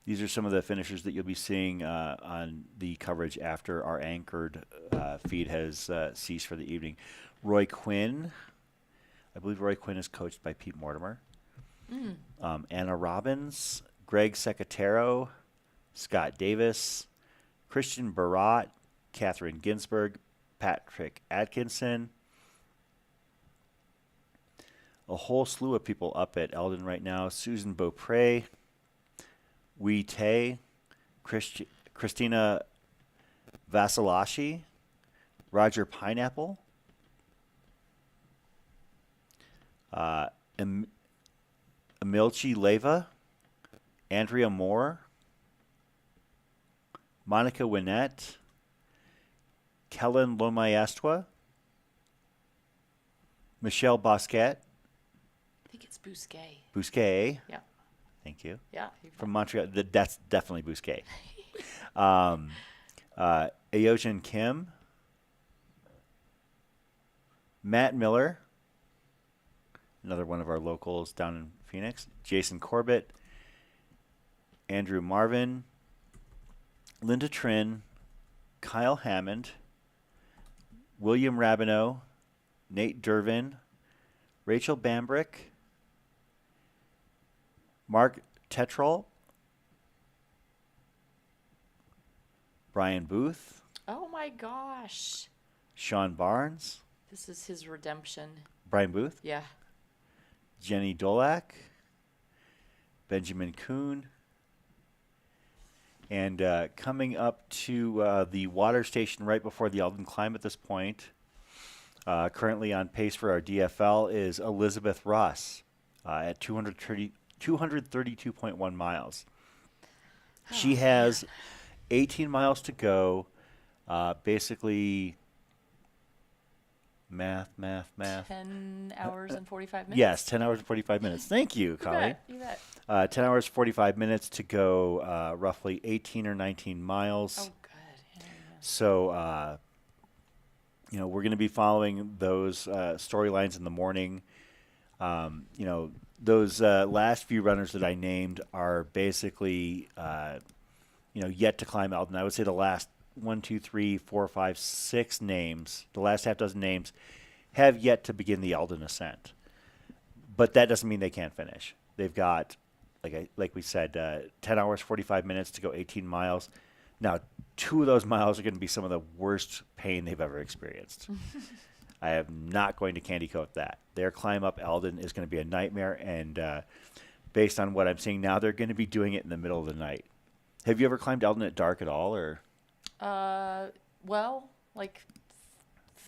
These are some of the finishers that you'll be seeing on the coverage after our anchored feed has ceased for the evening. Roy Quinn. I believe Roy Quinn is coached by Pete Mortimer. Anna Robbins. Greg Secatero. Scott Davis. Christian Barat. Catherine Ginsberg. Patrick Atkinson. A whole slew of people up at Eldon right now. Susan Beaupre. Wee Tay, Christina Vasilashi, Roger Pineapple, Emilchi Leva, Andrea Moore, Monica Winnett, Kellen Lomaestua, Michelle Bosquet. I think it's Bousquet. Bousquet. Yeah. Thank you. Yeah. From Montreal. That's definitely Bousquet. Ayojan Kim. Matt Miller. Another one of our locals down in Phoenix. Jason Corbett. Andrew Marvin. Linda Trin. Kyle Hammond. William Rabineau. Nate Dervin. Rachel Bambrick. Mark Tetrol, Brian Booth, Oh my gosh. Sean Barnes, This is his redemption. Brian Booth, Yeah. Jenny Dolak, Benjamin Kuhn, and coming up to the water station right before the Eldon climb at this point, currently on pace for our DFL is Elizabeth Ross at 232.1 miles. She has 18 miles to go. Basically, math. 10 hours and 45 minutes? Yes, 10 hours and 45 minutes. Thank you, Colleen. You bet. 10 hours, 45 minutes to go, roughly 18 or 19 miles. Oh, good. Yeah. So, we're going to be following those storylines in the morning. Those last few runners that I named are basically, yet to climb Eldon. I would say the last 1, 2, 3, 4, 5, 6 names, the last half dozen names, have yet to begin the Eldon ascent. But that doesn't mean they can't finish. They've got, like we said, 10 hours, 45 minutes to go 18 miles. Now, 2 of those miles are going to be some of the worst pain they've ever experienced. I am not going to candy coat that. Their climb up Eldon is going to be a nightmare, and based on what I'm seeing now, they're going to be doing it in the middle of the night. Have you ever climbed Eldon at dark at all, or? Well, like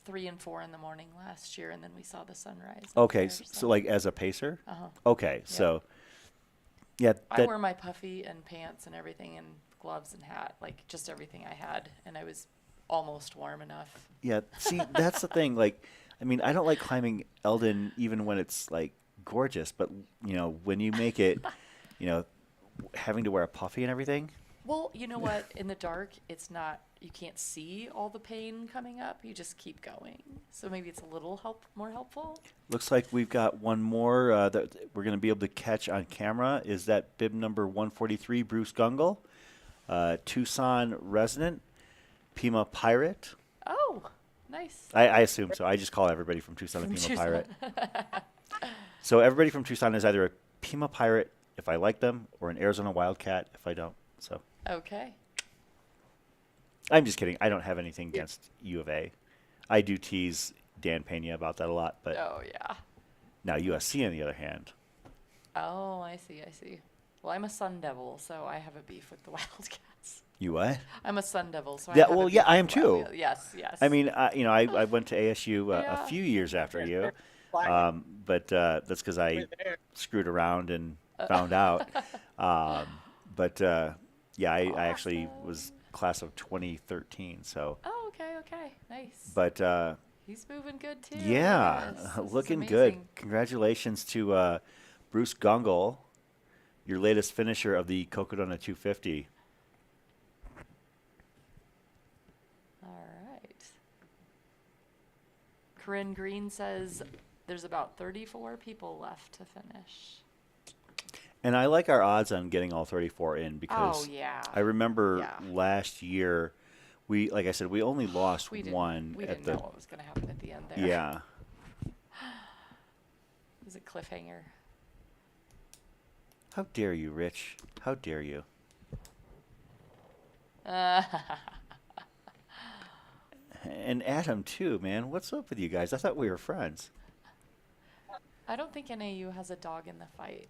3 and 4 in the morning last year, and then we saw the sunrise. Okay, so like as a pacer? Uh-huh. Okay, so yeah. I wear my puffy and pants and everything and gloves and hat, like just everything I had, and I was almost warm enough. Yeah, see, that's the thing. Like, I mean, I don't like climbing Eldon even when it's like gorgeous, but when you make it, having to wear a puffy and everything. Well, you know what? In the dark, it's not. You can't see all the pain coming up. You just keep going. So maybe it's a little more helpful. Looks like we've got one more that we're going to be able to catch on camera. Is that bib number 143, Bruce Gungle? Tucson resident, Pima Pirate. Oh, nice. I assume so. I just call everybody from Tucson a Pima Pirate. So everybody from Tucson is either a Pima Pirate if I like them, or an Arizona Wildcat if I don't. So Okay. I'm just kidding. I don't have anything against U of A. I do tease Dan Pena about that a lot, but Oh, yeah. now USC on the other hand. Oh, I see. Well, I'm a Sun Devil, so I have a beef with the Wildcats. You what? I'm a Sun Devil, so I Yeah, have a well, beef yeah, with I am the too. Wildcats. Yes. I mean, I went to ASU Yeah. a few years after you, but that's because I screwed around and found out. Yeah, I actually was class of 2013, so. Oh, okay. Nice. But He's moving good, too. yeah, Yes, this is looking good. amazing. Congratulations to Bruce Gungle, your latest finisher of the Cocodona 250. All right. Corinne Green says there's about 34 people left to finish. And I like our odds on getting all 34 in because Oh, yeah. I remember Yeah. last year, like I said, we only lost We one. didn't know what was going to happen at the end there. Yeah. It was a cliffhanger. How dare you, Rich? How dare you? And Adam, too, man. What's up with you guys? I thought we were friends. I don't think NAU has a dog in the fight.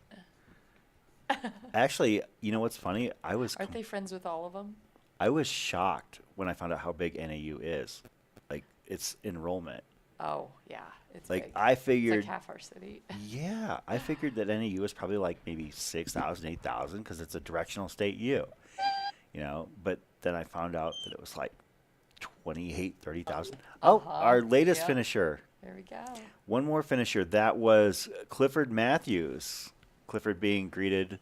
Actually, you know what's funny? Aren't they friends with all of them? I was shocked when I found out how big NAU is. Like, its enrollment. Oh, yeah. It's Like, big. I figured. It's like half our city. Yeah, I figured that NAU was probably like maybe 6,000, 8,000 because it's a directional state U. You know, but then I found out that it was like 28, 30,000. Oh, our latest Yep. finisher. There we go. One more finisher. That was Clifford Matthews. Clifford being greeted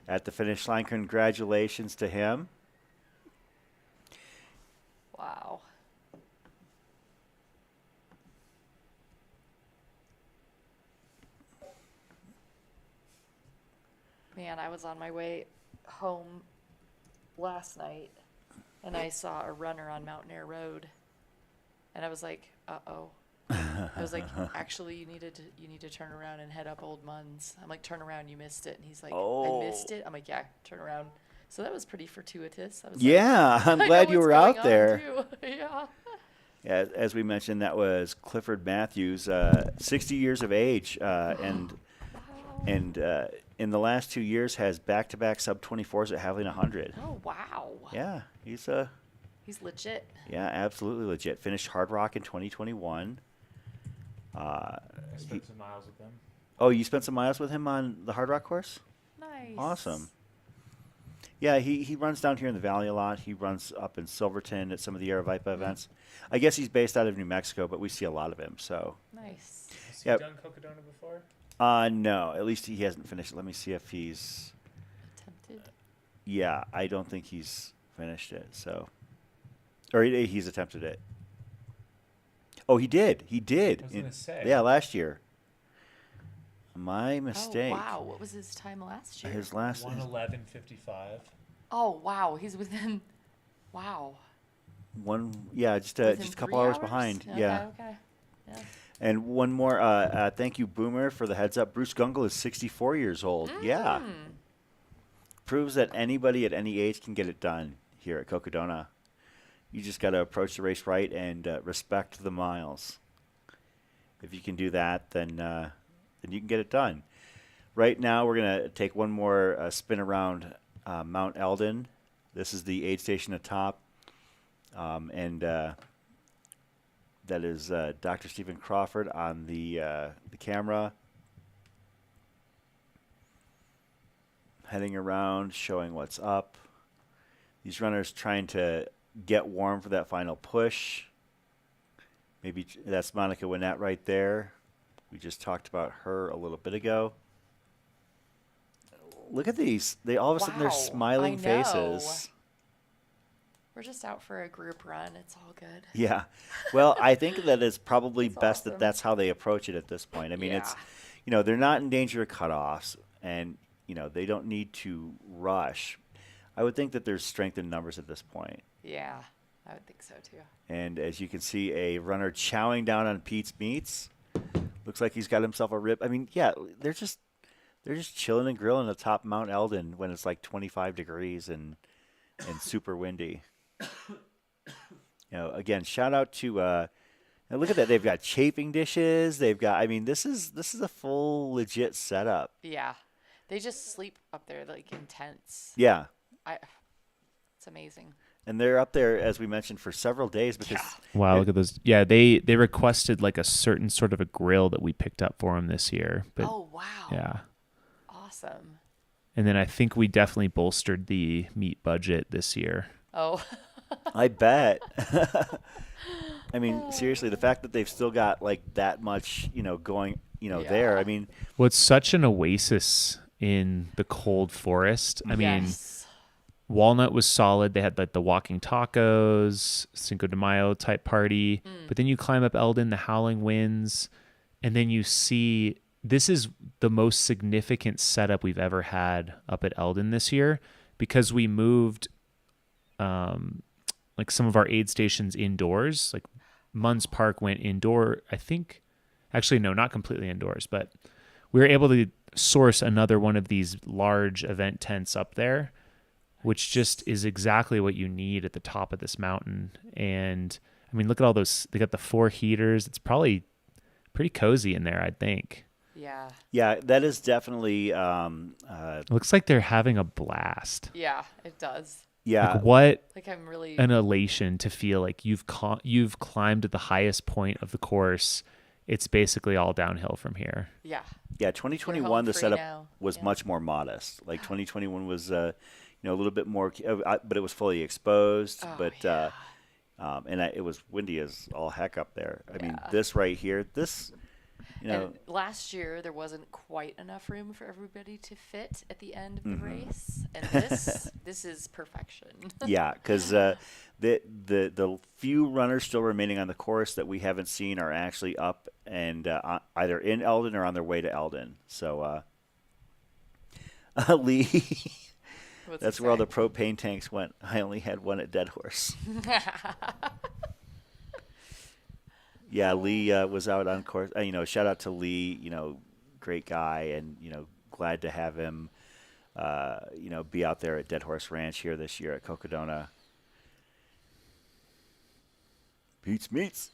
at the finish line. Congratulations to him. Wow. Man, I was on my way home last night and I saw a runner on Mountain Air Road. And I was like, uh-oh. I was like, actually, you need to turn around and head up Old Munns. I'm like, turn around, you missed it. And he's like, I missed it. I'm like, yeah, turn around. So that was pretty fortuitous. I was Yeah, like, I'm I glad know you what's were going out on, there. too. Yeah. Yeah, as we mentioned, that was Clifford Matthews, 60 years of age, and in the last 2 years has back-to-back sub-24s at Haviland 100. Oh, wow. Yeah, he's legit. Yeah, absolutely legit. Finished Hard Rock in 2021. I spent some miles with them. Oh, you spent some miles with him on the Hard Rock course? Nice. Awesome. Yeah, he runs down here in the valley a lot. He runs up in Silverton at some of the Aravaipa events. I guess he's based out of New Mexico, but we see a lot of him. So. Nice. Has he done Cocodona before? No, at least he hasn't finished it. Let me see if he's attempted. Yeah, I don't think he's finished it. So, or he's attempted it. Oh, he did. He did. I was gonna say. Yeah, last year. My mistake. Oh, wow. What was his time last year? His last 1:11:55. Oh, wow. He's within. Wow. just a couple hours behind. Okay, Yeah. Okay. Yeah. And one more. Thank you, Boomer, for the heads up. Bruce Gungle is 64 years old. Yeah. Proves that anybody at any age can get it done here at Cocodona. You just got to approach the race right and respect the miles. If you can do that, then you can get it done. Right now, we're going to take one more spin around Mount Eldon. This is the aid station atop. And that is Dr. Stephen Crawford on the camera. Heading around, showing what's up. These runners trying to get warm for that final push. Maybe that's Monica Winnett right there. We just talked about her a little bit ago. Look at these. They all of a sudden they're smiling faces. We're just out for a group run. It's all good. Yeah. Well, I think that it's probably best awesome. that that's how they approach it at this point. I mean, it's, they're not in danger of cutoffs, and, they don't need to rush. I would think that there's strength in numbers at this point. Yeah, I would think so too. And as you can see, a runner chowing down on Pete's meats. Looks like he's got himself a rib. I mean, yeah, they're just chilling and grilling atop Mount Eldon when it's like 25 degrees and super windy. Again, shout out to now look at that. They've got chafing dishes. They've got. I mean, this is a full legit setup. Yeah, they just sleep up there like in tents. Yeah. It's amazing. And they're up there, as we mentioned, for several days because. Wow, look at those. Yeah, they requested like a certain sort of a grill that we picked up for them this year. But, oh wow. Yeah. Awesome. And then I think we definitely bolstered the meat budget this year. Oh. I bet. I mean, seriously, the fact that they've still got like that much, going, there. I mean, well, it's such an oasis in the cold forest. I mean, Walnut was solid. They had like the walking tacos, Cinco de Mayo type party. But then you climb up Eldon, the howling winds, and then you see this is the most significant setup we've ever had up at Eldon this year because we moved like some of our aid stations indoors. Like Munns Park went indoor, I think. Actually, no, not completely indoors, but we were able to source another one of these large event tents up there, which just is exactly what you need at the top of this mountain. And I mean, look at all those. They got the 4 heaters. It's probably pretty cozy in there, I think. Yeah. Yeah, that is definitely. Looks like they're having a blast. Yeah, it does. Yeah. Like what? Like I'm really an elation to feel like you've climbed to the highest point of the course. It's basically all downhill from here. Yeah. Yeah, 2021 the setup was much more modest. Like 2021 was a little bit more, but it was fully exposed. And it was windy as all heck up there. I mean, this right here, And last year there wasn't quite enough room for everybody to fit at the end of the race, and this is perfection. Yeah, because the few runners still remaining on the course that we haven't seen are actually up and either in Eldon or on their way to Eldon. So Lee, that's where all the propane tanks went. I only had one at Dead Horse. Yeah, Lee was out on course. Shout out to Lee. Great guy, and glad to have him. Be out there at Dead Horse Ranch here this year at Cocodona. Pete's Meats.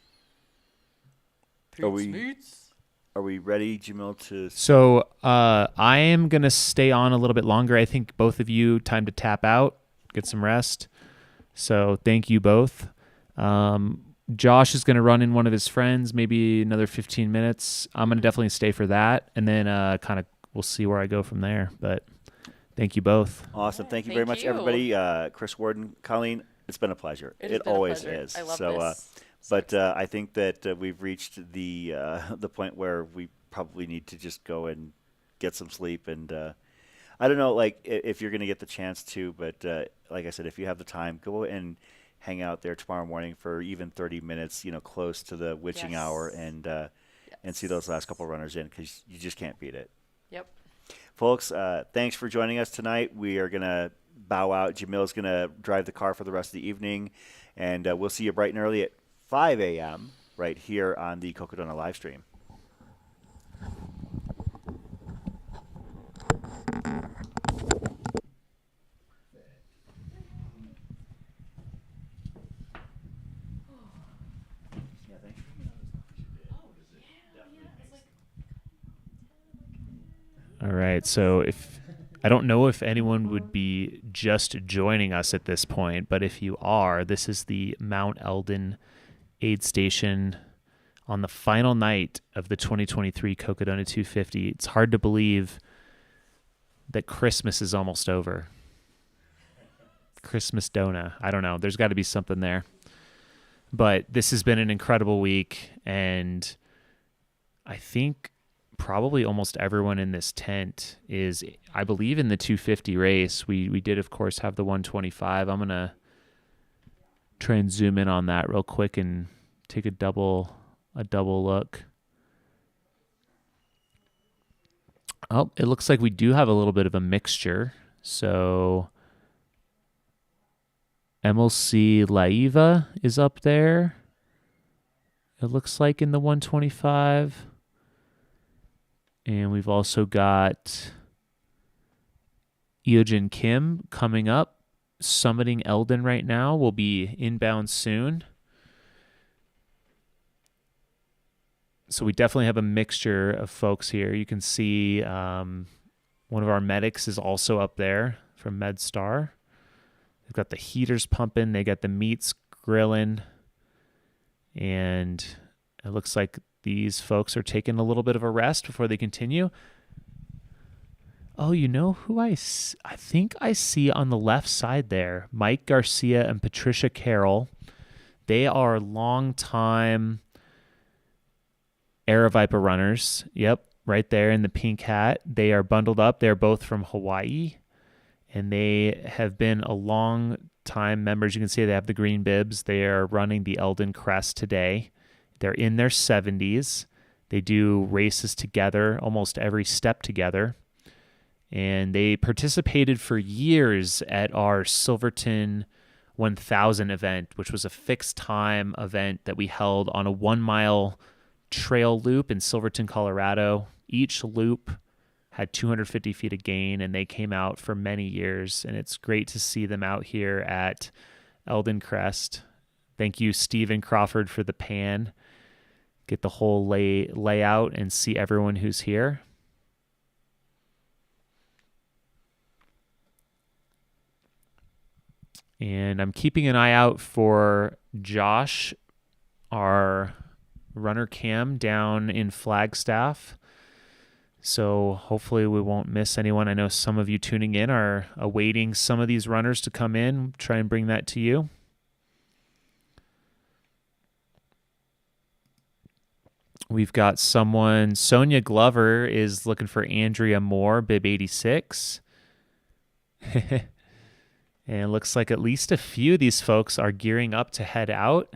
Are we ready, Jamil? So I am gonna stay on a little bit longer. I think both of you time to tap out, get some rest. So thank you both. Josh is going to run in one of his friends, maybe another 15 minutes. I'm going to definitely stay for that, and then kind of we'll see where I go from there. But thank you both. Awesome. Thank you very much, everybody. Chris Warden, Colleen, it's been a pleasure. It always is. I love this. But I think that we've reached the point where we probably need to just go and get some sleep. And I don't know, like if you're going to get the chance to, but like I said, if you have the time, go and hang out there tomorrow morning for even 30 minutes, close to the witching hour, and see those last couple runners in, because you just can't beat it. Yep. Folks, thanks for joining us tonight. We are going to bow out. Jamil's going to drive the car for the rest of the evening, and we'll see you bright and early at 5 a.m. right here on the Cocodona live stream. All right. So I don't know if anyone would be just joining us at this point, but if you are, this is the Mount Eldon aid station on the final night of the 2023 Cocodona 250. It's hard to believe that Christmas is almost over. Christmas Dona. I don't know. There's got to be something there. But this has been an incredible week, and I think probably almost everyone in this tent is, I believe, in the 250 race. We did, of course, have the 125. I'm going to try and zoom in on that real quick and take a double look. Oh, it looks like we do have a little bit of a mixture. So MLC Laiva is up there. It looks like in the 125. And we've also got Eojin Kim coming up, summiting Eldon right now. Will be inbound soon. So we definitely have a mixture of folks here. You can see one of our medics is also up there from MedStar. They've got the heaters pumping. They got the meats grilling. And it looks like these folks are taking a little bit of a rest before they continue. Oh, you know who I think I see on the left side there? Mike Garcia and Patricia Carroll. They are longtime Aravaipa runners. Yep, right there in the pink hat. They are bundled up. They're both from Hawaii, and they have been a long time members. You can see they have the green bibs. They are running the Eldon Crest today. They're in their 70s. They do races together, almost every step together. And they participated for years at our Silverton 1000 event, which was a fixed time event that we held on a 1 mile trail loop in Silverton, Colorado. Each loop had 250 feet of gain, and they came out for many years. And it's great to see them out here at Eldon Crest. Thank you, Stephen Crawford, for the pan. Get the whole layout and see everyone who's here. And I'm keeping an eye out for Josh, our runner cam down in Flagstaff. So hopefully we won't miss anyone. I know some of you tuning in are awaiting some of these runners to come in. Try and bring that to you. We've got someone, Sonia Glover is looking for Andrea Moore, bib 86. And it looks like at least a few of these folks are gearing up to head out,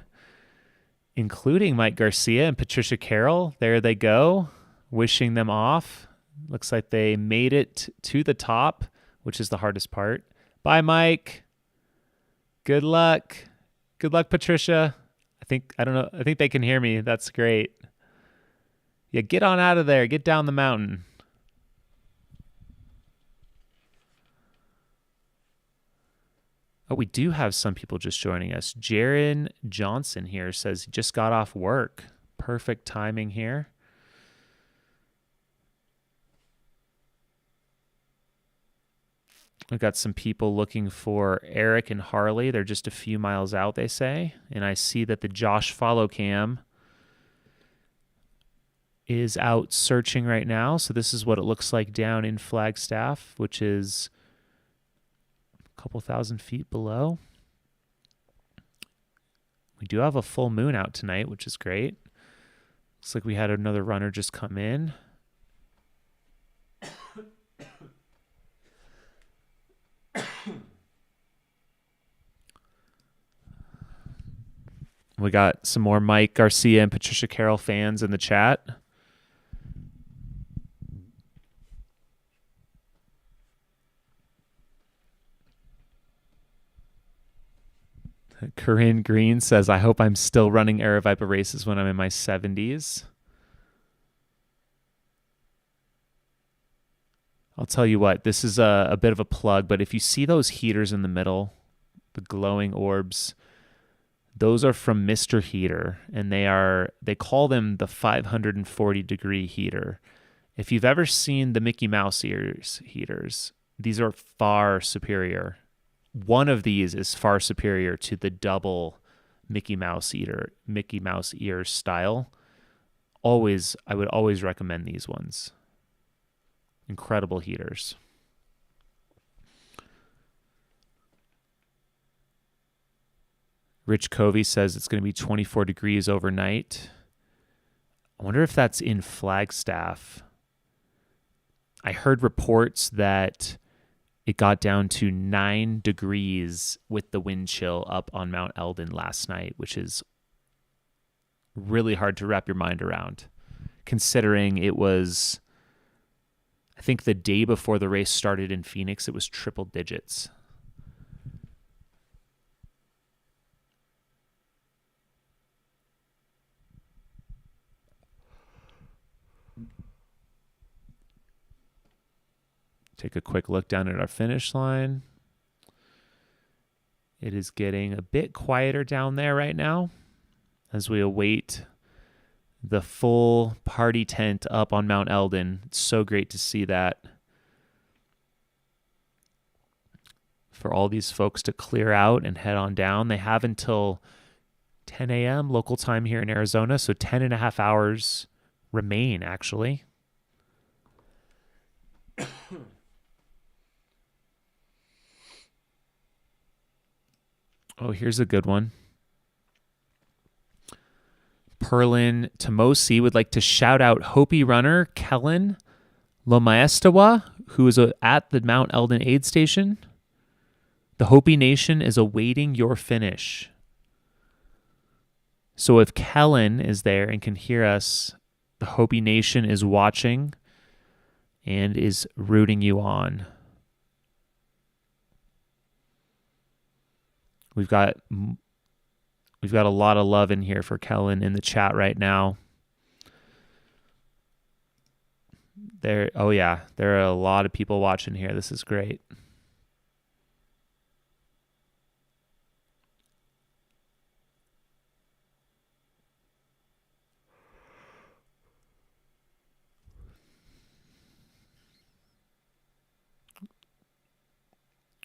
including Mike Garcia and Patricia Carroll. There they go, wishing them off. Looks like they made it to the top, which is the hardest part. Bye, Mike. Good luck. Good luck, Patricia. I think they can hear me. That's great. Yeah, get on out of there. Get down the mountain. Oh, we do have some people just joining us. Jaron Johnson here says he just got off work. Perfect timing here. We've got some people looking for Eric and Harley. They're just a few miles out, they say. And I see that the Josh follow cam is out searching right now. So this is what it looks like down in Flagstaff, which is couple thousand feet below. We do have a full moon out tonight, which is great. Looks like we had another runner just come in. We got some more Mike Garcia and Patricia Carroll fans in the chat. Corinne Green says, I hope I'm still running Aravaipa races when I'm in my 70s. I'll tell you what, this is a bit of a plug, but if you see those heaters in the middle, the glowing orbs, those are from Mr. Heater, and they call them the 540 degree heater. If you've ever seen the Mickey Mouse ears heaters, these are far superior. One of these is far superior to the double Mickey Mouse ear style. I would always recommend these ones. Incredible heaters. Rich Covey says it's going to be 24 degrees overnight. I wonder if that's in Flagstaff. I heard reports that it got down to 9 degrees with the wind chill up on Mount Eldon last night, which is really hard to wrap your mind around, considering it was, I think the day before the race started in Phoenix, it was triple digits. Take a quick look down at our finish line. It is getting a bit quieter down there right now as we await the full party tent up on Mount Eldon. It's so great to see that. For all these folks to clear out and head on down. They have until 10 a.m. local time here in Arizona, so 10 and a half hours remain, actually. Oh, here's a good one. Perlin Tomosi would like to shout out Hopi runner Kellen Lomaestawa, who is at the Mount Eldon aid station. The Hopi Nation is awaiting your finish. So if Kellen is there and can hear us, the Hopi Nation is watching and is rooting you on. We've got a lot of love in here for Kellen in the chat right now. There are a lot of people watching here. This is great.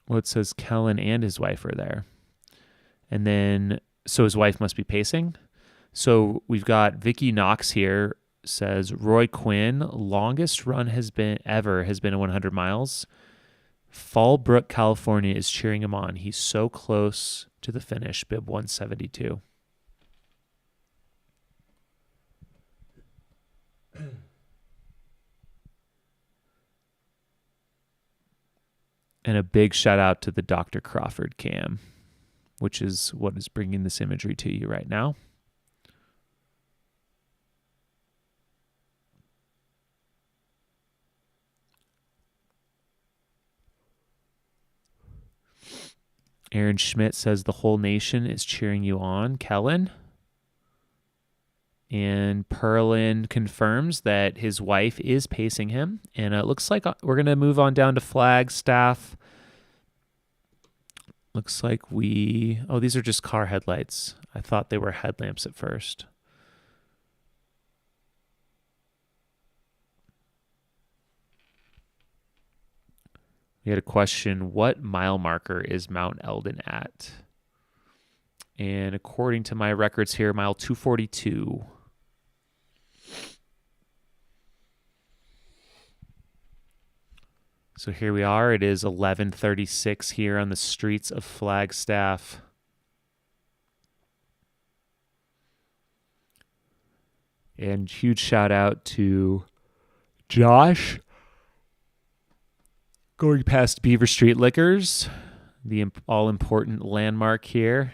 Well, it says Kellen and his wife are there. And then, so his wife must be pacing. So we've got Vicky Knox here, says Roy Quinn, longest run has been 100 miles. Fallbrook, California is cheering him on. He's so close to the finish, bib 172. And a big shout out to the Dr. Crawford cam, which is what is bringing this imagery to you right now. Aaron Schmidt says the whole nation is cheering you on, Kellen. And Perlin confirms that his wife is pacing him. And it looks like we're going to move on down to Flagstaff. Looks like these are just car headlights. I thought they were headlamps at first. We had a question, what mile marker is Mount Eldon at? And according to my records here, mile 242. So here we are. It is 11:36 here on the streets of Flagstaff. And huge shout out to Josh going past Beaver Street Liquors, the all-important landmark here.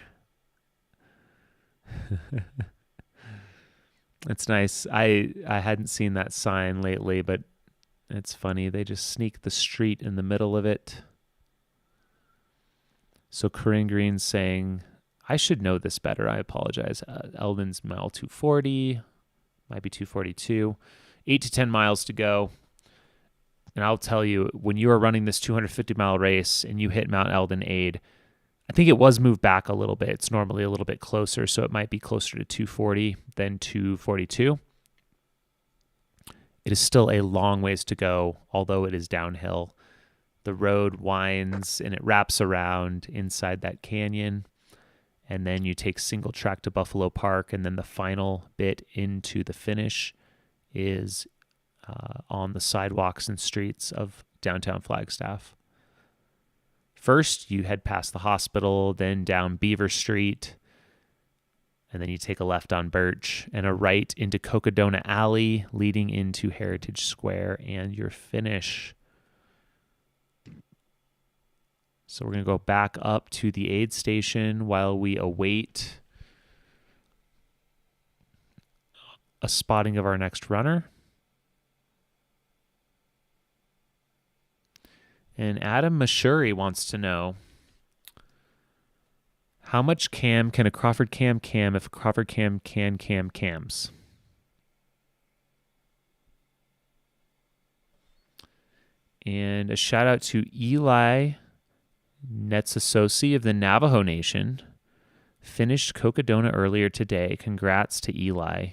It's nice. I hadn't seen that sign lately, but it's funny. They just sneak the street in the middle of it. So Corinne Green's saying, I should know this better. I apologize. Eldon's mile 240, might be 242. 8 to 10 miles to go. And I'll tell you, when you are running this 250-mile race and you hit Mount Eldon Aid, I think it was moved back a little bit. It's normally a little bit closer, so it might be closer to 240 than 242. It is still a long ways to go, although it is downhill. The road winds and it wraps around inside that canyon. And then you take single track to Buffalo Park, and then the final bit into the finish is on the sidewalks and streets of downtown Flagstaff. First, you head past the hospital, then down Beaver Street, and then you take a left on Birch and a right into Cocodona Alley, leading into Heritage Square, and your finish. So we're going to go back up to the aid station while we await a spotting of our next runner. And Adam Mashuri wants to know, how much cam can a Crawford cam if a Crawford cam can cams? And a shout out to Eli Netsasosi of the Navajo Nation. Finished Cocodona earlier today. Congrats to Eli.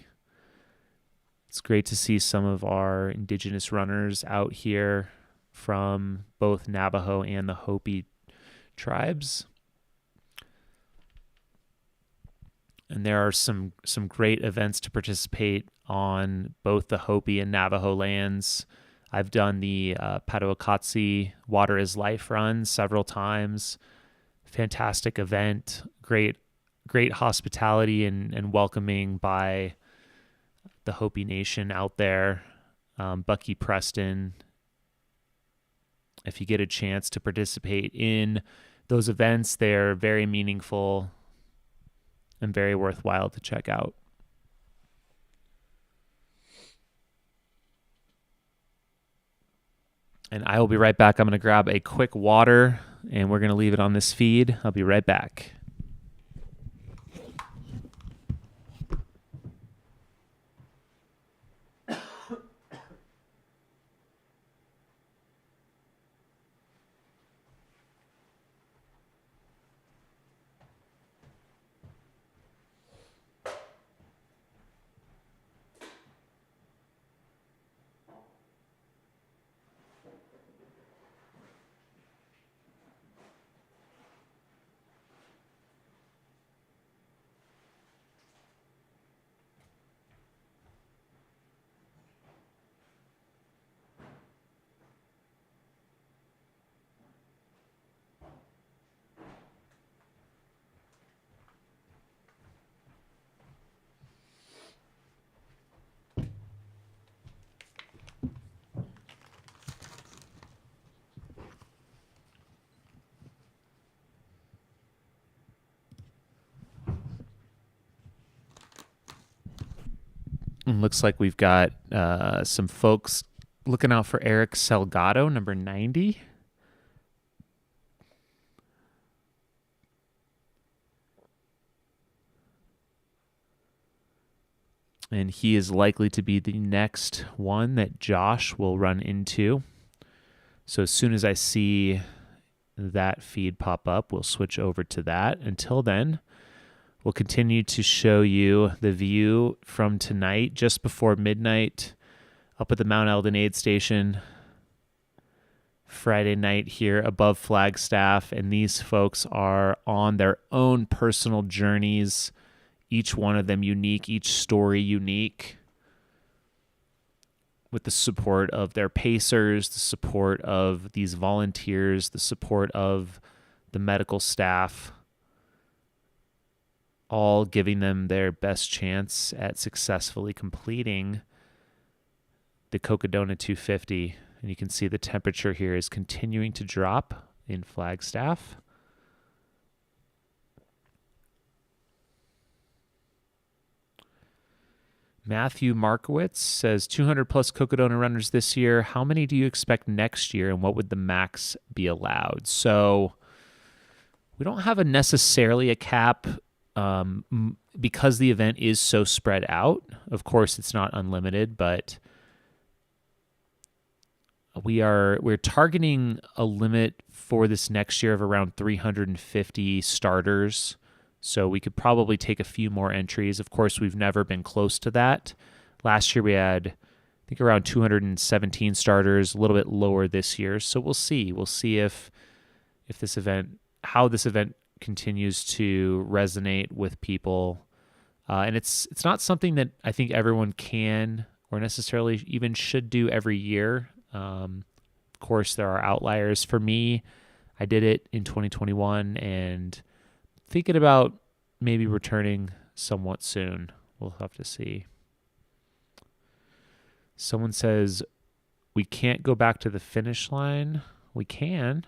It's great to see some of our indigenous runners out here from both Navajo and the Hopi tribes. And there are some great events to participate on both the Hopi and Navajo lands. I've done the Patawakatsi Water is Life run several times. Fantastic event. Great hospitality and welcoming by the Hopi Nation out there. Bucky Preston. If you get a chance to participate in those events, they're very meaningful and very worthwhile to check out. And I will be right back. I'm going to grab a quick water, and we're going to leave it on this feed. I'll be right back. And looks like we've got some folks looking out for Eric Salgado, number 90. And he is likely to be the next one that Josh will run into. So as soon as I see that feed pop up, we'll switch over to that. Until then, we'll continue to show you the view from tonight, just before midnight, up at the Mount Eldon aid station. Friday night here above Flagstaff, and these folks are on their own personal journeys, each one of them unique, each story unique, with the support of their pacers, the support of these volunteers, the support of the medical staff, all giving them their best chance at successfully completing the Cocodona 250. And you can see the temperature here is continuing to drop in Flagstaff. Matthew Markowitz says 200 plus Cocodona runners this year. How many do you expect next year, and what would the max be allowed? So we don't have necessarily a cap because the event is so spread out. Of course, it's not unlimited, but we're targeting a limit for this next year of around 350 starters. So we could probably take a few more entries. Of course, we've never been close to that. Last year we had, I think, around 217 starters, a little bit lower this year. So we'll see. We'll see if this event, how this event continues to resonate with people. And it's not something that I think everyone can or necessarily even should do every year. Of course, there are outliers. For me, I did it in 2021 and thinking about maybe returning somewhat soon. We'll have to see. Someone says, we can't go back to the finish line. We can.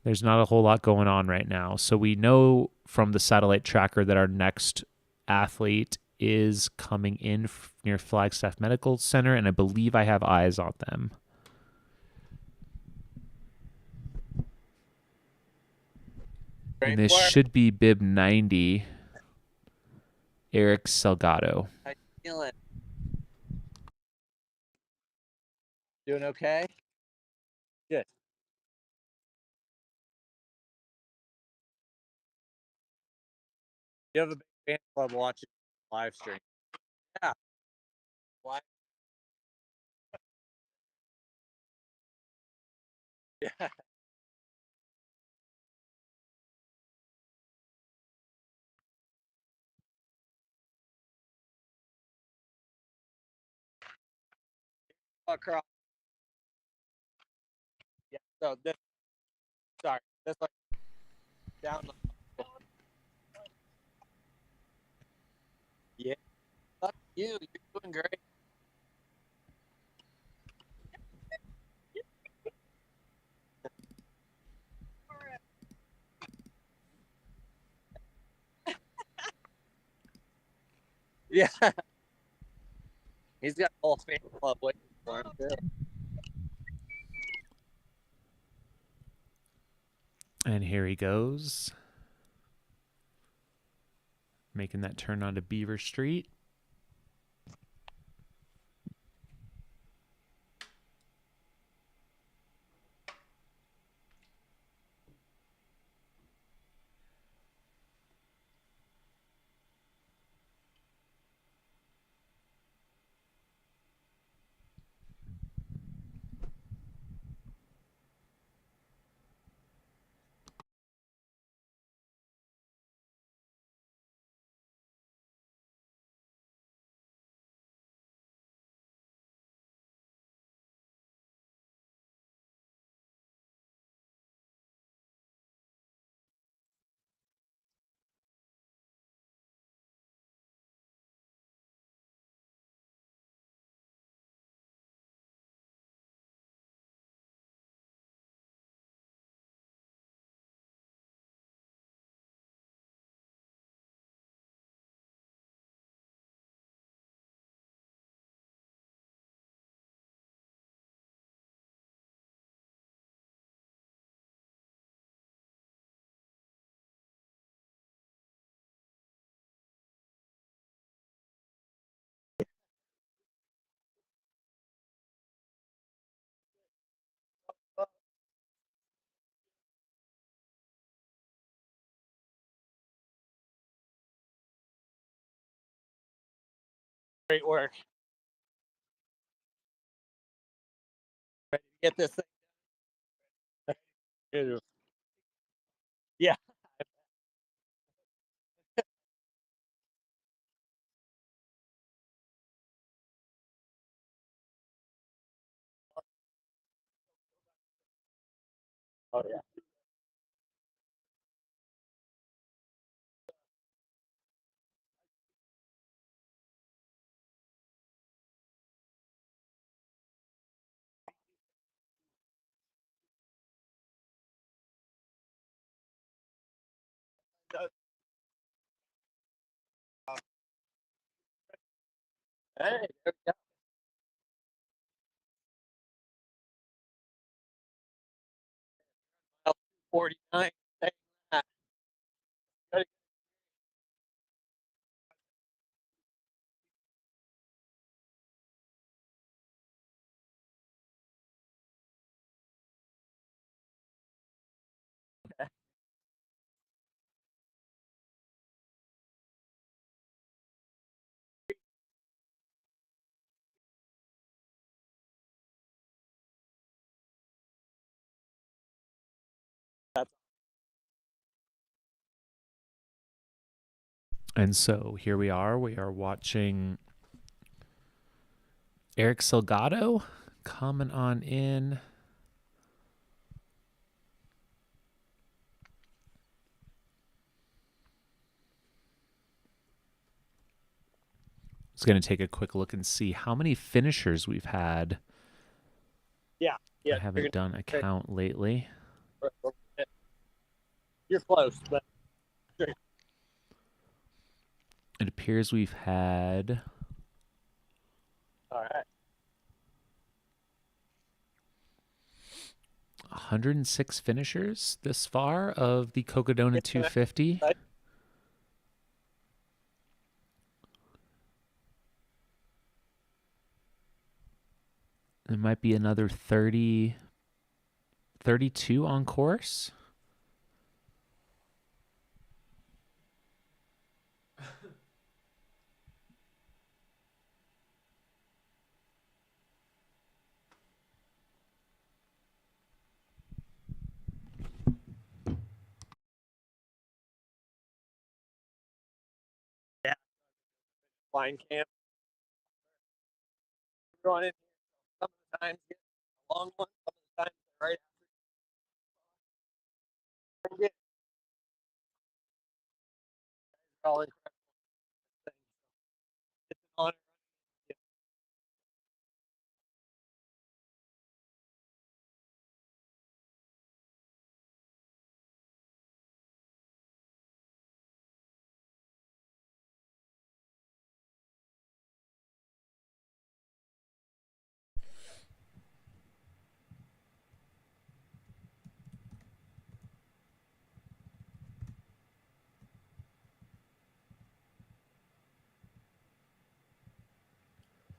There's not a whole lot going on right now. So we know from the satellite tracker that our next athlete is coming in near Flagstaff Medical Center, and I believe I have eyes on them. And this should be bib 90, Eric Salgado. How you feeling? Doing okay? Good. You have a big fan club watching live stream. Yeah. Why? Yeah. Across. Yeah. So this. Sorry. This one down. Yeah. Fuck you. You're doing great. Yeah. He's got a whole fan club waiting for him too. And here he goes, making that turn onto Beaver Street. Great work. Ready to get this thing. Yeah. Oh yeah. Hey, there we go. 49. And so here we are. We are watching Eric Salgado coming on in. Just going to take a quick look and see how many finishers we've had. Yeah. I haven't done a count lately. You're close, but It appears we've had all right. 106 finishers this far of the Cocodona 250. There might be another 30, 32 on course. Line camp. Going in some of the times get a long one, some of the times right after. Get all incredible things. It's an honor.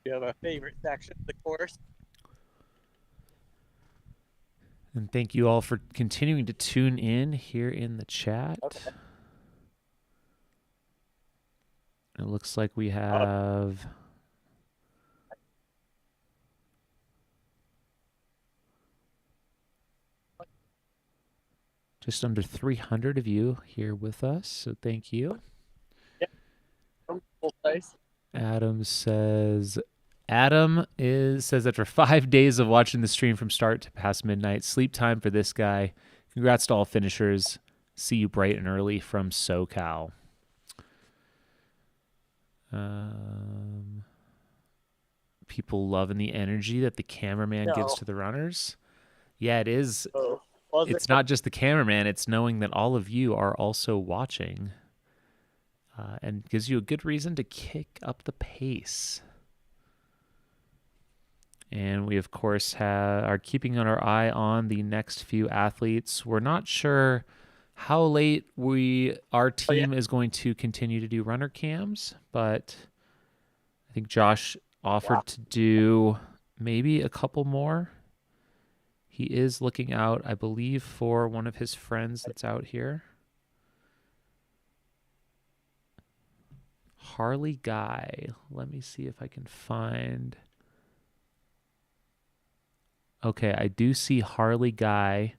You have a favorite section of the course? And thank you all for continuing to tune in here in the chat. Okay. It looks like we have just under 300 of you here with us, so thank you. Yeah. Full place. Adam says after 5 days of watching the stream from start to past midnight, sleep time for this guy. Congrats to all finishers. See you bright and early from SoCal. People loving the energy that the cameraman gives to the runners. Yeah, it is. It's not just the cameraman, it's knowing that all of you are also watching. And gives you a good reason to kick up the pace. And we, of course, are keeping our eye on the next few athletes. We're not sure how late our team is going to continue to do runner cams, but I think Josh offered to do maybe a couple more. He is looking out, I believe, for one of his friends that's out here. Harley Guy. Let me see if I can find. Okay, I do see Harley Guy.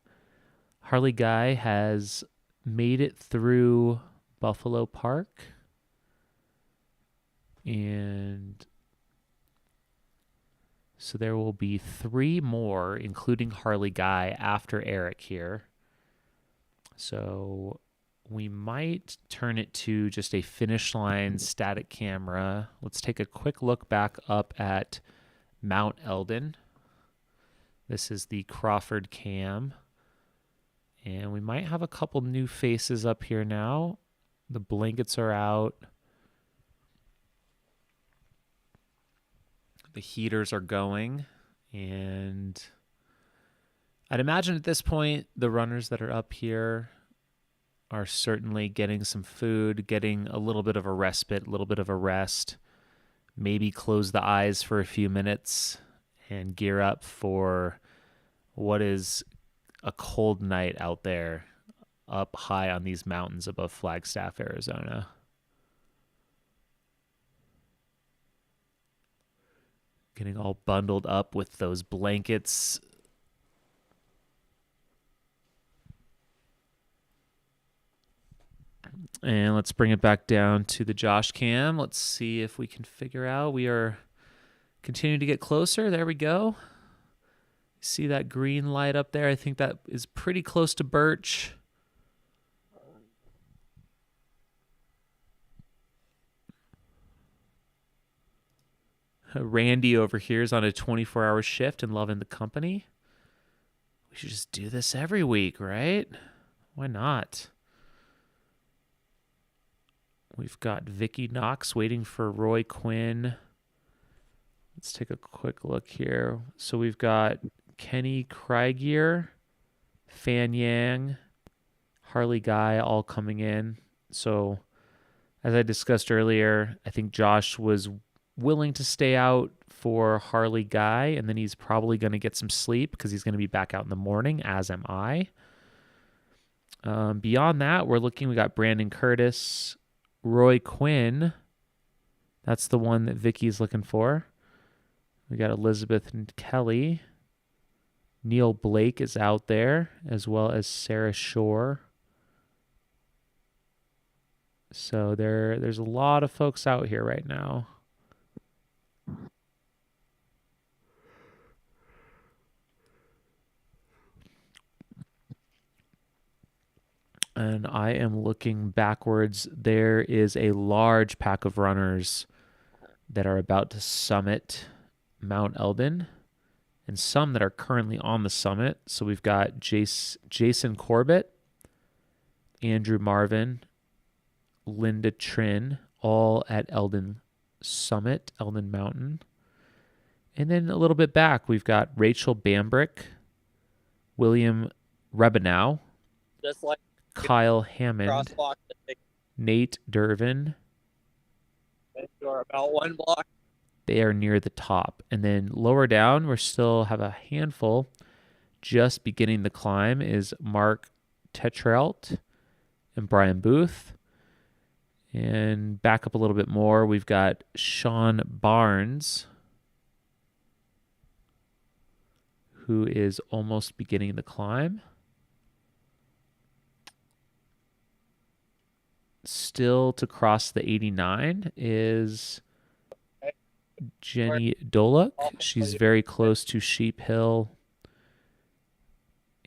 Harley Guy has made it through Buffalo Park. And so there will be 3 more, including Harley Guy, after Eric here. So we might turn it to just a finish line static camera. Let's take a quick look back up at Mount Eldon. This is the Crawford cam. And we might have a couple new faces up here now. The blankets are out. The heaters are going. And I'd imagine at this point, the runners that are up here are certainly getting some food, getting a little bit of a respite, a little bit of a rest, maybe close the eyes for a few minutes and gear up for what is a cold night out there up high on these mountains above Flagstaff, Arizona. Getting all bundled up with those blankets. And let's bring it back down to the Josh cam. Let's see if we can figure out. We are continuing to get closer. There we go. See that green light up there? I think that is pretty close to Birch. Randy over here is on a 24-hour shift and loving the company. We should just do this every week, right? Why not? We've got Vicky Knox waiting for Roy Quinn. Let's take a quick look here. So we've got Kenny Kriegier, Fan Yang, Harley Guy all coming in. So as I discussed earlier, I think Josh was willing to stay out for Harley Guy, and then he's probably going to get some sleep because he's going to be back out in the morning, as am I. Beyond that, we got Brandon Curtis, Roy Quinn. That's the one that Vicky's looking for. We got Elizabeth and Kelly. Neil Blake is out there, as well as Sarah Shore. So there's a lot of folks out here right now. And I am looking backwards. There is a large pack of runners that are about to summit Mount Eldon, and some that are currently on the summit. So we've got Jason Corbett, Andrew Marvin, Linda Trin, all at Eldon Summit, Eldon Mountain. And then a little bit back, we've got Rachel Bambrick, William Rebenow, Just like Kyle Hammond, crosswalk, Nate Dervin. you're about 1 block. They are near the top. And then lower down, we still have a handful. Just beginning the climb is Mark Tetraelt and Brian Booth. And back up a little bit more, we've got Sean Barnes, who is almost beginning the climb. Still to cross the 89 is Jenny Doluk. She's very close to Sheep Hill.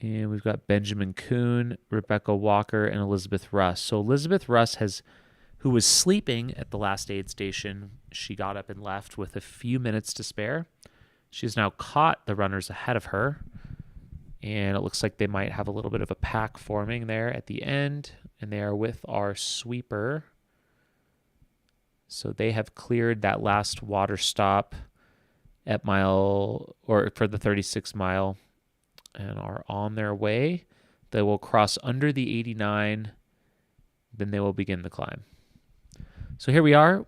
And we've got Benjamin Kuhn, Rebecca Walker, and Elizabeth Russ. So Elizabeth Russ who was sleeping at the last aid station, she got up and left with a few minutes to spare. She's now caught the runners ahead of her. And it looks like they might have a little bit of a pack forming there at the end. And they are with our sweeper. So they have cleared that last water stop at for the 36 mile and are on their way. They will cross under the 89. Then they will begin the climb. So here we are.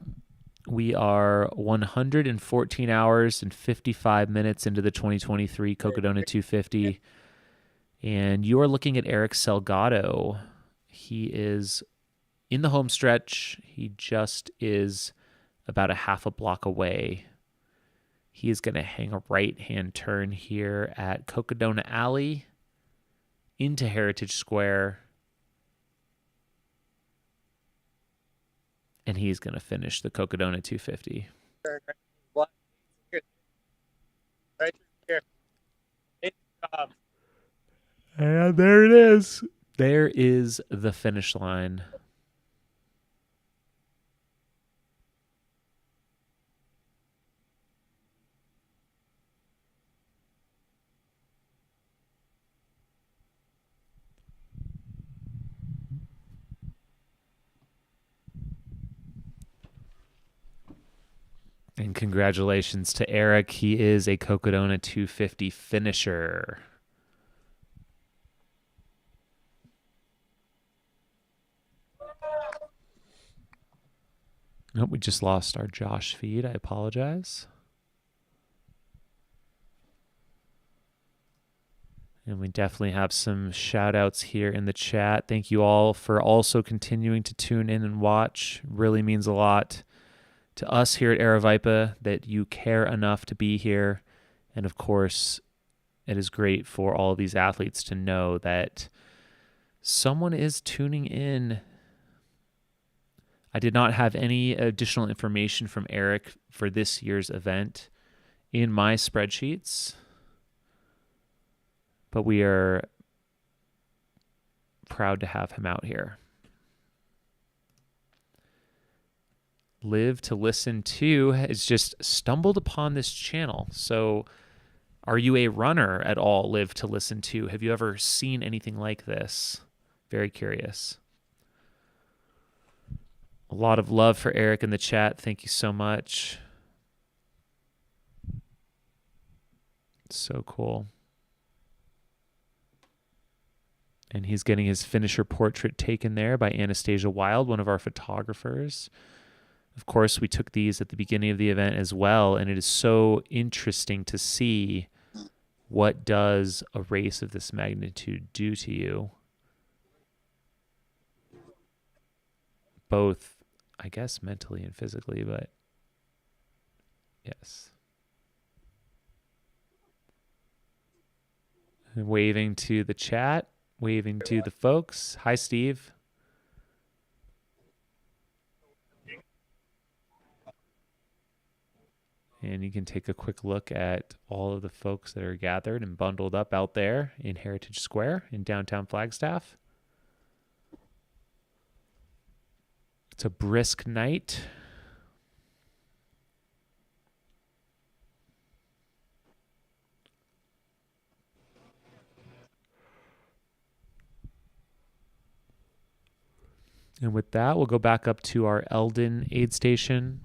We are 114 hours and 55 minutes into the 2023 Cocodona 250. And you are looking at Eric Salgado. He is in the home stretch. He just is about a half a block away. He is going to hang a right-hand turn here at Cocodona Alley into Heritage Square. And he's going to finish the Cocodona 250. Right here. And there it is. There is the finish line. And congratulations to Eric. He is a Cocodona 250 finisher. Nope, we just lost our Josh feed. I apologize. And we definitely have some shout outs here in the chat. Thank you all for also continuing to tune in and watch. Really means a lot to us here at Aravaipa that you care enough to be here. And of course, it is great for all of these athletes to know that someone is tuning in. I did not have any additional information from Eric for this year's event in my spreadsheets, but we are proud to have him out here. Live to Listen To has just stumbled upon this channel. So are you a runner at all, Live to Listen To? Have you ever seen anything like this? Very curious. A lot of love for Eric in the chat. Thank you so much. So cool. And he's getting his finisher portrait taken there by Anastasia Wild, one of our photographers. Of course, we took these at the beginning of the event as well, and it is so interesting to see what does a race of this magnitude do to you. Both, I guess, mentally and physically, but yes. And waving to the chat, waving to the folks. Hi, Steve. And you can take a quick look at all of the folks that are gathered and bundled up out there in Heritage Square in downtown Flagstaff. It's a brisk night. And with that, we'll go back up to our Eldon aid station.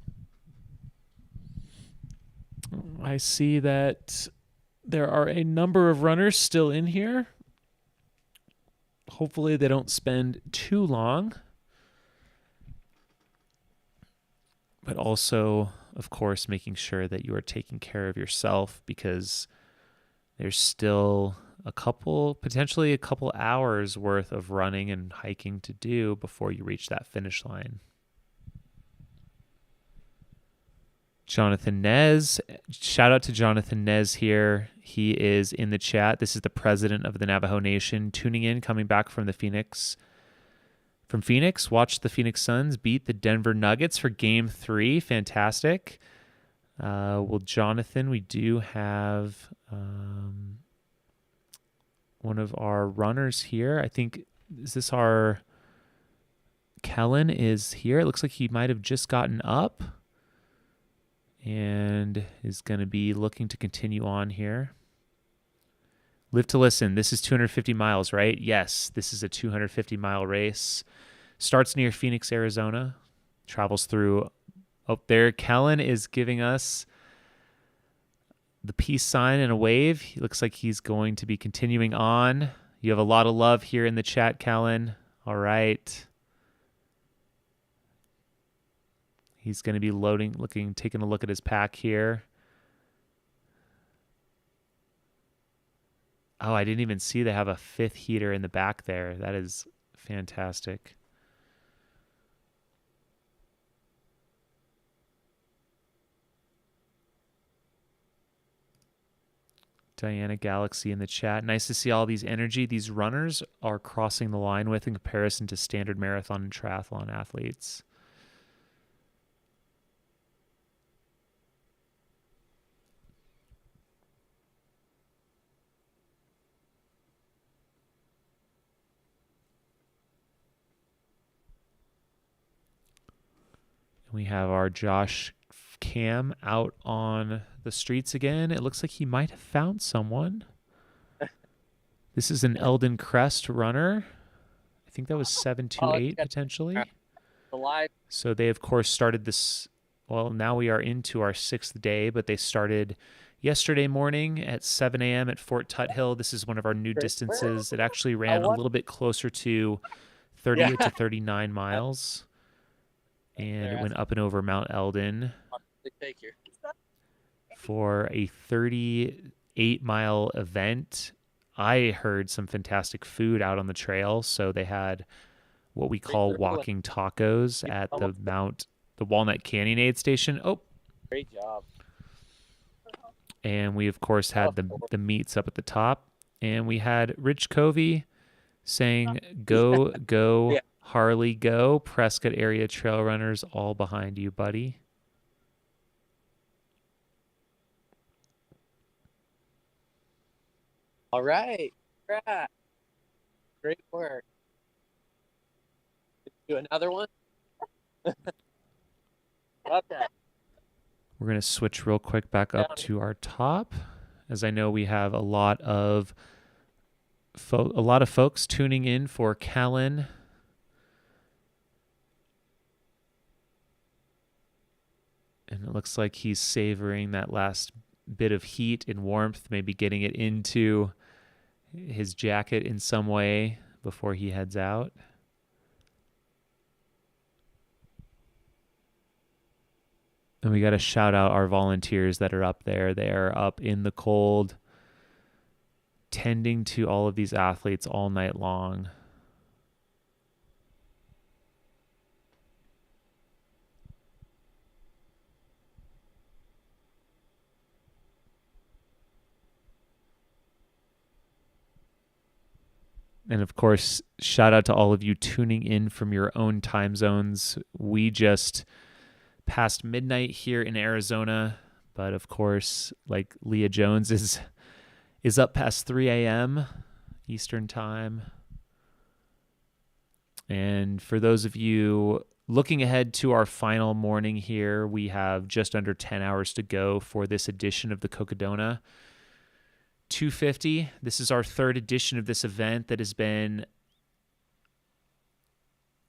I see that there are a number of runners still in here. Hopefully they don't spend too long. But also, of course, making sure that you are taking care of yourself, because there's still potentially a couple hours worth of running and hiking to do before you reach that finish line. Jonathan Nez, shout out to Jonathan Nez here. He is in the chat. This is the president of the Navajo Nation, tuning in, coming back from Phoenix. Watched the Phoenix Suns beat the Denver Nuggets for Game 3. Fantastic. Well, Jonathan, we do have one of our runners here. I think, is this our... Kellen is here. It looks like he might have just gotten up and is going to be looking to continue on here. Live to listen. This is 250 miles, right? Yes, this is a 250-mile race. Starts near Phoenix, Arizona. Travels through... Oh, there. Kellen is giving us the peace sign and a wave. He looks like he's going to be continuing on. You have a lot of love here in the chat, Kellen. All right. He's going to be taking a look at his pack here. Oh, I didn't even see they have a fifth heater in the back there. That is fantastic. Diana Galaxy in the chat. Nice to see all these energy these runners are crossing the line with in comparison to standard marathon and triathlon athletes. We have our Josh Cam out on the streets again. It looks like he might have found someone. This is an Eldon Crest runner. I think that was 728 potentially. So they, of course, started this. Well, now we are into our 6th day, but they started yesterday morning at 7 a.m. at Fort Tuthill. This is one of our new distances. It actually ran a little bit closer to 38 to 39 miles. And it went up and over Mount Eldon for a 38-mile event. I heard some fantastic food out on the trail. So they had what we call walking tacos at the Walnut Canyon aid station. Oh, great job. And we, of course, had the meats up at the top. And we had Rich Covey saying, go, go. Yeah. Harley, go. Prescott area trail runners all behind you, buddy. All right. Great work. Do another one? Love that. We're going to switch real quick back up to our top, as I know we have a lot of folks tuning in for Callan. And it looks like he's savoring that last bit of heat and warmth, maybe getting it into his jacket in some way before he heads out. And we got to shout out our volunteers that are up there. They are up in the cold, tending to all of these athletes all night long. And of course, shout out to all of you tuning in from your own time zones. We just passed midnight here in Arizona, but of course, like Leah Jones is up past 3 a.m. Eastern time. And for those of you looking ahead to our final morning here, we have just under 10 hours to go for this edition of the Cocodona 250. This is our third edition of this event that has been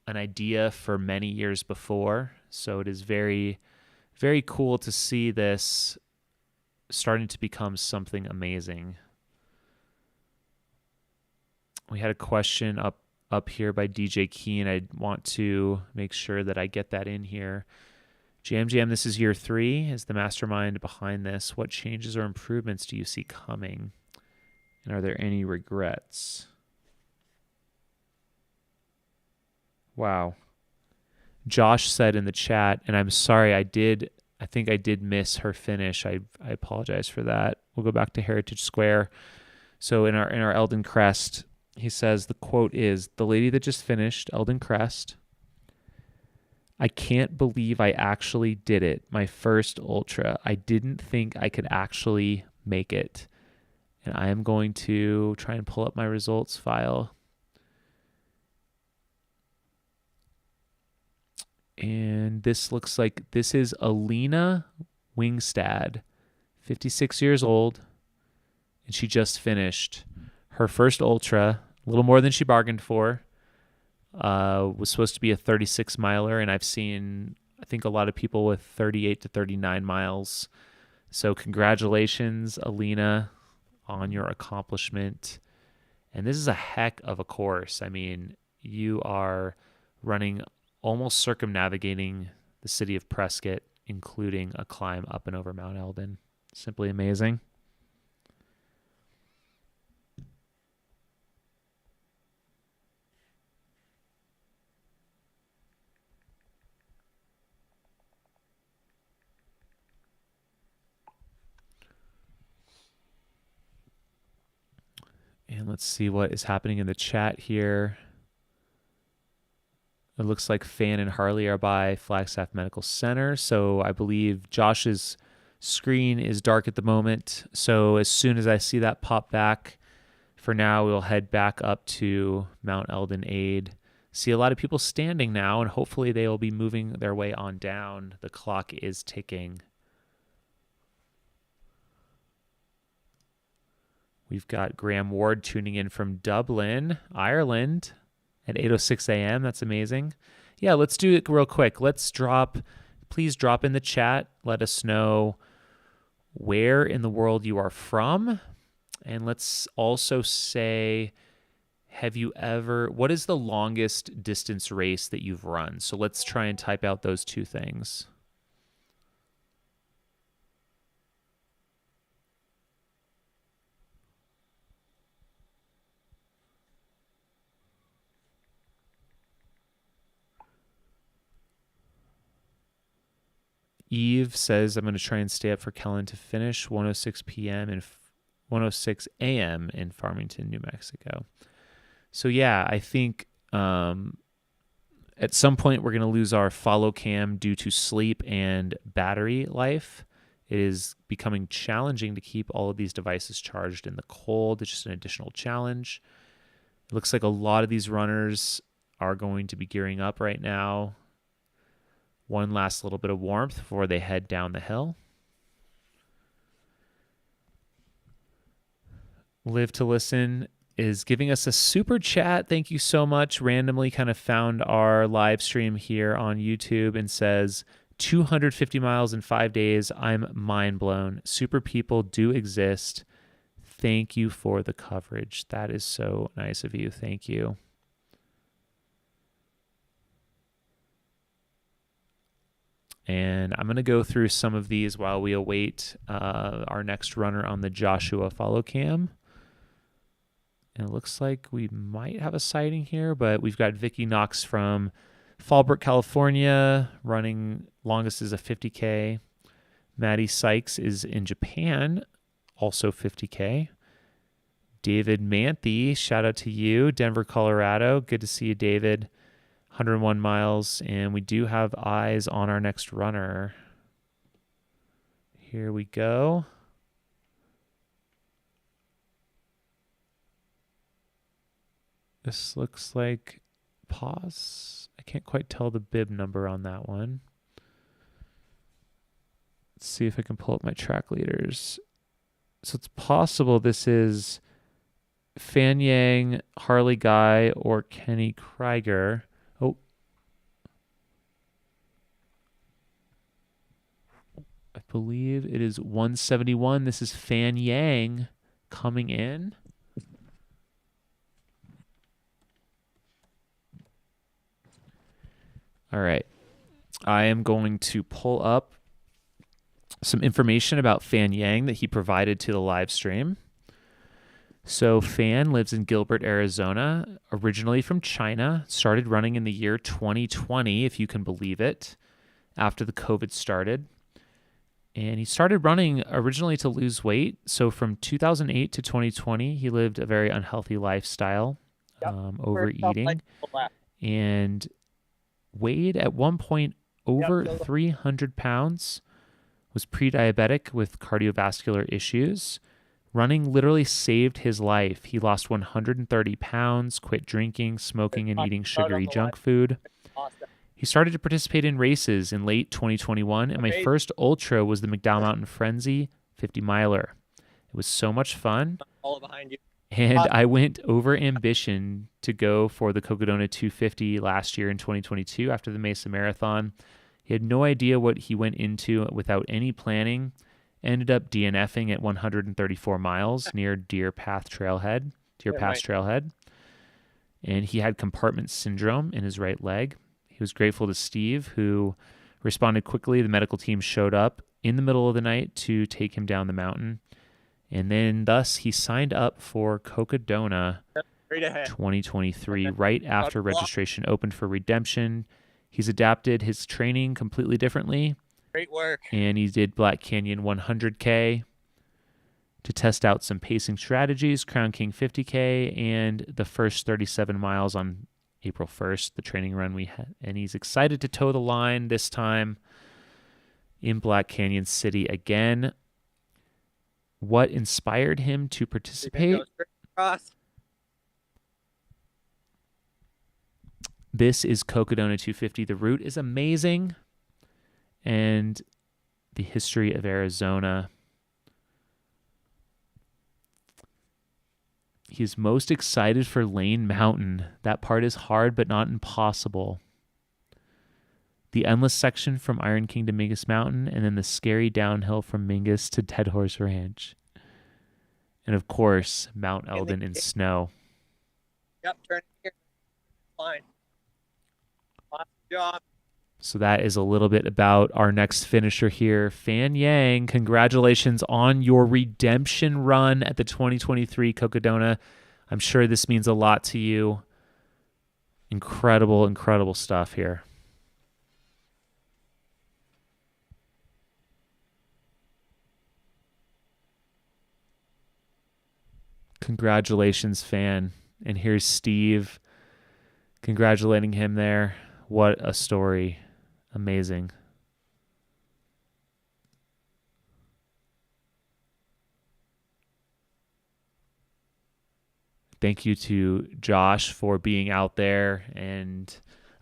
an idea for many years before. So it is very, very cool to see this starting to become something amazing. We had a question up here by DJ Keen. I want to make sure that I get that in here. Jam, this is year 3. Is the mastermind behind this? What changes or improvements do you see coming? And are there any regrets? Wow. Josh said in the chat, and I'm sorry, I think I did miss her finish. I apologize for that. We'll go back to Heritage Square. So in our Eldon Crest, he says the quote is, "The lady that just finished Eldon Crest, I can't believe I actually did it. My first ultra. I didn't think I could actually make it." And I am going to try and pull up my results file. And this looks like this is Alina Wingstad, 56 years old, and she just finished her first ultra, a little more than she bargained for. Was supposed to be a 36 miler, and I've seen, I think, a lot of people with 38 to 39 miles. So congratulations, Alina, on your accomplishment. And this is a heck of a course. I mean, you are running, almost circumnavigating the city of Prescott, including a climb up and over Mount Eldon. Simply amazing. And let's see what is happening in the chat here. It looks like Fan and Harley are by Flagstaff Medical Center. So I believe Josh's screen is dark at the moment. So as soon as I see that pop back, for now, we'll head back up to Mount Eldon Aid. See a lot of people standing now, and hopefully they will be moving their way on down. The clock is ticking. We've got Graham Ward tuning in from Dublin, Ireland at 8:06 a.m. That's amazing. Yeah, let's do it real quick. Please drop in the chat. Let us know where in the world you are from. And let's also say, what is the longest distance race that you've run? So let's try and type out those two things. Eve says, I'm going to try and stay up for Kellen to finish 1:06 p.m. and 1:06 a.m. in Farmington, New Mexico. So yeah, I think at some point we're going to lose our follow cam due to sleep and battery life. It is becoming challenging to keep all of these devices charged in the cold. It's just an additional challenge. It looks like a lot of these runners are going to be gearing up right now. One last little bit of warmth before they head down the hill. Live to Listen is giving us a super chat. Thank you so much. Randomly kind of found our live stream here on YouTube and says, 250 miles in 5 days. I'm mind blown. Super people do exist. Thank you for the coverage. That is so nice of you. Thank you. And I'm going to go through some of these while we await our next runner on the Joshua follow cam. And it looks like we might have a sighting here, but we've got Vicky Knox from Fallbrook, California, running longest is a 50K. Maddie Sykes is in Japan, also 50K. David Manthe, shout out to you, Denver, Colorado. Good to see you, David. 101 miles, and we do have eyes on our next runner. Here we go. This looks like pause. I can't quite tell the bib number on that one. Let's see if I can pull up my track leaders. So it's possible this is Fan Yang, Harley Guy, or Kenny Krieger. Oh. I believe it is 171. This is Fan Yang coming in. All right. I am going to pull up some information about Fan Yang that he provided to the live stream. So Fan lives in Gilbert, Arizona, originally from China, started running in the year 2020, if you can believe it, after the COVID started. And he started running originally to lose weight. So from 2008 to 2020, he lived a very unhealthy lifestyle, overeating, and weighed at one point over 300 pounds, was pre-diabetic with cardiovascular issues. Running literally saved his life. He lost 130 pounds, quit drinking, smoking, and eating sugary junk food. He started to participate in races in late 2021, and my first ultra was the McDowell Mountain Frenzy 50 miler. It was so much fun. All behind you. And I went over ambition to go for the Cocodona 250 last year in 2022 after the Mesa Marathon. He had no idea what he went into without any planning. Ended up DNFing at 134 miles near Deer Pass Trailhead. And he had compartment syndrome in his right leg. He was grateful to Steve, who responded quickly. The medical team showed up in the middle of the night to take him down the mountain. And then thus he signed up for Cocodona 2023 right after registration opened for redemption. He's adapted his training completely differently. Great work. And he did Black Canyon 100K to test out some pacing strategies, Crown King 50K, and the first 37 miles on April 1st, the training run we had. And he's excited to toe the line this time in Black Canyon City again. What inspired him to participate? This is Cocodona 250. The route is amazing. And the history of Arizona. He's most excited for Lane Mountain. That part is hard, but not impossible. The endless section from Iron King to Mingus Mountain, and then the scary downhill from Mingus to Dead Horse Ranch. And of course, Mount Eldon in snow. Yep, turn here. Fine. Awesome job. So that is a little bit about our next finisher here, Fan Yang. Congratulations on your redemption run at the 2023 Cocodona. I'm sure this means a lot to you. Incredible, incredible stuff here. Congratulations, Fan. And here's Steve congratulating him there. What a story. Amazing. Thank you to Josh for being out there and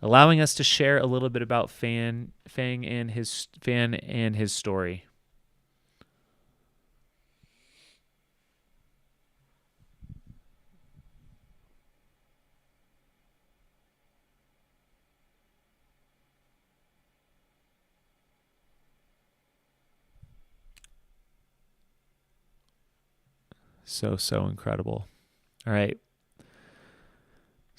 allowing us to share a little bit about Fan and his story. So incredible. All right.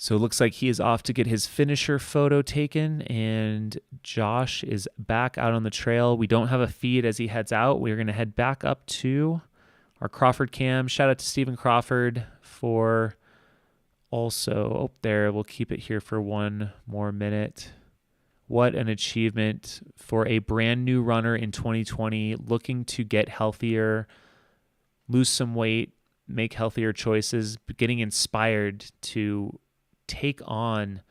So it looks like he is off to get his finisher photo taken, and Josh is back out on the trail. We don't have a feed as he heads out. We're going to head back up to our Crawford cam. Shout out to Stephen Crawford for also, there, we'll keep it here for one more minute. What an achievement for a brand new runner in 2020, looking to get healthier, lose some weight, make healthier choices, getting inspired to take on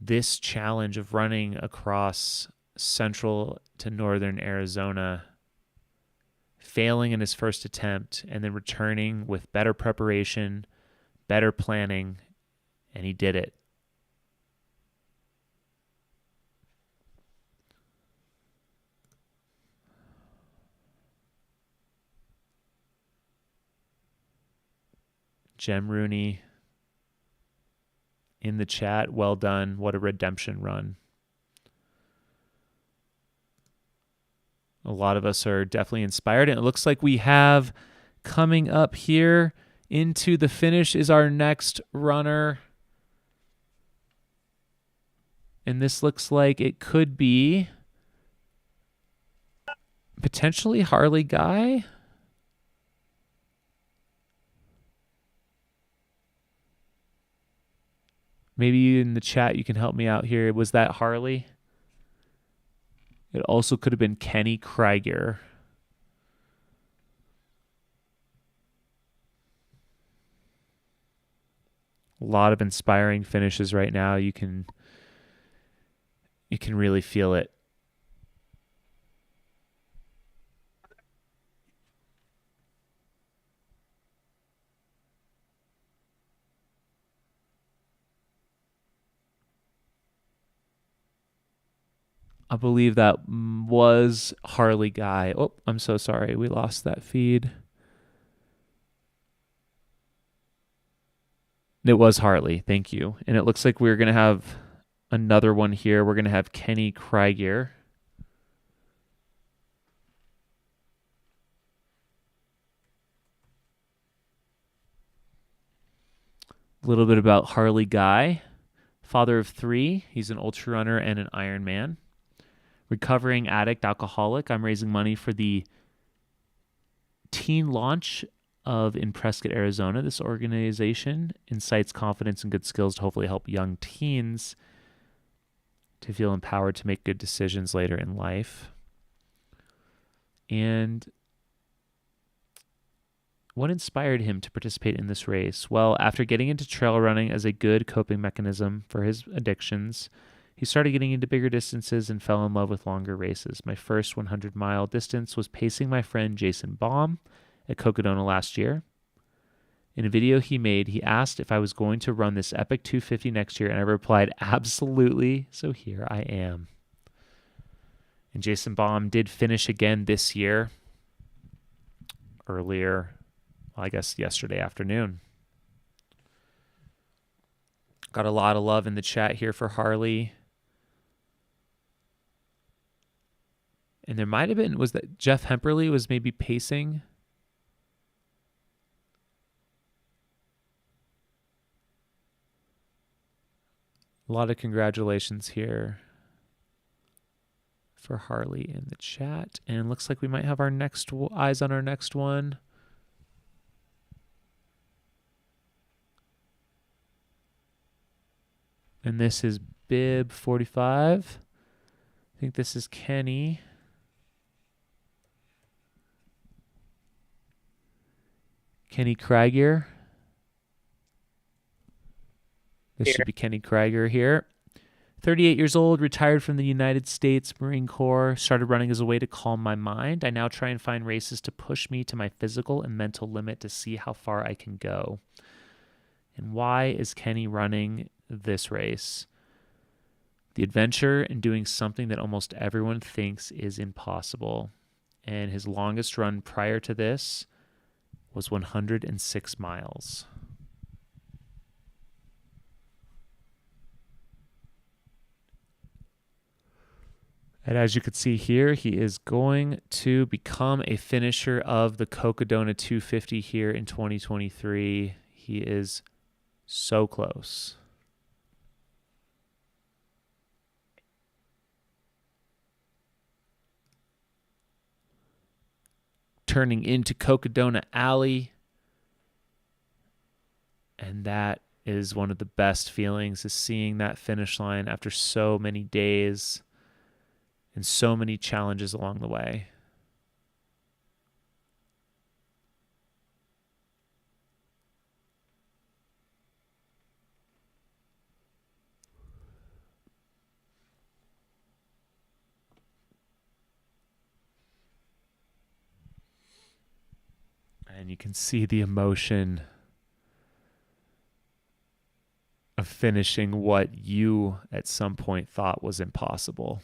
this challenge of running across central to northern Arizona, failing in his first attempt, and then returning with better preparation, better planning, and he did it. Jem Rooney in the chat, well done. What a redemption run. A lot of us are definitely inspired, and it looks like we have coming up here into the finish is our next runner. And this looks like it could be potentially Harley Guy. Maybe in the chat you can help me out here. Was that Harley? It also could have been Kenny Krieger. A lot of inspiring finishes right now. You can really feel it. I believe that was Harley Guy. Oh, I'm so sorry. We lost that feed. It was Harley. Thank you. And it looks like we're going to have another one here. We're going to have Kenny Krieger. A little bit about Harley Guy. Father of 3. He's an ultra runner and an Ironman. Recovering addict, alcoholic. I'm raising money for the teen launch of in Prescott, Arizona. This organization incites confidence and good skills to hopefully help young teens to feel empowered to make good decisions later in life. And what inspired him to participate in this race? Well, after getting into trail running as a good coping mechanism for his addictions, he started getting into bigger distances and fell in love with longer races. My first 100-mile distance was pacing my friend Jason Baum at Cocodona last year. In a video he made, he asked if I was going to run this epic 250 next year, and I replied, absolutely, so here I am. And Jason Baum did finish again this year, earlier, I guess yesterday afternoon. Got a lot of love in the chat here for Harley. And there might have been, was that Jeff Hemperly was maybe pacing? A lot of congratulations here for Harley in the chat. And looks like we might have our next eyes on our next one. And this is Bib 45. I think this is Kenny. Kenny Krieger. This should be Kenny Krieger here. 38 years old, retired from the United States Marine Corps, started running as a way to calm my mind. I now try and find races to push me to my physical and mental limit to see how far I can go. And why is Kenny running this race? The adventure and doing something that almost everyone thinks is impossible. And his longest run prior to this was 106 miles. And as you can see here, he is going to become a finisher of the Cocodona 250 here in 2023. He is so close. turning into Cocodona Alley. And that is one of the best feelings, is seeing that finish line after so many days and so many challenges along the way. And you can see the emotion of finishing what you at some point thought was impossible.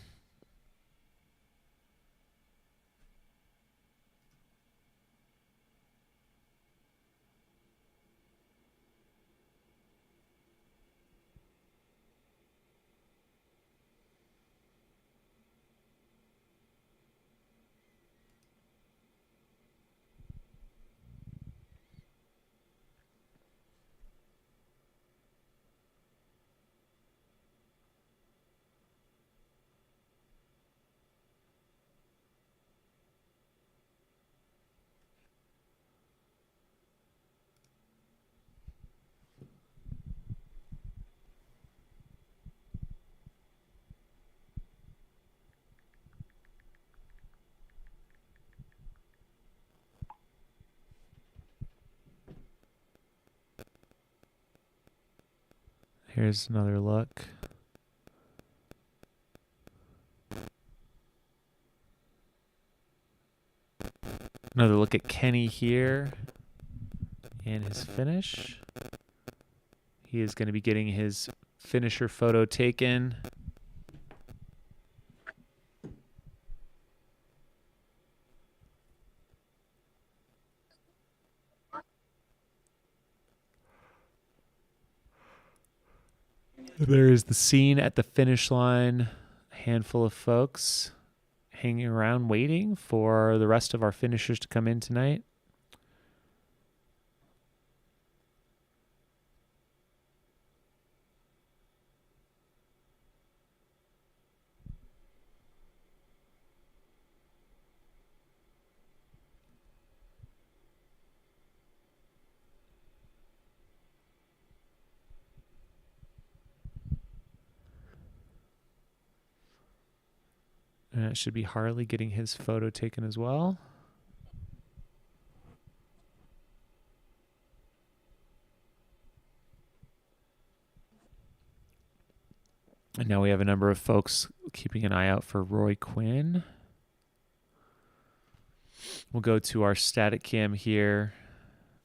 Here's another look. Another look at Kenny here and his finish. He is going to be getting his finisher photo taken. There is the scene at the finish line. A handful of folks hanging around waiting for the rest of our finishers to come in tonight. And it should be Harley getting his photo taken as well. And now we have a number of folks keeping an eye out for Roy Quinn. We'll go to our static cam here.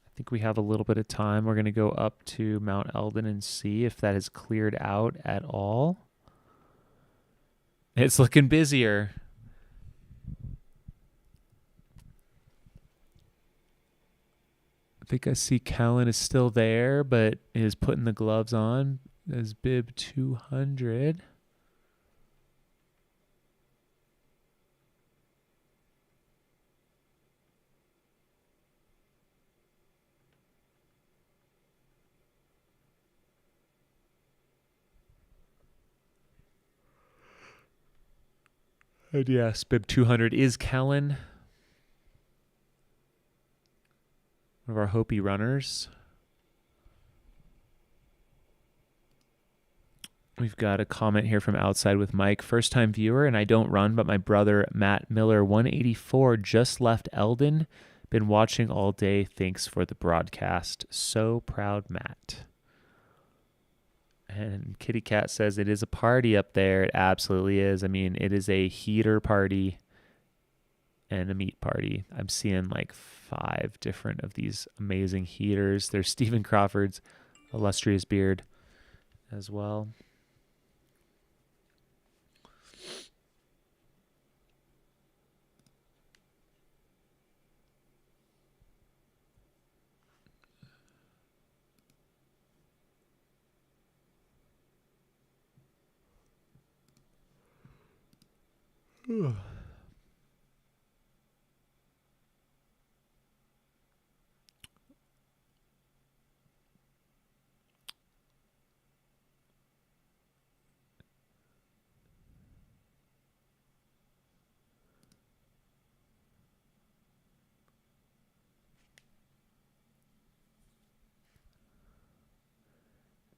I think we have a little bit of time. We're going to go up to Mount Eldon and see if that is cleared out at all. It's looking busier. I think I see Callan is still there, but is putting the gloves on as bib 200. And yes, bib 200 is Kellen, one of our Hopi runners. We've got a comment here from Outside with Mike. First time viewer, and I don't run, but my brother Matt Miller, 184, just left Eldon. Been watching all day. Thanks for the broadcast. So proud, Matt. And Kitty Cat says it is a party up there. It absolutely is. I mean, it is a heater party and a meat party. I'm seeing like 5 different of these amazing heaters. There's Stephen Crawford's illustrious beard as well.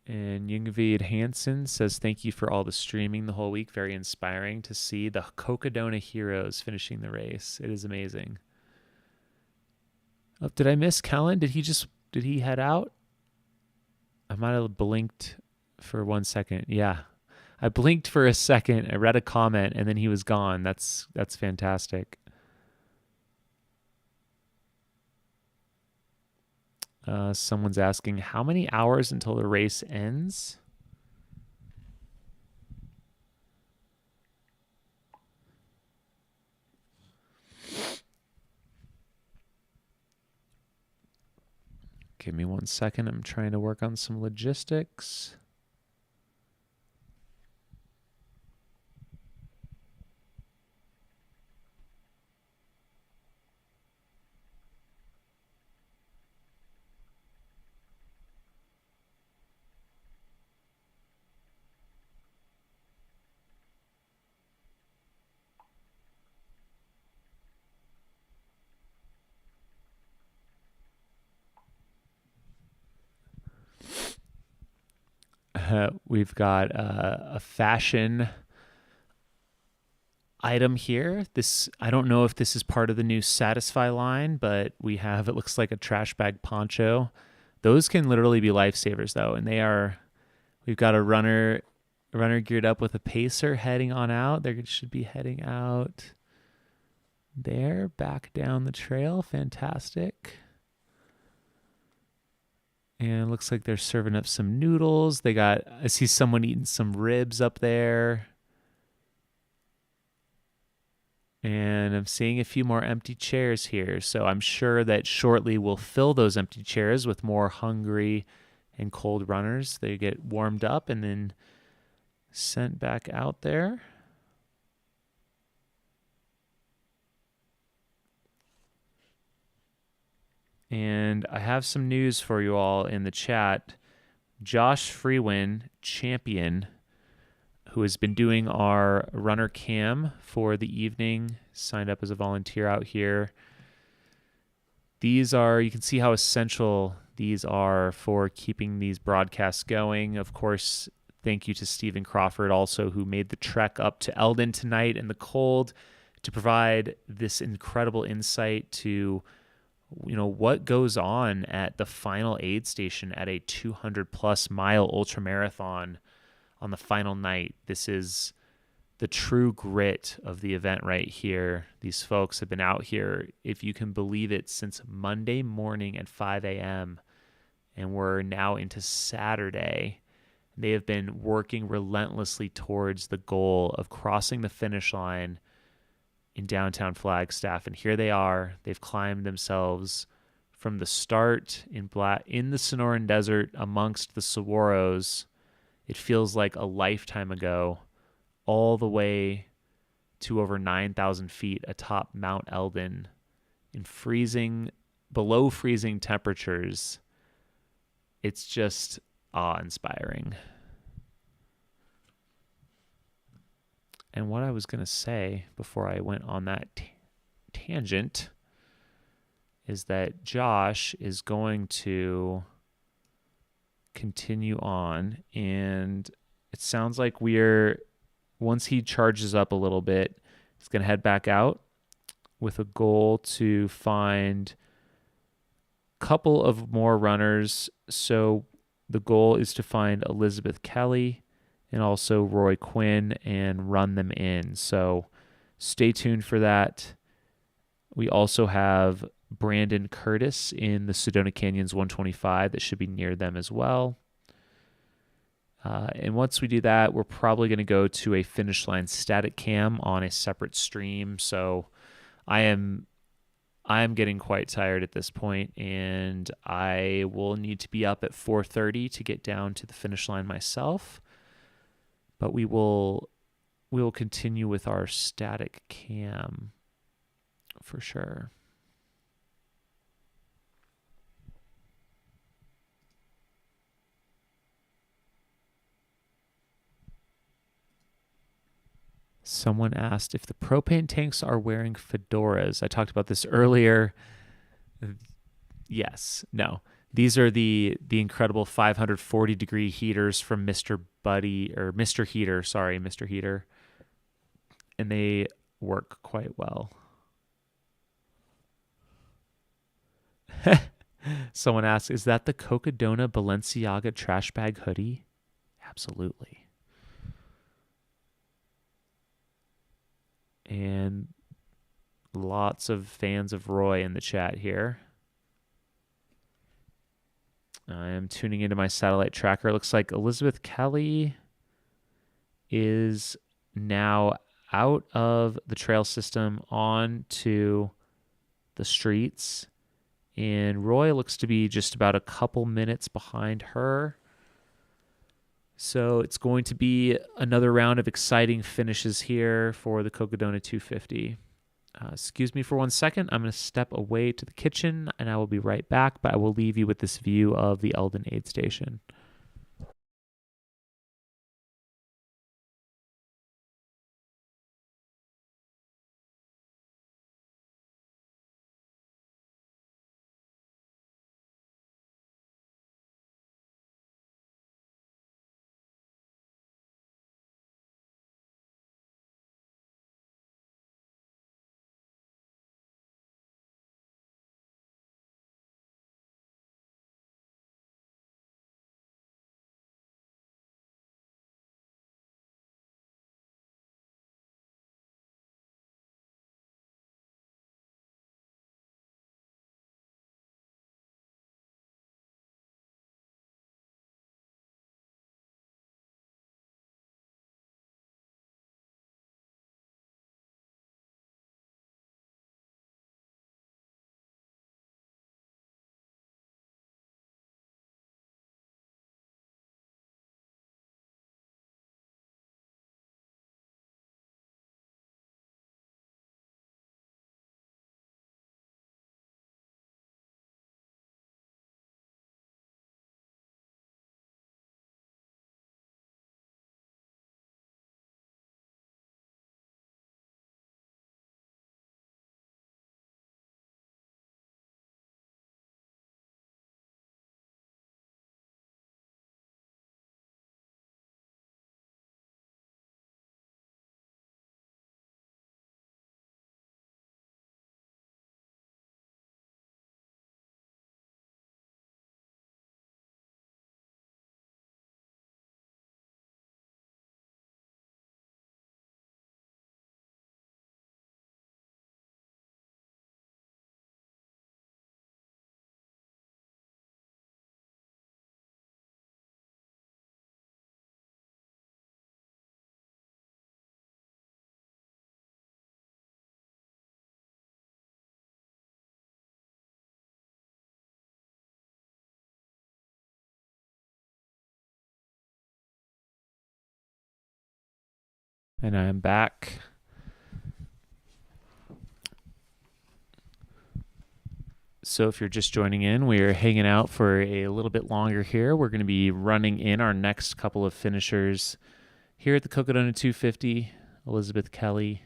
And Yngvid Hansen says, thank you for all the streaming the whole week. Very inspiring to see the Cocodona heroes finishing the race. It is amazing. Oh, did I miss Kellen? Did he head out? I might have blinked for 1 second. Yeah. I blinked for a second. I read a comment and then he was gone. That's fantastic. Someone's asking, how many hours until the race ends? Give me 1 second. I'm trying to work on some logistics. We've got a fashion item here. This, I don't know if this is part of the new Satisfy line, but we have, it looks like a trash bag poncho. Those can literally be lifesavers though. And we've got a runner geared up with a pacer heading on out. They should be heading out there, back down the trail. Fantastic. And it looks like they're serving up some noodles. I see someone eating some ribs up there. And I'm seeing a few more empty chairs here. So I'm sure that shortly we'll fill those empty chairs with more hungry and cold runners. They get warmed up and then sent back out there. And I have some news for you all in the chat. Josh Freewin, champion, who has been doing our runner cam for the evening, signed up as a volunteer out here. These are, you can see how essential these are for keeping these broadcasts going. Of course, thank you to Stephen Crawford also, who made the trek up to Eldon tonight in the cold to provide this incredible insight to what goes on at the final aid station at a 200+ mile ultra marathon on the final night. This is the true grit of the event right here. These folks have been out here, if you can believe it, since Monday morning at 5 a.m. and we're now into Saturday. They have been working relentlessly towards the goal of crossing the finish line in downtown Flagstaff, and here they are. They've climbed themselves from the start in the Sonoran Desert amongst the saguaros. It feels like a lifetime ago, all the way to over 9,000 feet atop Mount Eldon in below freezing temperatures. It's just awe-inspiring. And what I was going to say before I went on that tangent is that Josh is going to continue on, and it sounds like once he charges up a little bit, he's going to head back out with a goal to find a couple of more runners. So the goal is to find Elizabeth Kelly and also Roy Quinn and run them in. So stay tuned for that. We also have Brandon Curtis in the Sedona Canyons 125 that should be near them as well. And once we do that, we're probably going to go to a finish line static cam on a separate stream. So I am getting quite tired at this point, and I will need to be up at 4:30 to get down to the finish line myself. But we will continue with our static cam for sure. Someone asked if the propane tanks are wearing fedoras. I talked about this earlier. Yes. No. These are the incredible 540-degree heaters from Mr. Heater, Mr. Heater. And they work quite well. Someone asks, is that the Cocodona Balenciaga trash bag hoodie? Absolutely. And lots of fans of Roy in the chat here. I am tuning into my satellite tracker. It looks like Elizabeth Kelly is now out of the trail system onto the streets. And Roy looks to be just about a couple minutes behind her. So it's going to be another round of exciting finishes here for the Cocodona 250. Excuse me for 1 second. I'm going to step away to the kitchen and I will be right back, but I will leave you with this view of the Eldon aid station. And I am back. So if you're just joining in, we're hanging out for a little bit longer here. We're going to be running in our next couple of finishers here at the Cocodona 250. Elizabeth Kelly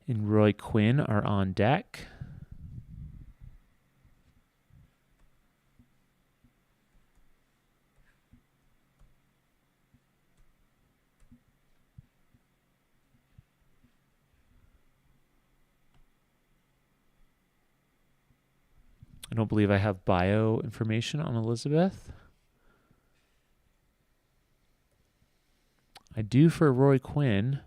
and Roy Quinn are on deck. I don't believe I have bio information on Elizabeth. I do for Roy Quinn.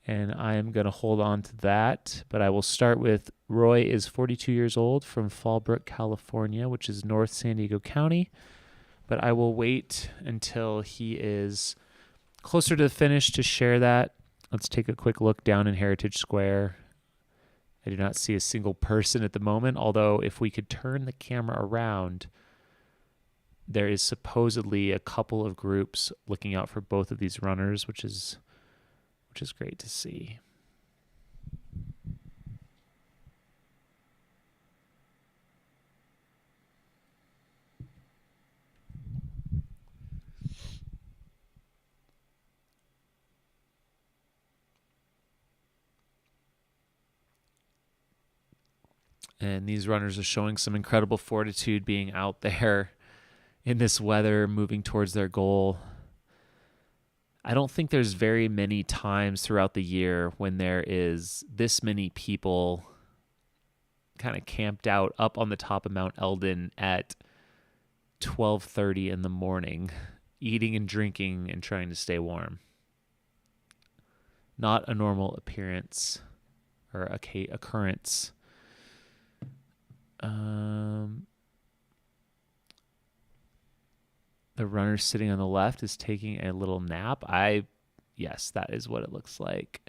And I am going to hold on to that. But I will start with Roy is 42 years old from Fallbrook, California, which is North San Diego County. But I will wait until he is closer to the finish to share that. Let's take a quick look down in Heritage Square. I do not see a single person at the moment, although if we could turn the camera around, there is supposedly a couple of groups looking out for both of these runners, which is great to see. And these runners are showing some incredible fortitude being out there in this weather, moving towards their goal. I don't think there's very many times throughout the year when there is this many people kind of camped out up on the top of Mount Eldon at 12:30 in the morning, eating and drinking and trying to stay warm. Not a normal appearance or occurrence. The runner sitting on the left is taking a little nap. Yes, that is what it looks like.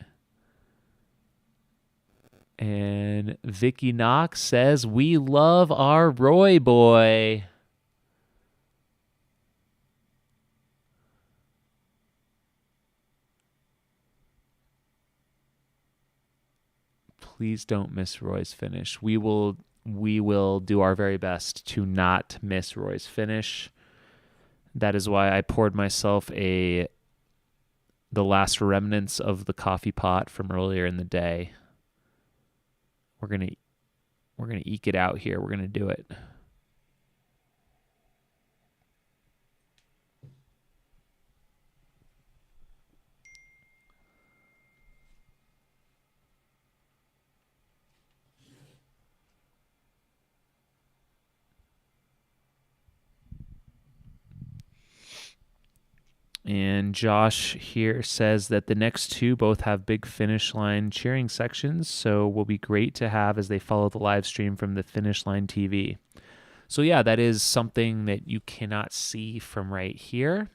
And Vicky Knox says, "We love our Roy boy." Please don't miss Roy's finish. We will do our very best to not miss Roy's finish. That is why I poured myself the last remnants of the coffee pot from earlier in the day. We're gonna eke it out here. We're gonna do it. And Josh here says that the next two both have big finish line cheering sections, so will be great to have as they follow the live stream from the Finish Line TV. So yeah, that is something that you cannot see from right here.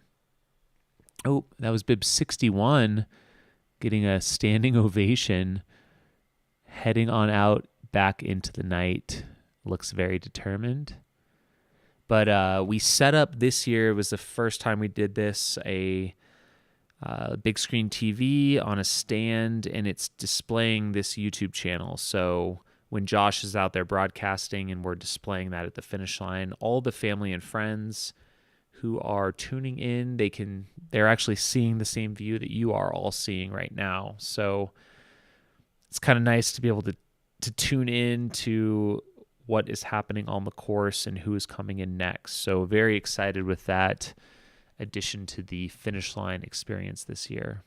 Oh, that was Bib 61 getting a standing ovation, heading on out back into the night. Looks very determined. But we set up this year, it was the first time we did this, a big screen TV on a stand, and it's displaying this YouTube channel. So when Josh is out there broadcasting and we're displaying that at the finish line, all the family and friends who are tuning in, they're actually seeing the same view that you are all seeing right now. So it's kind of nice to be able to tune in to what is happening on the course and who is coming in next. So very excited with that addition to the finish line experience this year.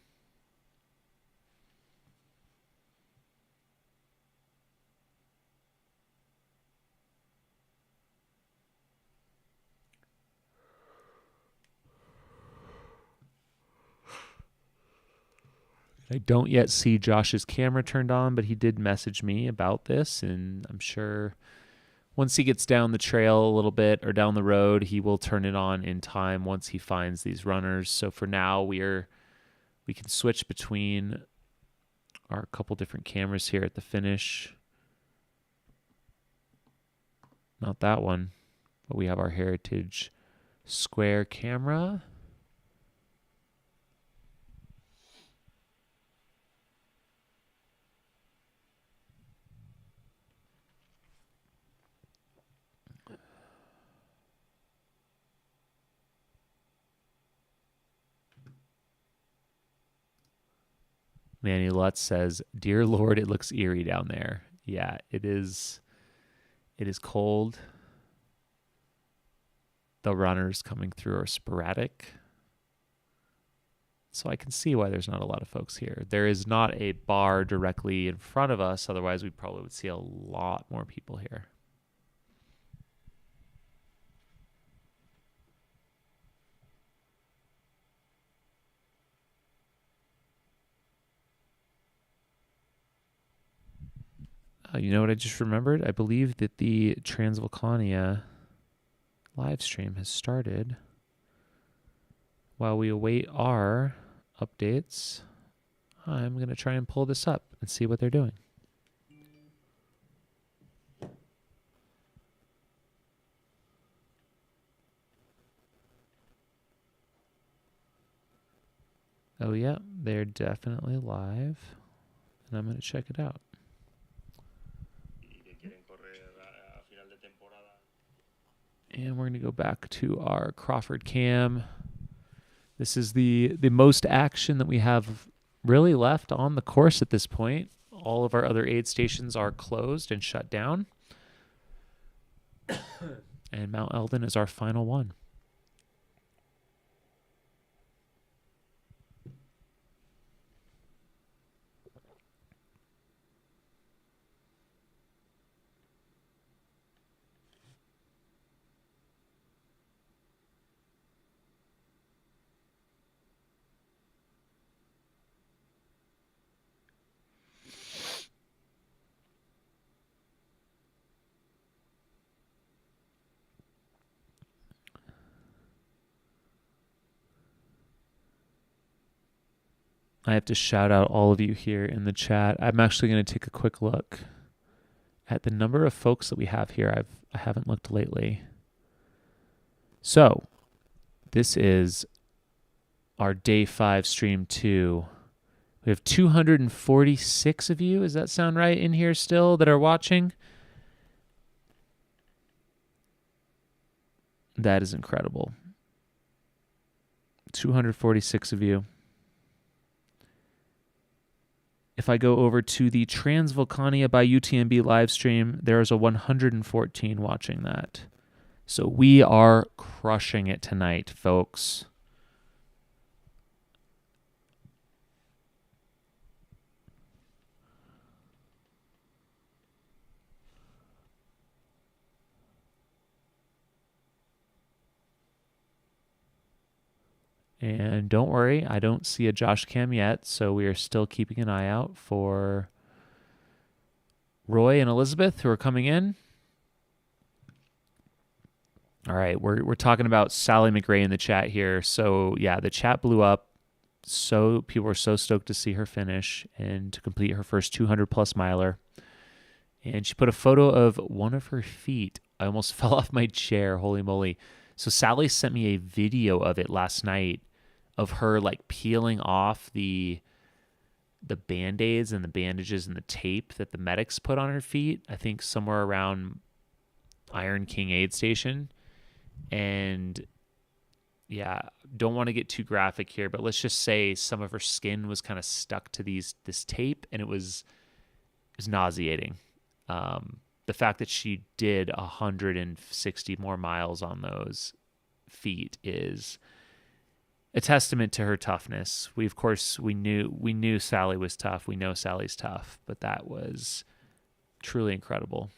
I don't yet see Josh's camera turned on, but he did message me about this, and I'm sure once he gets down the trail a little bit or down the road, he will turn it on in time once he finds these runners. So for now, we can switch between our couple different cameras here at the finish. Not that one, but we have our Heritage Square camera. Manny Lutz says, "Dear Lord, it looks eerie down there." Yeah, it is. It is cold. The runners coming through are sporadic. So I can see why there's not a lot of folks here. There is not a bar directly in front of us. Otherwise, we probably would see a lot more people here. You know what I just remembered? I believe that the Transvolcania live stream has started. While we await our updates, I'm going to try and pull this up and see what they're doing. Oh yeah, they're definitely live, and I'm going to check it out. And we're going to go back to our Crawford cam. This is the most action that we have really left on the course at this point. All of our other aid stations are closed and shut down. And Mount Eldon is our final one. I have to shout out all of you here in the chat. I'm actually going to take a quick look at the number of folks that we have here. I haven't looked lately. So, this is our day 5 stream 2. We have 246 of you. Does that sound right in here still that are watching? That is incredible. 246 of you. If I go over to the Transvolcania by UTMB live stream, there's a 114 watching that. So we are crushing it tonight, folks. And don't worry, I don't see a Josh Cam yet, so we are still keeping an eye out for Roy and Elizabeth who are coming in. All right, we're talking about Sally McRae in the chat here. So yeah, the chat blew up. So people were so stoked to see her finish and to complete her first 200+ miler. And she put a photo of one of her feet. I almost fell off my chair, holy moly. So Sally sent me a video of it last night of her like peeling off the Band-Aids and the bandages and the tape that the medics put on her feet, I think somewhere around Iron King aid station. And yeah, don't want to get too graphic here, but let's just say some of her skin was kind of stuck to this tape, and it was nauseating. The fact that she did 160 more miles on those feet is a testament to her toughness. We knew Sally was tough. We know Sally's tough, but that was truly incredible.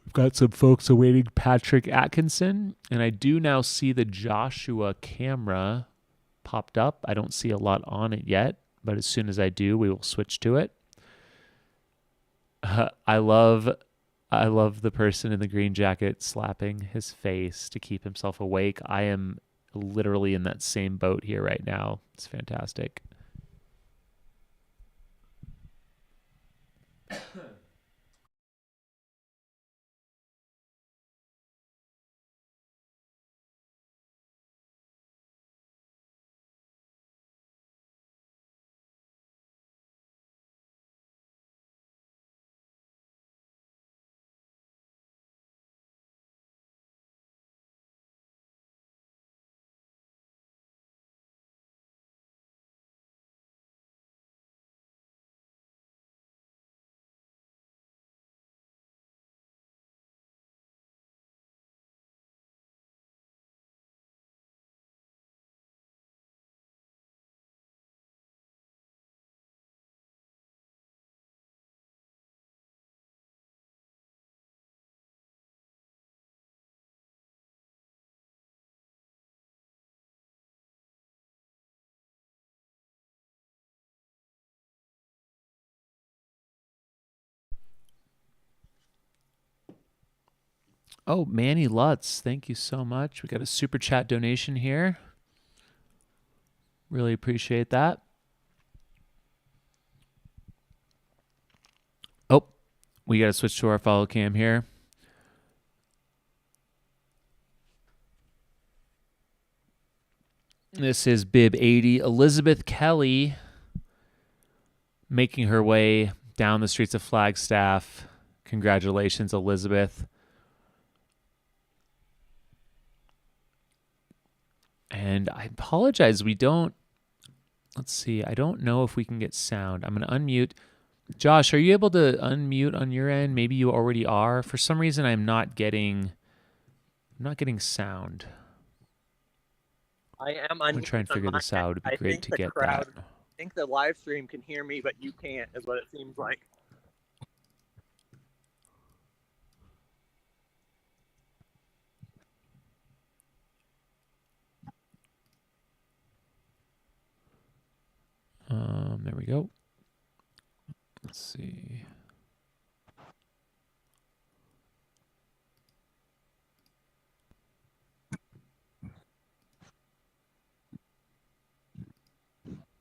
We've got some folks awaiting Patrick Atkinson, and I do now see the Joshua camera popped up. I don't see a lot on it yet, but as soon as I do, we will switch to it. I love the person in the green jacket slapping his face to keep himself awake. I am literally in that same boat here right now. It's fantastic. Oh, Manny Lutz, thank you so much. We got a super chat donation here. Really appreciate that. Oh, we got to switch to our follow cam here. This is Bib 80. Elizabeth Kelly making her way down the streets of Flagstaff. Congratulations, Elizabeth. And I apologize. We don't. Let's see. I don't know if we can get sound. I'm going to unmute. Josh, are you able to unmute on your end? Maybe you already are. For some reason, I'm not getting sound. I am I'm going to try and figure this out. It'd be great to get that. I think the live stream can hear me, but you can't, is what it seems like. There we go. Let's see.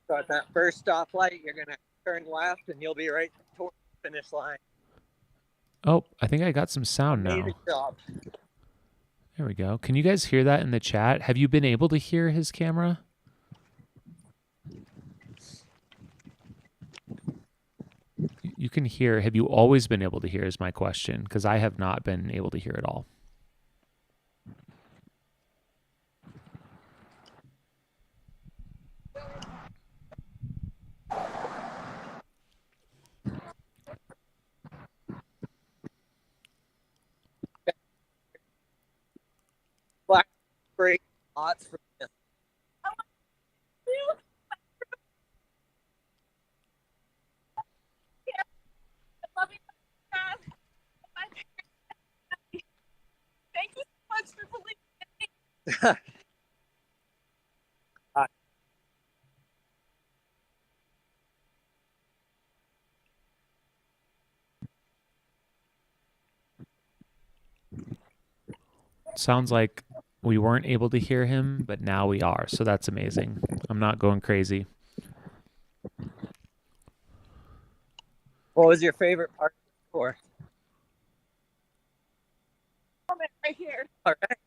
So at that first stoplight, you're going to turn left and you'll be right towards the finish line. Oh, I think I got some sound now. Amazing job. There we go. Can you guys hear that in the chat? Have you been able to hear his camera? You can hear. Have you always been able to hear is my question, because I have not been able to hear at all. Black break lots for this. Thank you so much for believing in me. Sounds like we weren't able to hear him, but now we are. So that's amazing. I'm not going crazy. What was your favorite part of the course? Right here. All right.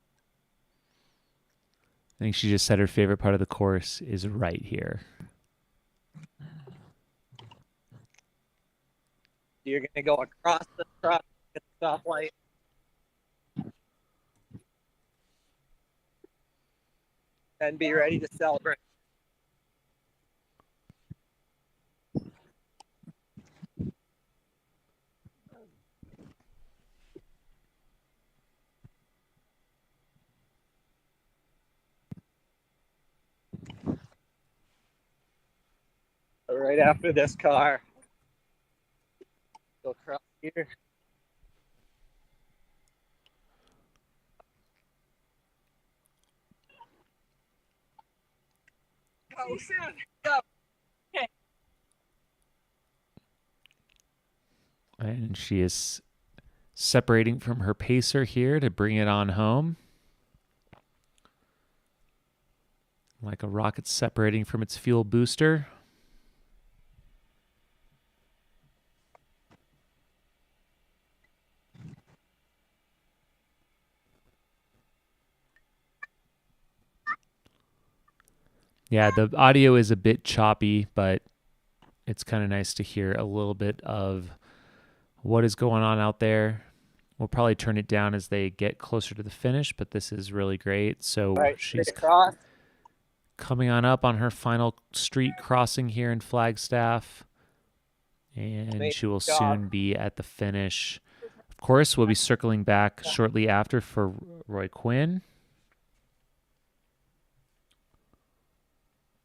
I think she just said her favorite part of the course is right here. You're going to go across the stoplight. And be ready to celebrate. Right after this car, go across here. Go soon. Go. Okay. And she is separating from her pacer here to bring it on home. Like a rocket separating from its fuel booster. Yeah, the audio is a bit choppy, but it's kind of nice to hear a little bit of what is going on out there. We'll probably turn it down as they get closer to the finish, but this is really great. So Right, she's across. coming on up on her final street crossing here in Flagstaff, and Amazing she will job. soon be at the finish. Of course, we'll be circling back shortly after for Roy Quinn.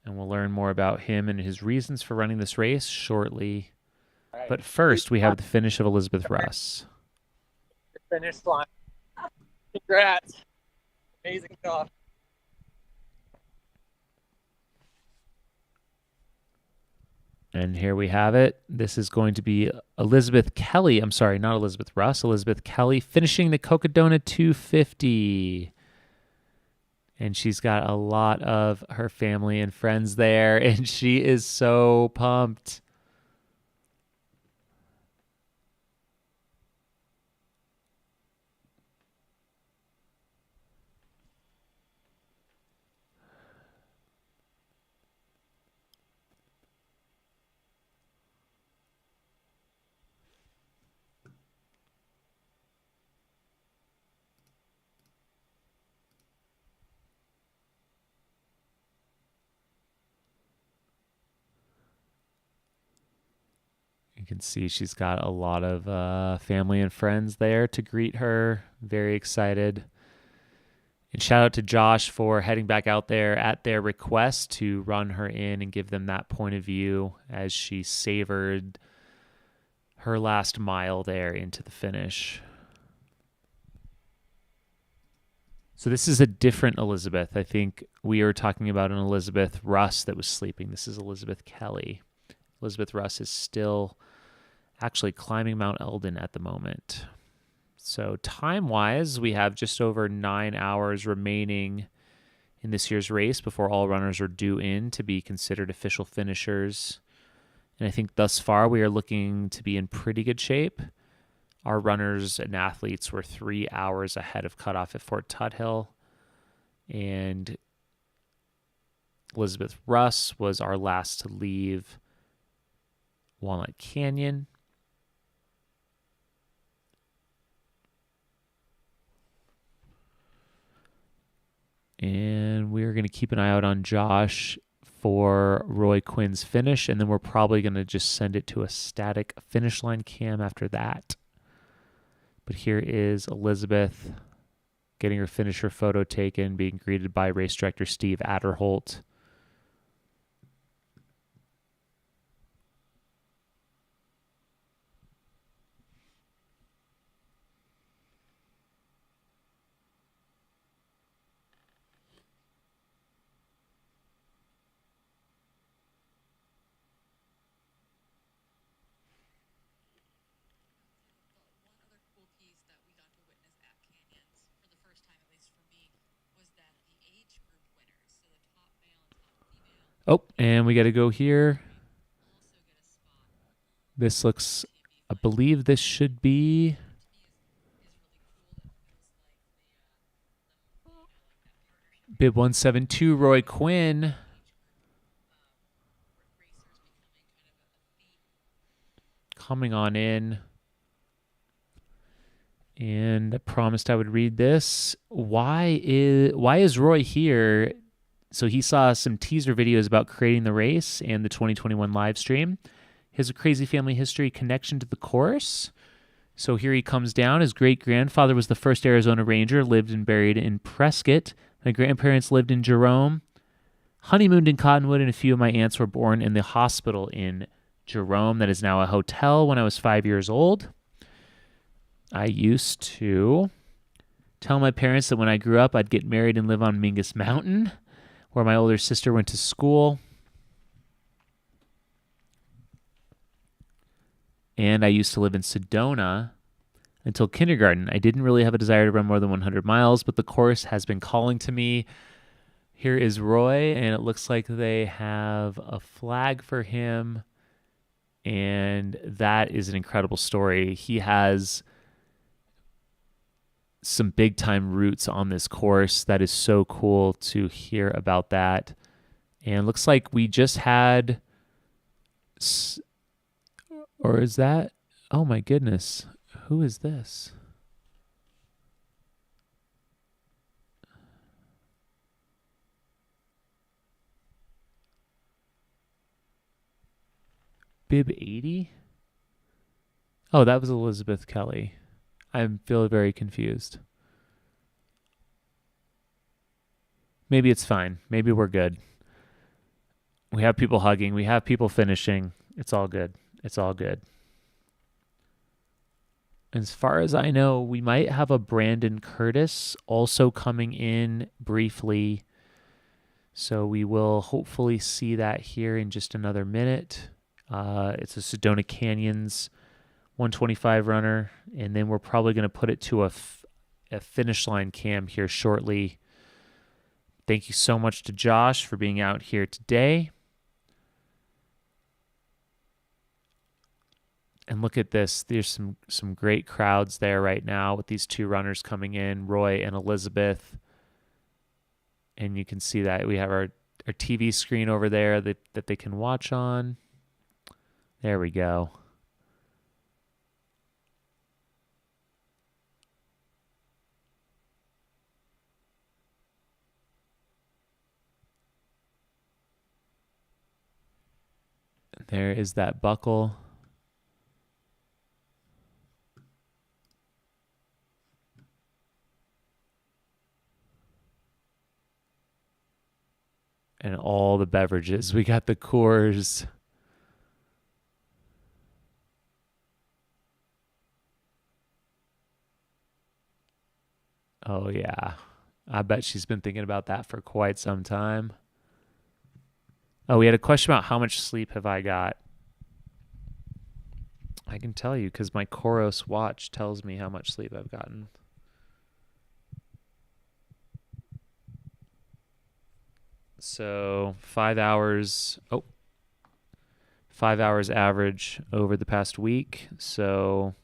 And we'll learn more about him and his reasons for running this race shortly. Right. But first, we have the finish of Elizabeth Russ. Finish line. Congrats. Amazing job. And here we have it. This is going to be Elizabeth Kelly. I'm sorry, not Elizabeth Russ. Elizabeth Kelly finishing the Cocodona 250. And she's got a lot of her family and friends there, and she is so pumped. can see she's got a lot of family and friends there to greet her. Very excited. And shout out to Josh for heading back out there at their request to run her in and give them that point of view as she savored her last mile there into the finish. So this is a different Elizabeth. I think we were talking about an Elizabeth Russ that was sleeping. This is Elizabeth Kelly. Elizabeth Russ is still actually climbing Mount Eldon at the moment. So time-wise, we have just over 9 hours remaining in this year's race before all runners are due in to be considered official finishers. And I think thus far we are looking to be in pretty good shape. Our runners and athletes were 3 hours ahead of cutoff at Fort Tuthill. And Elizabeth Russ was our last to leave Walnut Canyon. And we're going to keep an eye out on Josh for Roy Quinn's finish, and then we're probably going to just send it to a static finish line cam after that. But here is Elizabeth getting her finisher photo taken, being greeted by race director Steve Adderholt. Oh, and we got to go here. This looks, I believe this should be bib 172, Roy Quinn. Coming on in. And I promised I would read this. Why is Roy here? So he saw some teaser videos about creating the race and the 2021 live stream. He has a crazy family history connection to the course. So here he comes down. His great-grandfather was the first Arizona Ranger, lived and buried in Prescott. My grandparents lived in Jerome, honeymooned in Cottonwood, and a few of my aunts were born in the hospital in Jerome that is now a hotel when I was 5 years old. I used to tell my parents that when I grew up, I'd get married and live on Mingus Mountain, where my older sister went to school. And I used to live in Sedona until kindergarten. I didn't really have a desire to run more than 100 miles, but the course has been calling to me. Here is Roy, and it looks like they have a flag for him. And that is an incredible story. He has some big-time roots on this course. That is so cool to hear about that. And looks like we just had... Or is that... Oh my goodness. Who is this? Bib 80? Oh, that was Elizabeth Kelly. I feel very confused. Maybe it's fine. Maybe we're good. We have people hugging. We have people finishing. It's all good. It's all good. As far as I know, we might have a Brandon Curtis also coming in briefly. So we will hopefully see that here in just another minute. It's a Sedona Canyons 125 runner. And then we're probably going to put it to a finish line cam here shortly. Thank you so much to Josh for being out here today. And look at this. There's some great crowds there right now with these two runners coming in, Roy and Elizabeth. And you can see that we have our TV screen over there that they can watch on. There we go. There is that buckle. And all the beverages. We got the Coors. Oh, yeah. I bet she's been thinking about that for quite some time. Oh, we had a question about how much sleep have I got. I can tell you because my Coros watch tells me how much sleep I've gotten. So 5 hours. 5 hours average over the past week. So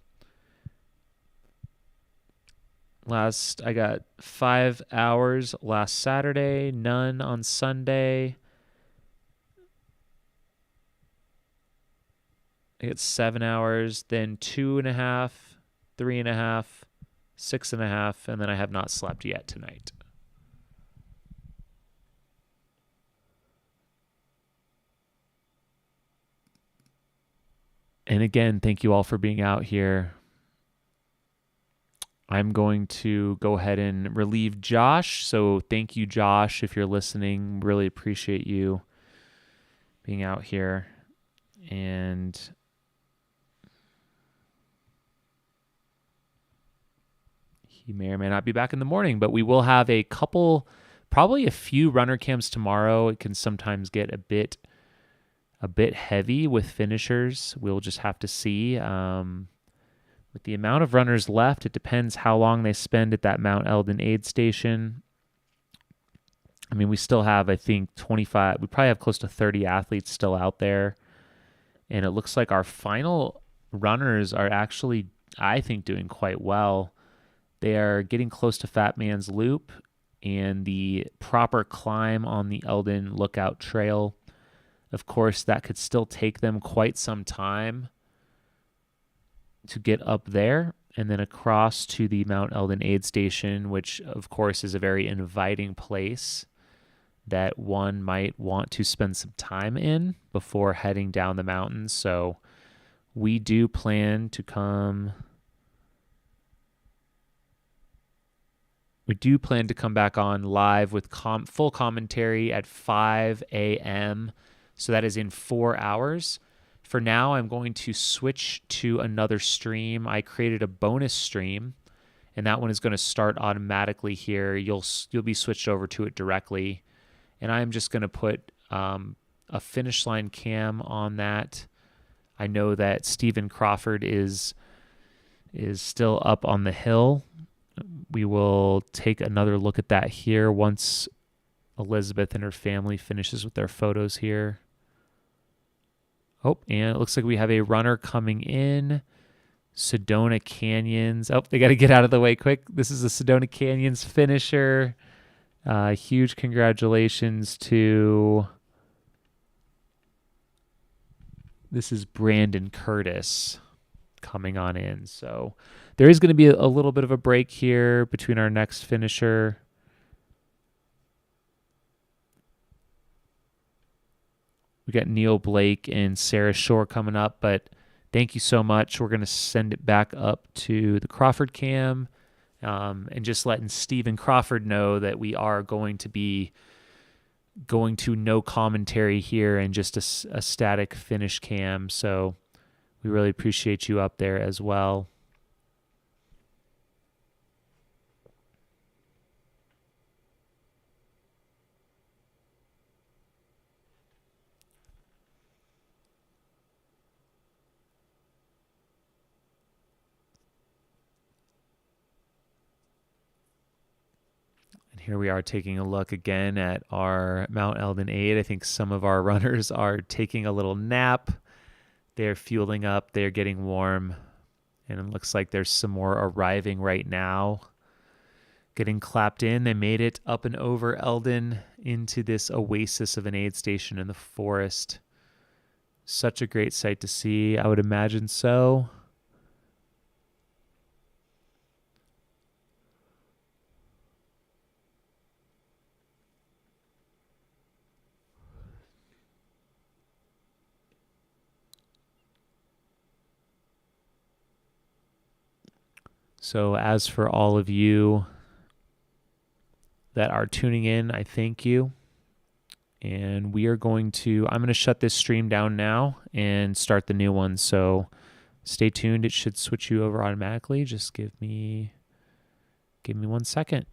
I got 5 hours last Saturday, none on Sunday. I get 7 hours, then 2.5, 3.5, 6.5, and then I have not slept yet tonight. And again, thank you all for being out here. I'm going to go ahead and relieve Josh. So thank you, Josh, if you're listening. Really appreciate you being out here. And he may or may not be back in the morning, but we will have a couple, probably a few runner camps tomorrow. It can sometimes get a bit heavy with finishers. We'll just have to see. With the amount of runners left, it depends how long they spend at that Mount Eldon aid station. I mean, we still have, I think, 25. We probably have close to 30 athletes still out there. And it looks like our final runners are actually, I think, doing quite well. They are getting close to Fat Man's Loop and the proper climb on the Eldon Lookout Trail. Of course, that could still take them quite some time to get up there and then across to the Mount Eldon aid station, which, of course, is a very inviting place that one might want to spend some time in before heading down the mountain. So we do plan to come... We do plan to come back on live with full commentary at 5 a.m., so that is in 4 hours. For now, I'm going to switch to another stream. I created a bonus stream, and that one is going to start automatically here. You'll be switched over to it directly, and I'm just going to put a finish line cam on that. I know that Stephen Crawford is still up on the hill. We will take another look at that here once Elizabeth and her family finishes with their photos here. Oh, and it looks like we have a runner coming in. Sedona Canyons. Oh, they got to get out of the way quick. This is a Sedona Canyons finisher. Huge congratulations to... This is Brandon Curtis coming on in. So there is going to be a little bit of a break here between our next finisher. We got Neil Blake and Sarah Shore coming up, but thank you so much. We're going to send it back up to the Crawford cam and just letting Stephen Crawford know that we are going to be going to no commentary here and just a static finish cam. So we really appreciate you up there as well. Here we are taking a look again at our Mount Eldon aid. I think some of our runners are taking a little nap. They're fueling up. They're getting warm. And it looks like there's some more arriving right now. Getting clapped in. They made it up and over Eldon into this oasis of an aid station in the forest. Such a great sight to see. I would imagine so. So as for all of you that are tuning in, I thank you. And I'm going to shut this stream down now and start the new one. So stay tuned. It should switch you over automatically. Just give me 1 second.